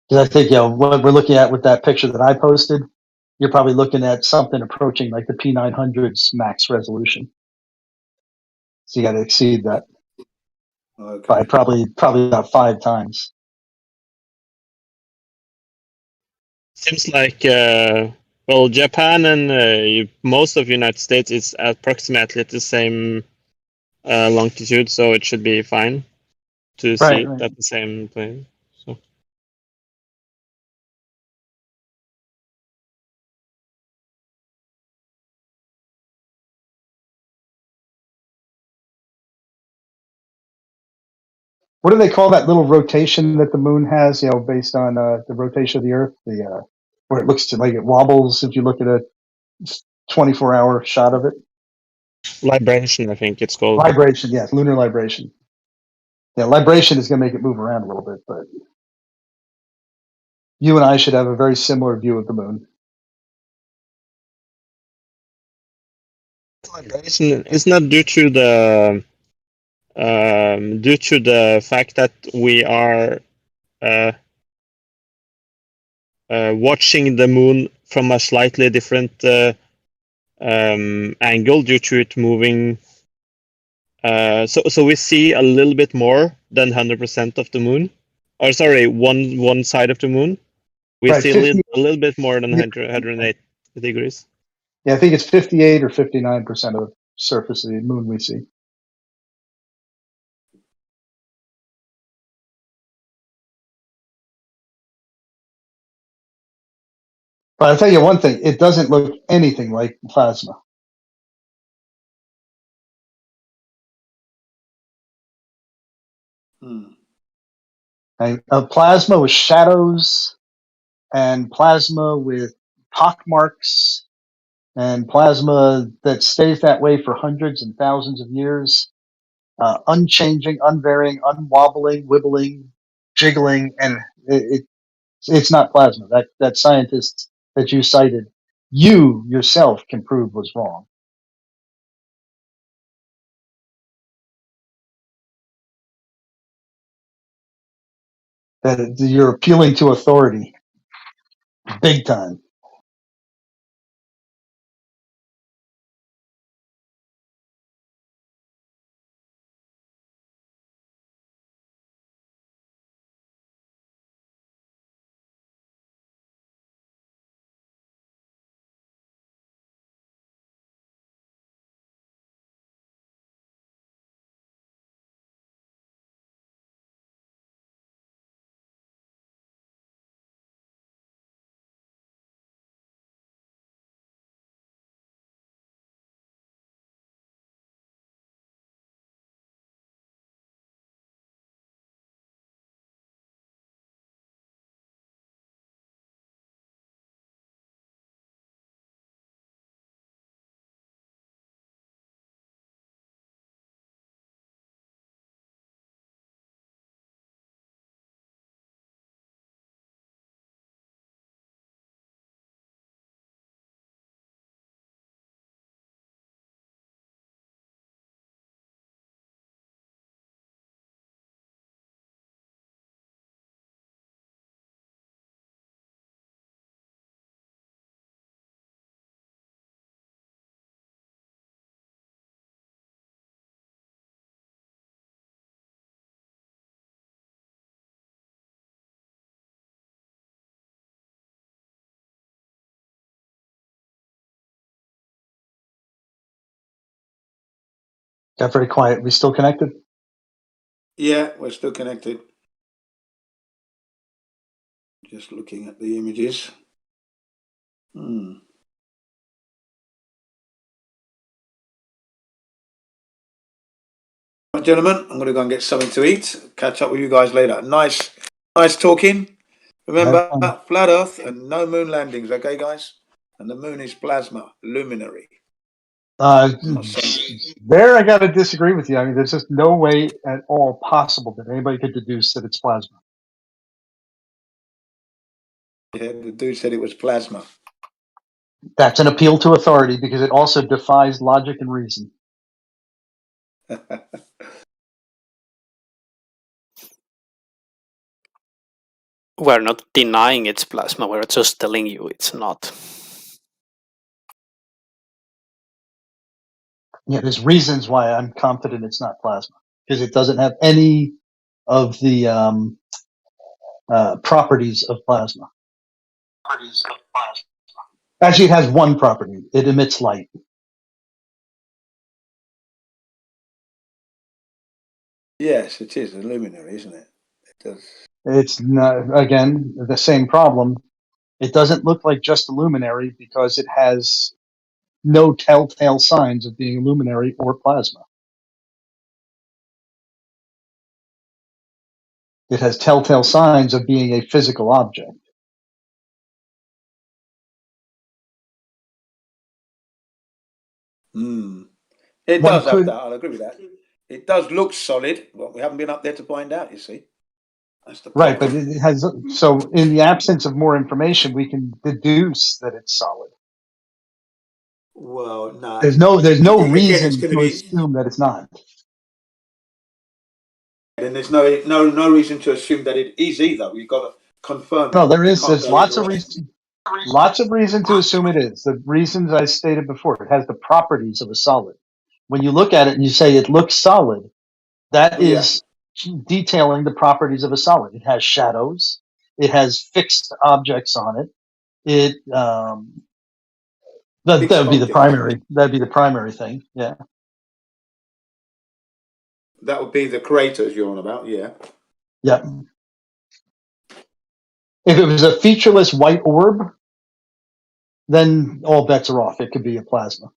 Speaker 14: Because I think, what we're looking at with that picture that I posted, you're probably looking at something approaching like the P900's max resolution. So you got to exceed that by probably about 5 times.
Speaker 17: Seems like Japan and most of the United States is approximately at the same longitude, so it should be fine to see it at the same plane. So.
Speaker 14: What do they call that little rotation that the moon has? Based on the rotation of the Earth, where it looks like it wobbles if you look at a 24-hour shot of it.
Speaker 17: Libration, I think it's called.
Speaker 14: Libration, yes, lunar libration. Yeah, libration is going to make it move around a little bit, but you and I should have a very similar view of the moon.
Speaker 17: Libration is not due to the fact that we are watching the moon from a slightly different angle due to it moving. So we see a little bit more than 100% of the moon. Or sorry, one side of the moon. We see a little bit more than 108 degrees.
Speaker 14: Yeah, I think it's 58 or 59% of the surface of the moon we see. But I'll tell you one thing, it doesn't look anything like plasma. Plasma with shadows, and plasma with pock marks, and plasma that stays that way for hundreds and thousands of years. unchanging, unvarying, unwobbling, wibbling, jiggling, and it's not plasma. That scientist that you cited, you yourself can prove was wrong. That you're appealing to authority, big time. Got very quiet. We still connected?
Speaker 1: Yeah, we're still connected. Just looking at the images. Right, gentlemen, I'm going to go and get something to eat. Catch up with you guys later. Nice talking. Remember, flat Earth and no moon landings, okay, guys? And the moon is plasma, luminary.
Speaker 14: There, I got to disagree with you. I mean, there's just no way at all possible that anybody could deduce that it's plasma.
Speaker 1: Yeah, the dude said it was plasma.
Speaker 14: That's an appeal to authority because it also defies logic and reason.
Speaker 4: We're not denying it's plasma, we're just telling you it's not.
Speaker 14: Yeah, there's reasons why I'm confident it's not plasma because it doesn't have any of the properties of plasma. Actually, it has one property. It emits light.
Speaker 1: Yes, it is a luminary, isn't it? It does.
Speaker 14: It's not, again, the same problem. It doesn't look like just a luminary because it has no telltale signs of being a luminary or plasma. It has telltale signs of being a physical object.
Speaker 1: It does have that. I'll agree with that. It does look solid, but we haven't been up there to find out, you see. That's the problem.
Speaker 14: Right, but it has, so in the absence of more information, we can deduce that it's solid.
Speaker 1: Well, no.
Speaker 14: There's no reason to assume that it's not.
Speaker 1: And there's no reason to assume that it is either. We've got to confirm.
Speaker 14: No, there's lots of reason to assume it is. The reasons I stated before. It has the properties of a solid. When you look at it and you say it looks solid, that is detailing the properties of a solid. It has shadows. It has fixed objects on it. It that would be the primary. That'd be the primary thing. Yeah.
Speaker 1: That would be the craters you're on about. Yeah.
Speaker 14: Yep. If it was a featureless white orb, then all bets are off. It could be a plasma.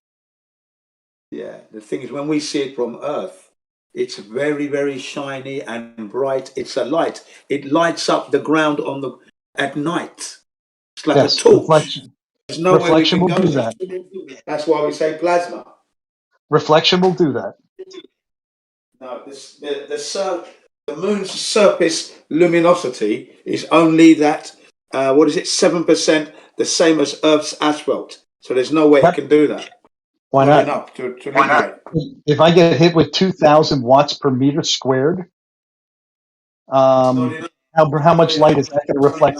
Speaker 1: Yeah. The thing is, when we see it from Earth, it's very, very shiny and bright. It's a light. It lights up the ground at night. It's like a torch.
Speaker 14: Reflection.
Speaker 1: There's no
Speaker 14: Reflection will do that.
Speaker 1: That's why we say plasma.
Speaker 14: Reflection will do that.
Speaker 1: No, the moon's surface luminosity is only that. What is it? 7%, the same as Earth's asphalt. So there's no way it can do that.
Speaker 14: Why
Speaker 1: not?
Speaker 14: not?
Speaker 1: Enough to illuminate.
Speaker 14: If I get hit with 2,000 watts per meter squared, how much light is that going to reflect?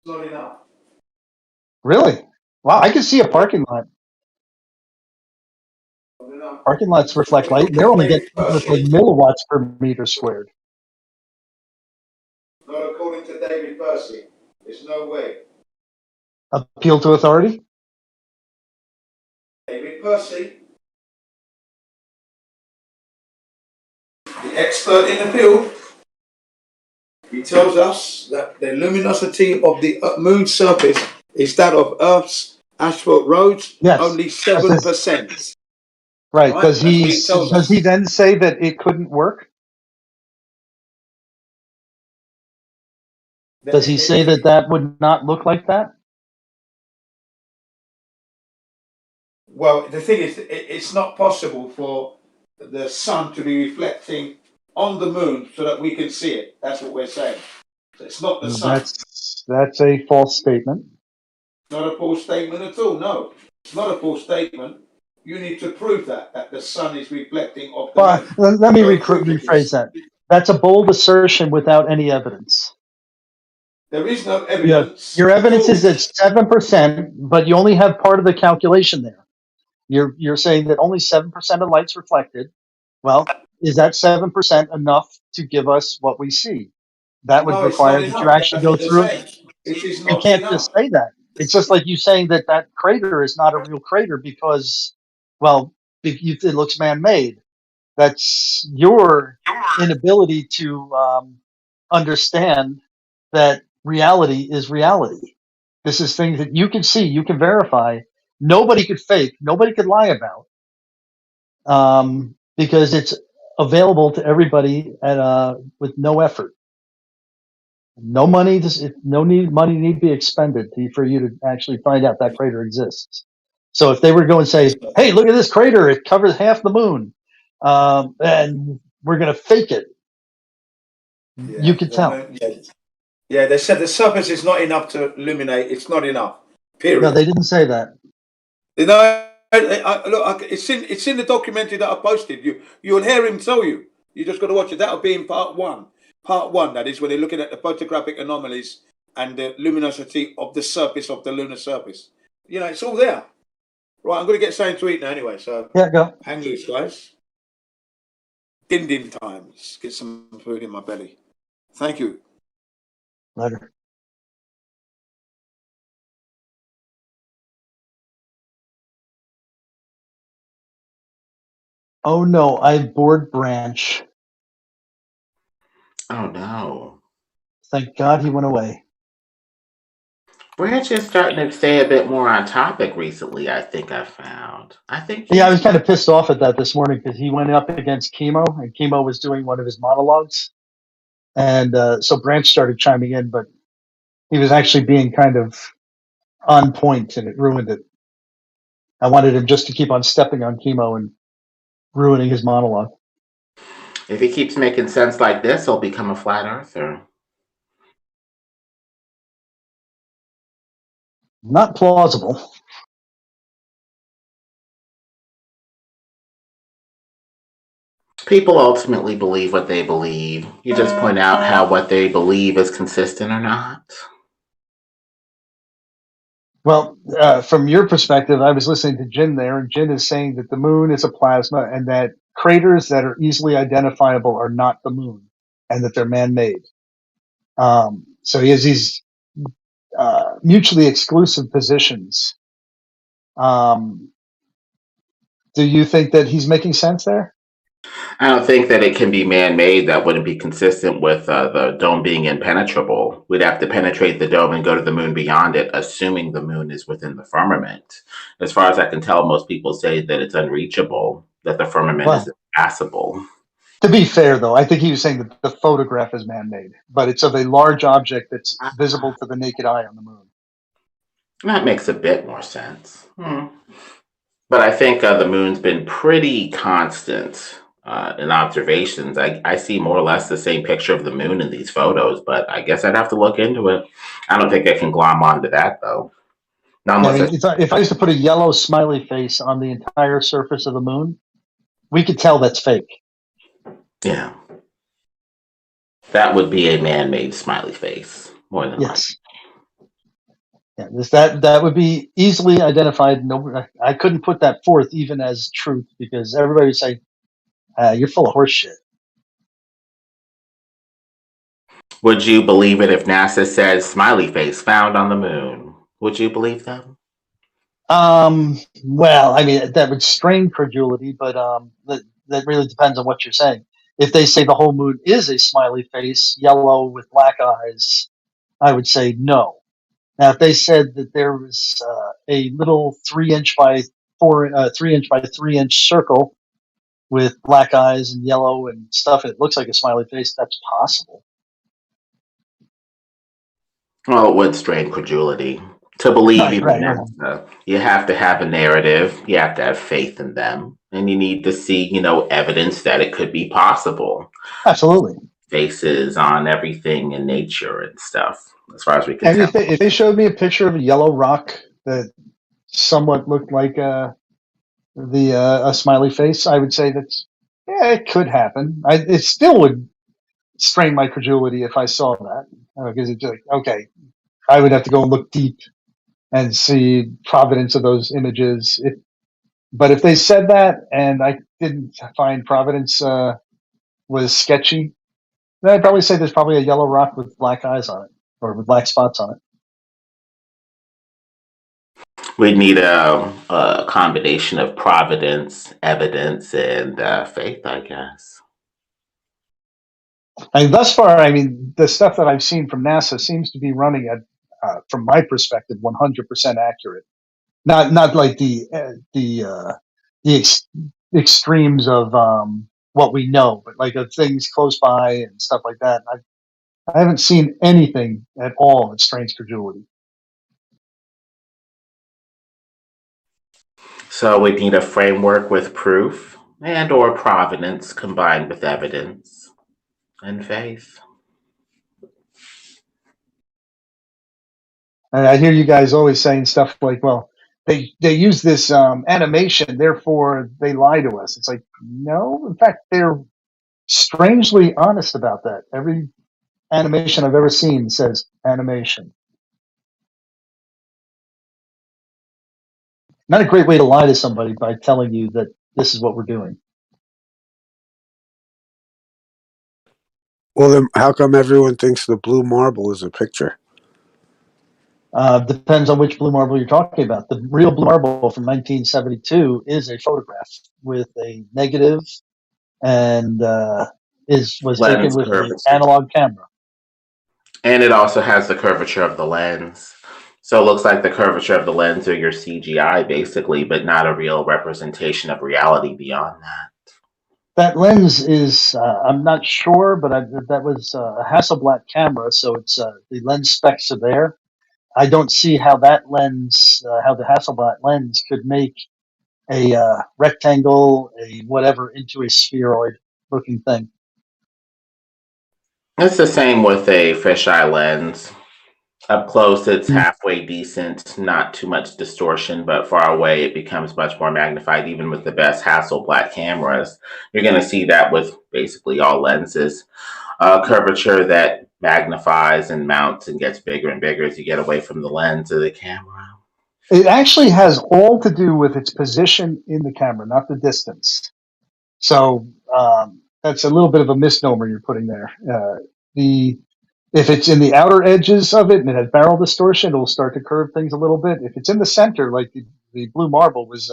Speaker 1: Not enough.
Speaker 14: Really? Wow, I can see a parking lot. Parking lots reflect light. They're only getting like milliwatts per meter squared.
Speaker 1: Not according to David Percy. There's no way.
Speaker 14: Appeal to authority?
Speaker 1: David Percy, the expert in the field, he tells us that the luminosity of the moon's surface is that of Earth's asphalt roads, only 7%.
Speaker 14: Right. Does he then say that it couldn't work? Does he say that that would not look like that?
Speaker 1: Well, the thing is, it's not possible for the sun to be reflecting on the moon so that we can see it. That's what we're saying. So it's not the sun.
Speaker 14: That's a false statement.
Speaker 1: Not a false statement at all. No, it's not a false statement. You need to prove that the sun is reflecting off the moon.
Speaker 14: Let me rephrase that. That's a bold assertion without any evidence.
Speaker 1: There is no evidence.
Speaker 14: Your evidence is at 7%, but you only have part of the calculation there. You're saying that only 7% of light's reflected. Well, is that 7% enough to give us what we see? That would require that you actually go through it. You can't just say that. It's just like you saying that that crater is not a real crater because, well, it looks man-made. That's your inability to understand that reality is reality. This is things that you can see, you can verify. Nobody could fake. Nobody could lie about, because it's available to everybody at with no effort. No money. Money need to be expended for you to actually find out that crater exists. So if they were going to say, "Hey, look at this crater! It covers half the moon," and we're going to fake it, you could tell.
Speaker 1: Yeah, they said the surface is not enough to illuminate. It's not enough. Period.
Speaker 14: No, they didn't say that.
Speaker 1: You know, look, it's in the documentary that I posted. You'll hear him tell you. You just got to watch it. That'll be in part one. Part one, that is, when they're looking at the photographic anomalies and the luminosity of the surface of the lunar surface. You know, it's all there. Right, I'm going to get something to eat now anyway. So
Speaker 14: yeah, go.
Speaker 1: Hang loose, guys. Din times. Get some food in my belly. Thank you.
Speaker 14: Later. Oh no, I bored Branch.
Speaker 18: Oh no.
Speaker 14: Thank God he went away.
Speaker 18: Branch is starting to stay a bit more on topic recently, I think I found.
Speaker 14: Yeah, I was kind of pissed off at that this morning because he went up against Chemo, and Chemo was doing one of his monologues. And so Branch started chiming in, but he was actually being kind of on point, and it ruined it. I wanted him just to keep on stepping on Chemo and ruining his monologue.
Speaker 18: If he keeps making sense like this, he'll become a flat earther.
Speaker 14: Not plausible.
Speaker 18: People ultimately believe what they believe. You just point out how what they believe is consistent or not.
Speaker 14: Well, from your perspective, I was listening to Jin there, and Jin is saying that the moon is a plasma and that craters that are easily identifiable are not the moon and that they're man-made. So he has these mutually exclusive positions. Do you think that he's making sense there?
Speaker 18: I don't think that it can be man-made. That wouldn't be consistent with the dome being impenetrable. We'd have to penetrate the dome and go to the moon beyond it, assuming the moon is within the firmament. As far as I can tell, most people say that it's unreachable, that the firmament is impassable.
Speaker 14: To be fair, though, I think he was saying that the photograph is man-made, but it's of a large object that's visible to the naked eye on the moon.
Speaker 18: That makes a bit more sense. But I think the moon's been pretty constant in observations. I see more or less the same picture of the moon in these photos, but I guess I'd have to look into it. I don't think I can glom onto that though. Not
Speaker 14: Yeah, I
Speaker 18: unless
Speaker 14: mean, if I used to put a yellow smiley face on the entire surface of the moon, we could tell that's fake.
Speaker 18: yeah, that would be a man-made smiley face more than likely.
Speaker 14: Yes. Yeah, that would be easily identified. No, I couldn't put that forth even as truth because everybody would say, "You're full of horse shit."
Speaker 18: Would you believe it if NASA says smiley face found on the moon? Would you believe them?
Speaker 14: Well, I mean, that would strain credulity, but that really depends on what you're saying. If they say the whole moon is a smiley face, yellow with black eyes, I would say no. Now, if they said that there was a little 3 inch by 3 inch by 3 inch circle with black eyes and yellow and stuff, it looks like a smiley face, that's possible.
Speaker 18: Well, it would strain credulity. To believe even
Speaker 14: Right.
Speaker 18: NASA, you have to have a narrative, you have to have faith in them, and you need to see, evidence that it could be possible.
Speaker 14: Absolutely.
Speaker 18: Faces on everything in nature and stuff, as far as we can
Speaker 14: And
Speaker 18: tell.
Speaker 14: if they showed me a picture of a yellow rock that somewhat looked like a smiley face, I would say it could happen. It still would strain my credulity if I saw that, because it's like, okay, I would have to go and look deep and see providence of those images. But if they said that and I didn't find providence was sketchy, then I'd probably say there's probably a yellow rock with black eyes on it or with black spots on it.
Speaker 18: We'd need a combination of providence, evidence, and faith, I guess.
Speaker 14: And thus far, I mean, the stuff that I've seen from NASA seems to be running at, from my perspective, 100% accurate. Not like the extremes of what we know, but like of things close by and stuff like that. I haven't seen anything at all that strains credulity.
Speaker 18: So we need a framework with proof and or providence combined with evidence and faith.
Speaker 14: And I hear you guys always saying stuff like, well, they use this animation, therefore they lie to us. It's like, no, in fact, they're strangely honest about that. Every animation I've ever seen says animation. Not a great way to lie to somebody by telling you that this is what we're doing.
Speaker 19: Well, then how come everyone thinks the blue marble is a picture?
Speaker 14: Depends on which blue marble you're talking about. The real blue marble from 1972 is a photograph with a negative and was taken with an analog camera.
Speaker 18: And it also has the curvature of the lens. So it looks like the curvature of the lens are your CGI basically, but not a real representation of reality beyond that.
Speaker 14: That lens is, I'm not sure, but that was a Hasselblad camera, so it's the lens specs are there. I don't see how that lens, how the Hasselblad lens could make a rectangle, a whatever, into a spheroid-looking thing.
Speaker 18: It's the same with a fisheye lens. Up close, it's halfway decent, not too much distortion, but far away, it becomes much more magnified, even with the best Hasselblad cameras. You're going to see that with basically all lenses. Curvature that magnifies and mounts and gets bigger and bigger as you get away from the lens of the camera.
Speaker 14: It actually has all to do with its position in the camera, not the distance. So that's a little bit of a misnomer you're putting there. If it's in the outer edges of it and it has barrel distortion, it'll start to curve things a little bit. If it's in the center, like the blue marble was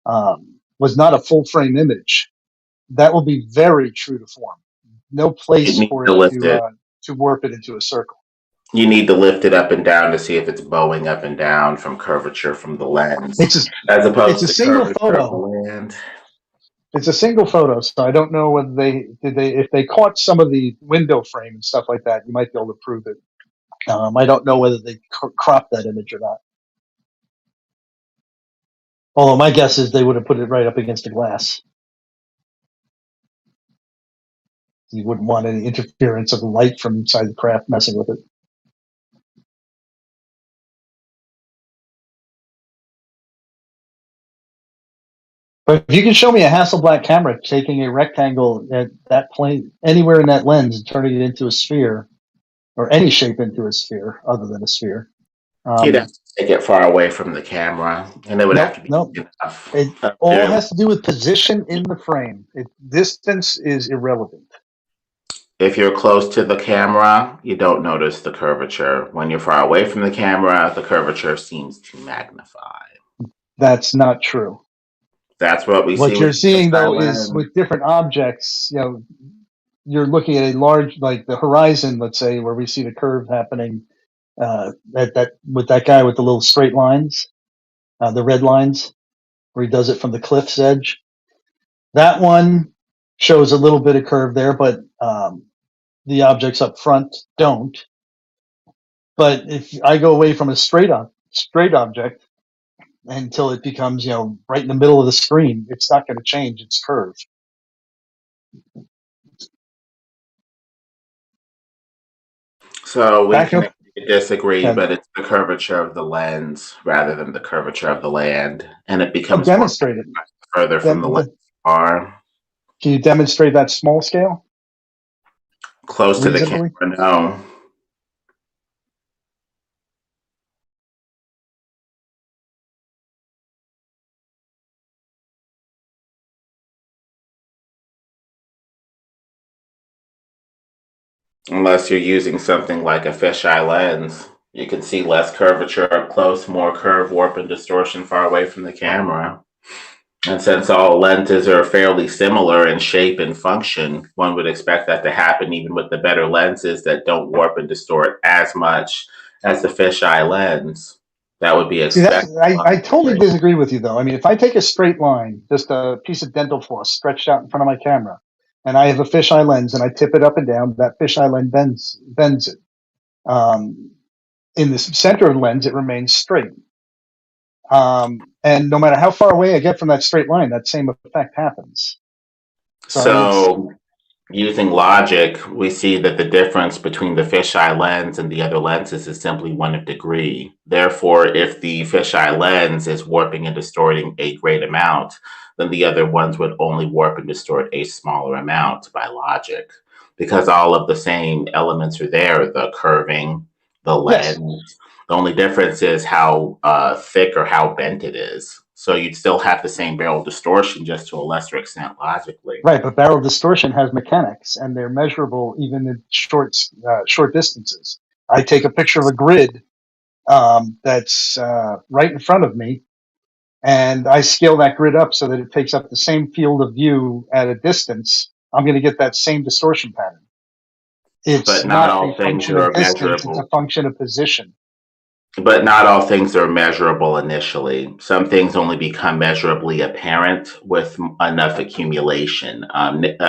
Speaker 14: not a full frame image, that will be very true to form. No place for it to warp it into a circle.
Speaker 18: You need to lift it up and down to see if it's bowing up and down from curvature from the lens, as opposed to curvature of the land.
Speaker 14: It's a single photo, so I don't know whether if they caught some of the window frame and stuff like that, you might be able to prove it. I don't know whether they cropped that image or not. Although my guess is they would have put it right up against the glass. You wouldn't want any interference of the light from inside the craft messing with it. But if you can show me a Hasselblad camera taking a rectangle at that plane, anywhere in that lens, and turning it into a sphere, or any shape into a sphere other than a sphere.
Speaker 18: You'd have to take it far away from the camera, and it would have to be enough.
Speaker 14: It all has to do with position in the frame. Distance is irrelevant.
Speaker 18: If you're close to the camera, you don't notice the curvature. When you're far away from the camera, the curvature seems to magnify.
Speaker 14: That's not true.
Speaker 18: That's what we see.
Speaker 14: What you're seeing, though, is with different objects, you know, you're looking at a large, like the horizon, let's say, where we see the curve happening with that guy with the little straight lines, the red lines, where he does it from the cliff's edge. That one shows a little bit of curve there, but the objects up front don't. But if I go away from a straight object until it becomes, you know, right in the middle of the screen, it's not going to change its curve.
Speaker 18: So we can disagree, but it's the curvature of the lens rather than the curvature of the land, and it becomes
Speaker 14: demonstrated
Speaker 18: further from the lens are.
Speaker 14: Can you demonstrate that small scale?
Speaker 18: Close to the camera, no. Unless you're using something like a fisheye lens, you can see less curvature up close, more curve, warp, and distortion far away from the camera. And since all lenses are fairly similar in shape and function, one would expect that to happen even with the better lenses that don't warp and distort as much as the fisheye lens. That would be expected.
Speaker 14: I totally disagree with you, though. I mean, if I take a straight line, just a piece of dental floss stretched out in front of my camera, and I have a fisheye lens and I tip it up and down, that fisheye lens bends it. In the center of the lens, it remains straight. And no matter how far away I get from that straight line, that same effect happens.
Speaker 18: So using logic, we see that the difference between the fisheye lens and the other lenses is simply 1 degree. Therefore, if the fisheye lens is warping and distorting a great amount, then the other ones would only warp and distort a smaller amount by logic, because all of the same elements are there, the curving, the lens. Yes. The only difference is how thick or how bent it is. So you'd still have the same barrel distortion, just to a lesser extent logically.
Speaker 14: Right, but barrel distortion has mechanics, and they're measurable even in short distances. I take a picture of a grid that's right in front of me, and I scale that grid up so that it takes up the same field of view at a distance. I'm going to get that same distortion pattern. It's not all things are measurable. It's a function of position.
Speaker 18: But not all things are measurable initially. Some things only become measurably apparent with enough accumulation.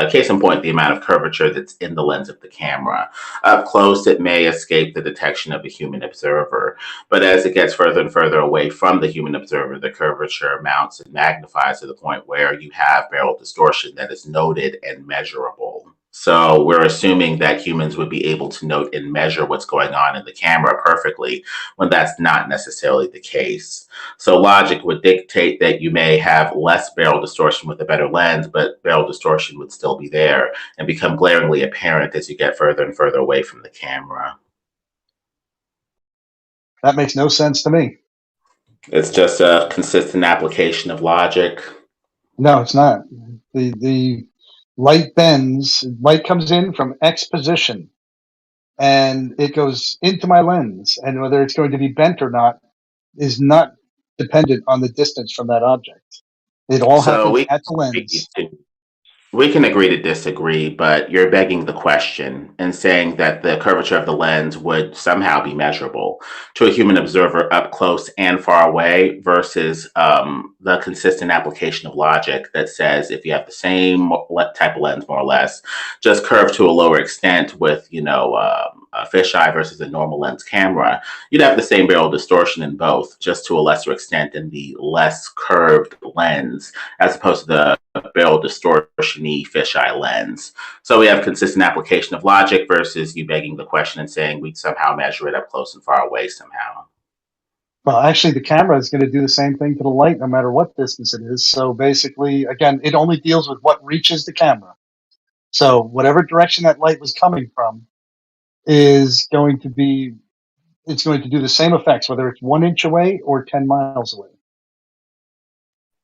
Speaker 18: Case in point, the amount of curvature that's in the lens of the camera. Up close, it may escape the detection of a human observer. But as it gets further and further away from the human observer, the curvature mounts and magnifies to the point where you have barrel distortion that is noted and measurable. So we're assuming that humans would be able to note and measure what's going on in the camera perfectly, when that's not necessarily the case. So logic would dictate that you may have less barrel distortion with a better lens, but barrel distortion would still be there and become glaringly apparent as you get further and further away from the camera.
Speaker 14: That makes no sense to me.
Speaker 18: It's just a consistent application of logic.
Speaker 14: No, it's not. The light bends, light comes in from X position, and it goes into my lens, and whether it's going to be bent or not is not dependent on the distance from that object. It all happens at the lens.
Speaker 18: We can agree to disagree, but you're begging the question and saying that the curvature of the lens would somehow be measurable to a human observer up close and far away versus the the consistent application of logic that says if you have the same type of lens, more or less, just curved to a lower extent with, a fisheye versus a normal lens camera, you'd have the same barrel distortion in both, just to a lesser extent in the less curved lens, as opposed to the barrel distortion-y fisheye lens. So we have consistent application of logic versus you begging the question and saying we'd somehow measure it up close and far away somehow.
Speaker 14: Well, actually, the camera is going to do the same thing to the light no matter what distance it is. So basically, again, it only deals with what reaches the camera. So whatever direction that light was coming from is going to be, it's going to do the same effects, whether it's 1 inch away or 10 miles away.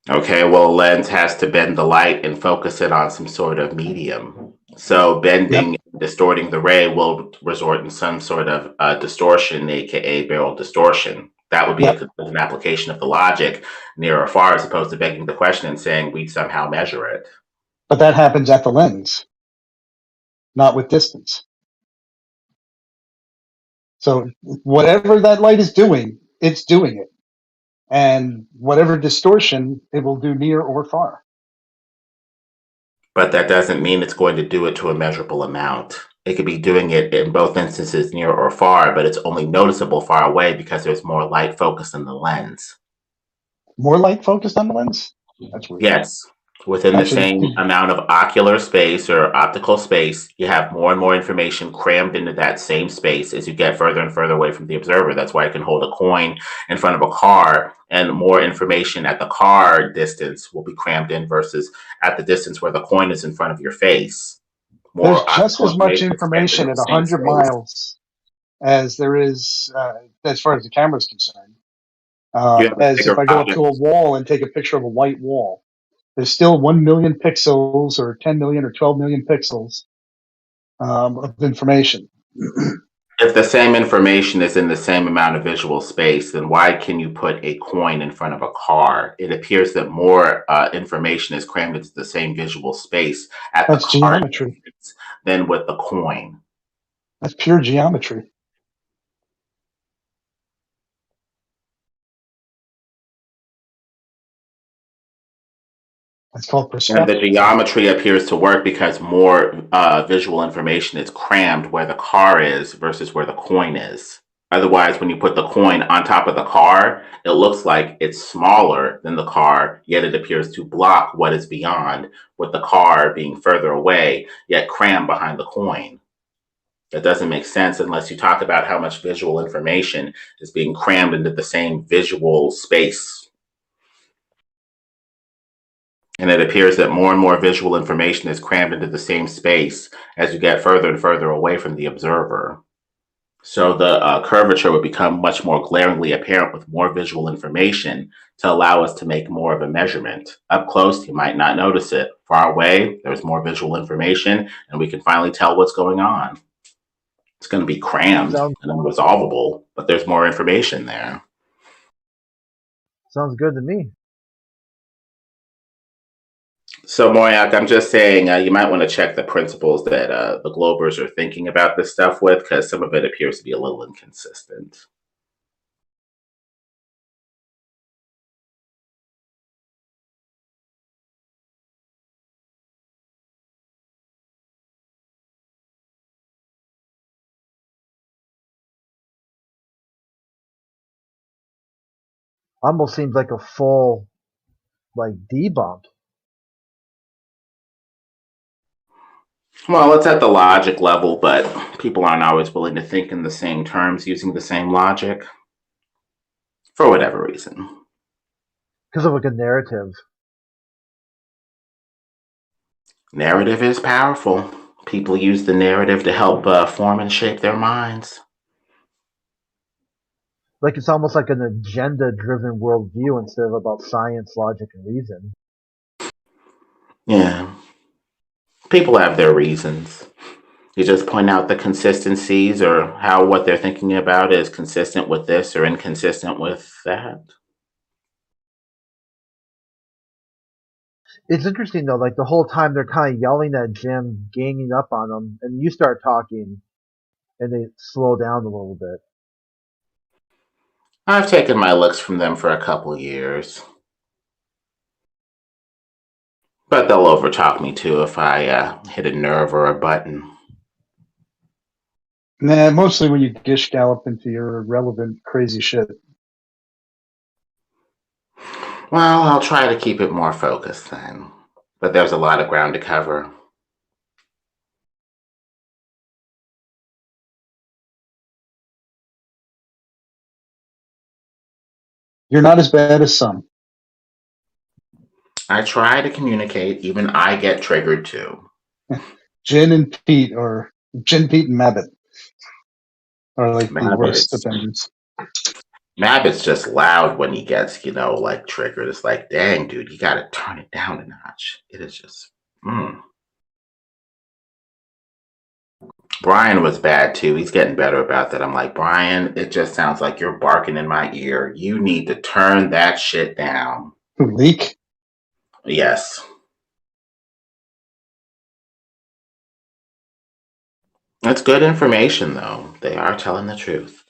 Speaker 18: Okay, well, a lens has to bend the light and focus it on some sort of medium. So bending, distorting the ray will result in some sort of distortion, aka barrel distortion. That would be an application of the logic near or far, as opposed to begging the question and saying we'd somehow measure it.
Speaker 14: But that happens at the lens, not with distance. So whatever that light is doing, it's doing it. And whatever distortion, it will do near or far.
Speaker 18: But that doesn't mean it's going to do it to a measurable amount. It could be doing it in both instances near or far, but it's only noticeable far away because there's more light focused on the lens.
Speaker 14: More light focused on the lens? That's weird.
Speaker 18: Yes. Within the same amount of ocular space or optical space, you have more and more information crammed into that same space as you get further and further away from the observer. That's why I can hold a coin in front of a car and more information at the car distance will be crammed in versus at the distance where the coin is in front of your face.
Speaker 14: There's just as much information at 100 miles as there is, as far as the camera is concerned, as if I go up to a wall and take a picture of a white wall. There's still 1 million pixels or 10 million or 12 million pixels of information.
Speaker 18: If the same information is in the same amount of visual space, then why can you put a coin in front of a car? It appears that more information is crammed into the same visual space at the car
Speaker 14: geometry
Speaker 18: than with the coin.
Speaker 14: That's pure geometry. It's called perspective.
Speaker 18: And the geometry appears to work because more visual information is crammed where the car is versus where the coin is. Otherwise, when you put the coin on top of the car, it looks like it's smaller than the car, yet it appears to block what is beyond, with the car being further away, yet crammed behind the coin. That doesn't make sense unless you talk about how much visual information is being crammed into the same visual space. And it appears that more and more visual information is crammed into the same space as you get further and further away from the observer. So the curvature would become much more glaringly apparent with more visual information to allow us to make more of a measurement. Up close, you might not notice it. Far away, there's more visual information, and we can finally tell what's going on. It's going to be crammed and unresolvable, but there's more information there.
Speaker 10: Sounds good to me.
Speaker 18: So, Moyak, I'm just saying you might want to check the principles that the Globers are thinking about this stuff with, because some of it appears to be a little inconsistent.
Speaker 10: Almost seems like a full, debunk.
Speaker 18: Well, it's at the logic level, but people aren't always willing to think in the same terms using the same logic. For whatever reason.
Speaker 10: Because of a narrative.
Speaker 18: Narrative is powerful. People use the narrative to help form and shape their minds.
Speaker 10: Like it's almost like an agenda-driven worldview instead of about science, logic, and reason.
Speaker 18: Yeah. People have their reasons. You just point out the consistencies or how what they're thinking about is consistent with this or inconsistent with that.
Speaker 10: It's interesting though, the whole time they're kind of yelling at Jim, ganging up on him, and you start talking, and they slow down a little bit.
Speaker 18: I've taken my licks from them for a couple years. But they'll overtalk me too if I hit a nerve or a button.
Speaker 14: Nah, mostly when you gish gallop into your irrelevant, crazy shit.
Speaker 18: Well, I'll try to keep it more focused then. But there's a lot of ground to cover.
Speaker 14: You're not as bad as some.
Speaker 18: I try to communicate, even I get triggered too.
Speaker 14: Jin and Pete, or Jin, Pete, and Mabbit are like the worst offenders.
Speaker 18: Mabbit's just loud when he gets, like triggered. It's like, dang, dude, you gotta turn it down a notch. It is just, Brian was bad too. He's getting better about that. I'm like, Brian, it just sounds like you're barking in my ear. You need to turn that shit down.
Speaker 14: Leak?
Speaker 18: Yes. That's good information, though. They are telling the truth.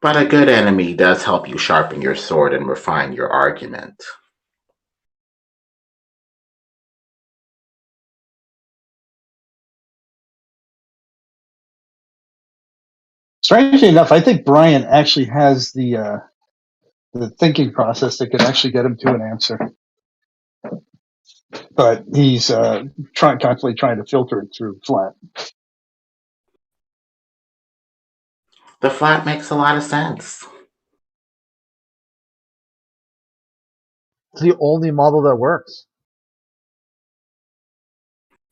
Speaker 18: But a good enemy does help you sharpen your sword and refine your argument.
Speaker 14: Strangely enough, I think Brian actually has the thinking process that could actually get him to an answer. But he's constantly trying to filter it through flat.
Speaker 18: The flat makes a lot of sense.
Speaker 10: It's the only model that works.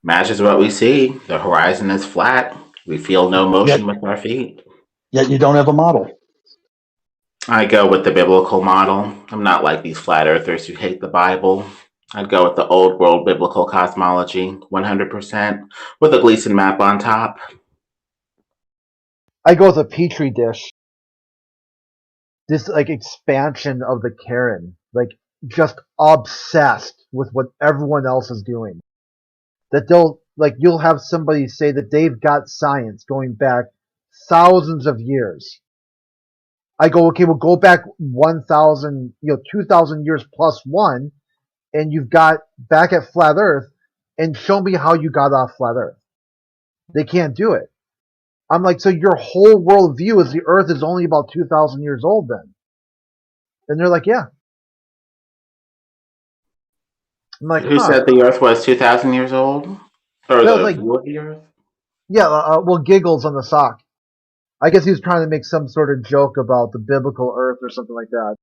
Speaker 18: Matches what we see. The horizon is flat. We feel no motion with our feet.
Speaker 14: Yet you don't have a model.
Speaker 18: I go with the biblical model. I'm not like these flat earthers who hate the Bible. I'd go with the old world biblical cosmology, 100%, with a Gleason map on top.
Speaker 10: I go with a petri dish. This expansion of the Karen, just obsessed with what everyone else is doing. That you'll have somebody say that they've got science going back thousands of years. I go, okay, we'll go back 1,000, 2,000 years plus one, and you've got back at Flat Earth, and show me how you got off Flat Earth. They can't do it. I'm like, so your whole worldview is the Earth is only about 2,000 years old then? And they're like, yeah. I'm like,
Speaker 18: Who said the Earth was 2,000 years old? Or
Speaker 10: No,
Speaker 18: the view of the Earth?
Speaker 10: Yeah, Giggles on the sock. I guess he was trying to make some sort of joke about the biblical Earth or something like that.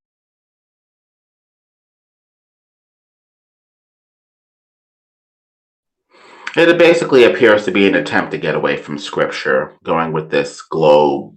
Speaker 18: It basically appears to be an attempt to get away from scripture, going with this globe